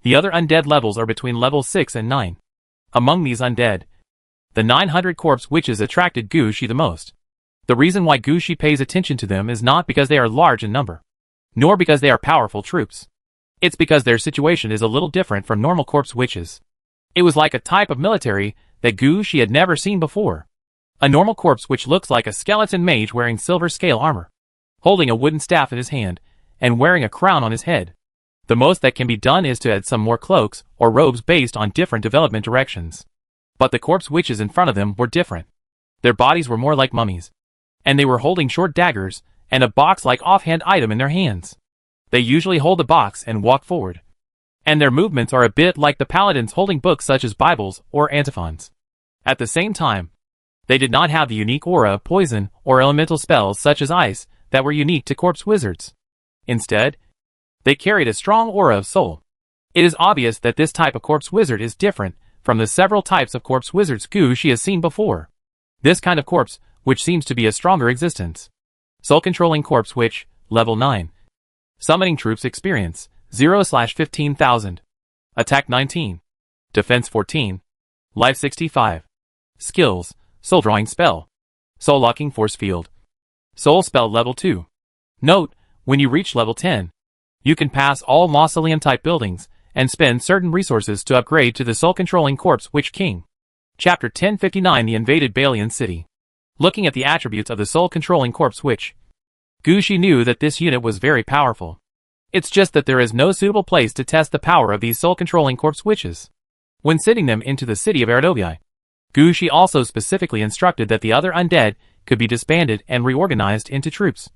The other undead levels are between level 6 and 9. Among these undead, the 900 corpse witches attracted Gushi the most. The reason why Gushi pays attention to them is not because they are large in number, nor because they are powerful troops. It's because their situation is a little different from normal corpse witches. It was like a type of military that Gushi had never seen before. A normal corpse witch looks like a skeleton mage wearing silver scale armor, holding a wooden staff in his hand, and wearing a crown on his head. The most that can be done is to add some more cloaks or robes based on different development directions. But the corpse witches in front of them were different. Their bodies were more like mummies, and they were holding short daggers and a box-like offhand item in their hands. They usually hold the box and walk forward, and their movements are a bit like the paladins holding books such as Bibles or antiphons. At the same time, they did not have the unique aura of poison or elemental spells such as ice that were unique to corpse wizards. Instead, they carried a strong aura of soul. It is obvious that this type of corpse wizard is different from the several types of corpse wizards Gushi has seen before. This kind of corpse, which seems to be a stronger existence. Soul-controlling corpse witch, level 9. Summoning troops experience, 0/15,000. Attack 19. Defense 14. Life 65. Skills, soul drawing spell. Soul locking force field. Soul spell level 2. Note, when you reach level 10, you can pass all mausoleum-type buildings and spend certain resources to upgrade to the soul-controlling corpse witch king. Chapter 1059 The Invaded Balian City. Looking at the attributes of the soul-controlling corpse witch, Gushi knew that this unit was very powerful. It's just that there is no suitable place to test the power of these soul-controlling corpse witches. When sending them into the city of Eredovii, Gushi also specifically instructed that the other undead could be disbanded and reorganized into troops.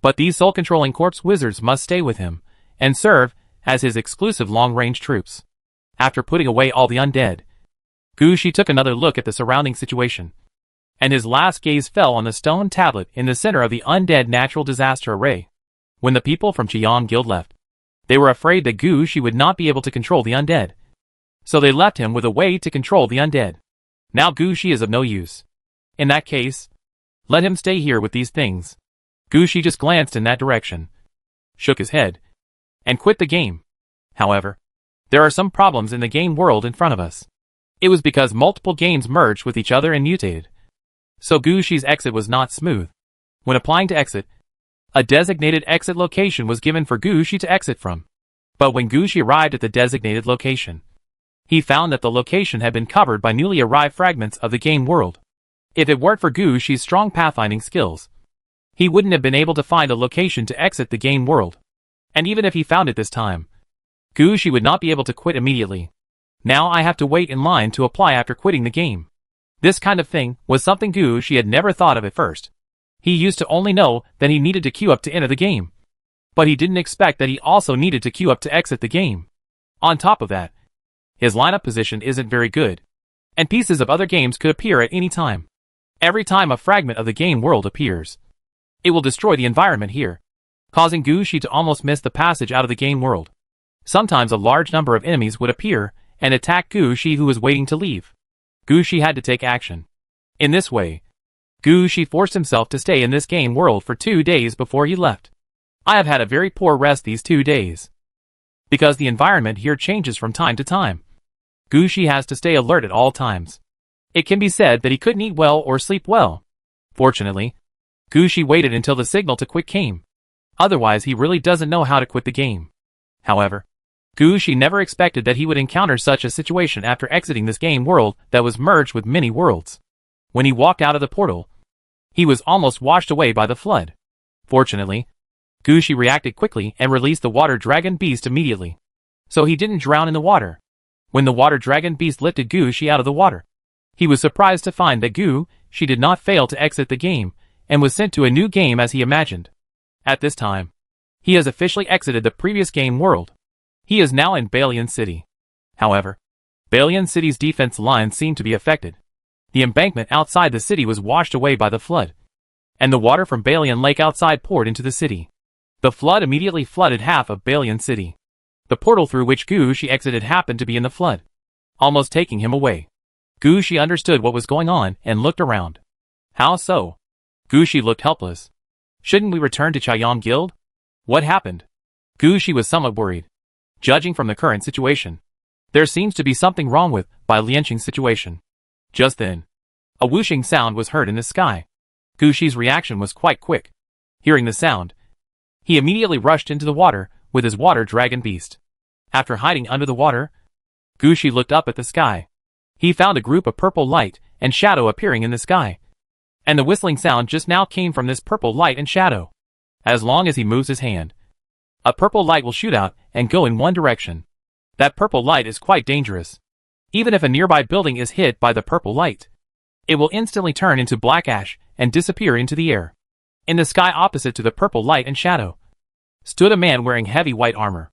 But these soul-controlling corpse wizards must stay with him and serve as his exclusive long-range troops. After putting away all the undead, Gushi took another look at the surrounding situation, and his last gaze fell on the stone tablet in the center of the undead natural disaster array. When the people from Chiyam Guild left, they were afraid that Gushi would not be able to control the undead, so they left him with a way to control the undead. Now Gushi is of no use. In that case, let him stay here with these things. Gushi just glanced in that direction, shook his head, and quit the game. However, there are some problems in the game world in front of us. It was because multiple games merged with each other and mutated, so Gushi's exit was not smooth. When applying to exit, a designated exit location was given for Gushi to exit from. But when Gushi arrived at the designated location, he found that the location had been covered by newly arrived fragments of the game world. If it weren't for Gushi's strong pathfinding skills, he wouldn't have been able to find a location to exit the game world. And even if he found it this time, Gushi would not be able to quit immediately. Now I have to wait in line to apply after quitting the game. This kind of thing was something Gushi had never thought of at first. He used to only know that he needed to queue up to enter the game, but he didn't expect that he also needed to queue up to exit the game. On top of that, his lineup position isn't very good, and pieces of other games could appear at any time. Every time a fragment of the game world appears, it will destroy the environment here, causing Gushi to almost miss the passage out of the game world. Sometimes a large number of enemies would appear and attack Gushi who was waiting to leave. Gushi had to take action. In this way, Gushi forced himself to stay in this game world for 2 days before he left. I have had a very poor rest these 2 days, because the environment here changes from time to time. Gushi has to stay alert at all times. It can be said that he couldn't eat well or sleep well. Fortunately, Gushi waited until the signal to quit came. Otherwise he really doesn't know how to quit the game. However, Gushi never expected that he would encounter such a situation after exiting this game world that was merged with many worlds. When he walked out of the portal, he was almost washed away by the flood. Fortunately, Gushi reacted quickly and released the water dragon beast immediately. So he didn't drown in the water. When the water dragon beast lifted Gushi out of the water, he was surprised to find that Gushi did not fail to exit the game, and was sent to a new game as he imagined. At this time, he has officially exited the previous game world. He is now in Balian City. However, Balian City's defense lines seemed to be affected. The embankment outside the city was washed away by the flood, and the water from Balian Lake outside poured into the city. The flood immediately flooded half of Balian City. The portal through which Gushi exited happened to be in the flood, almost taking him away. Gushi understood what was going on and looked around. How so? Gushi looked helpless. Shouldn't we return to Chayam Guild? What happened? Gushi was somewhat worried. Judging from the current situation, there seems to be something wrong with Bai Lianqing's situation. Just then, a whooshing sound was heard in the sky. Gushi's reaction was quite quick. Hearing the sound, he immediately rushed into the water with his water dragon beast. After hiding under the water, Gushi looked up at the sky. He found a group of purple light and shadow appearing in the sky. And the whistling sound just now came from this purple light and shadow. As long as he moves his hand, a purple light will shoot out and go in one direction. That purple light is quite dangerous. Even if a nearby building is hit by the purple light, it will instantly turn into black ash and disappear into the air. In the sky opposite to the purple light and shadow, stood a man wearing heavy white armor.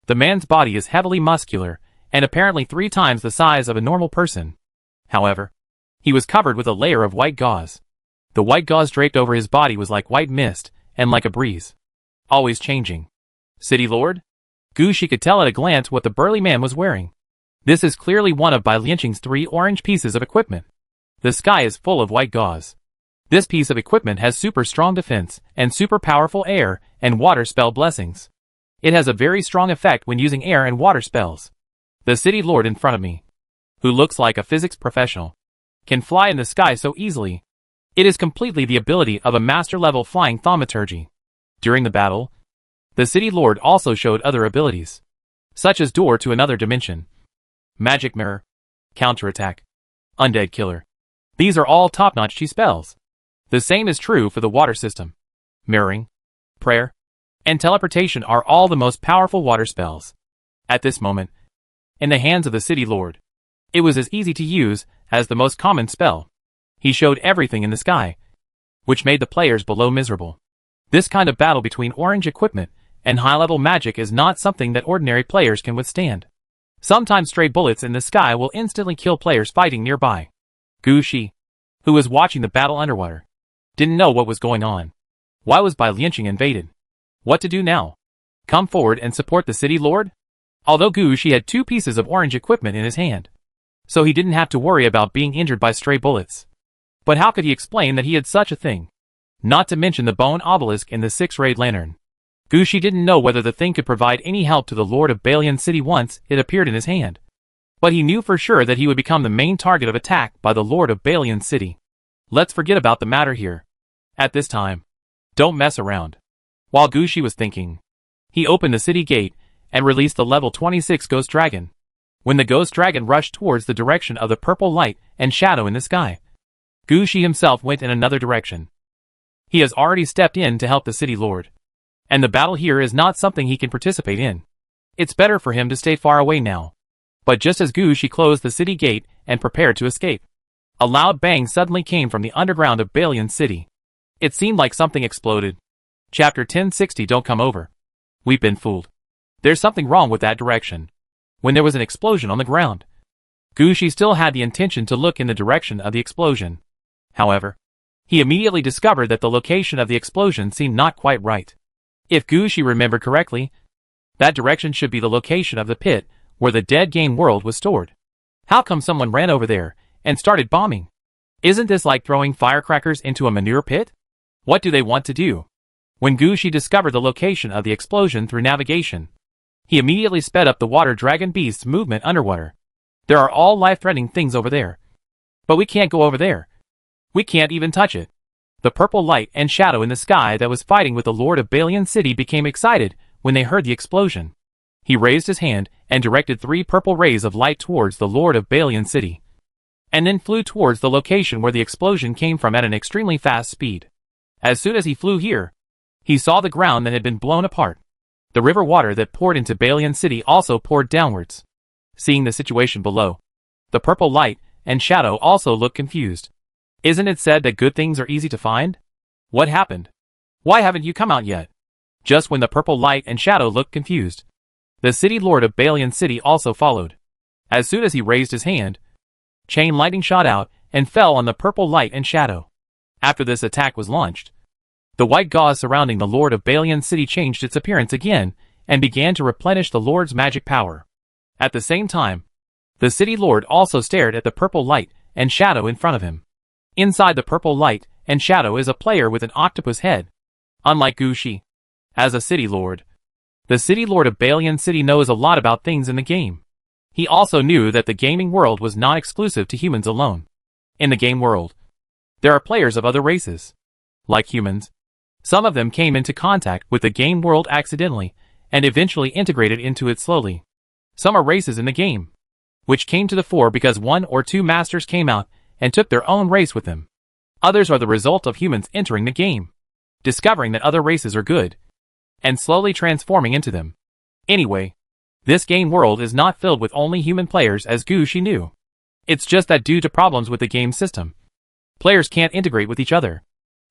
The man's body is heavily muscular and apparently 3 times the size of a normal person. However, he was covered with a layer of white gauze. The white gauze draped over his body was like white mist and like a breeze, always changing. City Lord? Gushi could tell at a glance what the burly man was wearing. This is clearly one of Bai Lianqing's 3 orange pieces of equipment. The sky is full of white gauze. This piece of equipment has super strong defense and super powerful air and water spell blessings. It has a very strong effect when using air and water spells. The City Lord in front of me, who looks like a physics professional, can fly in the sky so easily. It is completely the ability of a master-level flying thaumaturgy. During the battle, the City Lord also showed other abilities, such as Door to Another Dimension, Magic Mirror, Counterattack, Undead Killer. These are all top-notch chi spells. The same is true for the water system. Mirroring, Prayer, and Teleportation are all the most powerful water spells. At this moment, in the hands of the City Lord, it was as easy to use as the most common spell. He showed everything in the sky, which made the players below miserable. This kind of battle between orange equipment and high-level magic is not something that ordinary players can withstand. Sometimes stray bullets in the sky will instantly kill players fighting nearby. Gushi, who was watching the battle underwater, didn't know what was going on. Why was Bai Lianqing invaded? What to do now? Come forward and support the City Lord? Although Gushi had 2 pieces of orange equipment in his hand, so he didn't have to worry about being injured by stray bullets. But how could he explain that he had such a thing? Not to mention the bone obelisk in the 6-rayed lantern. Gushi didn't know whether the thing could provide any help to the Lord of Balian City once it appeared in his hand. But he knew for sure that he would become the main target of attack by the Lord of Balian City. Let's forget about the matter here. At this time, don't mess around. While Gushi was thinking, he opened the city gate and released the level 26 Ghost Dragon. When the Ghost Dragon rushed towards the direction of the purple light and shadow in the sky, Gushi himself went in another direction. He has already stepped in to help the City Lord, and the battle here is not something he can participate in. It's better for him to stay far away now. But just as Gushi closed the city gate and prepared to escape, a loud bang suddenly came from the underground of Balian City. It seemed like something exploded. Chapter 1060. Don't come over. We've been fooled. There's something wrong with that direction. When there was an explosion on the ground, Gushi still had the intention to look in the direction of the explosion. However, he immediately discovered that the location of the explosion seemed not quite right. If Gushi remembered correctly, that direction should be the location of the pit where the dead game world was stored. How come someone ran over there and started bombing? Isn't this like throwing firecrackers into a manure pit? What do they want to do? When Gushi discovered the location of the explosion through navigation, he immediately sped up the water dragon beast's movement underwater. There are all life-threatening things over there. But we can't go over there. We can't even touch it. The purple light and shadow in the sky that was fighting with the Lord of Balian City became excited when they heard the explosion. He raised his hand and directed 3 purple rays of light towards the Lord of Balian City, and then flew towards the location where the explosion came from at an extremely fast speed. As soon as he flew here, He saw the ground that had been blown apart. The river water that poured into Balian City also poured downwards. Seeing the situation below, the purple light and shadow also looked confused. Isn't it said that good things are easy to find? What happened? Why haven't you come out yet? Just when the purple light and shadow looked confused, the city lord of Balian City also followed. As soon as he raised his hand, chain lightning shot out and fell on the purple light and shadow. After this attack was launched, the white gauze surrounding the lord of Balian City changed its appearance again and began to replenish the lord's magic power. At the same time, the city lord also stared at the purple light and shadow in front of him. Inside the purple light and shadow is a player with an octopus head. Unlike Gushi, as a city lord, the city lord of Balian City knows a lot about things in the game. He also knew that the gaming world was not exclusive to humans alone. In the game world, there are players of other races. Like humans, some of them came into contact with the game world accidentally and eventually integrated into it slowly. Some are races in the game, which came to the fore because one or two masters came out and took their own race with them. Others are the result of humans entering the game, discovering that other races are good, and slowly transforming into them. Anyway, this game world is not filled with only human players as Gushi knew. It's just that due to problems with the game system, players can't integrate with each other.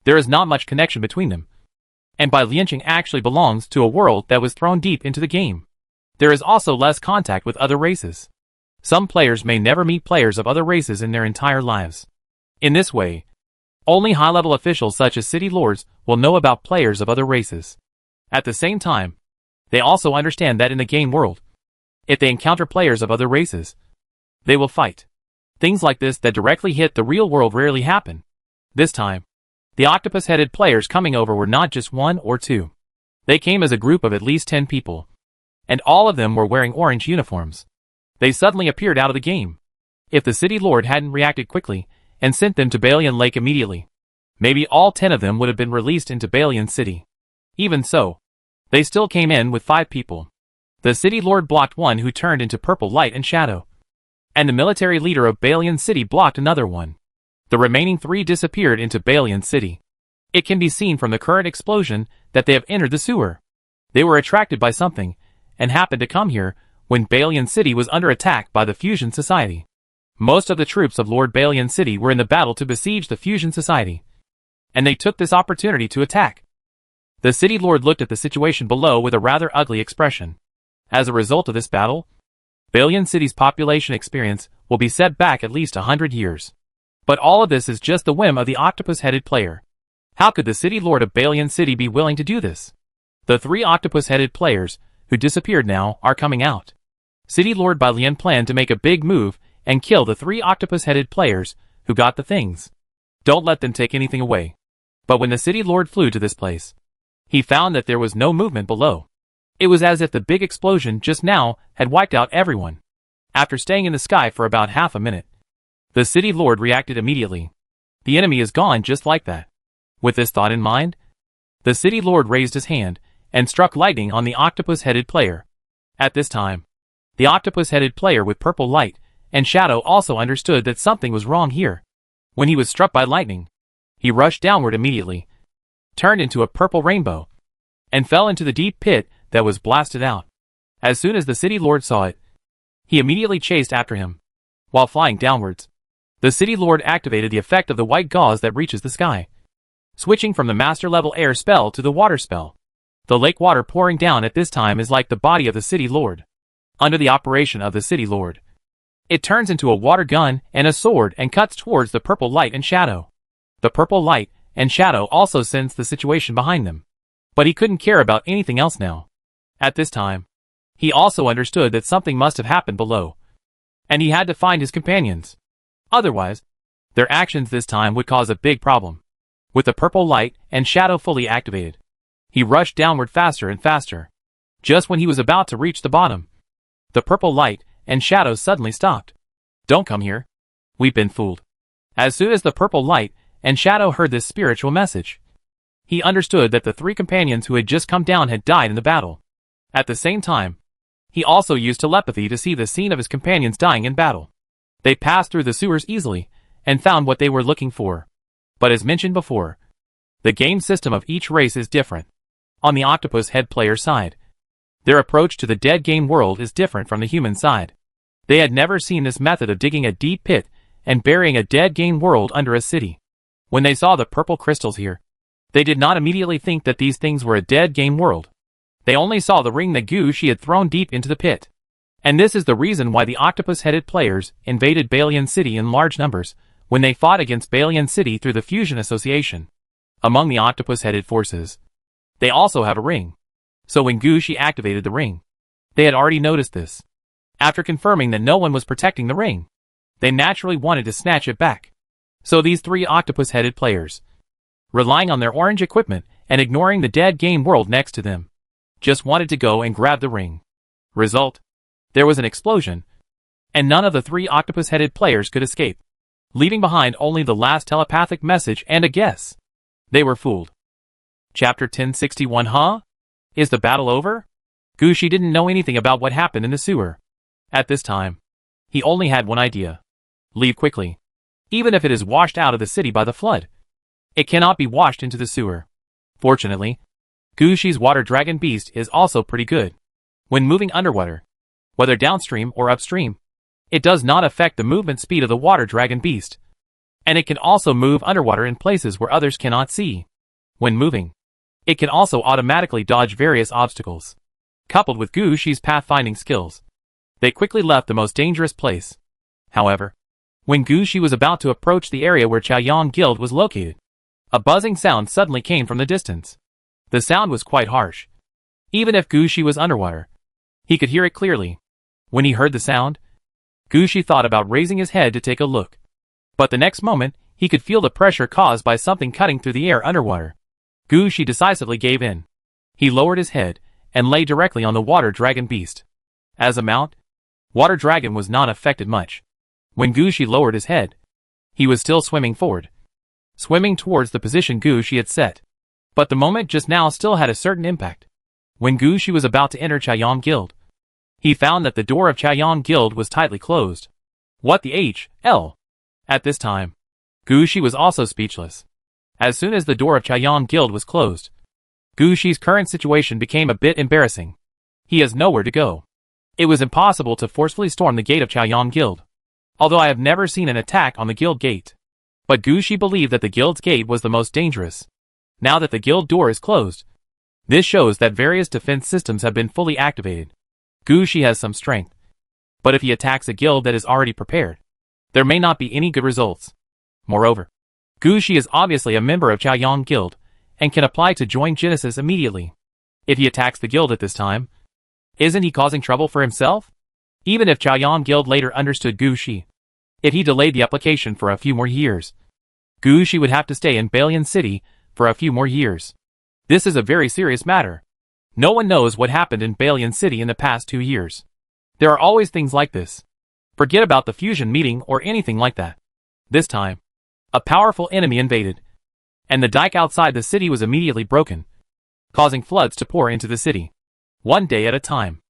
There is not much connection between them. And by Lianqing actually belongs to a world that was thrown deep into the game. There is also less contact with other races. Some players may never meet players of other races in their entire lives. In this way, only high-level officials such as city lords will know about players of other races. At the same time, they also understand that in the game world, if they encounter players of other races, they will fight. Things like this that directly hit the real world rarely happen. This time, the octopus-headed players coming over were not just one or two. They came as a group of at least 10 people. And all of them were wearing orange uniforms. They suddenly appeared out of the game. If the city lord hadn't reacted quickly and sent them to Balian Lake immediately, maybe all 10 of them would have been released into Balian City. Even so, they still came in with 5 people. The city lord blocked one who turned into purple light and shadow. And the military leader of Balian City blocked another one. The remaining 3 disappeared into Balian City. It can be seen from the current explosion that they have entered the sewer. They were attracted by something, and happened to come here when Balian City was under attack by the Fusion Society. Most of the troops of Lord Balian City were in the battle to besiege the Fusion Society, and they took this opportunity to attack. The city lord looked at the situation below with a rather ugly expression. As a result of this battle, Balian City's population experience will be set back at least 100 years. But all of this is just the whim of the octopus-headed player. How could the city lord of Balian City be willing to do this? The 3 octopus-headed players who disappeared now are coming out. City Lord Balian planned to make a big move and kill the 3 octopus-headed players who got the things. Don't let them take anything away. But when the City Lord flew to this place, he found that there was no movement below. It was as if the big explosion just now had wiped out everyone. After staying in the sky for about half a minute, the City Lord reacted immediately. The enemy is gone just like that. With this thought in mind, the City Lord raised his hand and struck lightning on the octopus-headed player. At this time, the octopus-headed player with purple light and shadow also understood that something was wrong here. When he was struck by lightning, he rushed downward immediately, turned into a purple rainbow, and fell into the deep pit that was blasted out. As soon as the City Lord saw it, he immediately chased after him. While flying downwards, the City Lord activated the effect of the white gauze that reaches the sky, switching from the master-level air spell to the water spell. The lake water pouring down at this time is like the body of the City Lord. Under the operation of the City Lord, it turns into a water gun and a sword and cuts towards the purple light and shadow. The purple light and shadow also sensed the situation behind them, but he couldn't care about anything else now. At this time, he also understood that something must have happened below, and he had to find his companions. Otherwise, their actions this time would cause a big problem. With the purple light and shadow fully activated, he rushed downward faster and faster. Just when he was about to reach the bottom, the purple light and shadow suddenly stopped. Don't come here. We've been fooled. As soon as the purple light and shadow heard this spiritual message, he understood that the 3 companions who had just come down had died in the battle. At the same time, he also used telepathy to see the scene of his companions dying in battle. They passed through the sewers easily and found what they were looking for. But as mentioned before, the game system of each race is different. On the octopus head player's side, their approach to the dead game world is different from the human side. They had never seen this method of digging a deep pit and burying a dead game world under a city. When they saw the purple crystals here, they did not immediately think that these things were a dead game world. They only saw the ring that Gushi had thrown deep into the pit. And this is the reason why the octopus-headed players invaded Balian City in large numbers when they fought against Balian City through the Fusion Association. Among the octopus-headed forces, they also have a ring. So when Gushi activated the ring, they had already noticed this. After confirming that no one was protecting the ring, they naturally wanted to snatch it back. So these three octopus-headed players, relying on their orange equipment and ignoring the dead game world next to them, just wanted to go and grab the ring. Result: there was an explosion, and none of the three octopus-headed players could escape, leaving behind only the last telepathic message and a guess. They were fooled. Chapter 1061. Huh? Is the battle over? Gushi didn't know anything about what happened in the sewer. At this time, he only had one idea. Leave quickly. Even if it is washed out of the city by the flood, it cannot be washed into the sewer. Fortunately, Gushi's water dragon beast is also pretty good. When moving underwater, whether downstream or upstream, it does not affect the movement speed of the water dragon beast. And it can also move underwater in places where others cannot see. When moving, it can also automatically dodge various obstacles. Coupled with Gushi's pathfinding skills, they quickly left the most dangerous place. However, when Gushi was about to approach the area where Chaoyang Guild was located, a buzzing sound suddenly came from the distance. The sound was quite harsh. Even if Gushi was underwater, he could hear it clearly. When he heard the sound, Gushi thought about raising his head to take a look. But the next moment, he could feel the pressure caused by something cutting through the air underwater. Gushi decisively gave in. He lowered his head and lay directly on the water dragon beast. As a mount, water dragon was not affected much. When Gushi lowered his head, he was still swimming forward, swimming towards the position Gushi had set. But the moment just now still had a certain impact. When Gushi was about to enter Chaoyang Guild, he found that the door of Chaoyang Guild was tightly closed. What the hell? At this time, Gushi was also speechless. As soon as the door of Chaoyang Guild was closed, Gushi's current situation became a bit embarrassing. He has nowhere to go. It was impossible to forcefully storm the gate of Chaoyang Guild, although I have never seen an attack on the guild gate. But Gushi believed that the guild's gate was the most dangerous. Now that the guild door is closed, this shows that various defense systems have been fully activated. Gushi has some strength, but if he attacks a guild that is already prepared, there may not be any good results. Moreover, Gushi is obviously a member of Chaoyang Guild and can apply to join Genesis immediately. If he attacks the guild at this time, isn't he causing trouble for himself? Even if Chaoyang Guild later understood Gushi, if he delayed the application for a few more years, Gushi would have to stay in Balian City for a few more years. This is a very serious matter. No one knows what happened in Balian City in the past 2 years. There are always things like this. Forget about the fusion meeting or anything like that. This time, a powerful enemy invaded, and the dike outside the city was immediately broken, causing floods to pour into the city, one day at a time.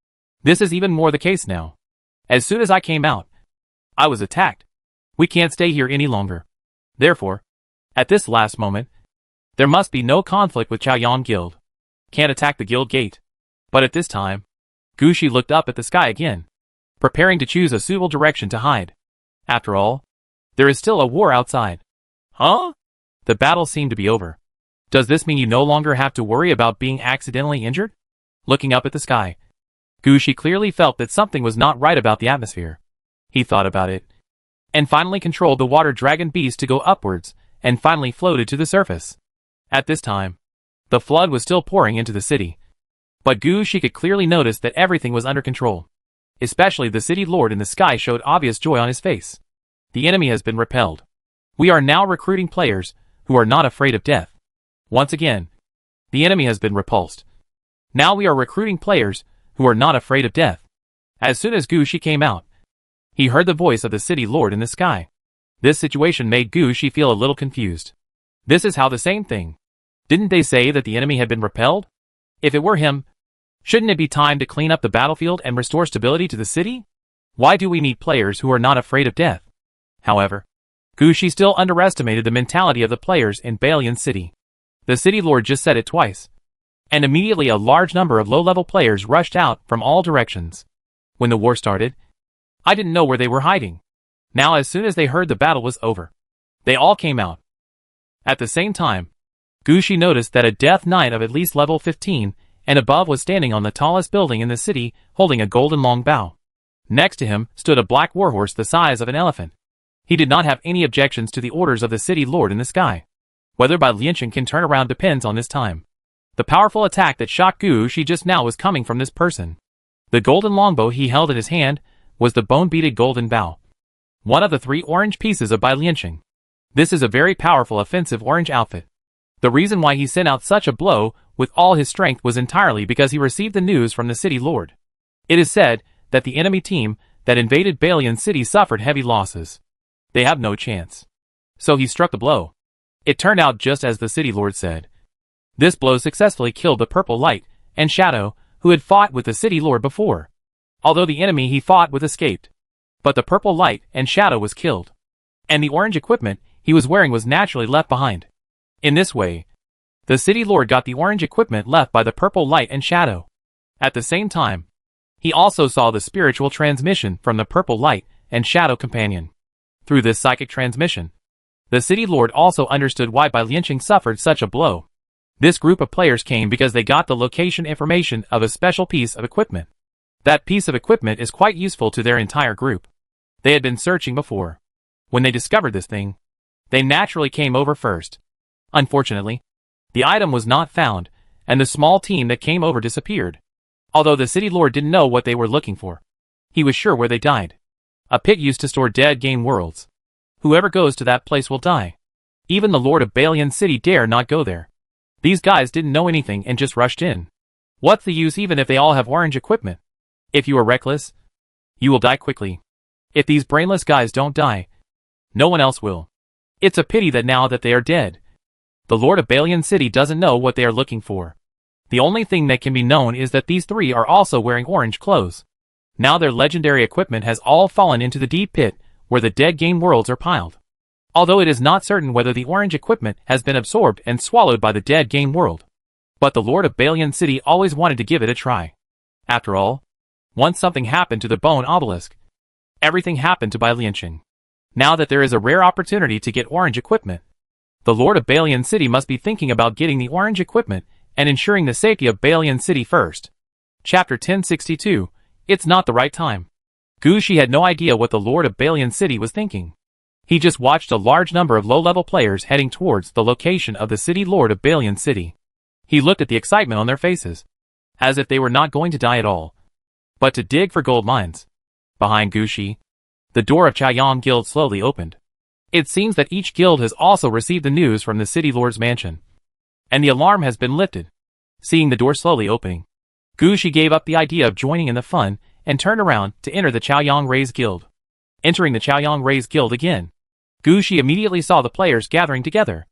This is even more the case now. As soon as I came out, I was attacked. We can't stay here any longer. Therefore, at this last moment, there must be no conflict with Chaoyang Guild. Can't attack the guild gate. But at this time, Gushi looked up at the sky again, preparing to choose a suitable direction to hide. After all, there is still a war outside. Huh? The battle seemed to be over. Does this mean you no longer have to worry about being accidentally injured? Looking up at the sky, Gushi clearly felt that something was not right about the atmosphere. He thought about it, and finally controlled the water dragon beast to go upwards, and finally floated to the surface. At this time, the flood was still pouring into the city. But Gushi could clearly notice that everything was under control. Especially the city lord in the sky showed obvious joy on his face. The enemy has been repelled. We are now recruiting players who are not afraid of death. Once again, the enemy has been repulsed. Now we are recruiting players who are not afraid of death. As soon as Gushi came out, he heard the voice of the city lord in the sky. This situation made Gushi feel a little confused. This is how the same thing. Didn't they say that the enemy had been repelled? If it were him, shouldn't it be time to clean up the battlefield and restore stability to the city? Why do we need players who are not afraid of death? However, Gushi still underestimated the mentality of the players in Balian City. The city lord just said it twice, and immediately a large number of low-level players rushed out from all directions. When the war started, I didn't know where they were hiding. Now as soon as they heard the battle was over, they all came out. At the same time, Gushi noticed that a Death Knight of at least level 15 and above was standing on the tallest building in the city holding a golden long bow. Next to him stood a black warhorse the size of an elephant. He did not have any objections to the orders of the city lord in the sky. Whether Bai Lianqing can turn around depends on this time. The powerful attack that shocked Gushi just now was coming from this person. The golden longbow he held in his hand was the bone-beaded golden bow, one of the 3 orange pieces of Bai Lianqing. This is a very powerful offensive orange outfit. The reason why he sent out such a blow with all his strength was entirely because he received the news from the city lord. It is said that the enemy team that invaded Balian City suffered heavy losses. They have no chance. So he struck the blow. It turned out just as the city lord said. This blow successfully killed the purple light and shadow who had fought with the city lord before. Although the enemy he fought with escaped. But the purple light and shadow was killed. And the orange equipment he was wearing was naturally left behind. In this way, the city lord got the orange equipment left by the purple light and shadow. At the same time, he also saw the spiritual transmission from the purple light and shadow companion. Through this psychic transmission, the city lord also understood why Bai Lianqing suffered such a blow. This group of players came because they got the location information of a special piece of equipment. That piece of equipment is quite useful to their entire group. They had been searching before. When they discovered this thing, they naturally came over first. Unfortunately, the item was not found, and the small team that came over disappeared. Although the city lord didn't know what they were looking for, he was sure where they died. A pit used to store dead game worlds. Whoever goes to that place will die. Even the lord of Balian City dare not go there. These guys didn't know anything and just rushed in. What's the use even if they all have orange equipment? If you are reckless, you will die quickly. If these brainless guys don't die, no one else will. It's a pity that now that they are dead, the lord of Balian City doesn't know what they are looking for. The only thing that can be known is that these 3 are also wearing orange clothes. Now their legendary equipment has all fallen into the deep pit where the dead game worlds are piled. Although it is not certain whether the orange equipment has been absorbed and swallowed by the dead game world. But the lord of Balian City always wanted to give it a try. After all, once something happened to the bone obelisk, everything happened to Bai Lianqing. Now that there is a rare opportunity to get orange equipment, the lord of Balian City must be thinking about getting the orange equipment and ensuring the safety of Balian City first. Chapter 1062, It's Not the Right Time. Gushi had no idea what the lord of Balian City was thinking. He just watched a large number of low-level players heading towards the location of the city lord of Balian City. He looked at the excitement on their faces, as if they were not going to die at all, but to dig for gold mines. Behind Gushi, the door of Chaoyang Guild slowly opened. It seems that each guild has also received the news from the city lord's mansion, and the alarm has been lifted. Seeing the door slowly opening, Gushi gave up the idea of joining in the fun and turned around to enter the Chaoyang Rays Guild. Entering the Chaoyang Rays Guild again, Gushi immediately saw the players gathering together.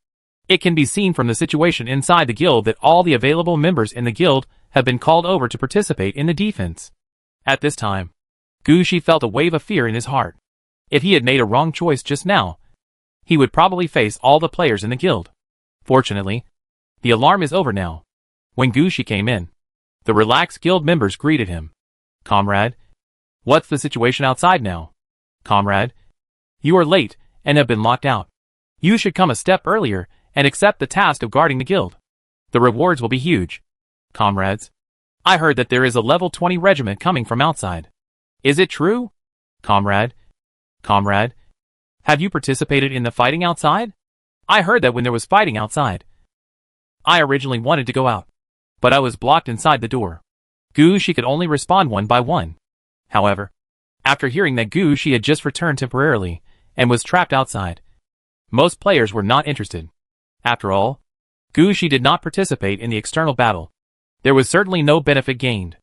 It can be seen from the situation inside the guild that all the available members in the guild have been called over to participate in the defense. At this time, Gushi felt a wave of fear in his heart. If he had made a wrong choice just now, he would probably face all the players in the guild. Fortunately, the alarm is over now. When Gushi came in, the relaxed guild members greeted him. Comrade, what's the situation outside now? Comrade, you are late and have been locked out. You should come a step earlier and accept the task of guarding the guild. The rewards will be huge. Comrades, I heard that there is a level 20 regiment coming from outside. Is it true? Comrade, have you participated in the fighting outside? I heard that when there was fighting outside. I originally wanted to go out, but I was blocked inside the door. Gushi could only respond one by one. However, after hearing that Gushi had just returned temporarily and was trapped outside, most players were not interested. After all, Gushi did not participate in the external battle. There was certainly no benefit gained.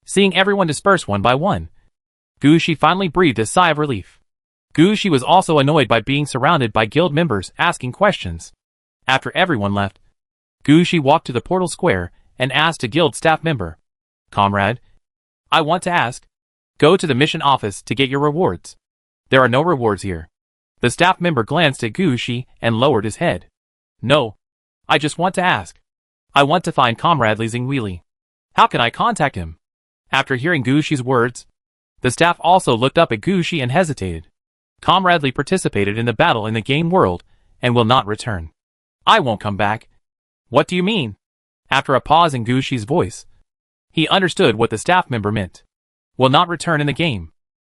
Seeing everyone disperse one by one, Gushi finally breathed a sigh of relief. Gushi was also annoyed by being surrounded by guild members asking questions. After everyone left, Gushi walked to the portal square and asked a guild staff member, Comrade, I want to ask. Go to the mission office to get your rewards. There are no rewards here. The staff member glanced at Gushi and lowered his head. No, I just want to ask. I want to find Comrade Li Zingweili. How can I contact him? After hearing Gu Shi's words, the staff also looked up at Gu Shi and hesitated. Comrade Li participated in the battle in the game world and will not return. I won't come back. What do you mean? After a pause in Gu Shi's voice, he understood what the staff member meant. Will not return in the game.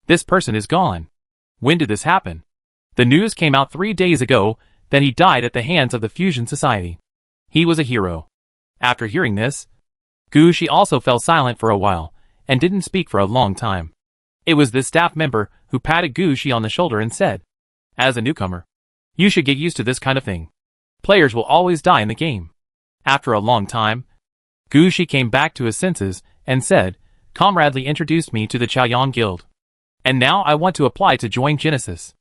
This person is gone. When did this happen? The news came out 3 days ago that he died at the hands of the Fusion Society. He was a hero. After hearing this, Gu Shi also fell silent for a while and didn't speak for a long time. It was this staff member who patted Gu Shi on the shoulder and said, "As a newcomer, you should get used to this kind of thing. Players will always die in the game." After a long time, Gu Shi came back to his senses and said, "Comrade Li introduced me to the Chaoyang Guild. And now I want to apply to join Genesis.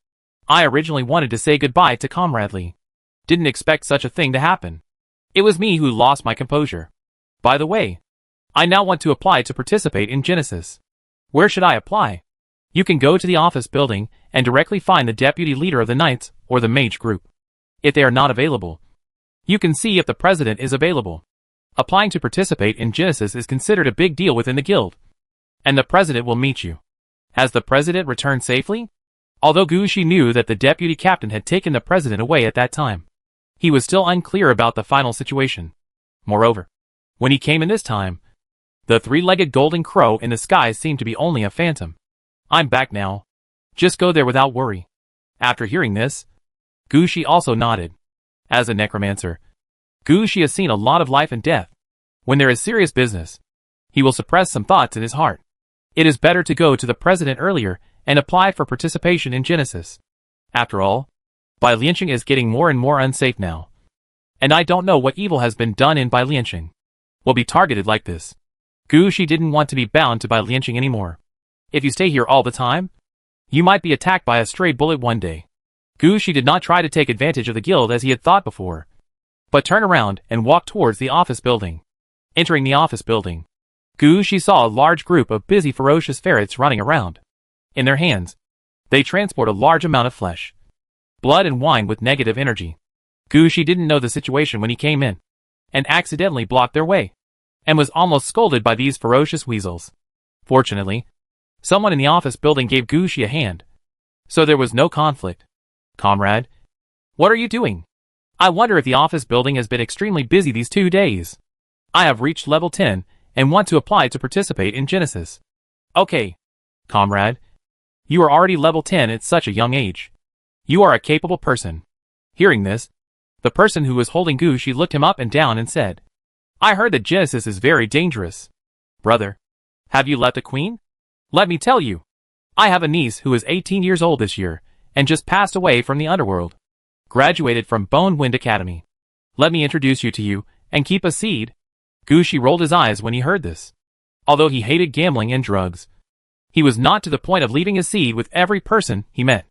I originally wanted to say goodbye to Comrade Li. Didn't expect such a thing to happen. It was me who lost my composure. By the way, I now want to apply to participate in Genesis. Where should I apply?" You can go to the office building and directly find the deputy leader of the Knights or the Mage group. If they are not available, you can see if the president is available. Applying to participate in Genesis is considered a big deal within the guild, and the president will meet you. Has the president returned safely? Although Gu Shi knew that the deputy captain had taken the president away at that time, he was still unclear about the final situation. Moreover, when he came in this time, the three-legged golden crow in the sky seemed to be only a phantom. "I'm back now. Just go there without worry." After hearing this, Gu Shi also nodded. As a necromancer, Gu Shi has seen a lot of life and death. When there is serious business, he will suppress some thoughts in his heart. It is better to go to the president earlier and apply for participation in Genesis. After all, Bai Lianqing is getting more and more unsafe now. And I don't know what evil has been done in Bai Lianqing will be targeted like this. Gu Shi didn't want to be bound to Bai Lianqing anymore. If you stay here all the time, you might be attacked by a stray bullet one day. Gu Shi did not try to take advantage of the guild as he had thought before, but turned around and walked towards the office building. Entering the office building, Gu Shi saw a large group of busy ferocious ferrets running around. In their hands, they transport a large amount of flesh, blood and wine with negative energy. Gu Shi didn't know the situation when he came in, and accidentally blocked their way, and was almost scolded by these ferocious weasels. Fortunately, someone in the office building gave Gu Shi a hand, so there was no conflict. "Comrade, what are you doing? I wonder if the office building has been extremely busy these 2 days. I have reached level 10 and want to apply to participate in Genesis." "Okay, comrade. You are already level 10 at such a young age. You are a capable person." Hearing this, the person who was holding Gu Shi looked him up and down and said, "I heard that Genesis is very dangerous. Brother, have you left the queen? Let me tell you, I have a niece who is 18 years old this year and just passed away from the underworld. Graduated from Bone Wind Academy. Let me introduce you to you and keep a seed." Gu Shi rolled his eyes when he heard this. Although he hated gambling and drugs, he was not to the point of leaving his seed with every person he met.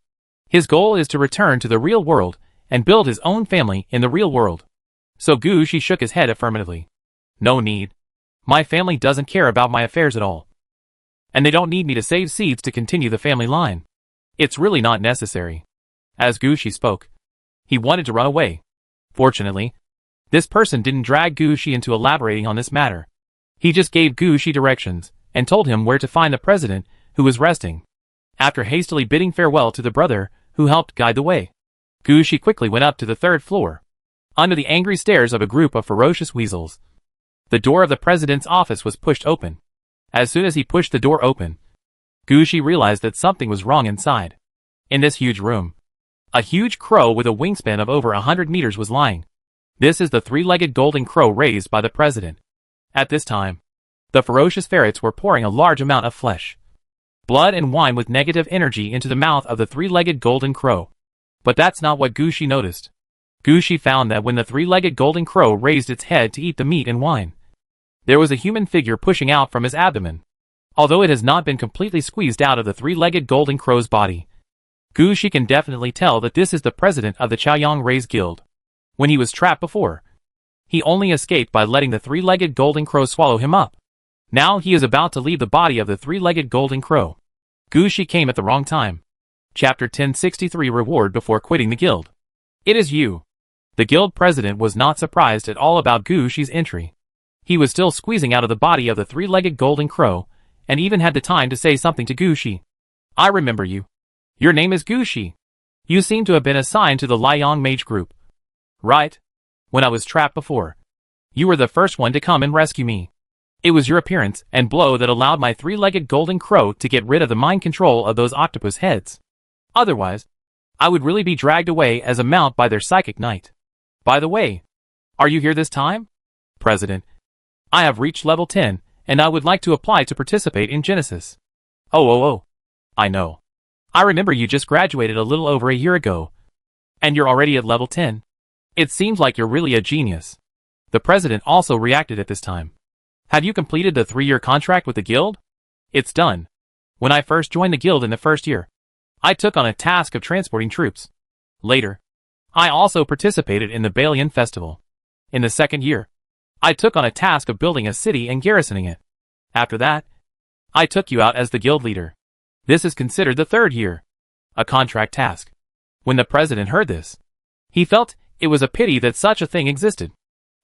His goal is to return to the real world and build his own family in the real world. So Gu Shi shook his head affirmatively. "No need. My family doesn't care about my affairs at all. And they don't need me to save seeds to continue the family line. It's really not necessary." As Gu Shi spoke, he wanted to run away. Fortunately, this person didn't drag Gu Shi into elaborating on this matter. He just gave Gu Shi directions and told him where to find the president, who was resting. After hastily bidding farewell to the brother who helped guide the way, Gu Shi quickly went up to the 3rd floor. Under the angry stares of a group of ferocious weasels, the door of the president's office was pushed open. As soon as he pushed the door open, Gu Shi realized that something was wrong inside. In this huge room, a huge crow with a wingspan of over 100 meters was lying. This is the three-legged golden crow raised by the president. At this time, the ferocious ferrets were pouring a large amount of flesh, blood and wine with negative energy into the mouth of the three-legged golden crow. But that's not what Gu Shi noticed. Gu Shi found that when the three-legged golden crow raised its head to eat the meat and wine, there was a human figure pushing out from his abdomen. Although it has not been completely squeezed out of the three-legged golden crow's body, Gu Shi can definitely tell that this is the president of the Chaoyang Rays Guild. When he was trapped before, he only escaped by letting the three-legged golden crow swallow him up. Now he is about to leave the body of the three-legged golden crow. Gu Shi came at the wrong time. Chapter 1063 Reward before quitting the guild. It is you. The guild president was not surprised at all about Gushi's entry. He was still squeezing out of the body of the three-legged golden crow, and even had the time to say something to Gushi. I remember you. Your name is Gushi. You seem to have been assigned to the Liang Mage group. Right? When I was trapped before, you were the first one to come and rescue me. It was your appearance and blow that allowed my three-legged golden crow to get rid of the mind control of those octopus heads. Otherwise, I would really be dragged away as a mount by their psychic knight. By the way, are you here this time? President. I have reached level 10, and I would like to apply to participate in Genesis. Oh. I know. I remember you just graduated a little over a year ago. And you're already at level 10. It seems like you're really a genius. The president also reacted at this time. Have you completed the 3-year contract with the guild? It's done. When I first joined the guild in the first year, I took on a task of transporting troops. Later, I also participated in the Balian Festival. In the second year, I took on a task of building a city and garrisoning it. After that, I took you out as the guild leader. This is considered the 3rd year. A contract task. When the president heard this, he felt it was a pity that such a thing existed.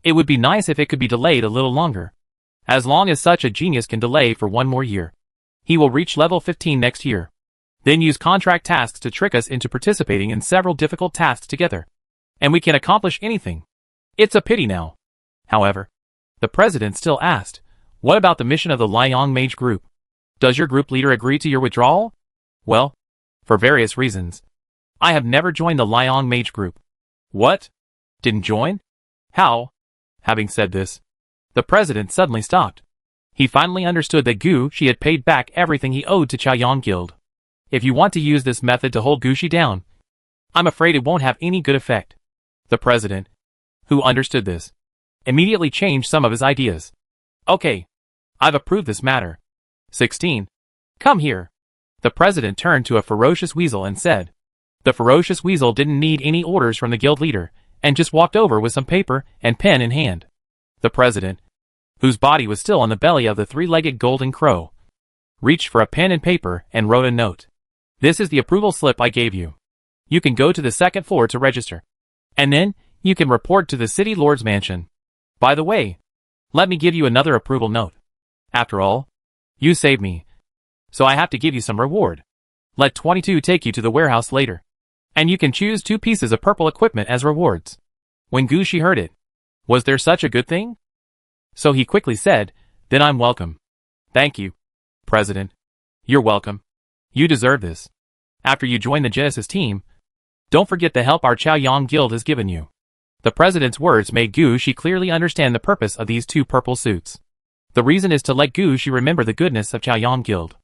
It would be nice if it could be delayed a little longer. As long as such a genius can delay for 1 more year, he will reach level 15 next year. Then use contract tasks to trick us into participating in several difficult tasks together. And we can accomplish anything. It's a pity now. However, the president still asked, what about the mission of the Liang Mage group? Does your group leader agree to your withdrawal? Well, for various reasons, I have never joined the Liang Mage group. What? Didn't join? How? Having said this, the president suddenly stopped. He finally understood that Gushi had paid back everything he owed to Chaoyang Guild. If you want to use this method to hold Gushi down, I'm afraid it won't have any good effect. The president, who understood this, immediately changed some of his ideas. Okay, I've approved this matter. 16. Come here. The president turned to a ferocious weasel and said. The ferocious weasel didn't need any orders from the guild leader, and just walked over with some paper and pen in hand. The president, whose body was still on the belly of the three-legged golden crow, reached for a pen and paper and wrote a note. This is the approval slip I gave you. You can go to the 2nd floor to register. And then, you can report to the city lord's mansion. By the way, let me give you another approval note. After all, you saved me, so I have to give you some reward. Let 22 take you to the warehouse later, and you can choose 2 pieces of purple equipment as rewards. When Gushi heard it, was there such a good thing? So he quickly said, then I'm welcome. Thank you, President. You're welcome. You deserve this. After you join the Genesis team, don't forget the help our Chaoyang Guild has given you. The president's words made Gushi clearly understand the purpose of these 2 purple suits. The reason is to let Gushi remember the goodness of Chaoyang Guild.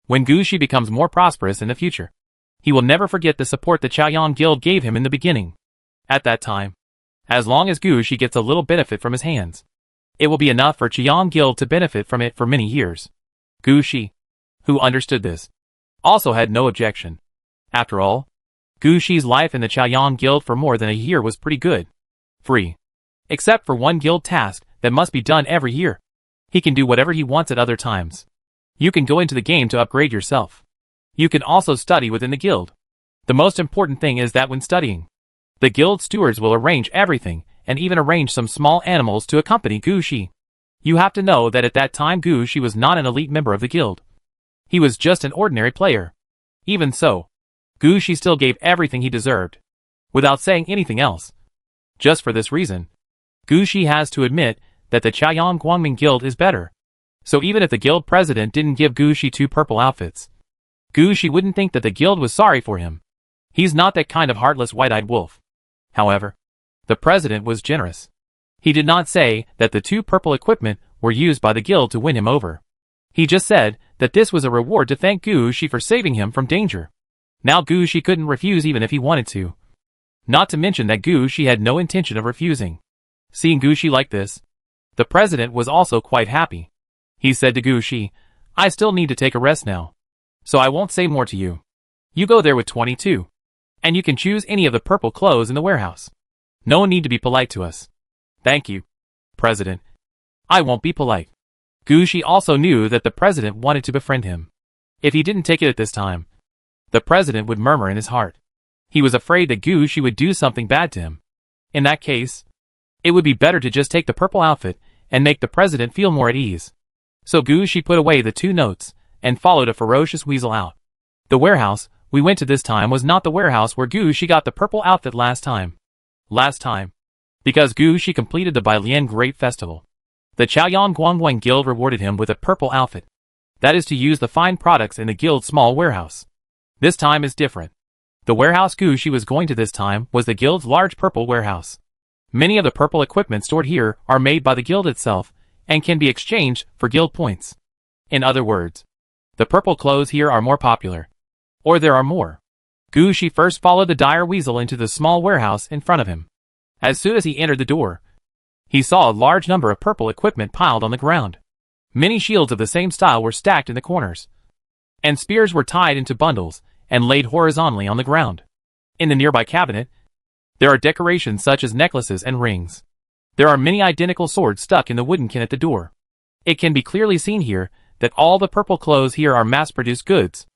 When Gushi becomes more prosperous in the future, he will never forget the support the Chaoyang Guild gave him in the beginning. At that time, as long as Gushi gets a little benefit from his hands, it will be enough for Chaoyang Guild to benefit from it for many years. Gushi, who understood this, also had no objection. After all, Gushi's life in the Chaoyang Guild for more than a year was pretty good. Free. Except for one guild task that must be done every year. He can do whatever he wants at other times. You can go into the game to upgrade yourself. You can also study within the guild. The most important thing is that when studying, the guild stewards will arrange everything and even arrange some small animals to accompany Gushi. You have to know that at that time Gushi was not an elite member of the guild. He was just an ordinary player. Even so, Gushi still gave everything he deserved, without saying anything else. Just for this reason, Gushi has to admit that the Chaoyang Guangming Guild is better. So even if the guild president didn't give Gushi 2 purple outfits, Gushi wouldn't think that the guild was sorry for him. He's not that kind of heartless white-eyed wolf. However, the president was generous. He did not say that the 2 purple equipment were used by the guild to win him over. He just said that this was a reward to thank Gushi for saving him from danger. Now Gushi couldn't refuse even if he wanted to. Not to mention that Gushi had no intention of refusing. Seeing Gushi like this, the president was also quite happy. He said to Gushi, I still need to take a rest now, so I won't say more to you. You go there with 22, and you can choose any of the purple clothes in the warehouse. No need to be polite to us. Thank you, President. I won't be polite. Gushi also knew that the president wanted to befriend him. If he didn't take it at this time, the president would murmur in his heart. He was afraid that Gushi would do something bad to him. In that case, it would be better to just take the purple outfit and make the president feel more at ease. So Gucci put away the 2 notes and followed a ferocious weasel out. The warehouse we went to this time was not the warehouse where Gucci got the purple outfit last time. Because Gucci completed the Bailian Great Festival. The Chaoyang Guangguang Guild rewarded him with a purple outfit. That is to use the fine products in the guild's small warehouse. This time is different. The warehouse Gucci was going to this time was the guild's large purple warehouse. Many of the purple equipment stored here are made by the guild itself and can be exchanged for guild points. In other words, the purple clothes here are more popular. Or there are more. Gucci first followed the dire weasel into the small warehouse in front of him. As soon as he entered the door, he saw a large number of purple equipment piled on the ground. Many shields of the same style were stacked in the corners, and spears were tied into bundles and laid horizontally on the ground. In the nearby cabinet, there are decorations such as necklaces and rings. There are many identical swords stuck in the wooden kin at the door. It can be clearly seen here that all the purple clothes here are mass-produced goods.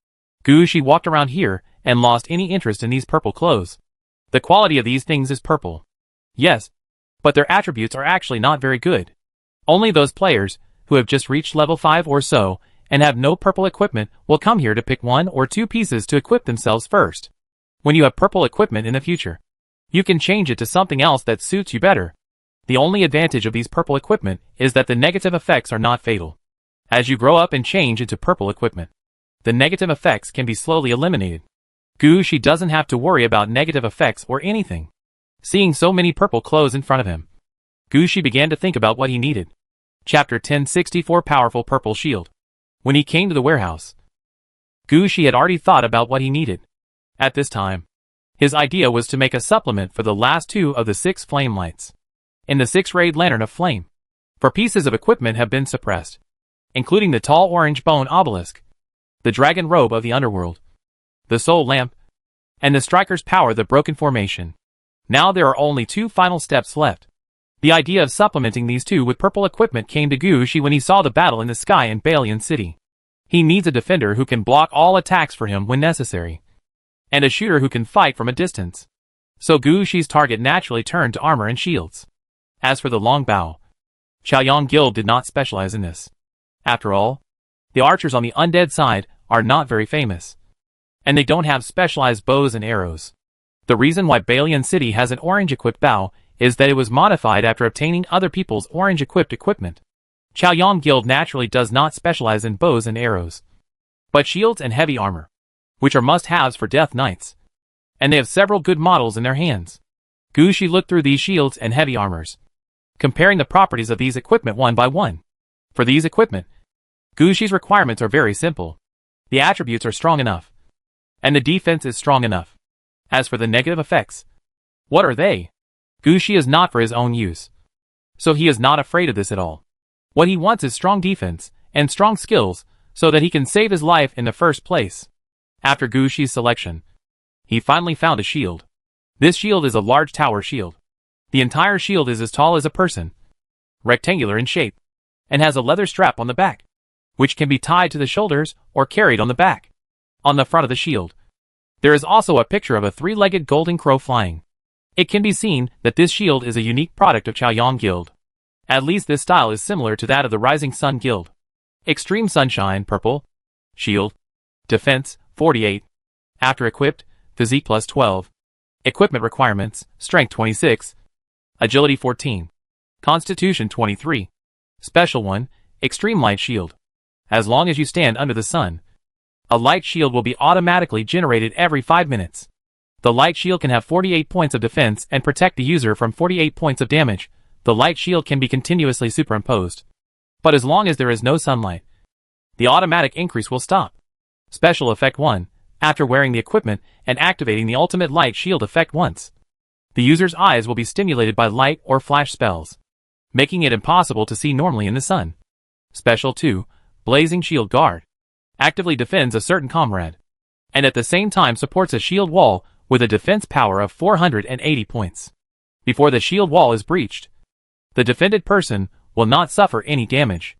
Gucci walked around here and lost any interest in these purple clothes. The quality of these things is purple. Yes, but their attributes are actually not very good. Only those players who have just reached level 5 or so and have no purple equipment will come here to pick 1 or 2 pieces to equip themselves first. When you have purple equipment in the future, you can change it to something else that suits you better. The only advantage of these purple equipment is that the negative effects are not fatal. As you grow up and change into purple equipment, the negative effects can be slowly eliminated. Gucci doesn't have to worry about negative effects or anything. Seeing so many purple clothes in front of him, Gucci began to think about what he needed. Chapter 1064 Powerful Purple Shield. When he came to the warehouse, Gucci had already thought about what he needed. At this time, his idea was to make a supplement for the last 2 of the 6 flame lights. In the 6-rayed lantern of flame, 4 pieces of equipment have been suppressed, including the tall orange bone obelisk, the dragon robe of the underworld, the soul lamp, and the striker's power, the broken formation. Now there are only 2 final steps left. The idea of supplementing these 2 with purple equipment came to Gucci when he saw the battle in the sky in Bailian City. He needs a defender who can block all attacks for him when necessary, and a shooter who can fight from a distance. So Gucci's target naturally turned to armor and shields. As for the long bow, Chaoyang Guild did not specialize in this. After all, the archers on the undead side are not very famous, and they don't have specialized bows and arrows. The reason why Bailian City has an orange-equipped bow is that it was modified after obtaining other people's orange-equipped equipment. Chaoyang Guild naturally does not specialize in bows and arrows, but shields and heavy armor, which are must-haves for Death Knights, and they have several good models in their hands. Gucci looked through these shields and heavy armors, comparing the properties of these equipment one by one. For these equipment, Gucci's requirements are very simple. The attributes are strong enough, and the defense is strong enough. As for the negative effects, what are they? Gucci is not for his own use, so he is not afraid of this at all. What he wants is strong defense and strong skills so that he can save his life in the first place. After Gucci's selection, he finally found a shield. This shield is a large tower shield. The entire shield is as tall as a person, rectangular in shape, and has a leather strap on the back, which can be tied to the shoulders or carried on the back. On the front of the shield, there is also a picture of a 3-legged golden crow flying. It can be seen that this shield is a unique product of Chaoyang Guild. At least this style is similar to that of the Rising Sun Guild. Extreme Sunshine Purple Shield. Defense 48. After equipped, Physique plus 12. Equipment requirements, Strength 26. Agility 14. Constitution 23. Special 1, Extreme Light Shield. As long as you stand under the sun, a light shield will be automatically generated every 5 minutes. The light shield can have 48 points of defense and protect the user from 48 points of damage. The light shield can be continuously superimposed, but as long as there is no sunlight, the automatic increase will stop. Special Effect 1. After wearing the equipment and activating the ultimate light shield effect once, the user's eyes will be stimulated by light or flash spells, making it impossible to see normally in the sun. Special 2. Blazing Shield Guard. Actively defends a certain comrade, and at the same time supports a shield wall with a defense power of 480 points. Before the shield wall is breached, the defended person will not suffer any damage.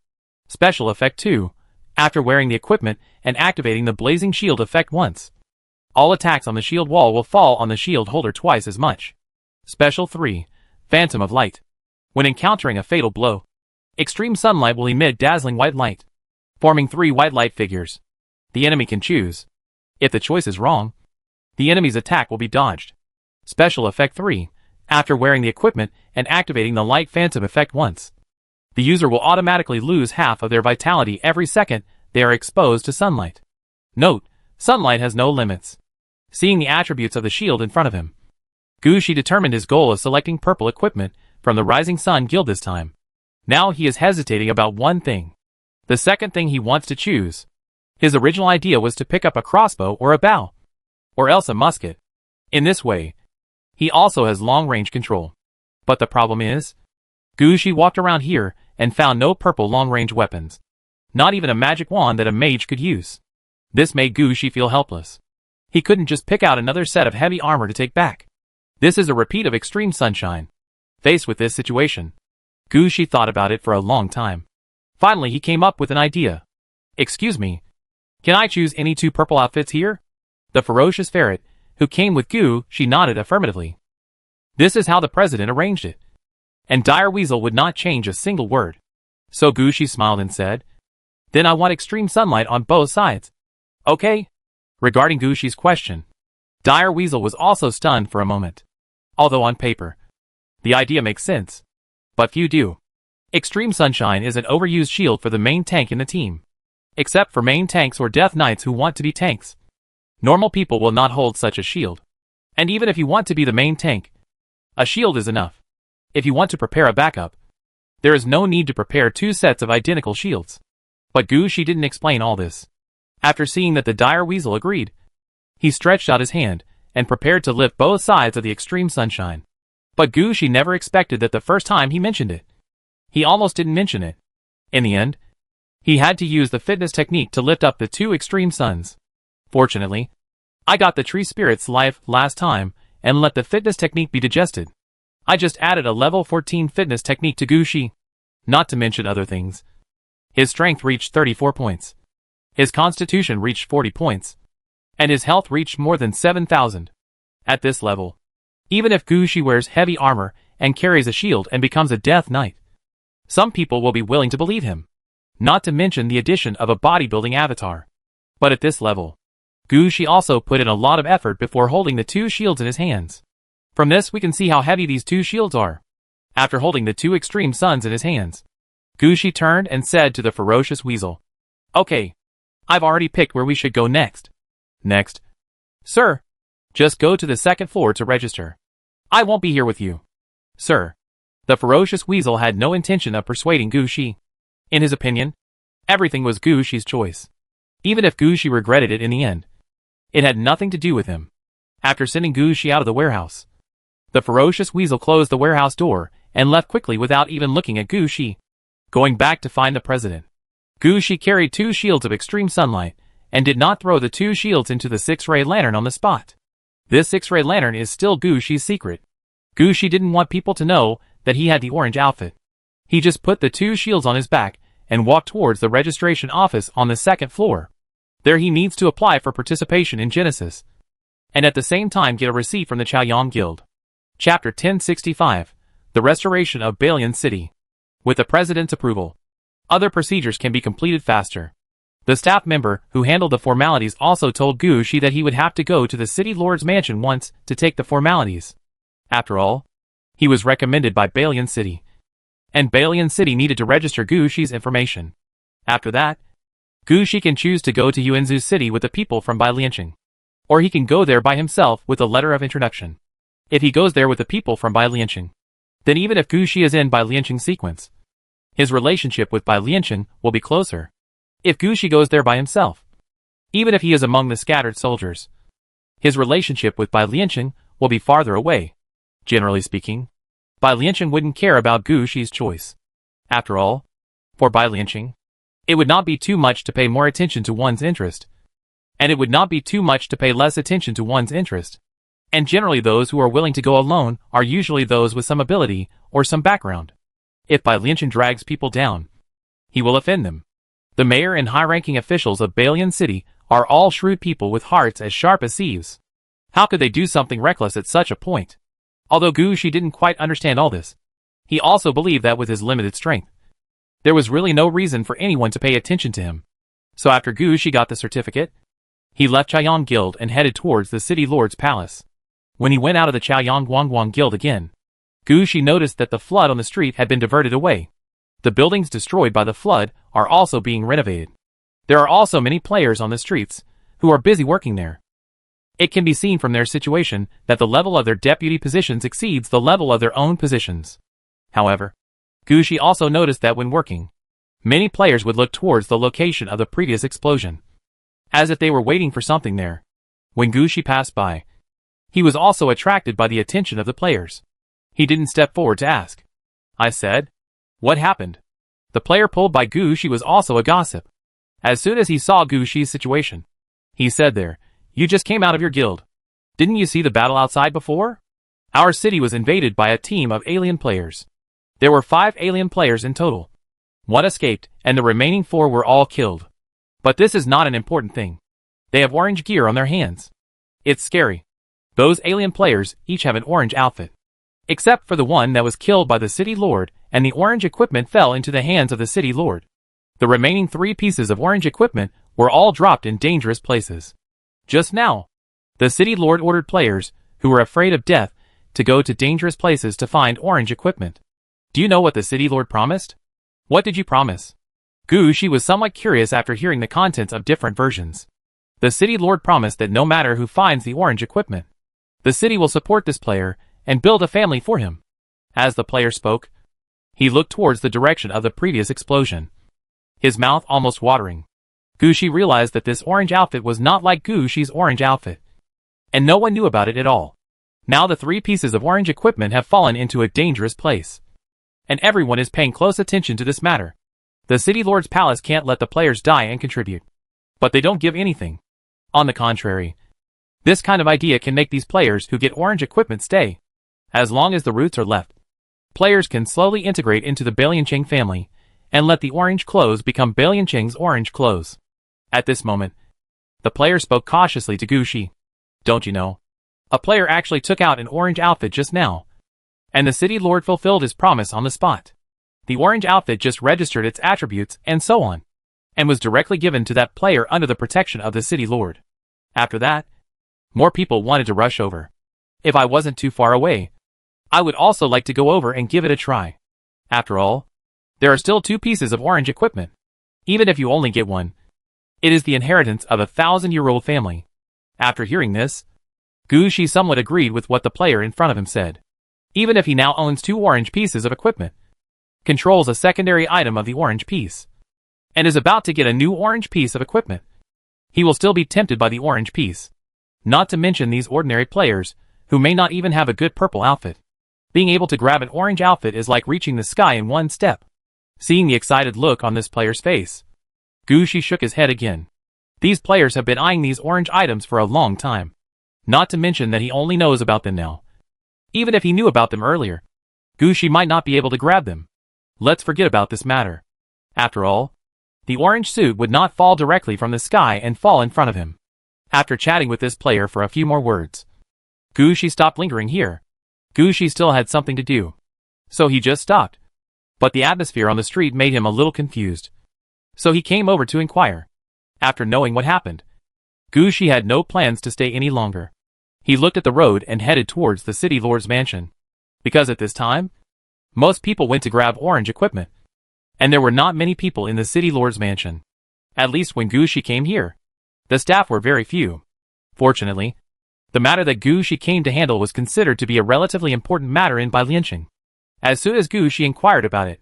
Special Effect 2. After wearing the equipment and activating the Blazing Shield effect once, all attacks on the shield wall will fall on the shield holder twice as much. Special 3. Phantom of Light. When encountering a fatal blow, extreme sunlight will emit dazzling white light, forming 3 white light figures. The enemy can choose. If the choice is wrong, the enemy's attack will be dodged. Special Effect 3. After wearing the equipment and activating the light phantom effect once, the user will automatically lose half of their vitality every second they are exposed to sunlight. Note, sunlight has no limits. Seeing the attributes of the shield in front of him, Gushi determined his goal of selecting purple equipment from the Rising Sun Guild this time. Now he is hesitating about one thing. The second thing he wants to choose. His original idea was to pick up a crossbow or a bow, or else a musket. In this way, he also has long-range control. But the problem is, Gushi walked around here and found no purple long-range weapons. Not even a magic wand that a mage could use. This made Gushi feel helpless. He couldn't just pick out another set of heavy armor to take back. This is a repeat of Extreme Sunshine. Faced with this situation, Gushi thought about it for a long time. Finally he came up with an idea. Excuse me, can I choose any 2 purple outfits here? The ferocious ferret, who came with Gushi, nodded affirmatively. This is how the president arranged it. And Dire Weasel would not change a single word. So Gushi smiled and said, then I want extreme sunlight on both sides. Okay? Regarding Gushi's question, Dire Weasel was also stunned for a moment. Although on paper, the idea makes sense, but few do. Extreme Sunshine is an overused shield for the main tank in the team. Except for main tanks or Death Knights who want to be tanks. Normal people will not hold such a shield. And even if you want to be the main tank, a shield is enough. If you want to prepare a backup, there is no need to prepare 2 sets of identical shields. But Gushi didn't explain all this. After seeing that the Dire Weasel agreed, he stretched out his hand and prepared to lift both sides of the Extreme Sunshine. But Gushi never expected that the first time he mentioned it. He almost didn't mention it. In the end, he had to use the fitness technique to lift up the 2 extreme suns. Fortunately, I got the tree spirit's life last time and let the fitness technique be digested. I just added a level 14 fitness technique to Gushi. Not to mention other things. His strength reached 34 points. His constitution reached 40 points. And his health reached more than 7,000. At this level, even if Gushi wears heavy armor and carries a shield and becomes a Death Knight, some people will be willing to believe him. Not to mention the addition of a bodybuilding avatar. But at this level, Gushi also put in a lot of effort before holding the 2 shields in his hands. From this we can see how heavy these 2 shields are. After holding the 2 extreme suns in his hands, Gushi turned and said to the ferocious weasel, okay, I've already picked where we should go next. Next? Sir, just go to the 2nd floor to register. I won't be here with you. Sir. The ferocious weasel had no intention of persuading Gushi. In his opinion, everything was Gushi's choice. Even if Gushi regretted it in the end, it had nothing to do with him. After sending Gushi out of the warehouse, the ferocious weasel closed the warehouse door and left quickly without even looking at Gushi. Going back to find the president, Gushi carried 2 shields of extreme sunlight and did not throw the 2 shields into the 6-ray lantern on the spot. This 6-ray lantern is still Gushi's secret. Gushi didn't want people to know that he had the orange outfit. He just put the 2 shields on his back and walked towards the registration office on the 2nd floor. There he needs to apply for participation in Genesis, and at the same time get a receipt from the Chaoyang Guild. Chapter 1065, The Restoration of Balian City. With the President's approval, other procedures can be completed faster. The staff member who handled the formalities also told Gushi that he would have to go to the City Lord's mansion once to take the formalities. After all, he was recommended by Balian City, and Balian City needed to register Gushi's information. After that, Gushi can choose to go to Yuanzhu City with the people from Bailianqing, or he can go there by himself with a letter of introduction. If he goes there with the people from Bailianqing, then even if Gushi is in Bailianqing sequence, his relationship with Bailianqing will be closer. If Gushi goes there by himself, even if he is among the scattered soldiers, his relationship with Bailianqing will be farther away. Generally speaking, Bailianqing wouldn't care about Gushi's choice. After all, for Bailianqing, it would not be too much to pay more attention to one's interest, and it would not be too much to pay less attention to one's interest. And generally those who are willing to go alone are usually those with some ability or some background. If Bailianqing drags people down, he will offend them. The mayor and high-ranking officials of Balian City are all shrewd people with hearts as sharp as sieves. How could they do something reckless at such a point? Although Gushi didn't quite understand all this, he also believed that with his limited strength, there was really no reason for anyone to pay attention to him. So after Gushi got the certificate, he left Chaoyang Guild and headed towards the City Lord's palace. When he went out of the Chaoyang Guangguang Guild again, Gushi noticed that the flood on the street had been diverted away. The buildings destroyed by the flood are also being renovated. There are also many players on the streets who are busy working there. It can be seen from their situation that the level of their deputy positions exceeds the level of their own positions. However, Gushi also noticed that when working, many players would look towards the location of the previous explosion, as if they were waiting for something there. When Gushi passed by, he was also attracted by the attention of the players. He didn't step forward to ask. I said, "What happened?" The player pulled by Gushi was also a gossip. As soon as he saw Gushi's situation, he said there, "You just came out of your guild. Didn't you see the battle outside before? Our city was invaded by a team of alien players. There were 5 alien players in total. 1 escaped, and the remaining 4 were all killed. But this is not an important thing. They have orange gear on their hands. It's scary. Those alien players each have an orange outfit. Except for the one that was killed by the City Lord, and the orange equipment fell into the hands of the City Lord. The remaining 3 pieces of orange equipment were all dropped in dangerous places. Just now, the City Lord ordered players, who were afraid of death, to go to dangerous places to find orange equipment. Do you know what the City Lord promised? What did you promise?" Gushi was somewhat curious after hearing the contents of different versions. The City Lord promised that no matter who finds the orange equipment, the city will support this player and build a family for him. As the player spoke, he looked towards the direction of the previous explosion, his mouth almost watering. Gushi realized that this orange outfit was not like Gushi's orange outfit, and no one knew about it at all. Now the 3 pieces of orange equipment have fallen into a dangerous place, and everyone is paying close attention to this matter. The City Lord's palace can't let the players die and contribute, but they don't give anything. On the contrary, this kind of idea can make these players who get orange equipment stay. As long as the roots are left, players can slowly integrate into the Baliancheng family and let the orange clothes become Baliancheng's orange clothes. At this moment, the player spoke cautiously to Gushi. "Don't you know? A player actually took out an orange outfit just now, and the City Lord fulfilled his promise on the spot. The orange outfit just registered its attributes and so on, and was directly given to that player under the protection of the City Lord. After that, more people wanted to rush over. If I wasn't too far away, I would also like to go over and give it a try. After all, there are still 2 pieces of orange equipment. Even if you only get one, it is the inheritance of a 1,000-year-old family." After hearing this, Gushi somewhat agreed with what the player in front of him said. Even if he now owns 2 orange pieces of equipment, controls a secondary item of the orange piece, and is about to get a new orange piece of equipment, he will still be tempted by the orange piece. Not to mention these ordinary players, who may not even have a good purple outfit. Being able to grab an orange outfit is like reaching the sky in one step. Seeing the excited look on this player's face, Gushi shook his head again. These players have been eyeing these orange items for a long time. Not to mention that he only knows about them now. Even if he knew about them earlier, Gushi might not be able to grab them. Let's forget about this matter. After all, the orange suit would not fall directly from the sky and fall in front of him. After chatting with this player for a few more words, Gushi stopped lingering here. Gushi still had something to do, so he just stopped. But the atmosphere on the street made him a little confused, so he came over to inquire. After knowing what happened, Gushi had no plans to stay any longer. He looked at the road and headed towards the City Lord's mansion, because at this time, most people went to grab orange equipment, and there were not many people in the City Lord's mansion. At least when Gushi came here, the staff were very few. Fortunately, the matter that Gushi came to handle was considered to be a relatively important matter in Baliancheng. As soon as Gushi inquired about it,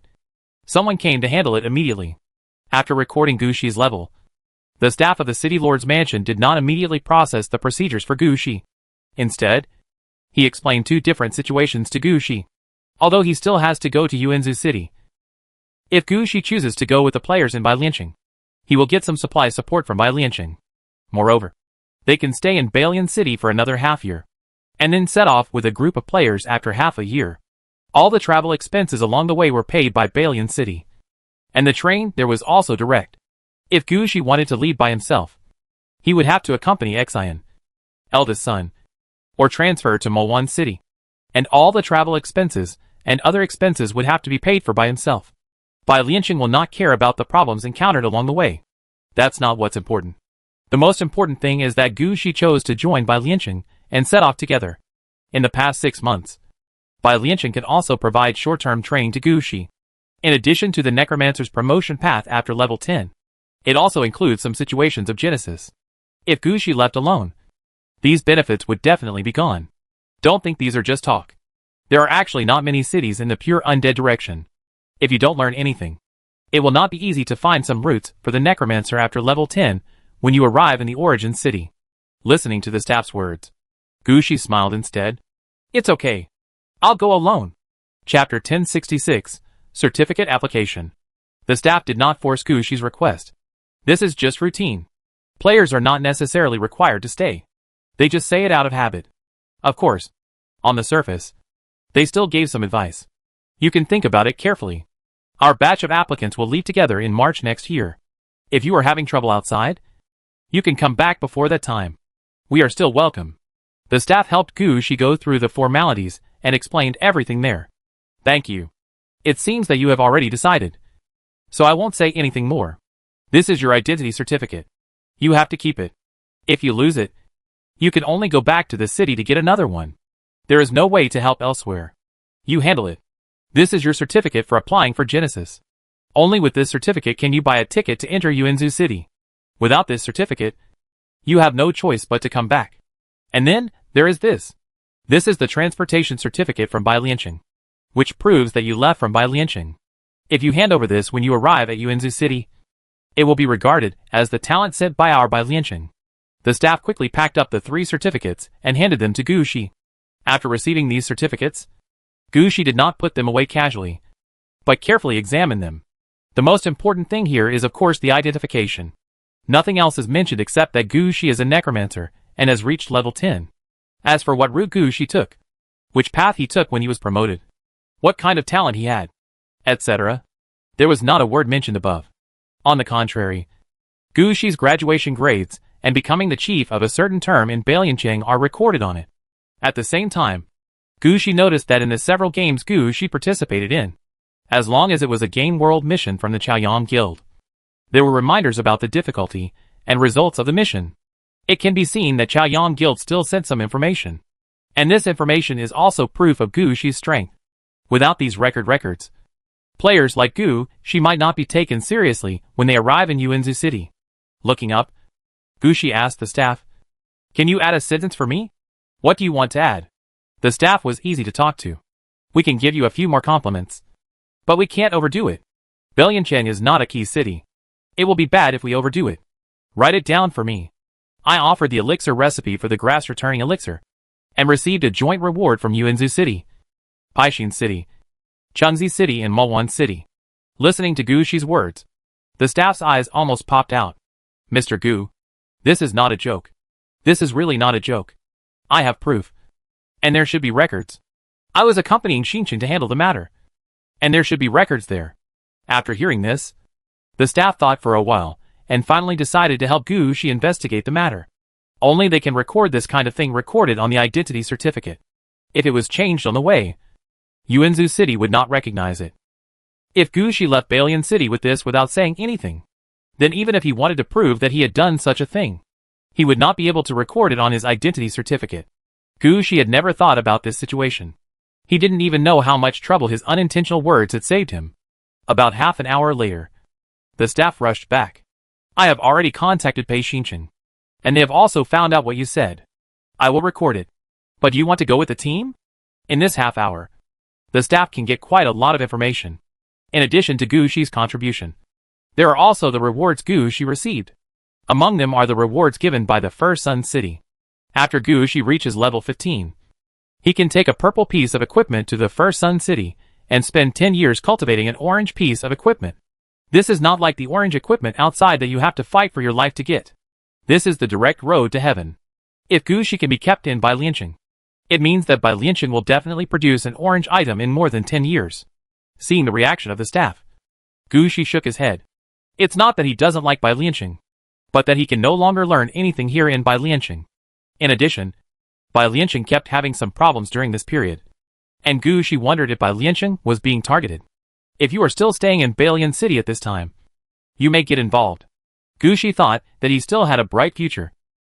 someone came to handle it immediately. After recording Gushi's level, the staff of the City Lord's mansion did not immediately process the procedures for Gushi. Instead, he explained 2 different situations to Gushi, although he still has to go to Yuanzu City. If Gushi chooses to go with the players in Baliancheng, he will get some supply support from Baliancheng. Moreover, they can stay in Balian City for another half-year, and then set off with a group of players after half a year. All the travel expenses along the way were paid by Balian City, and the train there was also direct. If Gushi wanted to leave by himself, he would have to accompany Xian, eldest son, or transfer to Mowan City. and all the travel expenses and other expenses would have to be paid for by himself. Bai Lianqing will not care about the problems encountered along the way. That's not what's important. The most important thing is that Gu Shi chose to join Bai Lianqing and set off together. In the past 6 months, Bai Lianqing can also provide short-term training to Gu Shi. In addition to the necromancer's promotion path after level 10, it also includes some situations of genesis. If Gu Shi left alone, these benefits would definitely be gone. Don't think these are just talk. There are actually not many cities in the pure undead direction. If you don't learn anything, it will not be easy to find some roots for the necromancer after level 10 when you arrive in the origin city. Listening to the staff's words, Gu Shi smiled instead. It's okay. I'll go alone. Chapter 1066, Certificate Application. The staff did not force Gu Shi's request. This is just routine. Players are not necessarily required to stay. They just say it out of habit. Of course, on the surface, they still gave some advice. You can think about it carefully. Our batch of applicants will leave together in March next year. If you are having trouble outside, you can come back before that time. We are still welcome. The staff helped Gu Shi go through the formalities and explained everything there. Thank you. It seems that you have already decided, so I won't say anything more. This is your identity certificate. You have to keep it. If you lose it, you can only go back to the city to get another one. There is no way to help elsewhere. You handle it. This is your certificate for applying for Genesis. Only with this certificate can you buy a ticket to enter Yuanzhou City. Without this certificate, you have no choice but to come back. And then, there is this. This is the transportation certificate from Bai Lianqing, which proves that you left from Bai Lianqing. If you hand over this when you arrive at Yuanzhou City, it will be regarded as the talent sent by our Bai Lianqing. The staff quickly packed up the 3 certificates and handed them to Gu Shi. After receiving these certificates, Gu Shi did not put them away casually, but carefully examined them. The most important thing here is of course the identification. Nothing else is mentioned except that Gu Shi is a necromancer and has reached level 10. As for what route Gu Shi took, which path he took when he was promoted, what kind of talent he had, etc., there was not a word mentioned above. On the contrary, Gu Shi's graduation grades and becoming the chief of a certain term in Bai Lianqing are recorded on it. At the same time, Gu Shi noticed that in the several games Gu Shi participated in, as long as it was a game world mission from the Chaoyang Guild, there were reminders about the difficulty and results of the mission. It can be seen that Chaoyang Guild still sent some information, and this information is also proof of Gu Shi's strength. Without these records, players like Gu Shi might not be taken seriously when they arrive in Yuanzhou City. Looking up, Gu Shi asked the staff, "Can you add a sentence for me? What do you want to add?" The staff was easy to talk to. "We can give you a few more compliments, but we can't overdo it. Bai Lianqing is not a key city. It will be bad if we overdo it. Write it down for me." I offered the elixir recipe for the grass returning elixir, and received a joint reward from Yuanzhou City, Paixin City, Chunzi City and Mowan City. Listening to Gu Shi's words, the staff's eyes almost popped out. "Mr. Gu, this is not a joke. This is really not a joke. I have proof. And there should be records. I was accompanying Xinchen to handle the matter. And there should be records there." After hearing this, the staff thought for a while, and finally decided to help Gu Shi investigate the matter. Only they can record this kind of thing recorded on the identity certificate. If it was changed on the way, Yuanzhou City would not recognize it. If Gu Shi left Balian City with this without saying anything, then even if he wanted to prove that he had done such a thing, he would not be able to record it on his identity certificate. Gu Shi had never thought about this situation. He didn't even know how much trouble his unintentional words had saved him. About half an hour later, the staff rushed back. "I have already contacted Pei Xinchen, and they have also found out what you said. I will record it. But do you want to go with the team?" In this half hour, the staff can get quite a lot of information. In addition to Gu Shi's contribution, there are also the rewards Gu Shi received. Among them are the rewards given by the First Sun City. After Gu Shi reaches level 15, he can take a purple piece of equipment to the First Sun City and spend 10 years cultivating an orange piece of equipment. This is not like the orange equipment outside that you have to fight for your life to get. This is the direct road to heaven. If Gu Shi can be kept in Bai Lianqing, it means that Bai Lianqing will definitely produce an orange item in more than 10 years. Seeing the reaction of the staff, Gu Shi shook his head. It's not that he doesn't like Bai Lianqing, but that he can no longer learn anything here in Bai Lianqing. In addition, Bai Lianqing kept having some problems during this period. And Gu Shi wondered if Bai Liancheng was being targeted. If you are still staying in Balian City at this time, you may get involved. Gu Shi thought that he still had a bright future,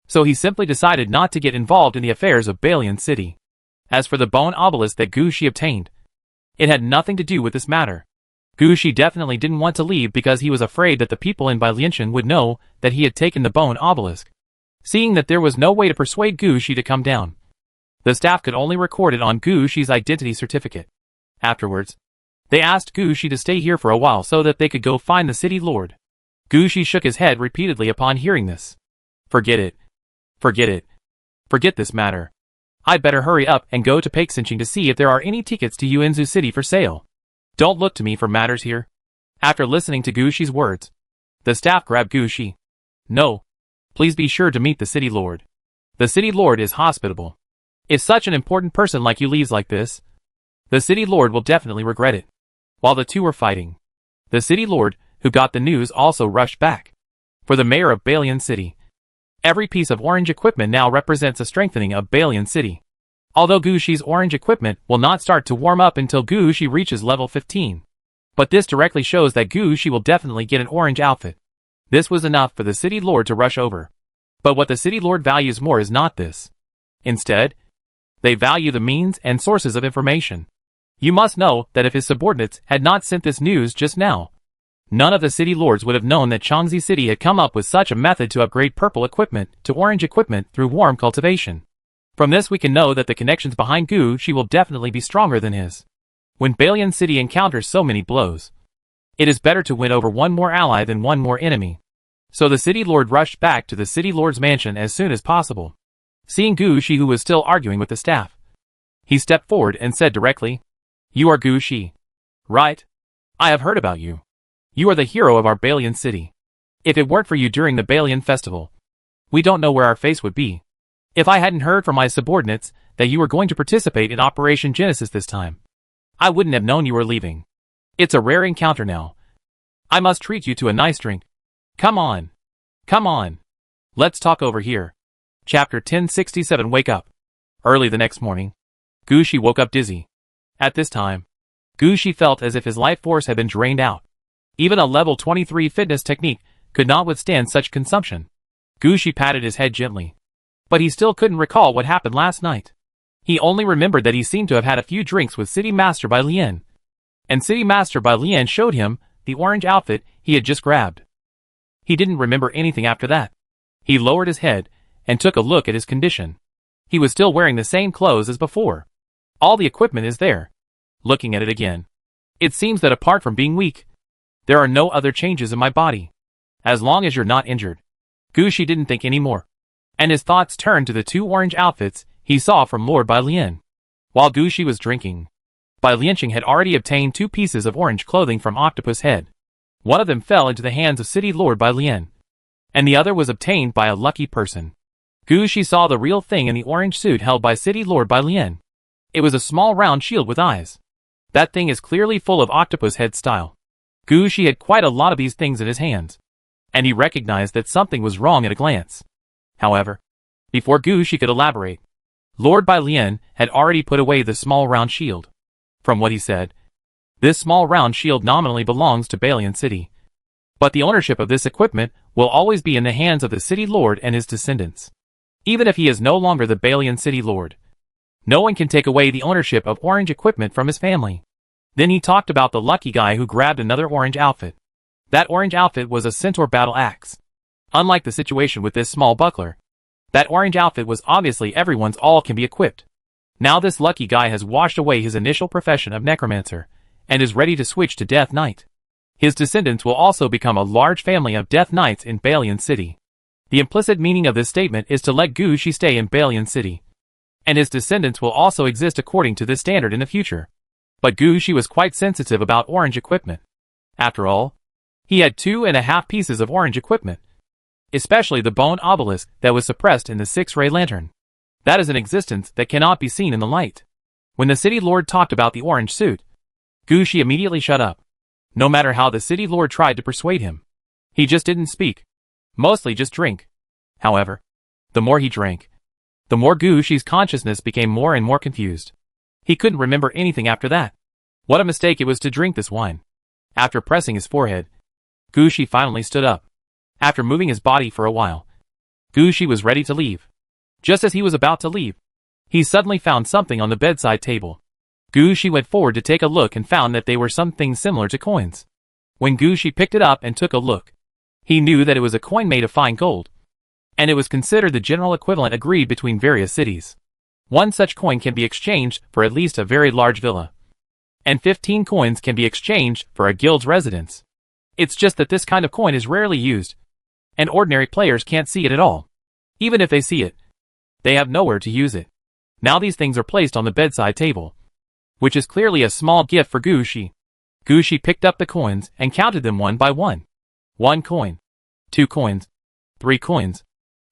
so he simply decided not to get involved in the affairs of Balian City. As for the bone obelisk that Gu Shi obtained, it had nothing to do with this matter. Gu Shi definitely didn't want to leave because he was afraid that the people in Bai Liancheng would know that he had taken the bone obelisk. Seeing that there was no way to persuade Gu Shi to come down, the staff could only record it on Gu Shi's identity certificate. Afterwards, they asked Gu Shi to stay here for a while so that they could go find the city lord. Gu Shi shook his head repeatedly upon hearing this. Forget it. Forget it. Forget this matter. I'd better hurry up and go to Paixinching to see if there are any tickets to Yuanzhou City for sale. Don't look to me for matters here. After listening to Gu Shi's words, the staff grabbed Gu Shi. No. Please be sure to meet the city lord. The city lord is hospitable. If such an important person like you leaves like this, the city lord will definitely regret it. While the two were fighting, the city lord, who got the news, also rushed back. For the mayor of Balian City, every piece of orange equipment now represents a strengthening of Balian City. Although Gu Shi's orange equipment will not start to warm up until Gu Shi reaches level 15. But this directly shows that Gu Shi will definitely get an orange outfit. This was enough for the city lord to rush over. But what the city lord values more is not this. Instead, they value the means and sources of information. You must know that if his subordinates had not sent this news just now, none of the city lords would have known that Changzi City had come up with such a method to upgrade purple equipment to orange equipment through warm cultivation. From this we can know that the connections behind Gu Shi will definitely be stronger than his. When Balian City encounters so many blows, it is better to win over one more ally than one more enemy. So the city lord rushed back to the city lord's mansion as soon as possible. Seeing Gu Shi, who was still arguing with the staff, he stepped forward and said directly, "You are Gu Shi, right? I have heard about you. You are the hero of our Balian City. If it weren't for you during the Balian festival, we don't know where our face would be. If I hadn't heard from my subordinates that you were going to participate in Operation Genesis this time, I wouldn't have known you were leaving. It's a rare encounter now. I must treat you to a nice drink. Come on. Come on. Let's talk over here." Chapter 1067. Wake up. Early the next morning, Gu Shi woke up dizzy. At this time, Gu Shi felt as if his life force had been drained out. Even a level 23 fitness technique could not withstand such consumption. Gu Shi patted his head gently, but he still couldn't recall what happened last night. He only remembered that he seemed to have had a few drinks with City Master Bai Lian, and City Master Bai Lian showed him the orange outfit he had just grabbed. He didn't remember anything after that. He lowered his head and took a look at his condition. He was still wearing the same clothes as before. All the equipment is there. Looking at it again, it seems that apart from being weak, there are no other changes in my body. As long as you're not injured. Gu Shi didn't think anymore, and his thoughts turned to the two orange outfits he saw from Lord Bai Lian. While Gu Shi was drinking, Bai Liancheng had already obtained 2 pieces of orange clothing from Octopus Head. One of them fell into the hands of City Lord Bai Lian, and the other was obtained by a lucky person. Gu Shi saw the real thing in the orange suit held by City Lord Bai Lian. It was a small round shield with eyes. That thing is clearly full of Octopus Head style. Gu Shi had quite a lot of these things in his hands, and he recognized that something was wrong at a glance. However, before Gu Shi could elaborate, Lord Bai Lian had already put away the small round shield. From what he said, this small round shield nominally belongs to Balian City, but the ownership of this equipment will always be in the hands of the city lord and his descendants. Even if he is no longer the Balian City lord, no one can take away the ownership of orange equipment from his family. Then he talked about the lucky guy who grabbed another orange outfit. That orange outfit was a centaur battle axe. Unlike the situation with this small buckler, that orange outfit was obviously everyone's all can be equipped. Now this lucky guy has washed away his initial profession of necromancer, and is ready to switch to Death Knight. His descendants will also become a large family of Death Knights in Balian City. The implicit meaning of this statement is to let Gu Shi stay in Balian City, and his descendants will also exist according to this standard in the future. But Gu Shi was quite sensitive about orange equipment. After all, he had 2.5 pieces of orange equipment, especially the bone obelisk that was suppressed in the 6-ray lantern. That is an existence that cannot be seen in the light. When the city lord talked about the orange suit, Gu Shi immediately shut up. No matter how the city lord tried to persuade him, he just didn't speak. Mostly just drink. However, the more he drank, the more Gu Shi's consciousness became more and more confused. He couldn't remember anything after that. What a mistake it was to drink this wine. After pressing his forehead, Gushi finally stood up. After moving his body for a while, Gushi was ready to leave. Just as he was about to leave, he suddenly found something on the bedside table. Gushi went forward to take a look and found that they were something similar to coins. When Gushi picked it up and took a look, he knew that it was a coin made of fine gold, and it was considered the general equivalent agreed between various cities. One such coin can be exchanged for at least a very large villa, and 15 coins can be exchanged for a guild's residence. It's just that this kind of coin is rarely used, and ordinary players can't see it at all. Even if they see it, they have nowhere to use it. Now these things are placed on the bedside table, which is clearly a small gift for Gushi. Gushi picked up the coins and counted them one by one. 1 coin, 2 coins, 3 coins,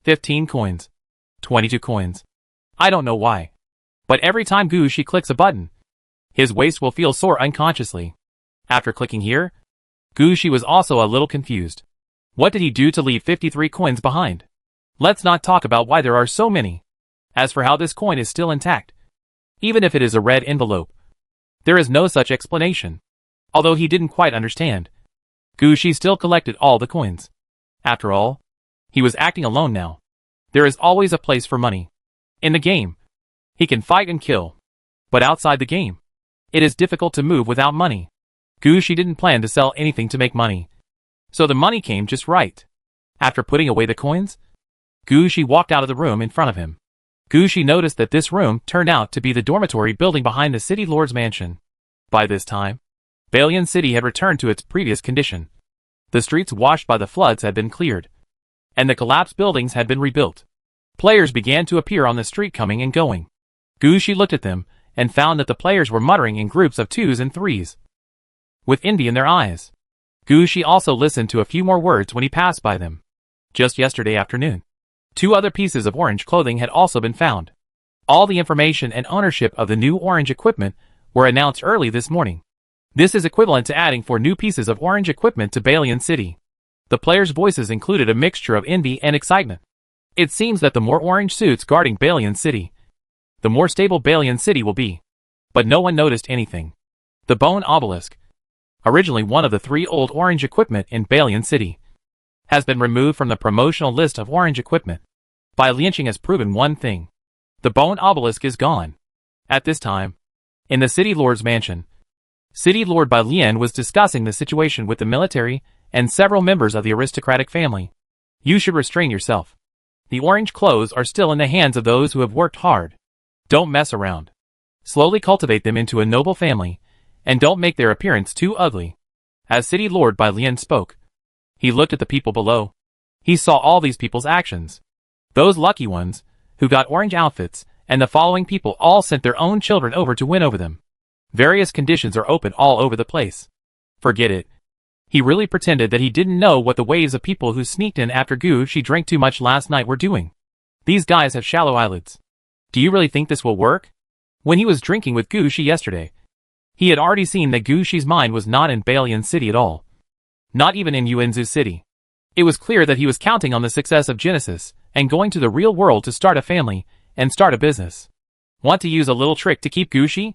15 coins, 22 coins. I don't know why, but every time Gushi clicks a button, his waist will feel sore unconsciously. After clicking here, Gushi was also a little confused. What did he do to leave 53 coins behind? Let's not talk about why there are so many. As for how this coin is still intact, even if it is a red envelope, there is no such explanation. Although he didn't quite understand, Gushi still collected all the coins. After all, he was acting alone now. There is always a place for money. In the game, he can fight and kill. But outside the game, it is difficult to move without money. Gushi didn't plan to sell anything to make money, so the money came just right. After putting away the coins, Gushi walked out of the room in front of him. Gushi noticed that this room turned out to be the dormitory building behind the city lord's mansion. By this time, Balian City had returned to its previous condition. The streets washed by the floods had been cleared, and the collapsed buildings had been rebuilt. Players began to appear on the street coming and going. Gushi looked at them and found that the players were muttering in groups of 2s and 3s, with envy in their eyes. Gushi also listened to a few more words when he passed by them. Just yesterday afternoon, 2 other pieces of orange clothing had also been found. All the information and ownership of the new orange equipment were announced early this morning. This is equivalent to adding 4 new pieces of orange equipment to Balian City. The players' voices included a mixture of envy and excitement. It seems that the more orange suits guarding Balian City, the more stable Balian City will be. But no one noticed anything. The bone obelisk, originally one of the 3 old orange equipment in Balian City, has been removed from the promotional list of orange equipment. Bai Lianqing has proven one thing. The bone obelisk is gone. At this time, in the city lord's mansion, City Lord Bai Lian was discussing the situation with the military and several members of the aristocratic family. You should restrain yourself. The orange clothes are still in the hands of those who have worked hard. Don't mess around. Slowly cultivate them into a noble family, and don't make their appearance too ugly. As City Lord Bai Lian spoke, he looked at the people below. He saw all these people's actions. Those lucky ones, who got orange outfits, and the following people all sent their own children over to win over them. Various conditions are open all over the place. Forget it. He really pretended that he didn't know what the waves of people who sneaked in after Gushi drank too much last night were doing. These guys have shallow eyelids. Do you really think this will work? When he was drinking with Gushi yesterday, he had already seen that Gushi's mind was not in Balian City at all. Not even in Yuanzu City. It was clear that he was counting on the success of Genesis and going to the real world to start a family and start a business. Want to use a little trick to keep Gushi?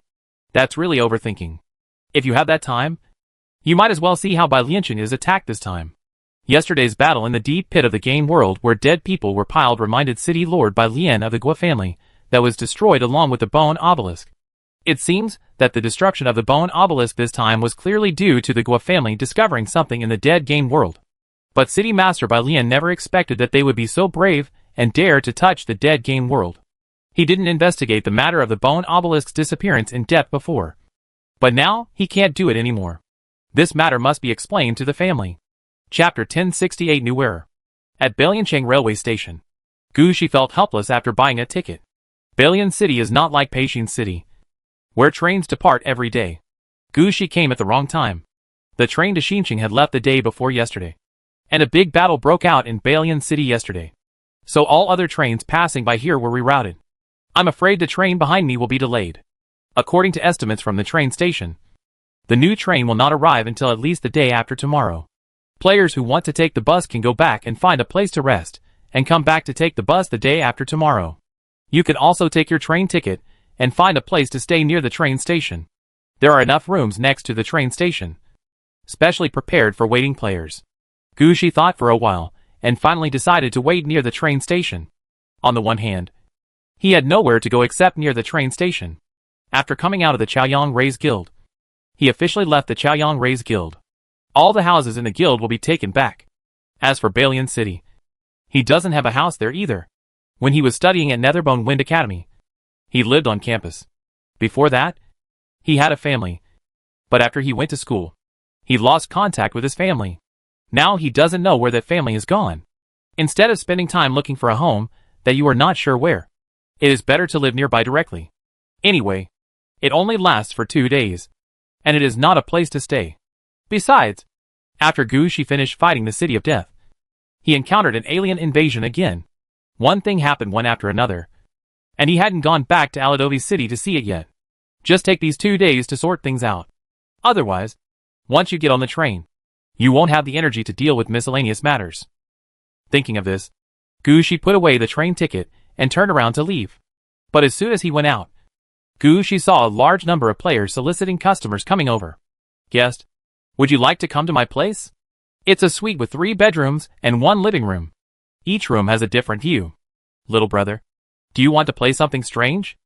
That's really overthinking. If you have that time, you might as well see how Bai Lianqing is attacked this time. Yesterday's battle in the deep pit of the game world where dead people were piled reminded City Lord Bai Lian of the Gua family that was destroyed along with the bone obelisk. It seems that the destruction of the bone obelisk this time was clearly due to the Gua family discovering something in the dead game world. But City Master Bai Lian never expected that they would be so brave and dare to touch the dead game world. He didn't investigate the matter of the bone obelisk's disappearance in depth before. But now, he can't do it anymore. This matter must be explained to the family. Chapter 1068 New Era. At Baliancheng Railway Station, Gushi felt helpless after buying a ticket. Balian City is not like Peichin City, where trains depart every day. Gushi came at the wrong time. The train to Xinqing had left the day before yesterday, and a big battle broke out in Balian City yesterday. So all other trains passing by here were rerouted. I'm afraid the train behind me will be delayed. According to estimates from the train station, the new train will not arrive until at least the day after tomorrow. Players who want to take the bus can go back and find a place to rest, and come back to take the bus the day after tomorrow. You can also take your train ticket and find a place to stay near the train station. There are enough rooms next to the train station, specially prepared for waiting players. Gushi thought for a while, and finally decided to wait near the train station. On the one hand, he had nowhere to go except near the train station. After coming out of the Chaoyang Rays Guild, he officially left the Chaoyang Rays Guild. All the houses in the guild will be taken back. As for Balian City, he doesn't have a house there either. When he was studying at Netherbone Wind Academy, he lived on campus. Before that, he had a family. But after he went to school, he lost contact with his family. Now he doesn't know where that family is gone. Instead of spending time looking for a home that you are not sure where, it is better to live nearby directly. Anyway, it only lasts for 2 days, and it is not a place to stay. Besides, after Gushi finished fighting the City of Death, he encountered an alien invasion again. One thing happened one after another, and he hadn't gone back to Aladovi City to see it yet. Just take these 2 days to sort things out. Otherwise, once you get on the train, you won't have the energy to deal with miscellaneous matters. Thinking of this, Gushi put away the train ticket and turned around to leave. But as soon as he went out, Gushi saw a large number of players soliciting customers coming over. Guest, would you like to come to my place? It's a suite with 3 bedrooms and 1 living room. Each room has a different view. Little brother, do you want to play something strange?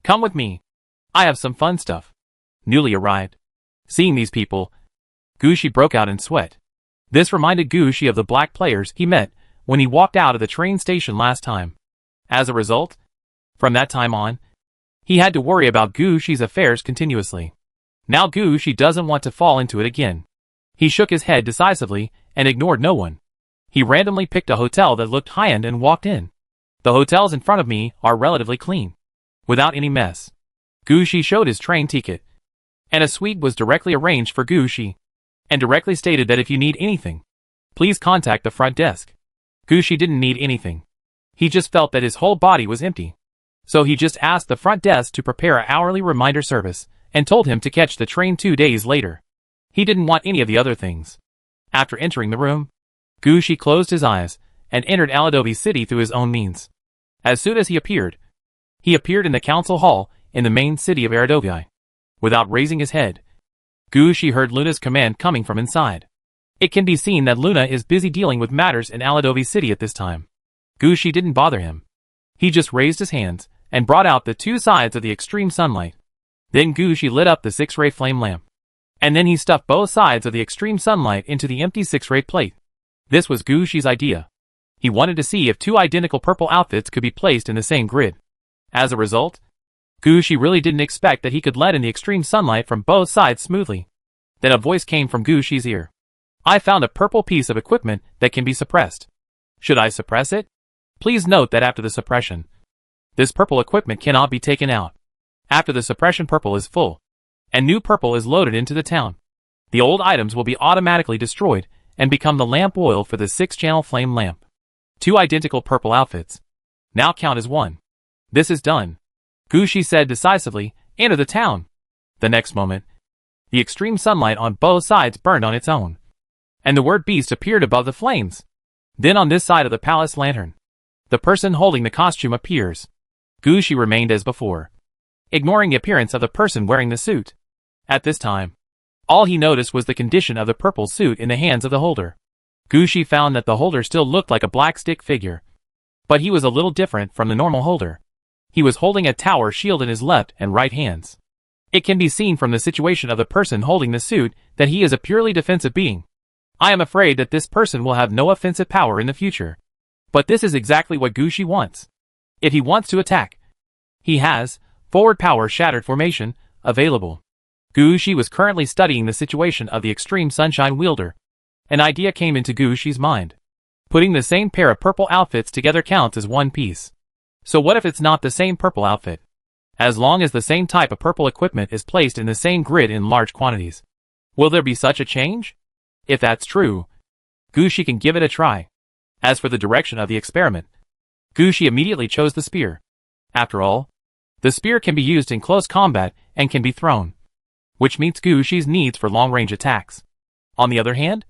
Come with me. I have some fun stuff. Newly arrived. Seeing these people, Gushi broke out in sweat. This reminded Gushi of the black players he met when he walked out of the train station last time. As a result, from that time on, he had to worry about Gushi's affairs continuously. Now Gushi doesn't want to fall into it again. He shook his head decisively and ignored no one. He randomly picked a hotel that looked high-end and walked in. The hotels in front of me are relatively clean, without any mess. Gushi showed his train ticket, and a suite was directly arranged for Gushi, and directly stated that if you need anything, please contact the front desk. Gushi didn't need anything. He just felt that his whole body was empty. So he just asked the front desk to prepare an hourly reminder service, and told him to catch the train 2 days later. He didn't want any of the other things. After entering the room, Gushi closed his eyes, and entered Aladovi City through his own means. As soon as he appeared in the council hall in the main city of Aladovi. Without raising his head, Gushi heard Luna's command coming from inside. It can be seen that Luna is busy dealing with matters in Aladovi City at this time. Gushi didn't bother him. He just raised his hands, and brought out the 2 sides of the extreme sunlight. Then Gushi lit up the 6-ray flame lamp. And then he stuffed both sides of the extreme sunlight into the empty 6-ray plate. This was Gushi's idea. He wanted to see if 2 identical purple outfits could be placed in the same grid. As a result, Gushi really didn't expect that he could let in the extreme sunlight from both sides smoothly. Then a voice came from Gushi's ear. I found a purple piece of equipment that can be suppressed. Should I suppress it? Please note that after the suppression, this purple equipment cannot be taken out. After the suppression, purple is full, and new purple is loaded into the town. The old items will be automatically destroyed and become the lamp oil for the 6-channel flame lamp. 2 identical purple outfits now count as 1. This is done. Gushi said decisively, enter the town. The next moment, the extreme sunlight on both sides burned on its own, and the word beast appeared above the flames. Then on this side of the palace lantern, the person holding the costume appears. Gushi remained as before, ignoring the appearance of the person wearing the suit. At this time, all he noticed was the condition of the purple suit in the hands of the holder. Gushi found that the holder still looked like a black stick figure, but he was a little different from the normal holder. He was holding a tower shield in his left and right hands. It can be seen from the situation of the person holding the suit that he is a purely defensive being. I am afraid that this person will have no offensive power in the future. But this is exactly what Gushi wants. If he wants to attack, he has forward power shattered formation available. Gushi was currently studying the situation of the extreme sunshine wielder. An idea came into Gushi's mind. Putting the same pair of purple outfits together counts as 1 piece. So what if it's not the same purple outfit? As long as the same type of purple equipment is placed in the same grid in large quantities, will there be such a change? If that's true, Gushi can give it a try. As for the direction of the experiment, Gushi immediately chose the spear. After all, the spear can be used in close combat and can be thrown, which meets Gushi's needs for long-range attacks. On the other hand,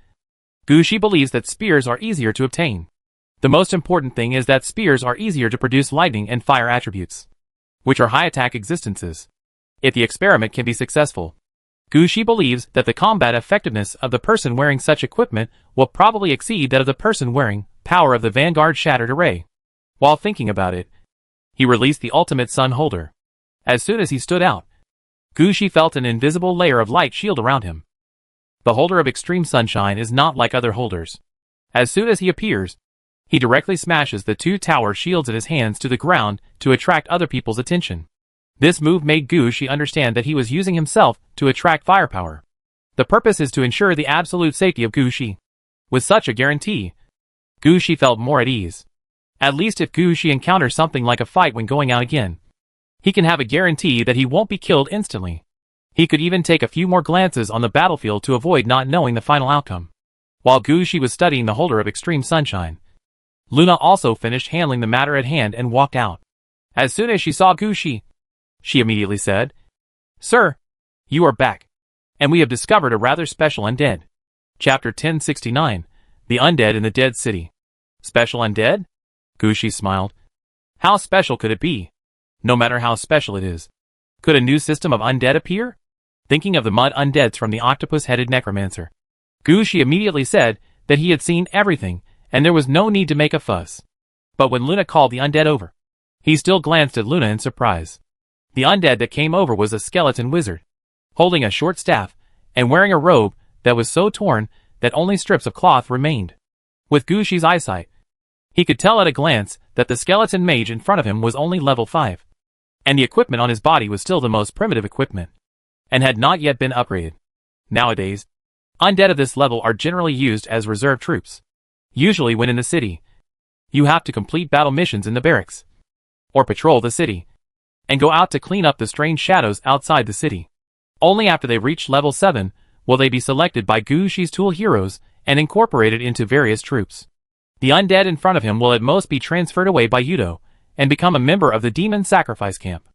Gushi believes that spears are easier to obtain. The most important thing is that spears are easier to produce lightning and fire attributes. which are high-attack existences. If the experiment can be successful, Gushi believes that the combat effectiveness of the person wearing such equipment will probably exceed that of the person wearing Power of the Vanguard Shattered Array. While thinking about it, he released the ultimate sun holder. As soon as he stood out, Gushi felt an invisible layer of light shield around him. The holder of extreme sunshine is not like other holders. As soon as he appears, he directly smashes the two tower shields in his hands to the ground to attract other people's attention. This move made Gushi understand that he was using himself to attract firepower. The purpose is to ensure the absolute safety of Gushi. With such a guarantee, Gushi felt more at ease. At least if Gushi encounters something like a fight when going out again, he can have a guarantee that he won't be killed instantly. He could even take a few more glances on the battlefield to avoid not knowing the final outcome. While Gushi was studying the holder of extreme sunshine, Luna also finished handling the matter at hand and walked out. As soon as she saw Gushi, she immediately said, "Sir, you are back, and we have discovered a rather special undead." Chapter 1069, The Undead in the Dead City. Special undead? Gushi smiled. How special could it be? No matter how special it is, could a new system of undead appear? Thinking of the mud undeads from the octopus-headed necromancer, Gushi immediately said that he had seen everything, and there was no need to make a fuss. But when Luna called the undead over, he still glanced at Luna in surprise. The undead that came over was a skeleton wizard, holding a short staff, and wearing a robe that was so torn that only strips of cloth remained. With Gushi's eyesight, he could tell at a glance that the skeleton mage in front of him was only level 5. And the equipment on his body was still the most primitive equipment, and had not yet been upgraded. Nowadays, undead of this level are generally used as reserve troops. Usually when in the city, you have to complete battle missions in the barracks, or patrol the city, and go out to clean up the strange shadows outside the city. Only after they reach level 7 will they be selected by Gushi's tool heroes and incorporated into various troops. The undead in front of him will at most be transferred away by Yudo, and become a member of the demon sacrifice camp.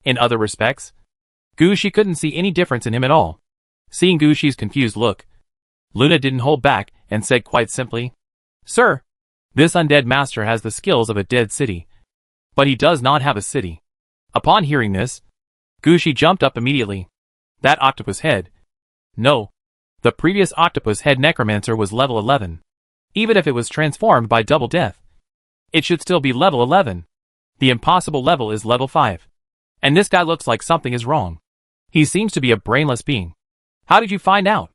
In other respects, Gushi couldn't see any difference in him at all. Seeing Gushi's confused look, Luna didn't hold back and said quite simply, "Sir, this undead master has the skills of a dead city, but he does not have a city." Upon hearing this, Gushi jumped up immediately. That octopus head. No. The previous octopus head necromancer was level 11. Even if it was transformed by double death, it should still be level 11. The impossible level is level 5. And this guy looks like something is wrong. He seems to be a brainless being. How did you find out?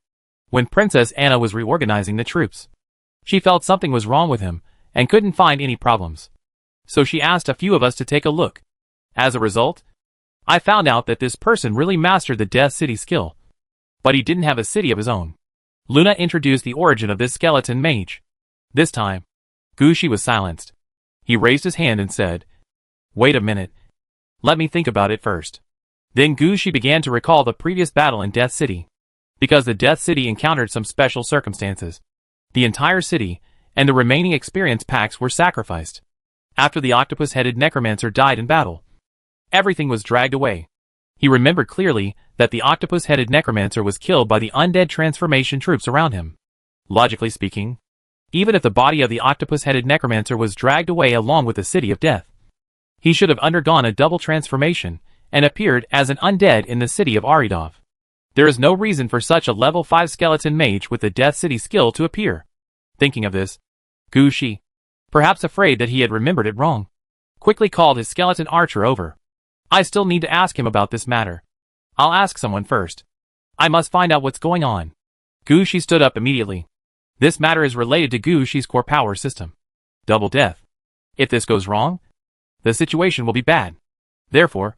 When Princess Anna was reorganizing the troops, she felt something was wrong with him, and couldn't find any problems. So she asked a few of us to take a look. As a result, I found out that this person really mastered the Death City skill. But he didn't have a city of his own. Luna introduced the origin of this skeleton mage. This time, Gushi was silenced. He raised his hand and said, "Wait a minute. Let me think about it first." Then Gushi began to recall the previous battle in Death City. Because the Death City encountered some special circumstances, the entire city and the remaining experience packs were sacrificed. After the octopus-headed necromancer died in battle, everything was dragged away. He remembered clearly that the octopus-headed necromancer was killed by the undead transformation troops around him. Logically speaking, even if the body of the octopus-headed necromancer was dragged away along with the city of death, he should have undergone a double transformation and appeared as an undead in the city of Aridov. There is no reason for such a level 5 skeleton mage with the Death City skill to appear. Thinking of this, Gushi, perhaps afraid that he had remembered it wrong, quickly called his skeleton archer over. "I still need to ask him about this matter. I'll ask someone first. I must find out what's going on." Gushi stood up immediately. This matter is related to Gushi's core power system. Double death. If this goes wrong, the situation will be bad. Therefore,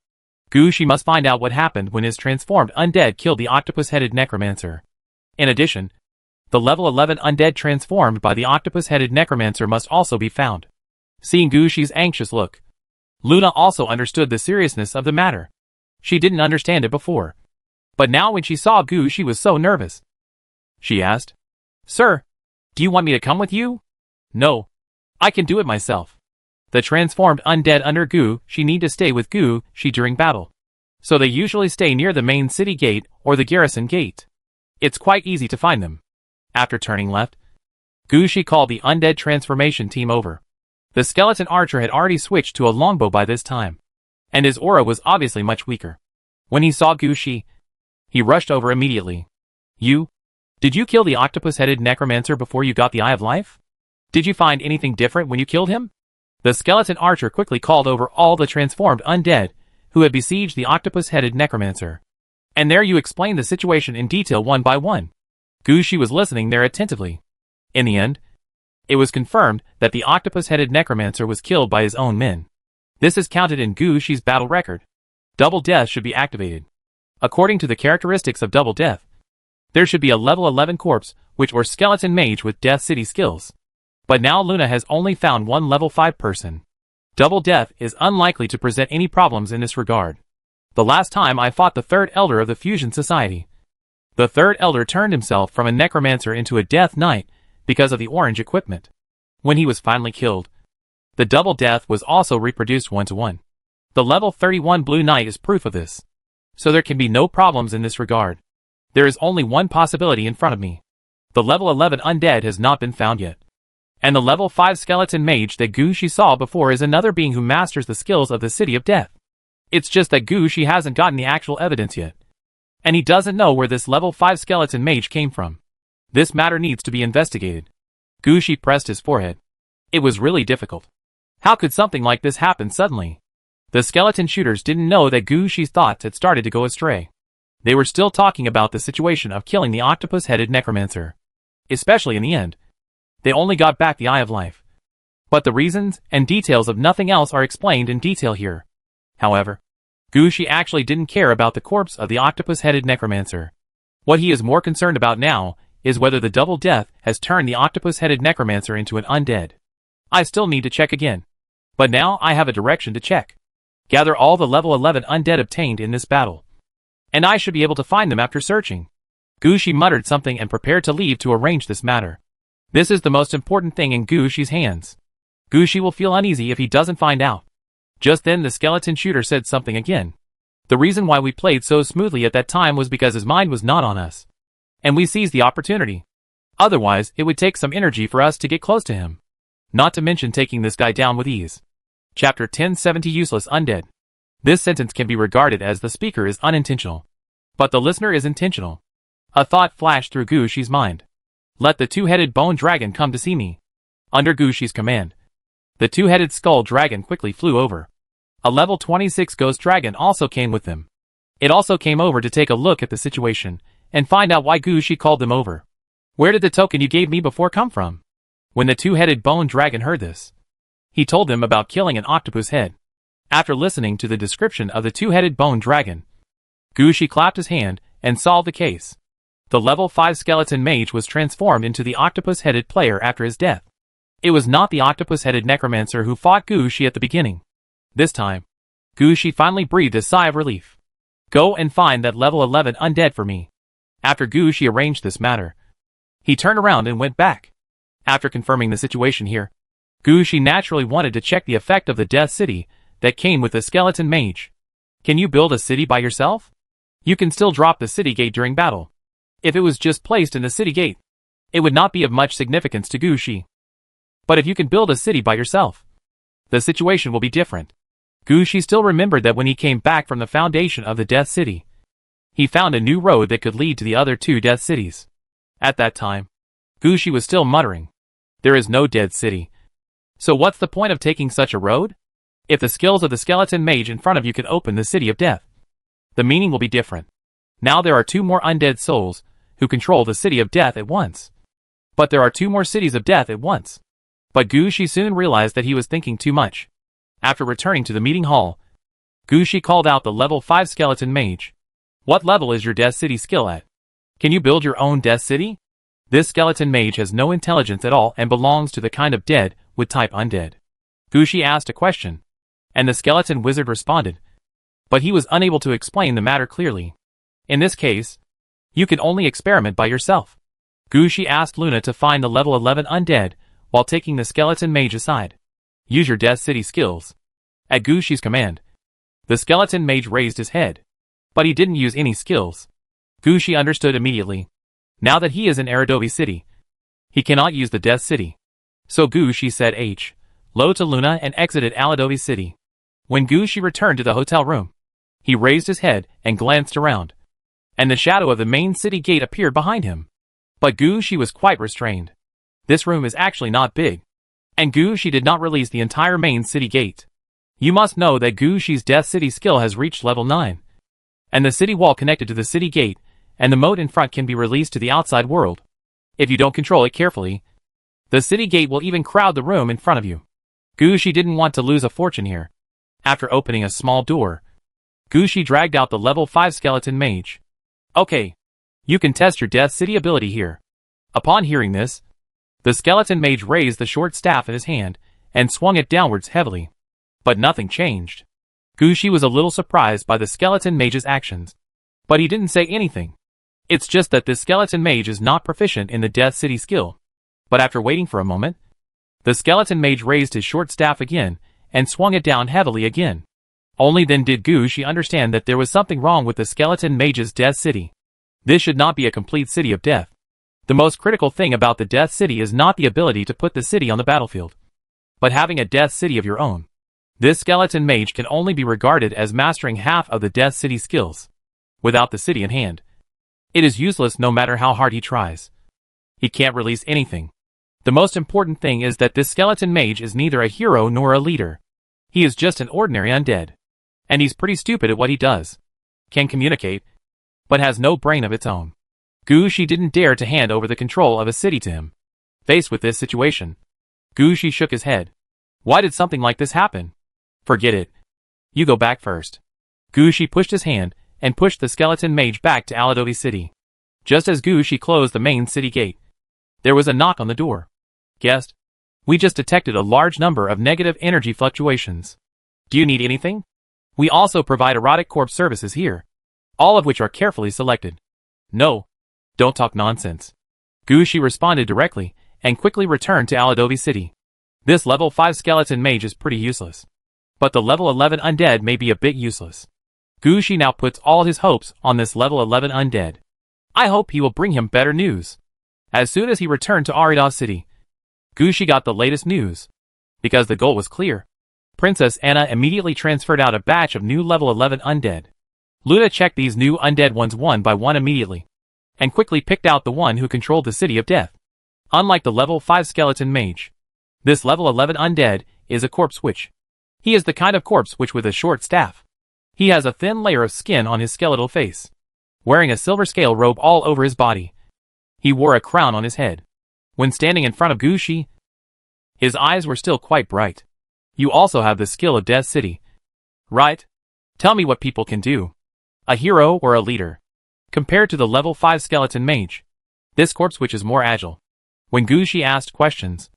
Gushi must find out what happened when his transformed undead killed the octopus-headed necromancer. In addition, the level 11 undead transformed by the octopus-headed necromancer must also be found. Seeing Gushi's anxious look, Luna also understood the seriousness of the matter. She didn't understand it before, but now when she saw Gushi she was so nervous. She asked, "Sir, do you want me to come with you?" "No. I can do it myself." The transformed undead under Gushi need to stay with Gushi during battle, so they usually stay near the main city gate or the garrison gate. It's quite easy to find them. After turning left, Gushi called the undead transformation team over. The skeleton archer had already switched to a longbow by this time. and his aura was obviously much weaker. When he saw Gushi, he rushed over immediately. Did you kill the octopus-headed necromancer before you got the Eye of Life? Did you find anything different when you killed him? The skeleton archer quickly called over all the transformed undead who had besieged the octopus-headed necromancer. And there you explained the situation in detail one by one. Gushi was listening there attentively. In the end, it was confirmed that the octopus-headed necromancer was killed by his own men. This is counted in Gushi's battle record. Double Death should be activated. According to the characteristics of Double Death, there should be a level 11 corpse witch or skeleton mage with Death City skills. But now Luna has only found one level 5 person. Double Death is unlikely to present any problems in this regard. The last time I fought the third elder of the Fusion Society, the third elder turned himself from a necromancer into a Death Knight because of the orange equipment. When he was finally killed, the Double Death was also reproduced 1-to-1. The level 31 Blue Knight is proof of this. So there can be no problems in this regard. There is only one possibility in front of me. The level 11 undead has not been found yet. And the level 5 skeleton mage that Gushi saw before is another being who masters the skills of the City of Death. It's just that Gushi hasn't gotten the actual evidence yet. And he doesn't know where this level 5 skeleton mage came from. This matter needs to be investigated. Gushi pressed his forehead. It was really difficult. How could something like this happen suddenly? The skeleton shooters didn't know that Gushi's thoughts had started to go astray. They were still talking about the situation of killing the octopus-headed necromancer. Especially in the end. They only got back the Eye of Life. But the reasons and details of nothing else are explained in detail here. However, Gushi actually didn't care about the corpse of the octopus-headed necromancer. What he is more concerned about now is whether the Double Death has turned the octopus-headed necromancer into an undead. I still need to check again. But now I have a direction to check. Gather all the level 11 undead obtained in this battle. And I should be able to find them after searching. Gushi muttered something and prepared to leave to arrange this matter. This is the most important thing in Gushi's hands. Gushi will feel uneasy if he doesn't find out. Just then the skeleton shooter said something again. The reason why we played so smoothly at that time was because his mind was not on us. And we seized the opportunity. Otherwise, it would take some energy for us to get close to him. Not to mention taking this guy down with ease. Chapter 1070 Useless Undead. This sentence can be regarded as the speaker is unintentional. But the listener is intentional. A thought flashed through Gushi's mind. Let the two-headed bone dragon come to see me. Under Gushi's command, the two-headed skull dragon quickly flew over. A level 26 ghost dragon also came with them. It also came over to take a look at the situation and find out why Gushi called them over. Where did the token you gave me before come from? When the two-headed bone dragon heard this, he told them about killing an octopus head. After listening to the description of the two-headed bone dragon, Gushi clapped his hand and solved the case. The level 5 skeleton mage was transformed into the octopus-headed player after his death. It was not the octopus-headed necromancer who fought Gushi at the beginning. This time, Gushi finally breathed a sigh of relief. Go and find that level 11 undead for me. After Gushi arranged this matter, he turned around and went back. After confirming the situation here, Gushi naturally wanted to check the effect of the Death City that came with the skeleton mage. Can you build a city by yourself? You can still drop the city gate during battle. If it was just placed in the city gate, it would not be of much significance to Gushi. But if you can build a city by yourself, the situation will be different. Gushi still remembered that when he came back from the foundation of the Death City, he found a new road that could lead to the other two Death Cities. At that time, Gushi was still muttering, there is no Dead City. So what's the point of taking such a road? If the skills of the skeleton mage in front of you can open the City of Death, the meaning will be different. Now there are two more undead souls who control the City of Death at once. But there are two more cities of death at once. But Gushi soon realized that he was thinking too much. After returning to the meeting hall, Gushi called out the level 5 skeleton mage. What level is your Death City skill at? Can you build your own Death City? This skeleton mage has no intelligence at all and belongs to the kind of dead with type undead. Gushi asked a question, and the skeleton wizard responded. But he was unable to explain the matter clearly. In this case, you can only experiment by yourself. Gushi asked Luna to find the level 11 undead while taking the skeleton mage aside. Use your Death City skills. At Gushi's command, the skeleton mage raised his head. But he didn't use any skills. Gushi understood immediately. Now that he is in Aradovi City, he cannot use the Death City. So Gushi said H. Low to Luna and exited Aladovi City. When Gushi returned to the hotel room, he raised his head and glanced around, and the shadow of the main city gate appeared behind him. But Gushi was quite restrained. This room is actually not big, and Gushi did not release the entire main city gate. You must know that Gushi's Death City skill has reached level 9, and the city wall connected to the city gate, and the moat in front can be released to the outside world. If you don't control it carefully, the city gate will even crowd the room in front of you. Gushi didn't want to lose a fortune here. After opening a small door, Gushi dragged out the level 5 skeleton mage. Okay, you can test your Death City ability here. Upon hearing this, the skeleton mage raised the short staff in his hand and swung it downwards heavily. But nothing changed. Gushi was a little surprised by the skeleton mage's actions, but he didn't say anything. It's just that this skeleton mage is not proficient in the Death City skill. But after waiting for a moment, the skeleton mage raised his short staff again and swung it down heavily again. Only then did Gushi understand that there was something wrong with the skeleton mage's Death City. This should not be a complete city of death. The most critical thing about the Death City is not the ability to put the city on the battlefield, but having a Death City of your own. This skeleton mage can only be regarded as mastering half of the Death City skills. Without the city in hand, it is useless no matter how hard he tries. He can't release anything. The most important thing is that this skeleton mage is neither a hero nor a leader. He is just an ordinary undead. And he's pretty stupid at what he does. Can communicate, but has no brain of its own. Gushi didn't dare to hand over the control of a city to him. Faced with this situation, Gushi shook his head. Why did something like this happen? Forget it. You go back first. Gushi pushed his hand and pushed the skeleton mage back to Aladovi City. Just as Gushi closed the main city gate, there was a knock on the door. Guest, we just detected a large number of negative energy fluctuations. Do you need anything? We also provide erotic corpse services here, all of which are carefully selected. No, don't talk nonsense. Gushi responded directly and quickly returned to Aladovi City. This level 5 skeleton mage is pretty useless, but the level 11 undead may be a bit useless. Gushi now puts all his hopes on this level 11 undead. I hope he will bring him better news. As soon as he returned to Arida City, Gushi got the latest news. Because the goal was clear, Princess Anna immediately transferred out a batch of new level 11 undead. Luna checked these new undead ones one by one immediately, and quickly picked out the one who controlled the City of Death. Unlike the level 5 skeleton mage, this level 11 undead is a corpse witch. He is the kind of corpse witch with a short staff. He has a thin layer of skin on his skeletal face, wearing a silver scale robe all over his body. He wore a crown on his head. When standing in front of Gushi, his eyes were still quite bright. You also have the skill of Death City, right? Tell me what people can do. A hero or a leader? Compared to the level 5 skeleton mage, this corpse witch is more agile. When Gushi asked questions,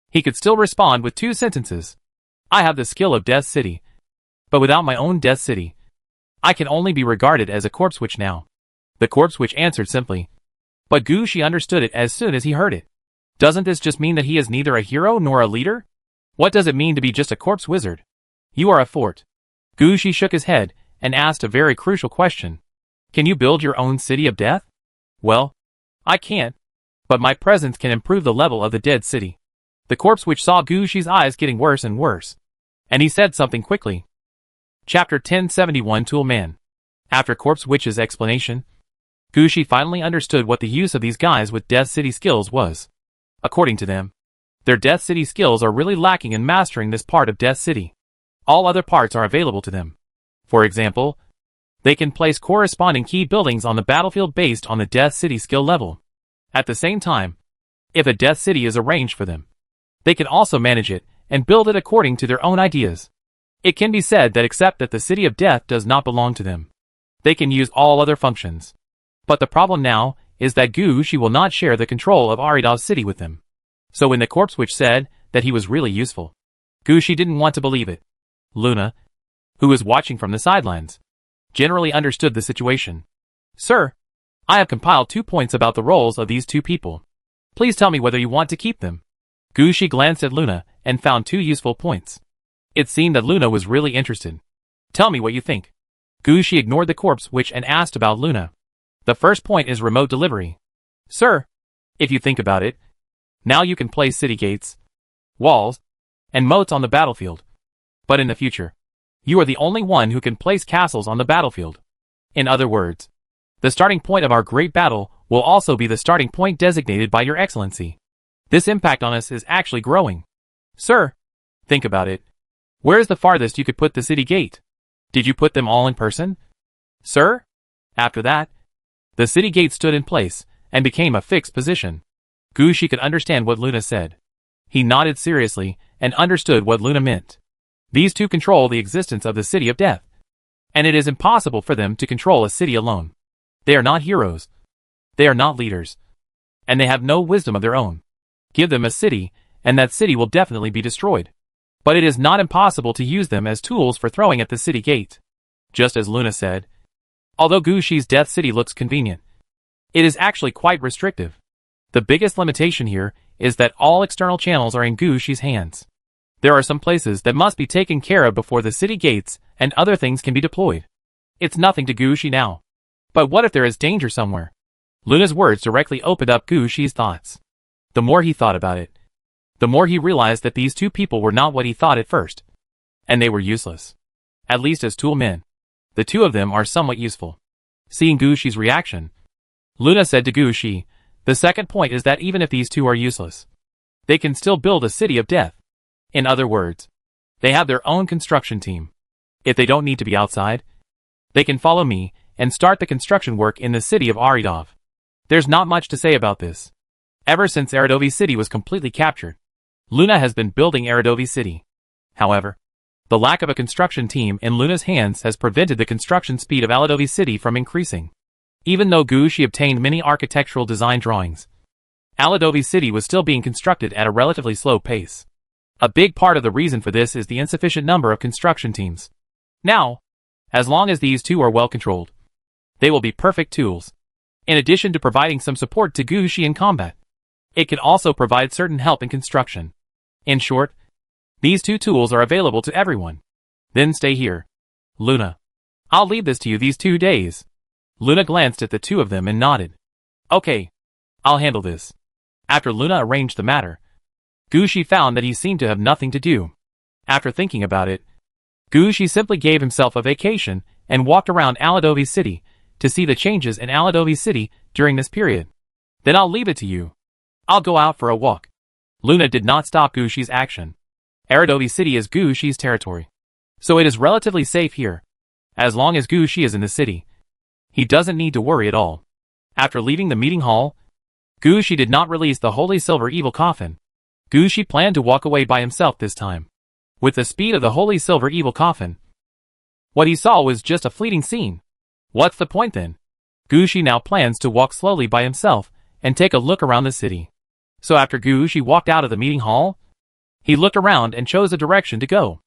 he could still respond with 2 sentences. I have the skill of Death City, but without my own Death City, I can only be regarded as a corpse witch now. The corpse witch answered simply, but Gushi understood it as soon as he heard it. Doesn't this just mean that he is neither a hero nor a leader? What does it mean to be just a corpse wizard? You are a fort. Gushi shook his head and asked a very crucial question. Can you build your own city of death? Well, I can't, but my presence can improve the level of the dead city. The corpse witch saw Gushi's eyes getting worse and worse, and he said something quickly. Chapter 1071 Tool Man. After corpse witch's explanation, Gushi finally understood what the use of these guys with Death City skills was. According to them, their Death City skills are really lacking in mastering this part of Death City. All other parts are available to them. For example, they can place corresponding key buildings on the battlefield based on the Death City skill level. At the same time, if a Death City is arranged for them, they can also manage it and build it according to their own ideas. It can be said that except that the City of Death does not belong to them, they can use all other functions. But the problem now is that Gushi will not share the control of Arida's city with them. So when the corpse witch said that he was really useful, Gushi didn't want to believe it. Luna, who was watching from the sidelines, generally understood the situation. Sir, I have compiled 2 points about the roles of these 2 people. Please tell me whether you want to keep them. Gushi glanced at Luna and found 2 useful points. It seemed that Luna was really interested. Tell me what you think. Gushi ignored the corpse witch and asked about Luna. The first point is remote delivery. Sir, if you think about it, now you can place city gates, walls, and moats on the battlefield. But in the future, You are the only one who can place castles on the battlefield. In other words, the starting point of our great battle will also be the starting point designated by your excellency. This impact on us is actually growing. Sir, think about it. Where is the farthest you could put the city gate? Did you put them all in person? Sir? After that, the city gate stood in place and became a fixed position. Gu Shi could understand what Luna said. He nodded seriously and understood what Luna meant. These two control the existence of the City of Death, and it is impossible for them to control a city alone. They are not heroes. They are not leaders. And they have no wisdom of their own. Give them a city, and that city will definitely be destroyed. But it is not impossible to use them as tools for throwing at the city gate. Just as Luna said, although Gu Shi's Death City looks convenient, it is actually quite restrictive. The biggest limitation here is that all external channels are in Gu Shi's hands. There are some places that must be taken care of before the city gates and other things can be deployed. It's nothing to Gu Shi now. But what if there is danger somewhere? Luna's words directly opened up Gu Shi's thoughts. The more he thought about it, the more he realized that these two people were not what he thought at first. And they were useless. At least as tool men. The two of them are somewhat useful. Seeing Gu Shi's reaction, Luna said to Gu Shi, the second point is that even if these two are useless, they can still build a city of death. In other words, they have their own construction team. If they don't need to be outside, they can follow me and start the construction work in the city of Aridov. There's not much to say about this. Ever since Aradovi City was completely captured, Luna has been building Aradovi City. However, the lack of a construction team in Luna's hands has prevented the construction speed of Aradovi City from increasing. Even though Gu Shi obtained many architectural design drawings, Aradovi City was still being constructed at a relatively slow pace. A big part of the reason for this is the insufficient number of construction teams. Now, as long as these two are well controlled, they will be perfect tools. In addition to providing some support to Gu Shi in combat, it can also provide certain help in construction. In short, these two tools are available to everyone. Then stay here. Luna, I'll leave this to you these 2 days. Luna glanced at the two of them and nodded. Okay, I'll handle this. After Luna arranged the matter, Gu Shi found that he seemed to have nothing to do. After thinking about it, Gu Shi simply gave himself a vacation and walked around Aradovi City to see the changes in Aradovi City during this period. Then I'll leave it to you. I'll go out for a walk. Luna did not stop Gu Shi's action. Aradovi City is Gu Shi's territory, so it is relatively safe here. As long as Gu Shi is in the city, he doesn't need to worry at all. After leaving the meeting hall, Gu Shi did not release the Holy Silver Evil Coffin. Gu Shi planned to walk away by himself this time. With the speed of the Holy Silver Evil Coffin, what he saw was just a fleeting scene. What's the point then? Gu Shi now plans to walk slowly by himself and take a look around the city. So after Gu Shi walked out of the meeting hall, he looked around and chose a direction to go.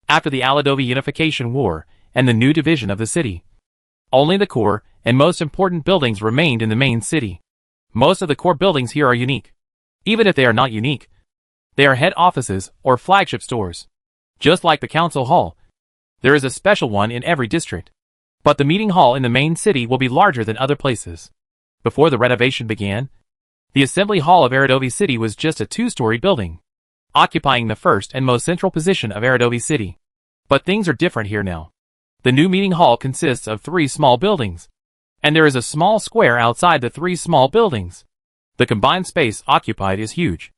After the Aradovi Unification War and the new division of the city, only the core and most important buildings remained in the main city. Most of the core buildings here are unique. Even if they are not unique, they are head offices or flagship stores. Just like the council hall, there is a special one in every district. But the meeting hall in the main city will be larger than other places. Before the renovation began, the assembly hall of Aradovi City was just a 2-story building, occupying the first and most central position of Aradovi City. But things are different here now. The new meeting hall consists of 3 small buildings, and there is a small square outside the 3 small buildings. The combined space occupied is huge.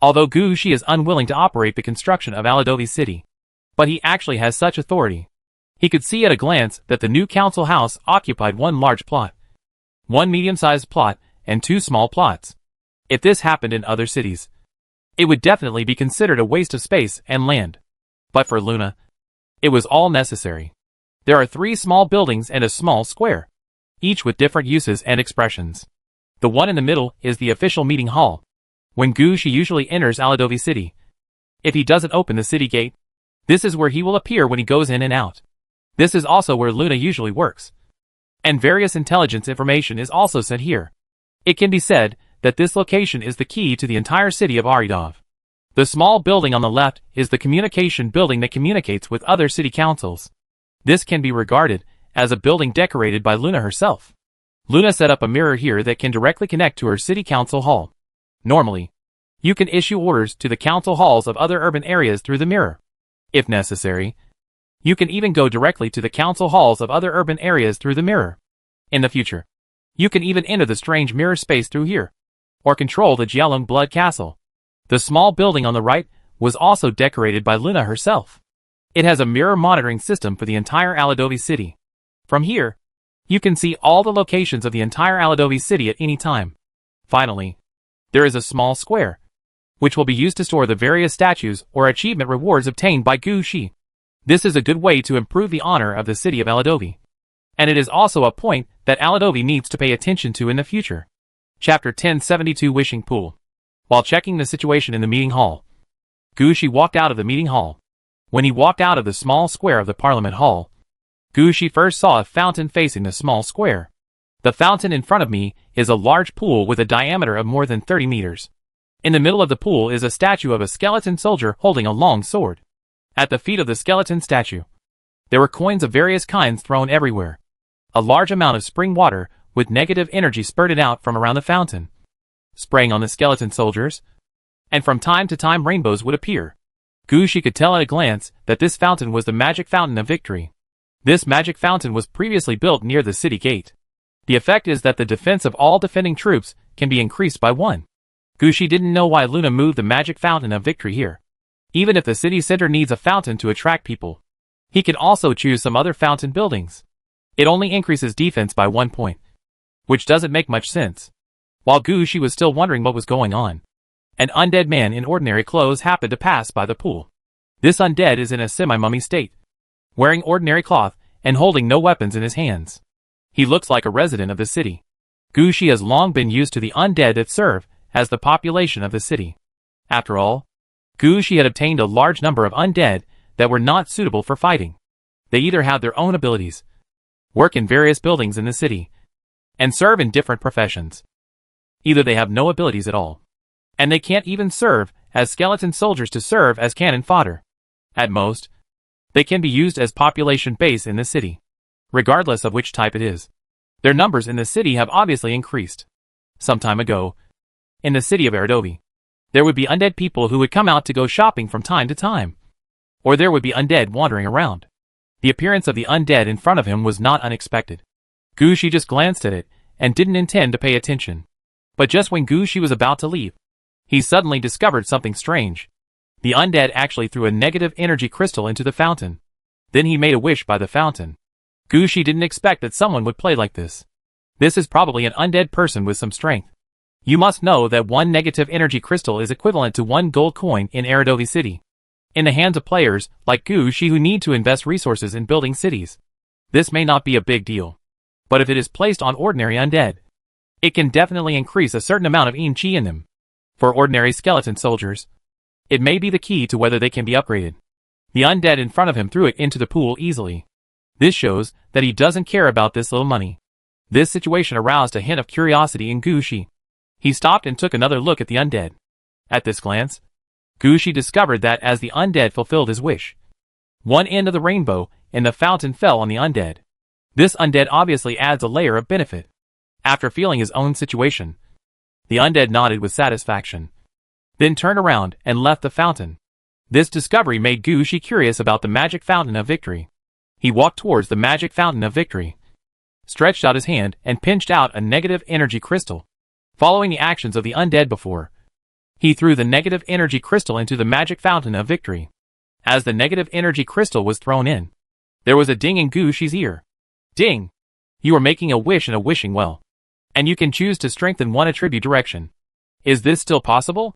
Although Gu Shi is unwilling to operate the construction of Aradovi City, but he actually has such authority. He could see at a glance that the new council house occupied 1 large plot, 1 medium-sized plot, and 2 small plots. If this happened in other cities, it would definitely be considered a waste of space and land. But for Luna, it was all necessary. There are 3 small buildings and a small square, each with different uses and expressions. The one in the middle is the official meeting hall, when Gu Shi usually enters Aradovi City. If he doesn't open the city gate, this is where he will appear when he goes in and out. This is also where Luna usually works. And various intelligence information is also sent here. It can be said that this location is the key to the entire city of Aridov. The small building on the left is the communication building that communicates with other city councils. This can be regarded as a building decorated by Luna herself. Luna set up a mirror here that can directly connect to her city council hall. Normally, you can issue orders to the council halls of other urban areas through the mirror. If necessary, You can even go directly to the council halls of other urban areas through the mirror. In the future, you can even enter the strange mirror space through here, or control the Jialong Blood Castle. The small building on the right was also decorated by Luna herself. It has a mirror monitoring system for the entire Aladovi city. From here, you can see all the locations of the entire Aladovi city at any time. Finally, there is a small square, which will be used to store the various statues or achievement rewards obtained by Gu Shi. This is a good way to improve the honor of the city of Aladovi. And it is also a point that Aladovi needs to pay attention to in the future. Chapter 1072 Wishing Pool. While checking the situation in the meeting hall, Gu Shi walked out of the meeting hall. When he walked out of the small square of the Parliament Hall, Gu Shi first saw a fountain facing the small square. The fountain in front of me is a large pool with a diameter of more than 30 meters. In the middle of the pool is a statue of a skeleton soldier holding a long sword. At the feet of the skeleton statue, there were coins of various kinds thrown everywhere. A large amount of spring water with negative energy spurted out from around the fountain, spraying on the skeleton soldiers, and from time to time rainbows would appear. Gu Shi could tell at a glance that this fountain was the magic fountain of victory. This magic fountain was previously built near the city gate. The effect is that the defense of all defending troops can be increased by 1. Gu Shi didn't know why Luna moved the magic fountain of victory here. Even if the city center needs a fountain to attract people, he can also choose some other fountain buildings. It only increases defense by 1 point, which doesn't make much sense. While Gu Shi was still wondering what was going on, an undead man in ordinary clothes happened to pass by the pool. This undead is in a semi-mummy state, wearing ordinary cloth and holding no weapons in his hands. He looks like a resident of the city. Gu Shi has long been used to the undead that serve as the population of the city. After all, Gu Shi had obtained a large number of undead that were not suitable for fighting. They either have their own abilities, work in various buildings in the city, and serve in different professions. Either they have no abilities at all, and they can't even serve as skeleton soldiers to serve as cannon fodder. At most, they can be used as population base in the city, regardless of which type it is. Their numbers in the city have obviously increased. Some time ago, in the city of Aladovi, there would be undead people who would come out to go shopping from time to time. Or there would be undead wandering around. The appearance of the undead in front of him was not unexpected. Gu Shi just glanced at it and didn't intend to pay attention. But just when Gu Shi was about to leave, he suddenly discovered something strange. The undead actually threw a negative energy crystal into the fountain. Then he made a wish by the fountain. Gu Shi didn't expect that someone would play like this. This is probably an undead person with some strength. You must know that 1 negative energy crystal is equivalent to 1 gold coin in Aladovi City. In the hands of players like Gu Shi who need to invest resources in building cities, this may not be a big deal. But if it is placed on ordinary undead, it can definitely increase a certain amount of Qi in them. For ordinary skeleton soldiers, it may be the key to whether they can be upgraded. The undead in front of him threw it into the pool easily. This shows that he doesn't care about this little money. This situation aroused a hint of curiosity in Gu Shi. He stopped and took another look at the undead. At this glance, Gu Shi discovered that as the undead fulfilled his wish, 1 end of the rainbow in the fountain fell on the undead. This undead obviously adds a layer of benefit. After feeling his own situation, the undead nodded with satisfaction, then turned around and left the fountain. This discovery made Gu Shi curious about the magic fountain of victory. He walked towards the magic fountain of victory, stretched out his hand and pinched out a negative energy crystal. Following the actions of the undead before, he threw the negative energy crystal into the magic fountain of victory. As the negative energy crystal was thrown in, there was a ding in Gu Shi's ear. Ding! You are making a wish in a wishing well, and you can choose to strengthen 1 attribute direction. Is this still possible?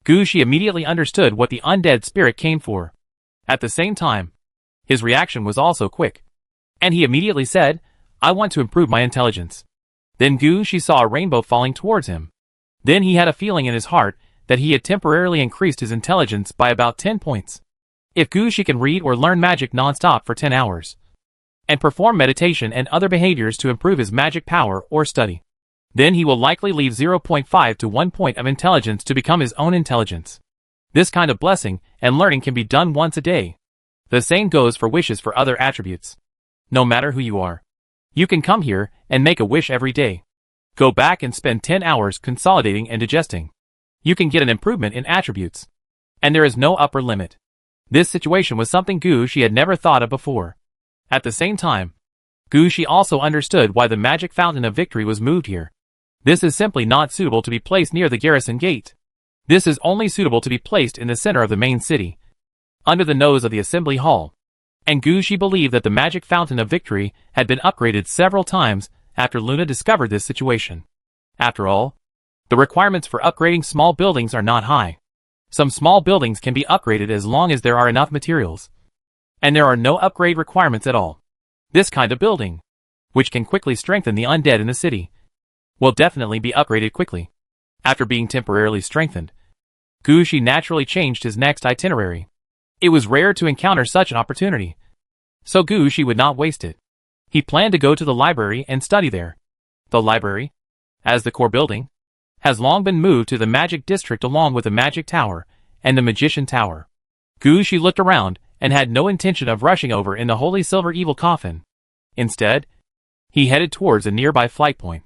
Gu Shi immediately understood what the undead spirit came for. At the same time, his reaction was also quick, and he immediately said, I want to improve my intelligence. Then Gu Shi saw a rainbow falling towards him. Then he had a feeling in his heart that he had temporarily increased his intelligence by about 10 points. If Gu Shi can read or learn magic non-stop for 10 hours, and perform meditation and other behaviors to improve his magic power or study, then he will likely leave 0.5 to 1 point of intelligence to become his own intelligence. This kind of blessing and learning can be done once a day. The same goes for wishes for other attributes. No matter who you are, you can come here and make a wish every day. Go back and spend 10 hours consolidating and digesting. You can get an improvement in attributes. And there is no upper limit. This situation was something Gushi had never thought of before. At the same time, Gushi also understood why the magic fountain of victory was moved here. This is simply not suitable to be placed near the garrison gate. This is only suitable to be placed in the center of the main city, under the nose of the assembly hall. And Gushi believed that the magic fountain of victory had been upgraded several times after Luna discovered this situation. After all, the requirements for upgrading small buildings are not high. Some small buildings can be upgraded as long as there are enough materials. And there are no upgrade requirements at all. This kind of building, which can quickly strengthen the undead in the city, will definitely be upgraded quickly. After being temporarily strengthened, Gushi naturally changed his next itinerary. It was rare to encounter such an opportunity, so Gushi would not waste it. He planned to go to the library and study there. The library, as the core building, has long been moved to the magic district along with the magic tower and the magician tower. Gushi looked around and had no intention of rushing over in the holy silver evil coffin. Instead, he headed towards a nearby flight point.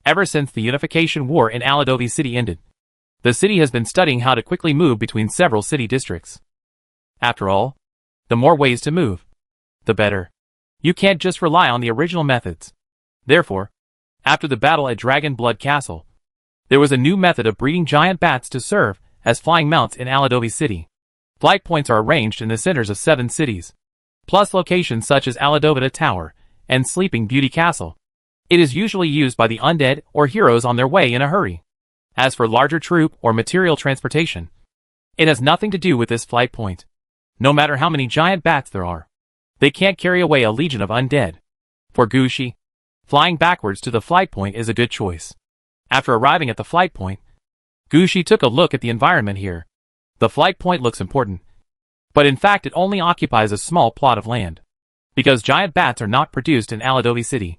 Ever since the unification war in Aladovi City ended, the city has been studying how to quickly move between several city districts. After all, the more ways to move, the better. You can't just rely on the original methods. Therefore, after the battle at Dragon Blood Castle, there was a new method of breeding giant bats to serve as flying mounts in Aladovi City. Flight points are arranged in the centers of 7 cities, plus locations such as Aladovita Tower and Sleeping Beauty Castle. It is usually used by the undead or heroes on their way in a hurry. As for larger troop or material transportation, it has nothing to do with this flight point. No matter how many giant bats there are, they can't carry away a legion of undead. For Gushi, flying backwards to the flight point is a good choice. After arriving at the flight point, Gushi took a look at the environment here. The flight point looks important, but in fact it only occupies a small plot of land. Because giant bats are not produced in Aladovi City,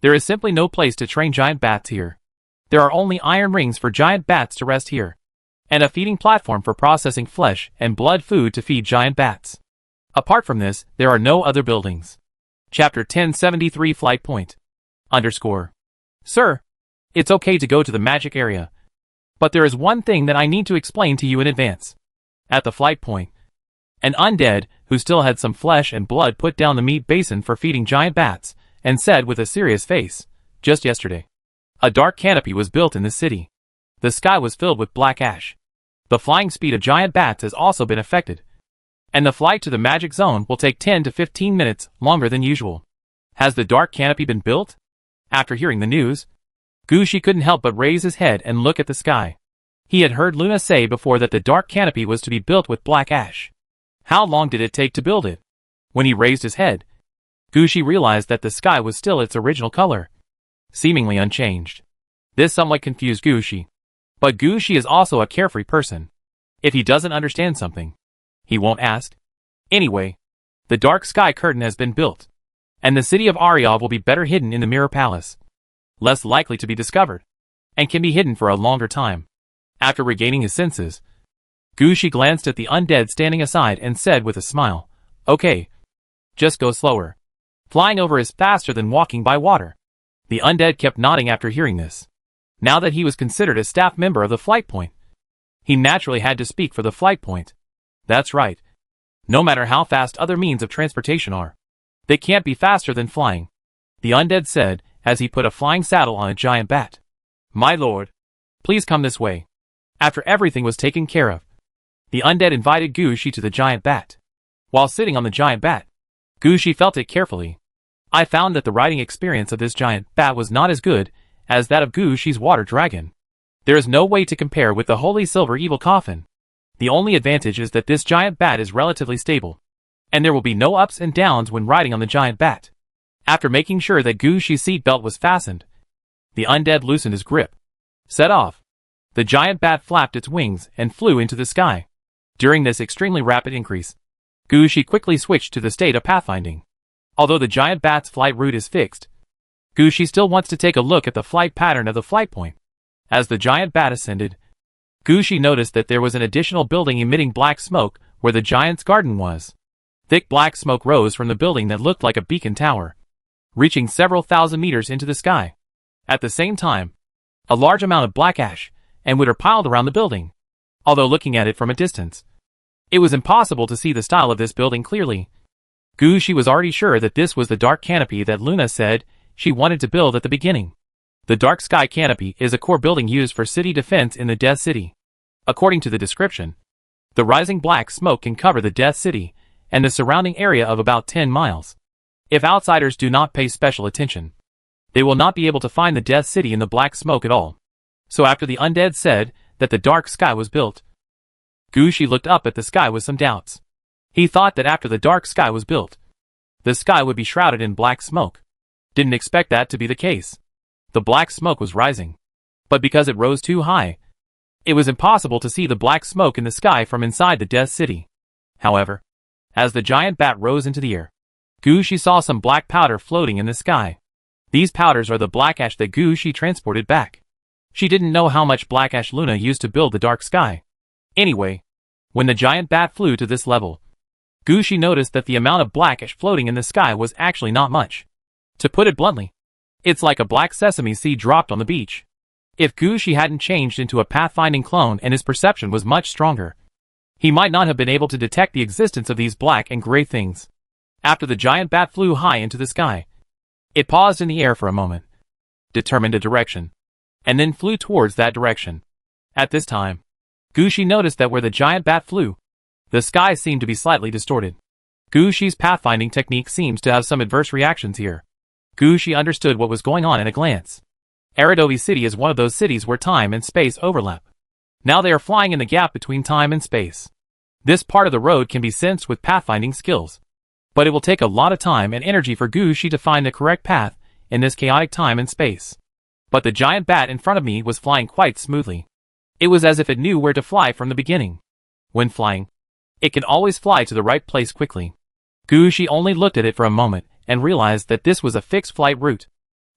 there is simply no place to train giant bats here. There are only iron rings for giant bats to rest here, and a feeding platform for processing flesh and blood food to feed giant bats. Apart from this, there are no other buildings. Chapter 1073 Flight Point _ Sir, it's okay to go to the magic area, but there is one thing that I need to explain to you in advance. At the flight point, an undead, who still had some flesh and blood, put down the meat basin for feeding giant bats, and said with a serious face, just yesterday, a dark canopy was built in the city. The sky was filled with black ash. The flying speed of giant bats has also been affected, and the flight to the magic zone will take 10 to 15 minutes longer than usual. Has the dark canopy been built? After hearing the news, Gushi couldn't help but raise his head and look at the sky. He had heard Luna say before that the dark canopy was to be built with black ash. How long did it take to build it? When he raised his head, Gushi realized that the sky was still its original color, seemingly unchanged. This somewhat confused Gushi. But Gushi is also a carefree person. If he doesn't understand something, he won't ask. Anyway, the dark sky curtain has been built, and the city of Ariov will be better hidden in the Mirror Palace, less likely to be discovered, and can be hidden for a longer time. After regaining his senses, Gushi glanced at the undead standing aside and said with a smile, "Okay, just go slower. Flying over is faster than walking by water." The undead kept nodding after hearing this. Now that he was considered a staff member of the flight point, he naturally had to speak for the flight point. That's right. No matter how fast other means of transportation are, they can't be faster than flying, the undead said as he put a flying saddle on a giant bat. "My lord, please come this way." After everything was taken care of, the undead invited Gushi to the giant bat. While sitting on the giant bat, Gushi felt it carefully. I found that the riding experience of this giant bat was not as good as that of Gushi's water dragon. There is no way to compare with the holy silver evil coffin. The only advantage is that this giant bat is relatively stable, and there will be no ups and downs when riding on the giant bat. After making sure that Gushi's seatbelt was fastened, the undead loosened his grip. Set off. The giant bat flapped its wings and flew into the sky. During this extremely rapid increase, Gushi quickly switched to the state of pathfinding. Although the giant bat's flight route is fixed, Gushi still wants to take a look at the flight pattern of the flight point. As the giant bat ascended, Gushi noticed that there was an additional building emitting black smoke where the giant's garden was. Thick black smoke rose from the building that looked like a beacon tower, reaching several thousand meters into the sky. At the same time, a large amount of black ash and wood are piled around the building. Although looking at it from a distance, It was impossible to see the style of this building clearly. Gushi was already sure that this was the dark canopy that Luna said she wanted to build at the beginning. The dark sky canopy is a core building used for city defense in the Death City. According to the description, the rising black smoke can cover the Death City and the surrounding area of about 10 miles. If outsiders do not pay special attention, they will not be able to find the Death City in the black smoke at all. So after the undead said that the dark sky was built, Gushi looked up at the sky with some doubts. He thought that after the dark sky was built, the sky would be shrouded in black smoke. Didn't expect that to be the case. The black smoke was rising. But because it rose too high, it was impossible to see the black smoke in the sky from inside the Death City. However, as the giant bat rose into the air, Gushi saw some black powder floating in the sky. These powders are the black ash that Gushi transported back. She didn't know how much black ash Luna used to build the dark sky. Anyway, when the giant bat flew to this level, Gushi noticed that the amount of black ash floating in the sky was actually not much. To put it bluntly, it's like a black sesame seed dropped on the beach. If Gushi hadn't changed into a pathfinding clone and his perception was much stronger, he might not have been able to detect the existence of these black and gray things. After the giant bat flew high into the sky, it paused in the air for a moment, determined a direction, and then flew towards that direction. At this time, Gushi noticed that where the giant bat flew, the sky seemed to be slightly distorted. Gushi's pathfinding technique seems to have some adverse reactions here. Gushi understood what was going on in a glance. Aradovi City is one of those cities where time and space overlap. Now they are flying in the gap between time and space. This part of the road can be sensed with pathfinding skills. But it will take a lot of time and energy for Gushi to find the correct path in this chaotic time and space. But the giant bat in front of me was flying quite smoothly. It was as if it knew where to fly from the beginning. When flying, it can always fly to the right place quickly. Gushi only looked at it for a moment and realized that this was a fixed flight route.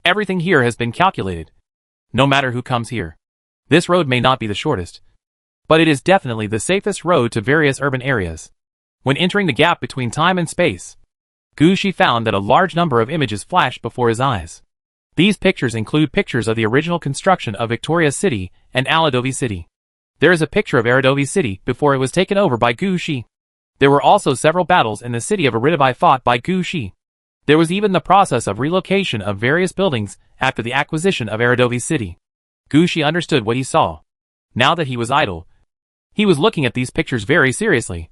Everything here has been calculated. No matter who comes here, this road may not be the shortest, but it is definitely the safest road to various urban areas. When entering the gap between time and space, Gushi found that a large number of images flashed before his eyes. These pictures include pictures of the original construction of Victoria City and Aladovi City. There is a picture of Aradovi City before it was taken over by Gushi. There were also several battles in the city of Aradovi fought by Gushi. There was even the process of relocation of various buildings after the acquisition of Aradovi City. Gushi understood what he saw. Now that he was idle, he was looking at these pictures very seriously,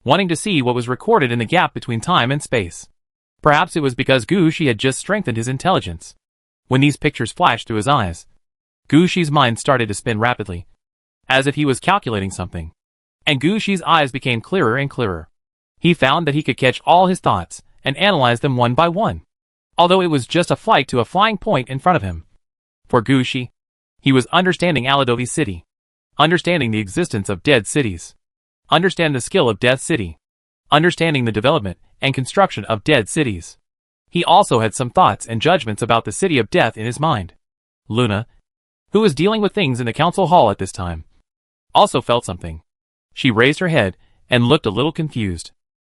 wanting to see what was recorded in the gap between time and space. Perhaps it was because Gushi had just strengthened his intelligence. When these pictures flashed through his eyes, Gushi's mind started to spin rapidly, as if he was calculating something. And Gushi's eyes became clearer and clearer. He found that he could catch all his thoughts and analyze them one by one, although it was just a flight to a flying point in front of him. For Gushi, he was understanding Aladovi City, understanding the existence of dead cities, understand the skill of Death City, understanding the development and construction of dead cities. He also had some thoughts and judgments about the City of Death in his mind. Luna, who was dealing with things in the council hall at this time, also felt something. She raised her head and looked a little confused.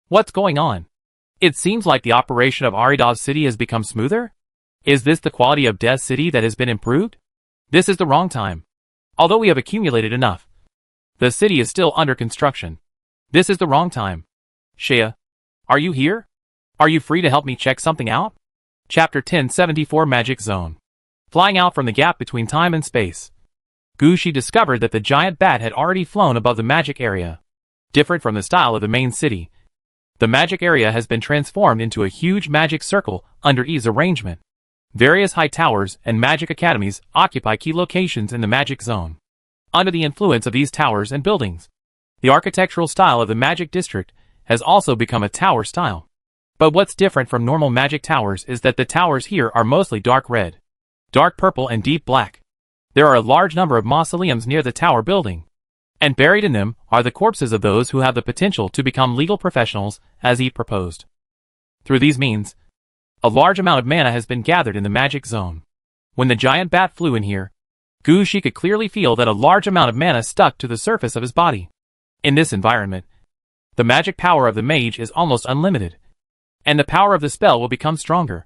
What's going on? It seems like the operation of Aridov City has become smoother? Is this the quality of Death City that has been improved? This is the wrong time. Although we have accumulated enough, the city is still under construction. This is the wrong time. Shea, are you here? Are you free to help me check something out? Chapter 1074 Magic Zone. Flying out from the gap between time and space, Gushi discovered that the giant bat had already flown above the magic area. Different from the style of the main city, the magic area has been transformed into a huge magic circle under Eve's arrangement. Various high towers and magic academies occupy key locations in the magic zone. Under the influence of these towers and buildings, the architectural style of the magic district has also become a tower style. But what's different from normal magic towers is that the towers here are mostly dark red, dark purple and deep black. There are a large number of mausoleums near the tower building, and buried in them are the corpses of those who have the potential to become legal professionals, as Eve proposed. Through these means, a large amount of mana has been gathered in the magic zone. When the giant bat flew in here, Gushi could clearly feel that a large amount of mana stuck to the surface of his body. In this environment, the magic power of the mage is almost unlimited, and the power of the spell will become stronger.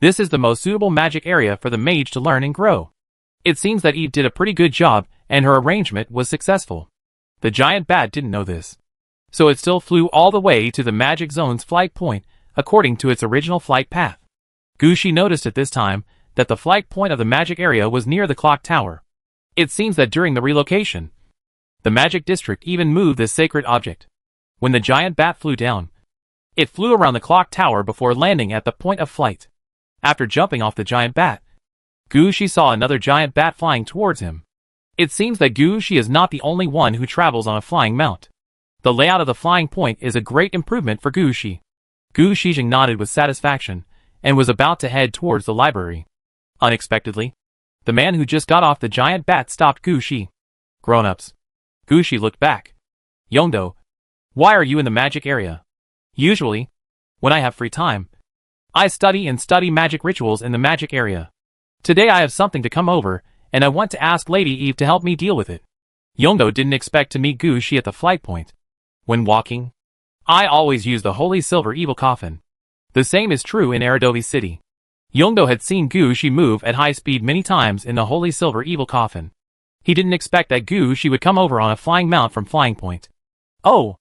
This is the most suitable magic area for the mage to learn and grow. It seems that Eve did a pretty good job and her arrangement was successful. The giant bat didn't know this. so it still flew all the way to the magic zone's flight point according to its original flight path. Gushi noticed at this time that the flight point of the magic area was near the clock tower. It seems that during the relocation, the magic district even moved this sacred object. When the giant bat flew down, it flew around the clock tower before landing at the point of flight. After jumping off the giant bat, Gushi saw another giant bat flying towards him. It seems that Gushi is not the only one who travels on a flying mount. The layout of the flying point is a great improvement for Gushi. Gu Shijing nodded with satisfaction and was about to head towards the library. Unexpectedly, the man who just got off the giant bat stopped Gushi. Grown-ups. Gushi looked back. Yongdo, why are you in the magic area? Usually, when I have free time, I study magic rituals in the magic area. Today I have something to come over, and I want to ask Lady Eve to help me deal with it. Yongdo didn't expect to meet Gushi at the flight point. When walking, I always use the Holy Silver Evil Coffin. The same is true in Aradovi City. Yongdo had seen Gushi move at high speed many times in the Holy Silver Evil Coffin. He didn't expect that Gushi would come over on a flying mount from Flying Point. Oh,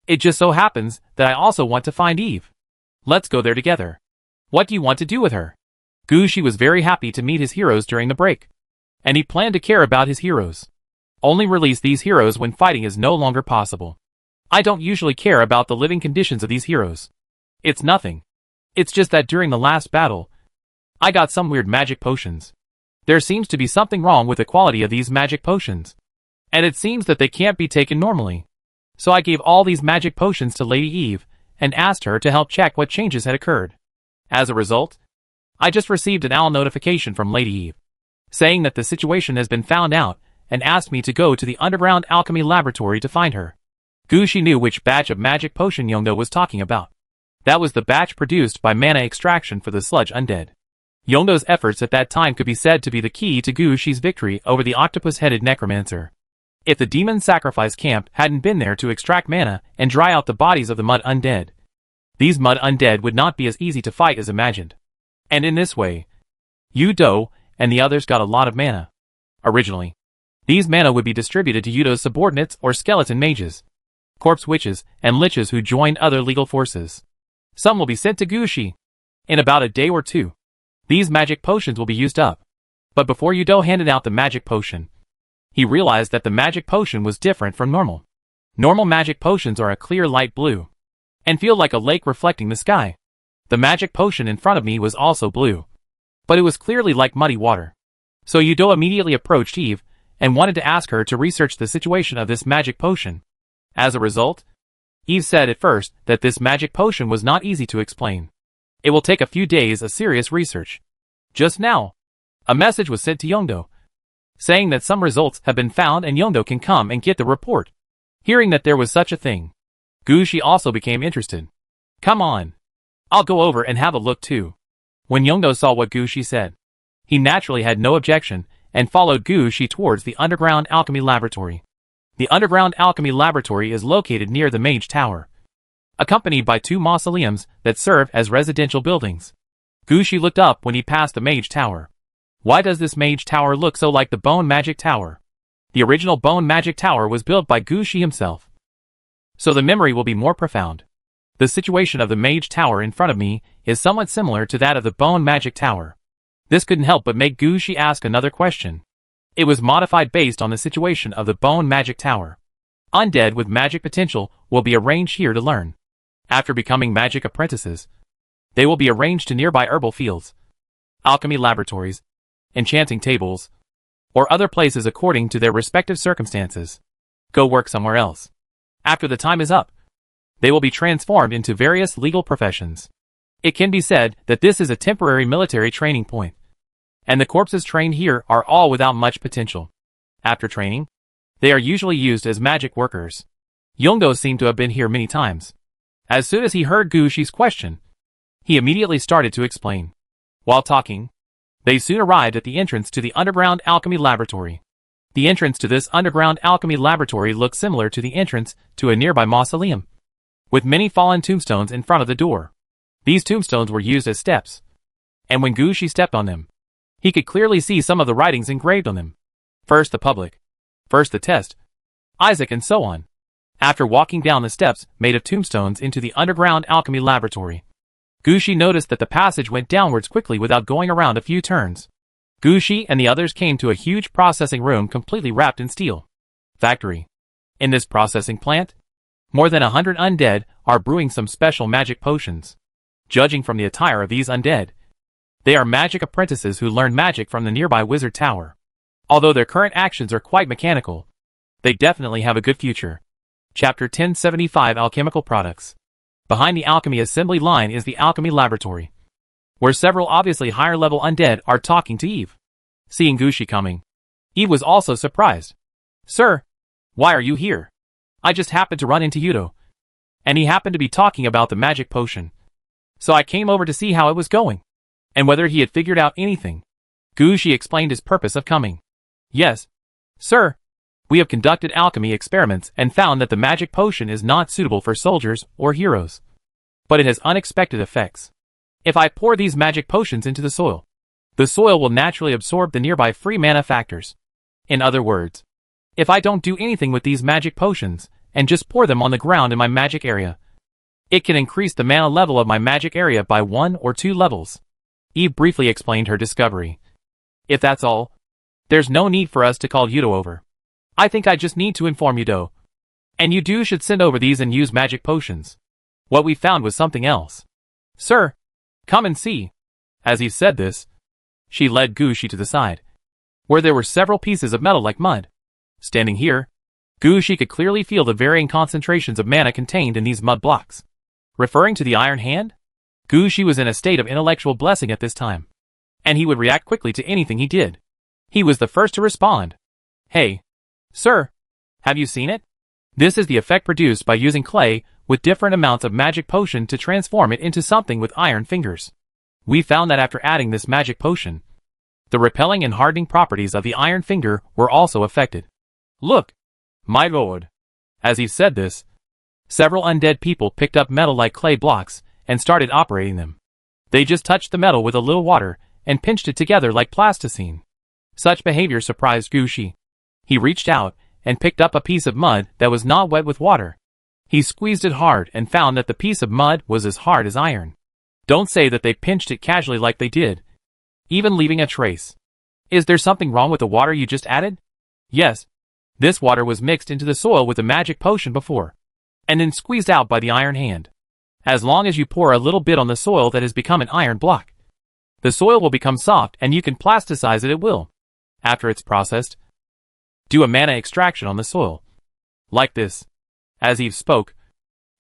it just so happens that I also want to find Eve. Let's go there together. What do you want to do with her? Gushi was very happy to meet his heroes during the break, and he planned to care about his heroes. Only release these heroes when fighting is no longer possible. I don't usually care about the living conditions of these heroes. It's nothing. It's just that during the last battle, I got some weird magic potions. There seems to be something wrong with the quality of these magic potions, and it seems that they can't be taken normally. So I gave all these magic potions to Lady Eve and asked her to help check what changes had occurred. As a result, I just received an owl notification from Lady Eve, saying that the situation has been found out and asked me to go to the underground alchemy laboratory to find her. Gushi knew which batch of magic potion Yongdo was talking about. That was the batch produced by mana extraction for the sludge undead. Yongdo's efforts at that time could be said to be the key to Gushi's victory over the octopus-headed necromancer. If the demon sacrifice camp hadn't been there to extract mana and dry out the bodies of the mud undead, these mud undead would not be as easy to fight as imagined. And in this way, Yudo and the others got a lot of mana. Originally, these mana would be distributed to Yudo's subordinates or skeleton mages, corpse witches, and liches who joined other legal forces. Some will be sent to Gushi. In about a day or two, these magic potions will be used up. But before Yudo handed out the magic potion, he realized that the magic potion was different from normal. Normal magic potions are a clear light blue and feel like a lake reflecting the sky. The magic potion in front of me was also blue, but it was clearly like muddy water. So Yudo immediately approached Eve and wanted to ask her to research the situation of this magic potion. As a result, Eve said at first that this magic potion was not easy to explain. It will take a few days of serious research. Just now, a message was sent to Yongdo, saying that some results have been found and Yongdo can come and get the report. Hearing that there was such a thing, Gushi also became interested. Come on. I'll go over and have a look too. When Yongdo saw what Gushi said, he naturally had no objection and followed Gushi towards the underground alchemy laboratory. The underground alchemy laboratory is located near the Mage Tower, accompanied by two mausoleums that serve as residential buildings. Gushi looked up when he passed the Mage Tower. Why does this Mage Tower look so like the Bone Magic Tower? The original Bone Magic Tower was built by Gushi himself, so the memory will be more profound. The situation of the Mage Tower in front of me is somewhat similar to that of the Bone Magic Tower. This couldn't help but make Gushi ask another question. It was modified based on the situation of the Bone Magic Tower. Undead with magic potential will be arranged here to learn. After becoming magic apprentices, they will be arranged to nearby herbal fields, alchemy laboratories, enchanting tables, or other places according to their respective circumstances. Go work somewhere else. After the time is up, they will be transformed into various legal professions. It can be said that this is a temporary military training point, and the corpses trained here are all without much potential. After training, they are usually used as magic workers. Yongdo seemed to have been here many times. As soon as he heard Gushi's question, he immediately started to explain. While talking, they soon arrived at the entrance to the underground alchemy laboratory. The entrance to this underground alchemy laboratory looked similar to the entrance to a nearby mausoleum, with many fallen tombstones in front of the door. These tombstones were used as steps, and when Gushi stepped on them, he could clearly see some of the writings engraved on them. First the public, first the test, Isaac, and so on. After walking down the steps made of tombstones into the underground alchemy laboratory, Gushi noticed that the passage went downwards quickly without going around a few turns. Gushi and the others came to a huge processing room completely wrapped in steel. Factory. In this processing plant, more than 100 undead are brewing some special magic potions. Judging from the attire of these undead, they are magic apprentices who learn magic from the nearby wizard tower. Although their current actions are quite mechanical, they definitely have a good future. Chapter 1075 Alchemical Products. Behind the alchemy assembly line is the alchemy laboratory, where several obviously higher-level undead are talking to Eve. Seeing Gushi coming, Eve was also surprised. "Sir, why are you here?" "I just happened to run into Yudo, and he happened to be talking about the magic potion. So I came over to see how it was going, and whether he had figured out anything." Gushi explained his purpose of coming. "Yes, sir. We have conducted alchemy experiments and found that the magic potion is not suitable for soldiers or heroes. But it has unexpected effects. If I pour these magic potions into the soil will naturally absorb the nearby free mana factors. In other words, if I don't do anything with these magic potions and just pour them on the ground in my magic area, it can increase the mana level of my magic area by 1 or 2 levels. Eve briefly explained her discovery. "If that's all, there's no need for us to call Yudo over. I think I just need to inform Yudo. And you should send over these and use magic potions. What we found was something else. Sir, come and see." As Eve said this, she led Gushi to the side, where there were several pieces of metal like mud. Standing here, Gushi could clearly feel the varying concentrations of mana contained in these mud blocks. Referring to the Iron Hand, Gushi was in a state of intellectual blessing at this time, and he would react quickly to anything he did. He was the first to respond. "Hey, sir, have you seen it? This is the effect produced by using clay with different amounts of magic potion to transform it into something with iron fingers. We found that after adding this magic potion, the repelling and hardening properties of the iron finger were also affected. Look, my lord." As he said this, several undead people picked up metal-like clay blocks and started operating them. They just touched the metal with a little water and pinched it together like plasticine. Such behavior surprised Gushi. He reached out and picked up a piece of mud that was not wet with water. He squeezed it hard and found that the piece of mud was as hard as iron. Don't say that they pinched it casually like they did, even leaving a trace. "Is there something wrong with the water you just added?" "Yes. This water was mixed into the soil with the magic potion before, and then squeezed out by the Iron Hand. As long as you pour a little bit on the soil that has become an iron block, the soil will become soft and you can plasticize it at will. After it's processed, do a mana extraction on the soil. Like this." As Eve spoke,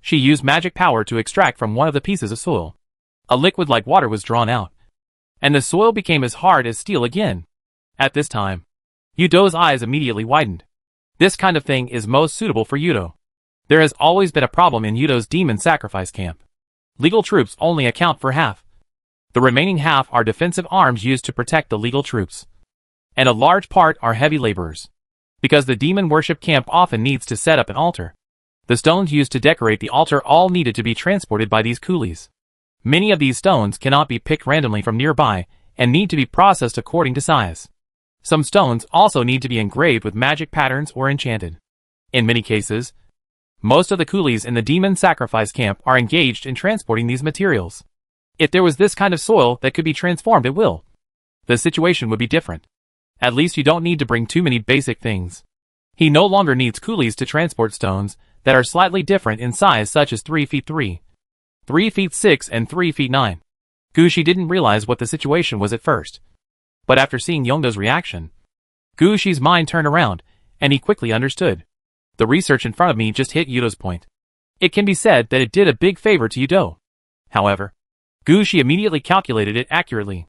she used magic power to extract from one of the pieces of soil. A liquid like water was drawn out, and the soil became as hard as steel again. At this time, Yudo's eyes immediately widened. This kind of thing is most suitable for Yudo. There has always been a problem in Yudo's demon sacrifice camp. Legal troops only account for half. The remaining half are defensive arms used to protect the legal troops, and a large part are heavy laborers. Because the demon worship camp often needs to set up an altar, the stones used to decorate the altar all needed to be transported by these coolies. Many of these stones cannot be picked randomly from nearby and need to be processed according to size. Some stones also need to be engraved with magic patterns or enchanted. In many cases, most of the coolies in the demon sacrifice camp are engaged in transporting these materials. If there was this kind of soil that could be transformed at will, the situation would be different. At least you don't need to bring too many basic things. He no longer needs coolies to transport stones that are slightly different in size, such as 3 feet 3, 3 feet 6, and 3 feet 9. Gushi didn't realize what the situation was at first, but after seeing Yondo's reaction, Gushi's mind turned around, and he quickly understood. The research in front of me just hit Yudo's point. It can be said that it did a big favor to Yudo. However, Gushi immediately calculated it accurately.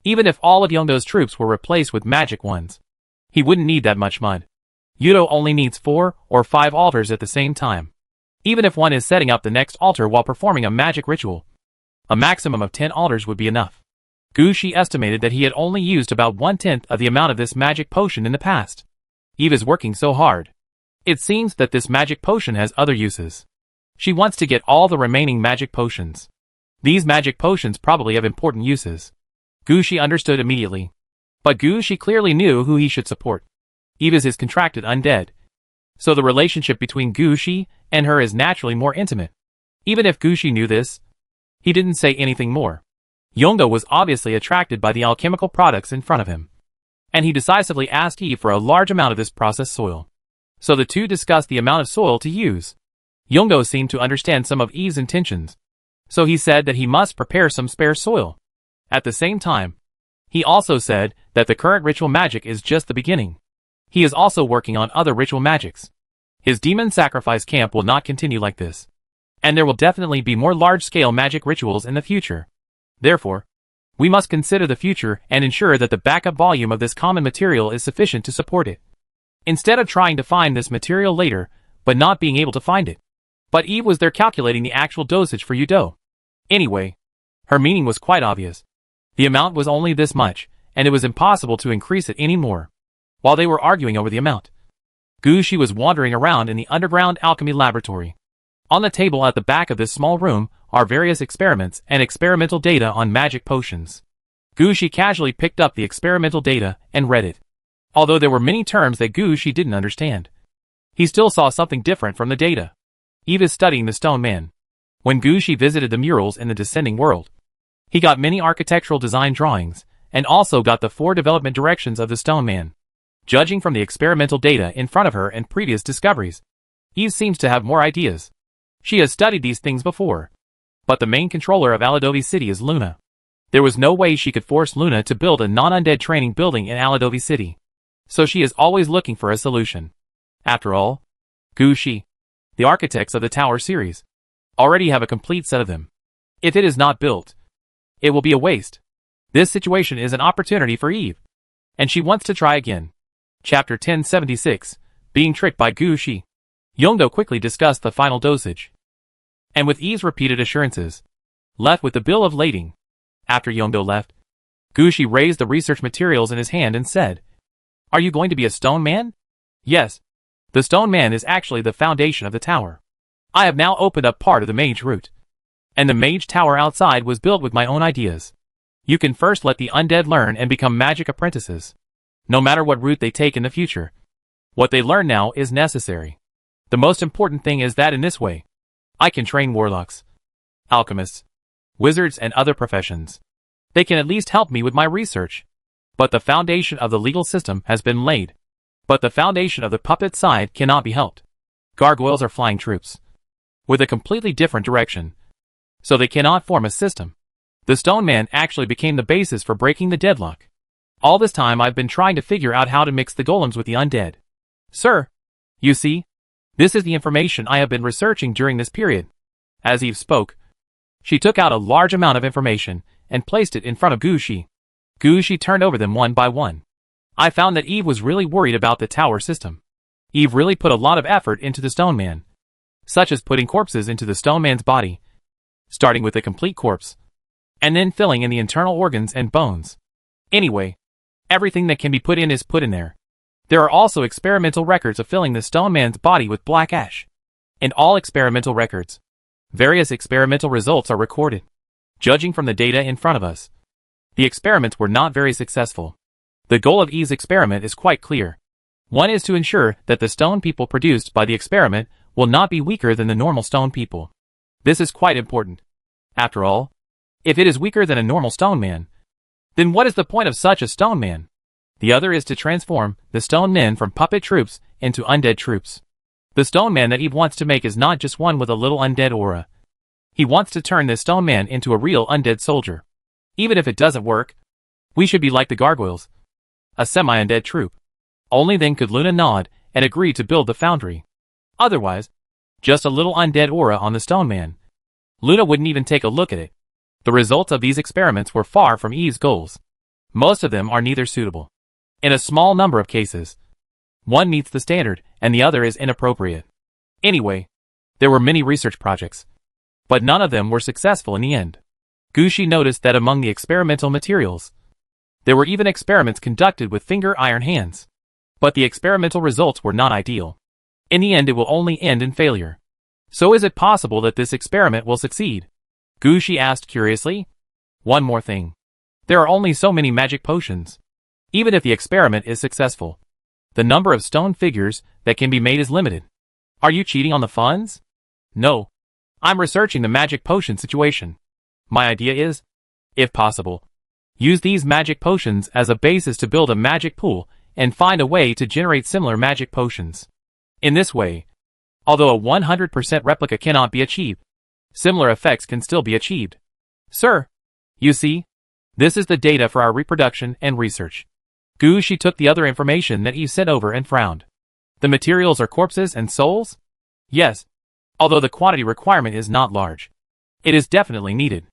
Even if all of Yondo's troops were replaced with magic ones, he wouldn't need that much mud. Yudo only needs 4 or 5 altars at the same time. Even if one is setting up the next altar while performing a magic ritual, a maximum of 10 altars would be enough. Gushi estimated that he had only used about 1/10 of the amount of this magic potion in the past. Eve is working so hard. It seems that this magic potion has other uses. She wants to get all the remaining magic potions. These magic potions probably have important uses. Gushi understood immediately. But Gushi clearly knew who he should support. Eve is his contracted undead, So the relationship between Gu Shi and her is naturally more intimate. Even if Gu Shi knew this, he didn't say anything more. Yongdo was obviously attracted by the alchemical products in front of him, and he decisively asked Eve for a large amount of this processed soil. So the two discussed the amount of soil to use. Yongdo seemed to understand some of Eve's intentions, so he said that he must prepare some spare soil. At the same time, he also said that the current ritual magic is just the beginning. He is also working on other ritual magics. His demon sacrifice camp will not continue like this, and there will definitely be more large-scale magic rituals in the future. Therefore, we must consider the future and ensure that the backup volume of this common material is sufficient to support it. Instead of trying to find this material later, but not being able to find it. But Eve was there calculating the actual dosage for Yudo. Anyway, her meaning was quite obvious. The amount was only this much, and it was impossible to increase it any more. While they were arguing over the amount, Gu Shi was wandering around in the underground alchemy laboratory. On the table at the back of this small room are various experiments and experimental data on magic potions. Gu Shi casually picked up the experimental data and read it. Although there were many terms that Gu Shi didn't understand, he still saw something different from the data. Eve is studying the Stone Man. When Gu Shi visited the murals in the Descending World, he got many architectural design drawings, and also got the 4 development directions of the Stone Man. Judging from the experimental data in front of her and previous discoveries, Eve seems to have more ideas. She has studied these things before. But the main controller of Aladovi City is Luna. There was no way she could force Luna to build a non-undead training building in Aladovi City. So she is always looking for a solution. After all, Gu Shi, the architects of the Tower series, already have a complete set of them. If it is not built, it will be a waste. This situation is an opportunity for Eve, and she wants to try again. Chapter 1076, Being Tricked by Gu Shi. Yongdo quickly discussed the final dosage, and with Eve's repeated assurances, left with the bill of lading. After Yongdo left, Gu Shi raised the research materials in his hand and said, "Are you going to be a stone man?" "Yes. The stone man is actually the foundation of the tower. I have now opened up part of the mage route, and the mage tower outside was built with my own ideas. You can first let the undead learn and become magic apprentices, no matter what route they take in the future. What they learn now is necessary. The most important thing is that in this way, I can train warlocks, alchemists, wizards and other professions. They can at least help me with my research. But the foundation of the legal system has been laid. But the foundation of the puppet side cannot be helped. Gargoyles are flying troops, with a completely different direction, so they cannot form a system. The Stone Man actually became the basis for breaking the deadlock. All this time I've been trying to figure out how to mix the golems with the undead. Sir, you see, this is the information I have been researching during this period." As Eve spoke, she took out a large amount of information and placed it in front of Gu Shi. Gu Shi turned over them one by one. I found that Eve was really worried about the tower system. Eve really put a lot of effort into the Stone Man, such as putting corpses into the Stone Man's body, starting with a complete corpse, and then filling in the internal organs and bones. Anyway, everything that can be put in is put in there. There are also experimental records of filling the Stone Man's body with black ash. In all experimental records, various experimental results are recorded. Judging from the data in front of us, the experiments were not very successful. The goal of Eve's experiment is quite clear. One is to ensure that the stone people produced by the experiment will not be weaker than the normal stone people. This is quite important. After all, if it is weaker than a normal stone man, then what is the point of such a stone man? The other is to transform the stone men from puppet troops into undead troops. The stone man that Eve wants to make is not just one with a little undead aura. He wants to turn this stone man into a real undead soldier. Even if it doesn't work, we should be like the gargoyles, a semi-undead troop. Only then could Luna nod and agree to build the foundry. Otherwise, just a little undead aura on the stone man. Luna wouldn't even take a look at it. The results of these experiments were far from Eve's goals. Most of them are neither suitable. In a small number of cases, one meets the standard and the other is inappropriate. Anyway, there were many research projects, but none of them were successful in the end. Gu Shi noticed that among the experimental materials, there were even experiments conducted with finger iron hands. But the experimental results were not ideal. In the end it will only end in failure. So is it possible that this experiment will succeed? Gu Shi asked curiously. One more thing. There are only so many magic potions. Even if the experiment is successful, The number of stone figures that can be made is limited. Are you cheating on the funds? No. I'm researching the magic potion situation. My idea is, if possible, use these magic potions as a basis to build a magic pool and find a way to generate similar magic potions. In this way, although a 100% replica cannot be achieved, similar effects can still be achieved. Sir, you see, this is the data for our reproduction and research. She took the other information that Eve sent over and frowned. The materials are corpses and souls? Yes, although the quantity requirement is not large. It is definitely needed.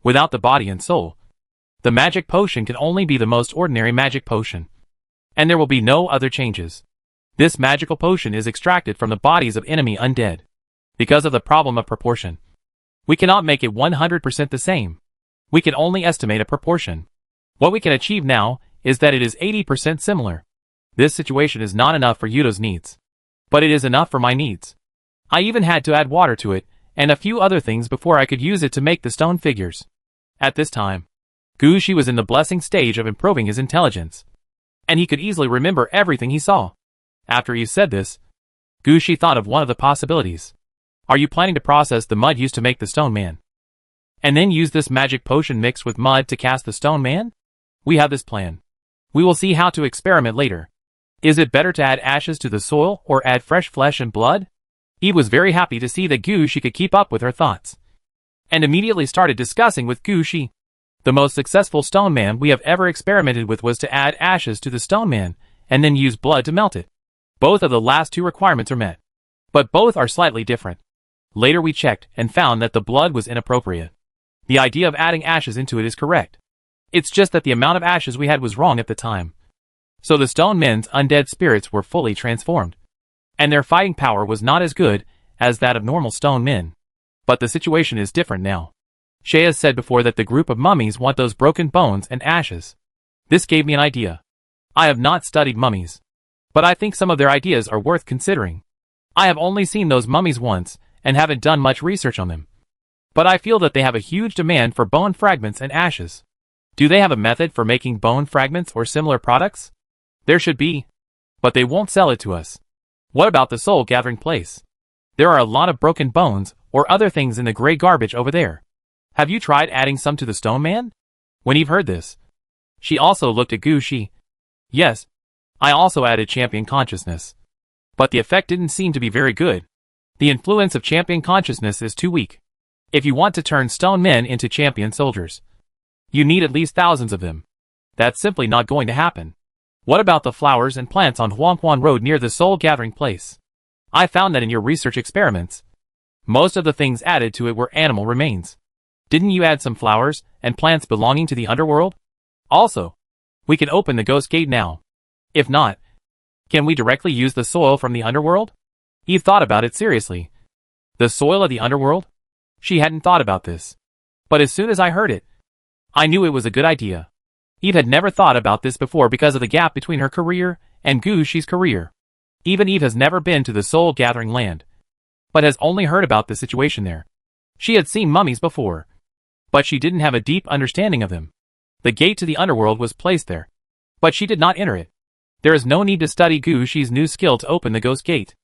Without the body and soul, the magic potion can only be the most ordinary magic potion. And there will be no other changes. This magical potion is extracted from the bodies of enemy undead. Because of the problem of proportion, we cannot make it 100% the same. We can only estimate a proportion. What we can achieve now is that it is 80% similar. This situation is not enough for Yuto's needs. But it is enough for my needs. I even had to add water to it, and a few other things before I could use it to make the stone figures. At this time, Gushi was in the blessing stage of improving his intelligence. And he could easily remember everything he saw. After he said this, Gushi thought of one of the possibilities. Are you planning to process the mud used to make the stone man? And then use this magic potion mixed with mud to cast the stone man? We have this plan. We will see how to experiment later. Is it better to add ashes to the soil or add fresh flesh and blood? Eve was very happy to see that Gushi could keep up with her thoughts. And immediately started discussing with Gushi. The most successful stone man we have ever experimented with was to add ashes to the stone man and then use blood to melt it. Both of the last two requirements are met. But both are slightly different. Later we checked and found that the blood was inappropriate. The idea of adding ashes into it is correct. It's just that the amount of ashes we had was wrong at the time. So the stone men's undead spirits were fully transformed. And their fighting power was not as good as that of normal stone men. But the situation is different now. Shea said before that the group of mummies want those broken bones and ashes. This gave me an idea. I have not studied mummies. But I think some of their ideas are worth considering. I have only seen those mummies once and haven't done much research on them. But I feel that they have a huge demand for bone fragments and ashes. Do they have a method for making bone fragments or similar products? There should be. But they won't sell it to us. What about the soul gathering place? There are a lot of broken bones or other things in the gray garbage over there. Have you tried adding some to the stone man? When Eve heard this, she also looked at Gushi. Yes, I also added champion consciousness. But the effect didn't seem to be very good. The influence of champion consciousness is too weak. If you want to turn stone men into champion soldiers, you need at least thousands of them. That's simply not going to happen. What about the flowers and plants on Huangquan Road near the soul gathering place? I found that in your research experiments, most of the things added to it were animal remains. Didn't you add some flowers and plants belonging to the underworld? Also, we can open the ghost gate now. If not, can we directly use the soil from the underworld? Eve thought about it seriously. The soil of the underworld? She hadn't thought about this. But as soon as I heard it, I knew it was a good idea. Eve had never thought about this before because of the gap between her career and Gushi's career. Even Eve has never been to the soul gathering land, but has only heard about the situation there. She had seen mummies before, but she didn't have a deep understanding of them. The gate to the underworld was placed there, but she did not enter it. There is no need to study Gushi's new skill to open the ghost gate.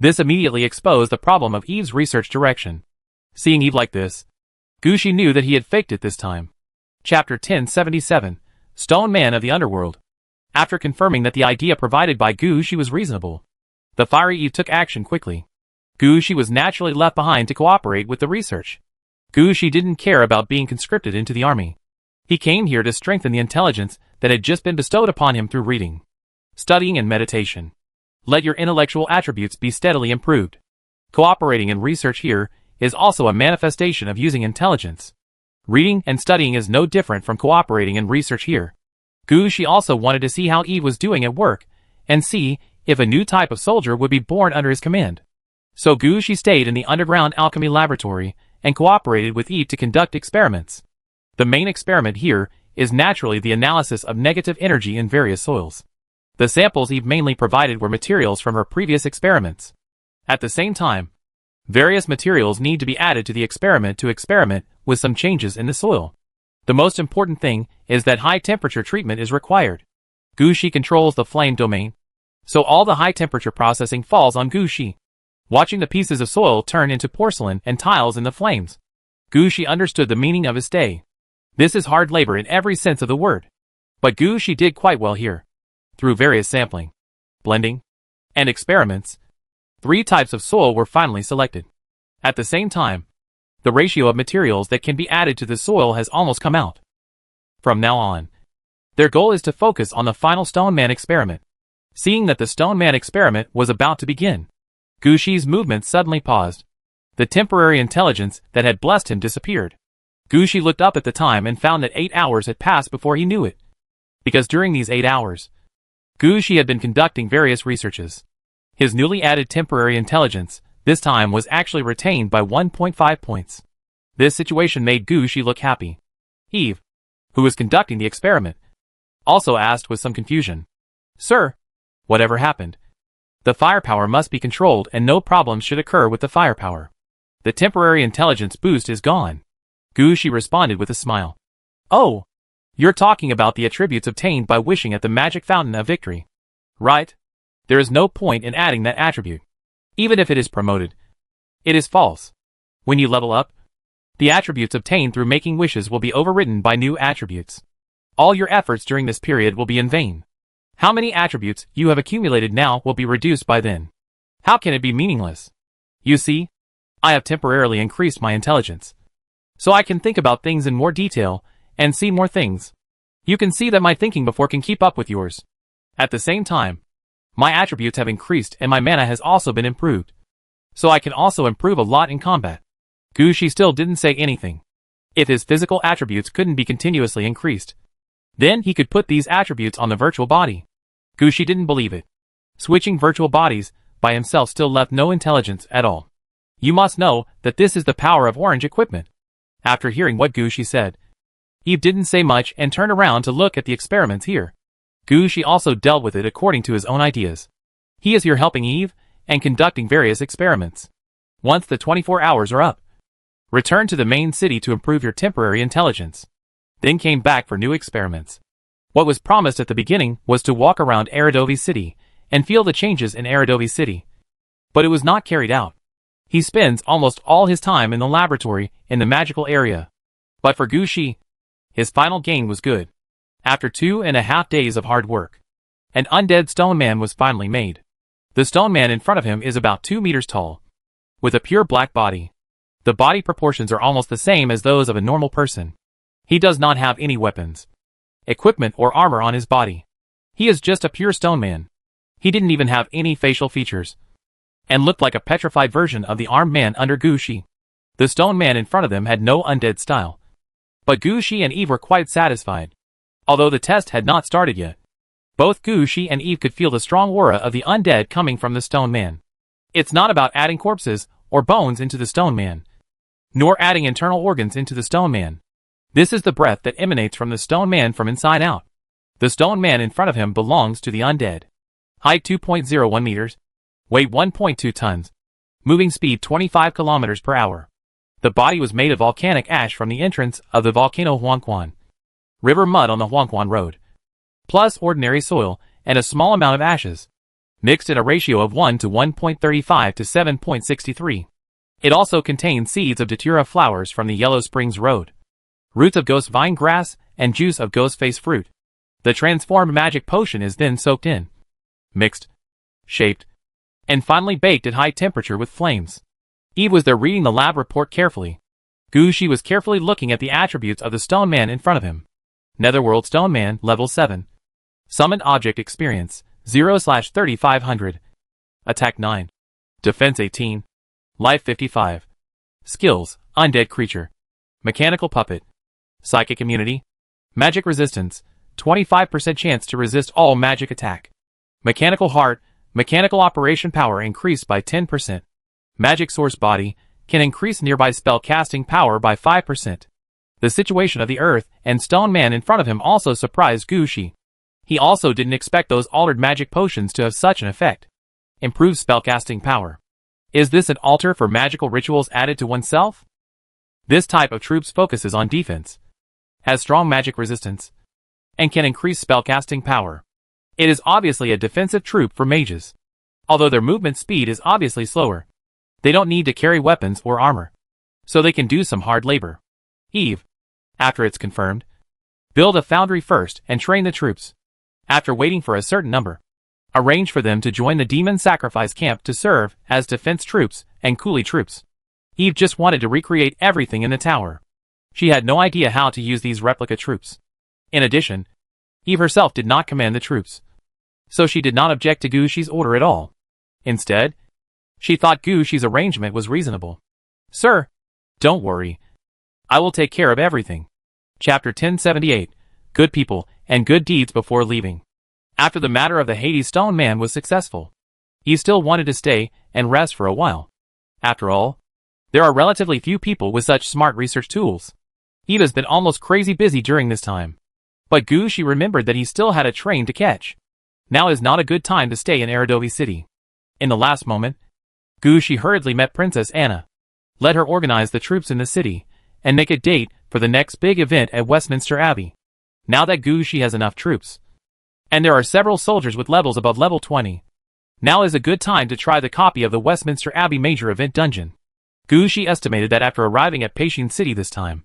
This immediately exposed the problem of Eve's research direction. Seeing Eve like this, Gushi knew that he had faked it this time. Chapter 1077, Stone Man of the Underworld. After confirming that the idea provided by Gushi was reasonable, the fiery Eve took action quickly. Gushi was naturally left behind to cooperate with the research. Gushi didn't care about being conscripted into the army. He came here to strengthen the intelligence that had just been bestowed upon him through reading, studying and meditation. Let your intellectual attributes be steadily improved. Cooperating in research here is also a manifestation of using intelligence. Reading and studying is no different from cooperating in research here. Gushi also wanted to see how Eve was doing at work, and see if a new type of soldier would be born under his command. So Gushi stayed in the underground alchemy laboratory and cooperated with Eve to conduct experiments. The main experiment here is naturally the analysis of negative energy in various soils. The samples Eve mainly provided were materials from her previous experiments. At the same time, various materials need to be added to the experiment with some changes in the soil. The most important thing is that high temperature treatment is required. Gushi controls the flame domain, So all the high temperature processing falls on Gu Shi. Watching the pieces of soil turn into porcelain and tiles in the flames, Gu Shi understood the meaning of his stay. This is hard labor in every sense of the word. But Gu Shi did quite well here. Through various sampling, blending, and experiments, 3 types of soil were finally selected. At the same time, the ratio of materials that can be added to the soil has almost come out. From now on, their goal is to focus on the final Stone Man experiment. Seeing that the Stone Man experiment was about to begin, Gu Shi's movement suddenly paused. The temporary intelligence that had blessed him disappeared. Gu Shi looked up at the time and found that 8 hours had passed before he knew it. Because during these 8 hours, Gu Shi had been conducting various researches. His newly added temporary intelligence, this time, was actually retained by 1.5 points. This situation made Gu Shi look happy. Eve, who was conducting the experiment, also asked with some confusion, "Sir, whatever happened? The firepower must be controlled and no problems should occur with the firepower. The temporary intelligence boost is gone." Gu Shi responded with a smile. "Oh, you're talking about the attributes obtained by wishing at the magic fountain of victory. Right? There is no point in adding that attribute. Even if it is promoted, it is false. When you level up, the attributes obtained through making wishes will be overridden by new attributes. All your efforts during this period will be in vain. How many attributes you have accumulated now will be reduced by then. How can it be meaningless? You see, I have temporarily increased my intelligence, so I can think about things in more detail and see more things. You can see that my thinking before can keep up with yours. At the same time, my attributes have increased and my mana has also been improved. So I can also improve a lot in combat." Gu Shi still didn't say anything. If his physical attributes couldn't be continuously increased, then he could put these attributes on the virtual body. Gu Shi didn't believe it. Switching virtual bodies by himself still left no intelligence at all. You must know that this is the power of orange equipment. After hearing what Gu Shi said, Eve didn't say much and turned around to look at the experiments here. Gu Shi also dealt with it according to his own ideas. He is here helping Eve and conducting various experiments. Once the 24 hours are up, return to the main city to improve your temporary intelligence. Then came back for new experiments. What was promised at the beginning was to walk around Aradovi City and feel the changes in Aradovi City. But it was not carried out. He spends almost all his time in the laboratory in the magical area. But for Gu Shi, his final gain was good. After 2.5 days of hard work, an undead stone man was finally made. The stone man in front of him is about 2 meters tall, with a pure black body. The body proportions are almost the same as those of a normal person. He does not have any weapons, equipment or armor on his body. He is just a pure stone man. He didn't even have any facial features, and looked like a petrified version of the armed man under Gu Shi. The stone man in front of them had no undead style. But Gu Shi and Eve were quite satisfied. Although the test had not started yet, both Gu Shi and Eve could feel the strong aura of the undead coming from the stone man. It's not about adding corpses or bones into the stone man, nor adding internal organs into the stone man. This is the breath that emanates from the stone man from inside out. The stone man in front of him belongs to the undead. Height 2.01 meters, weight 1.2 tons, moving speed 25 kilometers per hour. The body was made of volcanic ash from the entrance of the volcano Huangquan. River mud on the Huangquan Road, plus ordinary soil and a small amount of ashes, mixed in a ratio of 1 to 1.35 to 7.63. It also contains seeds of datura flowers from the Yellow Springs Road, roots of ghost vine grass, and juice of ghost face fruit. The transformed magic potion is then soaked in, mixed, shaped, and finally baked at high temperature with flames. Eve was there reading the lab report carefully. Gu Shi was carefully looking at the attributes of the stone man in front of him. Netherworld Stone Man, Level 7. Summoned Object Experience, 0/3500. Attack 9. Defense 18. Life 55. Skills, Undead Creature. Mechanical Puppet. Psychic Immunity. Magic Resistance, 25% chance to resist all magic attack. Mechanical Heart, Mechanical Operation Power increased by 10%. Magic Source Body, can increase nearby spell casting power by 5%. The situation of the earth and stone man in front of him also surprised Gu Shi. He also didn't expect those altered magic potions to have such an effect. Improved spellcasting power. Is this an altar for magical rituals added to oneself? This type of troops focuses on defense, has strong magic resistance, and can increase spellcasting power. It is obviously a defensive troop for mages. Although their movement speed is obviously slower. They don't need to carry weapons or armor. So they can do some hard labor. Eve, after it's confirmed, build a foundry first and train the troops. After waiting for a certain number, arrange for them to join the demon sacrifice camp to serve as defense troops and coolie troops. Eve just wanted to recreate everything in the tower. She had no idea how to use these replica troops. In addition, Eve herself did not command the troops. So she did not object to Gushi's order at all. Instead, she thought Gushi's arrangement was reasonable. Sir, don't worry. I will take care of everything. Chapter 1078, Good People and Good Deeds Before Leaving. After the matter of the Hades Stone Man was successful, Eve still wanted to stay and rest for a while. After all, there are relatively few people with such smart research tools. Eve has been almost crazy busy during this time. But Gushi remembered that he still had a train to catch. Now is not a good time to stay in Aradovi City. In the last moment, Gushi hurriedly met Princess Anna, let her organize the troops in the city, and make a date for the next big event at Westminster Abbey. Now that Gushi has enough troops, and there are several soldiers with levels above level 20, now is a good time to try the copy of the Westminster Abbey Major Event Dungeon. Gushi estimated that after arriving at Peishin City this time,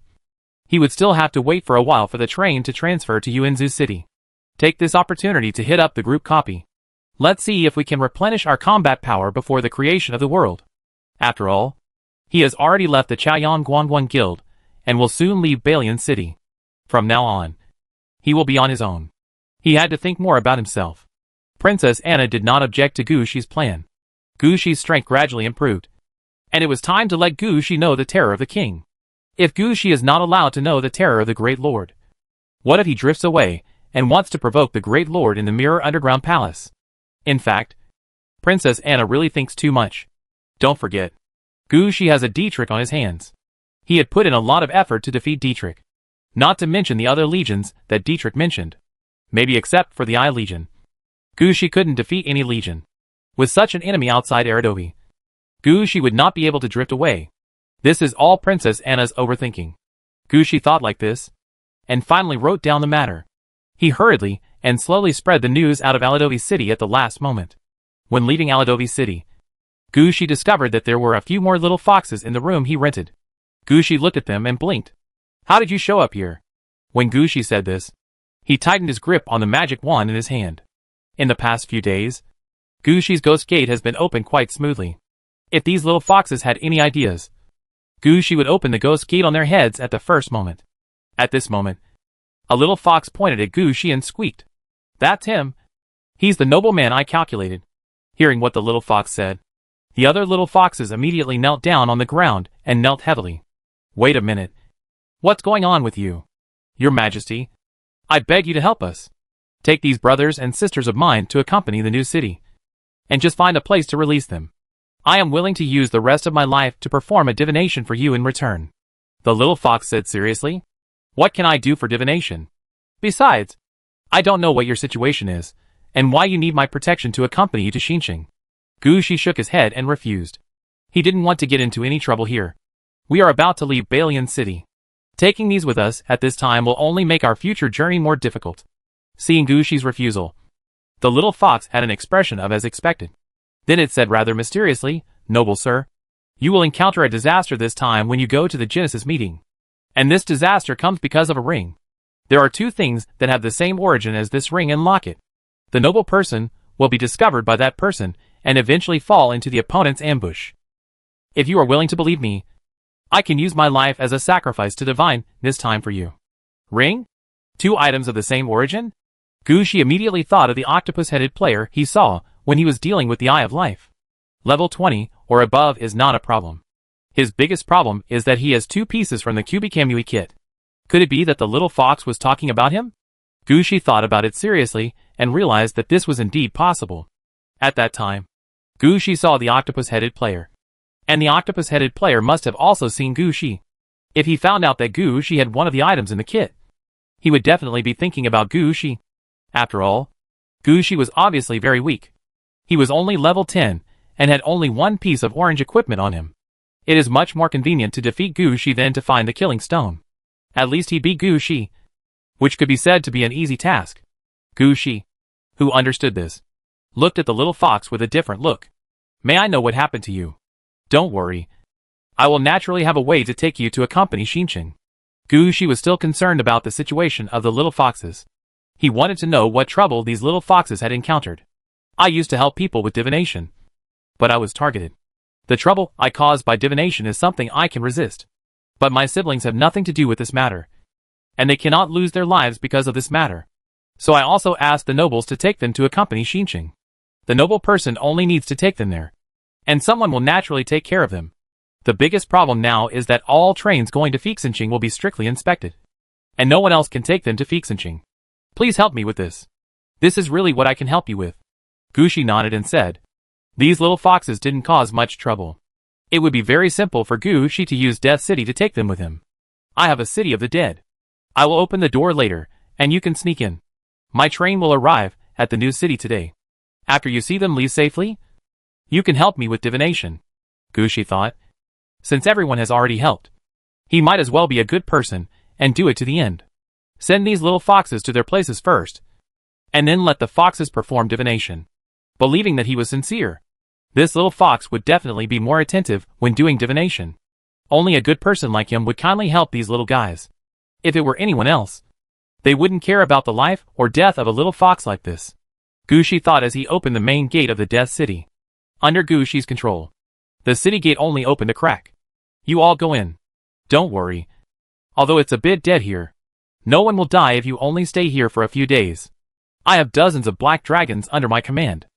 he would still have to wait for a while for the train to transfer to Yuanzu City. Take this opportunity to hit up the group copy. Let's see if we can replenish our combat power before the creation of the world. After all, he has already left the Chaoyan Guangguan Guild, and will soon leave Balian City. From now on, he will be on his own. He had to think more about himself. Princess Anna did not object to Gushi's plan. Gushi's strength gradually improved, and it was time to let Gushi know the terror of the king. If Gushi is not allowed to know the terror of the Great Lord, what if he drifts away and wants to provoke the Great Lord in the Mirror Underground Palace? In fact, Princess Anna really thinks too much. Don't forget, Gushi has a Dietrich on his hands. He had put in a lot of effort to defeat Dietrich. Not to mention the other legions that Dietrich mentioned. Maybe except for the Eye Legion. Gushi couldn't defeat any legion. With such an enemy outside Aradovi, Gushi would not be able to drift away. This is all Princess Anna's overthinking. Gushi thought like this, and finally wrote down the matter. He hurriedly and slowly spread the news out of Aladovi City at the last moment. When leaving Aladovi City, Gushi discovered that there were a few more little foxes in the room he rented. Gushi looked at them and blinked. How did you show up here? When Gushi said this, he tightened his grip on the magic wand in his hand. In the past few days, Gushi's ghost gate has been opened quite smoothly. If these little foxes had any ideas, Gushi would open the ghost gate on their heads at the first moment. At this moment, a little fox pointed at Gushi and squeaked. That's him. He's the nobleman I calculated. Hearing what the little fox said, the other little foxes immediately knelt down on the ground and knelt heavily. Wait a minute. What's going on with you? Your Majesty, I beg you to help us. Take these brothers and sisters of mine to accompany the new city, and just find a place to release them. I am willing to use the rest of my life to perform a divination for you in return. The little fox said seriously. What can I do for divination? Besides, I don't know what your situation is, and why you need my protection to accompany you to Xinqiang. Gushi shook his head and refused. He didn't want to get into any trouble here. We are about to leave Balian City. Taking these with us at this time will only make our future journey more difficult. Seeing Gushi's refusal, the little fox had an expression of as expected. Then it said rather mysteriously, Noble sir, you will encounter a disaster this time when you go to the Genesis meeting. And this disaster comes because of a ring. There are two things that have the same origin as this ring and locket. The noble person will be discovered by that person and eventually fall into the opponent's ambush. If you are willing to believe me, I can use my life as a sacrifice to divine this time for you. Ring? Two items of the same origin? Gushi immediately thought of the octopus-headed player he saw when he was dealing with the Eye of Life. Level 20 or above is not a problem. His biggest problem is that he has two pieces from the Kubikamui kit. Could it be that the little fox was talking about him? Gushi thought about it seriously and realized that this was indeed possible. At that time, Gushi saw the octopus-headed player. And the octopus-headed player must have also seen Gushi. If he found out that Gushi had one of the items in the kit, he would definitely be thinking about Gushi. After all, Gushi was obviously very weak. He was only level 10 and had only one piece of orange equipment on him. It is much more convenient to defeat Gushi than to find the killing stone. At least he beat Gushi, which could be said to be an easy task. Gushi, who understood this, looked at the little fox with a different look. May I know what happened to you? Don't worry. I will naturally have a way to take you to accompany Xinqiang. Gu Shi was still concerned about the situation of the little foxes. He wanted to know what trouble these little foxes had encountered. I used to help people with divination, but I was targeted. The trouble I caused by divination is something I can resist. But my siblings have nothing to do with this matter, and they cannot lose their lives because of this matter. So I also asked the nobles to take them to accompany Xinqiang. The noble person only needs to take them there, and someone will naturally take care of them. The biggest problem now is that all trains going to Xinqiang will be strictly inspected, and no one else can take them to Xinqiang. Please help me with this. This is really what I can help you with. Gu Shi nodded and said, these little foxes didn't cause much trouble. It would be very simple for Gu Shi to use Death City to take them with him. I have a city of the dead. I will open the door later, and you can sneak in. My train will arrive at the new city today. After you see them leave safely, you can help me with divination. Gu Shi thought, since everyone has already helped, he might as well be a good person and do it to the end. Send these little foxes to their places first, and then let the foxes perform divination. Believing that he was sincere, this little fox would definitely be more attentive when doing divination. Only a good person like him would kindly help these little guys. If it were anyone else, they wouldn't care about the life or death of a little fox like this. Gu Shi thought as he opened the main gate of the Death City. Under Gu Shi's control, the city gate only opened a crack. You all go in. Don't worry. Although it's a bit dead here, no one will die if you only stay here for a few days. I have dozens of black dragons under my command.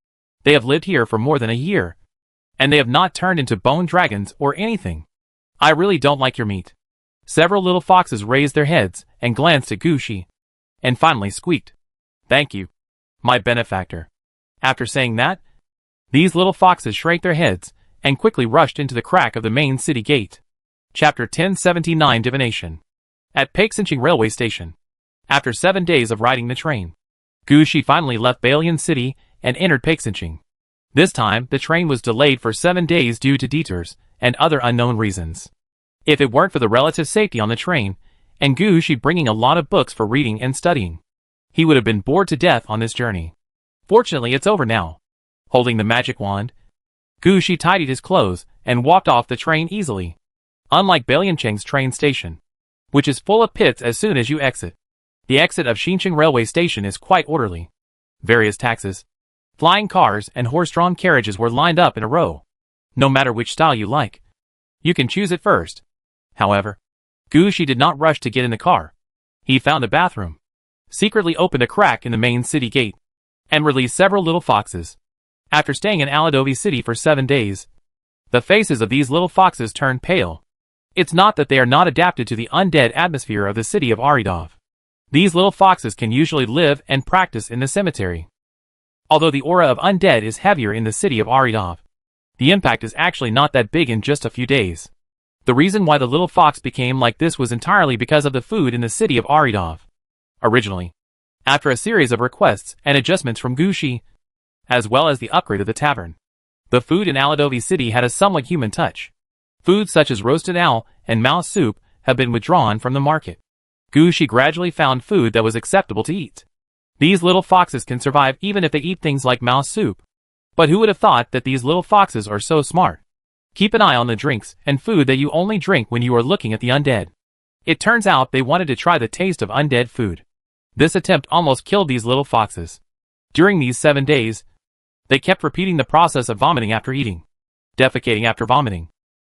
They have lived here for more than a year, and they have not turned into bone dragons or anything. I really don't like your meat. Several little foxes raised their heads and glanced at Gu Shi, and finally squeaked, thank you, my benefactor. After saying that, these little foxes shrank their heads and quickly rushed into the crack of the main city gate. Chapter 1079 Divination. At Xinqiang Railway Station. After 7 days of riding the train, Gu Shi finally left Balian City and entered Xinqiang. This time, the train was delayed for 7 days due to detours and other unknown reasons. If it weren't for the relative safety on the train, and Gu Shi bringing a lot of books for reading and studying, he would have been bored to death on this journey. Fortunately, it's over now. Holding the magic wand, Gu Shi tidied his clothes and walked off the train easily. Unlike Baliancheng's train station, which is full of pits as soon as you exit, the exit of Xinqiang Railway Station is quite orderly. Various taxis, flying cars and horse-drawn carriages were lined up in a row. No matter which style you like, you can choose it first. However, Gu Shi did not rush to get in the car. He found a bathroom, secretly opened a crack in the main city gate, and released several little foxes. After staying in Aladovi City for 7 days, the faces of these little foxes turned pale. It's not that they are not adapted to the undead atmosphere of the city of Aridov. These little foxes can usually live and practice in the cemetery. Although the aura of undead is heavier in the city of Aridov, the impact is actually not that big in just a few days. The reason why the little fox became like this was entirely because of the food in the city of Aridov. Originally, after a series of requests and adjustments from Gu Shi, as well as the upgrade of the tavern, the food in Aladovi City had a somewhat human touch. Foods such as roasted owl and mouse soup have been withdrawn from the market. Gu Shi gradually found food that was acceptable to eat. These little foxes can survive even if they eat things like mouse soup. But who would have thought that these little foxes are so smart? Keep an eye on the drinks and food that you only drink when you are looking at the undead. It turns out they wanted to try the taste of undead food. This attempt almost killed these little foxes. During these 7 days, they kept repeating the process of vomiting after eating, defecating after vomiting,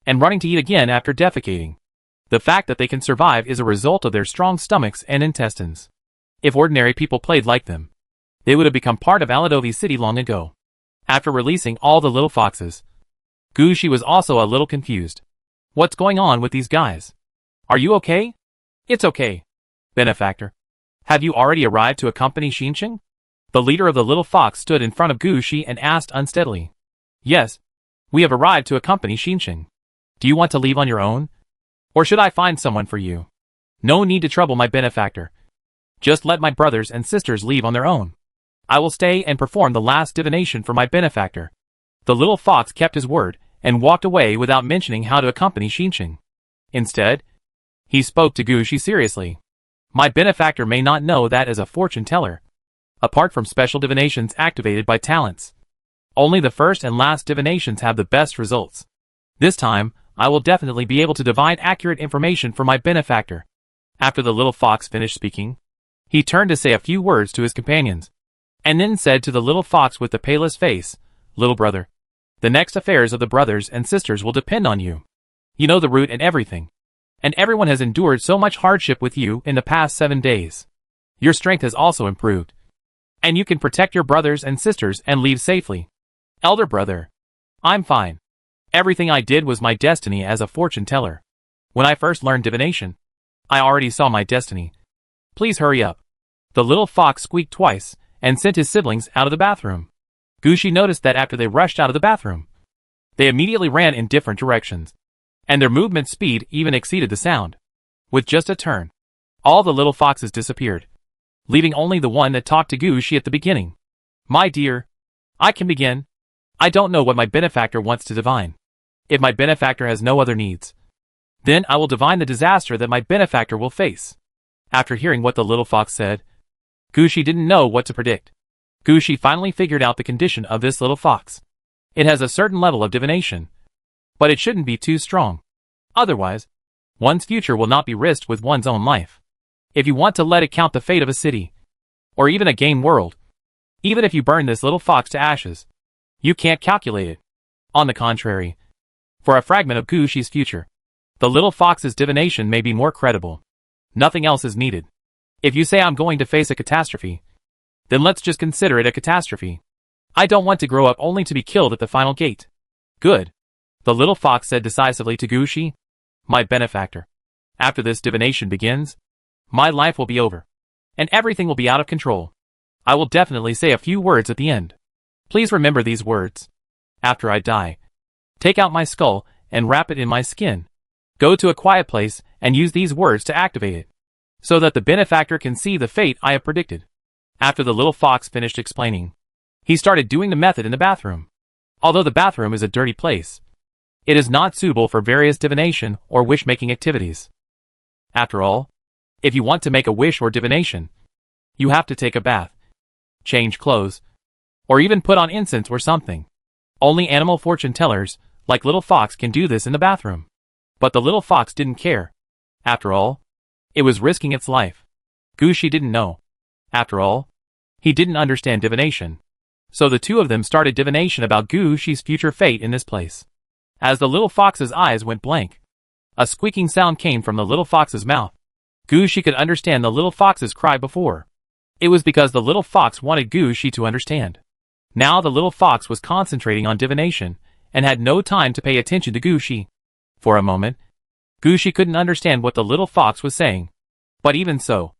and running to eat again after defecating. The fact that they can survive is a result of their strong stomachs and intestines. If ordinary people played like them, they would have become part of Aladovi City long ago. After releasing all the little foxes, Gu Shi was also a little confused. What's going on with these guys? Are you okay? It's okay. Benefactor. Have you already arrived to accompany Xinqiang? The leader of the little fox stood in front of Gu Shi and asked unsteadily. Yes, we have arrived to accompany Xinqiang. Do you want to leave on your own? Or should I find someone for you? No need to trouble my benefactor. Just let my brothers and sisters leave on their own. I will stay and perform the last divination for my benefactor. The little fox kept his word and walked away without mentioning how to accompany Xinqiang. Instead, he spoke to Gu Shi seriously. My benefactor may not know that as a fortune teller. apart from special divinations activated by talents. Only the first and last divinations have the best results. This time, I will definitely be able to divine accurate information for my benefactor. After the little fox finished speaking, he turned to say a few words to his companions, and then said to the little fox with the palest face, "Little brother, the next affairs of the brothers and sisters will depend on you. You know the route and everything. And everyone has endured so much hardship with you in the past 7 days. Your strength has also improved. And you can protect your brothers and sisters and leave safely. Elder brother, I'm fine. Everything I did was my destiny as a fortune teller. When I first learned divination, I already saw my destiny. Please hurry up." The little fox squeaked twice and sent his siblings out of the bathroom. Gushi noticed that after they rushed out of the bathroom, they immediately ran in different directions, and their movement speed even exceeded the sound. With just a turn, all the little foxes disappeared, leaving only the one that talked to Gushi at the beginning. "My dear, I can begin. I don't know what my benefactor wants to divine. If my benefactor has no other needs, then I will divine the disaster that my benefactor will face." After hearing what the little fox said, Gushi didn't know what to predict. Gushi finally figured out the condition of this little fox. It has a certain level of divination, but it shouldn't be too strong. Otherwise, one's future will not be risked with one's own life. If you want to let it count the fate of a city, or even a game world, even if you burn this little fox to ashes, you can't calculate it. On the contrary, for a fragment of Gushi's future, the little fox's divination may be more credible. Nothing else is needed. If you say I'm going to face a catastrophe, then let's just consider it a catastrophe. I don't want to grow up only to be killed at the final gate. Good. The little fox said decisively to Gushi, "My benefactor, after this divination begins, my life will be over, and everything will be out of control. I will definitely say a few words at the end. Please remember these words. After I die, take out my skull and wrap it in my skin. Go to a quiet place and use these words to activate it, so that the benefactor can see the fate I have predicted." After the little fox finished explaining, he started doing the method in the bathroom. Although the bathroom is a dirty place, it is not suitable for various divination or wish-making activities. After all, if you want to make a wish or divination, you have to take a bath, change clothes, or even put on incense or something. Only animal fortune tellers, like Little Fox, can do this in the bathroom. But the little fox didn't care. After all, it was risking its life. Gushi didn't know. After all, he didn't understand divination. So the two of them started divination about Gushi's future fate in this place. As the little fox's eyes went blank, a squeaking sound came from the little fox's mouth. Gushi could understand the little fox's cry before. It was because the little fox wanted Gushi to understand. Now the little fox was concentrating on divination and had no time to pay attention to Gushi. For a moment, Gushi couldn't understand what the little fox was saying. But even so,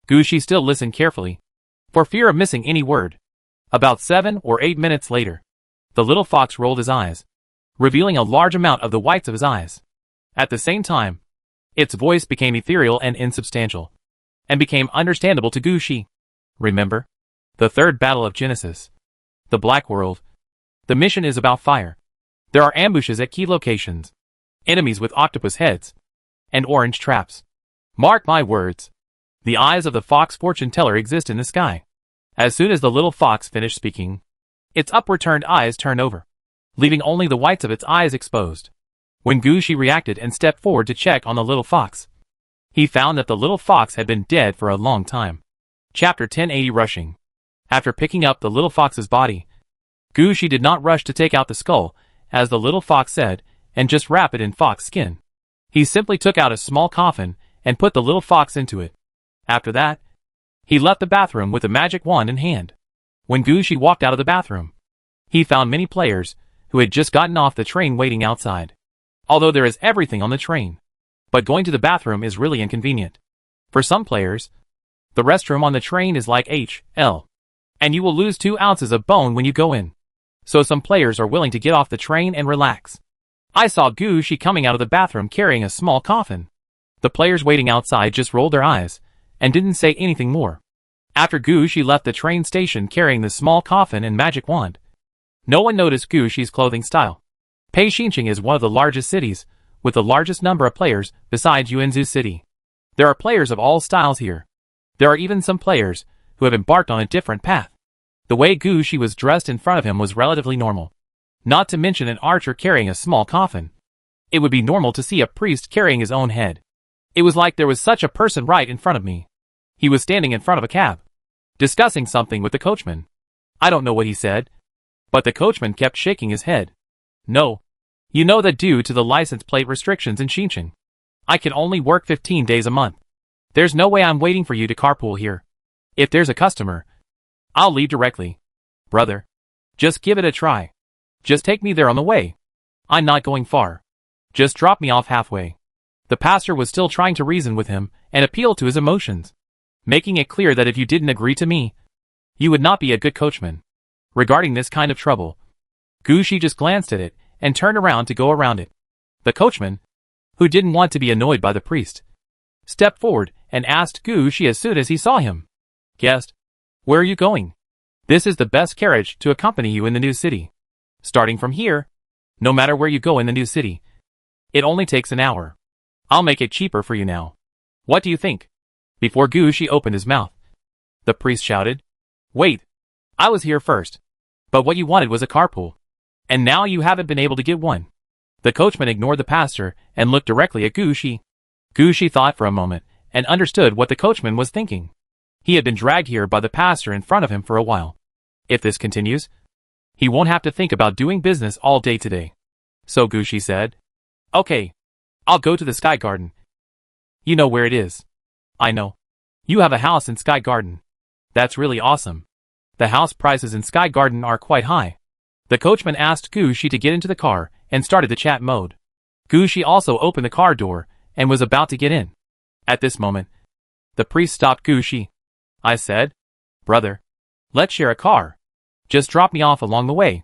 Gushi still listened carefully, for fear of missing any word. About 7 or 8 minutes later, the little fox rolled his eyes, revealing a large amount of the whites of his eyes. At the same time, its voice became ethereal and insubstantial, and became understandable to Gushi. Remember? The third battle of Genesis. The Black World. The mission is about fire. There are ambushes at key locations, enemies with octopus heads, and orange traps. Mark my words. The eyes of the fox fortune teller exist in the sky. As soon as the little fox finished speaking, its upward turned eyes turned over, leaving only the whites of its eyes exposed. When Gushi reacted and stepped forward to check on the little fox, he found that the little fox had been dead for a long time. Chapter 1080 Rushing. After picking up the little fox's body, Gushi did not rush to take out the skull, as the little fox said, and just wrap it in fox skin. He simply took out a small coffin and put the little fox into it. After that, he left the bathroom with a magic wand in hand. When Gushi walked out of the bathroom, he found many players who had just gotten off the train waiting outside. Although there is everything on the train, but going to the bathroom is really inconvenient. For some players, the restroom on the train is like HL, and you will lose 2 ounces of bone when you go in. So some players are willing to get off the train and relax. I saw Gushi coming out of the bathroom carrying a small coffin. The players waiting outside just rolled their eyes and didn't say anything more. After Gushi left the train station carrying the small coffin and magic wand, no one noticed Gushi's clothing style. Pei-Xincheng is one of the largest cities, with the largest number of players besides Yuanzhou City. There are players of all styles here. There are even some players who have embarked on a different path. The way Gushi was dressed in front of him was relatively normal. Not to mention an archer carrying a small coffin. It would be normal to see a priest carrying his own head. It was like there was such a person right in front of me. He was standing in front of a cab, discussing something with the coachman. I don't know what he said, but the coachman kept shaking his head. No. You know that due to the license plate restrictions in Xinjiang, I can only work 15 days a month. There's no way I'm waiting for you to carpool here. If there's a customer, I'll leave directly. Brother, just give it a try. Just take me there on the way. I'm not going far. Just drop me off halfway. The pastor was still trying to reason with him and appeal to his emotions, making it clear that if you didn't agree to me, you would not be a good coachman. Regarding this kind of trouble, Gushi just glanced at it and turned around to go around it. The coachman, who didn't want to be annoyed by the priest, stepped forward and asked Gushi as soon as he saw him. Guest, where are you going? This is the best carriage to accompany you in the new city. Starting from here, no matter where you go in the new city, it only takes an hour. I'll make it cheaper for you now. What do you think? Before Gushi opened his mouth, the priest shouted, Wait, I was here first. But what you wanted was a carpool. And now you haven't been able to get one. The coachman ignored the pastor and looked directly at Gushi. Gushi thought for a moment and understood what the coachman was thinking. He had been dragged here by the pastor in front of him for a while. If this continues, he won't have to think about doing business all day today. So Gushi said, Okay, I'll go to the Sky Garden. You know where it is. I know. You have a house in Sky Garden. That's really awesome. The house prices in Sky Garden are quite high. The coachman asked Gushi to get into the car and started the chat mode. Gushi also opened the car door and was about to get in. At this moment, the priest stopped Gushi. I said, Brother, let's share a car. Just drop me off along the way.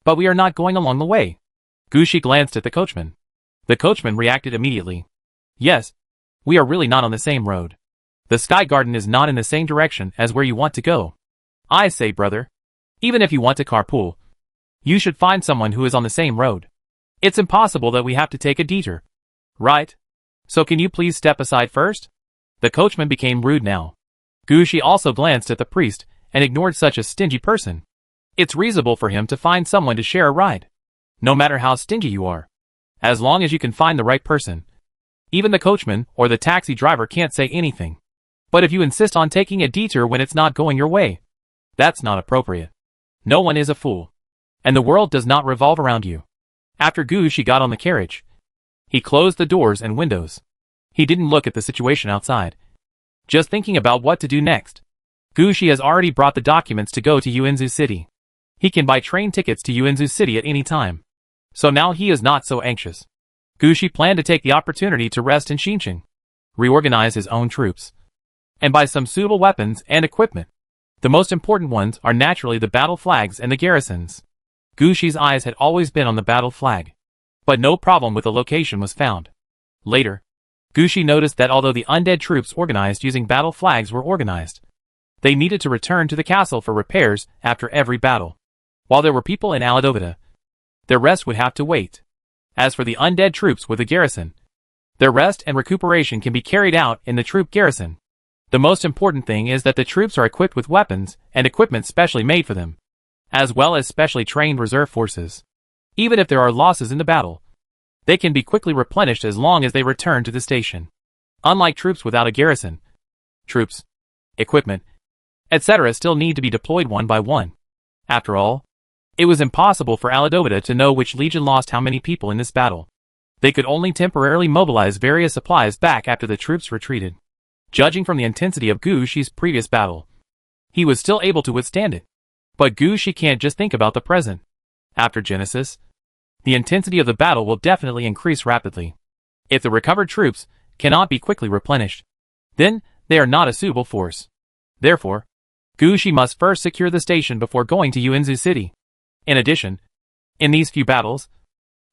But we are not going along the way. Gushi glanced at the coachman. The coachman reacted immediately. Yes, we are really not on the same road. The Sky Garden is not in the same direction as where you want to go. I say, brother, even if you want to carpool, you should find someone who is on the same road. It's impossible that we have to take a detour. Right? So can you please step aside first? The coachman became rude now. Gushi also glanced at the priest and ignored such a stingy person. It's reasonable for him to find someone to share a ride. No matter how stingy you are. As long as you can find the right person. Even the coachman or the taxi driver can't say anything. But if you insist on taking a detour when it's not going your way, that's not appropriate. No one is a fool. And the world does not revolve around you. After Gushi got on the carriage, he closed the doors and windows. He didn't look at the situation outside, just thinking about what to do next. Gushi has already brought the documents to go to Uenzu City. He can buy train tickets to Uenzu City at any time. So now he is not so anxious. Gushi planned to take the opportunity to rest in Xinjiang, reorganize his own troops, and buy some suitable weapons and equipment. The most important ones are naturally the battle flags and the garrisons. Gushi's eyes had always been on the battle flag, but no problem with the location was found. Later, Gushi noticed that although the undead troops organized using battle flags were organized, they needed to return to the castle for repairs after every battle. While there were people in Aladovita, their rest would have to wait. As for the undead troops with the garrison, their rest and recuperation can be carried out in the troop garrison. The most important thing is that the troops are equipped with weapons and equipment specially made for them, as well as specially trained reserve forces. Even if there are losses in the battle, they can be quickly replenished as long as they return to the station. Unlike troops without a garrison, troops, equipment, etc. still need to be deployed one by one. After all, it was impossible for Aladovita to know which legion lost how many people in this battle. They could only temporarily mobilize various supplies back after the troops retreated. Judging from the intensity of Gushi's previous battle, he was still able to withstand it. But Gushi can't just think about the present. After Genesis, the intensity of the battle will definitely increase rapidly. If the recovered troops cannot be quickly replenished, then they are not a suitable force. Therefore, Gushi must first secure the station before going to Uenzu City. In addition, in these few battles,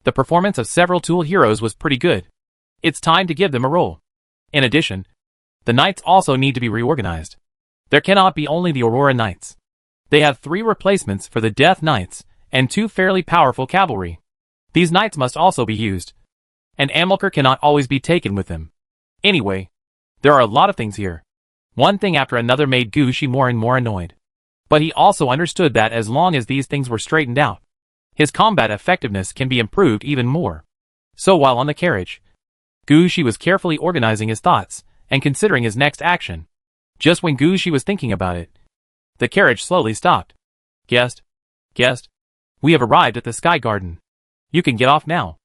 the performance of several tool heroes was pretty good. It's time to give them a role. In addition, the knights also need to be reorganized. There cannot be only the Aurora Knights. They have 3 replacements for the Death Knights and 2 fairly powerful cavalry. These knights must also be used. And Amilcar cannot always be taken with them. Anyway, there are a lot of things here. One thing after another made Gushi more and more annoyed. But he also understood that as long as these things were straightened out, his combat effectiveness can be improved even more. So while on the carriage, Gushi was carefully organizing his thoughts and considering his next action. Just when Gushi was thinking about it, the carriage slowly stopped. Guest, we have arrived at the Sky Garden. You can get off now.